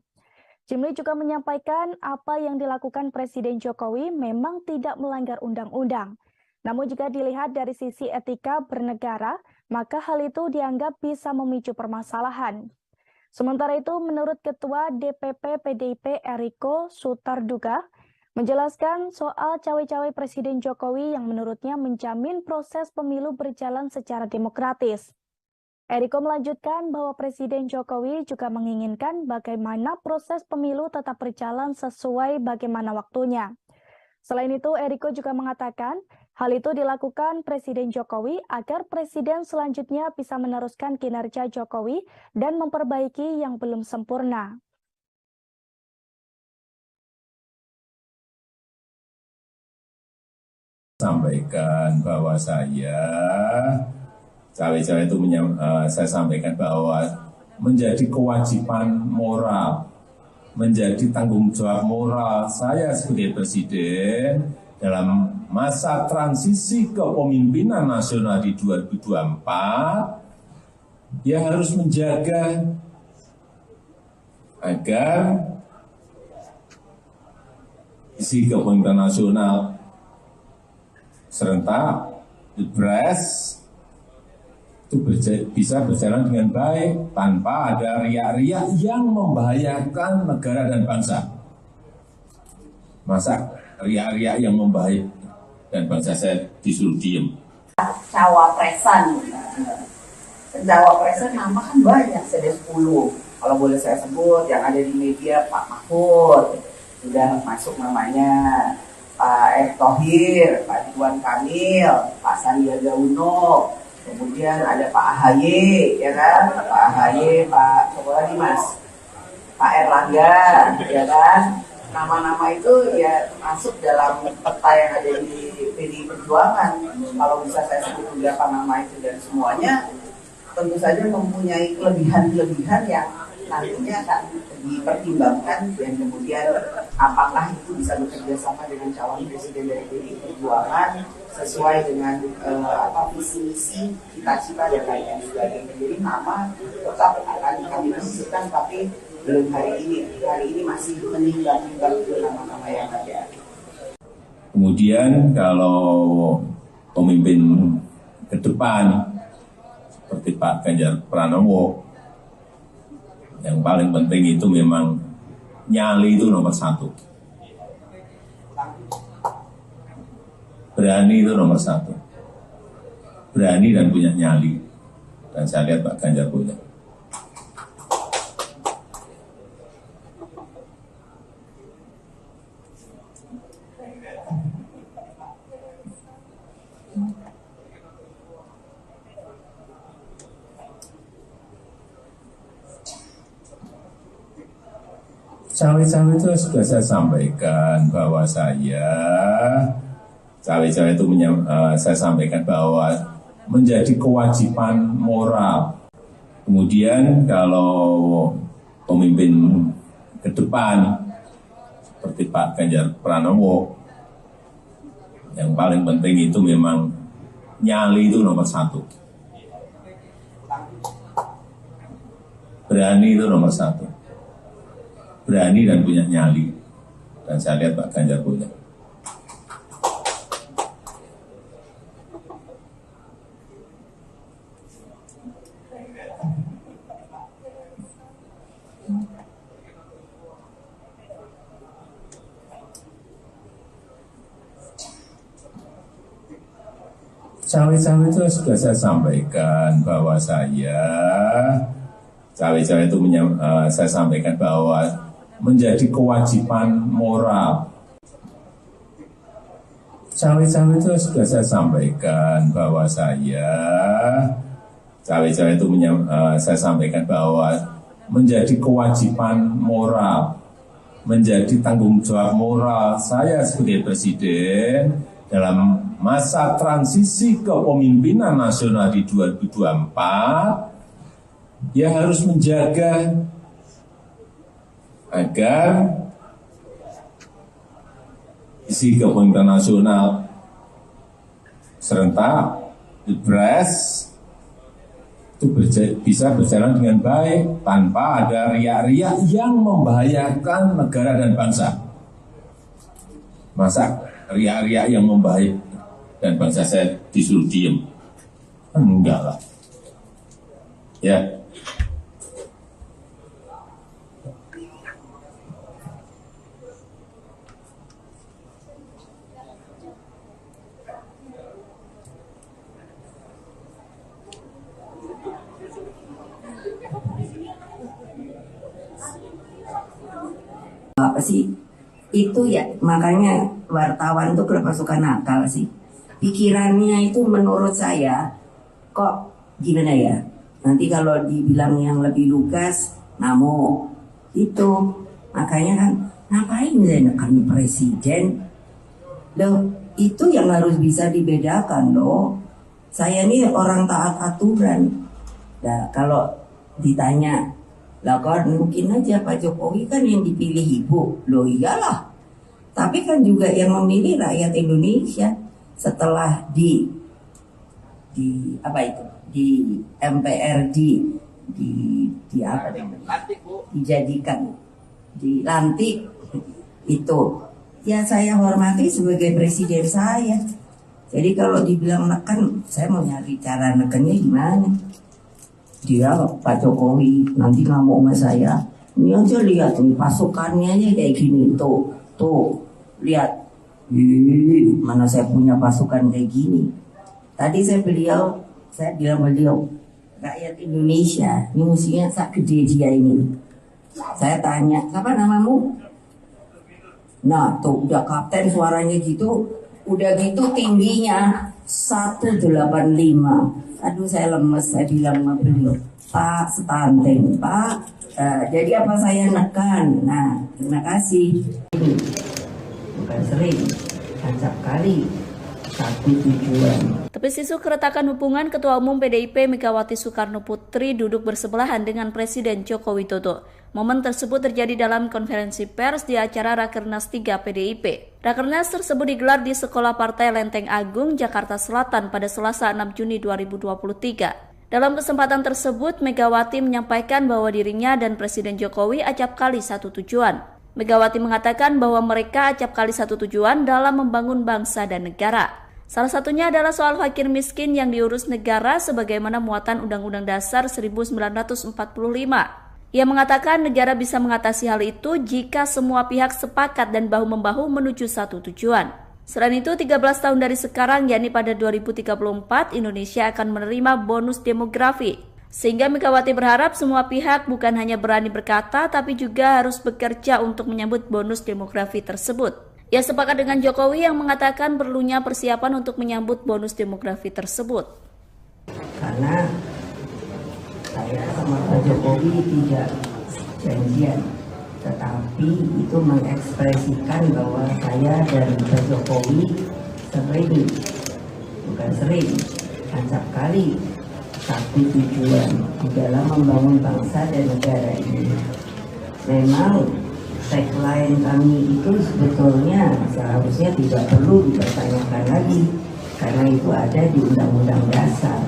Cimli juga menyampaikan apa yang dilakukan Presiden Jokowi memang tidak melanggar undang-undang. Namun jika dilihat dari sisi etika bernegara, maka hal itu dianggap bisa memicu permasalahan. Sementara itu, menurut Ketua DPP PDIP Eriko Sutarduga, menjelaskan soal cawe-cawe Presiden Jokowi yang menurutnya menjamin proses pemilu berjalan secara demokratis. Eriko melanjutkan bahwa Presiden Jokowi juga menginginkan bagaimana proses pemilu tetap berjalan sesuai bagaimana waktunya. Selain itu, Eriko juga mengatakan hal itu dilakukan Presiden Jokowi agar presiden selanjutnya bisa meneruskan kinerja Jokowi dan memperbaiki yang belum sempurna. Sampaikan bahwa saya cawe-cawe itu saya sampaikan bahwa menjadi kewajiban moral, menjadi tanggung jawab moral saya sebagai presiden dalam masa transisi kepemimpinan nasional di 2024, dia harus menjaga agar isi kepemimpinan nasional serentak Pilpres itu bisa berjalan dengan baik tanpa ada riak-riak yang membahayakan negara dan bangsa. Masa riak-riak yang membahayakan dan bangsa saya disuruh diem. Cawapresan, pencawapresan nama kan banyak, ada 10. Kalau boleh saya sebut, yang ada di media Pak Mahfud, sudah masuk namanya, Pak Erick Thohir, Pak Ridwan Kamil, Pak Sandiaga Uno, kemudian ada Pak AHY, ya kan? Pak AHY, Pak siapa lagi Mas? Pak Erlangga, ya kan? Nama-nama itu ya masuk dalam peta yang ada di PDI Perjuangan. Kalau bisa saya sebut beberapa nama itu dan semuanya tentu saja mempunyai kelebihan-kelebihan yang nantinya akan dipertimbangkan dan kemudian apakah itu bisa bekerja sama dengan calon presiden dari PDI Perjuangan sesuai dengan visi misi, cita-cita dan lain sebagainya. Jadi nama tetap akan kami diskusikan, tapi belum hari ini masih menimbang-nimbang nama-nama yang ada. Kemudian kalau pemimpin ke depan seperti Pak Ganjar Pranowo, yang paling penting itu memang nyali itu nomor 1. Berani itu nomor satu. Berani dan punya nyali. Dan saya lihat Pak Ganjar punya. Cawe-cawe itu sudah saya sampaikan bahwa cawe-cawe itu saya sampaikan bahwa menjadi kewajiban moral. Kemudian kalau pemimpin ke depan seperti Pak Ganjar Pranowo, yang paling penting itu memang nyali itu nomor satu. Berani itu nomor satu. Berani dan punya nyali. Dan saya lihat Pak Ganjar punya. Cawe-cawe itu sudah saya sampaikan bahwa cawe-cawe itu saya sampaikan bahwa menjadi kewajiban moral. Cawe-cawe itu sudah saya sampaikan bahwa cawe-cawe itu saya sampaikan bahwa menjadi kewajiban moral, menjadi tanggung jawab moral saya sebagai presiden dalam masa transisi kepemimpinan nasional di 2024, ya harus menjaga agar isi kepemimpinan nasional serentak Pilpres itu bisa berjalan dengan baik tanpa ada riak-riak yang membahayakan negara dan bangsa. Masa riak-riak yang membahayakan dan bangsa saya disuruh diem? Enggak lah. Ya. Apa sih itu ya, makanya wartawan tuh kenapa suka nakal sih, pikirannya itu menurut saya kok gimana ya, nanti kalau dibilang yang lebih lugas namo itu, makanya kan ngapain menekan presiden loh, itu yang harus bisa dibedakan loh. Saya ini orang taat aturan. Nah kalau ditanya lah kan mungkin aja Pak Jokowi kan yang dipilih ibu, loh iyalah. Tapi kan juga yang memilih rakyat Indonesia setelah di apa itu, di MPRD, di apa namanya, dijadikan, dilantik itu. Ya saya hormati sebagai presiden saya. Jadi kalau dibilang neken, saya mau nyari cara nekennya gimana. Dia Pak Jokowi nanti ngamuk sama saya. Ini aja lihat nih pasukannya aja kayak gini tuh lihat. Mana saya punya pasukan kayak gini. Tadi saya bilang beliau rakyat Indonesia ini musuhnya sak gede dia ini. Saya tanya, siapa namamu? Nah tuh udah kapten suaranya gitu, udah gitu tingginya 185. Aduh saya lemes, saya bilang sama beliau, Pak stunting, Pak. Jadi apa saya nekan? Nah terima kasih. Bukan sering, acap kali. Satu tujuan. Tepis isu keretakan hubungan Ketua Umum PDIP Megawati Soekarno Putri duduk bersebelahan dengan Presiden Joko Widodo. Momen tersebut terjadi dalam konferensi pers di acara Rakernas 3 PDIP. Rakernas tersebut digelar di Sekolah Partai Lenteng Agung, Jakarta Selatan pada Selasa 6 Juni 2023. Dalam kesempatan tersebut, Megawati menyampaikan bahwa dirinya dan Presiden Jokowi acap kali satu tujuan. Megawati mengatakan bahwa mereka acap kali satu tujuan dalam membangun bangsa dan negara. Salah satunya adalah soal fakir miskin yang diurus negara sebagaimana muatan Undang-Undang Dasar 1945. Ia mengatakan negara bisa mengatasi hal itu jika semua pihak sepakat dan bahu-membahu menuju satu tujuan. Selain itu, 13 tahun dari sekarang, yakni pada 2034, Indonesia akan menerima bonus demografi. Sehingga Megawati berharap semua pihak bukan hanya berani berkata, tapi juga harus bekerja untuk menyambut bonus demografi tersebut. Ia sepakat dengan Jokowi yang mengatakan perlunya persiapan untuk menyambut bonus demografi tersebut. Karena saya sama Pak Jokowi tidak janjian, tetapi itu mengekspresikan bahwa saya dan Pak Jokowi acap kali satu tujuan di dalam membangun bangsa dan negara ini. Memang tagline kami itu sebetulnya seharusnya tidak perlu dipertanyakan lagi, karena itu ada di Undang-Undang Dasar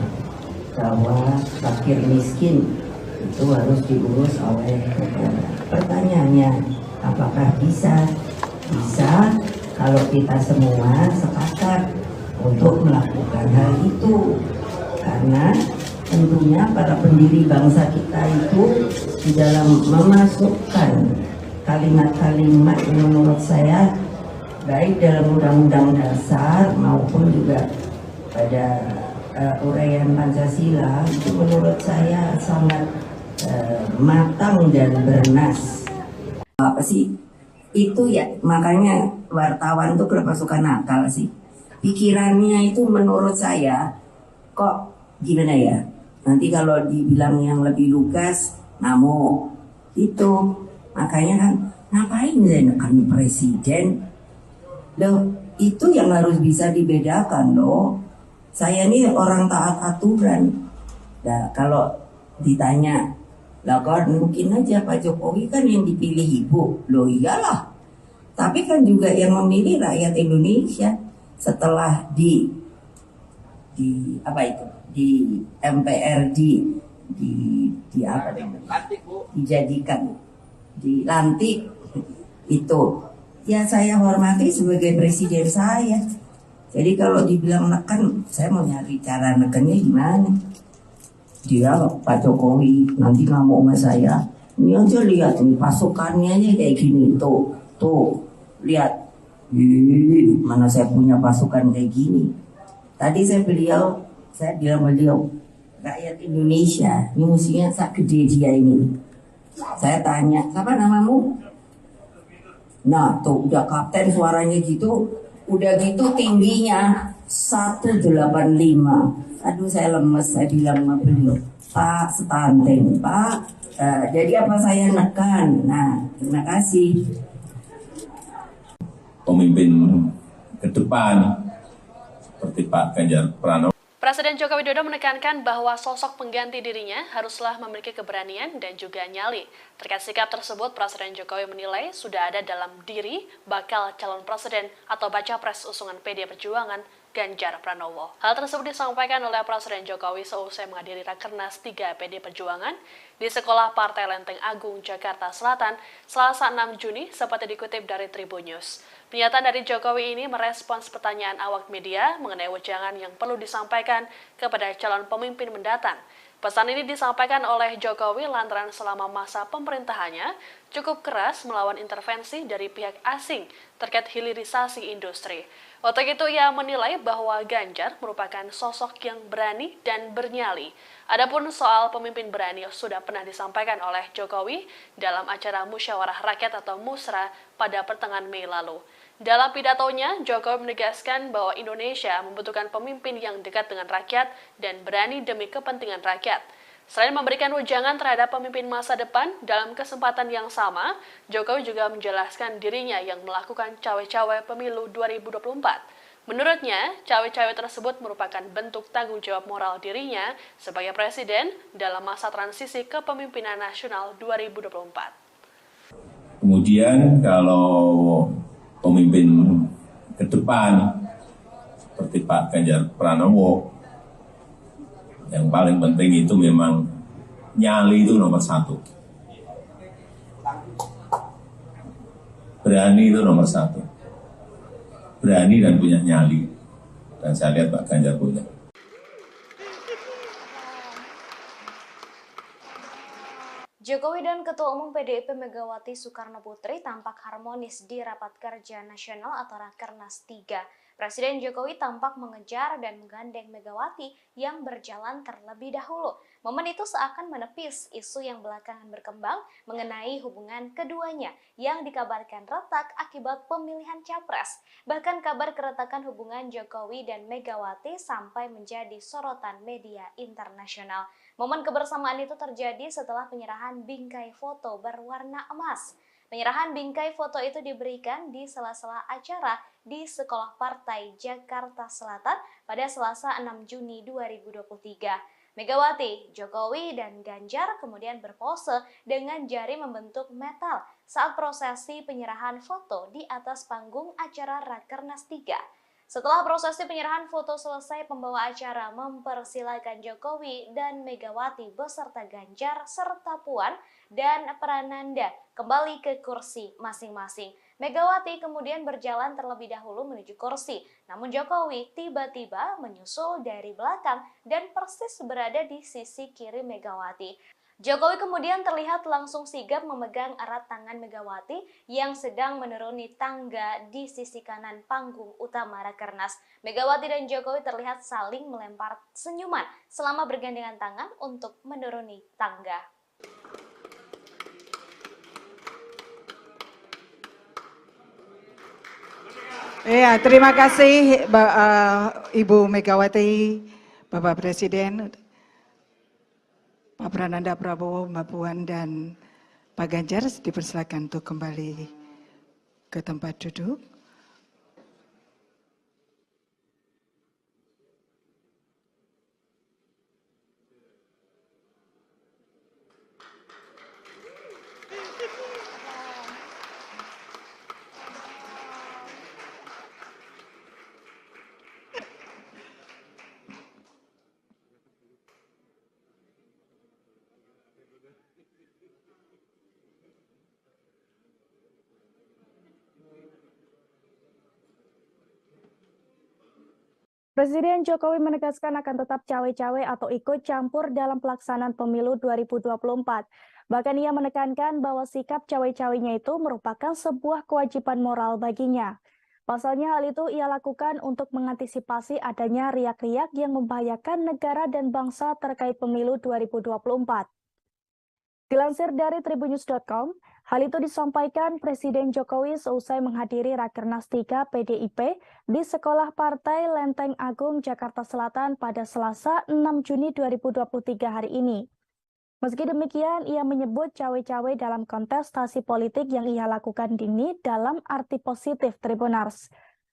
bahwa fakir miskin itu harus diurus oleh negara. Pertanyaannya, apakah bisa? Bisa kalau kita semua sepakat untuk melakukan hal itu. Karena tentunya para pendiri bangsa kita itu di dalam memasukkan kalimat-kalimat yang menurut saya baik dalam Undang-Undang Dasar maupun juga pada uraian Pancasila itu menurut saya sangat matang dan bernas. Apa sih itu ya, makanya wartawan tuh kerasukan akal sih. Pikirannya itu menurut saya kok gimana ya, nanti kalau dibilang yang lebih lugas ngamuk itu. Makanya kan ngapain menekan presiden loh, itu yang harus bisa dibedakan loh. Saya ini orang taat aturan. Nah kalau ditanya lah kan mungkin aja Pak Jokowi kan yang dipilih ibu. Loh iyalah, tapi kan juga yang memilih rakyat Indonesia. Setelah di apa itu, di MPRD dijadikan, dilantik itu ya saya hormati sebagai presiden saya. Jadi kalau dibilang neken, saya mau nyari cara nekennya gimana. Dia Pak Jokowi nanti ngamuk sama saya. Ini aja lihat nih pasukannya aja kayak gini tuh lihat. Mana saya punya pasukan kayak gini. Tadi saya bilang beliau rakyat Indonesia ini musuhnya sak gede dia ini. Saya tanya, siapa namamu? Nah tuh udah kapten suaranya gitu, udah gitu tingginya 185. Aduh saya lemes, saya bilang sama beliau, Pak stunting Pak. Jadi apa saya nekan? Nah terima kasih. Pemimpin ke depan seperti Pak Ganjar Pranowo. Presiden Joko Widodo menekankan bahwa sosok pengganti dirinya haruslah memiliki keberanian dan juga nyali. Terkait sikap tersebut, Presiden Jokowi menilai sudah ada dalam diri bakal calon presiden atau baca pres usungan PD Perjuangan Ganjar Pranowo. Hal tersebut disampaikan oleh Presiden Jokowi seusai menghadiri Rakernas 3 PD Perjuangan di Sekolah Partai Lenteng Agung, Jakarta Selatan, Selasa 6 Juni, seperti dikutip dari Tribun News. Pernyataan dari Jokowi ini merespons pertanyaan awak media mengenai wejangan yang perlu disampaikan kepada calon pemimpin mendatang. Pesan ini disampaikan oleh Jokowi lantaran selama masa pemerintahannya cukup keras melawan intervensi dari pihak asing terkait hilirisasi industri. Untuk itu ia menilai bahwa Ganjar merupakan sosok yang berani dan bernyali. Adapun soal pemimpin berani sudah pernah disampaikan oleh Jokowi dalam acara Musyawarah Rakyat atau Musra pada pertengahan Mei lalu. Dalam pidatonya, Jokowi menegaskan bahwa Indonesia membutuhkan pemimpin yang dekat dengan rakyat dan berani demi kepentingan rakyat. Selain memberikan wejangan terhadap pemimpin masa depan, dalam kesempatan yang sama, Jokowi juga menjelaskan dirinya yang melakukan cawe-cawe pemilu 2024. Menurutnya, cawe-cawe tersebut merupakan bentuk tanggung jawab moral dirinya sebagai presiden dalam masa transisi kepemimpinan nasional 2024. Kemudian kalau pemimpin ke depan seperti Pak Ganjar Pranowo, yang paling penting itu memang nyali itu nomor 1. Berani itu nomor 1. Berani dan punya nyali. Dan saya lihat Pak Ganjar punya. Jokowi dan Ketua Umum PDIP Megawati Soekarno Putri tampak harmonis di Rapat Kerja Nasional atau Rakernas 3. Presiden Jokowi tampak mengejar dan menggandeng Megawati yang berjalan terlebih dahulu. Momen itu seakan menepis isu yang belakangan berkembang mengenai hubungan keduanya yang dikabarkan retak akibat pemilihan capres. Bahkan kabar keretakan hubungan Jokowi dan Megawati sampai menjadi sorotan media internasional. Momen kebersamaan itu terjadi setelah penyerahan bingkai foto berwarna emas. Penyerahan bingkai foto itu diberikan di sela-sela acara di Sekolah Partai Jakarta Selatan pada Selasa 6 Juni 2023. Megawati, Jokowi, dan Ganjar kemudian berpose dengan jari membentuk metal saat prosesi penyerahan foto di atas panggung acara Rakernas 3. Setelah prosesi penyerahan foto selesai, pembawa acara mempersilakan Jokowi dan Megawati beserta Ganjar serta Puan dan Prananda kembali ke kursi masing-masing. Megawati kemudian berjalan terlebih dahulu menuju kursi, namun Jokowi tiba-tiba menyusul dari belakang dan persis berada di sisi kiri Megawati. Jokowi kemudian terlihat langsung sigap memegang erat tangan Megawati yang sedang menuruni tangga di sisi kanan panggung utama Rakernas. Megawati dan Jokowi terlihat saling melempar senyuman selama bergandengan tangan untuk menuruni tangga. Ya, terima kasih Ibu Megawati, Bapak Presiden, Pak Prananda Prabowo, Mbak Puan, dan Pak Ganjar dipersilakan untuk kembali ke tempat duduk. Presiden Jokowi menegaskan akan tetap cawe-cawe atau ikut campur dalam pelaksanaan pemilu 2024. Bahkan ia menekankan bahwa sikap cawe-cawenya itu merupakan sebuah kewajiban moral baginya. Pasalnya hal itu ia lakukan untuk mengantisipasi adanya riak-riak yang membahayakan negara dan bangsa terkait pemilu 2024. Dilansir dari tribunnews.com, hal itu disampaikan Presiden Jokowi seusai menghadiri Rakernas 3 PDIP di Sekolah Partai Lenteng Agung, Jakarta Selatan pada Selasa 6 Juni 2023 hari ini. Meski demikian, ia menyebut cawe-cawe dalam kontestasi politik yang ia lakukan ini dalam arti positif Tribunars.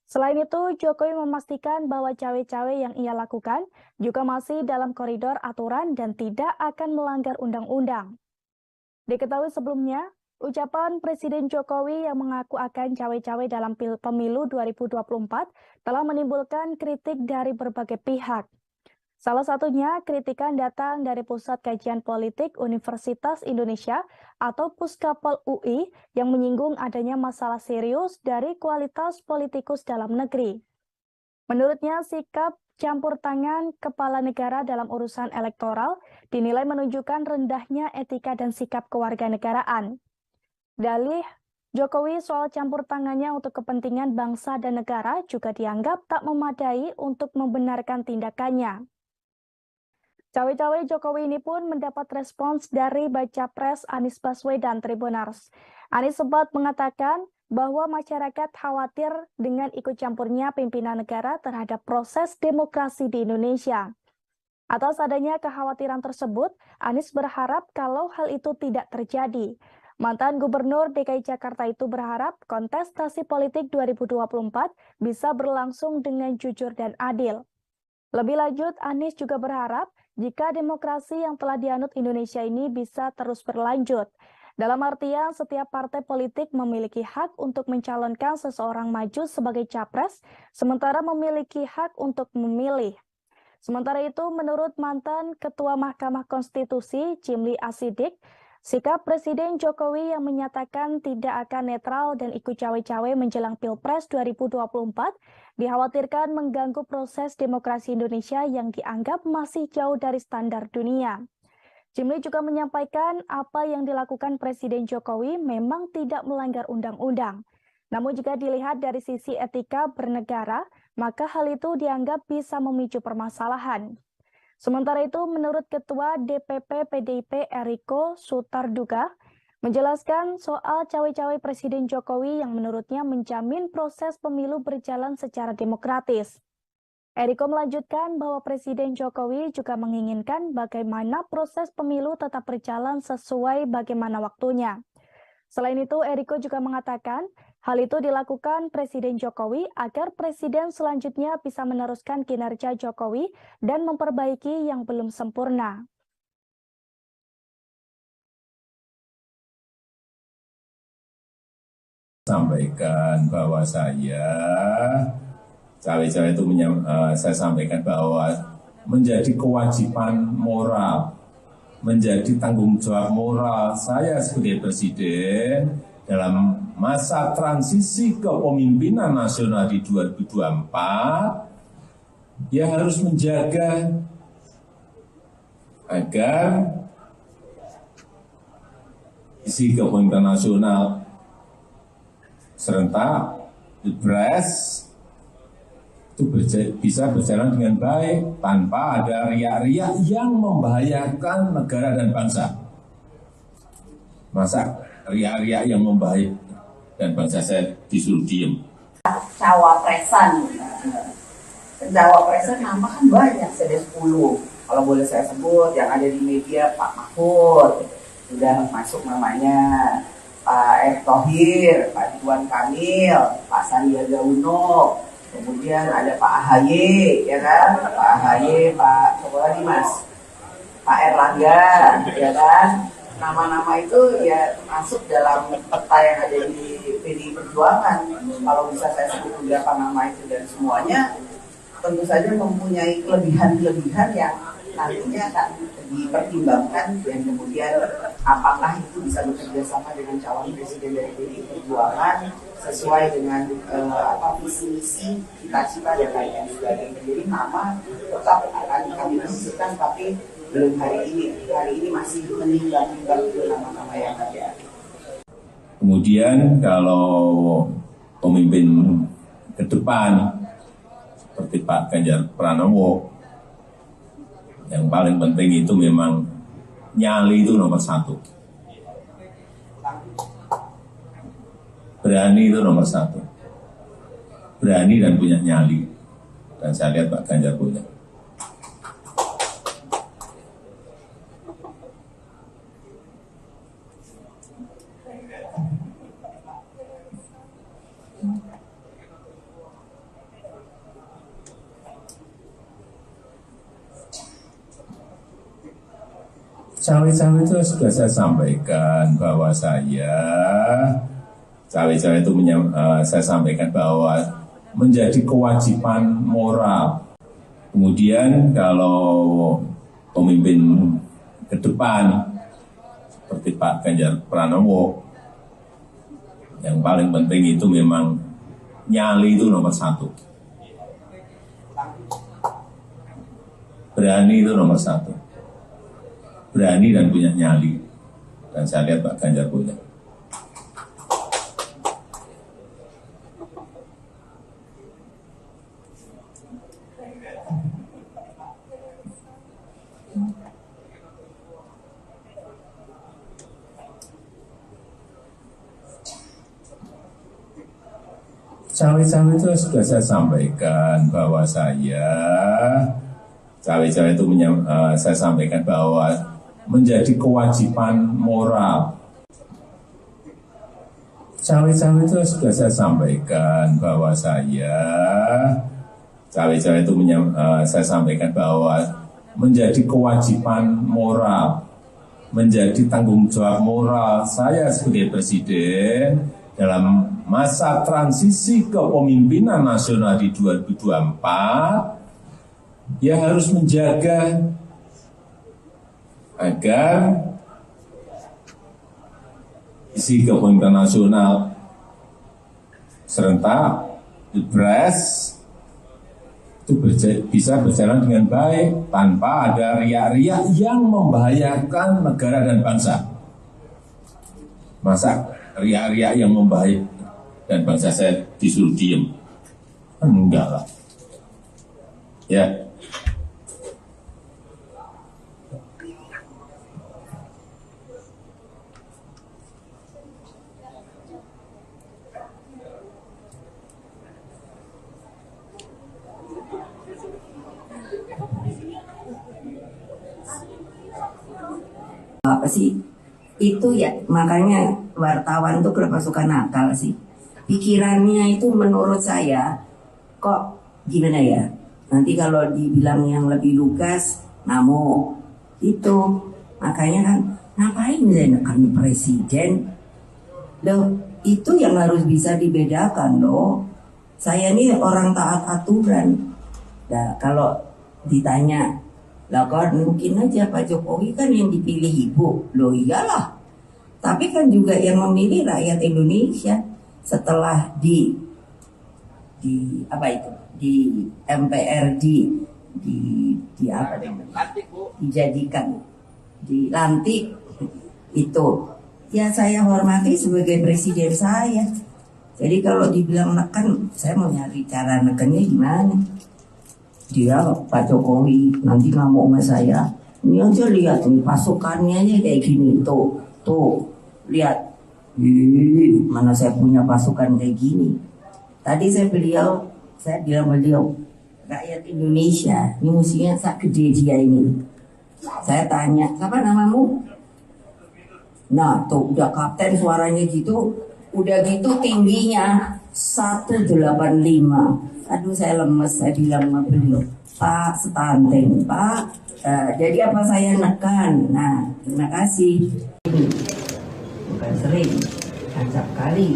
Selain itu, Jokowi memastikan bahwa cawe-cawe yang ia lakukan juga masih dalam koridor aturan dan tidak akan melanggar undang-undang. Diketahui sebelumnya, ucapan Presiden Jokowi yang mengaku akan cawe-cawe dalam pemilu 2024 telah menimbulkan kritik dari berbagai pihak. Salah satunya kritikan datang dari Pusat Kajian Politik Universitas Indonesia atau Puskapol UI yang menyinggung adanya masalah serius dari kualitas politikus dalam negeri. Menurutnya, sikap campur tangan kepala negara dalam urusan elektoral dinilai menunjukkan rendahnya etika dan sikap kewarganegaraan. Dalih Jokowi soal campur tangannya untuk kepentingan bangsa dan negara juga dianggap tak memadai untuk membenarkan tindakannya. Cawe-cawe Jokowi ini pun mendapat respons dari Baca Pres Anies Baswedan Tribunars. Anies sempat mengatakan bahwa masyarakat khawatir dengan ikut campurnya pimpinan negara terhadap proses demokrasi di Indonesia. Atas adanya kekhawatiran tersebut, Anies berharap kalau hal itu tidak terjadi. Mantan Gubernur DKI Jakarta itu berharap kontestasi politik 2024 bisa berlangsung dengan jujur dan adil. Lebih lanjut, Anies juga berharap jika demokrasi yang telah dianut Indonesia ini bisa terus berlanjut. Dalam artian, setiap partai politik memiliki hak untuk mencalonkan seseorang maju sebagai capres, sementara memiliki hak untuk memilih. Sementara itu, menurut mantan Ketua Mahkamah Konstitusi, Jimli Asidik, sikap Presiden Jokowi yang menyatakan tidak akan netral dan ikut cawe-cawe menjelang Pilpres 2024 dikhawatirkan mengganggu proses demokrasi Indonesia yang dianggap masih jauh dari standar dunia. Jimli juga menyampaikan apa yang dilakukan Presiden Jokowi memang tidak melanggar undang-undang. Namun jika dilihat dari sisi etika bernegara, maka hal itu dianggap bisa memicu permasalahan. Sementara itu, menurut Ketua DPP PDIP Eriko Sutarduga, menjelaskan soal cawe-cawe Presiden Jokowi yang menurutnya menjamin proses pemilu berjalan secara demokratis. Eriko melanjutkan bahwa Presiden Jokowi juga menginginkan bagaimana proses pemilu tetap berjalan sesuai bagaimana waktunya. Selain itu, Eriko juga mengatakan hal itu dilakukan Presiden Jokowi agar Presiden selanjutnya bisa meneruskan kinerja Jokowi dan memperbaiki yang belum sempurna. Sampaikan bahwa cawe-cawe itu saya sampaikan bahwa menjadi kewajiban moral, menjadi tanggung jawab moral saya sebagai presiden dalam masa transisi kepemimpinan nasional di 2024, ya harus menjaga agar isi kepemimpinan nasional serentak, Pilpres itu bisa berjalan dengan baik tanpa ada riak-riak yang membahayakan negara dan bangsa. Masa riak-riak yang membahayakan dan bangsa saya disuruh diem? Cawapresan nama kan banyak, ada 10. Kalau boleh saya sebut yang ada di media, Pak Mahfud sudah masuk namanya, Pak Erick Thohir, Pak Ridwan Kamil, Pak Sandiaga Uno, kemudian ada Pak AHY, ya kan? Pak AHY, Pak siapa lagi Mas? Pak Erlangga, ya kan? Nama-nama itu ya masuk dalam peta yang ada di PDI Perjuangan. Kalau bisa saya sebut beberapa nama itu dan semuanya tentu saja mempunyai kelebihan-kelebihan yang nantinya akan dipertimbangkan dan kemudian apakah itu bisa bekerja sama dengan calon presiden dari PDI Perjuangan sesuai dengan visi misi cita-cita dan lain sebagainya. Jadi nama tetap akan kami masukkan, tapi belum hari ini masih menimbang-nimbang nama-nama yang ada. Kemudian kalau pemimpin ke depan seperti Pak Ganjar Pranowo, yang paling penting itu memang nyali itu nomor 1. Berani itu nomor 1. Berani dan punya nyali. Dan saya lihat Pak Ganjar punya. Cawe-cawe itu sudah saya sampaikan bahwa cawe-cawe itu saya sampaikan bahwa menjadi kewajiban moral. Kemudian kalau pemimpin ke depan seperti Pak Ganjar Pranowo, yang paling penting itu memang nyali itu nomor 1. Berani itu nomor 1. Berani dan punya nyali. Dan saya lihat Pak Ganjar punya. Cawe-cawe itu sudah saya sampaikan bahwa cawe-cawe itu saya sampaikan bahwa menjadi kewajiban moral. Cawe-cawe itu sudah saya sampaikan bahwa cawe-cawe itu saya sampaikan bahwa menjadi kewajiban moral, menjadi tanggung jawab moral saya sebagai presiden dalam masa transisi kepemimpinan nasional di 2024, ya harus menjaga agar isi kepemimpinan nasional serentak, Pilpres itu bisa berjalan dengan baik tanpa ada riak-riak yang membahayakan negara dan bangsa. Masa riak-riak yang membahayakan dan bangsa saya disuruh diem? Enggak lah. Ya. Apa sih itu ya, makanya wartawan tuh kenapa suka nakal sih, pikirannya itu menurut saya kok gimana ya, nanti kalau dibilang yang lebih lugas namo itu, makanya kan ngapain saya nekan presiden loh, itu yang harus bisa dibedakan loh. Saya ini orang taat aturan. Nah kalau ditanya lah kan mungkin aja Pak Jokowi kan yang dipilih ibu. Loh iyalah. Tapi kan juga yang memilih rakyat Indonesia setelah di apa itu? Di MPR di apa namanya? Dijadikan dilantik itu. Ya saya hormati sebagai presiden saya. Jadi kalau dibilang neken, saya mau nyari cara nekennya gimana? Dia Pak Jokowi nanti ngamuk sama saya, ini aja lihat nih pasukannya aja kayak gini, tuh lihat, mana saya punya pasukan kayak gini. Tadi saya bilang beliau rakyat Indonesia ini musuhnya sak gede dia ini. Saya tanya, siapa namamu? Nah tuh udah kapten suaranya gitu, udah gitu tingginya 185. Aduh saya lemes, saya bilang sama beliau, Pak stunting, Pak. Jadi apa saya nekan? Nah terima kasih. Bukan sering, acap kali,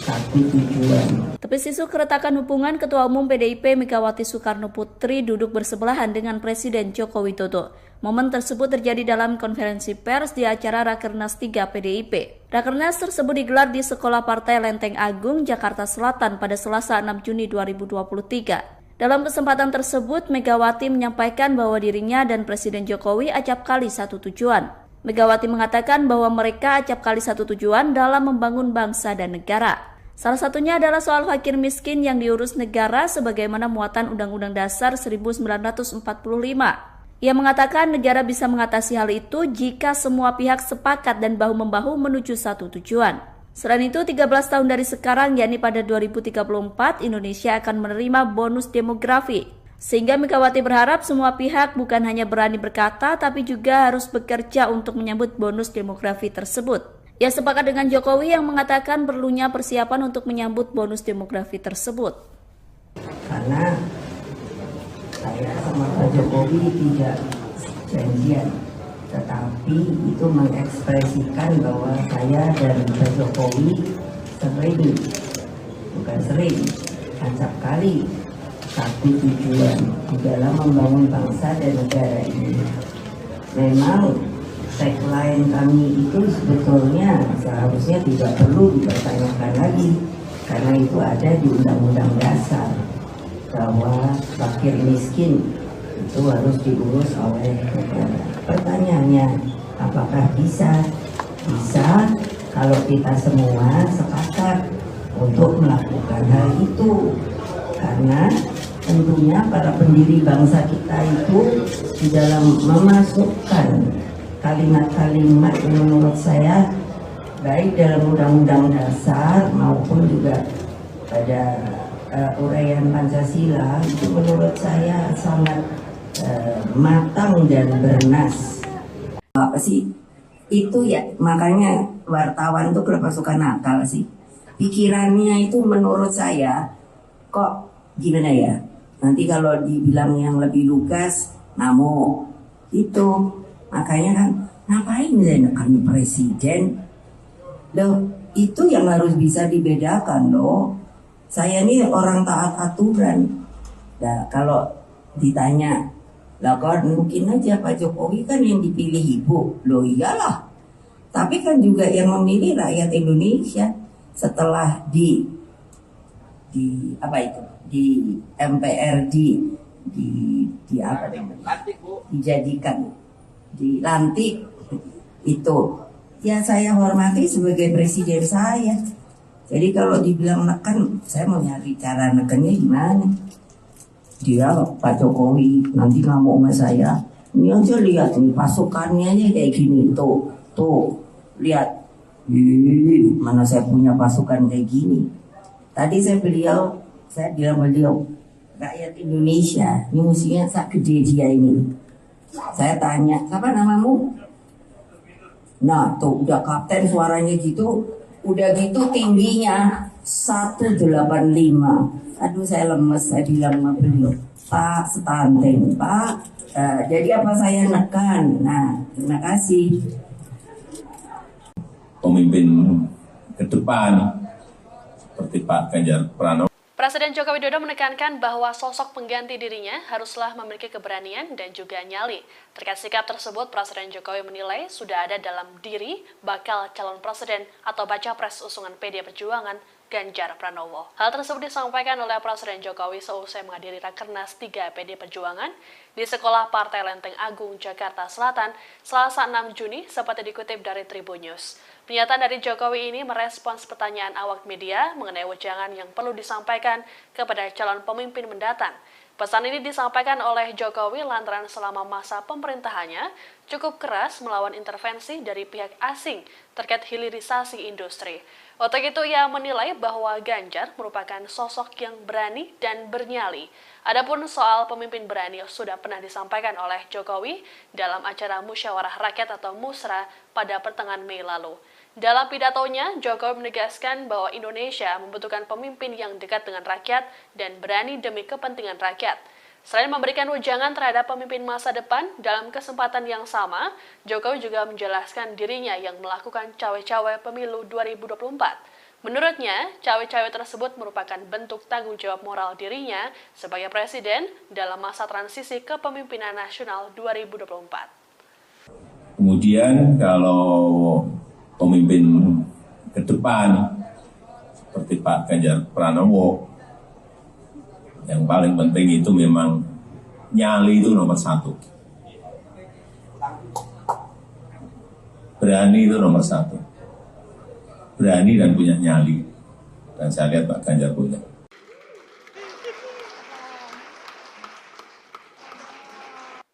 satu tujuan. Tepis isu keretakan hubungan Ketua Umum PDIP Megawati Soekarno Putri duduk bersebelahan dengan Presiden Joko Widodo. Momen tersebut terjadi dalam konferensi pers di acara Rakernas 3 PDIP. Rakernas tersebut digelar di Sekolah Partai Lenteng Agung, Jakarta Selatan pada Selasa 6 Juni 2023. Dalam kesempatan tersebut, Megawati menyampaikan bahwa dirinya dan Presiden Jokowi acap kali satu tujuan. Megawati mengatakan bahwa mereka acap kali satu tujuan dalam membangun bangsa dan negara. Salah satunya adalah soal fakir miskin yang diurus negara sebagaimana muatan Undang-Undang Dasar 1945. Ia mengatakan negara bisa mengatasi hal itu jika semua pihak sepakat dan bahu-membahu menuju satu tujuan. Selain itu, 13 tahun dari sekarang, yakni pada 2034, Indonesia akan menerima bonus demografi. Sehingga Megawati berharap semua pihak bukan hanya berani berkata, tapi juga harus bekerja untuk menyambut bonus demografi tersebut. Ia sepakat dengan Jokowi yang mengatakan perlunya persiapan untuk menyambut bonus demografi tersebut. Karena saya sama Pak Jokowi tidak janjian, tetapi itu mengekspresikan bahwa saya dan Pak Jokowi sering, acap kali satu tujuan di dalam membangun bangsa dan negara ini. Memang tagline kami itu sebetulnya seharusnya tidak perlu dipertanyakan lagi, karena itu ada di Undang-Undang Dasar bahwa fakir miskin itu harus diurus oleh negara. Pertanyaannya, apakah bisa? Bisa kalau kita semua sepakat untuk melakukan hal itu, karena tentunya para pendiri bangsa kita itu di dalam memasukkan kalimat-kalimat yang menurut saya baik dalam Undang-Undang Dasar maupun juga pada uraian Pancasila itu menurut saya sangat matang dan bernas. Apa sih itu ya, makanya wartawan tuh kenapa suka nakal sih, pikirannya itu menurut saya kok gimana ya, nanti kalau dibilang yang lebih lugas namo itu, makanya kan ngapain saya nekan presiden loh, itu yang harus bisa dibedakan loh. Saya ini orang taat aturan. Nah kalau ditanya, lah kan mungkin aja Pak Jokowi kan yang dipilih ibu. Loh iyalah. Tapi kan juga yang memilih rakyat Indonesia setelah di apa itu? di MPRD di apa namanya? Dijadikan, dilantik itu. Ya saya hormati sebagai presiden saya. Jadi kalau dibilang neken, saya mau nyari cara nekennya gimana? Dia Pak Jokowi nanti ngamuk sama saya. Ini aja lihat nih pasukannya aja kayak gini, tuh lihat. Mana saya punya pasukan kayak gini. Tadi saya bilang beliau rakyat Indonesia, ini musuhnya sak gede dia ini. Saya tanya, siapa namamu? Nah tuh udah kapten suaranya gitu, udah gitu tingginya 185. Aduh saya lemes, saya bilang sama beliau, Pak stunting, Pak. Jadi apa saya nekan? Nah terima kasih. Pemimpin ke depan seperti Pak Ganjar Pranowo. Presiden Joko Widodo menekankan bahwa sosok pengganti dirinya haruslah memiliki keberanian dan juga nyali. Terkait sikap tersebut, Presiden Jokowi menilai sudah ada dalam diri bakal calon presiden atau baca pres usungan PD Perjuangan Ganjar Pranowo. Hal tersebut disampaikan oleh Presiden Jokowi seusai menghadiri Rakernas 3 PD Perjuangan di Sekolah Partai Lenteng Agung, Jakarta Selatan, Selasa 6 Juni, seperti dikutip dari Tribun News. Pernyataan dari Jokowi ini merespons pertanyaan awak media mengenai wejangan yang perlu disampaikan kepada calon pemimpin mendatang. Pesan ini disampaikan oleh Jokowi lantaran selama masa pemerintahannya cukup keras melawan intervensi dari pihak asing terkait hilirisasi industri. Untuk itu ia menilai bahwa Ganjar merupakan sosok yang berani dan bernyali. Adapun soal pemimpin berani sudah pernah disampaikan oleh Jokowi dalam acara Musyawarah Rakyat atau Musra pada pertengahan Mei lalu. Dalam pidatonya, Jokowi menegaskan bahwa Indonesia membutuhkan pemimpin yang dekat dengan rakyat dan berani demi kepentingan rakyat. Selain memberikan wejangan terhadap pemimpin masa depan, dalam kesempatan yang sama, Jokowi juga menjelaskan dirinya yang melakukan cawe-cawe pemilu 2024. Menurutnya, cawe-cawe tersebut merupakan bentuk tanggung jawab moral dirinya sebagai presiden dalam masa transisi kepemimpinan nasional 2024. Kemudian kalau pemimpin ke depan seperti Pak Ganjar Pranowo, yang paling penting itu memang nyali itu nomor satu. Berani itu nomor satu. Berani dan punya nyali. Dan saya lihat Pak Ganjar punya.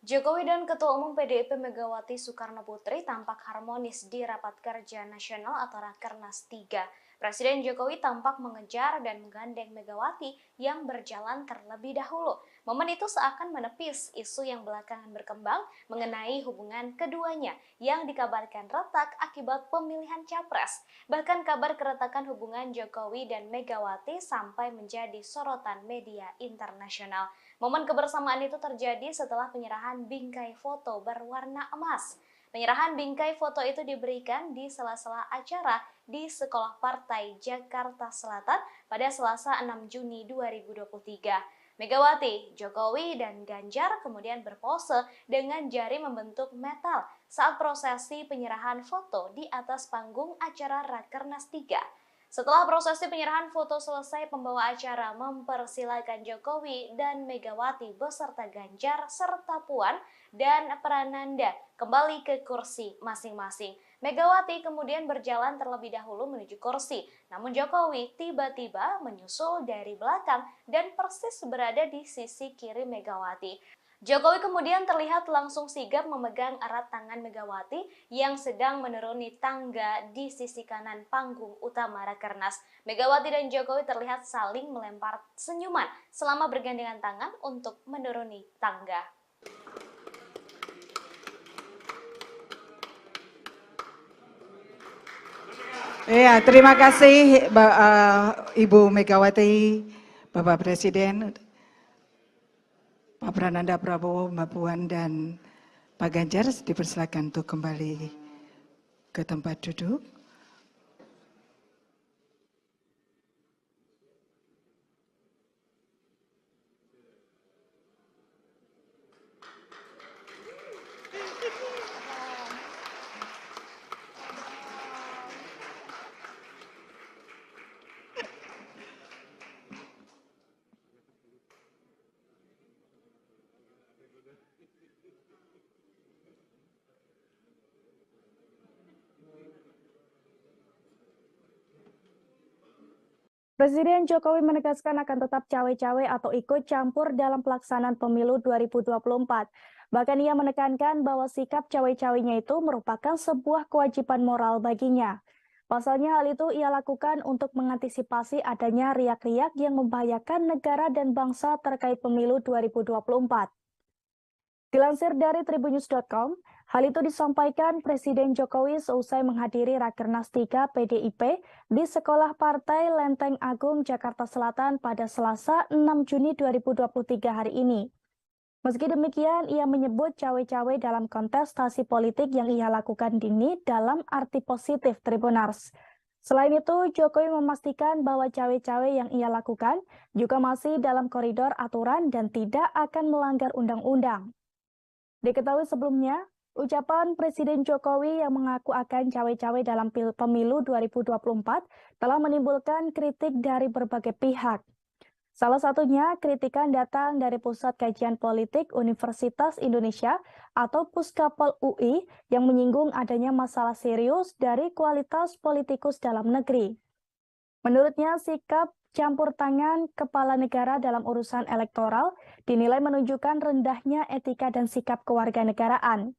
Jokowi dan Ketua Umum PDIP Megawati Soekarno Putri tampak harmonis di Rapat Kerja Nasional atau Rakernas 3. Presiden Jokowi tampak mengejar dan menggandeng Megawati yang berjalan terlebih dahulu. Momen itu seakan menepis isu yang belakangan berkembang mengenai hubungan keduanya yang dikabarkan retak akibat pemilihan capres. Bahkan kabar keretakan hubungan Jokowi dan Megawati sampai menjadi sorotan media internasional. Momen kebersamaan itu terjadi setelah penyerahan bingkai foto berwarna emas. Penyerahan bingkai foto itu diberikan di sela-sela acara di Sekolah Partai Jakarta Selatan pada Selasa 6 Juni 2023. Megawati, Jokowi, dan Ganjar kemudian berpose dengan jari membentuk metal saat prosesi penyerahan foto di atas panggung acara Rakernas 3. Setelah prosesi penyerahan foto selesai, pembawa acara mempersilakan Jokowi dan Megawati beserta Ganjar serta Puan dan Prananda kembali ke kursi masing-masing. Megawati kemudian berjalan terlebih dahulu menuju kursi, namun Jokowi tiba-tiba menyusul dari belakang dan persis berada di sisi kiri Megawati. Jokowi kemudian terlihat langsung sigap memegang erat tangan Megawati yang sedang menuruni tangga di sisi kanan panggung utama Rakernas. Megawati dan Jokowi terlihat saling melempar senyuman selama bergandengan tangan untuk menuruni tangga. Ya, terima kasih Ibu Megawati, Bapak Presiden, Pak Prananda Prabowo, Mbak Puan, dan Pak Ganjar dipersilakan untuk kembali ke tempat duduk. Presiden Jokowi menegaskan akan tetap cawe-cawe atau ikut campur dalam pelaksanaan pemilu 2024. Bahkan ia menekankan bahwa sikap cawe-cawenya itu merupakan sebuah kewajiban moral baginya. Pasalnya hal itu ia lakukan untuk mengantisipasi adanya riak-riak yang membahayakan negara dan bangsa terkait pemilu 2024. Dilansir dari tribunnews.com, hal itu disampaikan Presiden Jokowi seusai menghadiri Rakernas 3 PDIP di Sekolah Partai Lenteng Agung, Jakarta Selatan pada Selasa 6 Juni 2023 hari ini. Meski demikian, ia menyebut cawe-cawe dalam kontestasi politik yang ia lakukan ini dalam arti positif Tribunars. Selain itu, Jokowi memastikan bahwa cawe-cawe yang ia lakukan juga masih dalam koridor aturan dan tidak akan melanggar undang-undang. Diketahui sebelumnya, ucapan Presiden Jokowi yang mengaku akan cawe-cawe dalam pemilu 2024 telah menimbulkan kritik dari berbagai pihak. Salah satunya, kritikan datang dari Pusat Kajian Politik Universitas Indonesia atau Puskapol UI yang menyinggung adanya masalah serius dari kualitas politikus dalam negeri. Menurutnya, sikap campur tangan kepala negara dalam urusan elektoral dinilai menunjukkan rendahnya etika dan sikap kewarganegaraan.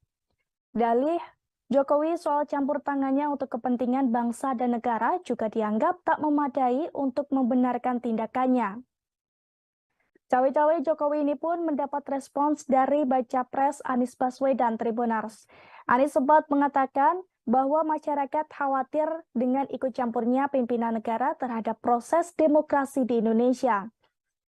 Dalih Jokowi soal campur tangannya untuk kepentingan bangsa dan negara juga dianggap tak memadai untuk membenarkan tindakannya. Cawe-cawe Jokowi ini pun mendapat respons dari baca pres Anies Baswedan Tribunars. Anies sempat mengatakan bahwa masyarakat khawatir dengan ikut campurnya pimpinan negara terhadap proses demokrasi di Indonesia.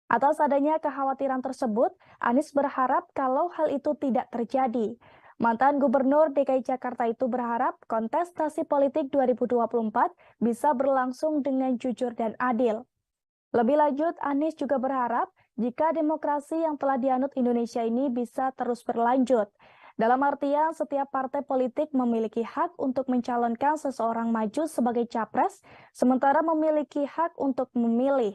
Atas adanya kekhawatiran tersebut, Anies berharap kalau hal itu tidak terjadi. Mantan Gubernur DKI Jakarta itu berharap kontestasi politik 2024 bisa berlangsung dengan jujur dan adil. Lebih lanjut, Anies juga berharap jika demokrasi yang telah dianut Indonesia ini bisa terus berlanjut. Dalam artian, setiap partai politik memiliki hak untuk mencalonkan seseorang maju sebagai capres, sementara memiliki hak untuk memilih.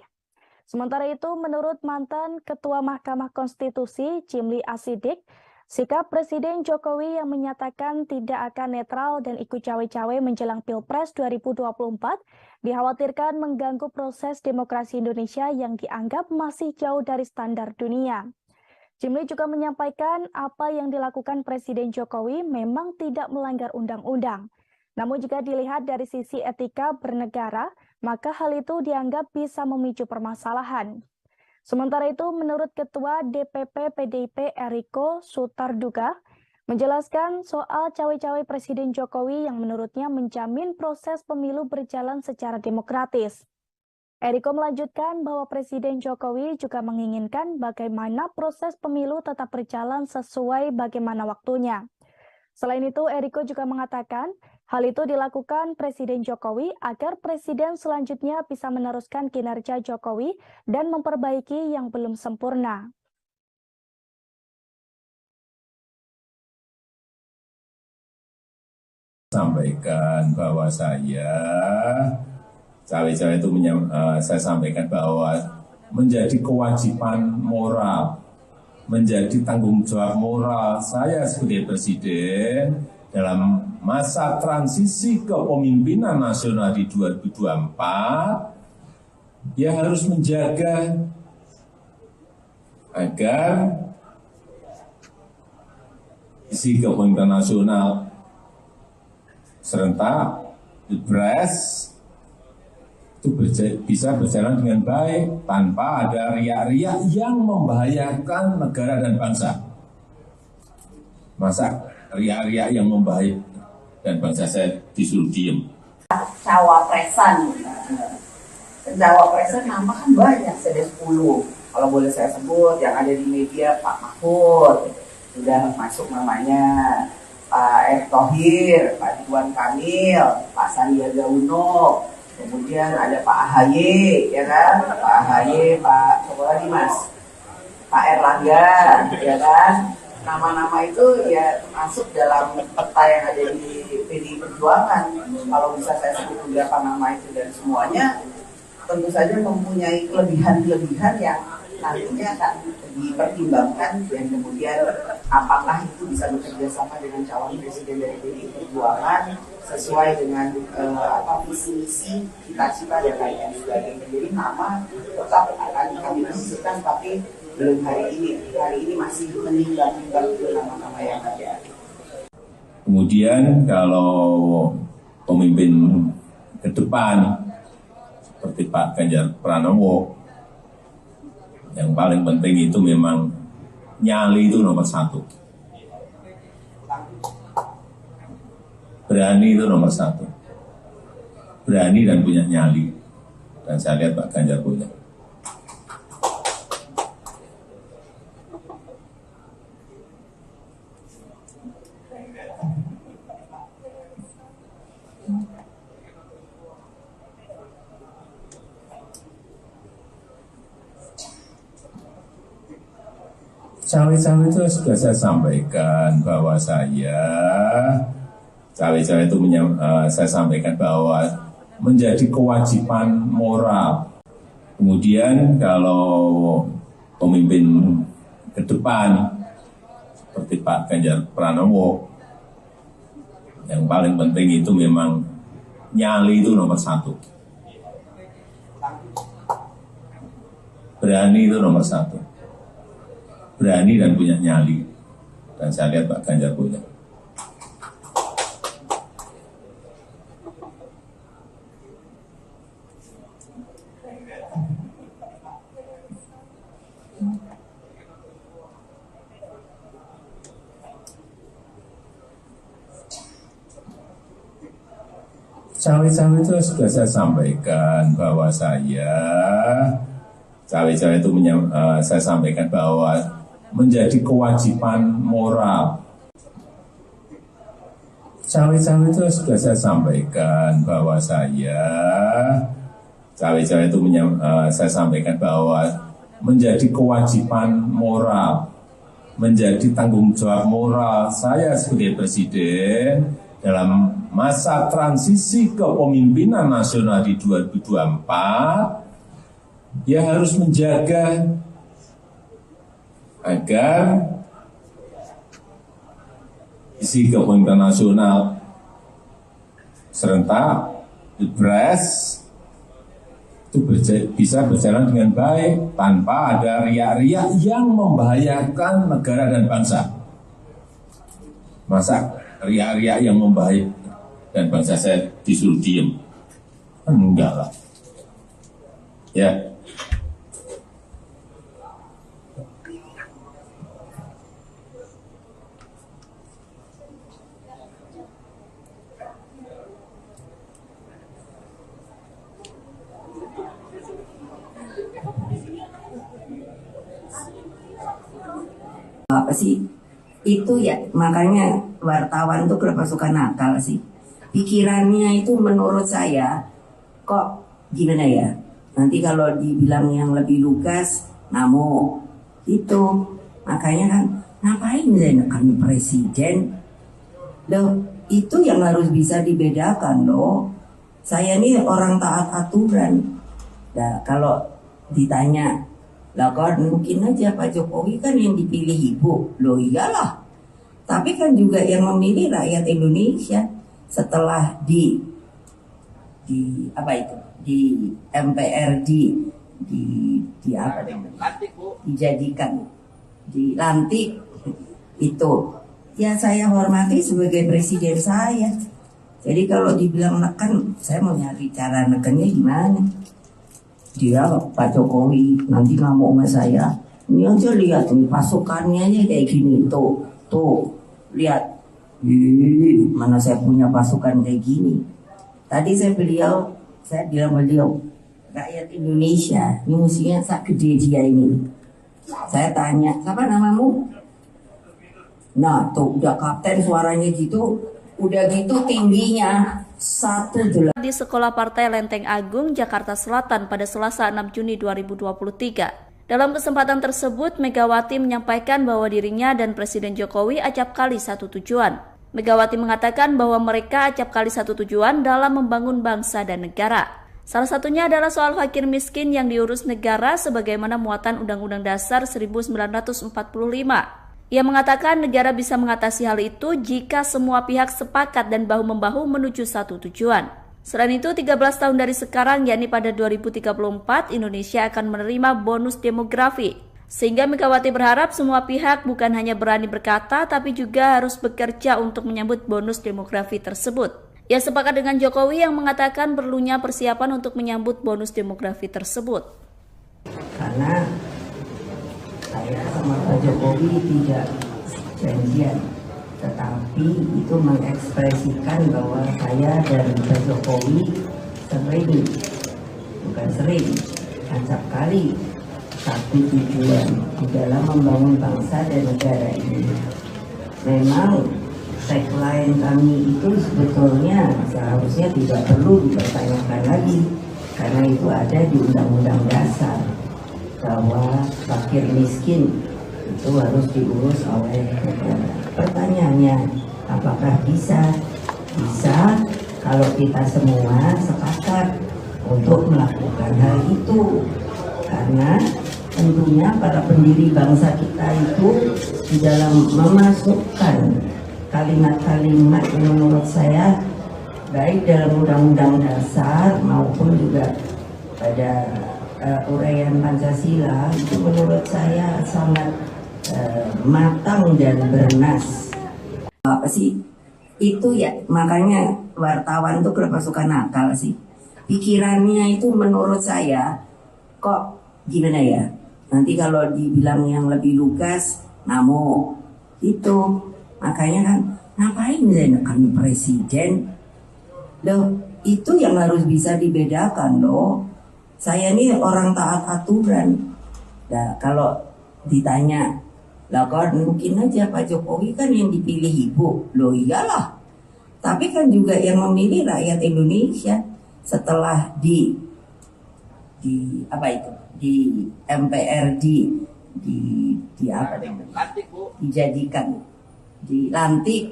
Sementara itu, menurut mantan Ketua Mahkamah Konstitusi, Cimli Asidik, sikap Presiden Jokowi yang menyatakan tidak akan netral dan ikut cawe-cawe menjelang Pilpres 2024 dikhawatirkan mengganggu proses demokrasi Indonesia yang dianggap masih jauh dari standar dunia. Cimli juga menyampaikan apa yang dilakukan Presiden Jokowi memang tidak melanggar undang-undang. Namun jika dilihat dari sisi etika bernegara, maka hal itu dianggap bisa memicu permasalahan. Sementara itu, menurut Ketua DPP PDIP Eriko Sutarduga, menjelaskan soal cawe-cawe Presiden Jokowi yang menurutnya menjamin proses pemilu berjalan secara demokratis. Eriko melanjutkan bahwa Presiden Jokowi juga menginginkan bagaimana proses pemilu tetap berjalan sesuai bagaimana waktunya. Selain itu, Eriko juga mengatakan hal itu dilakukan Presiden Jokowi agar Presiden selanjutnya bisa meneruskan kinerja Jokowi dan memperbaiki yang belum sempurna. Sampaikan bahwa cawe-cawe itu saya sampaikan bahwa menjadi kewajiban moral, menjadi tanggung jawab moral saya sebagai presiden dalam masa transisi kepemimpinan nasional di 2024, ya harus menjaga agar isi kepemimpinan nasional serentak, Pilpres itu bisa berjalan dengan baik tanpa ada riak-riak yang membahayakan negara dan bangsa. Masa riak-riak yang membahayakan dan bangsa saya disuruh diem? Cawapresan nama kan banyak, ada 10. Kalau boleh saya sebut yang ada di media, Pak Mahfud sudah masuk namanya, Pak Erick Thohir, Pak Ridwan Kamil, Pak Sandiaga Uno. Kemudian ada Pak AHY, ya kan? Pak AHY, Pak siapa lagi Mas? Pak Erlangga, ya kan? Nama-nama itu ya masuk dalam peta yang ada di PDI Perjuangan. Kalau bisa saya sebut beberapa nama itu dan semuanya tentu saja mempunyai kelebihan-kelebihan yang nantinya akan dipertimbangkan dan kemudian apakah itu bisa bekerja sama dengan calon presiden dari PDI Perjuangan sesuai dengan visi misi cita-cita dan lain sebagainya. Jadi nama tetap akan kami masukkan, tapi belum hari ini. Hari ini masih menimbang-nimbang nama-nama yang ada. Kemudian kalau pemimpin ke depan seperti Pak Ganjar Pranowo, yang paling penting itu memang nyali itu nomor satu. Berani itu nomor satu. Berani dan punya nyali. Dan saya lihat Pak Ganjar punya. Cawe-cawe itu sudah saya sampaikan bahwa cawe-cawe itu saya sampaikan bahwa menjadi kewajiban moral. Kemudian kalau pemimpin ke depan seperti Pak Ganjar Pranowo, yang paling penting itu memang nyali itu nomor satu. Berani itu nomor satu. Berani dan punya nyali. Dan saya lihat Pak Ganjar punya. Cawe-cawe itu sudah saya sampaikan bahwa cawe-cawe itu saya sampaikan bahwa menjadi kewajiban moral. Cawe-cawe itu sudah saya sampaikan bahwa cawe-cawe itu saya sampaikan bahwa menjadi kewajiban moral, menjadi tanggung jawab moral saya sebagai presiden dalam masa transisi kepemimpinan nasional di 2024, dia harus menjaga agar isi kepemimpinan nasional serentak Pilpres itu bisa berjalan dengan baik tanpa ada riak-riak yang membahayakan negara dan bangsa. Masa riak-riak yang membahayakan dan bangsa saya disuruh diem? Enggak lah. Ya. Apa sih itu ya, makanya wartawan tuh kenapa suka nakal sih, pikirannya itu menurut saya kok gimana ya, nanti kalau dibilang yang lebih lugas namo itu, makanya kan ngapain menekan presiden loh, itu yang harus bisa dibedakan loh. Saya ini orang taat aturan. Nah kalau ditanya lah kan mungkin aja Pak Jokowi kan yang dipilih ibu, loh iyalah. Tapi kan juga yang memilih rakyat Indonesia setelah di apa itu, di MPRD, di apa namanya, dijadikan, dilantik itu. Ya saya hormati sebagai presiden saya. Jadi kalau dibilang neken, saya mau nyari cara nekennya gimana. Dia Pak Jokowi nanti ngamuk sama saya. Ini aja lihat nih pasukannya aja kayak gini, tuh lihat. Mana saya punya pasukan kayak gini. Tadi saya bilang beliau rakyat Indonesia ini musuhnya sak gede dia ini. Saya tanya, siapa namamu? Nah tuh udah kapten suaranya gitu, udah gitu tingginya 1,8. Di Sekolah Partai Lenteng Agung, Jakarta Selatan pada Selasa 6 Juni 2023. Dalam kesempatan tersebut, Megawati menyampaikan bahwa dirinya dan Presiden Jokowi acap kali satu tujuan. Megawati mengatakan bahwa mereka acap kali satu tujuan dalam membangun bangsa dan negara. Salah satunya adalah soal fakir miskin yang diurus negara sebagaimana muatan Undang-Undang Dasar 1945. Ia mengatakan negara bisa mengatasi hal itu jika semua pihak sepakat dan bahu-membahu menuju satu tujuan. Selain itu, 13 tahun dari sekarang, yakni pada 2034, Indonesia akan menerima bonus demografi. Sehingga Megawati berharap semua pihak bukan hanya berani berkata, tapi juga harus bekerja untuk menyambut bonus demografi tersebut. Ia sepakat dengan Jokowi yang mengatakan perlunya persiapan untuk menyambut bonus demografi tersebut. Karena saya sama Pak Jokowi tidak janjian, tetapi itu mengekspresikan bahwa saya dan Pak Jokowi sering, acap kali satu tujuan di dalam membangun bangsa dan negara ini. Memang tagline kami itu sebetulnya seharusnya tidak perlu dipertanyakan lagi, karena itu ada di Undang-Undang Dasar bahwa fakir miskin itu harus diurus oleh negara. Pertanyaannya, apakah bisa? Bisa kalau kita semua sepakat untuk melakukan hal itu. Karena tentunya para pendiri bangsa kita itu di dalam memasukkan kalimat-kalimat yang menurut saya baik dalam Undang-Undang Dasar maupun juga pada uraian Pancasila itu menurut saya sangat matang dan bernas. Apa sih itu ya, makanya wartawan tuh kenapa suka nakal sih, pikirannya itu menurut saya kok gimana ya, nanti kalau dibilang yang lebih lugas ngamuk itu. Makanya kan ngapain saya nekan presiden loh, itu yang harus bisa dibedakan loh. Saya ini orang taat aturan. Nah, kalau ditanya, lah kan mungkin aja Pak Jokowi kan yang dipilih ibu. Loh iyalah. Tapi kan juga yang memilih rakyat Indonesia setelah di MPR dijadikan, dilantik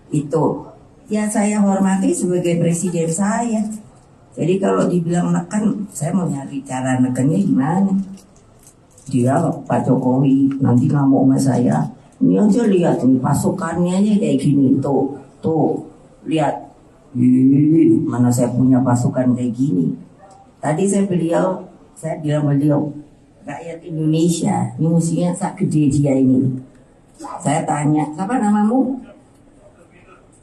itu. Ya saya hormati sebagai presiden saya. Jadi kalau dibilang neken, saya mau nyari cara nekennya gimana. Dia Pak Jokowi nanti ngamuk sama saya. Ini aja lihat nih pasukannya aja kayak gini. Tuh lihat. Mana saya punya pasukan kayak gini. Tadi saya bilang beliau rakyat Indonesia ini musuhnya sak gede dia ini. Saya tanya, siapa namamu?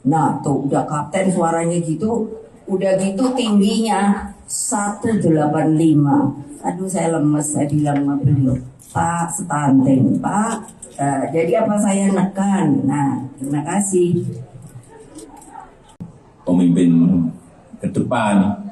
Nah tuh udah kapten suaranya gitu. Udah gitu tingginya 185. Aduh saya lemes, saya bilang sama beliau, Pak stunting, Pak. Jadi apa saya nekan? Nah terima kasih. Pemimpin ke depan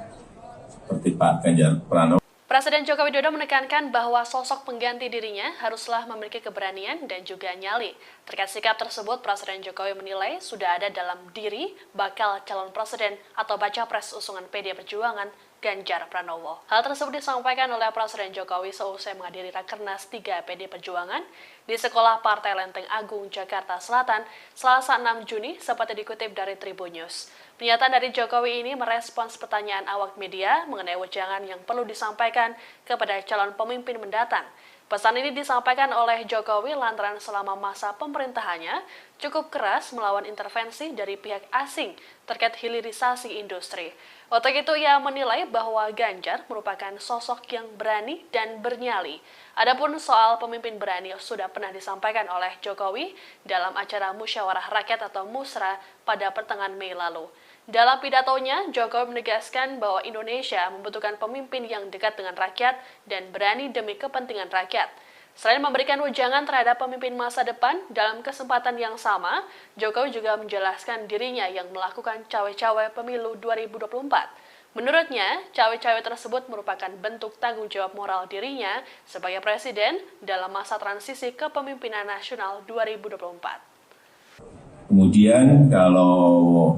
seperti Pak Ganjar Pranowo. Presiden Joko Widodo menekankan bahwa sosok pengganti dirinya haruslah memiliki keberanian dan juga nyali. Terkait sikap tersebut, Presiden Jokowi menilai sudah ada dalam diri bakal calon presiden atau baca pres usungan PD Perjuangan Ganjar Pranowo. Hal tersebut disampaikan oleh Presiden Jokowi seusai menghadiri Rakernas 3 PD Perjuangan di Sekolah Partai Lenteng Agung, Jakarta Selatan, Selasa 6 Juni, seperti dikutip dari Tribun News. Pernyataan dari Jokowi ini merespons pertanyaan awak media mengenai wejangan yang perlu disampaikan kepada calon pemimpin mendatang. Pesan ini disampaikan oleh Jokowi lantaran selama masa pemerintahannya cukup keras melawan intervensi dari pihak asing terkait hilirisasi industri. Untuk itu ia menilai bahwa Ganjar merupakan sosok yang berani dan bernyali. Adapun soal pemimpin berani sudah pernah disampaikan oleh Jokowi dalam acara Musyawarah Rakyat atau Musra pada pertengahan Mei lalu. Dalam pidatonya, Jokowi menegaskan bahwa Indonesia membutuhkan pemimpin yang dekat dengan rakyat dan berani demi kepentingan rakyat. Selain memberikan wejangan terhadap pemimpin masa depan, dalam kesempatan yang sama, Jokowi juga menjelaskan dirinya yang melakukan cawe-cawe pemilu 2024. Menurutnya, cawe-cawe tersebut merupakan bentuk tanggung jawab moral dirinya sebagai presiden dalam masa transisi kepemimpinan nasional 2024. Kemudian kalau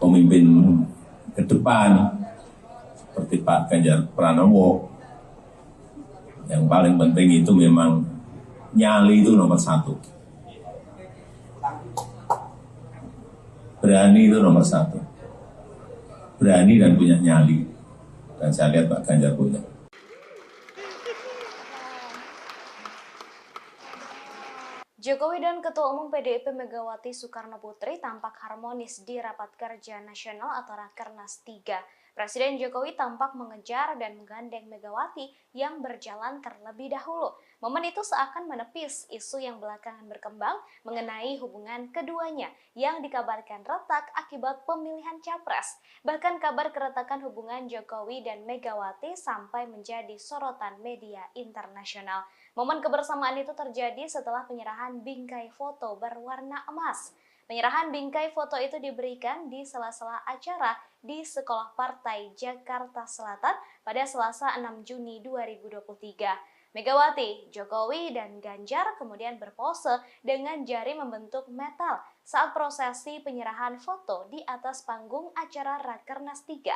pemimpin ke depan seperti Pak Ganjar Pranowo, yang paling penting itu memang nyali itu nomor 1. Berani itu nomor 1. Berani dan punya nyali. Dan saya lihat Pak Ganjar punya. Jokowi dan Ketua Umum PDIP Megawati Soekarno Putri tampak harmonis di Rapat Kerja Nasional atau Rakernas 3. Presiden Jokowi tampak mengejar dan menggandeng Megawati yang berjalan terlebih dahulu. Momen itu seakan menepis isu yang belakangan berkembang mengenai hubungan keduanya yang dikabarkan retak akibat pemilihan capres. Bahkan kabar keretakan hubungan Jokowi dan Megawati sampai menjadi sorotan media internasional. Momen kebersamaan itu terjadi setelah penyerahan bingkai foto berwarna emas. Penyerahan bingkai foto itu diberikan di sela-sela acara di Sekolah Partai Jakarta Selatan pada Selasa 6 Juni 2023. Megawati, Jokowi, dan Ganjar kemudian berpose dengan jari membentuk metal saat prosesi penyerahan foto di atas panggung acara Rakernas 3.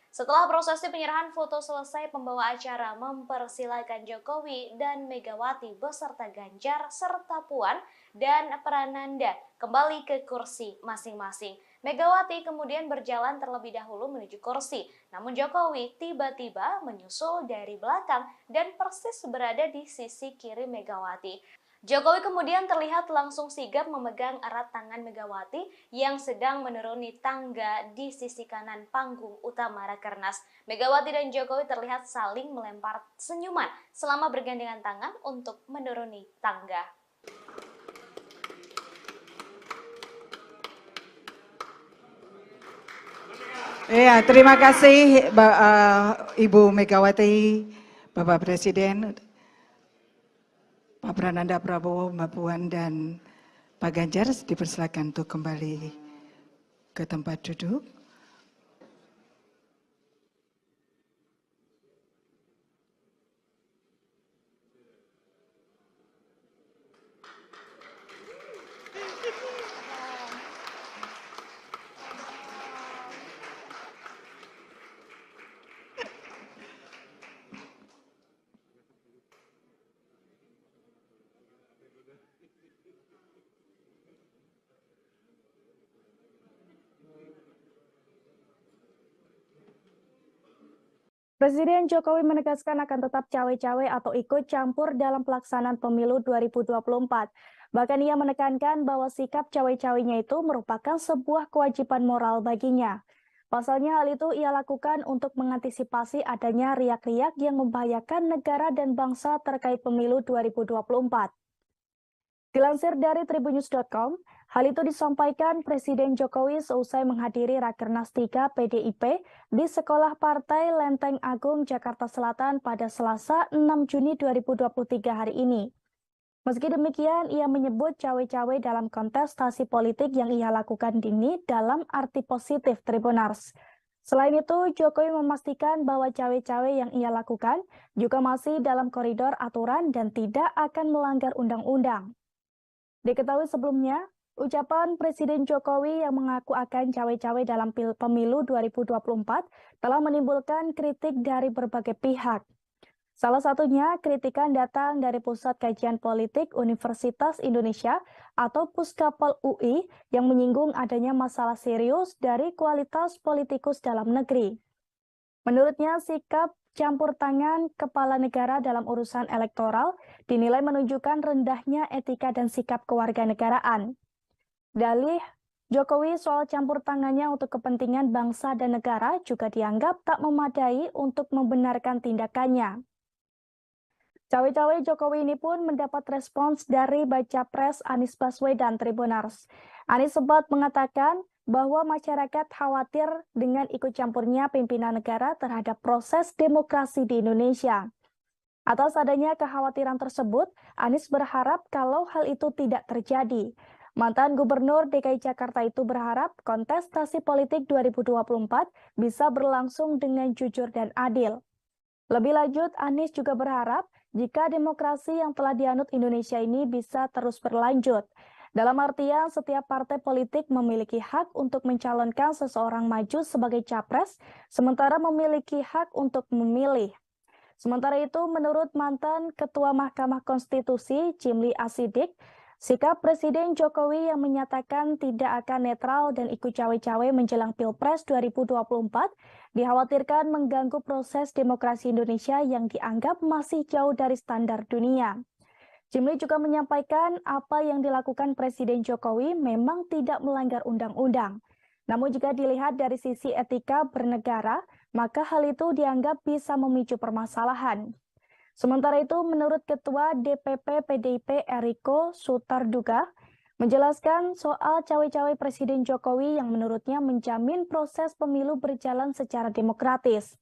Setelah prosesi penyerahan foto selesai, pembawa acara mempersilakan Jokowi dan Megawati beserta Ganjar serta Puan dan Prananda kembali ke kursi masing-masing. Megawati kemudian berjalan terlebih dahulu menuju kursi, namun Jokowi tiba-tiba menyusul dari belakang dan persis berada di sisi kiri Megawati. Jokowi kemudian terlihat langsung sigap memegang erat tangan Megawati yang sedang menuruni tangga di sisi kanan panggung utama Rakernas. Megawati dan Jokowi terlihat saling melempar senyuman selama bergandengan tangan untuk menuruni tangga. Ya, terima kasih Ibu Megawati, Bapak Presiden, Pak Prananda Prabowo, Mbak Puan, dan Pak Ganjar. Dipersilakan untuk kembali ke tempat duduk. Presiden Jokowi menegaskan akan tetap cawe-cawe atau ikut campur dalam pelaksanaan pemilu 2024. Bahkan ia menekankan bahwa sikap cawe-cawenya itu merupakan sebuah kewajiban moral baginya. Pasalnya hal itu ia lakukan untuk mengantisipasi adanya riak-riak yang membahayakan negara dan bangsa terkait pemilu 2024. Dilansir dari tribunnews.com, hal itu disampaikan Presiden Jokowi seusai menghadiri Rakernas 3 PDIP di Sekolah Partai Lenteng Agung, Jakarta Selatan pada Selasa 6 Juni 2023 hari ini. Meski demikian, ia menyebut cawe-cawe dalam kontestasi politik yang ia lakukan ini dalam arti positif Tribunars. Selain itu, Jokowi memastikan bahwa cawe-cawe yang ia lakukan juga masih dalam koridor aturan dan tidak akan melanggar undang-undang. Diketahui sebelumnya, ucapan Presiden Jokowi yang mengaku akan cawe-cawe dalam pemilu 2024 telah menimbulkan kritik dari berbagai pihak. Salah satunya kritikan datang dari Pusat Kajian Politik Universitas Indonesia atau Puskapol UI yang menyinggung adanya masalah serius dari kualitas politikus dalam negeri. Menurutnya, sikap campur tangan kepala negara dalam urusan elektoral dinilai menunjukkan rendahnya etika dan sikap kewarganegaraan. Dalih Jokowi soal campur tangannya untuk kepentingan bangsa dan negara juga dianggap tak memadai untuk membenarkan tindakannya. Cawe-cawe Jokowi ini pun mendapat respons dari Baca Pres Anies Baswedan Tribunars. Anies sempat mengatakan bahwa masyarakat khawatir dengan ikut campurnya pimpinan negara terhadap proses demokrasi di Indonesia. Atas adanya kekhawatiran tersebut, Anies berharap kalau hal itu tidak terjadi. Mantan Gubernur DKI Jakarta itu berharap kontestasi politik 2024 bisa berlangsung dengan jujur dan adil. Lebih lanjut, Anies juga berharap jika demokrasi yang telah dianut Indonesia ini bisa terus berlanjut. Dalam artian, setiap partai politik memiliki hak untuk mencalonkan seseorang maju sebagai capres, sementara memiliki hak untuk memilih. Sementara itu, menurut mantan Ketua Mahkamah Konstitusi, Jimli Asidik, sikap Presiden Jokowi yang menyatakan tidak akan netral dan ikut cawe-cawe menjelang Pilpres 2024 dikhawatirkan mengganggu proses demokrasi Indonesia yang dianggap masih jauh dari standar dunia. Jimli juga menyampaikan apa yang dilakukan Presiden Jokowi memang tidak melanggar undang-undang. Namun jika dilihat dari sisi etika bernegara, maka hal itu dianggap bisa memicu permasalahan. Sementara itu, menurut Ketua DPP PDIP Eriko Sutarduga, menjelaskan soal cawe-cawe Presiden Jokowi yang menurutnya menjamin proses pemilu berjalan secara demokratis.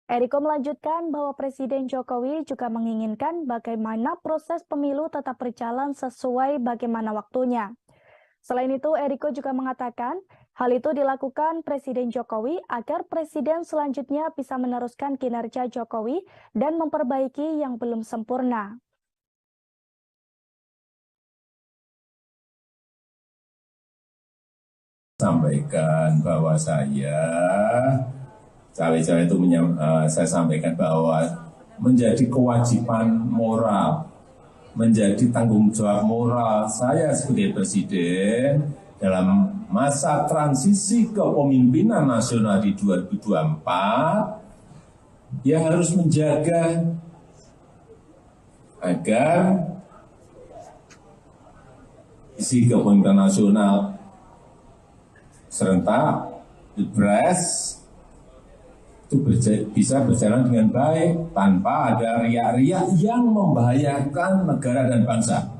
Eriko melanjutkan bahwa Presiden Jokowi juga menginginkan bagaimana proses pemilu tetap berjalan sesuai bagaimana waktunya. Selain itu, Eriko juga mengatakan hal itu dilakukan Presiden Jokowi agar Presiden selanjutnya bisa meneruskan kinerja Jokowi dan memperbaiki yang belum sempurna. Sampaikan bahwa cawe-cawe itu saya sampaikan bahwa menjadi kewajiban moral, menjadi tanggung jawab moral saya sebagai presiden dalam masa transisi kepemimpinan nasional di 2024, ya harus menjaga agar isi kepemimpinan nasional serentak Pilpres itu bisa berjalan dengan baik tanpa ada riak-riak yang membahayakan negara dan bangsa.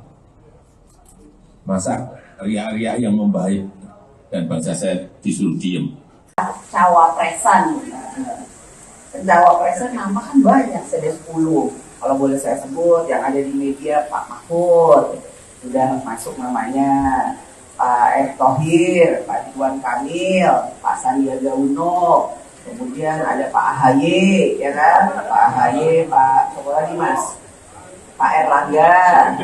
Masa riak-riak yang membahayakan dan bangsa saya disuruh diem? Cawapresan nama kan banyak, ada 10. Kalau boleh saya sebut, yang ada di media Pak Mahfud, sudah masuk namanya, Pak Erick Thohir, Pak Ridwan Kamil, Pak Sandiaga Uno, kemudian ada Pak AHY, ya kan? Pak AHY, Pak siapa lagi Mas? Pak Erlangga,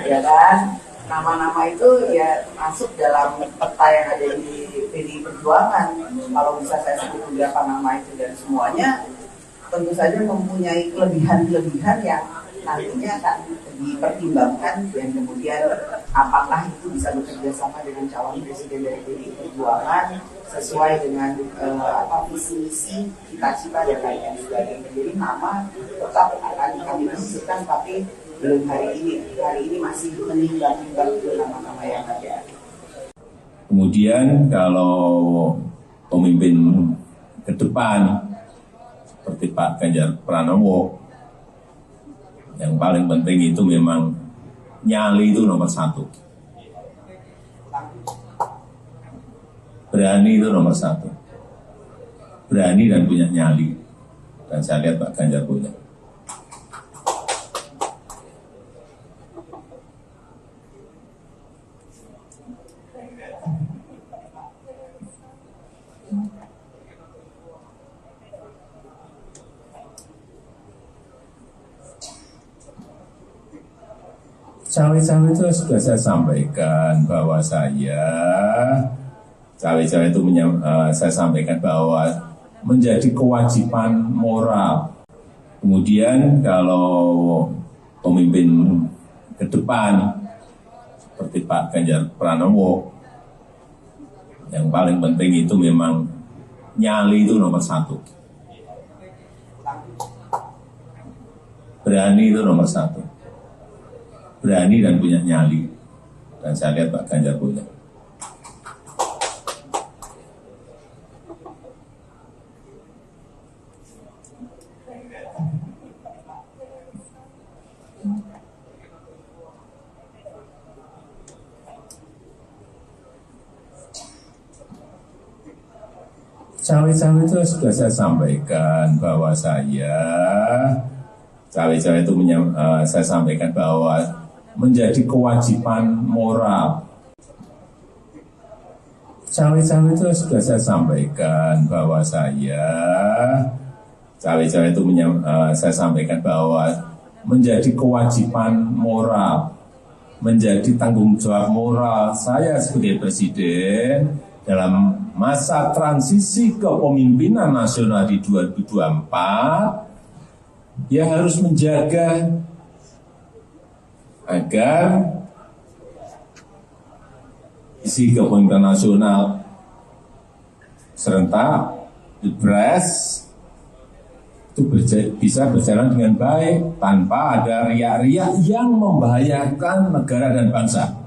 ya kan? Nama-nama itu ya masuk dalam peta yang ada di PDI Perjuangan. Kalau bisa saya sebut beberapa nama itu dan semuanya tentu saja mempunyai kelebihan-kelebihan yang nantinya akan dipertimbangkan dan kemudian apakah itu bisa bekerja sama dengan calon presiden dari PDI Perjuangan sesuai dengan visi misi cita-cita dan lain-lain sebagainya. Jadi nama tetap akan kami masukkan, tapi belum hari ini. Hari ini masih menimbang-nimbang nama-nama yang ada. Kemudian kalau pemimpin ke depan seperti Pak Ganjar Pranowo, yang paling penting itu memang nyali itu nomor 1. Berani itu nomor 1. Berani dan punya nyali. Dan saya lihat Pak Ganjar punya. Cawe-cawe itu sudah saya sampaikan bahwa cawe-cawe itu saya sampaikan bahwa menjadi kewajiban moral. Kemudian kalau pemimpin ke depan seperti Pak Ganjar Pranowo, yang paling penting itu memang nyali itu nomor 1. Berani itu nomor 1. Berani dan punya nyali. Dan saya lihat Pak Ganjar punya. Cawe-cawe itu sudah saya sampaikan bahwa cawe-cawe itu saya sampaikan bahwa menjadi kewajiban moral. Cawe-cawe itu sudah saya sampaikan bahwa cawe-cawe itu saya sampaikan bahwa menjadi kewajiban moral, menjadi tanggung jawab moral saya sebagai presiden dalam masa transisi kepemimpinan nasional di 2024, ya harus menjaga agar isi kepemimpinan nasional serentak Pilpres itu itu bisa berjalan dengan baik tanpa ada riak-riak yang membahayakan negara dan bangsa.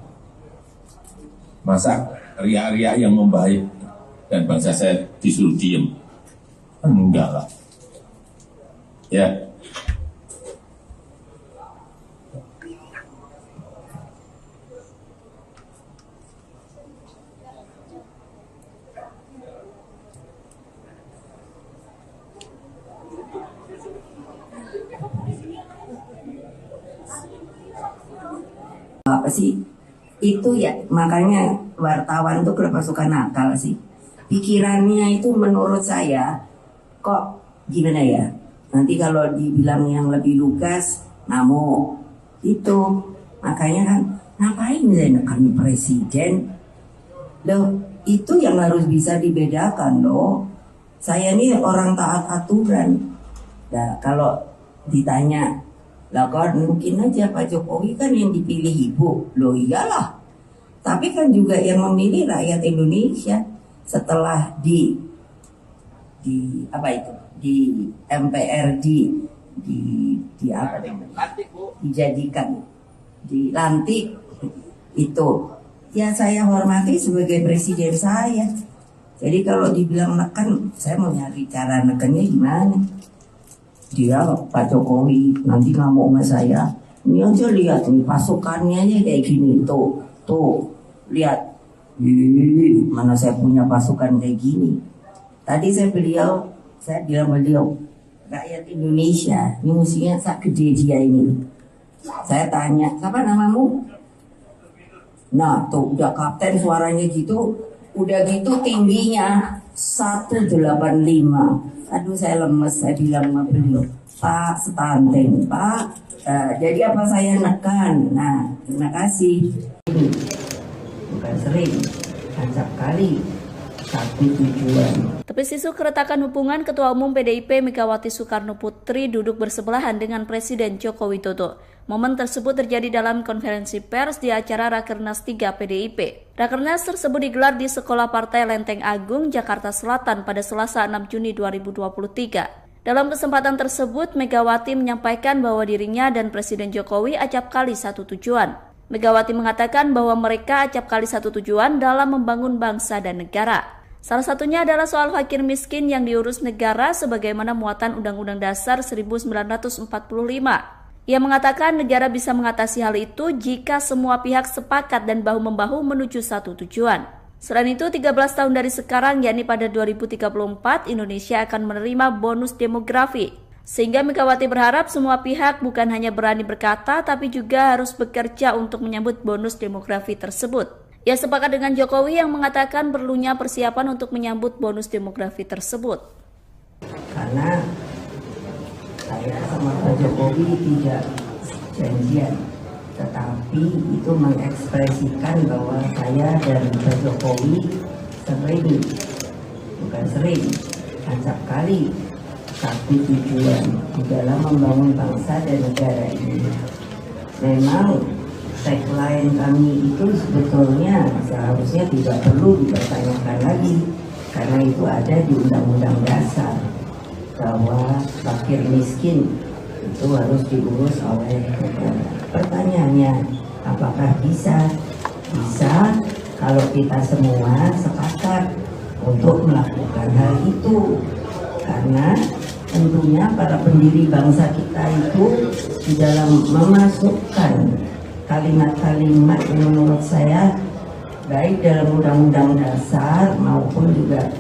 Masa riak-riak yang membahayakan dan bangsa saya disuruh diem? Enggak lah. Ya. Apa sih itu ya, makanya wartawan tuh kenapa suka nakal sih, pikirannya itu menurut saya kok gimana ya, nanti kalau dibilang yang lebih lugas ngamuk itu, makanya kan ngapain saya nekan presiden loh, itu yang harus bisa dibedakan loh. Saya ini orang taat aturan. Nah kalau ditanya lah kan mungkin aja Pak Jokowi kan yang dipilih ibu. Loh iyalah. Tapi kan juga yang memilih rakyat Indonesia setelah di apa itu? Di MPRD di apa namanya? Dijadikan dilantik itu. Ya saya hormati sebagai presiden saya. Jadi kalau dibilang neken, saya mau nyari cara nekennya gimana? Dia Pak Jokowi nanti ngamuk sama saya. Ini aja lihat nih pasukannya aja kayak gini tuh lihat. Mana saya punya pasukan kayak gini. Tadi saya bilang beliau rakyat Indonesia ini musuhnya sak gede dia ini. Saya tanya siapa namamu? Nah tuh udah kapten suaranya gitu, udah gitu tingginya 185. Aduh saya lemes, saya bilang sama beliau, Pak stunting, Pak. Jadi apa saya nekan? Nah terima kasih. Ini bukan sering, acap kali satu tujuan. Tapi isu keretakan hubungan Ketua Umum PDIP Megawati Soekarno Putri duduk bersebelahan dengan Presiden Joko Widodo. Momen tersebut terjadi dalam konferensi pers di acara Rakernas 3 PDIP. Rakernas tersebut digelar di Sekolah Partai Lenteng Agung, Jakarta Selatan pada Selasa 6 Juni 2023. Dalam kesempatan tersebut, Megawati menyampaikan bahwa dirinya dan Presiden Jokowi acap kali satu tujuan. Megawati mengatakan bahwa mereka acap kali satu tujuan dalam membangun bangsa dan negara. Salah satunya adalah soal fakir miskin yang diurus negara sebagaimana muatan Undang-Undang Dasar 1945. Ia mengatakan negara bisa mengatasi hal itu jika semua pihak sepakat dan bahu-membahu menuju satu tujuan. Selain itu, 13 tahun dari sekarang, yakni pada 2034, Indonesia akan menerima bonus demografi. Sehingga Megawati berharap semua pihak bukan hanya berani berkata, tapi juga harus bekerja untuk menyambut bonus demografi tersebut. Ia sepakat dengan Jokowi yang mengatakan perlunya persiapan untuk menyambut bonus demografi tersebut. Karena saya sama Pak Jokowi tidak janjian, tetapi itu mengekspresikan bahwa saya dan Pak Jokowi acap kali satu tujuan di dalam membangun bangsa dan negara ini. Memang tagline kami itu sebetulnya seharusnya tidak perlu dipertanyakan lagi, karena itu ada di Undang-Undang Dasar bahwa fakir miskin itu harus diurus oleh negara. Pertanyaannya, apakah bisa? Bisa kalau kita semua sepakat untuk melakukan hal itu, karena tentunya para pendiri bangsa kita itu di dalam memasukkan kalimat-kalimat yang menurut saya baik dalam Undang-Undang Dasar maupun juga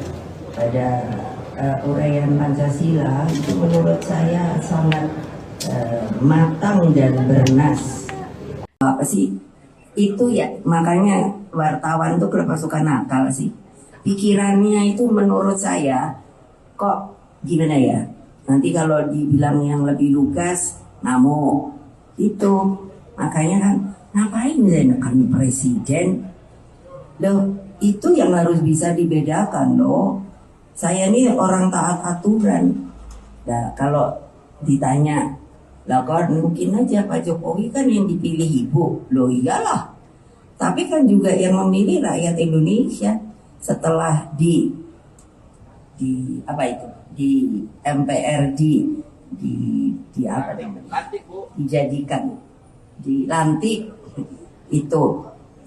pada uraian Pancasila itu menurut saya sangat matang dan bernas. Apa sih itu ya, makanya wartawan tuh kenapa suka nakal sih, pikirannya itu menurut saya kok gimana ya, nanti kalau dibilang yang lebih lugas ngamuk itu. Makanya kan ngapain saya nekan presiden loh, itu yang harus bisa dibedakan loh. Saya ini orang taat aturan. Nah kalau ditanya lah kan mungkin aja Pak Jokowi kan yang dipilih ibu. Loh iyalah. Tapi kan juga yang memilih rakyat Indonesia setelah di apa itu di MPRD di apa namanya dijadikan dilantik itu,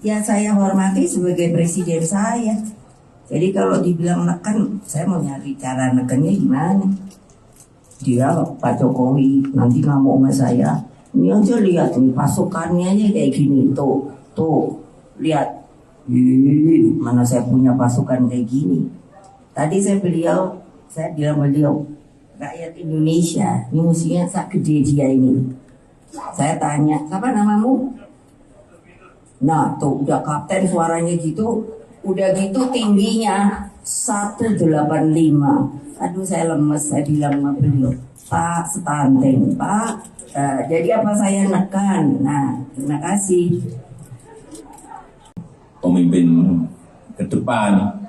ya saya hormati sebagai presiden saya. Jadi kalau dibilang neken, saya mau nyari cara nekennya gimana. Dia Pak Jokowi nanti ngamuk sama saya. Ini aja lihat nih pasukannya aja kayak gini, tuh lihat. Mana saya punya pasukan kayak gini. Tadi saya bilang beliau rakyat Indonesia, ini musuhnya sak gede dia ini. Saya tanya, siapa namamu? Nah tuh udah kapten suaranya gitu, udah gitu tingginya 185. Aduh saya lemes, saya bilang sama beliau, Pak stunting, Pak. Jadi apa saya nekan? Nah terima kasih. Pemimpin ke depan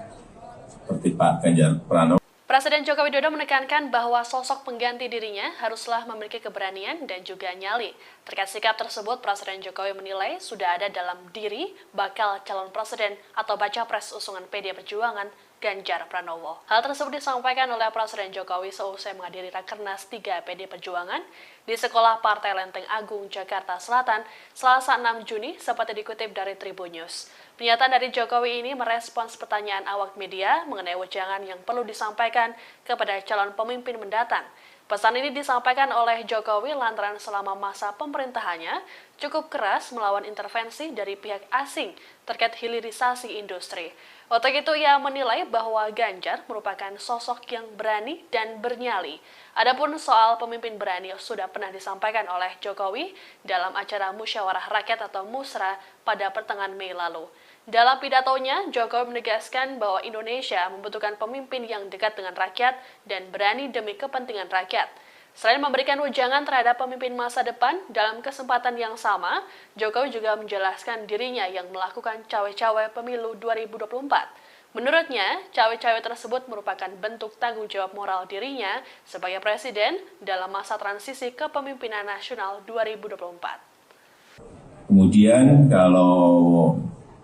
seperti Pak Ganjar Pranowo. Presiden Joko Widodo menekankan bahwa sosok pengganti dirinya haruslah memiliki keberanian dan juga nyali. Terkait sikap tersebut, Presiden Jokowi menilai sudah ada dalam diri bakal calon presiden atau baca pres usungan PD Perjuangan Ganjar Pranowo. Hal tersebut disampaikan oleh Presiden Jokowi seusai menghadiri Rakernas 3 PD Perjuangan di Sekolah Partai Lenteng Agung, Jakarta Selatan, Selasa 6 Juni, seperti dikutip dari Tribun News. Pernyataan dari Jokowi ini merespons pertanyaan awak media mengenai wejangan yang perlu disampaikan kepada calon pemimpin mendatang. Pesan ini disampaikan oleh Jokowi lantaran selama masa pemerintahannya cukup keras melawan intervensi dari pihak asing terkait hilirisasi industri. Untuk itu ia menilai bahwa Ganjar merupakan sosok yang berani dan bernyali. Adapun soal pemimpin berani sudah pernah disampaikan oleh Jokowi dalam acara Musyawarah Rakyat atau Musra pada pertengahan Mei lalu. Dalam pidatonya, Jokowi menegaskan bahwa Indonesia membutuhkan pemimpin yang dekat dengan rakyat dan berani demi kepentingan rakyat. Selain memberikan wejangan terhadap pemimpin masa depan, dalam kesempatan yang sama, Jokowi juga menjelaskan dirinya yang melakukan cawe-cawe pemilu 2024. Menurutnya, cawe-cawe tersebut merupakan bentuk tanggung jawab moral dirinya sebagai presiden dalam masa transisi kepemimpinan nasional 2024. Kemudian kalau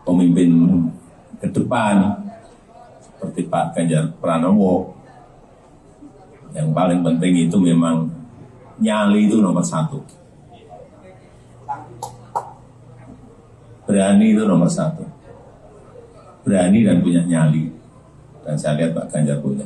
pemimpin ke depan seperti Pak Ganjar Pranowo, yang paling penting itu memang nyali itu nomor satu. Berani itu nomor satu. Berani dan punya nyali. Dan saya lihat Pak Ganjar punya.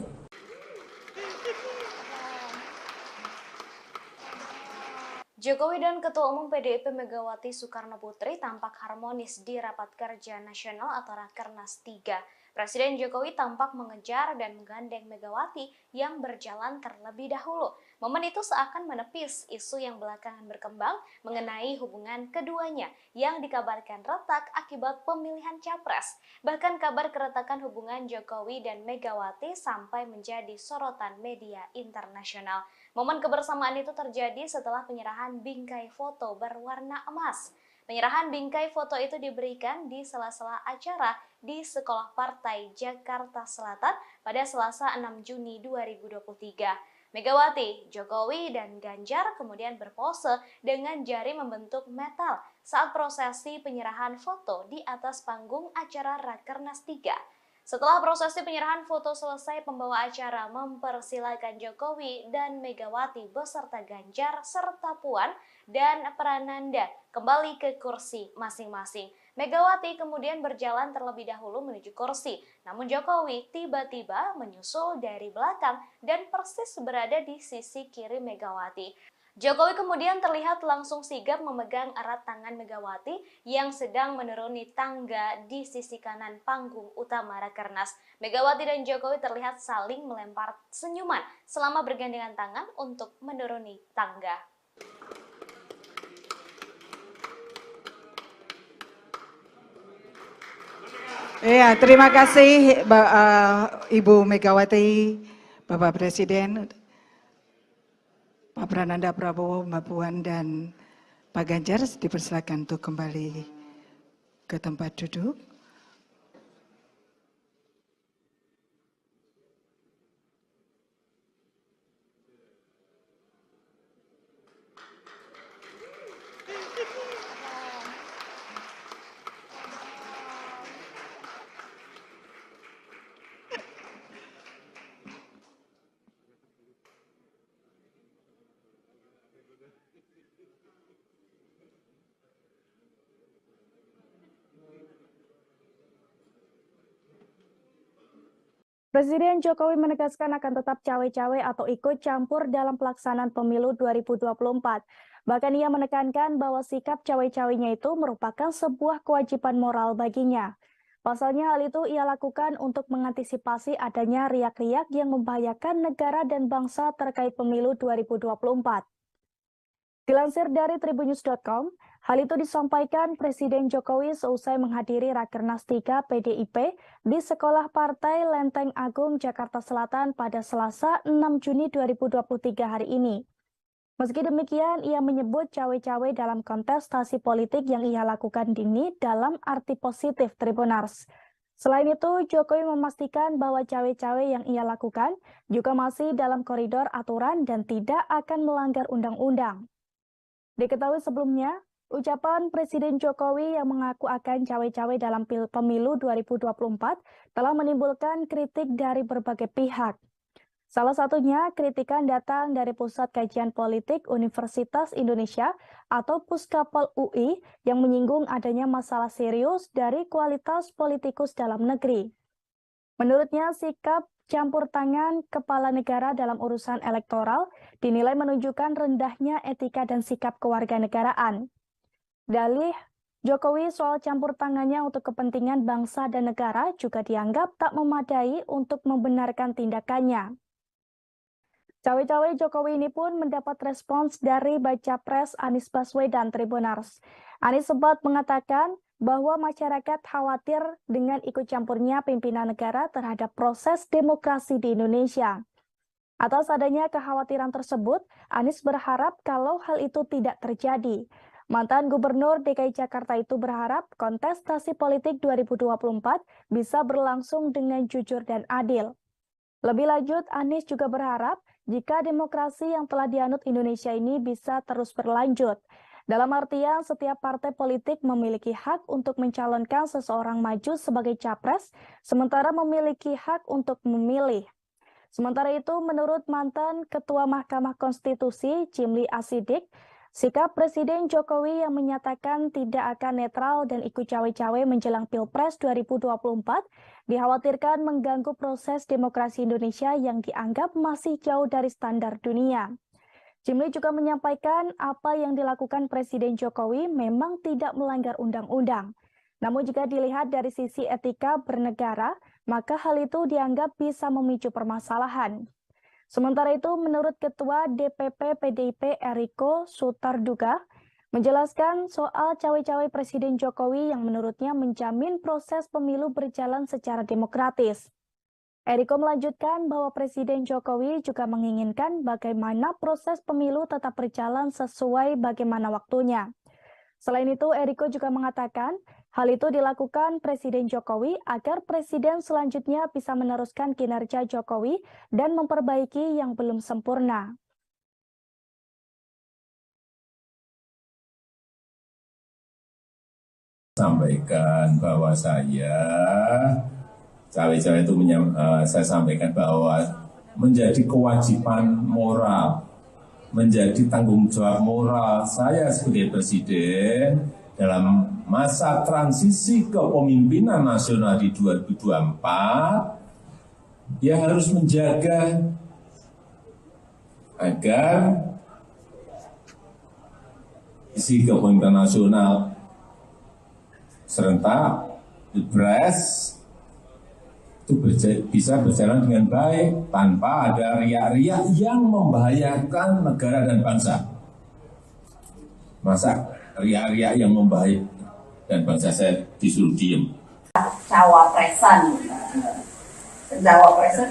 Jokowi dan Ketua Umum PDIP Megawati Soekarno Putri tampak harmonis di Rapat Kerja Nasional atau Rakernas 3. Presiden Jokowi tampak mengejar dan menggandeng Megawati yang berjalan terlebih dahulu. Momen itu seakan menepis isu yang belakangan berkembang mengenai hubungan keduanya yang dikabarkan retak akibat pemilihan capres. Bahkan kabar keretakan hubungan Jokowi dan Megawati sampai menjadi sorotan media internasional. Momen kebersamaan itu terjadi setelah penyerahan bingkai foto berwarna emas. Penyerahan bingkai foto itu diberikan di sela-sela acara di Sekolah Partai Jakarta Selatan pada Selasa 6 Juni 2023. Megawati, Jokowi, dan Ganjar kemudian berpose dengan jari membentuk metal saat prosesi penyerahan foto di atas panggung acara Rakernas 3. Setelah prosesi penyerahan foto selesai, pembawa acara mempersilakan Jokowi dan Megawati beserta Ganjar serta Puan dan Prananda kembali ke kursi masing-masing. Megawati kemudian berjalan terlebih dahulu menuju kursi, namun Jokowi tiba-tiba menyusul dari belakang dan persis berada di sisi kiri Megawati. Jokowi kemudian terlihat langsung sigap memegang erat tangan Megawati yang sedang menuruni tangga di sisi kanan panggung utama Rakernas. Megawati dan Jokowi terlihat saling melempar senyuman selama bergandengan tangan untuk menuruni tangga. Ya, terima kasih Ibu Megawati, Bapak Presiden, Pak Prananda Prabowo, Mbak Puan, dan Pak Ganjar dipersilakan untuk kembali ke tempat duduk. Presiden Jokowi menegaskan akan tetap cawe-cawe atau ikut campur dalam pelaksanaan pemilu 2024. Bahkan ia menekankan bahwa sikap cawe-cawenya itu merupakan sebuah kewajiban moral baginya. Pasalnya hal itu ia lakukan untuk mengantisipasi adanya riak-riak yang membahayakan negara dan bangsa terkait pemilu 2024. Dilansir dari tribunnews.com, hal itu disampaikan Presiden Jokowi seusai menghadiri Rakernas 3 PDIP di Sekolah Partai Lenteng Agung, Jakarta Selatan pada Selasa 6 Juni 2023 hari ini. Meski demikian, ia menyebut cawe-cawe dalam kontestasi politik yang ia lakukan ini dalam arti positif Tribunars. Selain itu, Jokowi memastikan bahwa cawe-cawe yang ia lakukan juga masih dalam koridor aturan dan tidak akan melanggar undang-undang. Diketahui sebelumnya, ucapan Presiden Jokowi yang mengaku akan cawe-cawe dalam pemilu 2024 telah menimbulkan kritik dari berbagai pihak. Salah satunya, kritikan datang dari Pusat Kajian Politik Universitas Indonesia atau Puskapol UI yang menyinggung adanya masalah serius dari kualitas politikus dalam negeri. Menurutnya, sikap campur tangan kepala negara dalam urusan elektoral dinilai menunjukkan rendahnya etika dan sikap kewarganegaraan. Dalih Jokowi soal campur tangannya untuk kepentingan bangsa dan negara juga dianggap tak memadai untuk membenarkan tindakannya. Cawe-cawe Jokowi ini pun mendapat respons dari Baca Pres Anies Baswedan Tribunars. Anies sempat mengatakan bahwa masyarakat khawatir dengan ikut campurnya pimpinan negara terhadap proses demokrasi di Indonesia. Atas adanya kekhawatiran tersebut, Anies berharap kalau hal itu tidak terjadi. Mantan Gubernur DKI Jakarta itu berharap kontestasi politik 2024 bisa berlangsung dengan jujur dan adil. Lebih lanjut, Anies juga berharap jika demokrasi yang telah dianut Indonesia ini bisa terus berlanjut. Dalam artian, setiap partai politik memiliki hak untuk mencalonkan seseorang maju sebagai capres, sementara memiliki hak untuk memilih. Sementara itu, menurut mantan Ketua Mahkamah Konstitusi, Jimli Asidik, sikap Presiden Jokowi yang menyatakan tidak akan netral dan ikut cawe-cawe menjelang Pilpres 2024 dikhawatirkan mengganggu proses demokrasi Indonesia yang dianggap masih jauh dari standar dunia. Jimli juga menyampaikan apa yang dilakukan Presiden Jokowi memang tidak melanggar undang-undang. Namun jika dilihat dari sisi etika bernegara, maka hal itu dianggap bisa memicu permasalahan. Sementara itu, menurut Ketua DPP PDIP Eriko Sutarduga, menjelaskan soal cawe-cawe Presiden Jokowi yang menurutnya menjamin proses pemilu berjalan secara demokratis. Eriko melanjutkan bahwa Presiden Jokowi juga menginginkan bagaimana proses pemilu tetap berjalan sesuai bagaimana waktunya. Selain itu, Eriko juga mengatakan hal itu dilakukan Presiden Jokowi agar Presiden selanjutnya bisa meneruskan kinerja Jokowi dan memperbaiki yang belum sempurna. Sampaikan bahwa cawe-cawe itu saya sampaikan bahwa menjadi kewajiban moral, menjadi tanggung jawab moral saya sebagai presiden dalam masa transisi kepemimpinan nasional di 2024, ya harus menjaga agar isi kepemimpinan nasional serentak, Pilpres itu bisa berjalan dengan baik tanpa ada riak-riak yang membahayakan negara dan bangsa. Masa riak-riak yang membahayakan dan bangsa saya disuruh diem? Cawapresan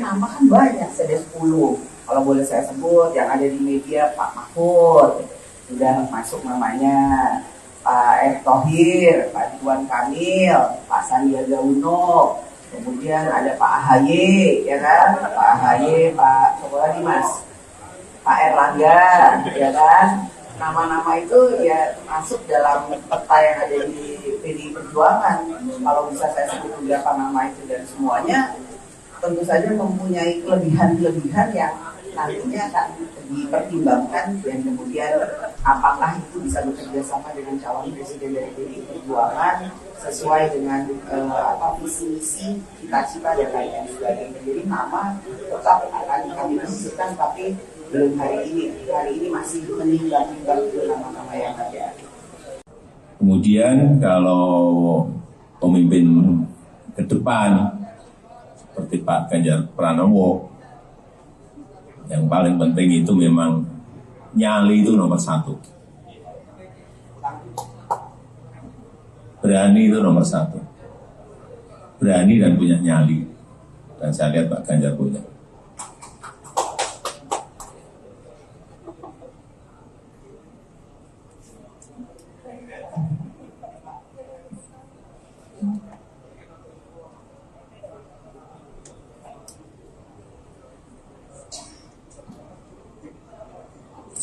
nama kan banyak, ada 10. Kalau boleh saya sebut yang ada di media, Pak Mahfud sudah masuk namanya, Pak Erick Thohir, Pak Ridwan Kamil, Pak Sandiaga Uno. Kemudian ada Pak AHY, ya kan? Pak AHY, Pak siapa lagi Mas? Pak Erlangga, ya kan? Nama-nama itu ya masuk dalam peta yang ada di PDI Perjuangan. Kalau bisa saya sebut beberapa nama itu dan semuanya tentu saja mempunyai kelebihan-kelebihan yang nantinya akan dipertimbangkan dan kemudian apakah itu bisa bekerja sama dengan calon presiden dari PDI Perjuangan sesuai dengan visi misi, cita-cita dan lain sebagainya. Jadi nama tetap akan kami menentukan, tapi belum hari ini. Hari ini masih menimbang-nimbang nama-nama yang ada. Kemudian kalau pemimpin ke depan seperti Pak Ganjar Pranowo, yang paling penting itu memang nyali itu nomor satu. Berani itu nomor satu. Berani dan punya nyali. Dan saya lihat Pak Ganjar punya.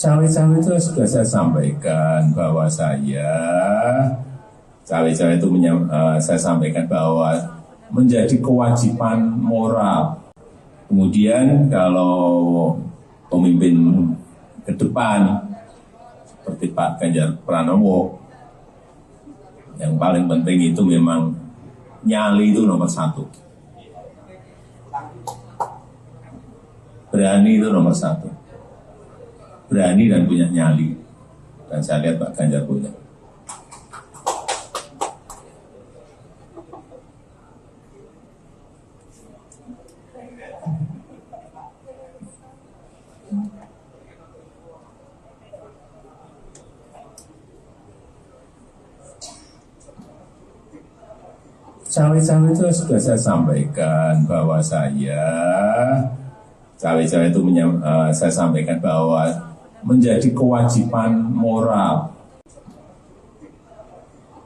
Cawe-cawe itu sudah saya sampaikan bahwa cawe-cawe itu saya sampaikan bahwa menjadi kewajiban moral. Kemudian kalau pemimpin ke depan seperti Pak Ganjar Pranowo, yang paling penting itu memang nyali itu nomor satu. Berani itu nomor satu. Berani dan punya nyali. Dan saya lihat Pak Ganjar punya. Cawe-cawe itu sudah saya sampaikan bahwa cawe-cawe itu saya sampaikan bahwa menjadi kewajiban moral.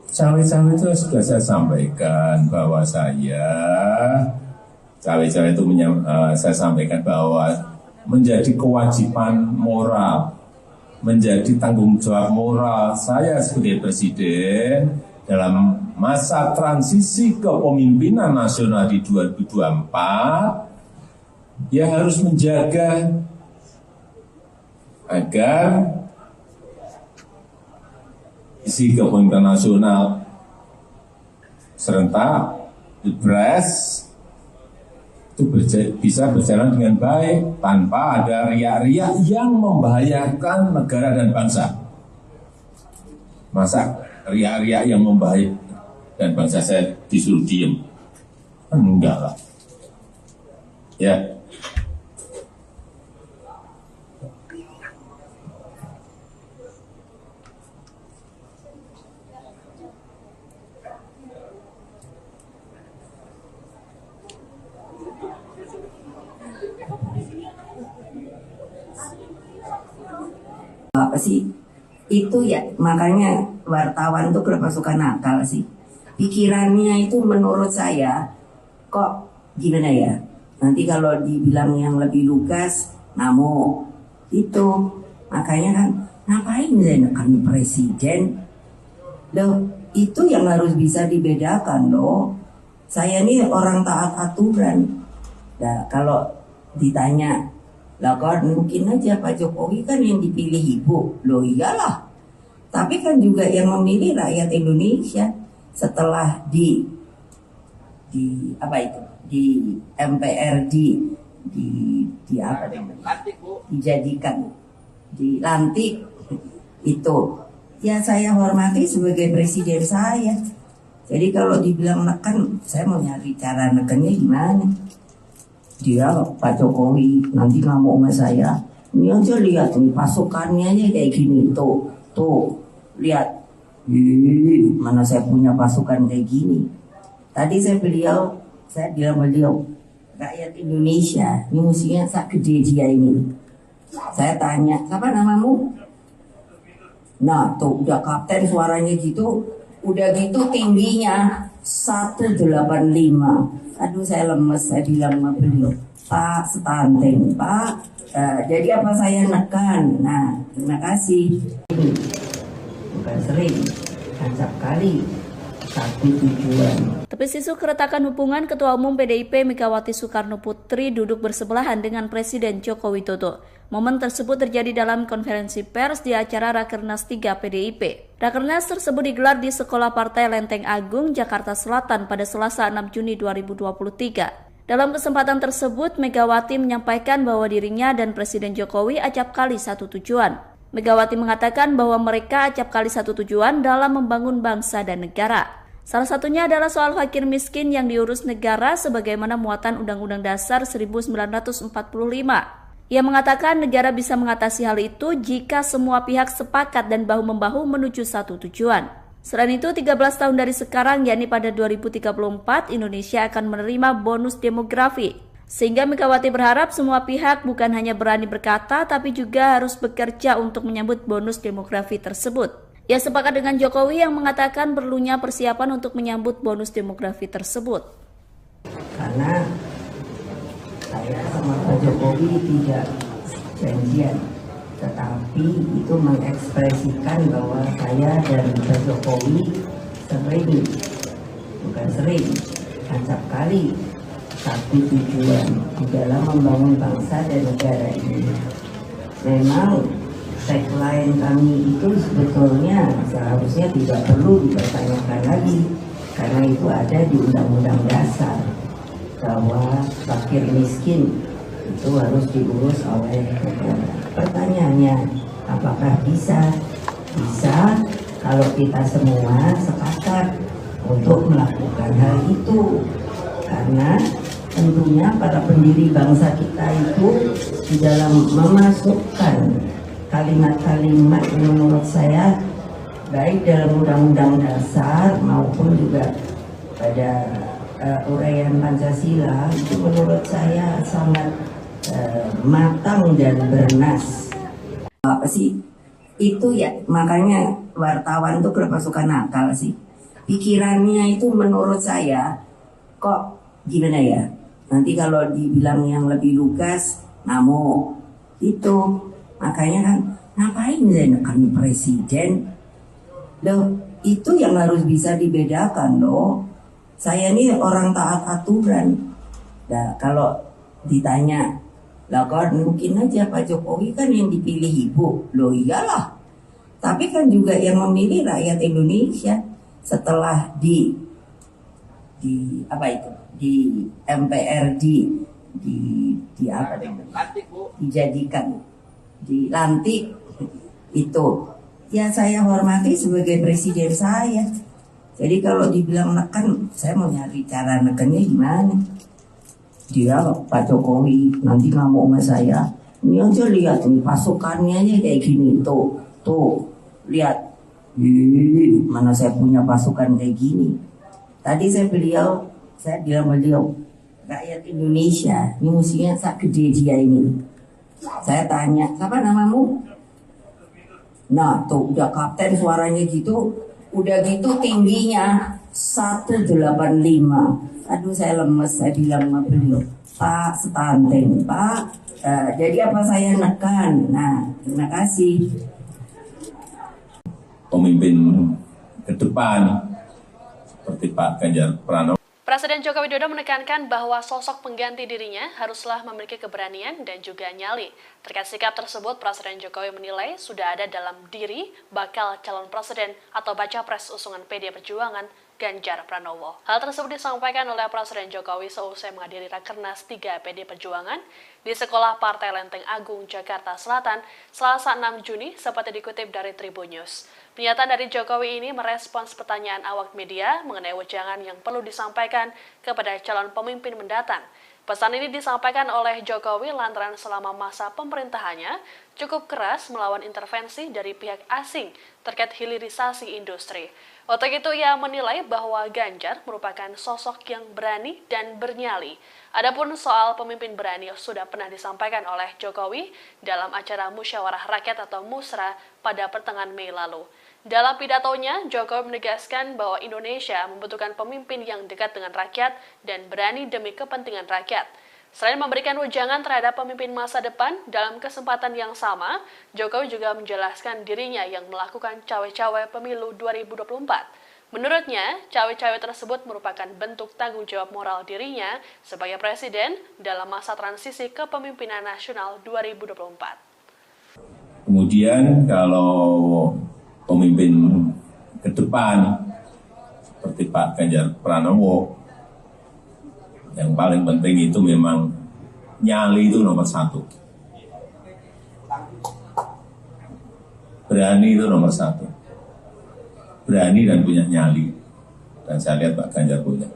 Cawe-cawe itu sudah saya sampaikan bahwa cawe-cawe itu saya sampaikan bahwa menjadi kewajiban moral, menjadi tanggung jawab moral saya sebagai presiden dalam masa transisi kepemimpinan nasional di 2024, ya harus menjaga agar isi kepemimpinan nasional serentak Pilpres itu bisa berjalan dengan baik tanpa ada riak-riak yang membahayakan negara dan bangsa. Masa riak-riak yang membahayakan dan bangsa saya disuruh diem? Enggak lah. Ya. Apa sih itu ya, makanya wartawan tuh kenapa suka nakal sih, pikirannya itu menurut saya kok gimana ya, nanti kalau dibilang yang lebih lugas namo itu, makanya kan ngapain saya nekan presiden loh, itu yang harus bisa dibedakan loh. Saya ini orang taat aturan. Nah kalau ditanya lah kan mungkin aja Pak Jokowi kan yang dipilih ibu, loh iyalah. Tapi kan juga yang memilih rakyat Indonesia setelah di apa itu di MPR di apa namanya, dijadikan dilantik itu ya saya hormati sebagai presiden saya. Jadi kalau dibilang neken, saya mau nyari cara nekennya gimana. Dia Pak Jokowi nanti ngamuk sama saya, ini aja lihat nih pasukannya aja kayak gini, tuh lihat, mana saya punya pasukan kayak gini. Tadi saya bilang beliau rakyat Indonesia ini musuhnya sak gede dia ini. Saya tanya, siapa namamu? Nah tuh udah kapten suaranya gitu, udah gitu tingginya 185. Aduh saya lemes, saya bilang sama beliau, Pak stunting Pak. Jadi apa saya nekan? Nah terima kasih. Bukan sering, acap kali satu tujuan. Tapi isu keretakan hubungan Ketua Umum PDIP Megawati Soekarno Putri duduk bersebelahan dengan Presiden Joko Widodo. Momen tersebut terjadi dalam konferensi pers di acara Rakernas 3 PDIP. Rakernas tersebut digelar di Sekolah Partai Lenteng Agung, Jakarta Selatan pada Selasa 6 Juni 2023. Dalam kesempatan tersebut, Megawati menyampaikan bahwa dirinya dan Presiden Jokowi acap kali satu tujuan. Megawati mengatakan bahwa mereka acap kali satu tujuan dalam membangun bangsa dan negara. Salah satunya adalah soal fakir miskin yang diurus negara sebagaimana muatan Undang-Undang Dasar 1945. Ia mengatakan negara bisa mengatasi hal itu jika semua pihak sepakat dan bahu-membahu menuju satu tujuan. Selain itu, 13 tahun dari sekarang, yakni pada 2034, Indonesia akan menerima bonus demografi. Sehingga Megawati berharap semua pihak bukan hanya berani berkata, tapi juga harus bekerja untuk menyambut bonus demografi tersebut. Ia sepakat dengan Jokowi yang mengatakan perlunya persiapan untuk menyambut bonus demografi tersebut. Karena saya sama Pak Jokowi tidak janjian, tetapi itu mengekspresikan bahwa saya dan Pak Jokowi sering, acap kali satu tujuan di dalam membangun bangsa dan negara ini. Memang tagline kami itu sebetulnya seharusnya tidak perlu dipertanyakan lagi, karena itu ada di Undang-Undang Dasar bahwa fakir miskin itu harus diurus oleh negara. Pertanyaannya, apakah bisa? Bisa kalau kita semua sepakat untuk melakukan hal itu, karena tentunya para pendiri bangsa kita itu di dalam memasukkan kalimat-kalimat yang menurut saya baik dalam Undang-Undang Dasar maupun juga pada uraian Pancasila itu menurut saya sangat matang dan bernas. Apa sih itu ya, makanya wartawan tuh kenapa suka nakal sih, pikirannya itu menurut saya kok gimana ya, nanti kalau dibilang yang lebih lugas ngamuk itu. Makanya kan ngapain saya nekan presiden loh, itu yang harus bisa dibedakan loh. Saya ini orang taat aturan. Nah kalau ditanya, lah kan mungkin aja Pak Jokowi kan yang dipilih ibu, loh iyalah, tapi kan juga yang memilih rakyat Indonesia setelah di MPRD dijadikan, dilantik itu ya saya hormati sebagai presiden saya. Jadi kalau dibilang neken, saya mau nyari cara nekennya gimana. Dia Pak Jokowi nanti ngamuk sama saya, ini aja lihat nih pasukannya aja kayak gini, tuh lihat, mana saya punya pasukan kayak gini. Tadi saya bilang beliau rakyat Indonesia ini musuhnya sak gede dia ini. Saya tanya, siapa namamu? Nah tuh udah kapten suaranya gitu, udah gitu tingginya 185. Aduh saya lemes, saya bilang sama beliau, Pak stunting Pak, jadi apa saya nekan. Nah terima kasih. Pemimpin ke depan seperti Pak Ganjar Pranowo. Presiden Joko Widodo menekankan bahwa sosok pengganti dirinya haruslah memiliki keberanian dan juga nyali. Terkait sikap tersebut, Presiden Jokowi menilai sudah ada dalam diri bakal calon presiden atau baca pres usungan PD Perjuangan Ganjar Pranowo. Hal tersebut disampaikan oleh Presiden Jokowi seusai menghadiri Rakernas 3 PD Perjuangan di Sekolah Partai Lenteng Agung, Jakarta Selatan, Selasa 6 Juni, seperti dikutip dari Tribun News. Pernyataan dari Jokowi ini merespons pertanyaan awak media mengenai wejangan yang perlu disampaikan kepada calon pemimpin mendatang. Pesan ini disampaikan oleh Jokowi lantaran selama masa pemerintahannya cukup keras melawan intervensi dari pihak asing terkait hilirisasi industri. Untuk itu ia menilai bahwa Ganjar merupakan sosok yang berani dan bernyali. Adapun soal pemimpin berani sudah pernah disampaikan oleh Jokowi dalam acara Musyawarah Rakyat atau Musra pada pertengahan Mei lalu. Dalam pidatonya, Jokowi menegaskan bahwa Indonesia membutuhkan pemimpin yang dekat dengan rakyat dan berani demi kepentingan rakyat. Selain memberikan wejangan terhadap pemimpin masa depan, dalam kesempatan yang sama, Jokowi juga menjelaskan dirinya yang melakukan cawe-cawe pemilu 2024. Menurutnya, cawe-cawe tersebut merupakan bentuk tanggung jawab moral dirinya sebagai presiden dalam masa transisi kepemimpinan nasional 2024. Kemudian kalau pemimpin ke depan seperti Pak Ganjar Pranowo, yang paling penting itu memang nyali itu nomor satu. Berani itu nomor satu. Berani dan punya nyali. Dan saya lihat Pak Ganjar punya.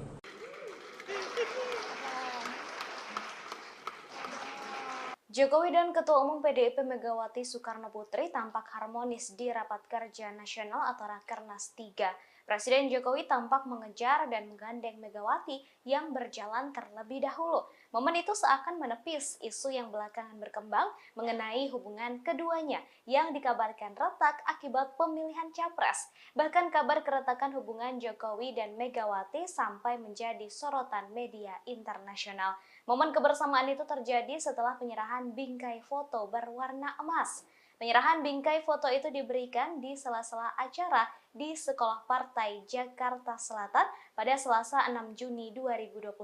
Jokowi dan Ketua Umum PDIP Megawati Soekarnoputri tampak harmonis di Rapat Kerja Nasional atau Rakernas 3. Presiden Jokowi tampak mengejar dan menggandeng Megawati yang berjalan terlebih dahulu. Momen itu seakan menepis isu yang belakangan berkembang mengenai hubungan keduanya yang dikabarkan retak akibat pemilihan capres. Bahkan kabar keretakan hubungan Jokowi dan Megawati sampai menjadi sorotan media internasional. Momen kebersamaan itu terjadi setelah penyerahan bingkai foto berwarna emas. Penyerahan bingkai foto itu diberikan di sela-sela acara di Sekolah Partai Jakarta Selatan pada Selasa 6 Juni 2023.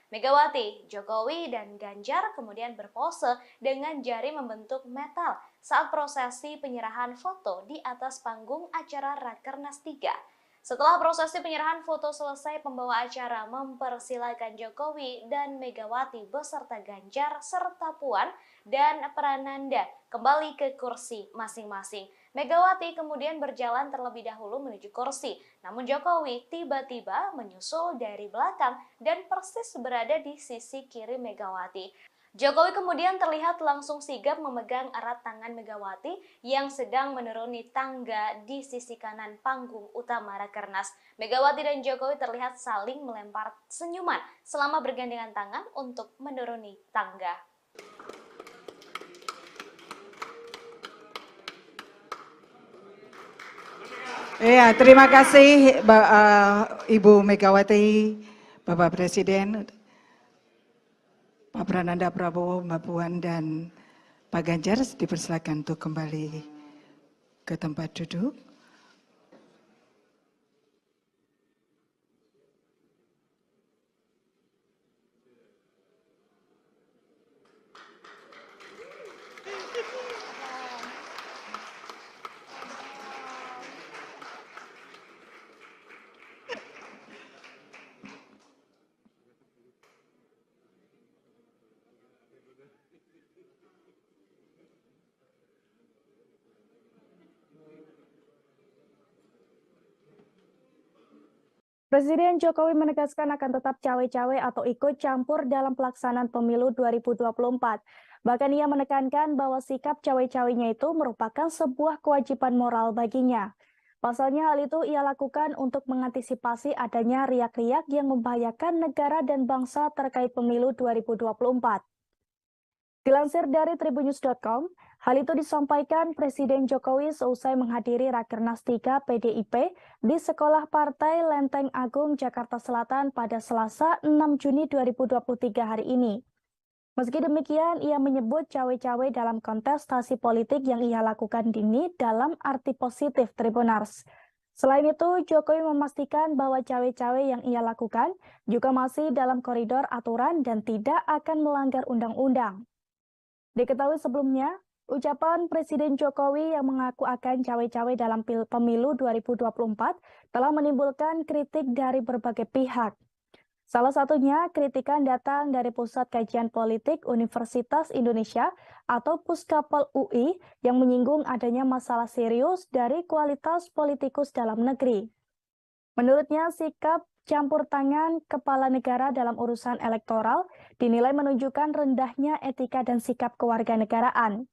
Megawati, Jokowi, dan Ganjar kemudian berpose dengan jari membentuk metal saat prosesi penyerahan foto di atas panggung acara Rakernas 3. Setelah prosesi penyerahan foto selesai, pembawa acara mempersilakan Jokowi dan Megawati beserta Ganjar serta Puan dan Prananda kembali ke kursi masing-masing. Megawati kemudian berjalan terlebih dahulu menuju kursi, namun Jokowi tiba-tiba menyusul dari belakang dan persis berada di sisi kiri Megawati. Jokowi kemudian terlihat langsung sigap memegang erat tangan Megawati yang sedang menuruni tangga di sisi kanan panggung utama Rakernas. Megawati dan Jokowi terlihat saling melempar senyuman selama bergandengan tangan untuk menuruni tangga. Ya, terima kasih Ibu Megawati, Bapak Presiden, Pak Prananda Prabowo, Mbak Puan, dan Pak Ganjar. Dipersilakan untuk kembali ke tempat duduk. Presiden Jokowi menegaskan akan tetap cawe-cawe atau ikut campur dalam pelaksanaan pemilu 2024. Bahkan ia menekankan bahwa sikap cawe-cawenya itu merupakan sebuah kewajiban moral baginya. Pasalnya hal itu ia lakukan untuk mengantisipasi adanya riak-riak yang membahayakan negara dan bangsa terkait pemilu 2024. Dilansir dari tribunnews.com, hal itu disampaikan Presiden Jokowi seusai menghadiri Rakernas 3 PDIP di Sekolah Partai Lenteng Agung, Jakarta Selatan pada Selasa 6 Juni 2023 hari ini. Meski demikian, ia menyebut cawe-cawe dalam kontestasi politik yang ia lakukan ini dalam arti positif Tribunars. Selain itu, Jokowi memastikan bahwa cawe-cawe yang ia lakukan juga masih dalam koridor aturan dan tidak akan melanggar undang-undang. Diketahui sebelumnya, ucapan Presiden Jokowi yang mengaku akan cawe-cawe dalam pemilu 2024 telah menimbulkan kritik dari berbagai pihak. Salah satunya, kritikan datang dari Pusat Kajian Politik Universitas Indonesia atau Puskapol UI yang menyinggung adanya masalah serius dari kualitas politikus dalam negeri. Menurutnya, sikap campur tangan kepala negara dalam urusan elektoral dinilai menunjukkan rendahnya etika dan sikap kewarganegaraan.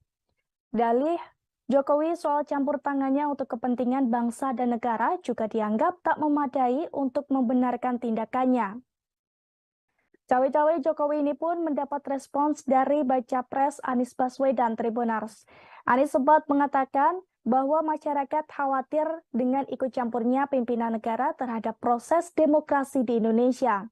Dalih Jokowi soal campur tangannya untuk kepentingan bangsa dan negara juga dianggap tak memadai untuk membenarkan tindakannya. Cawe-cawe Jokowi ini pun mendapat respons dari Baca Pres Anies Baswedan Tribunars. Anies sempat mengatakan bahwa masyarakat khawatir dengan ikut campurnya pimpinan negara terhadap proses demokrasi di Indonesia.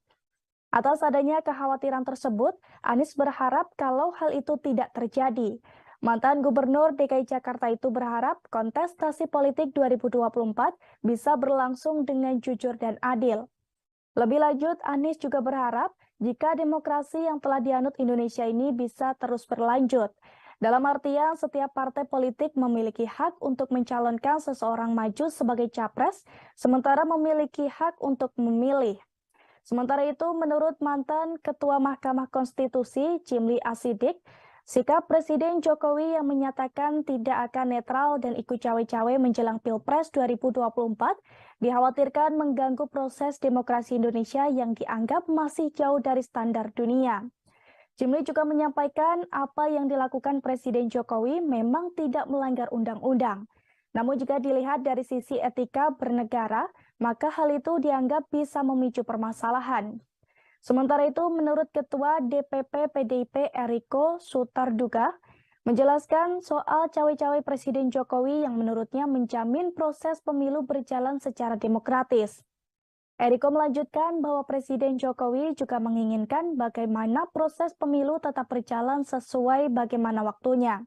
Atas adanya kekhawatiran tersebut, Anies berharap kalau hal itu tidak terjadi. Mantan Gubernur DKI Jakarta itu berharap kontestasi politik 2024 bisa berlangsung dengan jujur dan adil. Lebih lanjut, Anies juga berharap jika demokrasi yang telah dianut Indonesia ini bisa terus berlanjut. Dalam artian, setiap partai politik memiliki hak untuk mencalonkan seseorang maju sebagai capres, sementara memiliki hak untuk memilih. Sementara itu, menurut mantan Ketua Mahkamah Konstitusi, Jimli Asidik, sikap Presiden Jokowi yang menyatakan tidak akan netral dan ikut cawe-cawe menjelang Pilpres 2024 dikhawatirkan mengganggu proses demokrasi Indonesia yang dianggap masih jauh dari standar dunia. Jimli juga menyampaikan apa yang dilakukan Presiden Jokowi memang tidak melanggar undang-undang. Namun jika dilihat dari sisi etika bernegara, maka hal itu dianggap bisa memicu permasalahan. Sementara itu, menurut Ketua DPP PDIP Eriko Sutarduga, menjelaskan soal cawe-cawe Presiden Jokowi yang menurutnya menjamin proses pemilu berjalan secara demokratis. Eriko melanjutkan bahwa Presiden Jokowi juga menginginkan bagaimana proses pemilu tetap berjalan sesuai bagaimana waktunya.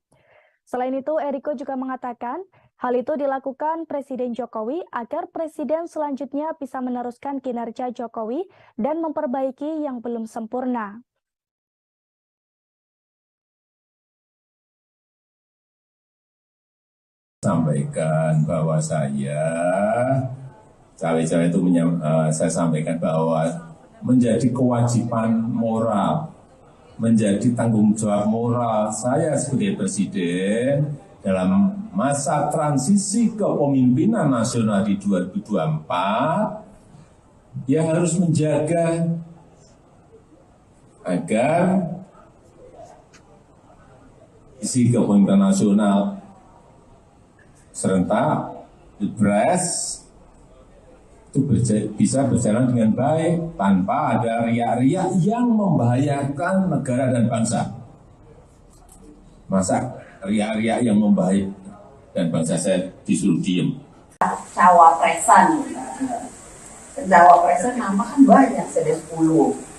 Selain itu, Eriko juga mengatakan hal itu dilakukan Presiden Jokowi agar Presiden selanjutnya bisa meneruskan kinerja Jokowi dan memperbaiki yang belum sempurna. Sampaikan bahwa saya cawe-cawe itu saya sampaikan bahwa menjadi kewajiban moral, menjadi tanggung jawab moral saya sebagai presiden dalam masa transisi kepemimpinan nasional di 2024 yang harus menjaga agar isi kepemimpinan nasional serentak Pilpres itu bisa berjalan dengan baik tanpa ada riak-riak yang membahayakan negara dan bangsa. Masa riak-riak yang membahayakan dan bangsa saya disuruh diem. Cawapresan nama kan banyak, ada 10.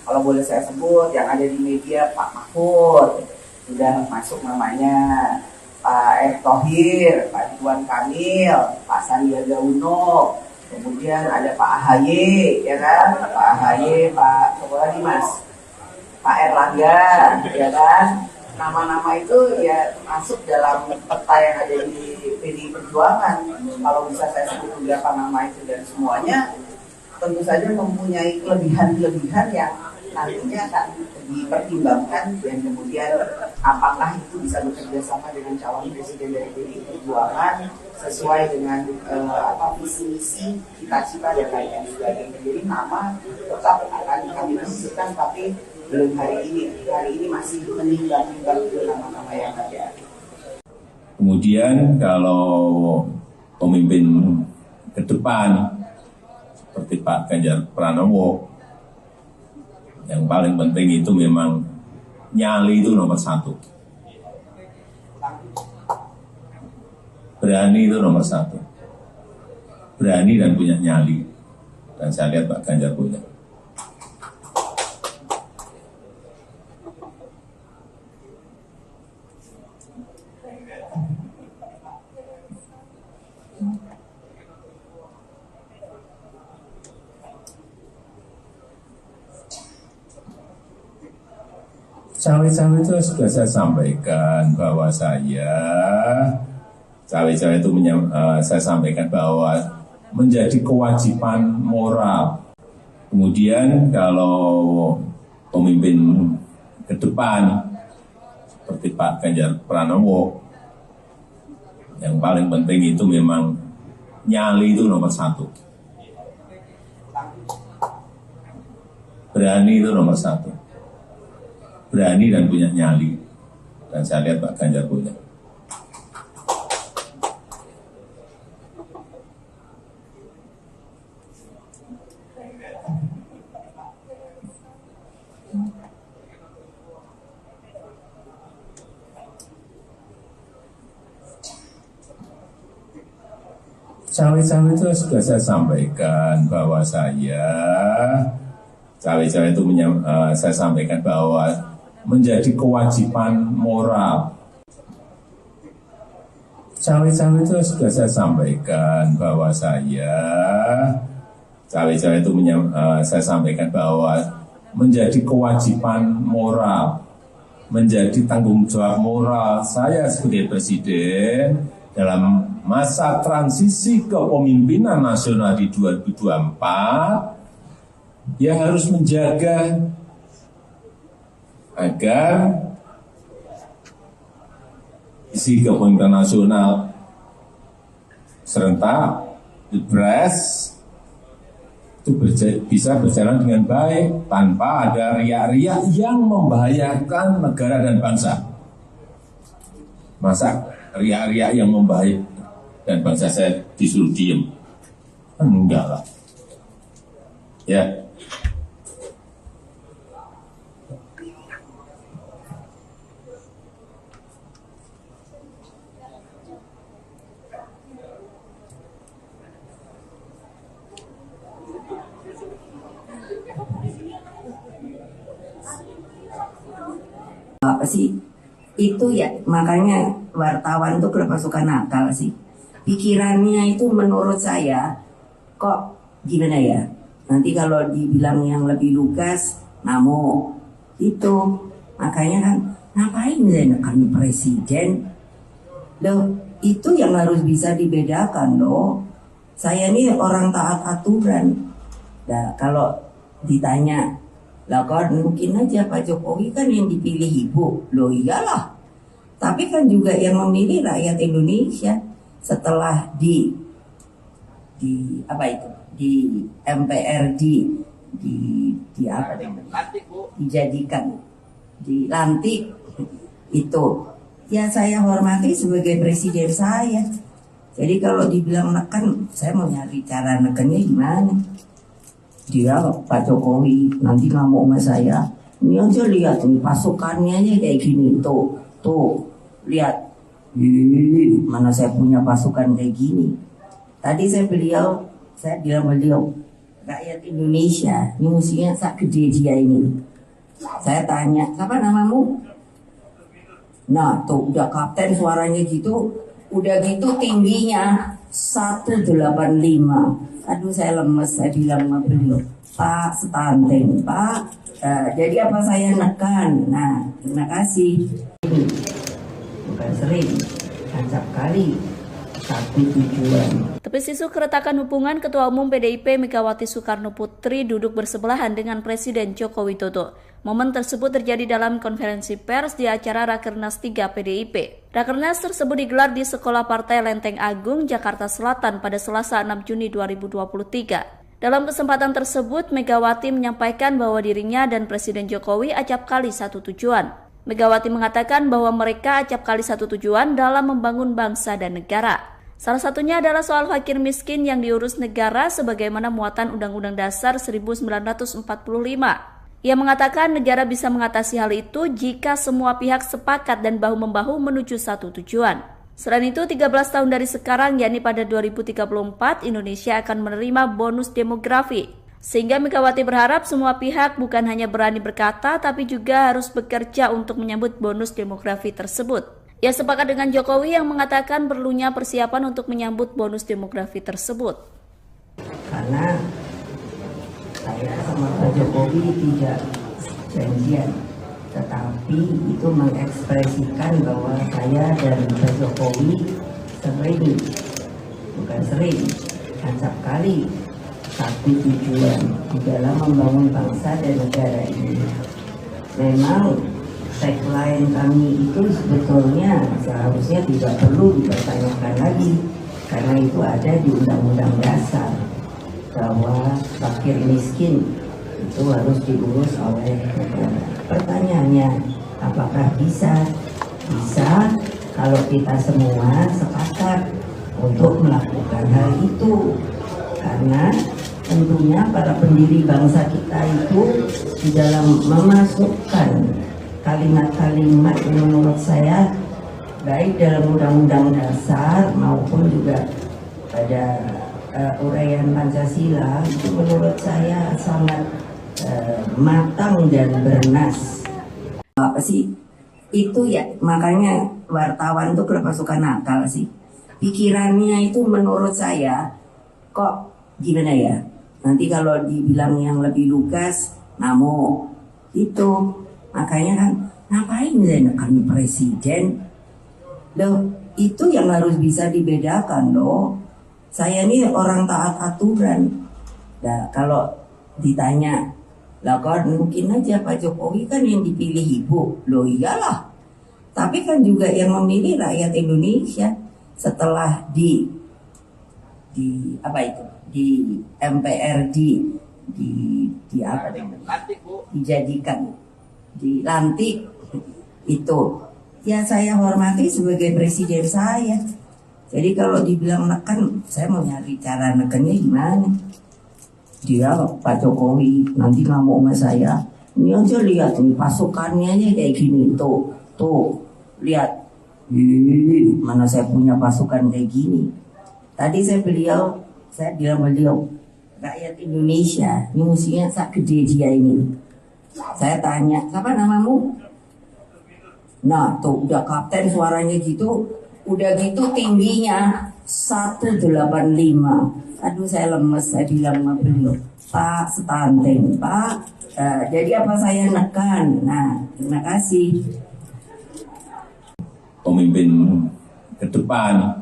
Kalau boleh saya sebut, yang ada di media Pak Mahfud, sudah masuk namanya, Pak Erick Thohir, Pak Ridwan Kamil, Pak Sandiaga Uno, kemudian ada Pak AHY, ya kan? Pak AHY, Pak siapa lagi Mas? Pak Erlangga, ya kan? Nama-nama itu ya masuk dalam peta yang ada di PDI Perjuangan. Kalau bisa saya sebut beberapa nama itu dan semuanya tentu saja mempunyai kelebihan-kelebihan yang nantinya akan dipertimbangkan dan kemudian apakah itu bisa bekerja sama dengan calon presiden dari PDI Perjuangan sesuai dengan visi misi cita-cita dan lain sebagainya. Jadi nama tetap akan kami tentukan, tapi belum hari ini masih menimbang-nimbang nama-nama yang ada. Kemudian kalau pemimpin ke depan seperti Pak Ganjar Pranowo, yang paling penting itu memang nyali itu nomor 1. Berani itu nomor 1. Berani dan punya nyali. Dan saya lihat Pak Ganjar punya. Cawe-cawe itu sudah saya sampaikan bahwa saya sampaikan bahwa menjadi kewajiban moral. Kemudian kalau pemimpin ke depan seperti Pak Ganjar Pranowo, yang paling penting itu memang nyali itu nomor 1. Berani itu nomor 1. Berani dan punya nyali. Dan saya lihat Pak Ganjar punya. Cawe-cawe itu sudah saya sampaikan bahwa cawe-cawe itu saya sampaikan bahwa menjadi kewajiban moral. Cawe-cawe itu sudah saya sampaikan bahwa cawe-cawe itu saya sampaikan bahwa menjadi kewajiban moral, menjadi tanggung jawab moral saya sebagai presiden dalam masa transisi kepemimpinan nasional di 2024 yang harus menjaga agar isi kepemimpinan nasional serentak Pilpres itu bisa berjalan dengan baik tanpa ada riak-riak yang membahayakan negara dan bangsa. Masa riak-riak yang membahayakan dan bangsa saya disuruh diem? Enggak lah. Ya. Apa sih itu ya, makanya wartawan tuh kenapa suka nakal sih, pikirannya itu menurut saya kok gimana ya, nanti kalau dibilang yang lebih lugas ngamuk itu, makanya kan ngapain saya nekan presiden loh, itu yang harus bisa dibedakan loh. Saya ini orang taat aturan. Nah kalau ditanya lah kan mungkin aja Pak Jokowi kan yang dipilih ibu. Loh iyalah. Tapi kan juga yang memilih rakyat Indonesia setelah di apa itu? Di MPR di apa namanya? Dijadikan dilantik itu. Ya saya hormati sebagai presiden saya. Jadi kalau dibilang neken, saya mau nyari cara nekennya gimana? Dia Pak Jokowi nanti ngamuk sama saya. Ini aja lihat nih pasukannya aja kayak gini tuh lihat. Mana saya punya pasukan kayak gini. Tadi saya bilang beliau rakyat Indonesia ini musuhnya sak gede dia ini. Saya tanya siapa namamu? Nah tuh udah kapten suaranya gitu, udah gitu tingginya 185. Aduh saya lemes, saya bilang sama beliau, Pak stunting, Pak. Jadi apa saya nekan? Nah, terima kasih. Ini bukan sering, acap kali, tapi tujuan. Tepis isu keretakan hubungan Ketua Umum PDIP Megawati Soekarno Putri duduk bersebelahan dengan Presiden Joko Widodo. Momen tersebut terjadi dalam konferensi pers di acara Rakernas 3 PDIP. Rakernas tersebut digelar di Sekolah Partai Lenteng Agung, Jakarta Selatan pada Selasa 6 Juni 2023. Dalam kesempatan tersebut, Megawati menyampaikan bahwa dirinya dan Presiden Jokowi acap kali satu tujuan. Megawati mengatakan bahwa mereka acap kali satu tujuan dalam membangun bangsa dan negara. Salah satunya adalah soal fakir miskin yang diurus negara sebagaimana muatan Undang-Undang Dasar 1945. Ia mengatakan negara bisa mengatasi hal itu jika semua pihak sepakat dan bahu-membahu menuju satu tujuan. Selain itu, 13 tahun dari sekarang, yakni pada 2034, Indonesia akan menerima bonus demografi. Sehingga Megawati berharap semua pihak bukan hanya berani berkata, tapi juga harus bekerja untuk menyambut bonus demografi tersebut. Ia sepakat dengan Jokowi yang mengatakan perlunya persiapan untuk menyambut bonus demografi tersebut. Karena saya sama Pak Jokowi tidak janjian, tetapi itu mengekspresikan bahwa saya dan Pak Jokowi acap kali satu tujuan di dalam membangun bangsa dan negara ini. Memang tagline kami itu sebetulnya seharusnya tidak perlu dipertanyakan lagi, karena itu ada di Undang-Undang Dasar bahwa fakir miskin itu harus diurus oleh negara. Pertanyaannya, apakah bisa? Bisa kalau kita semua sepakat untuk melakukan hal itu. Karena tentunya para pendiri bangsa kita itu di dalam memasukkan kalimat-kalimat yang menurut saya baik dalam Undang-Undang Dasar maupun juga pada uraian Pancasila itu menurut saya sangat matang dan bernas. Apa sih itu ya, makanya wartawan tuh kenapa suka nakal sih, pikirannya itu menurut saya kok gimana ya, nanti kalau dibilang yang lebih lugas ngamuk itu, makanya kan ngapain saya nekan presiden loh, itu yang harus bisa dibedakan loh. Saya ini orang taat aturan. Nah, kalau ditanya lah kan mungkin aja Pak Jokowi kan yang dipilih ibu, loh iyalah, tapi kan juga yang memilih rakyat Indonesia. Setelah di apa itu, di MPR di apa namanya, dijadikan, dilantik itu, ya saya hormati sebagai presiden saya. Jadi kalau dibilang neken, saya mau nyari cara nekennya gimana. Dia Pak Jokowi nanti ngamuk sama saya, ini aja lihat nih pasukannya aja kayak gini, tuh lihat. Mana saya punya pasukan kayak gini. Tadi saya bilang beliau rakyat Indonesia ini musuhnya sak gede dia ini. Saya tanya, siapa namamu? Nah tuh udah kapten suaranya gitu, udah gitu tingginya 185. Aduh saya lemes, saya bilang sama beliau, Pak stunting Pak. Jadi apa saya nekan? Nah terima kasih. Pemimpin ke depan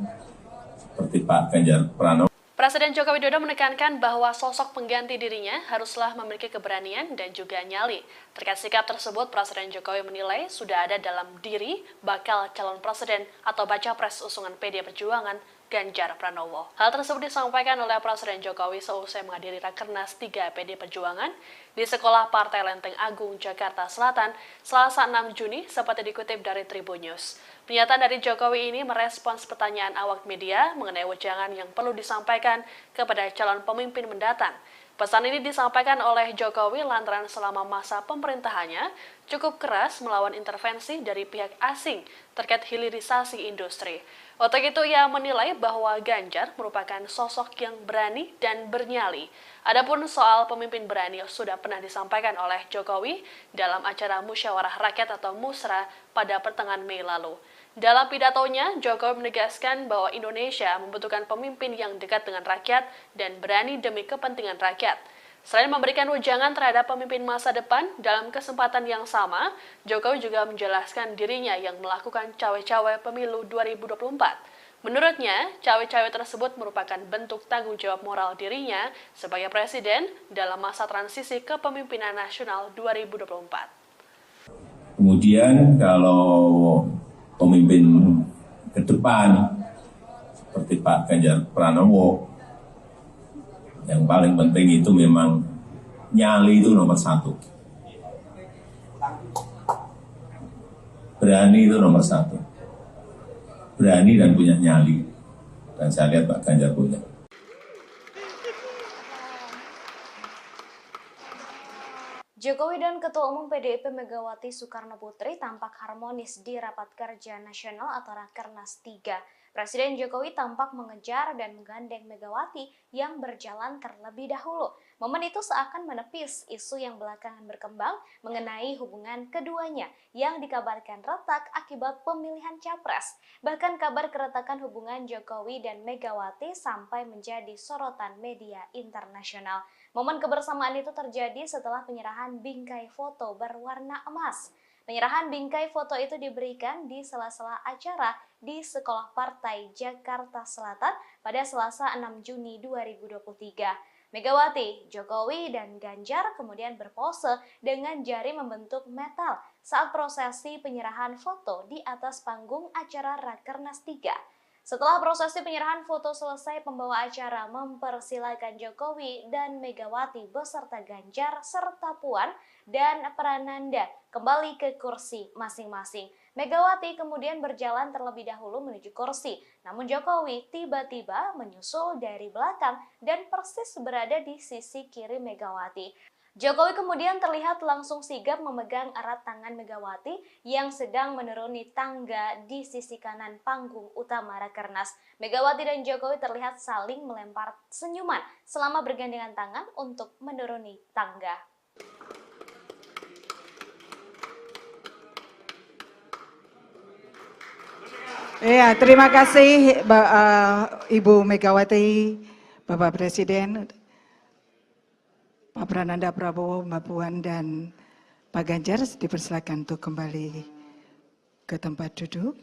seperti Pak Ganjar Pranowo. Presiden Joko Widodo menekankan bahwa sosok pengganti dirinya haruslah memiliki keberanian dan juga nyali. Terkait sikap tersebut, Presiden Jokowi menilai sudah ada dalam diri bakal calon presiden atau baca pres usungan PD Perjuangan Ganjar Pranowo. Hal tersebut disampaikan oleh Presiden Jokowi seusai menghadiri Rakernas 3 PD Perjuangan di Sekolah Partai Lenteng Agung, Jakarta Selatan, Selasa 6 Juni, seperti dikutip dari Tribun News. Pernyataan dari Jokowi ini merespons pertanyaan awak media mengenai wejangan yang perlu disampaikan kepada calon pemimpin mendatang. Pesan ini disampaikan oleh Jokowi lantaran selama masa pemerintahannya cukup keras melawan intervensi dari pihak asing terkait hilirisasi industri. Untuk itu ia menilai bahwa Ganjar merupakan sosok yang berani dan bernyali. Adapun soal pemimpin berani sudah pernah disampaikan oleh Jokowi dalam acara Musyawarah Rakyat atau Musra pada pertengahan Mei lalu. Dalam pidatonya, Jokowi menegaskan bahwa Indonesia membutuhkan pemimpin yang dekat dengan rakyat dan berani demi kepentingan rakyat. Selain memberikan wejangan terhadap pemimpin masa depan, dalam kesempatan yang sama, Jokowi juga menjelaskan dirinya yang melakukan cawe-cawe pemilu 2024. Menurutnya, cawe-cawe tersebut merupakan bentuk tanggung jawab moral dirinya sebagai presiden dalam masa transisi kepemimpinan nasional 2024. Kemudian kalau pemimpin ke depan seperti Pak Ganjar Pranowo, yang paling penting itu memang nyali itu nomor 1. Berani itu nomor 1. Berani dan punya nyali. Dan saya lihat Pak Ganjar punya. Jokowi dan Ketua Umum PDIP Megawati Soekarno Putri tampak harmonis di Rapat Kerja Nasional atau Rakernas 3. Presiden Jokowi tampak mengejar dan menggandeng Megawati yang berjalan terlebih dahulu. Momen itu seakan menepis isu yang belakangan berkembang mengenai hubungan keduanya yang dikabarkan retak akibat pemilihan capres. Bahkan kabar keretakan hubungan Jokowi dan Megawati sampai menjadi sorotan media internasional. Momen kebersamaan itu terjadi setelah penyerahan bingkai foto berwarna emas. Penyerahan bingkai foto itu diberikan di sela-sela acara di Sekolah Partai Jakarta Selatan pada Selasa 6 Juni 2023. Megawati, Jokowi, dan Ganjar kemudian berpose dengan jari membentuk metal saat prosesi penyerahan foto di atas panggung acara Rakernas 3. Setelah prosesi penyerahan foto selesai, pembawa acara mempersilakan Jokowi dan Megawati beserta Ganjar serta Puan dan Prananda kembali ke kursi masing-masing. Megawati kemudian berjalan terlebih dahulu menuju kursi, namun Jokowi tiba-tiba menyusul dari belakang dan persis berada di sisi kiri Megawati. Jokowi kemudian terlihat langsung sigap memegang erat tangan Megawati yang sedang menuruni tangga di sisi kanan panggung utama Rakernas. Megawati dan Jokowi terlihat saling melempar senyuman selama bergandengan tangan untuk menuruni tangga. Ya, terima kasih Ibu Megawati, Bapak Presiden, Pak Prananda Prabowo, Mbak Puan, dan Pak Ganjar dipersilakan untuk kembali ke tempat duduk.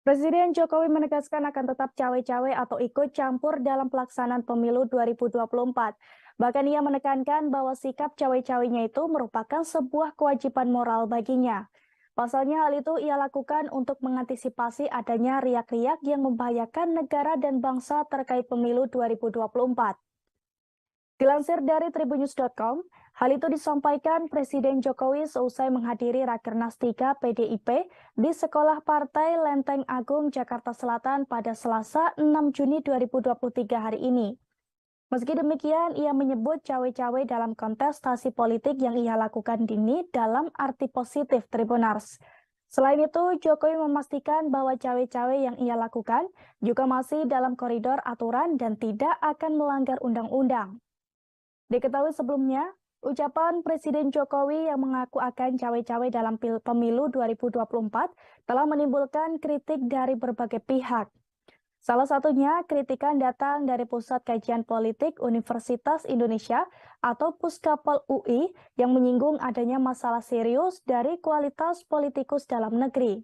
Presiden Jokowi menegaskan akan tetap cawe-cawe atau ikut campur dalam pelaksanaan pemilu 2024. Bahkan ia menekankan bahwa sikap cawe-cawenya itu merupakan sebuah kewajiban moral baginya. Pasalnya hal itu ia lakukan untuk mengantisipasi adanya riak-riak yang membahayakan negara dan bangsa terkait pemilu 2024. Dilansir dari tribunnews.com, hal itu disampaikan Presiden Jokowi seusai menghadiri Rakernas 3 PDIP di Sekolah Partai Lenteng Agung, Jakarta Selatan pada Selasa 6 Juni 2023 hari ini. Meski demikian, ia menyebut cawe-cawe dalam kontestasi politik yang ia lakukan ini dalam arti positif Tribunars. Selain itu, Jokowi memastikan bahwa cawe-cawe yang ia lakukan juga masih dalam koridor aturan dan tidak akan melanggar undang-undang. Diketahui sebelumnya, ucapan Presiden Jokowi yang mengaku akan cawe-cawe dalam pemilu 2024 telah menimbulkan kritik dari berbagai pihak. Salah satunya, kritikan datang dari Pusat Kajian Politik Universitas Indonesia atau Puskapol UI yang menyinggung adanya masalah serius dari kualitas politikus dalam negeri.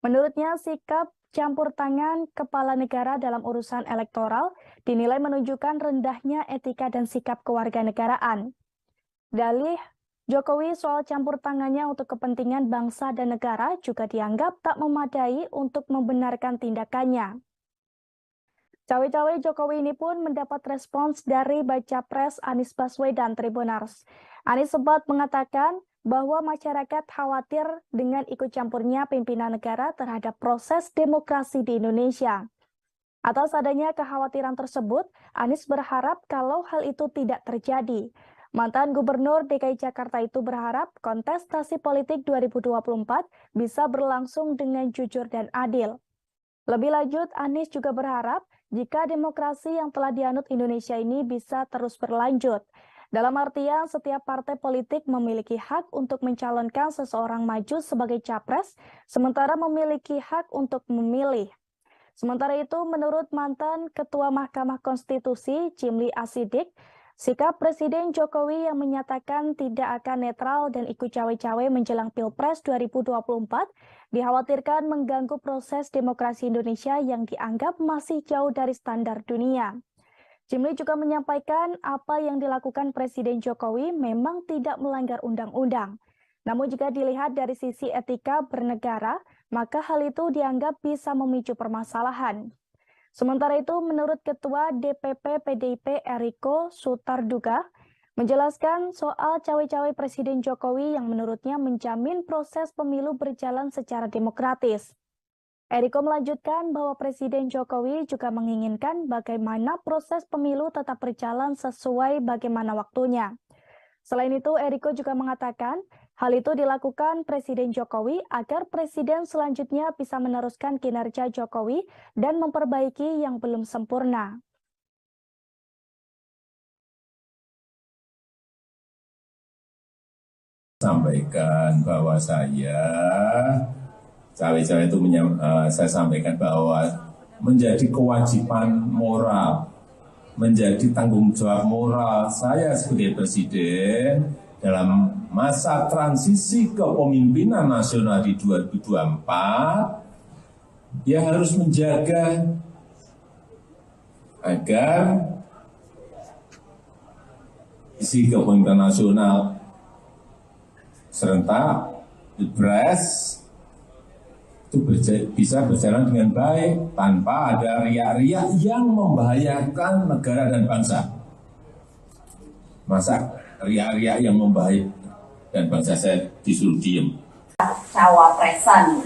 Menurutnya, sikap campur tangan kepala negara dalam urusan elektoral dinilai menunjukkan rendahnya etika dan sikap kewarganegaraan. Dalih Jokowi soal campur tangannya untuk kepentingan bangsa dan negara juga dianggap tak memadai untuk membenarkan tindakannya. Cawe-cawe Jokowi ini pun mendapat respons dari baca pres Anies Baswedan Tribunars. Anies sempat mengatakan bahwa masyarakat khawatir dengan ikut campurnya pimpinan negara terhadap proses demokrasi di Indonesia. Atas adanya kekhawatiran tersebut, Anies berharap kalau hal itu tidak terjadi. Mantan Gubernur DKI Jakarta itu berharap kontestasi politik 2024 bisa berlangsung dengan jujur dan adil. Lebih lanjut, Anies juga berharap jika demokrasi yang telah dianut Indonesia ini bisa terus berlanjut. Dalam artian, setiap partai politik memiliki hak untuk mencalonkan seseorang maju sebagai capres, sementara memiliki hak untuk memilih. Sementara itu, menurut mantan Ketua Mahkamah Konstitusi, Jimli Asidik, sikap Presiden Jokowi yang menyatakan tidak akan netral dan ikut cawe-cawe menjelang Pilpres 2024 dikhawatirkan mengganggu proses demokrasi Indonesia yang dianggap masih jauh dari standar dunia. Jimli juga menyampaikan apa yang dilakukan Presiden Jokowi memang tidak melanggar undang-undang. Namun jika dilihat dari sisi etika bernegara, maka hal itu dianggap bisa memicu permasalahan. Sementara itu, menurut Ketua DPP PDIP Eriko Sutarduga, menjelaskan soal cawe-cawe Presiden Jokowi yang menurutnya menjamin proses pemilu berjalan secara demokratis. Eriko melanjutkan bahwa Presiden Jokowi juga menginginkan bagaimana proses pemilu tetap berjalan sesuai bagaimana waktunya. Selain itu, Eriko juga mengatakan hal itu dilakukan Presiden Jokowi agar Presiden selanjutnya bisa meneruskan kinerja Jokowi dan memperbaiki yang belum sempurna. Sampaikan bahwa cawe-cawe itu saya sampaikan bahwa menjadi kewajiban moral, menjadi tanggung jawab moral saya sebagai presiden dalam masa transisi kepemimpinan nasional di 2024, ya harus menjaga agar isi kepemimpinan nasional serentak Pilpres itu bisa berjalan dengan baik tanpa ada riak-riak yang membahayakan negara dan bangsa. Masa riak-riak yang membahayakan dan bangsa saya disuruh diem. pencawapresan.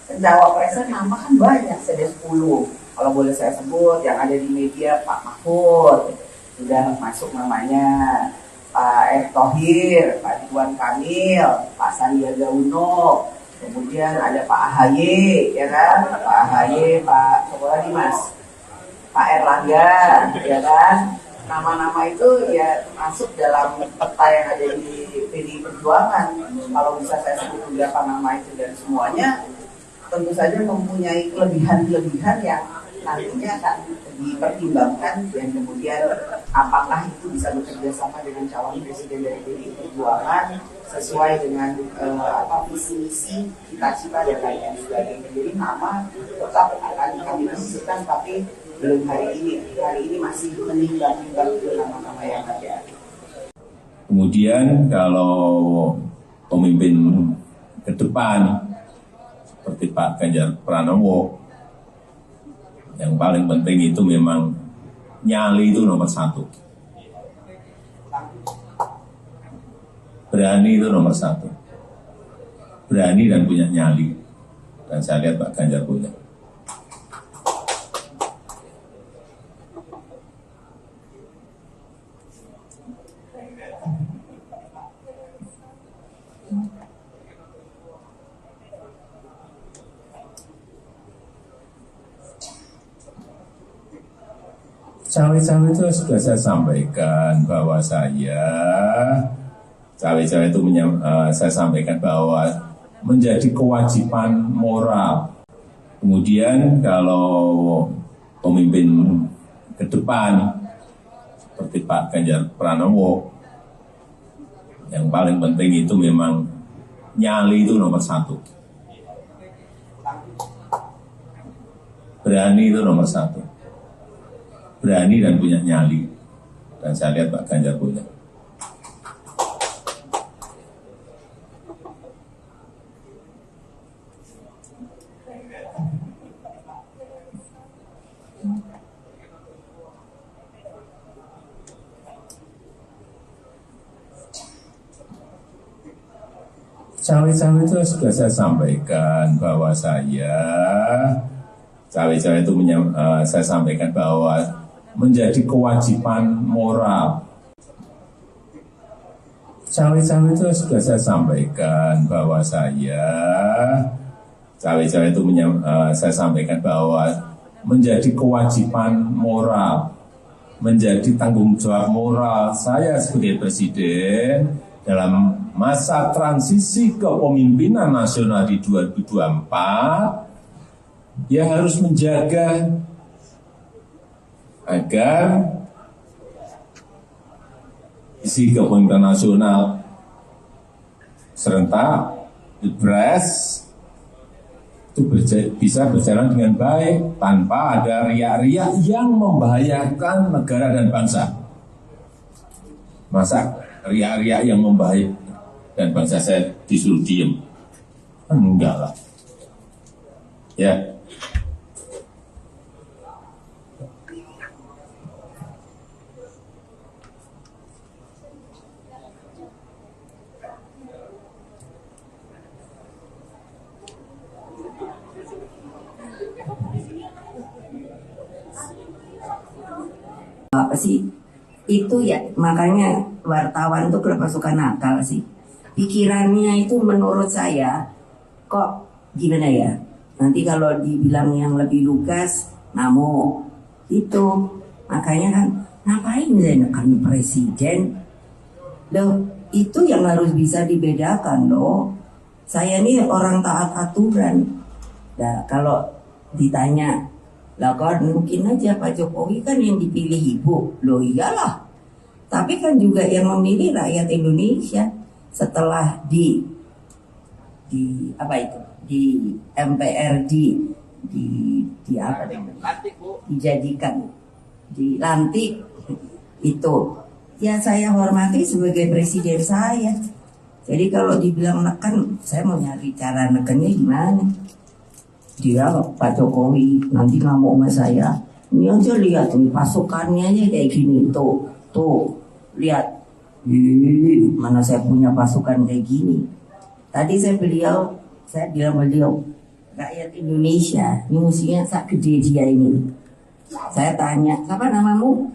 Pencawapresan nama kan banyak, ada 10. Kalau boleh saya sebut yang ada di media, Pak Mahfud sudah masuk namanya, Pak Erick Thohir, Pak Ridwan Kamil, Pak Sandiaga Uno, kemudian ada Pak AHY, ya kan? Pak AHY, Pak Sokola Dimas, Pak Erlangga, ya kan? Nama-nama itu ya masuk dalam peta yang ada di PDI Perjuangan. Kalau bisa saya sebut beberapa nama itu dan semuanya tentu saja mempunyai kelebihan-kelebihan yang nantinya akan dipertimbangkan dan kemudian apakah itu bisa bekerja sama dengan calon presiden dari PDI Perjuangan sesuai dengan visi misi, cita-cita dan lain sebagainya. Jadi nama tetap akan kami diskusikan, tapi belum hari ini. Hari ini masih menimbang-nimbang nama-nama yang ada. Kemudian kalau pemimpin ke depan seperti Pak Ganjar Pranowo, yang paling penting itu memang nyali itu nomor 1. Berani itu nomor 1. Berani dan punya nyali. Dan saya lihat Pak Ganjar punya. Cawe-cawe itu sudah saya sampaikan bahwa cawe-cawe itu saya sampaikan bahwa menjadi kewajiban moral. Kemudian kalau pemimpin ke depan seperti Pak Ganjar Pranowo, yang paling penting itu memang nyali itu nomor 1. Berani itu nomor 1. Berani dan punya nyali. Dan saya lihat Pak Ganjar punya. Cawe-cawe itu sudah saya sampaikan bahwa cawe-cawe itu saya sampaikan bahwa menjadi kewajiban moral. Cawe-cawe itu sudah saya sampaikan bahwa cawe-cawe itu saya sampaikan bahwa menjadi kewajiban moral, menjadi tanggung jawab moral saya sebagai presiden dalam masa transisi kepemimpinan nasional di 2024, ya harus menjaga agar isi kepemimpinan nasional serentak Pilpres itu bisa berjalan dengan baik tanpa ada riak-riak yang membahayakan negara dan bangsa. Masa riak-riak yang membahayakan dan bangsa saya disuruh diem? Enggak lah. Ya. Apa sih itu ya, makanya wartawan tuh kerasukan akal sih. Pikirannya itu menurut saya kok gimana ya, nanti kalau dibilang yang lebih lugas namo itu, makanya kan ngapain menekan presiden loh, itu yang harus bisa dibedakan loh. Saya ini orang taat aturan. Nah kalau ditanya lah kan mungkin aja Pak Jokowi kan yang dipilih ibu, loh iyalah. Tapi kan juga yang memilih rakyat Indonesia setelah di apa itu, di MPRD, di apa namanya, dijadikan, dilantik itu. Ya saya hormati sebagai presiden saya. Jadi kalau dibilang neken, saya mau nyari cara nekennya gimana? Dia Pak Jokowi nanti ngamuk sama saya. Ini aja lihat nih pasukannya aja kayak gini tuh lihat. Mana saya punya pasukan kayak gini. Tadi saya bilang beliau, rakyat Indonesia, ini musiknya sak gede dia ini. Saya tanya, siapa namamu?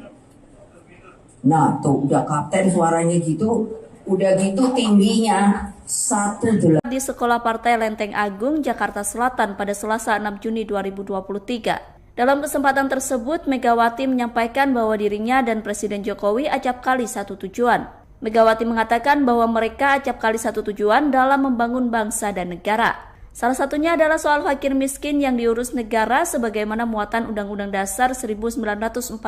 Nah tuh udah kapten suaranya gitu, udah gitu tingginya 1,8. Di Sekolah Partai Lenteng Agung, Jakarta Selatan pada Selasa 6 Juni 2023. Dalam kesempatan tersebut, Megawati menyampaikan bahwa dirinya dan Presiden Jokowi acap kali satu tujuan. Megawati mengatakan bahwa mereka acap kali satu tujuan dalam membangun bangsa dan negara. Salah satunya adalah soal fakir miskin yang diurus negara sebagaimana muatan Undang-Undang Dasar 1945.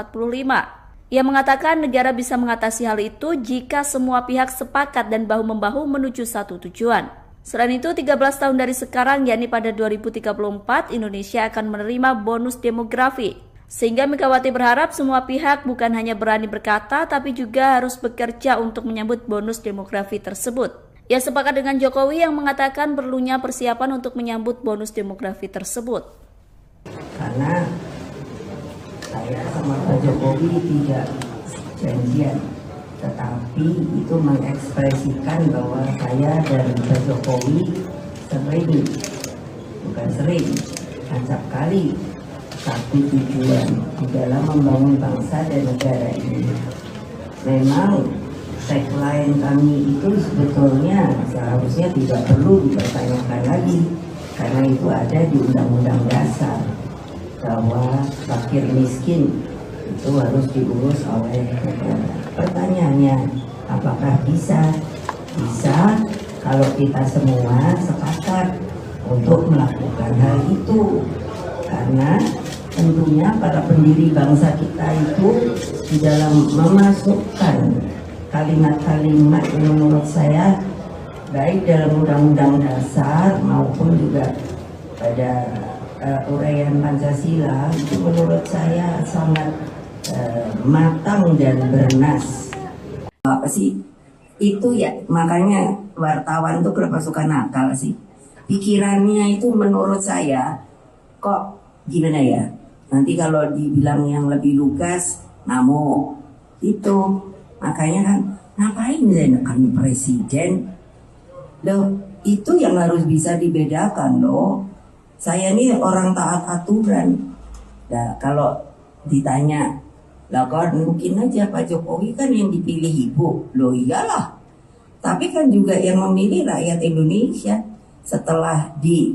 Ia mengatakan negara bisa mengatasi hal itu jika semua pihak sepakat dan bahu-membahu menuju satu tujuan. Selain itu, 13 tahun dari sekarang, yakni pada 2034, Indonesia akan menerima bonus demografi. Sehingga Megawati berharap semua pihak bukan hanya berani berkata, tapi juga harus bekerja untuk menyambut bonus demografi tersebut. Ia sepakat dengan Jokowi yang mengatakan perlunya persiapan untuk menyambut bonus demografi tersebut. Karena saya sama Pak Jokowi tidak janjian, tetapi itu mengekspresikan bahwa saya dan Pak Jokowi sering, acap kali satu tujuan di dalam membangun bangsa dan negara ini. Memang tagline kami itu sebetulnya seharusnya tidak perlu dipertanyakan lagi, karena itu ada di Undang-Undang Dasar bahwa fakir miskin itu harus diurus oleh negara. Pertanyaannya, apakah bisa? Bisa kalau kita semua sepakat untuk melakukan hal itu, karena tentunya para pendiri bangsa kita itu di dalam memasukkan kalimat-kalimat yang menurut saya baik dalam Undang-Undang Dasar maupun juga pada uraian Pancasila itu menurut saya sangat matang dan bernas. Apa sih itu ya, makanya wartawan tuh kenapa suka nakal sih, pikirannya itu menurut saya kok gimana ya, nanti kalau dibilang yang lebih lugas ngamuk itu. Makanya kan ngapain saya nekan presiden loh, itu yang harus bisa dibedakan loh. Saya ini orang taat aturan. Nah, kalau ditanya, lah kan mungkin aja Pak Jokowi kan yang dipilih ibu. Loh iyalah. Tapi kan juga yang memilih rakyat Indonesia setelah di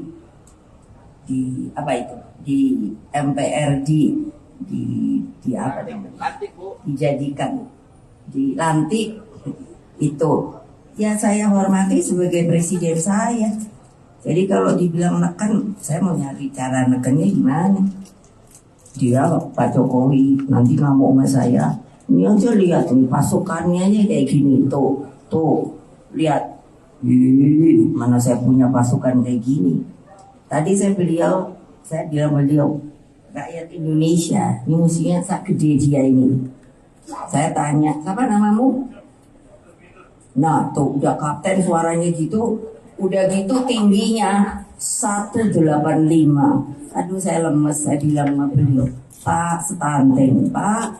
MPRD dijadikan, dilantik itu. Ya saya hormati sebagai presiden saya. Jadi kalau dibilang neken, saya mau nyari cara nekennya gimana. Dia Pak Jokowi nanti ngamuk sama saya. Ini aja lihat nih pasukannya aja kayak gini. Tuh lihat. Mana saya punya pasukan kayak gini. Tadi saya bilang beliau, rakyat Indonesia, ini musiknya sak gede dia ini. Saya tanya, siapa namamu? Nah tuh udah kapten suaranya gitu, udah gitu tingginya 1,85. Aduh saya lemes, saya bilang sama beliau, Pak stunting, Pak.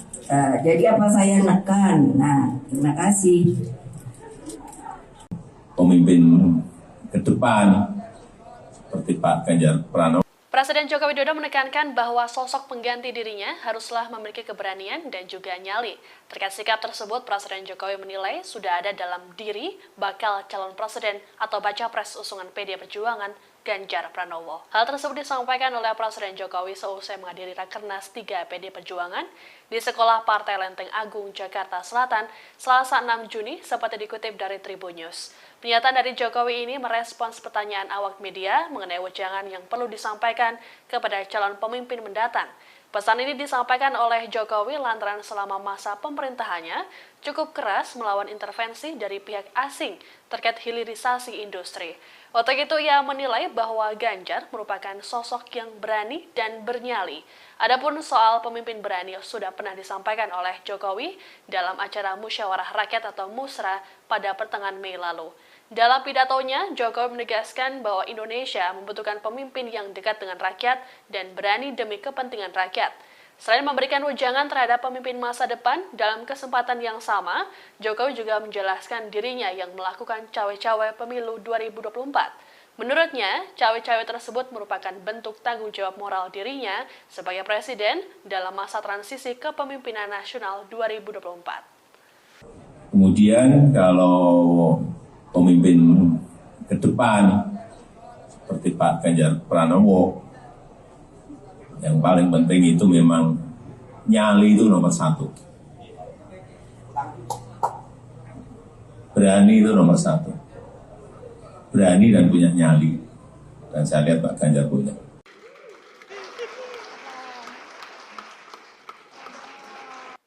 Jadi apa saya nekan? Nah terima kasih. Pemimpin ke depan seperti Pak Ganjar Pranowo. Presiden Joko Widodo menekankan bahwa sosok pengganti dirinya haruslah memiliki keberanian dan juga nyali. Terkait sikap tersebut, Presiden Jokowi menilai sudah ada dalam diri bakal calon presiden atau baca pres usungan PD Perjuangan Ganjar Pranowo. Hal tersebut disampaikan oleh Presiden Jokowi seusai menghadiri Rakernas 3 PD Perjuangan di Sekolah Partai Lenteng Agung, Jakarta Selatan, Selasa 6 Juni, seperti dikutip dari Tribun News. Pernyataan dari Jokowi ini merespons pertanyaan awak media mengenai wejangan yang perlu disampaikan kepada calon pemimpin mendatang. Pesan ini disampaikan oleh Jokowi lantaran selama masa pemerintahannya cukup keras melawan intervensi dari pihak asing terkait hilirisasi industri. Untuk itu ia menilai bahwa Ganjar merupakan sosok yang berani dan bernyali. Adapun soal pemimpin berani sudah pernah disampaikan oleh Jokowi dalam acara Musyawarah Rakyat atau Musra pada pertengahan Mei lalu. Dalam pidatonya, Jokowi menegaskan bahwa Indonesia membutuhkan pemimpin yang dekat dengan rakyat dan berani demi kepentingan rakyat. Selain memberikan wejangan terhadap pemimpin masa depan, dalam kesempatan yang sama, Jokowi juga menjelaskan dirinya yang melakukan cawe-cawe pemilu 2024. Menurutnya, cawe-cawe tersebut merupakan bentuk tanggung jawab moral dirinya sebagai presiden dalam masa transisi kepemimpinan nasional 2024. Kemudian kalau pemimpin ke depan seperti Pak Ganjar Pranowo, yang paling penting itu memang nyali itu nomor satu. Berani itu nomor satu. Berani dan punya nyali. Dan saya lihat Pak Ganjar punya.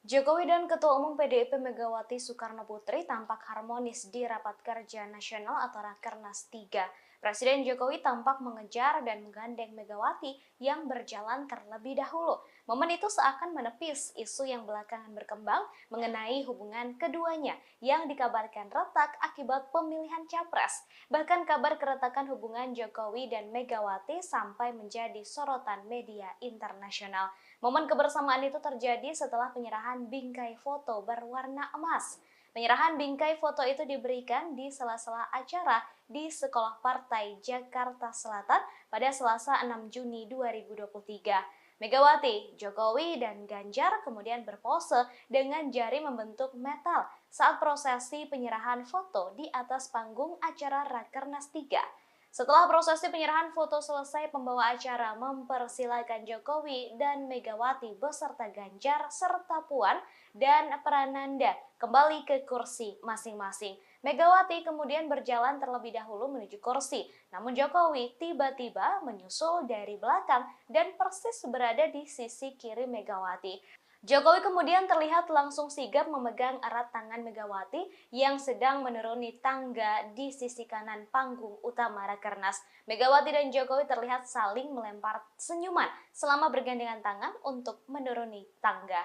Jokowi dan Ketua Umum PDIP Megawati Soekarno Putri tampak harmonis di Rapat Kerja Nasional atau Rakernas 3. Presiden Jokowi tampak mengejar dan menggandeng Megawati yang berjalan terlebih dahulu. Momen itu seakan menepis isu yang belakangan berkembang mengenai hubungan keduanya yang dikabarkan retak akibat pemilihan capres. Bahkan kabar keretakan hubungan Jokowi dan Megawati sampai menjadi sorotan media internasional. Momen kebersamaan itu terjadi setelah penyerahan bingkai foto berwarna emas. Penyerahan bingkai foto itu diberikan di sela-sela acara di Sekolah Partai Jakarta Selatan pada Selasa 6 Juni 2023. Megawati, Jokowi, dan Ganjar kemudian berpose dengan jari membentuk metal saat prosesi penyerahan foto di atas panggung acara Rakernas 3. Setelah prosesi penyerahan foto selesai, pembawa acara mempersilakan Jokowi dan Megawati beserta Ganjar serta Puan dan Prananda kembali ke kursi masing-masing. Megawati kemudian berjalan terlebih dahulu menuju kursi, namun Jokowi tiba-tiba menyusul dari belakang dan persis berada di sisi kiri Megawati. Jokowi kemudian terlihat langsung sigap memegang erat tangan Megawati yang sedang menuruni tangga di sisi kanan panggung utama Rakernas. Megawati dan Jokowi terlihat saling melempar senyuman selama bergandengan tangan untuk menuruni tangga.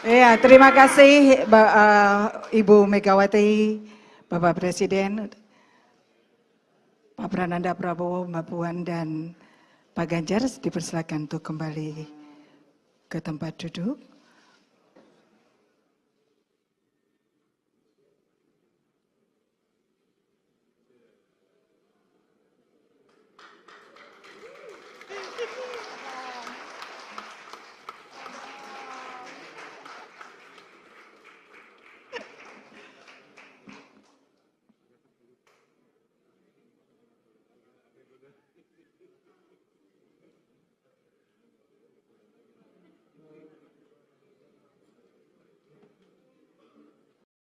Ya, terima kasih Ibu Megawati, Bapak Presiden, Pak Prananda Prabowo, Mbak Puan, dan Pak Ganjar dipersilakan untuk kembali ke tempat duduk.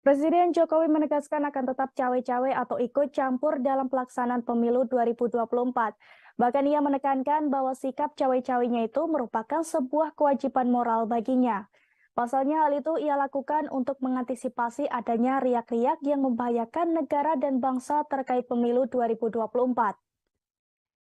Presiden Jokowi menegaskan akan tetap cawe-cawe atau ikut campur dalam pelaksanaan pemilu 2024. Bahkan ia menekankan bahwa sikap cawe-cawenya itu merupakan sebuah kewajiban moral baginya. Pasalnya hal itu ia lakukan untuk mengantisipasi adanya riak-riak yang membahayakan negara dan bangsa terkait pemilu 2024.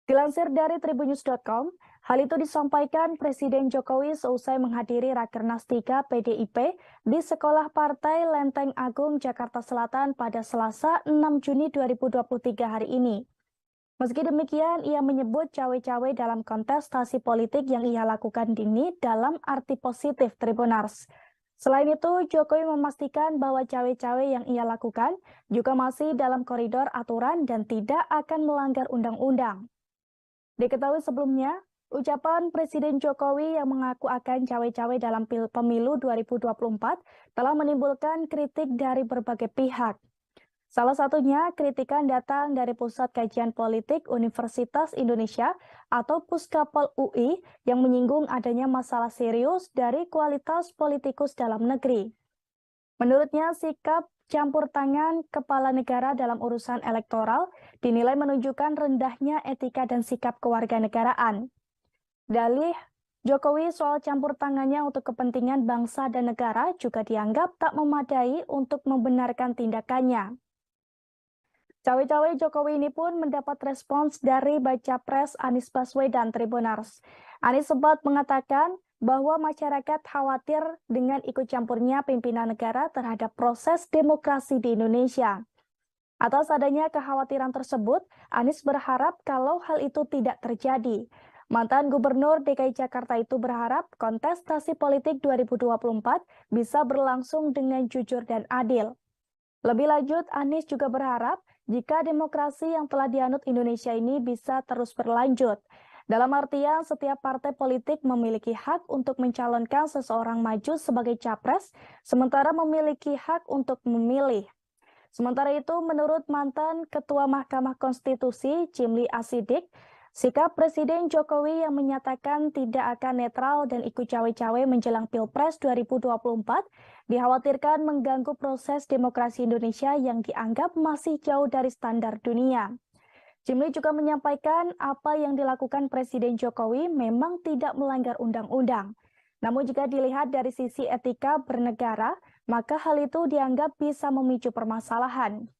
Dilansir dari tribunnews.com, hal itu disampaikan Presiden Jokowi seusai menghadiri Rakernas 3 PDIP di Sekolah Partai Lenteng Agung, Jakarta Selatan pada Selasa 6 Juni 2023 hari ini. Meski demikian, ia menyebut cawe-cawe dalam kontestasi politik yang ia lakukan ini dalam arti positif Tribunars. Selain itu, Jokowi memastikan bahwa cawe-cawe yang ia lakukan juga masih dalam koridor aturan dan tidak akan melanggar undang-undang. Diketahui sebelumnya, ucapan Presiden Jokowi yang mengaku akan cawe-cawe dalam pemilu 2024 telah menimbulkan kritik dari berbagai pihak. Salah satunya kritikan datang dari Pusat Kajian Politik Universitas Indonesia atau Puskapol UI yang menyinggung adanya masalah serius dari kualitas politikus dalam negeri. Menurutnya, sikap campur tangan kepala negara dalam urusan elektoral dinilai menunjukkan rendahnya etika dan sikap kewarganegaraan. Dalih Jokowi soal campur tangannya untuk kepentingan bangsa dan negara juga dianggap tak memadai untuk membenarkan tindakannya. Cawe-cawe Jokowi ini pun mendapat respons dari Baca Pres Anies Baswedan Tribunars. Anies sempat mengatakan bahwa masyarakat khawatir dengan ikut campurnya pimpinan negara terhadap proses demokrasi di Indonesia. Atas adanya kekhawatiran tersebut, Anies berharap kalau hal itu tidak terjadi. Mantan Gubernur DKI Jakarta itu berharap kontestasi politik 2024 bisa berlangsung dengan jujur dan adil. Lebih lanjut, Anies juga berharap jika demokrasi yang telah dianut Indonesia ini bisa terus berlanjut. Dalam artian, setiap partai politik memiliki hak untuk mencalonkan seseorang maju sebagai capres, sementara memiliki hak untuk memilih. Sementara itu, menurut mantan Ketua Mahkamah Konstitusi, Jimli Asidik, sikap Presiden Jokowi yang menyatakan tidak akan netral dan ikut cawe-cawe menjelang Pilpres 2024 dikhawatirkan mengganggu proses demokrasi Indonesia yang dianggap masih jauh dari standar dunia. Jimli juga menyampaikan apa yang dilakukan Presiden Jokowi memang tidak melanggar undang-undang. Namun jika dilihat dari sisi etika bernegara, maka hal itu dianggap bisa memicu permasalahan.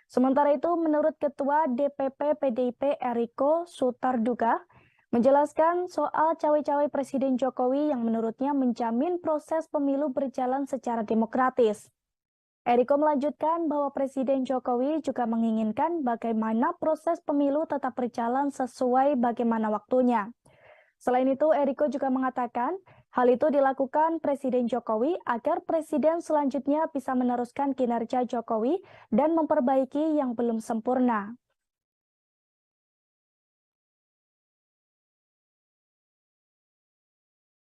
Sementara itu, menurut Ketua DPP PDIP Eriko Sutarduga, menjelaskan soal cawe-cawe Presiden Jokowi yang menurutnya menjamin proses pemilu berjalan secara demokratis. Eriko melanjutkan bahwa Presiden Jokowi juga menginginkan bagaimana proses pemilu tetap berjalan sesuai bagaimana waktunya. Selain itu, Eriko juga mengatakan hal itu dilakukan Presiden Jokowi agar Presiden selanjutnya bisa meneruskan kinerja Jokowi dan memperbaiki yang belum sempurna.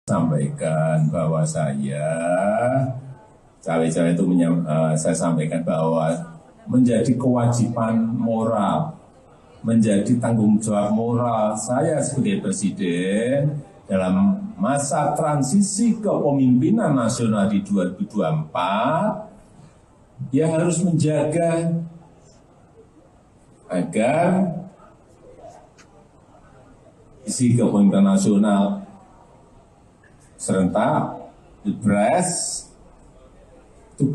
Sampaikan bahwa saya cawe-cawe itu saya sampaikan bahwa menjadi kewajiban moral, menjadi tanggung jawab moral saya sebagai presiden dalam masa transisi kepemimpinan nasional di 2024, ya harus menjaga agar isi kepemimpinan nasional serentak Pilpres itu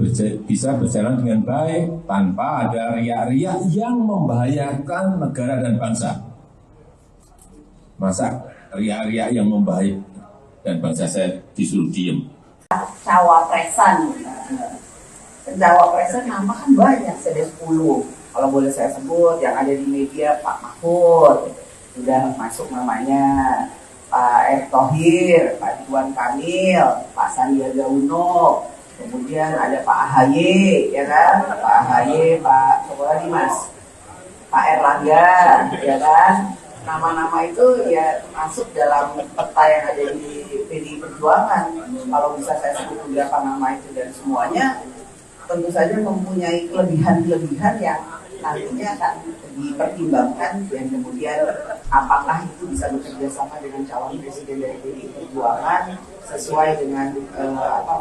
bisa berjalan dengan baik tanpa ada riak-riak yang membahayakan negara dan bangsa. Masa riak-riak yang membahayakan dan bangsa saya disuruh diem. Cawapresan nama kan banyak, ada 10. Kalau boleh saya sebut, yang ada di media Pak Mahfud, sudah masuk namanya, Pak Erick Thohir, Pak Ridwan Kamil, Pak Sandiaga Uno, kemudian ada Pak AHY, ya kan? Pak AHY, Pak siapa lagi Mas? Pak Erlangga, ya kan? Nama-nama itu ya masuk dalam peta yang ada di PDI Perjuangan. Kalau bisa saya sebut beberapa nama itu dan semuanya tentu saja mempunyai kelebihan-kelebihan yang nantinya akan dipertimbangkan dan kemudian apakah itu bisa bekerja sama dengan calon presiden dari PDI Perjuangan sesuai dengan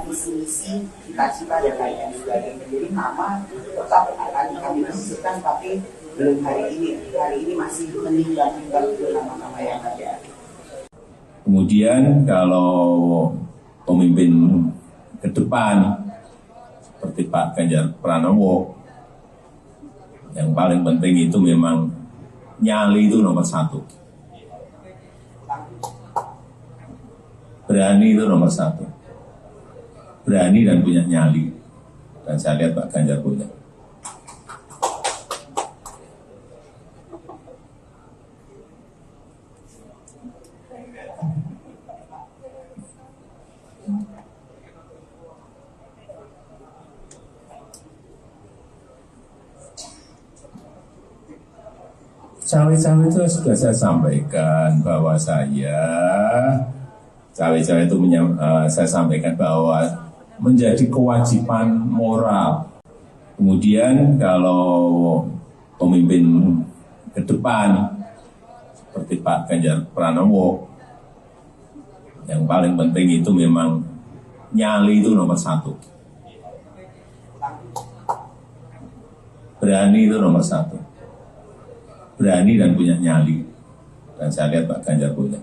visi misi cita-cita dan lain-lain sebagainya. Jadi nama tetap akan kami diskusikan, tapi belum hari ini masih menimbang-nimbang nama-nama yang ada. Kemudian kalau pemimpin ke depan seperti Pak Ganjar Pranowo, yang paling penting itu memang nyali itu nomor 1. Berani itu nomor 1. Berani dan punya nyali. Dan saya lihat Pak Ganjar punya. Cawe-cawe itu sudah saya sampaikan bahwa saya cawe-cawe itu saya sampaikan bahwa menjadi kewajiban moral. Kemudian kalau pemimpin ke depan seperti Pak Ganjar Pranowo, yang paling penting itu memang nyali itu nomor 1. Berani itu nomor 1. Berani dan punya nyali. Dan saya lihat Pak Ganjar punya.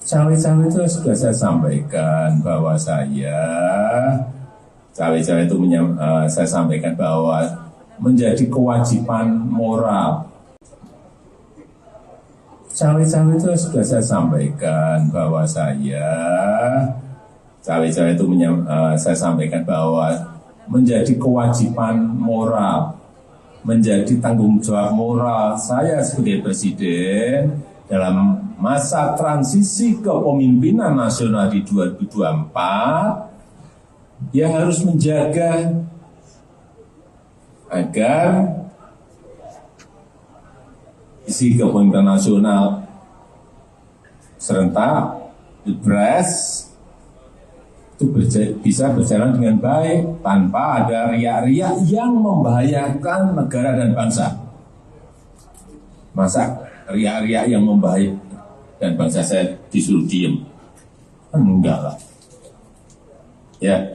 Cawe-cawe itu sudah saya sampaikan bahwa saya Cawe-cawe itu saya sampaikan bahwa menjadi kewajiban moral. Cawe-cawe itu sudah saya sampaikan bahwa cawe-cawe itu saya sampaikan bahwa menjadi kewajiban moral, menjadi tanggung jawab moral saya sebagai presiden dalam masa transisi kepemimpinan nasional di 2024, ya harus menjaga agar isi kepemimpinan nasional serentak Pilpres itu bisa berjalan dengan baik tanpa ada riak-riak yang membahayakan negara dan bangsa. Masa riak-riak yang membahayakan dan bangsa saya disuruh diem? Enggak lah. Ya.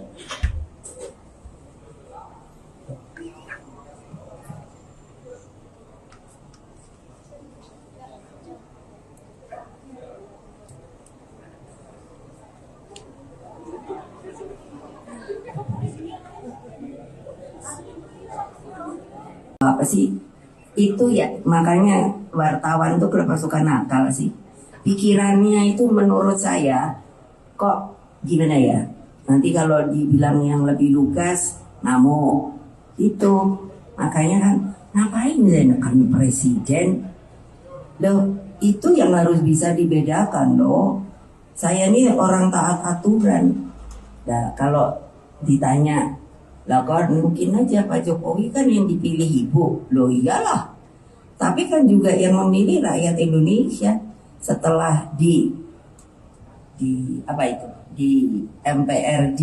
Apa sih itu ya, makanya wartawan tuh kenapa suka nakal sih, pikirannya itu menurut saya kok gimana ya, nanti kalau dibilang yang lebih lugas ngamuk itu, makanya kan ngapain menekan presiden loh, itu yang harus bisa dibedakan loh. Saya ini orang taat aturan. Nah kalau ditanya lah kan mungkin aja Pak Jokowi kan yang dipilih ibu, loh iyalah. Tapi kan juga yang memilih rakyat Indonesia setelah di apa itu di MPRD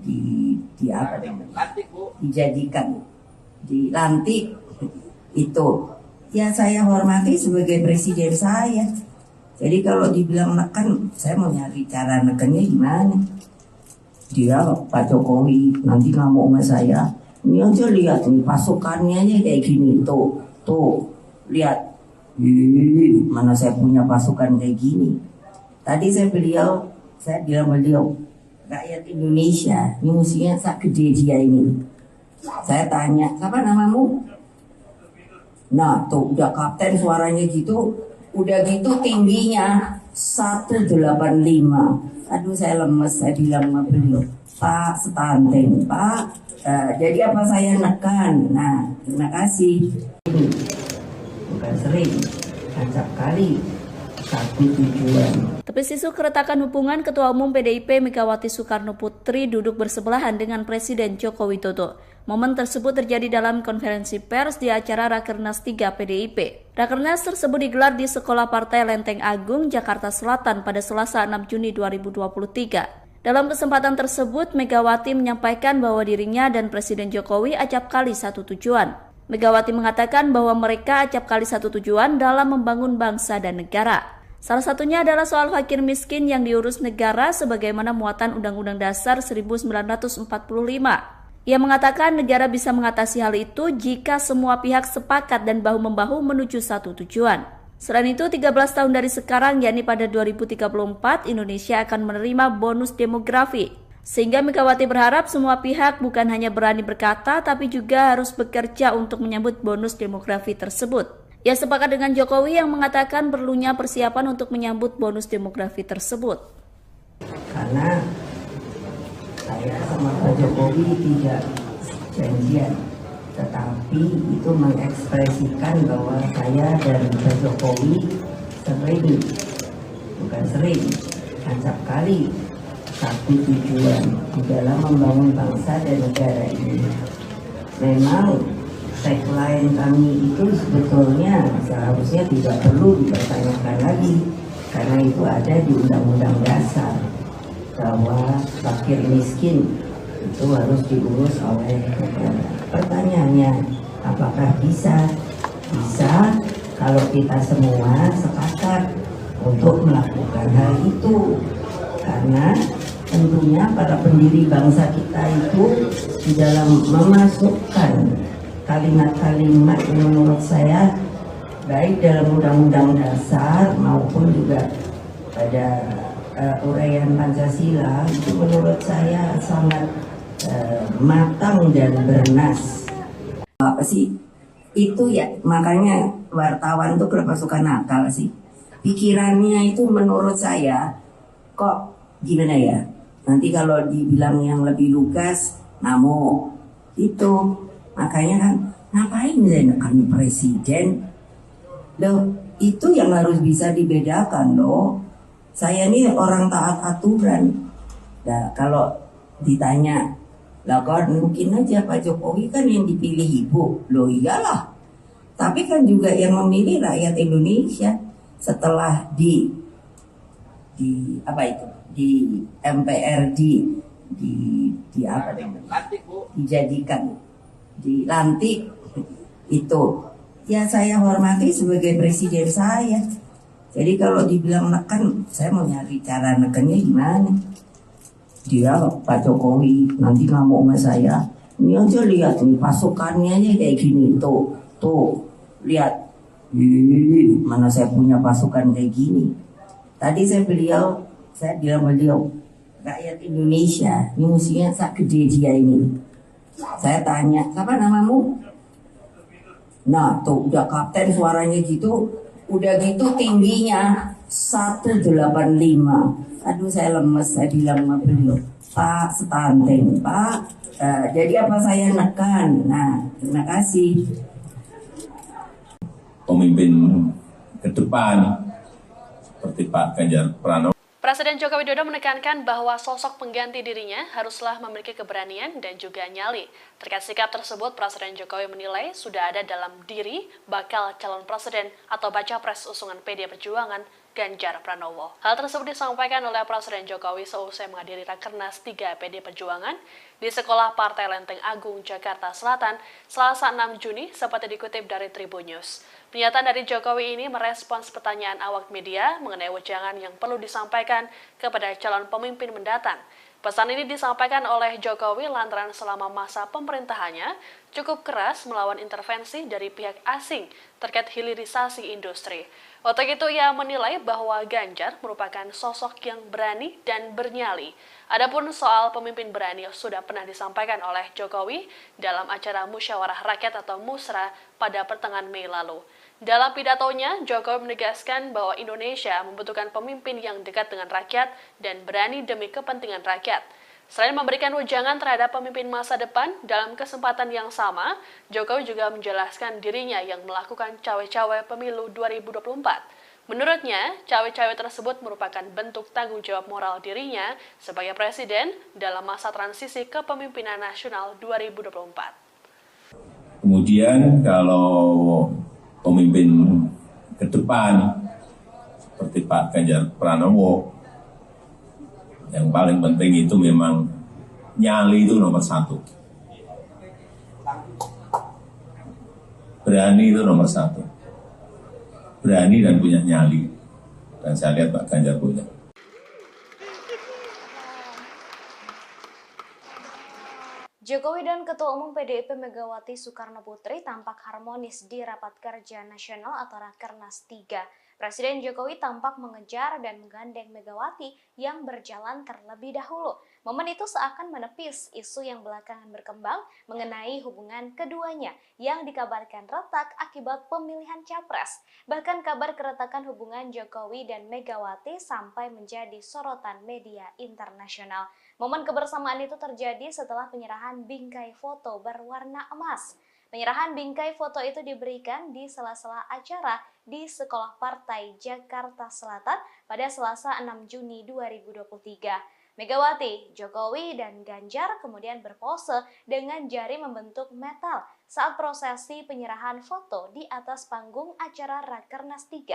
di apa namanya dijadikan dilantik itu ya saya hormati sebagai presiden saya. Jadi kalau dibilang neken, saya mau nyari cara nekennya gimana. Dia Pak Jokowi nanti ngamuk sama saya. Ini aja lihat nih pasukannya aja kayak gini tuh lihat. Mana saya punya pasukan kayak gini. Tadi saya bilang beliau rakyat Indonesia ini musuhnya sak gede dia ini. Saya tanya siapa namamu? Nah tuh udah kapten suaranya gitu, udah gitu tingginya 185. Aduh saya lemes, saya bilang sama beliau, Pak stunting, Pak. Jadi apa saya nekan? Nah terima kasih. Bukan sering, acap kali. Satu tujuan. Tepis isu keretakan hubungan Ketua Umum PDIP Megawati Soekarno Putri duduk bersebelahan dengan Presiden Joko Widodo. Momen tersebut terjadi dalam konferensi pers di acara Rakernas 3 PDIP. Rakernas tersebut digelar di Sekolah Partai Lenteng Agung, Jakarta Selatan pada Selasa 6 Juni 2023. Dalam kesempatan tersebut, Megawati menyampaikan bahwa dirinya dan Presiden Jokowi acap kali satu tujuan. Megawati mengatakan bahwa mereka acap kali satu tujuan dalam membangun bangsa dan negara. Salah satunya adalah soal fakir miskin yang diurus negara sebagaimana muatan Undang-Undang Dasar 1945. Ia mengatakan negara bisa mengatasi hal itu jika semua pihak sepakat dan bahu-membahu menuju satu tujuan. Selain itu, 13 tahun dari sekarang, yakni pada 2034, Indonesia akan menerima bonus demografi. Sehingga Megawati berharap semua pihak bukan hanya berani berkata, tapi juga harus bekerja untuk menyambut bonus demografi tersebut. Ia sepakat dengan Jokowi yang mengatakan perlunya persiapan untuk menyambut bonus demografi tersebut. Karena saya sama Pak Jokowi tidak janjian, tetapi itu mengekspresikan bahwa saya dan Pak Jokowi sering, acap kali satu tujuan di dalam membangun bangsa dan negara ini. Memang tagline kami itu sebetulnya seharusnya tidak perlu dipertanyakan lagi, karena itu ada di Undang-Undang Dasar bahwa fakir miskin itu harus diurus oleh negara. Pertanyaannya, apakah bisa? Bisa kalau kita semua sepakat untuk melakukan hal itu, karena tentunya para pendiri bangsa kita itu di dalam memasukkan kalimat-kalimat yang menurut saya baik dalam Undang-Undang Dasar maupun juga pada uraian Pancasila itu menurut saya sangat matang dan bernas. Apa sih itu ya, makanya wartawan tuh kenapa suka nakal sih, pikirannya itu menurut saya kok gimana ya, nanti kalau dibilang yang lebih lugas namo itu, makanya kan ngapain saya nekan presiden loh, itu yang harus bisa dibedakan loh. Saya ini orang taat aturan. Nah kalau ditanya, lah kan mungkin aja Pak Jokowi kan yang dipilih ibu. Loh iyalah. Tapi kan juga yang memilih rakyat Indonesia setelah di apa itu? Di MPR di apa namanya? Dijadikan, dilantik itu. Ya saya hormati sebagai presiden saya. Jadi kalau dibilang neken, saya mau nyari cara nekennya gimana? Dia Pak Jokowi nanti ngamuk sama saya. Ini aja lihat nih pasukannya aja kayak gini tuh lihat. Mana saya punya pasukan kayak gini. Tadi saya bilang beliau rakyat Indonesia ini musuhnya sak gede dia ini. Saya tanya, siapa namamu? Nah tuh udah kapten suaranya gitu, udah gitu tingginya 185. Aduh saya lemes, saya bilang sama beliau, Pak stunting, Pak. Jadi apa saya nekan? Nah terima kasih. Pemimpin ke depan seperti Pak Ganjar Pranowo. Presiden Joko Widodo menekankan bahwa sosok pengganti dirinya haruslah memiliki keberanian dan juga nyali. Terkait sikap tersebut, Presiden Jokowi menilai sudah ada dalam diri bakal calon presiden atau baca pres usungan PD Perjuangan Ganjar Pranowo. Hal tersebut disampaikan oleh Presiden Jokowi seusai menghadiri Rakernas 3 PD Perjuangan di Sekolah Partai Lenteng Agung, Jakarta Selatan, Selasa 6 Juni, seperti dikutip dari Tribun News. Pernyataan dari Jokowi ini merespons pertanyaan awak media mengenai wejangan yang perlu disampaikan kepada calon pemimpin mendatang. Pesan ini disampaikan oleh Jokowi lantaran selama masa pemerintahannya cukup keras melawan intervensi dari pihak asing terkait hilirisasi industri. Untuk itu ia menilai bahwa Ganjar merupakan sosok yang berani dan bernyali. Adapun soal pemimpin berani sudah pernah disampaikan oleh Jokowi dalam acara Musyawarah Rakyat atau Musra pada pertengahan Mei lalu. Dalam pidatonya, Jokowi menegaskan bahwa Indonesia membutuhkan pemimpin yang dekat dengan rakyat dan berani demi kepentingan rakyat. Selain memberikan wejangan terhadap pemimpin masa depan, dalam kesempatan yang sama, Jokowi juga menjelaskan dirinya yang melakukan cawe-cawe pemilu 2024. Menurutnya, cawe-cawe tersebut merupakan bentuk tanggung jawab moral dirinya sebagai presiden dalam masa transisi kepemimpinan nasional 2024. Kemudian kalau pemimpin ke depan seperti Pak Ganjar Pranowo, yang paling penting itu memang nyali itu nomor satu. Berani itu nomor satu. Berani dan punya nyali. Dan saya lihat Pak Ganjar punya. Jokowi dan Ketua Umum PDIP Megawati Soekarno Putri tampak harmonis di Rapat Kerja Nasional atau Rakernas 3. Presiden Jokowi tampak mengejar dan menggandeng Megawati yang berjalan terlebih dahulu. Momen itu seakan menepis isu yang belakangan berkembang mengenai hubungan keduanya yang dikabarkan retak akibat pemilihan capres. Bahkan kabar keretakan hubungan Jokowi dan Megawati sampai menjadi sorotan media internasional. Momen kebersamaan itu terjadi setelah penyerahan bingkai foto berwarna emas. Penyerahan bingkai foto itu diberikan di sela-sela acara di Sekolah Partai Jakarta Selatan pada Selasa 6 Juni 2023. Megawati, Jokowi, dan Ganjar kemudian berpose dengan jari membentuk metal saat prosesi penyerahan foto di atas panggung acara Rakernas 3.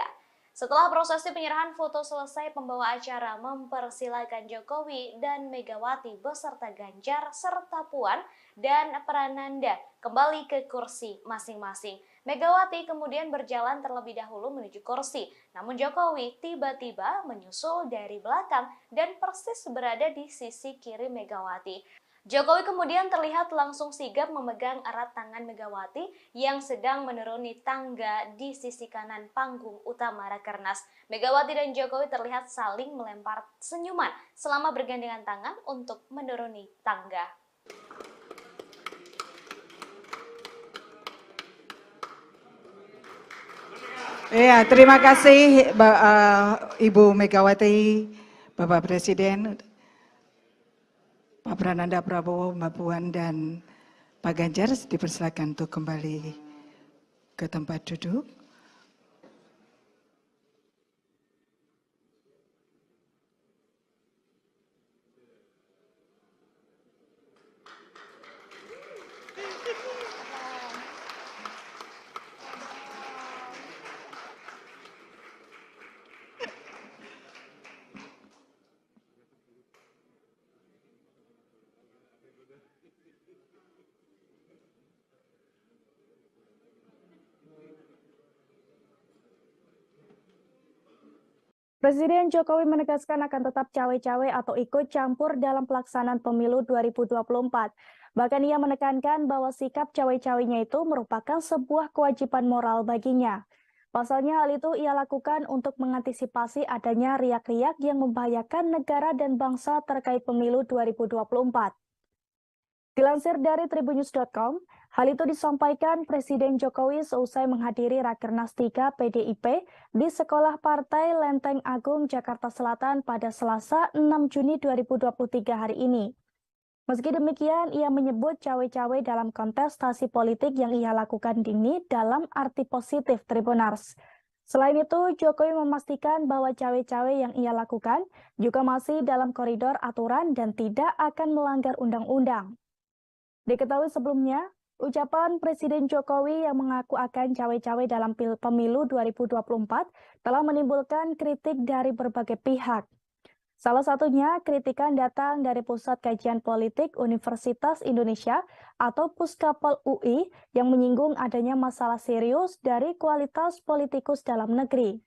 Setelah prosesi penyerahan foto selesai, pembawa acara mempersilakan Jokowi dan Megawati beserta Ganjar serta Puan dan Prananda kembali ke kursi masing-masing. Megawati kemudian berjalan terlebih dahulu menuju kursi, namun Jokowi tiba-tiba menyusul dari belakang dan persis berada di sisi kiri Megawati. Jokowi kemudian terlihat langsung sigap memegang erat tangan Megawati yang sedang menuruni tangga di sisi kanan panggung utama Rakernas. Megawati dan Jokowi terlihat saling melempar senyuman selama bergandengan tangan untuk menuruni tangga. Ya, terima kasih Ibu Megawati, Bapak Presiden, Pak Prananda Prabowo, Mbak Puan, dan Pak Ganjar. Dipersilakan untuk kembali ke tempat duduk. Presiden Jokowi menegaskan akan tetap cawe-cawe atau ikut campur dalam pelaksanaan pemilu 2024. Bahkan ia menekankan bahwa sikap cawe-cawenya itu merupakan sebuah kewajiban moral baginya. Pasalnya hal itu ia lakukan untuk mengantisipasi adanya riak-riak yang membahayakan negara dan bangsa terkait pemilu 2024. Dilansir dari tribunnews.com, hal itu disampaikan Presiden Jokowi seusai menghadiri Rakernas 3 PDIP di Sekolah Partai Lenteng Agung, Jakarta Selatan pada Selasa 6 Juni 2023 hari ini. Meski demikian, ia menyebut cawe-cawe dalam kontestasi politik yang ia lakukan ini dalam arti positif, Tribunars. Selain itu, Jokowi memastikan bahwa cawe-cawe yang ia lakukan juga masih dalam koridor aturan dan tidak akan melanggar undang-undang. Diketahui sebelumnya, ucapan Presiden Jokowi yang mengaku akan cawe-cawe dalam pemilu 2024 telah menimbulkan kritik dari berbagai pihak. Salah satunya, kritikan datang dari Pusat Kajian Politik Universitas Indonesia atau Puskapol UI yang menyinggung adanya masalah serius dari kualitas politikus dalam negeri.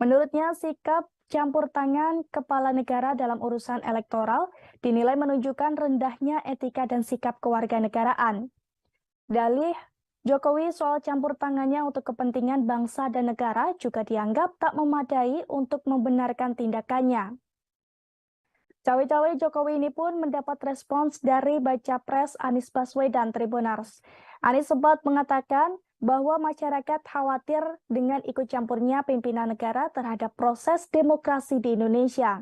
Menurutnya, sikap campur tangan kepala negara dalam urusan elektoral dinilai menunjukkan rendahnya etika dan sikap kewarganegaraan. Dalih Jokowi soal campur tangannya untuk kepentingan bangsa dan negara juga dianggap tak memadai untuk membenarkan tindakannya. Cawe-cawe Jokowi ini pun mendapat respons dari baca pres Anies Baswedan, Tribunars. Anies sempat mengatakan bahwa masyarakat khawatir dengan ikut campurnya pimpinan negara terhadap proses demokrasi di Indonesia.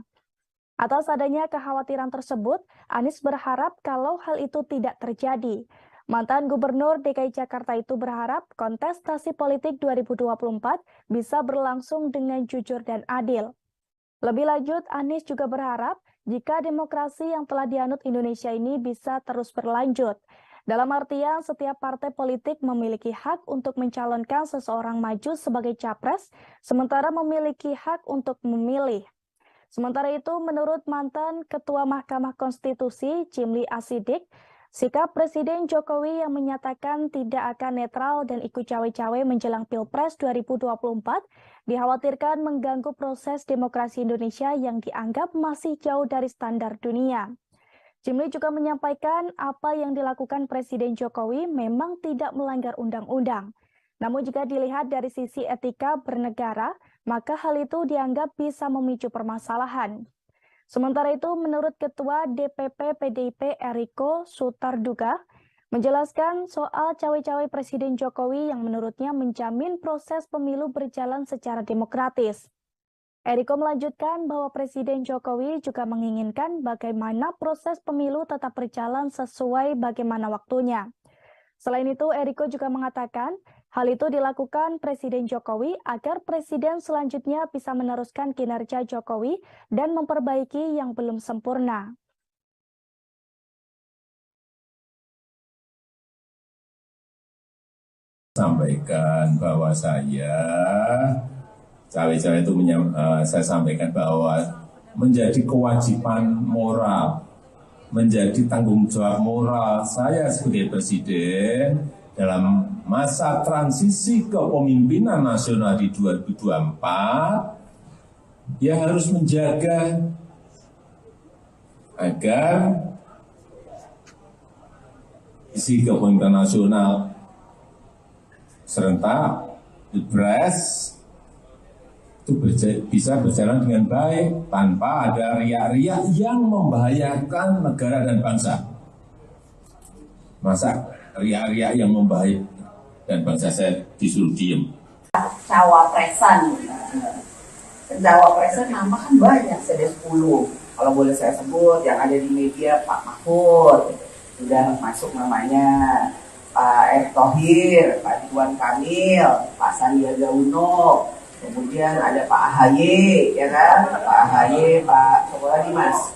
Atas adanya kekhawatiran tersebut, Anies berharap kalau hal itu tidak terjadi. Mantan Gubernur DKI Jakarta itu berharap kontestasi politik 2024 bisa berlangsung dengan jujur dan adil. Lebih lanjut, Anies juga berharap jika demokrasi yang telah dianut Indonesia ini bisa terus berlanjut. Dalam artian, setiap partai politik memiliki hak untuk mencalonkan seseorang maju sebagai capres, sementara memiliki hak untuk memilih. Sementara itu, menurut mantan Ketua Mahkamah Konstitusi, Jimli Asidik, sikap Presiden Jokowi yang menyatakan tidak akan netral dan ikut cawe-cawe menjelang Pilpres 2024 dikhawatirkan mengganggu proses demokrasi Indonesia yang dianggap masih jauh dari standar dunia. Jimli juga menyampaikan apa yang dilakukan Presiden Jokowi memang tidak melanggar undang-undang. Namun jika dilihat dari sisi etika bernegara, maka hal itu dianggap bisa memicu permasalahan. Sementara itu, menurut Ketua DPP PDIP Eriko Sutarduga, menjelaskan soal cawe-cawe Presiden Jokowi yang menurutnya menjamin proses pemilu berjalan secara demokratis. Eriko melanjutkan bahwa Presiden Jokowi juga menginginkan bagaimana proses pemilu tetap berjalan sesuai bagaimana waktunya. Selain itu, Eriko juga mengatakan hal itu dilakukan Presiden Jokowi agar Presiden selanjutnya bisa meneruskan kinerja Jokowi dan memperbaiki yang belum sempurna. Sampaikan bahwa cawe-cawe itu saya sampaikan bahwa menjadi kewajiban moral, menjadi tanggung jawab moral saya sebagai presiden dalam masa transisi kepemimpinan nasional di 2024 yang harus menjaga agar isi kepemimpinan nasional serentak Pilpres itu bisa berjalan dengan baik tanpa ada riak-riak yang membahayakan negara dan bangsa. Masa riak-riak yang membaik dan bangsa saya disuruh diem. Cawapresan nama kan banyak, ada 10. Kalau boleh saya sebut, yang ada di media Pak Mahfud, sudah masuk namanya, Pak Erick Thohir, Pak Ridwan Kamil, Pak Sandiaga Uno, kemudian ada Pak AHY, ya kan? Pak AHY, Pak siapa lagi Mas?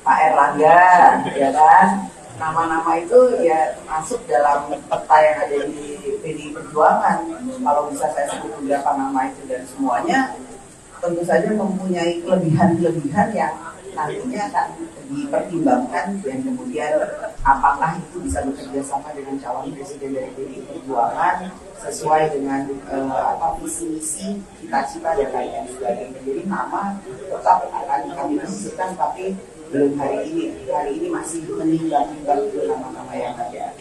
Pak Erlangga, ya kan? Nama-nama itu ya masuk dalam peta yang ada di PDI Perjuangan. Kalau bisa saya sebut beberapa nama itu, dan semuanya tentu saja mempunyai kelebihan-kelebihan yang nantinya akan dipertimbangkan, dan kemudian apakah itu bisa bekerja sama dengan calon presiden dari PDI Perjuangan sesuai dengan visi misi, cita-cita dan lain sebagainya. Jadi nama tetap akan kami diskusikan, tapi belum hari ini masih menimbang-nimbang nama-nama yang ada.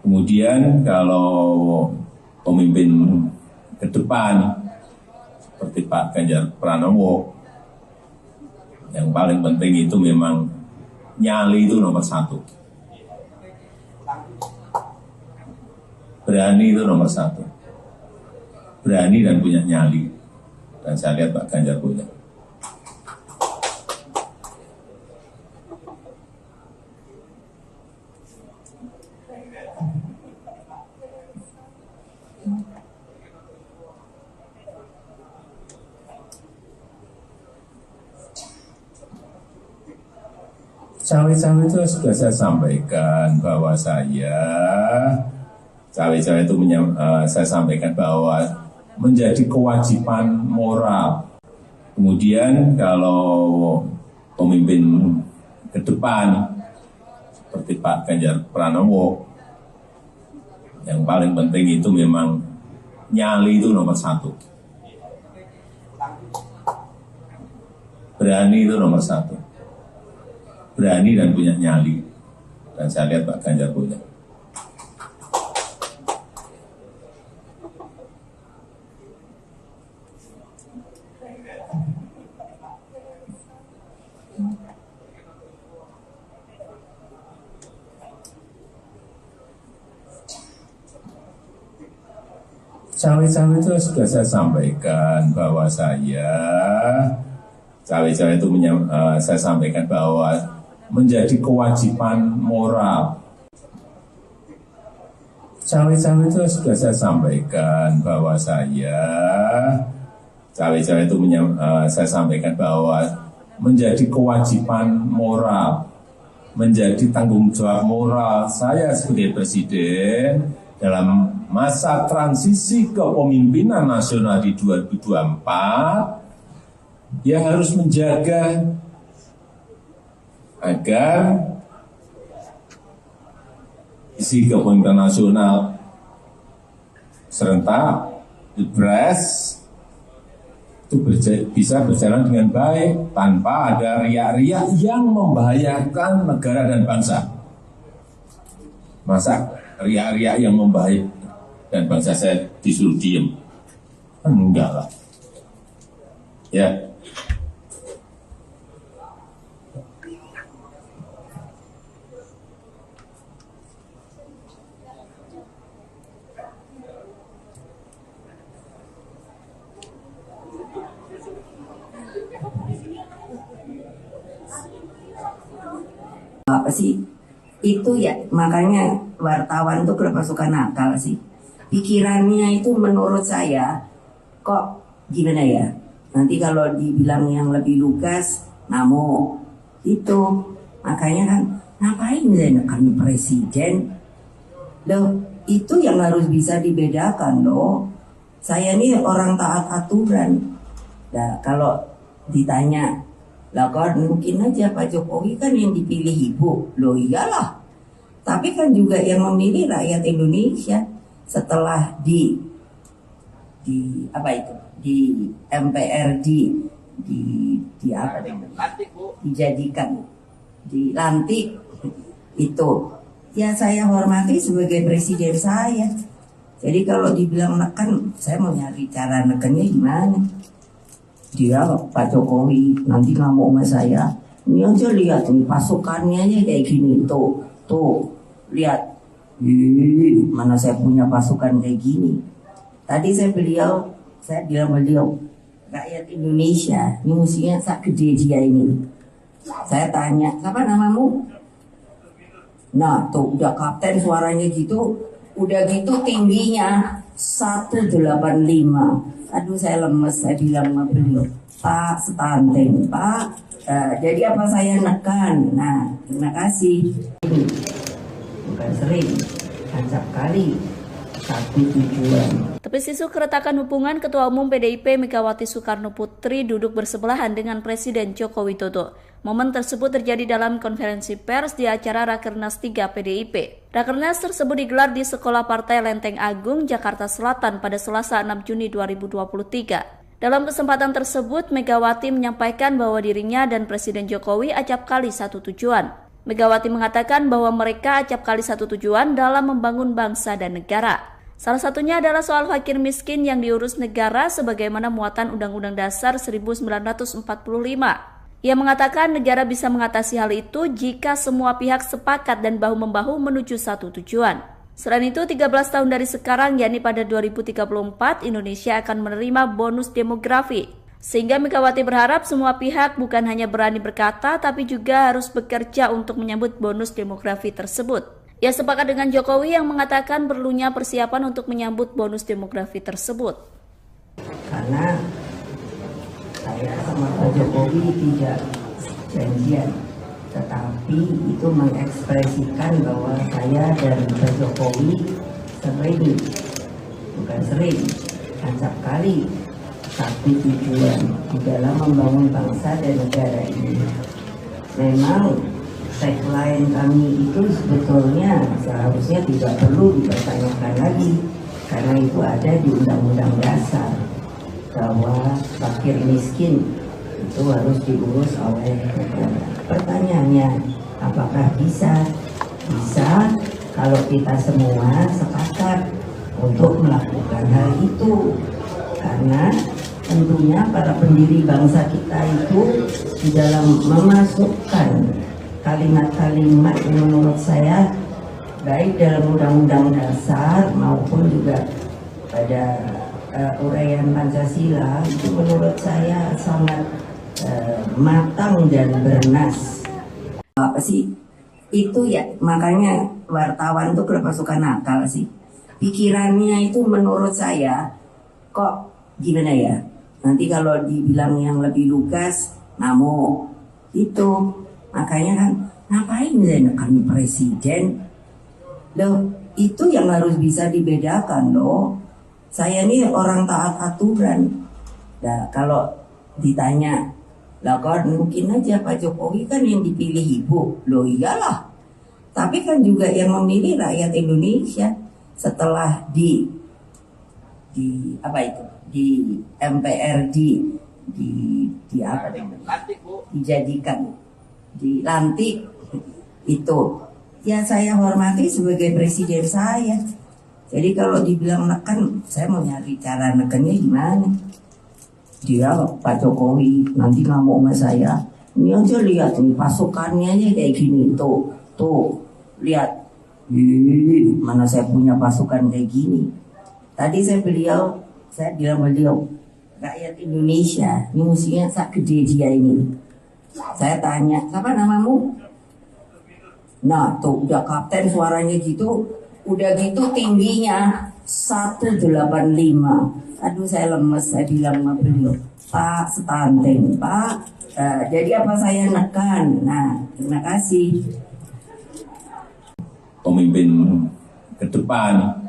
Kemudian kalau pemimpin ke depan seperti Pak Ganjar Pranowo, yang paling penting itu memang nyali itu nomor 1. Berani itu nomor 1. Berani dan punya nyali. Dan saya lihat Pak Ganjar punya. Cawe-cawe itu sudah saya sampaikan bahwa saya sampaikan bahwa menjadi kewajiban moral. Kemudian kalau pemimpin ke depan seperti Pak Ganjar Pranowo, yang paling penting itu memang nyali itu nomor 1. Berani itu nomor 1. Berani dan punya nyali. Dan saya lihat Pak Ganjar punya. Cawe-cawe itu sudah saya sampaikan bahwa saya sampaikan bahwa menjadi kewajiban moral. Cawe-cawe itu sudah saya sampaikan bahwa saya sampaikan bahwa menjadi kewajiban moral, menjadi tanggung jawab moral saya sebagai presiden dalam masa transisi kepemimpinan nasional di 2024, yang harus menjaga agar isi kepemimpinan nasional serentak Pilpres itu bisa berjalan dengan baik tanpa ada riak-riak yang membahayakan negara dan bangsa. Masa riak-riak yang membahayakan dan bangsa saya disuruh diem? Enggak lah. Ya. Apa sih itu ya, makanya wartawan tuh kenapa suka nakal sih, pikirannya itu menurut saya kok gimana ya, nanti kalau dibilang yang lebih lugas namo itu, makanya kan ngapain menekan presiden loh, itu yang harus bisa dibedakan loh. Saya ini orang taat aturan. Nah kalau ditanya lah kan mungkin aja Pak Jokowi kan yang dipilih ibu. Loh iyalah. Tapi kan juga yang memilih rakyat Indonesia setelah di MPR dijadikan dilantik itu. Ya saya hormati sebagai presiden saya. Jadi kalau dibilang neken, saya mau nyari cara nekennya gimana. Dia Pak Jokowi nanti nggak mau sama saya. Ini aja lihat nih pasukannya aja kayak gini tuh lihat, mana saya punya pasukan kayak gini. Tadi saya bilang beliau, rakyat Indonesia, ini musuhnya sak gede dia ini. Saya tanya, siapa namamu? Nah tuh udah kapten suaranya gitu, udah gitu tingginya 185. Aduh saya lemes, saya bilang sama beliau, Pak stunting, Pak. Jadi apa saya nekan? Nah terima kasih. Bukan sering, acap kali. Satu tujuan. Tepis isu keretakan hubungan Ketua Umum PDIP Megawati Soekarno Putri duduk bersebelahan dengan Presiden Joko Widodo. Momen tersebut terjadi dalam konferensi pers di acara Rakernas 3 PDIP. Rakernas tersebut digelar di Sekolah Partai Lenteng Agung, Jakarta Selatan pada Selasa 6 Juni 2023. Dalam kesempatan tersebut, Megawati menyampaikan bahwa dirinya dan Presiden Jokowi acap kali satu tujuan. Megawati mengatakan bahwa mereka acap kali satu tujuan dalam membangun bangsa dan negara. Salah satunya adalah soal fakir miskin yang diurus negara sebagaimana muatan Undang-Undang Dasar 1945. Ia mengatakan negara bisa mengatasi hal itu jika semua pihak sepakat dan bahu-membahu menuju satu tujuan. Selain itu, 13 tahun dari sekarang, yakni pada 2034, Indonesia akan menerima bonus demografi. Sehingga Megawati berharap semua pihak bukan hanya berani berkata, tapi juga harus bekerja untuk menyambut bonus demografi tersebut. Ia sepakat dengan Jokowi yang mengatakan perlunya persiapan untuk menyambut bonus demografi tersebut. Karena saya sama Pak Jokowi tidak janjian, tetapi itu mengekspresikan bahwa saya dan Pak Jokowi sering, acap kali satu tujuan di dalam membangun bangsa dan negara ini. Memang tagline kami itu sebetulnya seharusnya tidak perlu dipertanyakan lagi, karena itu ada di Undang-Undang Dasar bahwa fakir miskin itu harus diurus oleh negara. Pertanyaannya, apakah bisa? Bisa kalau kita semua sepakat untuk melakukan hal itu, karena tentunya para pendiri bangsa kita itu di dalam memasukkan kalimat-kalimat yang menurut saya baik dalam Undang-Undang Dasar maupun juga pada uraian Pancasila itu menurut saya sangat matang dan bernas. Apa sih itu ya, makanya wartawan tuh kenapa suka nakal sih, pikirannya itu menurut saya kok gimana ya, nanti kalau dibilang yang lebih lugas ngamuk itu. Makanya kan ngapain menekan presiden loh, itu yang harus bisa dibedakan loh. Saya ini orang taat aturan. Nah kalau ditanya, lah kan mungkin aja Pak Jokowi kan yang dipilih ibu, loh iyalah, tapi kan juga yang memilih rakyat Indonesia setelah di apa itu, di MPR dijadikan, dilantik itu ya saya hormati sebagai presiden saya. Jadi kalau dibilang neken, saya mau nyari cara nekennya gimana. Dia Pak Jokowi nanti ngamuk sama saya, ini aja lihat nih pasukannya aja kayak gini, tuh lihat, mana saya punya pasukan kayak gini. Tadi saya bilang beliau, rakyat Indonesia, ini musuhnya sak gede dia ini. Saya tanya, siapa namamu? Nah tuh udah kapten suaranya gitu, udah gitu tingginya 185. Aduh saya lemes, saya bilang sama beliau, Pak stunting, Pak. Jadi apa saya nekan? Nah terima kasih. Pemimpin ke depan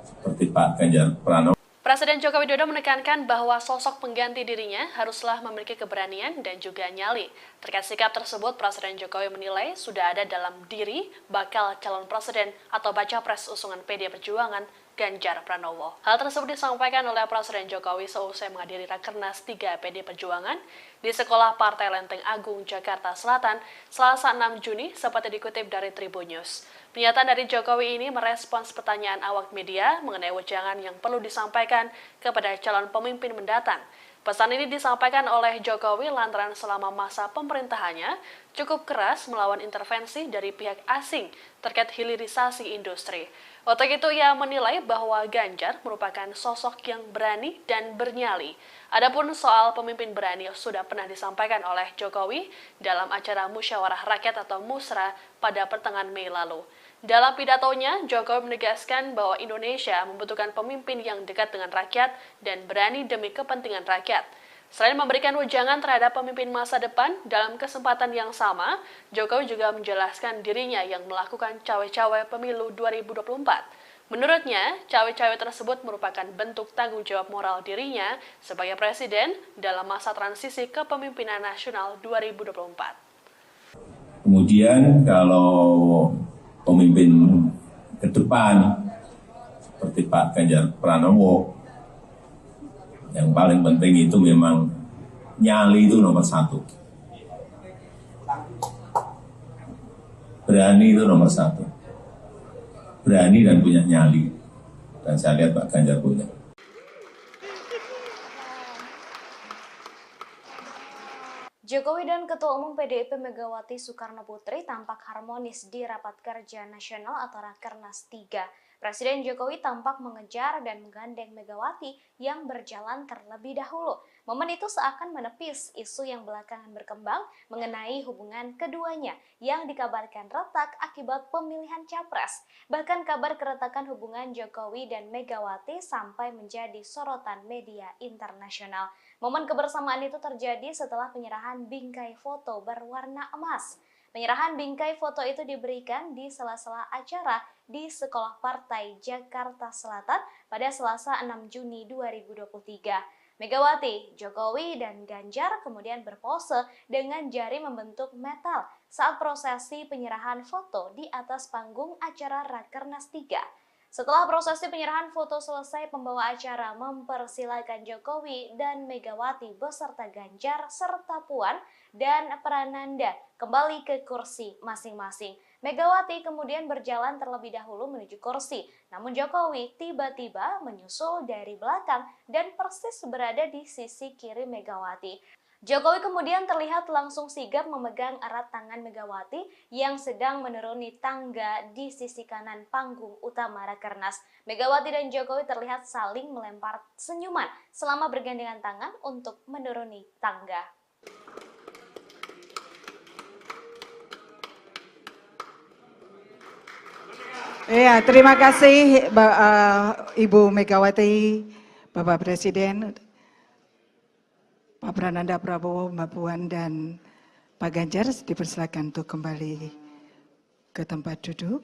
seperti Pak Ganjar Pranowo. Presiden Joko Widodo menekankan bahwa sosok pengganti dirinya haruslah memiliki keberanian dan juga nyali. Terkait sikap tersebut, Presiden Jokowi menilai sudah ada dalam diri bakal calon presiden atau baca pres usungan PD Perjuangan Ganjar Pranowo. Hal tersebut disampaikan oleh Presiden Jokowi seusai menghadiri Rakernas 3 PD Perjuangan di Sekolah Partai Lenteng Agung, Jakarta Selatan, Selasa 6 Juni, seperti dikutip dari Tribun News. Pernyataan dari Jokowi ini merespons pertanyaan awak media mengenai wejangan yang perlu disampaikan kepada calon pemimpin mendatang. Pesan ini disampaikan oleh Jokowi lantaran selama masa pemerintahannya, cukup keras melawan intervensi dari pihak asing terkait hilirisasi industri. Untuk itu ia menilai bahwa Ganjar merupakan sosok yang berani dan bernyali. Adapun soal pemimpin berani sudah pernah disampaikan oleh Jokowi dalam acara Musyawarah Rakyat atau Musra pada pertengahan Mei lalu. Dalam pidatonya, Jokowi menegaskan bahwa Indonesia membutuhkan pemimpin yang dekat dengan rakyat dan berani demi kepentingan rakyat. Selain memberikan wejangan terhadap pemimpin masa depan, dalam kesempatan yang sama, Jokowi juga menjelaskan dirinya yang melakukan cawe-cawe pemilu 2024. Menurutnya, cawe-cawe tersebut merupakan bentuk tanggung jawab moral dirinya sebagai presiden dalam masa transisi kepemimpinan nasional 2024. Kemudian kalau pemimpin ke depan seperti Pak Ganjar Pranowo, yang paling penting itu memang nyali itu nomor satu. Berani itu nomor satu. Berani dan punya nyali. Dan saya lihat Pak Ganjar punya. Jokowi dan Ketua Umum PDIP Megawati Soekarno Putri tampak harmonis di Rapat Kerja Nasional atau Rakernas 3. Presiden Jokowi tampak mengejar dan menggandeng Megawati yang berjalan terlebih dahulu. Momen itu seakan menepis isu yang belakangan berkembang mengenai hubungan keduanya yang dikabarkan retak akibat pemilihan capres. Bahkan kabar keretakan hubungan Jokowi dan Megawati sampai menjadi sorotan media internasional. Momen kebersamaan itu terjadi setelah penyerahan bingkai foto berwarna emas. Penyerahan bingkai foto itu diberikan di sela-sela acara di Sekolah Partai Jakarta Selatan pada Selasa 6 Juni 2023. Megawati, Jokowi, dan Ganjar kemudian berpose dengan jari membentuk metal saat prosesi penyerahan foto di atas panggung acara Rakernas 3. Setelah prosesi penyerahan foto selesai, pembawa acara mempersilakan Jokowi dan Megawati beserta Ganjar serta Puan dan Prananda kembali ke kursi masing-masing. Megawati kemudian berjalan terlebih dahulu menuju kursi, namun Jokowi tiba-tiba menyusul dari belakang dan persis berada di sisi kiri Megawati. Jokowi kemudian terlihat langsung sigap memegang erat tangan Megawati yang sedang menuruni tangga di sisi kanan panggung utama Rakernas. Megawati dan Jokowi terlihat saling melempar senyuman selama bergandengan tangan untuk menuruni tangga. Ya, terima kasih Ibu Megawati, Bapak Presiden, Pak Prananda Prabowo, Mbak Puan, dan Pak Ganjar dipersilakan untuk kembali ke tempat duduk.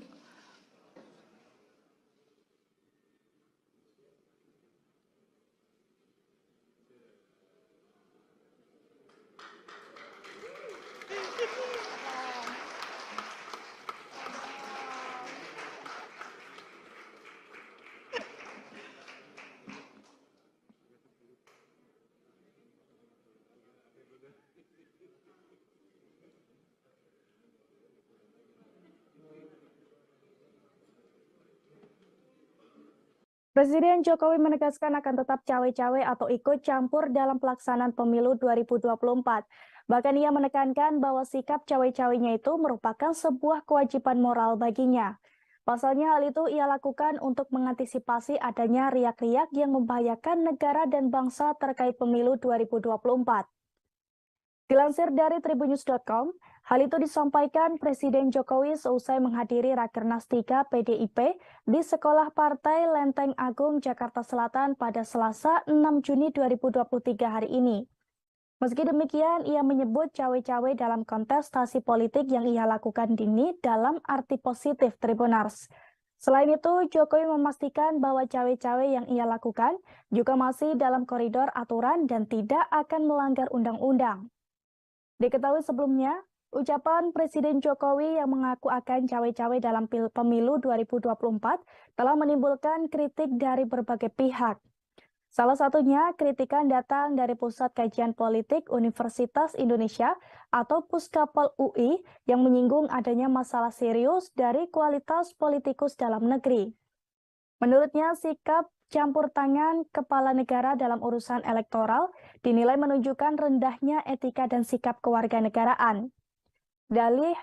Presiden Jokowi menegaskan akan tetap cawe-cawe atau ikut campur dalam pelaksanaan pemilu 2024. Bahkan ia menekankan bahwa sikap cawe-cawenya itu merupakan sebuah kewajiban moral baginya. Pasalnya hal itu ia lakukan untuk mengantisipasi adanya riak-riak yang membahayakan negara dan bangsa terkait pemilu 2024. Dilansir dari tribunnews.com, hal itu disampaikan Presiden Jokowi seusai menghadiri Rakernas 3 PDIP di Sekolah Partai Lenteng Agung, Jakarta Selatan pada Selasa 6 Juni 2023 hari ini. Meski demikian, ia menyebut cawe-cawe dalam kontestasi politik yang ia lakukan ini dalam arti positif Tribunars. Selain itu, Jokowi memastikan bahwa cawe-cawe yang ia lakukan juga masih dalam koridor aturan dan tidak akan melanggar undang-undang. Diketahui sebelumnya, ucapan Presiden Jokowi yang mengaku akan cawe-cawe dalam pemilu 2024 telah menimbulkan kritik dari berbagai pihak. Salah satunya kritikan datang dari Pusat Kajian Politik Universitas Indonesia atau Puskapol UI yang menyinggung adanya masalah serius dari kualitas politikus dalam negeri. Menurutnya, sikap campur tangan kepala negara dalam urusan elektoral dinilai menunjukkan rendahnya etika dan sikap kewarganegaraan. Dalih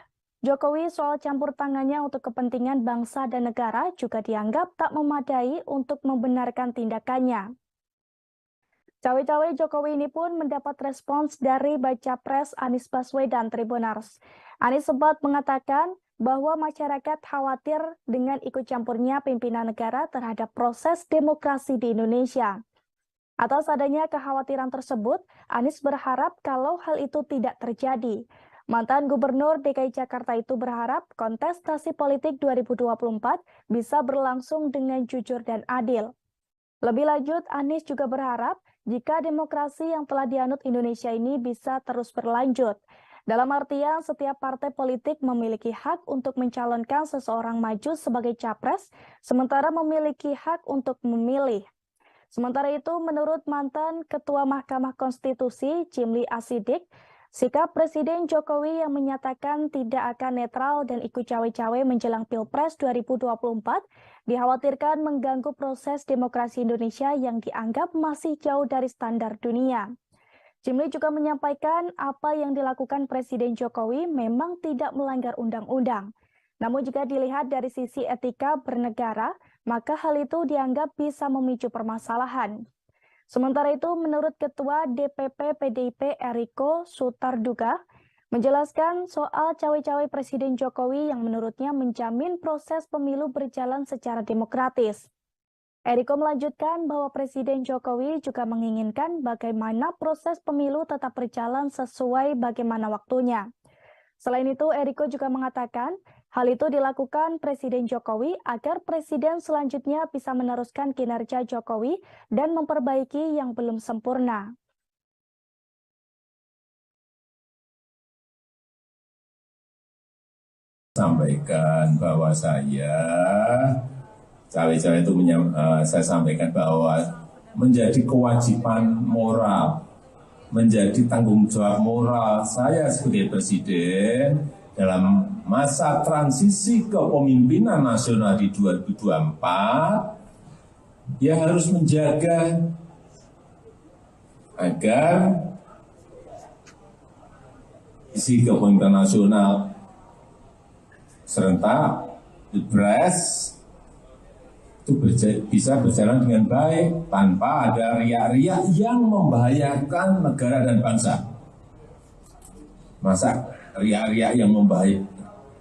Jokowi soal campur tangannya untuk kepentingan bangsa dan negara juga dianggap tak memadai untuk membenarkan tindakannya. Cawe-cawe Jokowi ini pun mendapat respons dari baca pres Anies Baswedan Tribuners. Anies sempat mengatakan bahwa masyarakat khawatir dengan ikut campurnya pimpinan negara terhadap proses demokrasi di Indonesia. Atas adanya kekhawatiran tersebut, Anies berharap kalau hal itu tidak terjadi. Mantan Gubernur DKI Jakarta itu berharap kontestasi politik 2024 bisa berlangsung dengan jujur dan adil. Lebih lanjut, Anies juga berharap jika demokrasi yang telah dianut Indonesia ini bisa terus berlanjut. Dalam artian, setiap partai politik memiliki hak untuk mencalonkan seseorang maju sebagai capres, sementara memiliki hak untuk memilih. Sementara itu, menurut mantan Ketua Mahkamah Konstitusi, Jimli Asidik, sikap Presiden Jokowi yang menyatakan tidak akan netral dan ikut cawe-cawe menjelang Pilpres 2024 dikhawatirkan mengganggu proses demokrasi Indonesia yang dianggap masih jauh dari standar dunia. Jimli juga menyampaikan apa yang dilakukan Presiden Jokowi memang tidak melanggar undang-undang. Namun jika dilihat dari sisi etika bernegara, maka hal itu dianggap bisa memicu permasalahan. Sementara itu, menurut Ketua DPP PDIP Eriko Sutarduga, menjelaskan soal cawe-cawe Presiden Jokowi yang menurutnya menjamin proses pemilu berjalan secara demokratis. Eriko melanjutkan bahwa Presiden Jokowi juga menginginkan bagaimana proses pemilu tetap berjalan sesuai bagaimana waktunya. Selain itu, Eriko juga mengatakan hal itu dilakukan Presiden Jokowi agar Presiden selanjutnya bisa meneruskan kinerja Jokowi dan memperbaiki yang belum sempurna. Sampaikan bahwa cawe-cawe itu saya sampaikan bahwa menjadi kewajiban moral, menjadi tanggung jawab moral saya sebagai Presiden dalam masa transisi kepemimpinan nasional di 2024, ya harus menjaga agar isi kepemimpinan nasional serentak Pilpres itu bisa berjalan dengan baik tanpa ada riak-riak yang membahayakan negara dan bangsa. Masa riak-riak yang membahayakan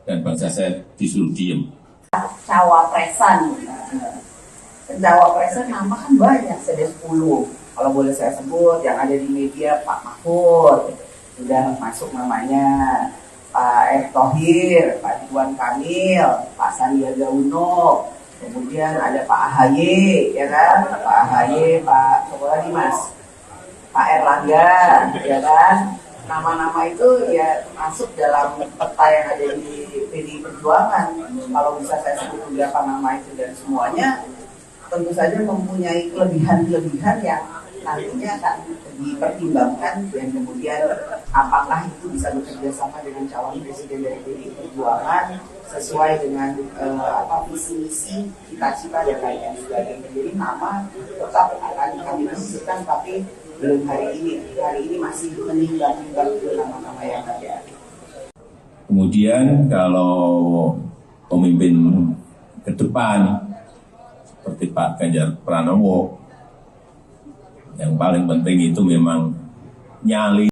dan bangsa saya disuruh diem. Cawapresan nama kan banyak, ada 10. Kalau boleh saya sebut, yang ada di media Pak Mahfud, sudah masuk namanya, Pak Erick Thohir, Pak Ridwan Kamil, Pak Sandiaga Uno, kemudian ada Pak AHY, ya kan? Pak AHY, Pak Pak Erlangga, ya kan? Nama-nama itu ya masuk dalam peta yang ada di PDI Perjuangan. Kalau bisa saya sebut beberapa nama itu dan semuanya tentu saja mempunyai kelebihan-kelebihan yang nantinya akan dipertimbangkan dan kemudian apakah itu bisa bekerja sama dengan calon presiden dari PDI Perjuangan sesuai dengan visi misi cita-cita dan lain sebagainya. Jadi nama tetap akan kami masukkan, tapi belum hari ini masih menimbang nama-nama yang ada. Kemudian kalau pemimpin ke depan seperti Pak Ganjar Pranowo, yang paling penting itu memang nyali